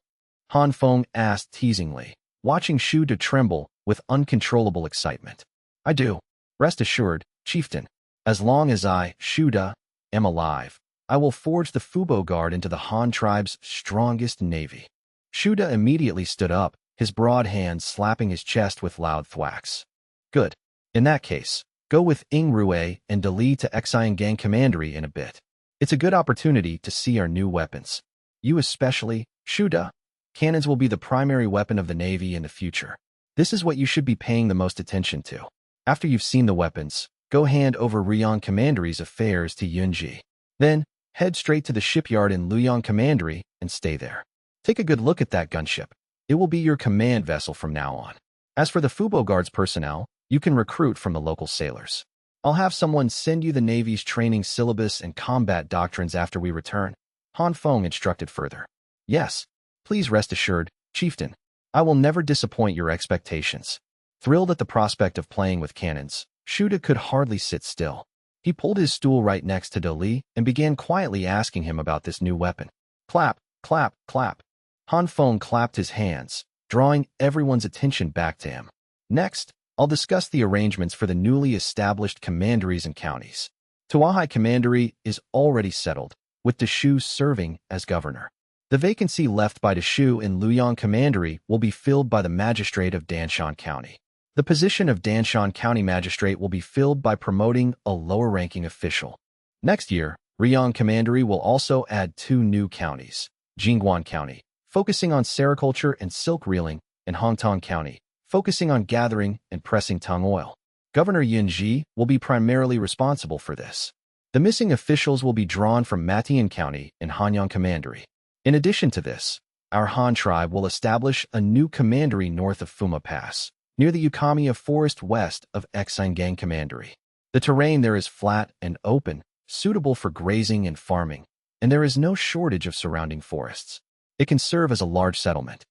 Han Feng asked teasingly, watching Shou Ya tremble with uncontrollable excitement. I do. Rest assured, chieftain. As long as I, Shou Ya, am alive, I will forge the Fubo Guard into the Han tribe's strongest navy. Shou Ya immediately stood up, his broad hands slapping his chest with loud thwacks. Good. In that case, go with Rue and Dali to Xian Gang Commandery in a bit. It's a good opportunity to see our new weapons. You especially, Shou Ya. Cannons will be the primary weapon of the Navy in the future. This is what you should be paying the most attention to. After you've seen the weapons, go hand over Riyang Commandery's affairs to Yunji. Then, head straight to the shipyard in Luyang Commandery and stay there. Take a good look at that gunship. It will be your command vessel from now on. As for the Fubo Guard's personnel, you can recruit from the local sailors. I'll have someone send you the Navy's training syllabus and combat doctrines after we return. Han Feng instructed further. Yes, please rest assured, chieftain. I will never disappoint your expectations. Thrilled at the prospect of playing with cannons, Shou Ya could hardly sit still. He pulled his stool right next to Dali and began quietly asking him about this new weapon. Clap, clap, clap. Han Feng clapped his hands, drawing everyone's attention back to him. Next, I'll discuss the arrangements for the newly established commanderies and counties. Tuahai Commandery is already settled, with Deshu serving as governor. The vacancy left by Deshu in Luyang Commandery will be filled by the magistrate of Danshan County. The position of Danshan County Magistrate will be filled by promoting a lower-ranking official. Next year, Riyang Commandery will also add 2 new counties, Jingguan County, focusing on sericulture and silk reeling, and Hongtong County, focusing on gathering and pressing tung oil. Governor Yunji will be primarily responsible for this. The missing officials will be drawn from Matian County and Hanyang Commandery. In addition to this, our Han tribe will establish a new commandery north of Fuma Pass, near the Ukamiya Forest west of Xian Gang Commandery. The terrain there is flat and open, suitable for grazing and farming, and there is no shortage of surrounding forests. It can serve as a large settlement.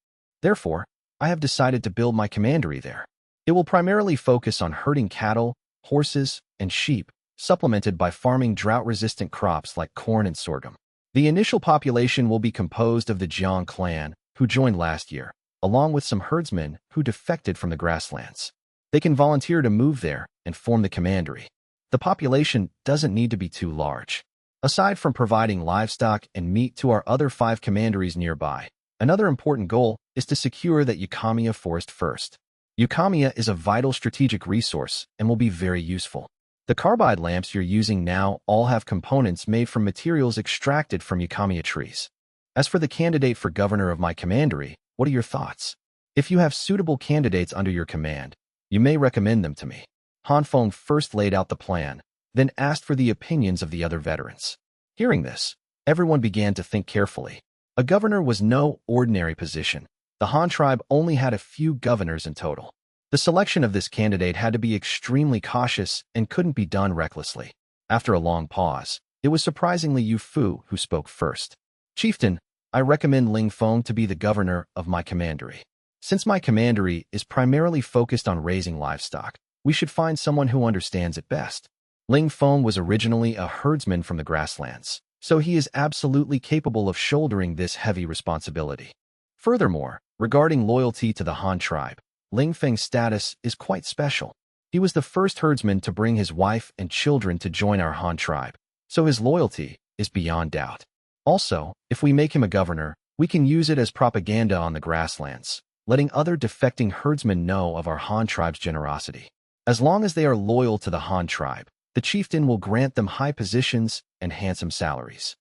Therefore, I have decided to build my commandery there. It will primarily focus on herding cattle, horses, and sheep, supplemented by farming drought-resistant crops like corn and sorghum. The initial population will be composed of the Jiang clan, who joined last year, along with some herdsmen who defected from the grasslands. They can volunteer to move there and form the commandery. The population doesn't need to be too large. Aside from providing livestock and meat to our other 5 commanderies nearby, another important goal is to secure that Ukamiya Forest first. Ukamiya is a vital strategic resource and will be very useful. The carbide lamps you're using now all have components made from materials extracted from Ukamiya trees. As for the candidate for governor of my commandery, what are your thoughts? If you have suitable candidates under your command, you may recommend them to me. Han Feng first laid out the plan, then asked for the opinions of the other veterans. Hearing this, everyone began to think carefully. A governor was no ordinary position. The Han tribe only had a few governors in total. The selection of this candidate had to be extremely cautious and couldn't be done recklessly. After a long pause, it was surprisingly Yu Fu who spoke first. Chieftain, I recommend Ling Feng to be the governor of my commandery. Since my commandery is primarily focused on raising livestock, we should find someone who understands it best. Ling Feng was originally a herdsman from the grasslands, so he is absolutely capable of shouldering this heavy responsibility. Furthermore, regarding loyalty to the Han tribe, Ling Feng's status is quite special. He was the first herdsman to bring his wife and children to join our Han tribe, so his loyalty is beyond doubt. Also, if we make him a governor, we can use it as propaganda on the grasslands, letting other defecting herdsmen know of our Han tribe's generosity. As long as they are loyal to the Han tribe, the chieftain will grant them high positions and handsome salaries.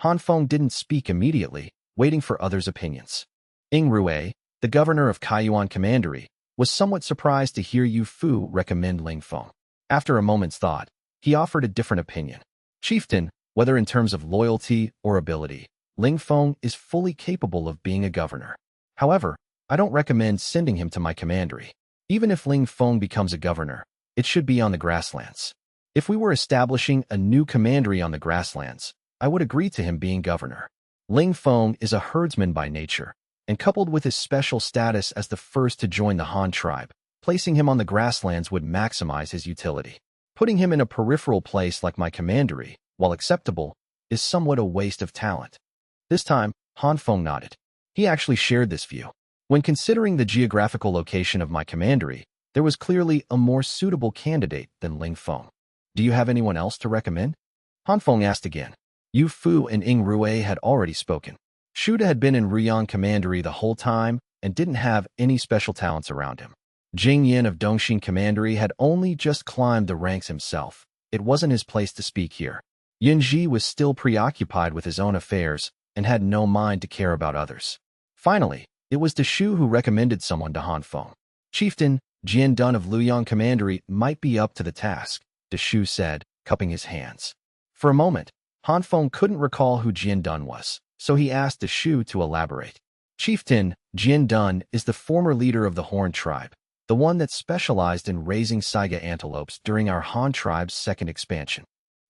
Han Feng didn't speak immediately, waiting for others' opinions. Rue, the governor of Kaiyuan Commandery, was somewhat surprised to hear Yu Fu recommend Ling Feng. After a moment's thought, he offered a different opinion. Chieftain, whether in terms of loyalty or ability, Ling Feng is fully capable of being a governor. However, I don't recommend sending him to my commandery. Even if Ling Feng becomes a governor, it should be on the grasslands. If we were establishing a new commandery on the grasslands, I would agree to him being governor. Ling Feng is a herdsman by nature, and coupled with his special status as the first to join the Han tribe, placing him on the grasslands would maximize his utility. Putting him in a peripheral place like my commandery, while acceptable, is somewhat a waste of talent. This time, Han Feng nodded. He actually shared this view. When considering the geographical location of my commandery, there was clearly a more suitable candidate than Ling Feng. Do you have anyone else to recommend? Han Feng asked again. Yu Fu and Ying Rue had already spoken. Shou Ya had been in Riyang Commandery the whole time and didn't have any special talents around him. Jing Yin of Dongxin Commandery had only just climbed the ranks himself. It wasn't his place to speak here. Yin Ji was still preoccupied with his own affairs and had no mind to care about others. Finally, it was Shu who recommended someone to Han Feng. Chieftain Jian Dun of Luyang Commandery might be up to the task, Shu said, cupping his hands. For a moment, Han Feng couldn't recall who Jian Dun was, so he asked Shu to elaborate. Chieftain Jian Dun is the former leader of the Horn tribe, the one that specialized in raising Saiga antelopes during our Han tribe's second expansion.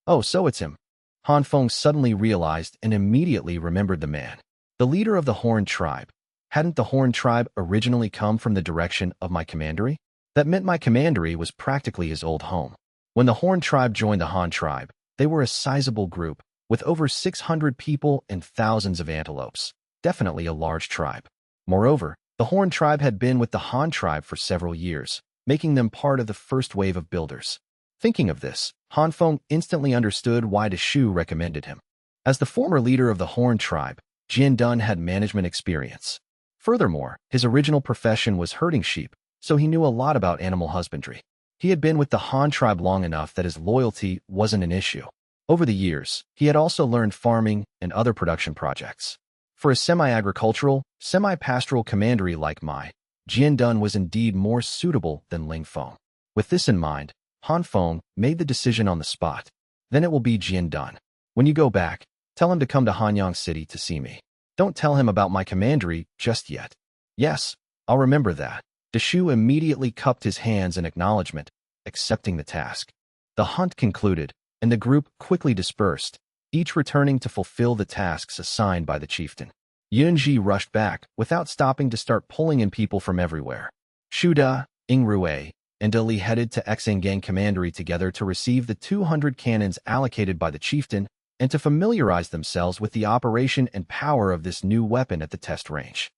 Oh, so it's him. Han Feng suddenly realized and immediately remembered the man. The leader of the Horn tribe. Hadn't the Horn tribe originally come from the direction of my commandery? That meant my commandery was practically his old home. When the Horn tribe joined the Han tribe, they were a sizable group, with over 600 people and thousands of antelopes. Definitely a large tribe. Moreover, the Horn tribe had been with the Han tribe for several years, making them part of the first wave of builders. Thinking of this, Han Feng instantly understood why Shu recommended him. As the former leader of the Horn tribe, Jian Dun had management experience. Furthermore, his original profession was herding sheep, so he knew a lot about animal husbandry. He had been with the Han tribe long enough that his loyalty wasn't an issue. Over the years, he had also learned farming and other production projects. For a semi-agricultural, semi-pastoral commandery like my, Jian Dun was indeed more suitable than Ling Feng. With this in mind, Han Feng made the decision on the spot. Then it will be Jian Dun. When you go back, tell him to come to Hanyang City to see me. Don't tell him about my commandery just yet. Yes, I'll remember that. Shu immediately cupped his hands in acknowledgement, accepting the task. The hunt concluded, and the group quickly dispersed, each returning to fulfill the tasks assigned by the chieftain. Yunji rushed back, without stopping to start pulling in people from everywhere. Shou Ya, Ying Rue, and Li headed to Xingang Commandery together to receive the 200 cannons allocated by the chieftain and to familiarize themselves with the operation and power of this new weapon at the test range.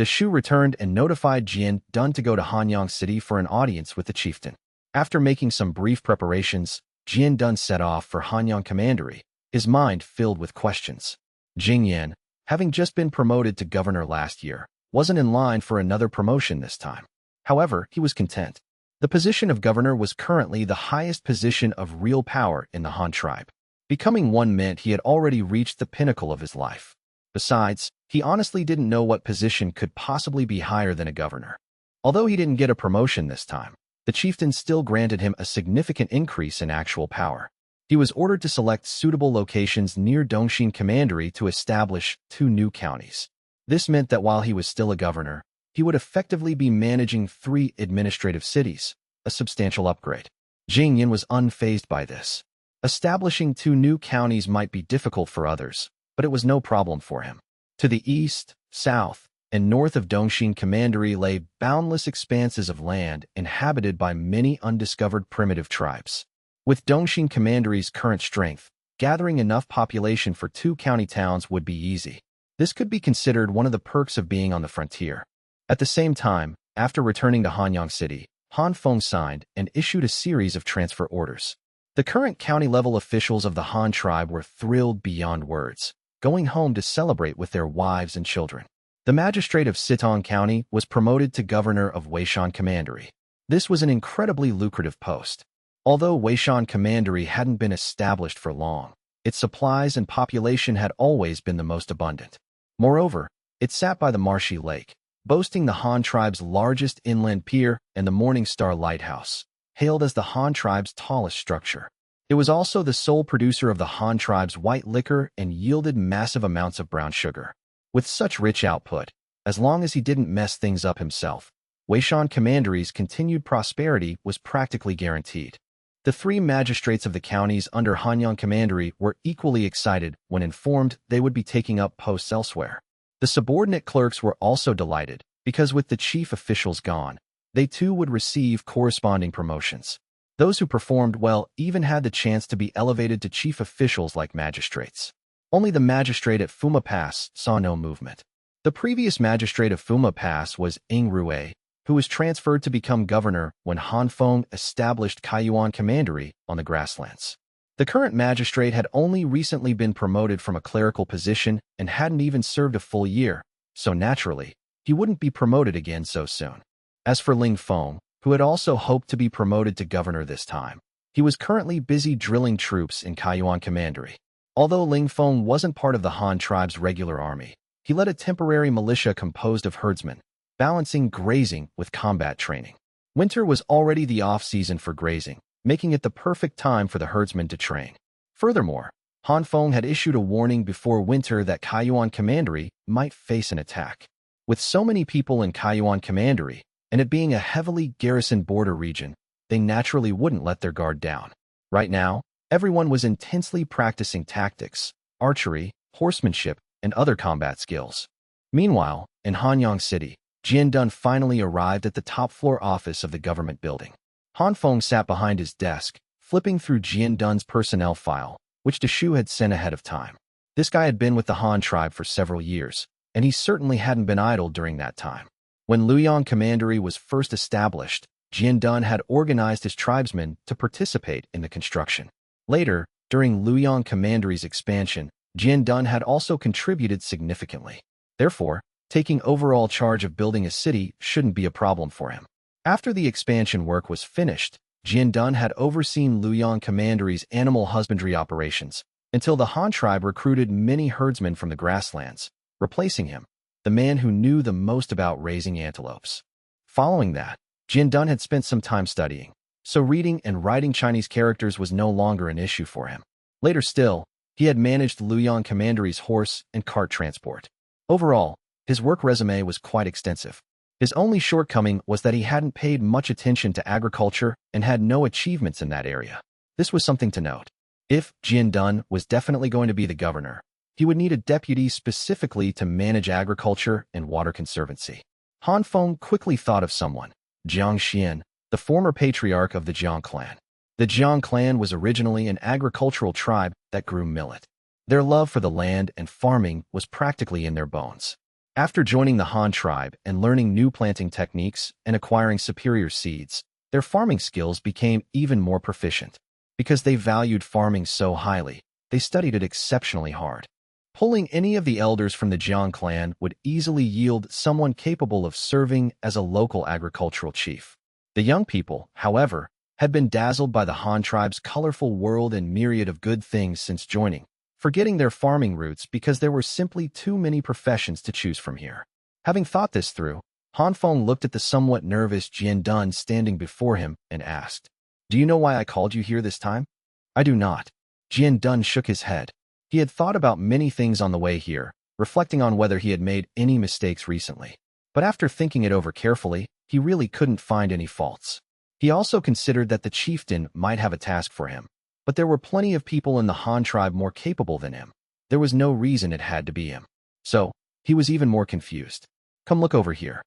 Shu returned and notified Jian Dun to go to Hanyang City for an audience with the chieftain. After making some brief preparations, Jian Dun set off for Hanyang Commandery, his mind filled with questions. Jing Yan, having just been promoted to governor last year, wasn't in line for another promotion this time. However, he was content. The position of governor was currently the highest position of real power in the Han tribe. Becoming one meant he had already reached the pinnacle of his life. Besides, he honestly didn't know what position could possibly be higher than a governor. Although he didn't get a promotion this time, the chieftain still granted him a significant increase in actual power. He was ordered to select suitable locations near Dongxin Commandery to establish 2 new counties. This meant that while he was still a governor, he would effectively be managing 3 administrative cities, a substantial upgrade. Jing Yin was unfazed by this. Establishing 2 new counties might be difficult for others, but it was no problem for him. To the east, south, and north of Dongxin Commandery lay boundless expanses of land inhabited by many undiscovered primitive tribes. With Dongxin Commandery's current strength, gathering enough population for 2 county towns would be easy. This could be considered one of the perks of being on the frontier. At the same time, after returning to Hanyang City, Han Feng signed and issued a series of transfer orders. The current county-level officials of the Han tribe were thrilled beyond words, going home to celebrate with their wives and children. The magistrate of Sitong County was promoted to governor of Weishan Commandery. This was an incredibly lucrative post. Although Weishan Commandery hadn't been established for long, its supplies and population had always been the most abundant. Moreover, it sat by the marshy lake, boasting the Han tribe's largest inland pier and the Morning Star Lighthouse, hailed as the Han tribe's tallest structure. It was also the sole producer of the Han tribe's white liquor and yielded massive amounts of brown sugar. With such rich output, as long as he didn't mess things up himself, Weishan Commandery's continued prosperity was practically guaranteed. The 3 magistrates of the counties under Hanyang Commandery were equally excited when informed they would be taking up posts elsewhere. The subordinate clerks were also delighted, because with the chief officials gone, they too would receive corresponding promotions. Those who performed well even had the chance to be elevated to chief officials like magistrates. Only the magistrate at Fuma Pass saw no movement. The previous magistrate of Fuma Pass was Ng Rue, who was transferred to become governor when Han Feng established Kaiyuan Commandery on the grasslands. The current magistrate had only recently been promoted from a clerical position and hadn't even served a full year, so naturally, he wouldn't be promoted again so soon. As for Ling Feng, who had also hoped to be promoted to governor this time, he was currently busy drilling troops in Kaiyuan Commandery. Although Ling Feng wasn't part of the Han tribe's regular army, he led a temporary militia composed of herdsmen, balancing grazing with combat training. Winter was already the off-season for grazing, making it the perfect time for the herdsmen to train. Furthermore, Han Feng had issued a warning before winter that Kaiyuan Commandery might face an attack. With so many people in Kaiyuan Commandery, and it being a heavily garrisoned border region, they naturally wouldn't let their guard down. Right now, everyone was intensely practicing tactics, archery, horsemanship, and other combat skills. Meanwhile, in Hanyang City, Jian Dun finally arrived at the top-floor office of the government building. Han Feng sat behind his desk, flipping through Jian Dun's personnel file, which Deshu had sent ahead of time. This guy had been with the Han tribe for several years, and he certainly hadn't been idle during that time. When Luoyang Commandery was first established, Jian Dun had organized his tribesmen to participate in the construction. Later, during Luoyang Commandery's expansion, Jian Dun had also contributed significantly. Therefore, taking overall charge of building a city shouldn't be a problem for him. After the expansion work was finished, Jian Dun had overseen Luoyang Commandery's animal husbandry operations until the Han tribe recruited many herdsmen from the grasslands, replacing him, the man who knew the most about raising antelopes. Following that, Jian Dun had spent some time studying, so reading and writing Chinese characters was no longer an issue for him. Later still, he had managed Luoyang Commandery's horse and cart transport. Overall, his work resume was quite extensive. His only shortcoming was that he hadn't paid much attention to agriculture and had no achievements in that area. This was something to note. If Jian Dun was definitely going to be the governor, he would need a deputy specifically to manage agriculture and water conservancy. Han Feng quickly thought of someone, Jiang Xian, the former patriarch of the Jiang clan. The Jiang clan was originally an agricultural tribe that grew millet. Their love for the land and farming was practically in their bones. After joining the Han tribe and learning new planting techniques and acquiring superior seeds, their farming skills became even more proficient. Because they valued farming so highly, they studied it exceptionally hard. Pulling any of the elders from the Jiang clan would easily yield someone capable of serving as a local agricultural chief. The young people, however, had been dazzled by the Han tribe's colorful world and myriad of good things since joining, forgetting their farming roots because there were simply too many professions to choose from here. Having thought this through, Han Feng looked at the somewhat nervous Jian Dun standing before him and asked, "Do you know why I called you here this time?" "I do not." Jian Dun shook his head. He had thought about many things on the way here, reflecting on whether he had made any mistakes recently. But after thinking it over carefully, he really couldn't find any faults. He also considered that the chieftain might have a task for him, but there were plenty of people in the Han tribe more capable than him. There was no reason it had to be him. So, he was even more confused. "Come look over here."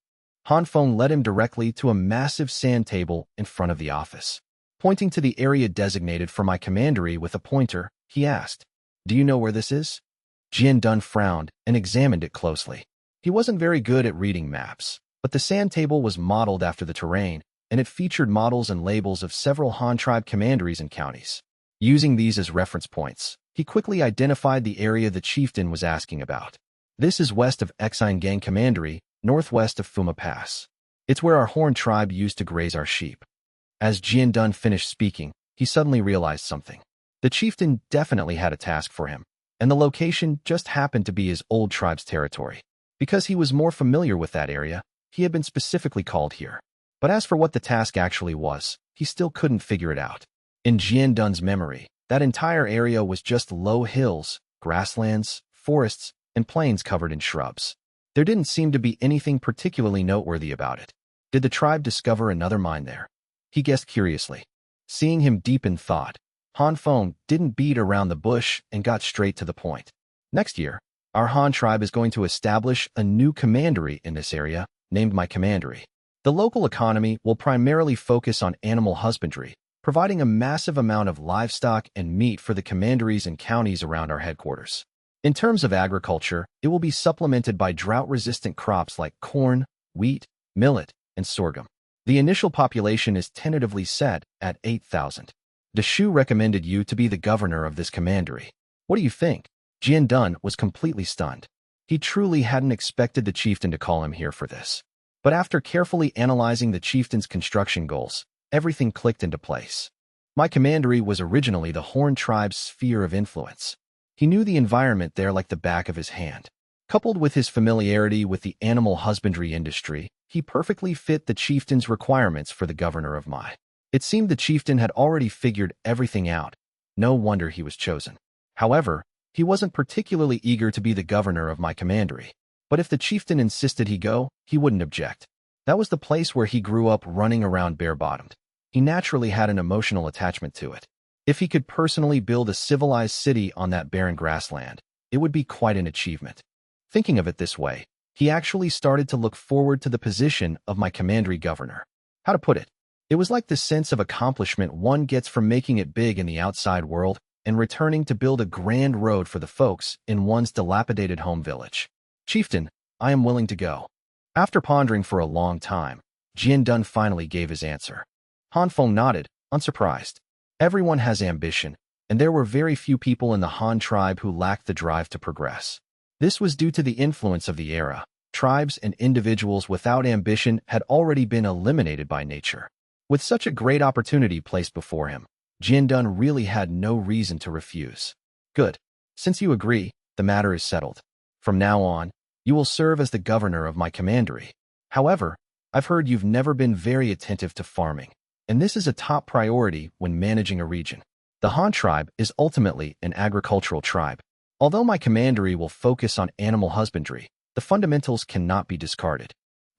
Han Feng led him directly to a massive sand table in front of the office. Pointing to the area designated for my commandery with a pointer, he asked, "Do you know where this is?" Jian Dun frowned and examined it closely. He wasn't very good at reading maps, but the sand table was modeled after the terrain, and it featured models and labels of several Han tribe commanderies and counties. Using these as reference points, he quickly identified the area the chieftain was asking about. "This is west of Exine Commandery, northwest of Fuma Pass. It's where our Horn tribe used to graze our sheep." As Jian Dun finished speaking, he suddenly realized something. The chieftain definitely had a task for him, and the location just happened to be his old tribe's territory. Because he was more familiar with that area, he had been specifically called here. But as for what the task actually was, he still couldn't figure it out. In Jian Dun's memory, that entire area was just low hills, grasslands, forests, and plains covered in shrubs. There didn't seem to be anything particularly noteworthy about it. Did the tribe discover another mine there? He guessed curiously. Seeing him deep in thought, Han Feng didn't beat around the bush and got straight to the point. "Next year, our Han tribe is going to establish a new commandery in this area, named my commandery. The local economy will primarily focus on animal husbandry, providing a massive amount of livestock and meat for the commanderies and counties around our headquarters. In terms of agriculture, it will be supplemented by drought-resistant crops like corn, wheat, millet, and sorghum. The initial population is tentatively set at 8,000. The Shou recommended you to be the governor of this commandery. What do you think? Jian Dun was completely stunned. He truly hadn't expected the chieftain to call him here for this. But after carefully analyzing the chieftain's construction goals, everything clicked into place. My commandery was originally the Horn tribe's sphere of influence. He knew the environment there like the back of his hand. Coupled with his familiarity with the animal husbandry industry, he perfectly fit the chieftain's requirements for the governor of my. It seemed the chieftain had already figured everything out. No wonder he was chosen. However, he wasn't particularly eager to be the governor of my commandery. But if the chieftain insisted he go, he wouldn't object. That was the place where he grew up running around bare-bottomed. He naturally had an emotional attachment to it. If he could personally build a civilized city on that barren grassland, it would be quite an achievement. Thinking of it this way, he actually started to look forward to the position of my commandery governor. How to put it? It was like the sense of accomplishment one gets from making it big in the outside world and returning to build a grand road for the folks in one's dilapidated home village. Chieftain, I am willing to go. After pondering for a long time, Jian Dun finally gave his answer. Han Feng nodded, unsurprised. Everyone has ambition, and there were very few people in the Han tribe who lacked the drive to progress. This was due to the influence of the era. Tribes and individuals without ambition had already been eliminated by nature. With such a great opportunity placed before him, Jian Dun really had no reason to refuse. Good. Since you agree, the matter is settled. From now on, you will serve as the governor of my commandery. However, I've heard you've never been very attentive to farming, and this is a top priority when managing a region. The Han tribe is ultimately an agricultural tribe. Although my commandery will focus on animal husbandry, the fundamentals cannot be discarded.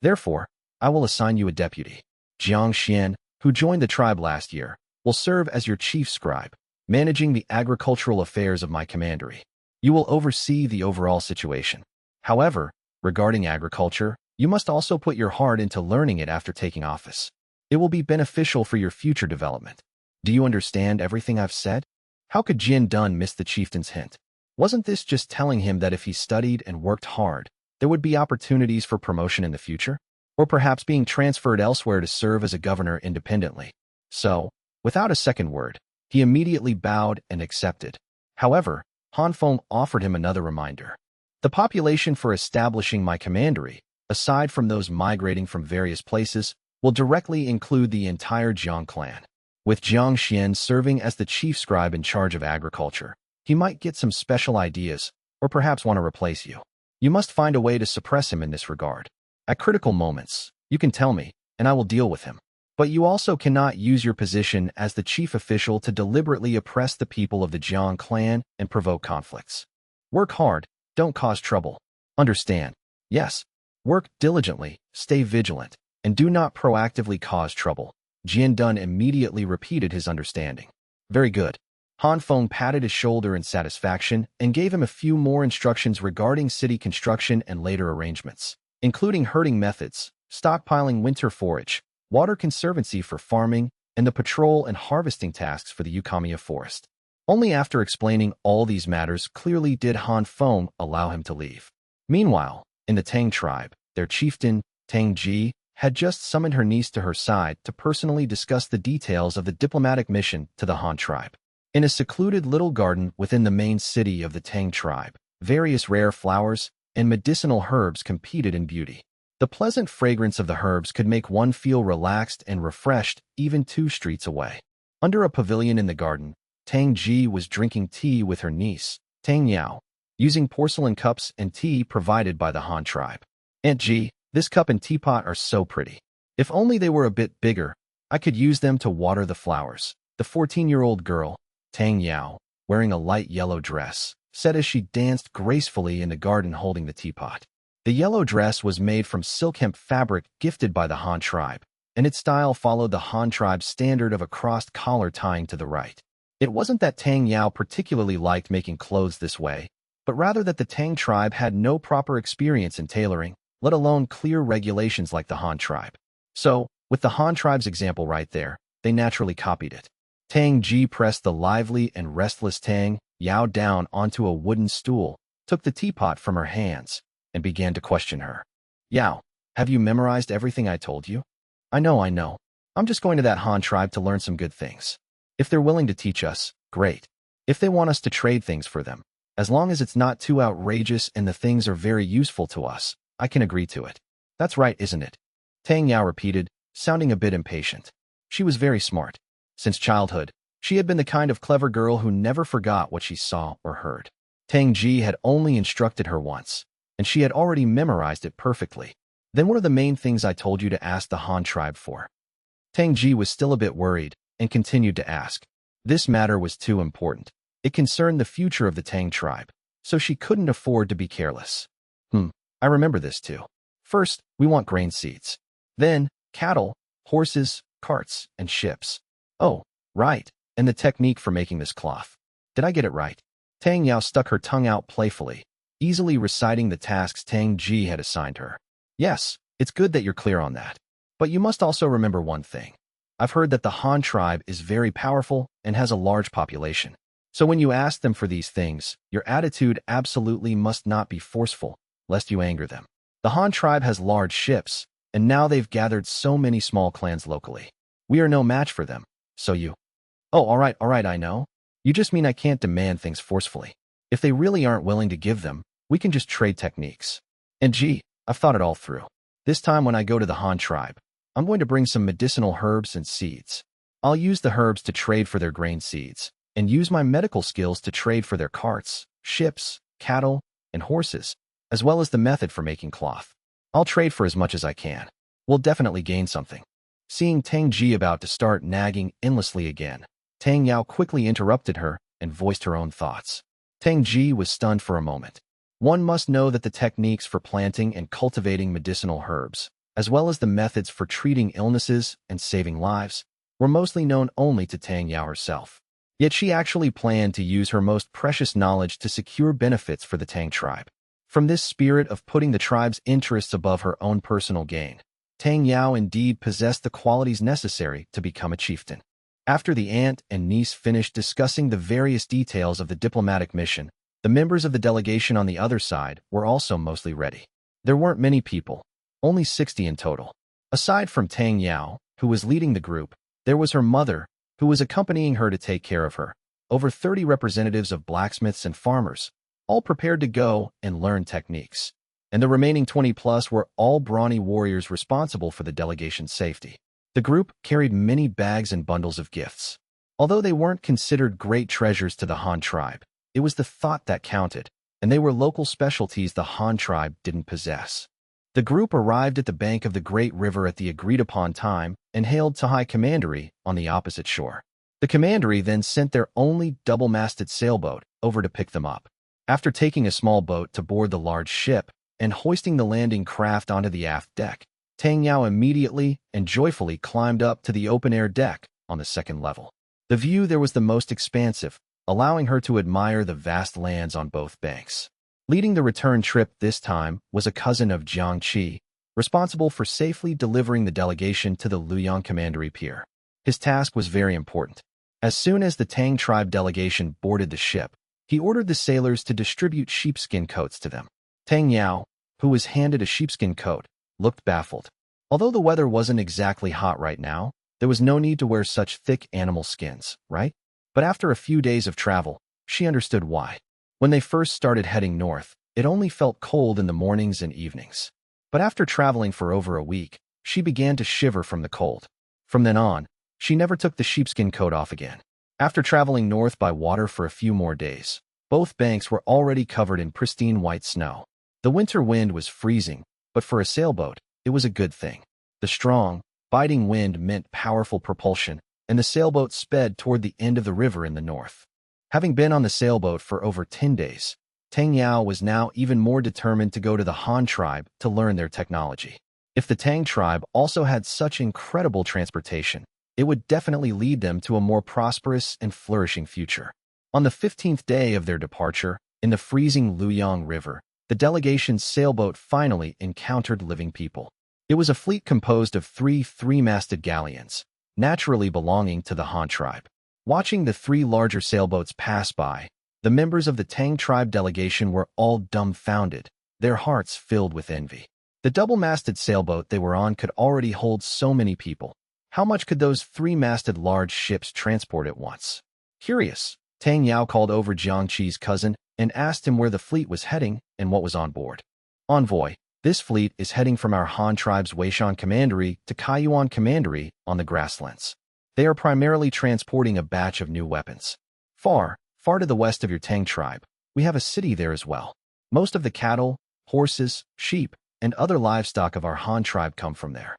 Therefore, I will assign you a deputy. Jiang Xian, who joined the tribe last year, will serve as your chief scribe, managing the agricultural affairs of my commandery. You will oversee the overall situation. However, regarding agriculture, you must also put your heart into learning it after taking office. It will be beneficial for your future development. Do you understand everything I've said? How could Jian Dun miss the chieftain's hint? Wasn't this just telling him that if he studied and worked hard, there would be opportunities for promotion in the future? Or perhaps being transferred elsewhere to serve as a governor independently? So, without a second word, he immediately bowed and accepted. However, Han Feng offered him another reminder. The population for establishing my commandery, aside from those migrating from various places, will directly include the entire Jiang clan. With Jiang Xian serving as the chief scribe in charge of agriculture, he might get some special ideas, or perhaps want to replace you. You must find a way to suppress him in this regard. At critical moments, you can tell me, and I will deal with him. But you also cannot use your position as the chief official to deliberately oppress the people of the Jiang clan and provoke conflicts. Work hard, don't cause trouble. Understand? Yes. Work diligently, stay vigilant, and do not proactively cause trouble. Jian Dun immediately repeated his understanding. Very good. Han Feng patted his shoulder in satisfaction and gave him a few more instructions regarding city construction and later arrangements, including herding methods, stockpiling winter forage, water conservancy for farming, and the patrol and harvesting tasks for the Ukamiya forest. Only after explaining all these matters clearly did Han Feng allow him to leave. Meanwhile, in the Tang tribe, their chieftain, Tang Ji, had just summoned her niece to her side to personally discuss the details of the diplomatic mission to the Han tribe. In a secluded little garden within the main city of the Tang tribe, various rare flowers and medicinal herbs competed in beauty. The pleasant fragrance of the herbs could make one feel relaxed and refreshed even 2 streets away. Under a pavilion in the garden, Tang Ji was drinking tea with her niece, Tang Yao, using porcelain cups and tea provided by the Han tribe. Aunt Ji, this cup and teapot are so pretty. If only they were a bit bigger, I could use them to water the flowers. The 14-year-old girl, Tang Yao, wearing a light yellow dress, said as she danced gracefully in the garden holding the teapot. The yellow dress was made from silk hemp fabric gifted by the Han tribe, and its style followed the Han tribe's standard of a crossed collar tying to the right. It wasn't that Tang Yao particularly liked making clothes this way, but rather that the Tang tribe had no proper experience in tailoring, let alone clear regulations like the Han tribe. So, with the Han tribe's example right there, they naturally copied it. Tang Ji pressed the lively and restless Tang Yao down onto a wooden stool, took the teapot from her hands, and began to question her. Yao, have you memorized everything I told you? I know. I'm just going to that Han tribe to learn some good things. If they're willing to teach us, great. If they want us to trade things for them, as long as it's not too outrageous and the things are very useful to us, I can agree to it. That's right, isn't it? Tang Yao repeated, sounding a bit impatient. She was very smart. Since childhood, she had been the kind of clever girl who never forgot what she saw or heard. Tang Ji had only instructed her once, and she had already memorized it perfectly. Then what are the main things I told you to ask the Han tribe for? Tang Ji was still a bit worried and continued to ask. This matter was too important. It concerned the future of the Tang tribe, so she couldn't afford to be careless. I remember this too. First, we want grain seeds. Then, cattle, horses, carts, and ships. Oh, right, and the technique for making this cloth. Did I get it right? Tang Yao stuck her tongue out playfully, easily reciting the tasks Tang Ji had assigned her. Yes, it's good that you're clear on that. But you must also remember one thing. I've heard that the Han tribe is very powerful and has a large population. So when you ask them for these things, your attitude absolutely must not be forceful, lest you anger them. The Han tribe has large ships, and now they've gathered so many small clans locally. We are no match for them, so you... Oh, all right, I know. You just mean I can't demand things forcefully. If they really aren't willing to give them, we can just trade techniques. And gee, I've thought it all through. This time when I go to the Han tribe, I'm going to bring some medicinal herbs and seeds. I'll use the herbs to trade for their grain seeds, and use my medical skills to trade for their carts, ships, cattle, and horses, as well as the method for making cloth. I'll trade for as much as I can. We'll definitely gain something. Seeing Tang Ji about to start nagging endlessly again, Tang Yao quickly interrupted her and voiced her own thoughts. Tang Ji was stunned for a moment. One must know that the techniques for planting and cultivating medicinal herbs, as well as the methods for treating illnesses and saving lives, were mostly known only to Tang Yao herself. Yet she actually planned to use her most precious knowledge to secure benefits for the Tang tribe. From this spirit of putting the tribe's interests above her own personal gain, Tang Yao indeed possessed the qualities necessary to become a chieftain. After the aunt and niece finished discussing the various details of the diplomatic mission, the members of the delegation on the other side were also mostly ready. There weren't many people, only 60 in total. Aside from Tang Yao, who was leading the group, there was her mother, who was accompanying her to take care of her, over 30 representatives of blacksmiths and farmers, all prepared to go and learn techniques. And the remaining 20+ were all brawny warriors responsible for the delegation's safety. The group carried many bags and bundles of gifts. Although they weren't considered great treasures to the Han tribe, it was the thought that counted, and they were local specialties the Han tribe didn't possess. The group arrived at the bank of the Great River at the agreed-upon time and hailed Tahai Commandery on the opposite shore. The Commandery then sent their only double-masted sailboat over to pick them up. After taking a small boat to board the large ship and hoisting the landing craft onto the aft deck, Tang Yao immediately and joyfully climbed up to the open-air deck on the second level. The view there was the most expansive, allowing her to admire the vast lands on both banks. Leading the return trip this time was a cousin of Jiang Qi, responsible for safely delivering the delegation to the Luoyang Commandery Pier. His task was very important. As soon as the Tang tribe delegation boarded the ship, he ordered the sailors to distribute sheepskin coats to them. Tang Yao, who was handed a sheepskin coat, looked baffled. Although the weather wasn't exactly hot right now, there was no need to wear such thick animal skins, right? But after a few days of travel, she understood why. When they first started heading north, it only felt cold in the mornings and evenings. But after traveling for over a week, she began to shiver from the cold. From then on, she never took the sheepskin coat off again. After traveling north by water for a few more days, both banks were already covered in pristine white snow. The winter wind was freezing, but for a sailboat, it was a good thing. The strong, biting wind meant powerful propulsion, and the sailboat sped toward the end of the river in the north. Having been on the sailboat for over 10 days, Tang Yao was now even more determined to go to the Han tribe to learn their technology. If the Tang tribe also had such incredible transportation, it would definitely lead them to a more prosperous and flourishing future. On the 15th day of their departure, in the freezing Luoyang River, the delegation's sailboat finally encountered living people. It was a fleet composed of three masted galleons, naturally belonging to the Han tribe. Watching the three larger sailboats pass by, the members of the Tang tribe delegation were all dumbfounded, their hearts filled with envy. The double-masted sailboat they were on could already hold so many people. How much could those three-masted large ships transport at once? Curious, Tang Yao called over Jiang Qi's cousin and asked him where the fleet was heading and what was on board. Envoy, this fleet is heading from our Han tribe's Weishan commandery to Kaiyuan commandery on the grasslands. They are primarily transporting a batch of new weapons. Far to the west of your Tang tribe, we have a city there as well. Most of the cattle, horses, sheep, and other livestock of our Han tribe come from there.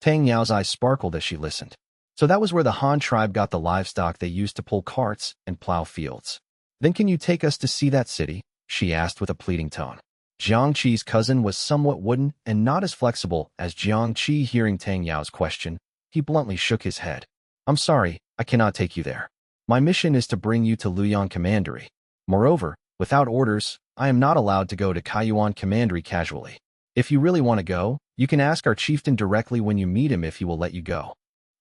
Tang Yao's eyes sparkled as she listened. So that was where the Han tribe got the livestock they used to pull carts and plow fields. Then can you take us to see that city? She asked with a pleading tone. Jiang Qi's cousin was somewhat wooden and not as flexible as Jiang Qi. Hearing Tang Yao's question, he bluntly shook his head. I'm sorry, I cannot take you there. My mission is to bring you to Luoyang Commandery. Moreover, without orders, I am not allowed to go to Kaiyuan Commandery casually. If you really want to go, you can ask our chieftain directly when you meet him if he will let you go.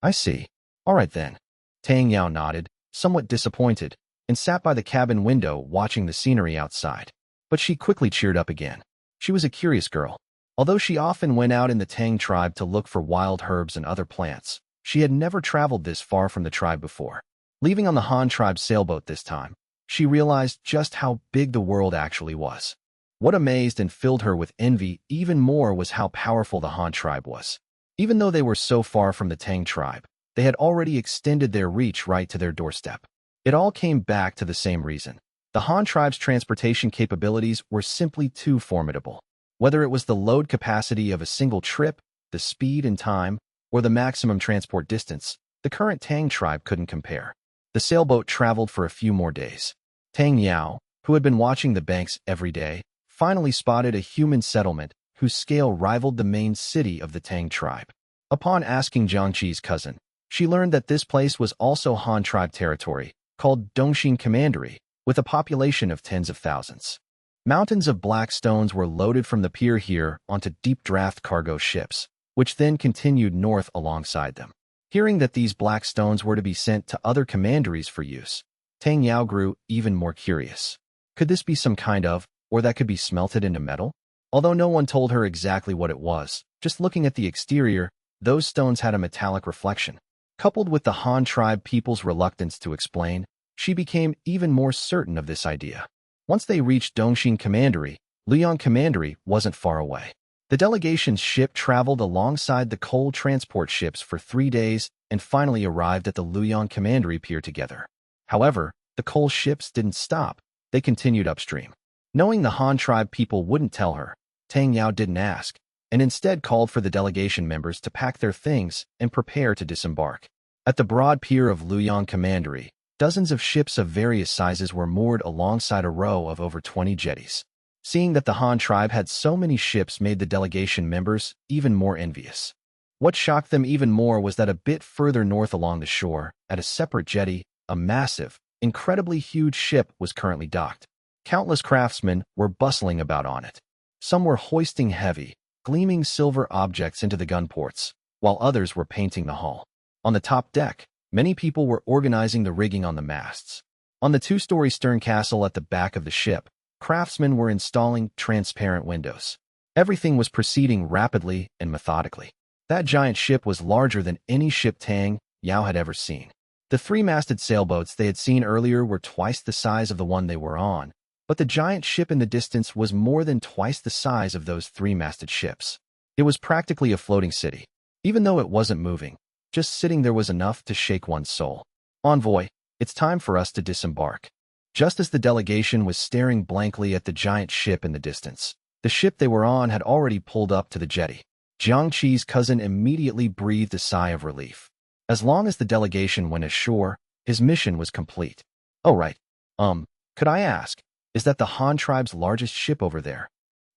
I see. All right then. Tang Yao nodded, somewhat disappointed, and sat by the cabin window watching the scenery outside. But she quickly cheered up again. She was a curious girl. Although she often went out in the Tang tribe to look for wild herbs and other plants, she had never traveled this far from the tribe before. Leaving on the Han tribe sailboat this time, she realized just how big the world actually was. What amazed and filled her with envy even more was how powerful the Han tribe was. Even though they were so far from the Tang tribe, they had already extended their reach right to their doorstep. It all came back to the same reason. The Han tribe's transportation capabilities were simply too formidable. Whether it was the load capacity of a single trip, the speed and time, or the maximum transport distance, the current Tang tribe couldn't compare. The sailboat traveled for a few more days. Tang Yao, who had been watching the banks every day, finally spotted a human settlement whose scale rivaled the main city of the Tang tribe. Upon asking Jiang Qi's cousin, she learned that this place was also Han tribe territory, called Dongxing Commandery, with a population of tens of thousands. Mountains of black stones were loaded from the pier here onto deep draft cargo ships, which then continued north alongside them. Hearing that these black stones were to be sent to other commanderies for use, Tang Yao grew even more curious. Could this be some kind of, or that could be smelted into metal? Although no one told her exactly what it was, just looking at the exterior, those stones had a metallic reflection. Coupled with the Han tribe people's reluctance to explain, she became even more certain of this idea. Once they reached Dongxing Commandery, Luoyang Commandery wasn't far away. The delegation's ship traveled alongside the coal transport ships for 3 days and finally arrived at the Luoyang Commandery pier together. However, the coal ships didn't stop. They continued upstream. Knowing the Han tribe people wouldn't tell her, Tang Yao didn't ask, and instead called for the delegation members to pack their things and prepare to disembark. At the broad pier of Luoyang Commandery, dozens of ships of various sizes were moored alongside a row of over 20 jetties. Seeing that the Han tribe had so many ships made the delegation members even more envious. What shocked them even more was that a bit further north along the shore, at a separate jetty, a massive, incredibly huge ship was currently docked. Countless craftsmen were bustling about on it. Some were hoisting heavy, gleaming silver objects into the gun ports, while others were painting the hull. On the top deck, many people were organizing the rigging on the masts. On the 2-story stern castle at the back of the ship, craftsmen were installing transparent windows. Everything was proceeding rapidly and methodically. That giant ship was larger than any ship Tang Yao had ever seen. The 3-masted sailboats they had seen earlier were twice the size of the one they were on, but the giant ship in the distance was more than twice the size of those 3-masted ships. It was practically a floating city. Even though it wasn't moving, just sitting there was enough to shake one's soul. Envoy, it's time for us to disembark. Just as the delegation was staring blankly at the giant ship in the distance, the ship they were on had already pulled up to the jetty. Jiang Qi's cousin immediately breathed a sigh of relief. As long as the delegation went ashore, his mission was complete. Oh right. Could I ask, is that the Han tribe's largest ship over there?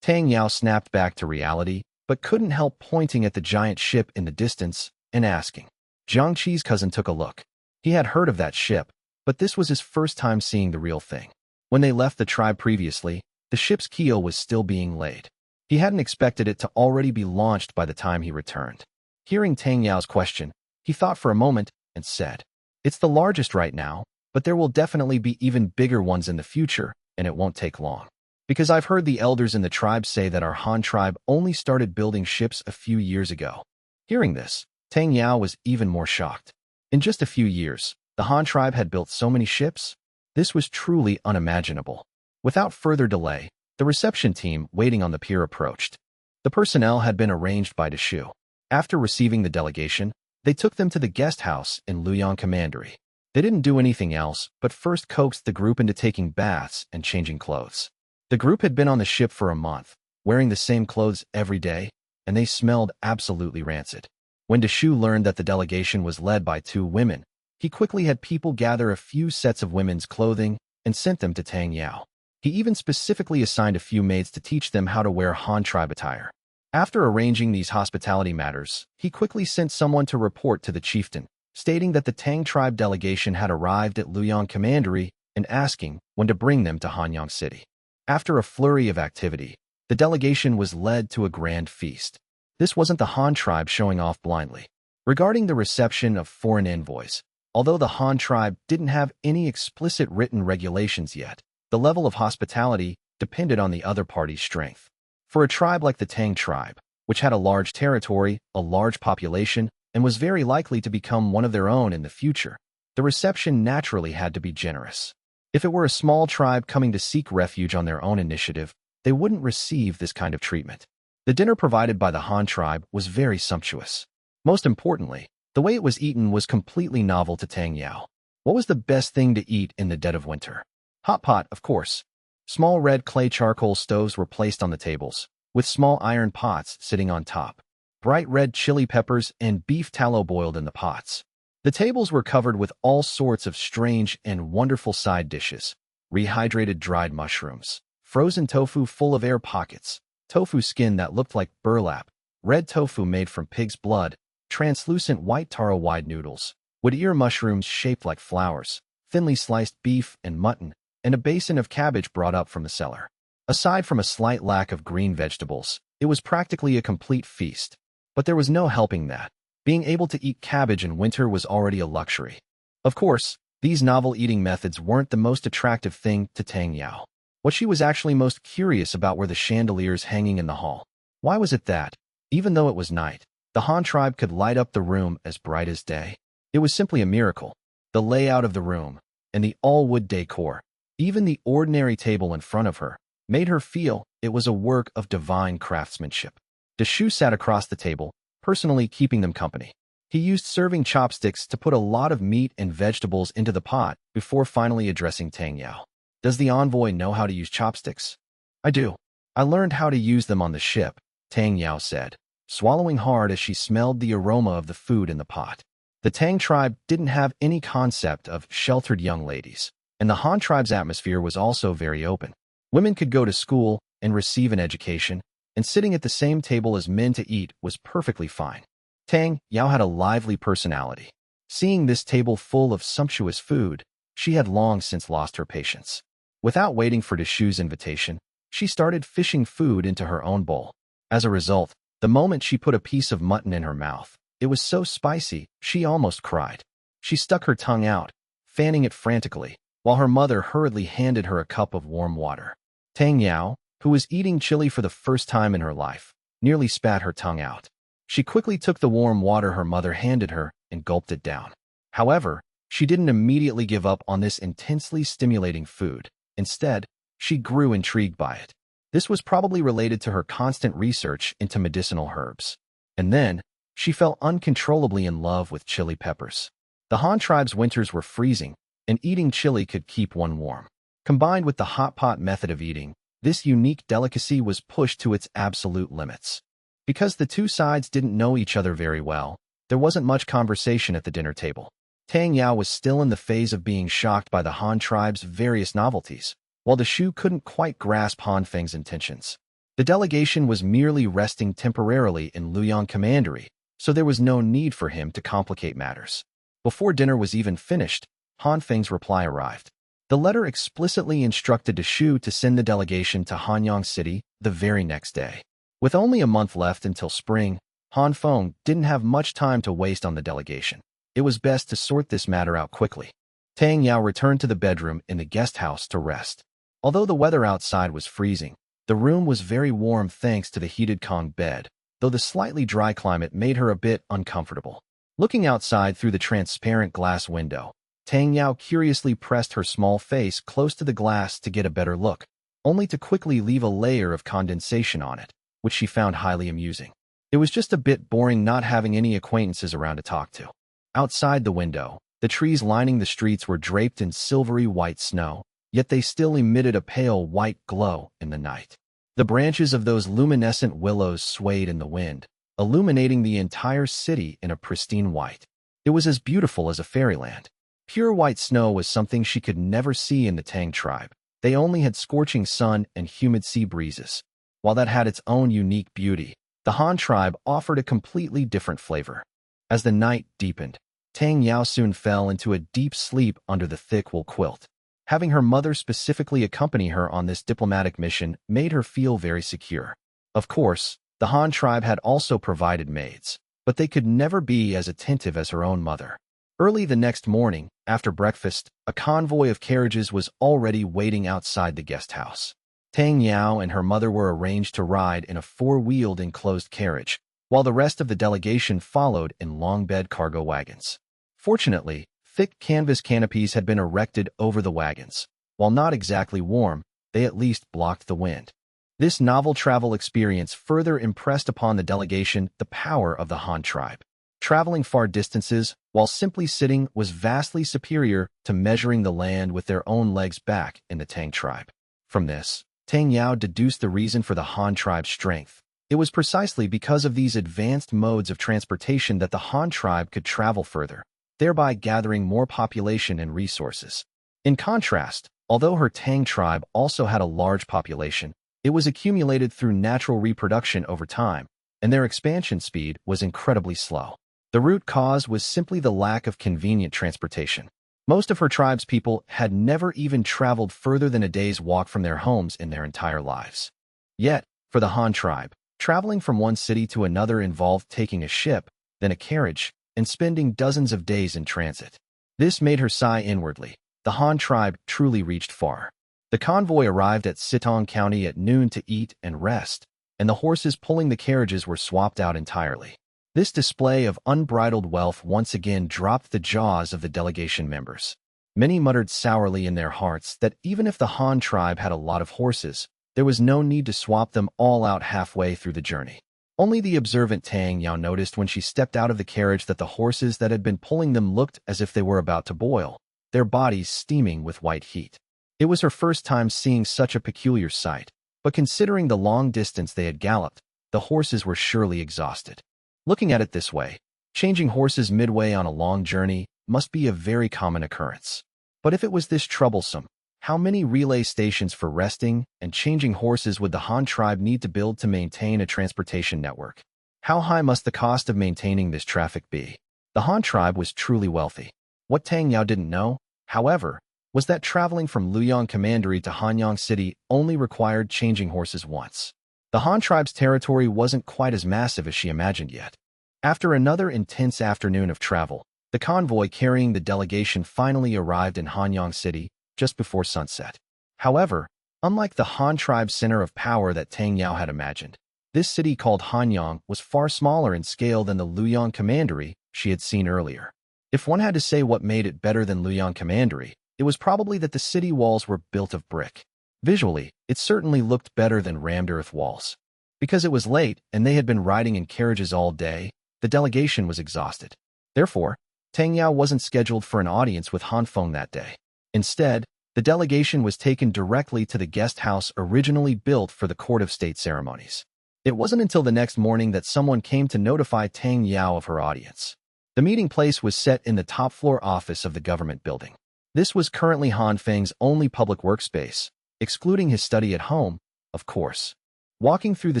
Tang Yao snapped back to reality, but couldn't help pointing at the giant ship in the distance and asking. Jiang Qi's cousin took a look. He had heard of that ship, but this was his first time seeing the real thing. When they left the tribe previously, the ship's keel was still being laid. He hadn't expected it to already be launched by the time he returned. Hearing Tang Yao's question, he thought for a moment and said, It's the largest right now, but there will definitely be even bigger ones in the future, and it won't take long. Because I've heard the elders in the tribe say that our Han tribe only started building ships a few years ago. Hearing this, Tang Yao was even more shocked. In just a few years, the Han tribe had built so many ships? This was truly unimaginable. Without further delay, the reception team waiting on the pier approached. The personnel had been arranged by Shou. After receiving the delegation, they took them to the guest house in Luoyang Commandery. They didn't do anything else, but first coaxed the group into taking baths and changing clothes. The group had been on the ship for a month, wearing the same clothes every day, and they smelled absolutely rancid. When Shou learned that the delegation was led by 2 women, he quickly had people gather a few sets of women's clothing and sent them to Tang Yao. He even specifically assigned a few maids to teach them how to wear Han tribe attire. After arranging these hospitality matters, he quickly sent someone to report to the chieftain, stating that the Tang tribe delegation had arrived at Luoyang Commandery and asking when to bring them to Hanyang City. After a flurry of activity, the delegation was led to a grand feast. This wasn't the Han tribe showing off blindly. Regarding the reception of foreign envoys, although the Han tribe didn't have any explicit written regulations yet, the level of hospitality depended on the other party's strength. For a tribe like the Tang tribe, which had a large territory, a large population, and was very likely to become one of their own in the future, the reception naturally had to be generous. If it were a small tribe coming to seek refuge on their own initiative, they wouldn't receive this kind of treatment. The dinner provided by the Han tribe was very sumptuous. Most importantly, the way it was eaten was completely novel to Tang Yao. What was the best thing to eat in the dead of winter? Hot pot, of course. Small red clay charcoal stoves were placed on the tables, with small iron pots sitting on top. Bright red chili peppers and beef tallow boiled in the pots. The tables were covered with all sorts of strange and wonderful side dishes. Rehydrated dried mushrooms, frozen tofu full of air pockets, tofu skin that looked like burlap, red tofu made from pig's blood, translucent white taro wide noodles, wood ear mushrooms shaped like flowers, thinly sliced beef and mutton, and a basin of cabbage brought up from the cellar. Aside from a slight lack of green vegetables, it was practically a complete feast. But there was no helping that. Being able to eat cabbage in winter was already a luxury. Of course, these novel eating methods weren't the most attractive thing to Tang Yao. What she was actually most curious about were the chandeliers hanging in the hall. Why was it that, even though it was night, the Han tribe could light up the room as bright as day? It was simply a miracle. The layout of the room, and the all-wood decor, even the ordinary table in front of her, made her feel it was a work of divine craftsmanship. Shou sat across the table, personally keeping them company. He used serving chopsticks to put a lot of meat and vegetables into the pot before finally addressing Tang Yao. Does the envoy know how to use chopsticks? I do. I learned how to use them on the ship, Tang Yao said, swallowing hard as she smelled the aroma of the food in the pot. The Tang tribe didn't have any concept of sheltered young ladies, and the Han tribe's atmosphere was also very open. Women could go to school and receive an education, and sitting at the same table as men to eat was perfectly fine. Tang Yao had a lively personality. Seeing this table full of sumptuous food, she had long since lost her patience. Without waiting for Shou's invitation, she started fishing food into her own bowl. As a result, the moment she put a piece of mutton in her mouth, it was so spicy, she almost cried. She stuck her tongue out, fanning it frantically, while her mother hurriedly handed her a cup of warm water. Tang Yao, who was eating chili for the first time in her life, nearly spat her tongue out. She quickly took the warm water her mother handed her and gulped it down. However, she didn't immediately give up on this intensely stimulating food. Instead, she grew intrigued by it. This was probably related to her constant research into medicinal herbs. And then, she fell uncontrollably in love with chili peppers. The Han tribe's winters were freezing, and eating chili could keep one warm. Combined with the hot pot method of eating, this unique delicacy was pushed to its absolute limits. Because the two sides didn't know each other very well, there wasn't much conversation at the dinner table. Tang Yao was still in the phase of being shocked by the Han tribe's various novelties, while Shou couldn't quite grasp Han Feng's intentions. The delegation was merely resting temporarily in Luoyang Commandery, so there was no need for him to complicate matters. Before dinner was even finished, Han Feng's reply arrived. The letter explicitly instructed Shou to send the delegation to Hanyang City the very next day. With only a month left until spring, Han Feng didn't have much time to waste on the delegation. it was best to sort this matter out quickly. Tang Yao returned to the bedroom in the guest house to rest. Although the weather outside was freezing, the room was very warm thanks to the heated Kong bed, though the slightly dry climate made her a bit uncomfortable. Looking outside through the transparent glass window, Tang Yao curiously pressed her small face close to the glass to get a better look, only to quickly leave a layer of condensation on it, which she found highly amusing. It was just a bit boring not having any acquaintances around to talk to. Outside the window, the trees lining the streets were draped in silvery white snow, yet they still emitted a pale white glow in the night. The branches of those luminescent willows swayed in the wind, illuminating the entire city in a pristine white. It was as beautiful as a fairyland. Pure white snow was something she could never see in the Tang tribe. They only had scorching sun and humid sea breezes. While that had its own unique beauty, the Han tribe offered a completely different flavor. As the night deepened, Tang Yao soon fell into a deep sleep under the thick wool quilt. Having her mother specifically accompany her on this diplomatic mission made her feel very secure. Of course, the Han tribe had also provided maids, but they could never be as attentive as her own mother. Early the next morning, after breakfast, a convoy of carriages was already waiting outside the guest house. Tang Yao and her mother were arranged to ride in a four-wheeled enclosed carriage, while the rest of the delegation followed in long-bed cargo wagons. Fortunately, thick canvas canopies had been erected over the wagons. While not exactly warm, they at least blocked the wind. This novel travel experience further impressed upon the delegation the power of the Han tribe. Traveling far distances while simply sitting was vastly superior to measuring the land with their own legs back in the Tang tribe. From this, Tang Yao deduced the reason for the Han tribe's strength. It was precisely because of these advanced modes of transportation that the Han tribe could travel further, thereby gathering more population and resources. In contrast, although her Tang tribe also had a large population, it was accumulated through natural reproduction over time, and their expansion speed was incredibly slow. The root cause was simply the lack of convenient transportation. Most of her tribe's people had never even traveled further than a day's walk from their homes in their entire lives. Yet, for the Han tribe, traveling from one city to another involved taking a ship, then a carriage, and spending dozens of days in transit. This made her sigh inwardly. The Han tribe truly reached far. The convoy arrived at Sitong County at noon to eat and rest, and the horses pulling the carriages were swapped out entirely. This display of unbridled wealth once again dropped the jaws of the delegation members. Many muttered sourly in their hearts that even if the Han tribe had a lot of horses, there was no need to swap them all out halfway through the journey. Only the observant Tang Yao noticed when she stepped out of the carriage that the horses that had been pulling them looked as if they were about to boil, their bodies steaming with white heat. It was her first time seeing such a peculiar sight, but considering the long distance they had galloped, the horses were surely exhausted. Looking at it this way, changing horses midway on a long journey must be a very common occurrence. But if it was this troublesome, how many relay stations for resting and changing horses would the Han tribe need to build to maintain a transportation network? How high must the cost of maintaining this traffic be? The Han tribe was truly wealthy. What Tang Yao didn't know, however, was that traveling from Luoyang Commandery to Hanyang City only required changing horses once. The Han tribe's territory wasn't quite as massive as she imagined yet. After another intense afternoon of travel, the convoy carrying the delegation finally arrived in Hanyang City just before sunset. However, unlike the Han tribe's center of power that Tang Yao had imagined, this city called Hanyang was far smaller in scale than the Luoyang Commandery she had seen earlier. If one had to say what made it better than Luoyang Commandery, it was probably that the city walls were built of brick. Visually, it certainly looked better than rammed earth walls. Because it was late and they had been riding in carriages all day, the delegation was exhausted. Therefore, Tang Yao wasn't scheduled for an audience with Han Feng that day. Instead, the delegation was taken directly to the guest house originally built for the court of state ceremonies. It wasn't until the next morning that someone came to notify Tang Yao of her audience. The meeting place was set in the top-floor office of the government building. This was currently Han Feng's only public workspace, excluding his study at home, of course. Walking through the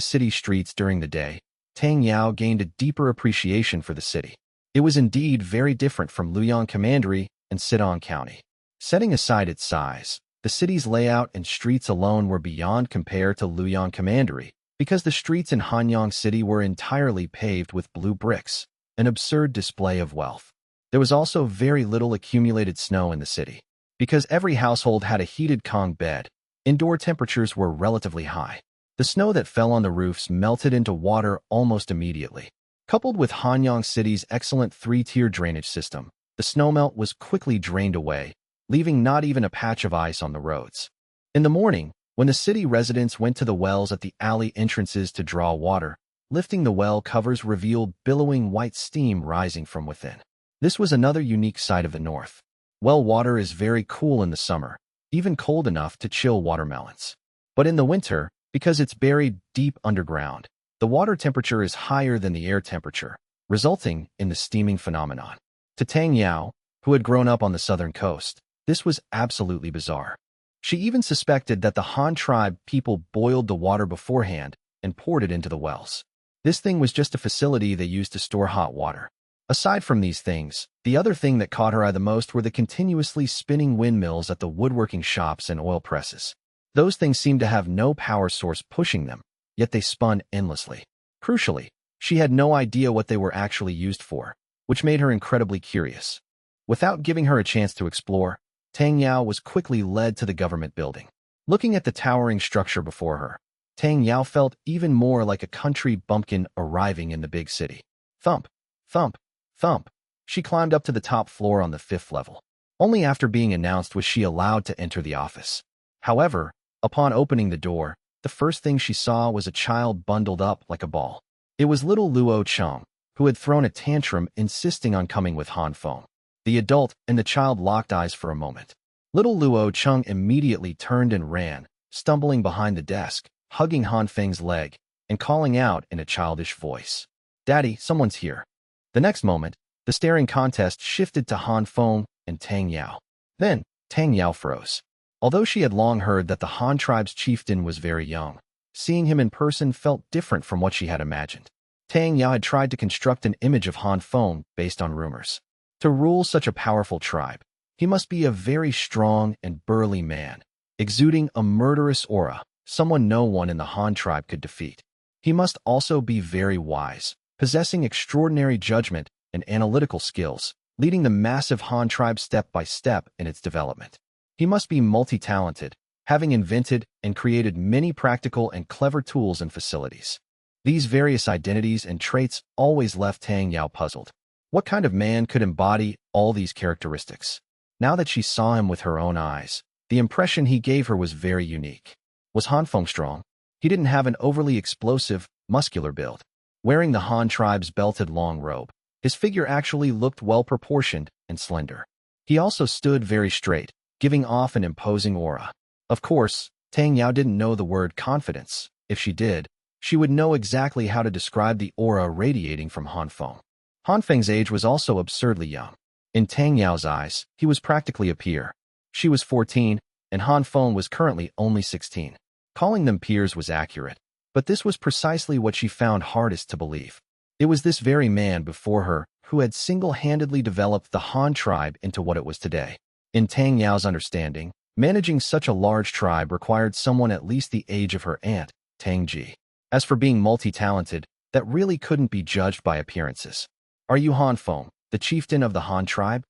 city streets during the day, Tang Yao gained a deeper appreciation for the city. It was indeed very different from Luoyang Commandery and Sitong County. Setting aside its size, the city's layout and streets alone were beyond compare to Luoyang Commandery, because the streets in Hanyang City were entirely paved with blue bricks, an absurd display of wealth. There was also very little accumulated snow in the city. Because every household had a heated Kong bed, indoor temperatures were relatively high. The snow that fell on the roofs melted into water almost immediately. Coupled with Hanyang City's excellent three-tier drainage system, the snowmelt was quickly drained away, leaving not even a patch of ice on the roads. In the morning, when the city residents went to the wells at the alley entrances to draw water, lifting the well covers revealed billowing white steam rising from within. This was another unique sight of the north. Well water is very cool in the summer, even cold enough to chill watermelons. But in the winter, because it's buried deep underground, the water temperature is higher than the air temperature, resulting in the steaming phenomenon. To Tang Yao, who had grown up on the southern coast, this was absolutely bizarre. She even suspected that the Han tribe people boiled the water beforehand and poured it into the wells. This thing was just a facility they used to store hot water. Aside from these things, the other thing that caught her eye the most were the continuously spinning windmills at the woodworking shops and oil presses. Those things seemed to have no power source pushing them, yet they spun endlessly. Crucially, she had no idea what they were actually used for, which made her incredibly curious. Without giving her a chance to explore, Tang Yao was quickly led to the government building. Looking at the towering structure before her, Tang Yao felt even more like a country bumpkin arriving in the big city. Thump, thump, thump. She climbed up to the top floor on the 5th level. Only after being announced was she allowed to enter the office. However, upon opening the door, the first thing she saw was a child bundled up like a ball. It was little Luo Cheng, who had thrown a tantrum insisting on coming with Han Feng. The adult and the child locked eyes for a moment. Little Luo Cheng immediately turned and ran, stumbling behind the desk, hugging Han Feng's leg, and calling out in a childish voice, "Daddy, someone's here." The next moment, the staring contest shifted to Han Feng and Tang Yao. Then, Tang Yao froze. Although she had long heard that the Han tribe's chieftain was very young, seeing him in person felt different from what she had imagined. Tang Yao had tried to construct an image of Han Feng based on rumors. To rule such a powerful tribe, he must be a very strong and burly man, exuding a murderous aura, someone no one in the Han tribe could defeat. He must also be very wise, possessing extraordinary judgment and analytical skills, leading the massive Han tribe step by step in its development. He must be multi-talented, having invented and created many practical and clever tools and facilities. These various identities and traits always left Tang Yao puzzled. What kind of man could embody all these characteristics? Now that she saw him with her own eyes, the impression he gave her was very unique. Was Han Feng strong? He didn't have an overly explosive, muscular build. Wearing the Han tribe's belted long robe, his figure actually looked well-proportioned and slender. He also stood very straight, giving off an imposing aura. Of course, Tang Yao didn't know the word confidence. If she did, she would know exactly how to describe the aura radiating from Han Feng. Han Feng's age was also absurdly young. In Tang Yao's eyes, he was practically a peer. She was 14, and Han Feng was currently only 16. Calling them peers was accurate, but this was precisely what she found hardest to believe. It was this very man before her who had single-handedly developed the Han tribe into what it was today. In Tang Yao's understanding, managing such a large tribe required someone at least the age of her aunt, Tang Ji. As for being multi-talented, that really couldn't be judged by appearances. "Are you Han Feng, the chieftain of the Han tribe?"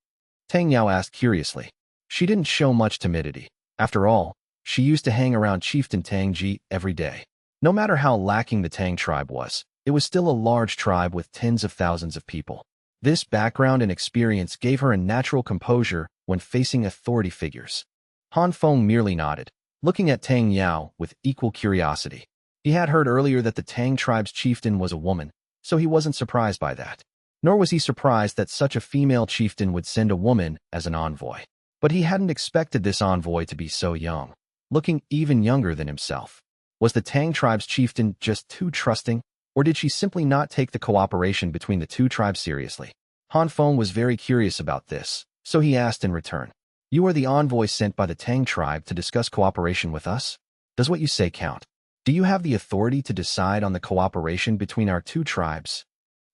Tang Yao asked curiously. She didn't show much timidity. After all, she used to hang around Chieftain Tang Ji every day. No matter how lacking the Tang tribe was, it was still a large tribe with tens of thousands of people. This background and experience gave her a natural composure when facing authority figures. Han Feng merely nodded, looking at Tang Yao with equal curiosity. He had heard earlier that the Tang tribe's chieftain was a woman, so he wasn't surprised by that. Nor was he surprised that such a female chieftain would send a woman as an envoy. But he hadn't expected this envoy to be so young, looking even younger than himself. Was the Tang tribe's chieftain just too trusting, or did she simply not take the cooperation between the two tribes seriously? Han Feng was very curious about this, so he asked in return, "You are the envoy sent by the Tang tribe to discuss cooperation with us? Does what you say count? Do you have the authority to decide on the cooperation between our two tribes?"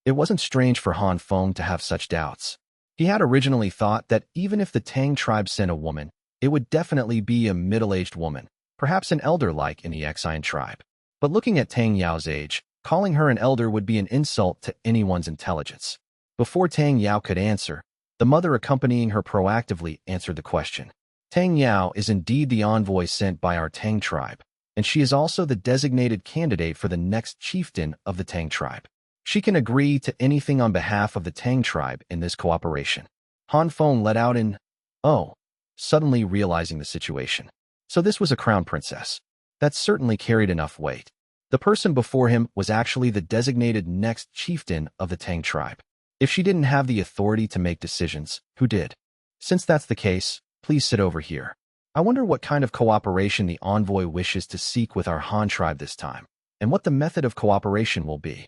It wasn't strange for Han Feng to have such doubts. He had originally thought that even if the Tang tribe sent a woman, it would definitely be a middle-aged woman, perhaps an elder like in the Ecchi tribe. But looking at Tang Yao's age, calling her an elder would be an insult to anyone's intelligence. Before Tang Yao could answer, The mother accompanying her proactively answered the question. Tang Yao is indeed the envoy sent by our Tang tribe, and she is also the designated candidate for the next chieftain of the Tang tribe. She can agree to anything on behalf of the Tang tribe in this cooperation. Han Feng let out an, "Oh," suddenly realizing the situation. So this was a crown princess. That certainly carried enough weight. The person before him was actually the designated next chieftain of the Tang tribe. If she didn't have the authority to make decisions, who did? Since that's the case, please sit over here. I wonder what kind of cooperation the envoy wishes to seek with our Han tribe this time, and what the method of cooperation will be.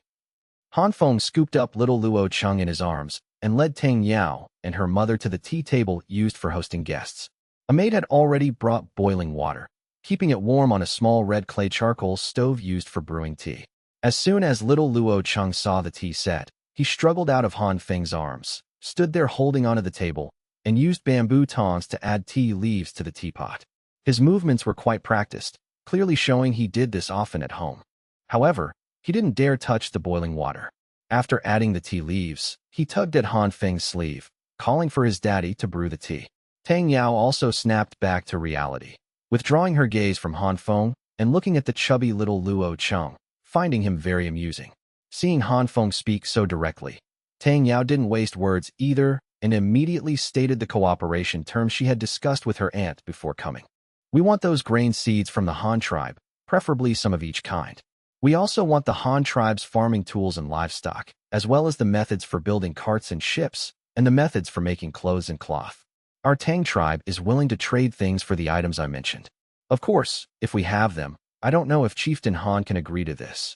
Han Feng scooped up little Luo Cheng in his arms and led Tang Yao and her mother to the tea table used for hosting guests. A maid had already brought boiling water, keeping it warm on a small red clay charcoal stove used for brewing tea. As soon as little Luo Cheng saw the tea set, he struggled out of Han Feng's arms, stood there holding onto the table, and used bamboo tongs to add tea leaves to the teapot. His movements were quite practiced, clearly showing he did this often at home. However, he didn't dare touch the boiling water. After adding the tea leaves, he tugged at Han Feng's sleeve, calling for his daddy to brew the tea. Tang Yao also snapped back to reality, withdrawing her gaze from Han Feng and looking at the chubby little Luo Cheng, finding him very amusing. Seeing Han Feng speak so directly, Tang Yao didn't waste words either and immediately stated the cooperation terms she had discussed with her aunt before coming. We want those grain seeds from the Han tribe, preferably some of each kind. We also want the Han tribe's farming tools and livestock, as well as the methods for building carts and ships, and the methods for making clothes and cloth. Our Tang tribe is willing to trade things for the items I mentioned. Of course, if we have them, I don't know if Chieftain Han can agree to this.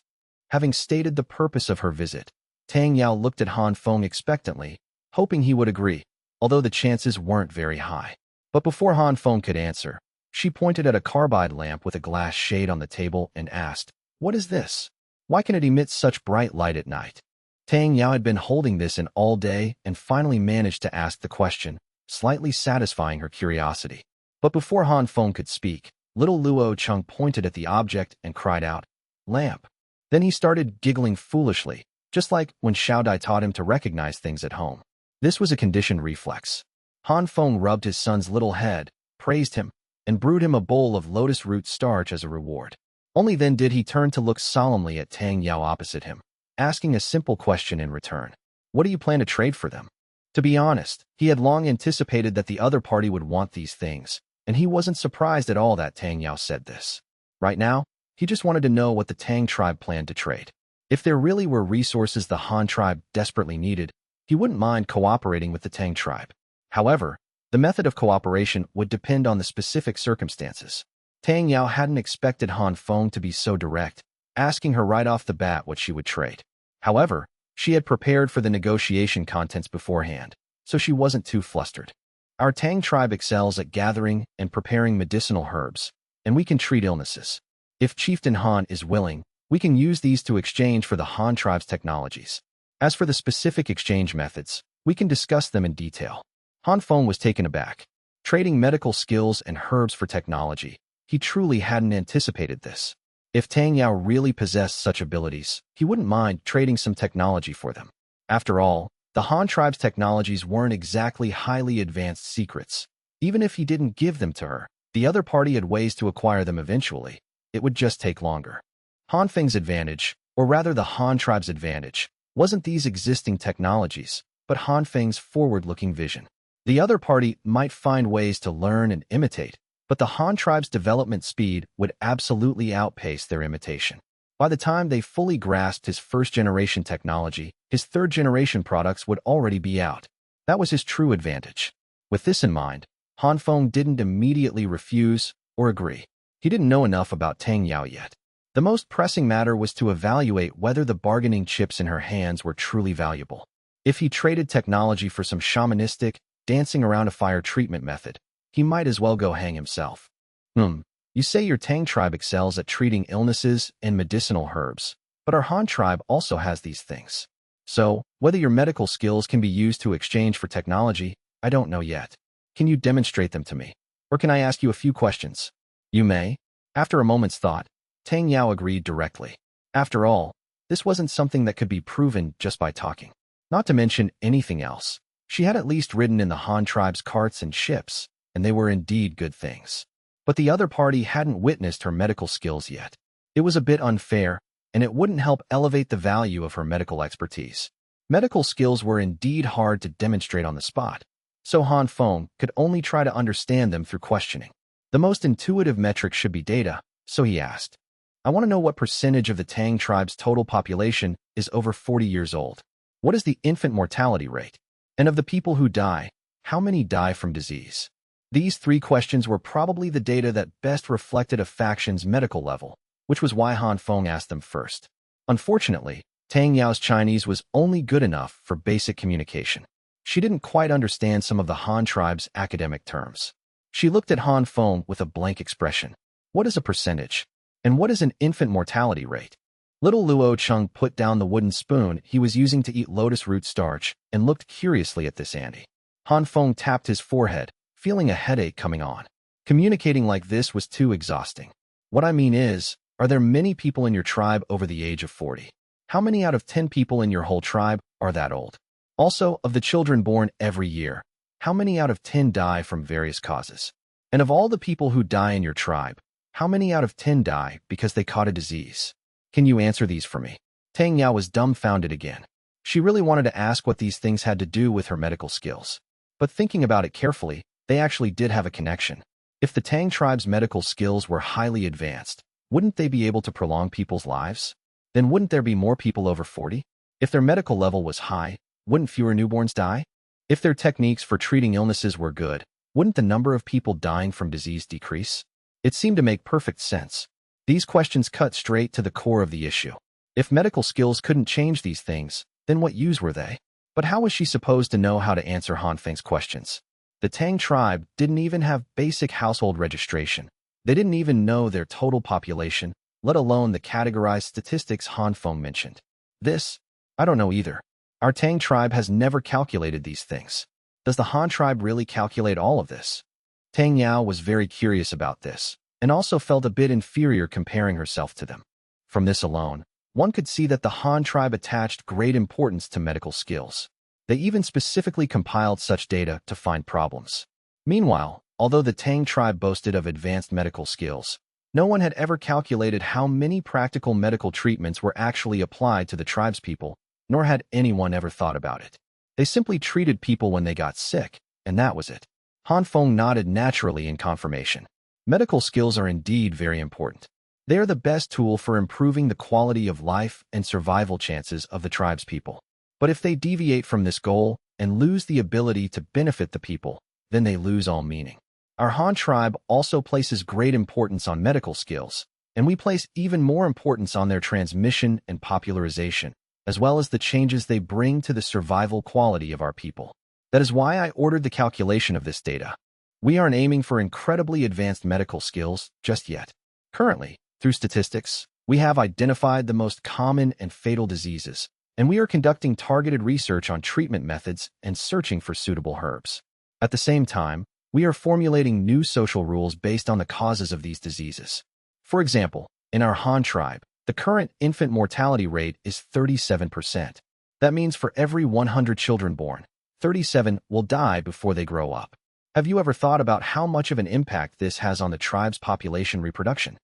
Having stated the purpose of her visit, Tang Yao looked at Han Feng expectantly, hoping he would agree, although the chances weren't very high. But before Han Feng could answer, she pointed at a carbide lamp with a glass shade on the table and asked, "What is this? Why can it emit such bright light at night?" Tang Yao had been holding this in all day and finally managed to ask the question, slightly satisfying her curiosity. But before Han Feng could speak, little Luo Cheng pointed at the object and cried out, "Lamp." Then he started giggling foolishly, just like when Shou Ya taught him to recognize things at home. This was a conditioned reflex. Han Feng rubbed his son's little head, praised him, and brewed him a bowl of lotus root starch as a reward. Only then did he turn to look solemnly at Tang Yao opposite him, asking a simple question in return. "What do you plan to trade for them?" To be honest, he had long anticipated that the other party would want these things, and he wasn't surprised at all that Tang Yao said this. Right now, he just wanted to know what the Tang tribe planned to trade. If there really were resources the Han tribe desperately needed, he wouldn't mind cooperating with the Tang tribe. However, the method of cooperation would depend on the specific circumstances. Tang Yao hadn't expected Han Feng to be so direct, asking her right off the bat what she would trade. However, she had prepared for the negotiation contents beforehand, so she wasn't too flustered. Our Tang tribe excels at gathering and preparing medicinal herbs, and we can treat illnesses. If Chieftain Han is willing, we can use these to exchange for the Han tribe's technologies. As for the specific exchange methods, we can discuss them in detail. Han Feng was taken aback. Trading medical skills and herbs for technology, he truly hadn't anticipated this. If Tang Yao really possessed such abilities, he wouldn't mind trading some technology for them. After all, the Han tribe's technologies weren't exactly highly advanced secrets. Even if he didn't give them to her, the other party had ways to acquire them eventually. It would just take longer. Han Feng's advantage, or rather the Han tribe's advantage, wasn't these existing technologies, but Han Feng's forward-looking vision. The other party might find ways to learn and imitate, but the Han tribe's development speed would absolutely outpace their imitation. By the time they fully grasped his first-generation technology, his third-generation products would already be out. That was his true advantage. With this in mind, Han Feng didn't immediately refuse or agree. He didn't know enough about Tang Yao yet. The most pressing matter was to evaluate whether the bargaining chips in her hands were truly valuable. If he traded technology for some shamanistic, dancing around a fire treatment method, he might as well go hang himself. You say your Tang tribe excels at treating illnesses and medicinal herbs, but our Han tribe also has these things. So, whether your medical skills can be used to exchange for technology, I don't know yet. Can you demonstrate them to me? Or can I ask you a few questions? You may. After a moment's thought, Tang Yao agreed directly. After all, this wasn't something that could be proven just by talking. Not to mention anything else. She had at least ridden in the Han tribe's carts and ships, and they were indeed good things. But the other party hadn't witnessed her medical skills yet. It was a bit unfair, and it wouldn't help elevate the value of her medical expertise. Medical skills were indeed hard to demonstrate on the spot, so Han Feng could only try to understand them through questioning. The most intuitive metric should be data, so he asked, I want to know what percentage of the Tang tribe's total population is over 40 years old. What is the infant mortality rate? And of the people who die, how many die from disease? These three questions were probably the data that best reflected a faction's medical level, which was why Han Feng asked them first. Unfortunately, Tang Yao's Chinese was only good enough for basic communication. She didn't quite understand some of the Han tribe's academic terms. She looked at Han Feng with a blank expression. What is a percentage? And what is an infant mortality rate? Little Luo Chung put down the wooden spoon he was using to eat lotus root starch and looked curiously at this Andy. Han Feng tapped his forehead, feeling a headache coming on. Communicating like this was too exhausting. What I mean is, are there many people in your tribe over the age of 40? How many out of 10 people in your whole tribe are that old? Also, of the children born every year, how many out of 10 die from various causes? And of all the people who die in your tribe, how many out of 10 die because they caught a disease? Can you answer these for me? Tang Yao was dumbfounded again. She really wanted to ask what these things had to do with her medical skills. But thinking about it carefully, they actually did have a connection. If the Tang tribe's medical skills were highly advanced, wouldn't they be able to prolong people's lives? Then wouldn't there be more people over 40? If their medical level was high, wouldn't fewer newborns die? If their techniques for treating illnesses were good, wouldn't the number of people dying from disease decrease? It seemed to make perfect sense. These questions cut straight to the core of the issue. If medical skills couldn't change these things, then what use were they? But how was she supposed to know how to answer Han Feng's questions? The Tang tribe didn't even have basic household registration. They didn't even know their total population, let alone the categorized statistics Han Feng mentioned. I don't know either. Our Tang tribe has never calculated these things. Does the Han tribe really calculate all of this? Tang Yao was very curious about this, and also felt a bit inferior comparing herself to them. From this alone, one could see that the Han tribe attached great importance to medical skills. They even specifically compiled such data to find problems. Meanwhile, although the Tang tribe boasted of advanced medical skills, no one had ever calculated how many practical medical treatments were actually applied to the tribe's people, nor had anyone ever thought about it. They simply treated people when they got sick, and that was it. Han Feng nodded naturally in confirmation. Medical skills are indeed very important. They are the best tool for improving the quality of life and survival chances of the tribe's people. But if they deviate from this goal and lose the ability to benefit the people, then they lose all meaning. Our Han tribe also places great importance on medical skills, and we place even more importance on their transmission and popularization, as well as the changes they bring to the survival quality of our people. That is why I ordered the calculation of this data. We aren't aiming for incredibly advanced medical skills just yet. Currently, through statistics, we have identified the most common and fatal diseases, and we are conducting targeted research on treatment methods and searching for suitable herbs. At the same time, we are formulating new social rules based on the causes of these diseases. For example, in our Han tribe, the current infant mortality rate is 37%. That means for every 100 children born, 37 will die before they grow up. Have you ever thought about how much of an impact this has on the tribe's population reproduction?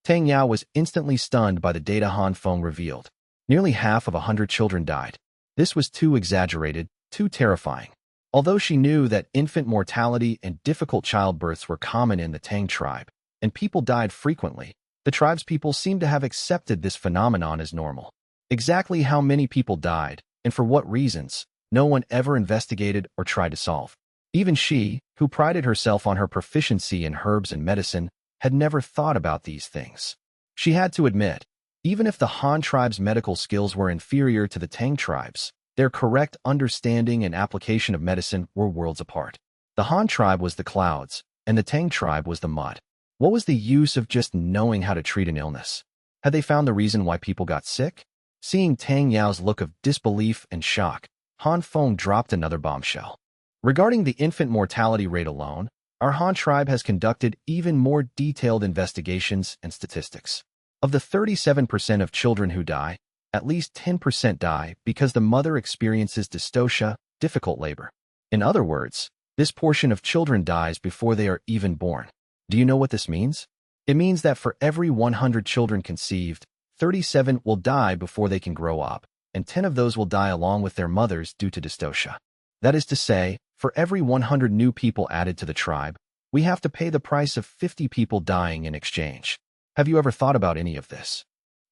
Tang Yao was instantly stunned by the data Han Feng revealed. Nearly half of 100 children died. This was too exaggerated, too terrifying. Although she knew that infant mortality and difficult childbirths were common in the Tang tribe, and people died frequently, the tribe's people seemed to have accepted this phenomenon as normal. Exactly how many people died, and for what reasons, no one ever investigated or tried to solve. Even she, who prided herself on her proficiency in herbs and medicine, had never thought about these things. She had to admit, even if the Han tribe's medical skills were inferior to the Tang tribe's, their correct understanding and application of medicine were worlds apart. The Han tribe was the clouds, and the Tang tribe was the mud. What was the use of just knowing how to treat an illness? Had they found the reason why people got sick? Seeing Tang Yao's look of disbelief and shock, Han Feng dropped another bombshell. Regarding the infant mortality rate alone, our Han tribe has conducted even more detailed investigations and statistics. Of the 37% of children who die, at least 10% die because the mother experiences dystocia, difficult labor. In other words, this portion of children dies before they are even born. Do you know what this means? It means that for every 100 children conceived, 37 will die before they can grow up, and 10 of those will die along with their mothers due to dystocia. That is to say, for every 100 new people added to the tribe, we have to pay the price of 50 people dying in exchange. Have you ever thought about any of this?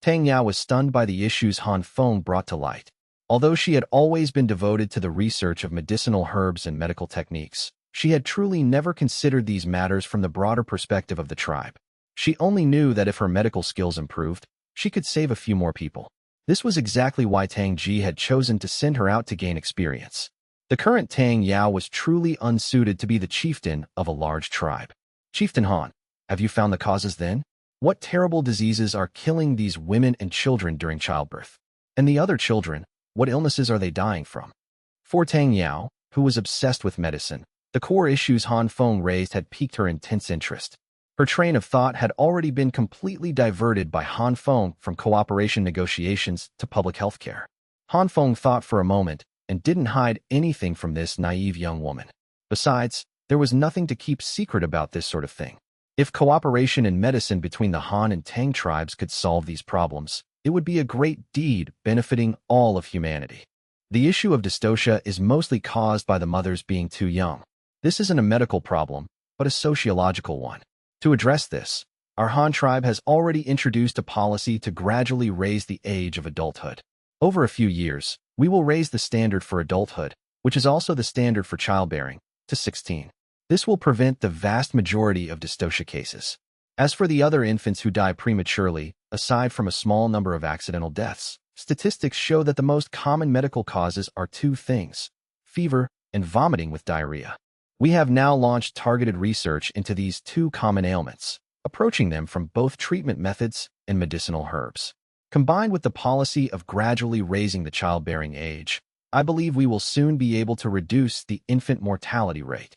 Tang Ya was stunned by the issues Han Feng brought to light. Although she had always been devoted to the research of medicinal herbs and medical techniques, she had truly never considered these matters from the broader perspective of the tribe. She only knew that if her medical skills improved, she could save a few more people. This was exactly why Tang Ji had chosen to send her out to gain experience. The current Tang Yao was truly unsuited to be the chieftain of a large tribe. Chieftain Han, have you found the causes then? What terrible diseases are killing these women and children during childbirth? And the other children, what illnesses are they dying from? For Tang Yao, who was obsessed with medicine, the core issues Han Feng raised had piqued her intense interest. Her train of thought had already been completely diverted by Han Feng from cooperation negotiations to public health care. Han Feng thought for a moment and didn't hide anything from this naive young woman. Besides, there was nothing to keep secret about this sort of thing. If cooperation in medicine between the Han and Tang tribes could solve these problems, it would be a great deed benefiting all of humanity. The issue of dystocia is mostly caused by the mothers being too young. This isn't a medical problem, but a sociological one. To address this, our Han tribe has already introduced a policy to gradually raise the age of adulthood. Over a few years, we will raise the standard for adulthood, which is also the standard for childbearing, to 16. This will prevent the vast majority of dystocia cases. As for the other infants who die prematurely, aside from a small number of accidental deaths, statistics show that the most common medical causes are two things: fever and vomiting with diarrhea. We have now launched targeted research into these two common ailments, approaching them from both treatment methods and medicinal herbs. Combined with the policy of gradually raising the childbearing age, I believe we will soon be able to reduce the infant mortality rate.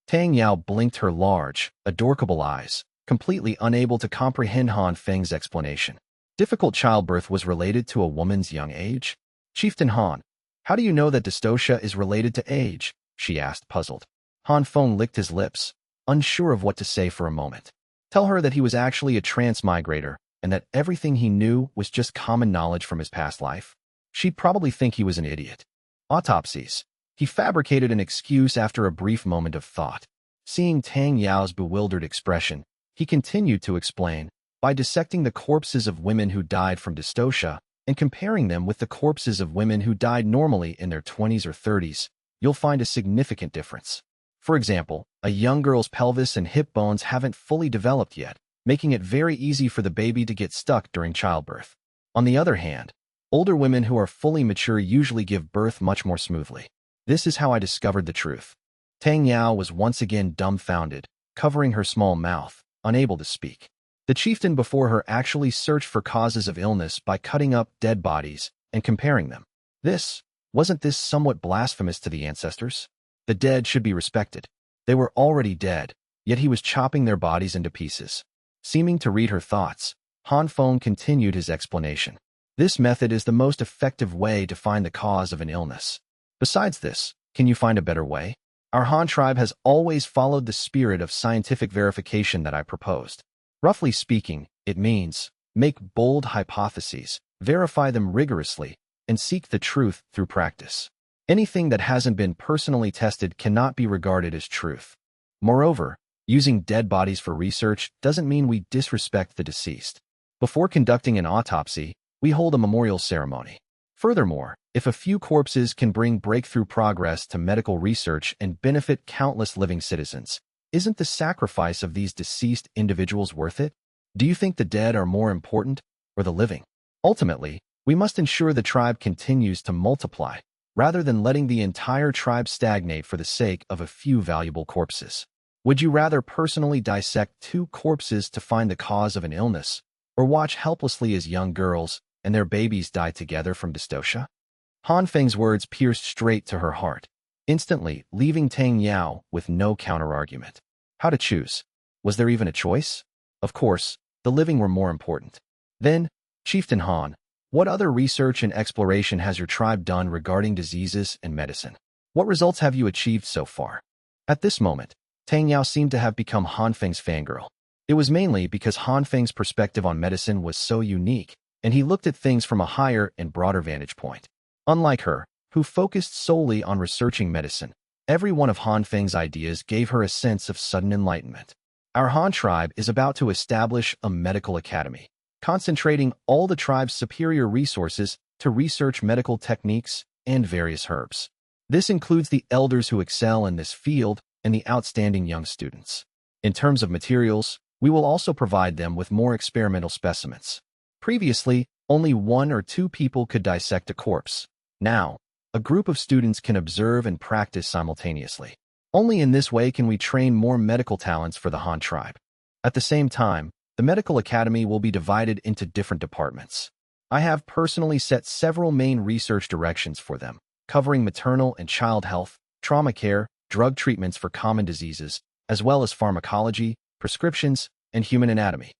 Tang Yao blinked her large, adorable eyes, completely unable to comprehend Han Feng's explanation. Difficult childbirth was related to a woman's young age? Chieftain Han, how do you know that dystocia is related to age? She asked, puzzled. Han Feng licked his lips, unsure of what to say for a moment. Tell her that he was actually a transmigrator, and that everything he knew was just common knowledge from his past life? She'd probably think he was an idiot. Autopsies. He fabricated an excuse after a brief moment of thought. Seeing Tang Yao's bewildered expression, he continued to explain, by dissecting the corpses of women who died from dystocia and comparing them with the corpses of women who died normally in their 20s or 30s, you'll find a significant difference. For example, a young girl's pelvis and hip bones haven't fully developed yet, making it very easy for the baby to get stuck during childbirth. On the other hand, older women who are fully mature usually give birth much more smoothly. This is how I discovered the truth. Tang Yao was once again dumbfounded, covering her small mouth, unable to speak. The chieftain before her actually searched for causes of illness by cutting up dead bodies and comparing them. Wasn't this somewhat blasphemous to the ancestors? The dead should be respected. They were already dead, yet he was chopping their bodies into pieces. Seeming to read her thoughts, Han Feng continued his explanation. This method is the most effective way to find the cause of an illness. Besides this, can you find a better way? Our Han tribe has always followed the spirit of scientific verification that I proposed. Roughly speaking, it means, make bold hypotheses, verify them rigorously, and seek the truth through practice. Anything that hasn't been personally tested cannot be regarded as truth. Moreover, using dead bodies for research doesn't mean we disrespect the deceased. Before conducting an autopsy, we hold a memorial ceremony. Furthermore, if a few corpses can bring breakthrough progress to medical research and benefit countless living citizens, isn't the sacrifice of these deceased individuals worth it? Do you think the dead are more important, or the living? Ultimately, we must ensure the tribe continues to multiply, rather than letting the entire tribe stagnate for the sake of a few valuable corpses. Would you rather personally dissect two corpses to find the cause of an illness, or watch helplessly as young girls and their babies die together from dystocia? Han Feng's words pierced straight to her heart, instantly leaving Tang Yao with no counterargument. How to choose? Was there even a choice? Of course, the living were more important. Then, Chieftain Han, what other research and exploration has your tribe done regarding diseases and medicine? What results have you achieved so far? At this moment, Tang Yao seemed to have become Han Feng's fangirl. It was mainly because Han Feng's perspective on medicine was so unique, and he looked at things from a higher and broader vantage point. Unlike her, who focused solely on researching medicine, every one of Han Feng's ideas gave her a sense of sudden enlightenment. Our Han tribe is about to establish a medical academy, concentrating all the tribe's superior resources to research medical techniques and various herbs. This includes the elders who excel in this field and the outstanding young students. In terms of materials, we will also provide them with more experimental specimens. Previously, only 1 or 2 people could dissect a corpse. Now, a group of students can observe and practice simultaneously. Only in this way can we train more medical talents for the Han tribe. At the same time, the medical academy will be divided into different departments. I have personally set several main research directions for them, covering maternal and child health, trauma care, drug treatments for common diseases, as well as pharmacology, prescriptions, and human anatomy.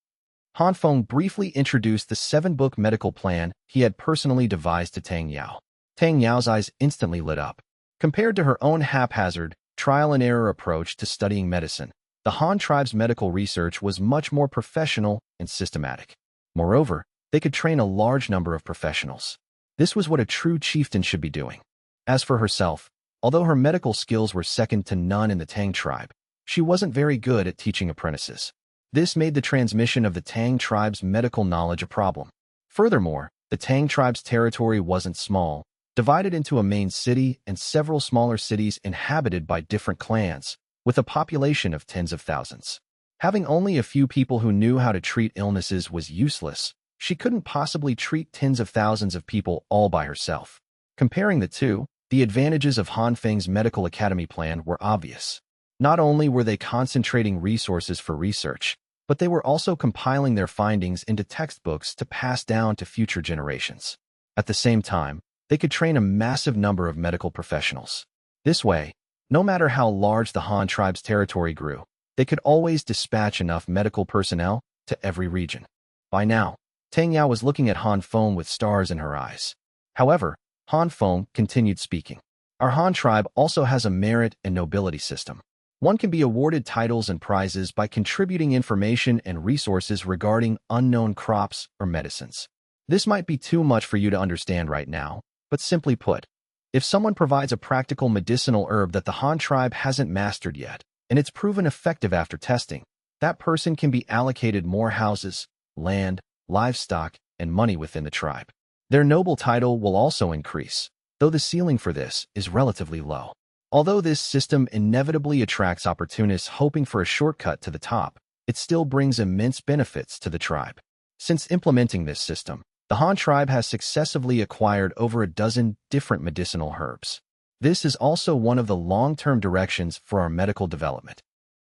Han Feng briefly introduced the 7-book medical plan he had personally devised to Tang Yao. Tang Yao's eyes instantly lit up. Compared to her own haphazard, trial-and-error approach to studying medicine, the Han tribe's medical research was much more professional and systematic. Moreover, they could train a large number of professionals. This was what a true chieftain should be doing. As for herself, although her medical skills were second to none in the Tang tribe, she wasn't very good at teaching apprentices. This made the transmission of the Tang tribe's medical knowledge a problem. Furthermore, the Tang tribe's territory wasn't small, divided into a main city and several smaller cities inhabited by different clans, with a population of tens of thousands. Having only a few people who knew how to treat illnesses was useless. She couldn't possibly treat tens of thousands of people all by herself. Comparing the two, the advantages of Han Feng's medical academy plan were obvious. Not only were they concentrating resources for research, but they were also compiling their findings into textbooks to pass down to future generations. At the same time, they could train a massive number of medical professionals. This way, no matter how large the Han tribe's territory grew, they could always dispatch enough medical personnel to every region. By now, Tang Yao was looking at Han Feng with stars in her eyes. However, Han Feng continued speaking. Our Han tribe also has a merit and nobility system. One can be awarded titles and prizes by contributing information and resources regarding unknown crops or medicines. This might be too much for you to understand right now, but simply put, if someone provides a practical medicinal herb that the Han tribe hasn't mastered yet, and it's proven effective after testing, that person can be allocated more houses, land, livestock, and money within the tribe. Their noble title will also increase, though the ceiling for this is relatively low. Although this system inevitably attracts opportunists hoping for a shortcut to the top, it still brings immense benefits to the tribe. Since implementing this system, the Han tribe has successively acquired over a dozen different medicinal herbs. This is also one of the long-term directions for our medical development.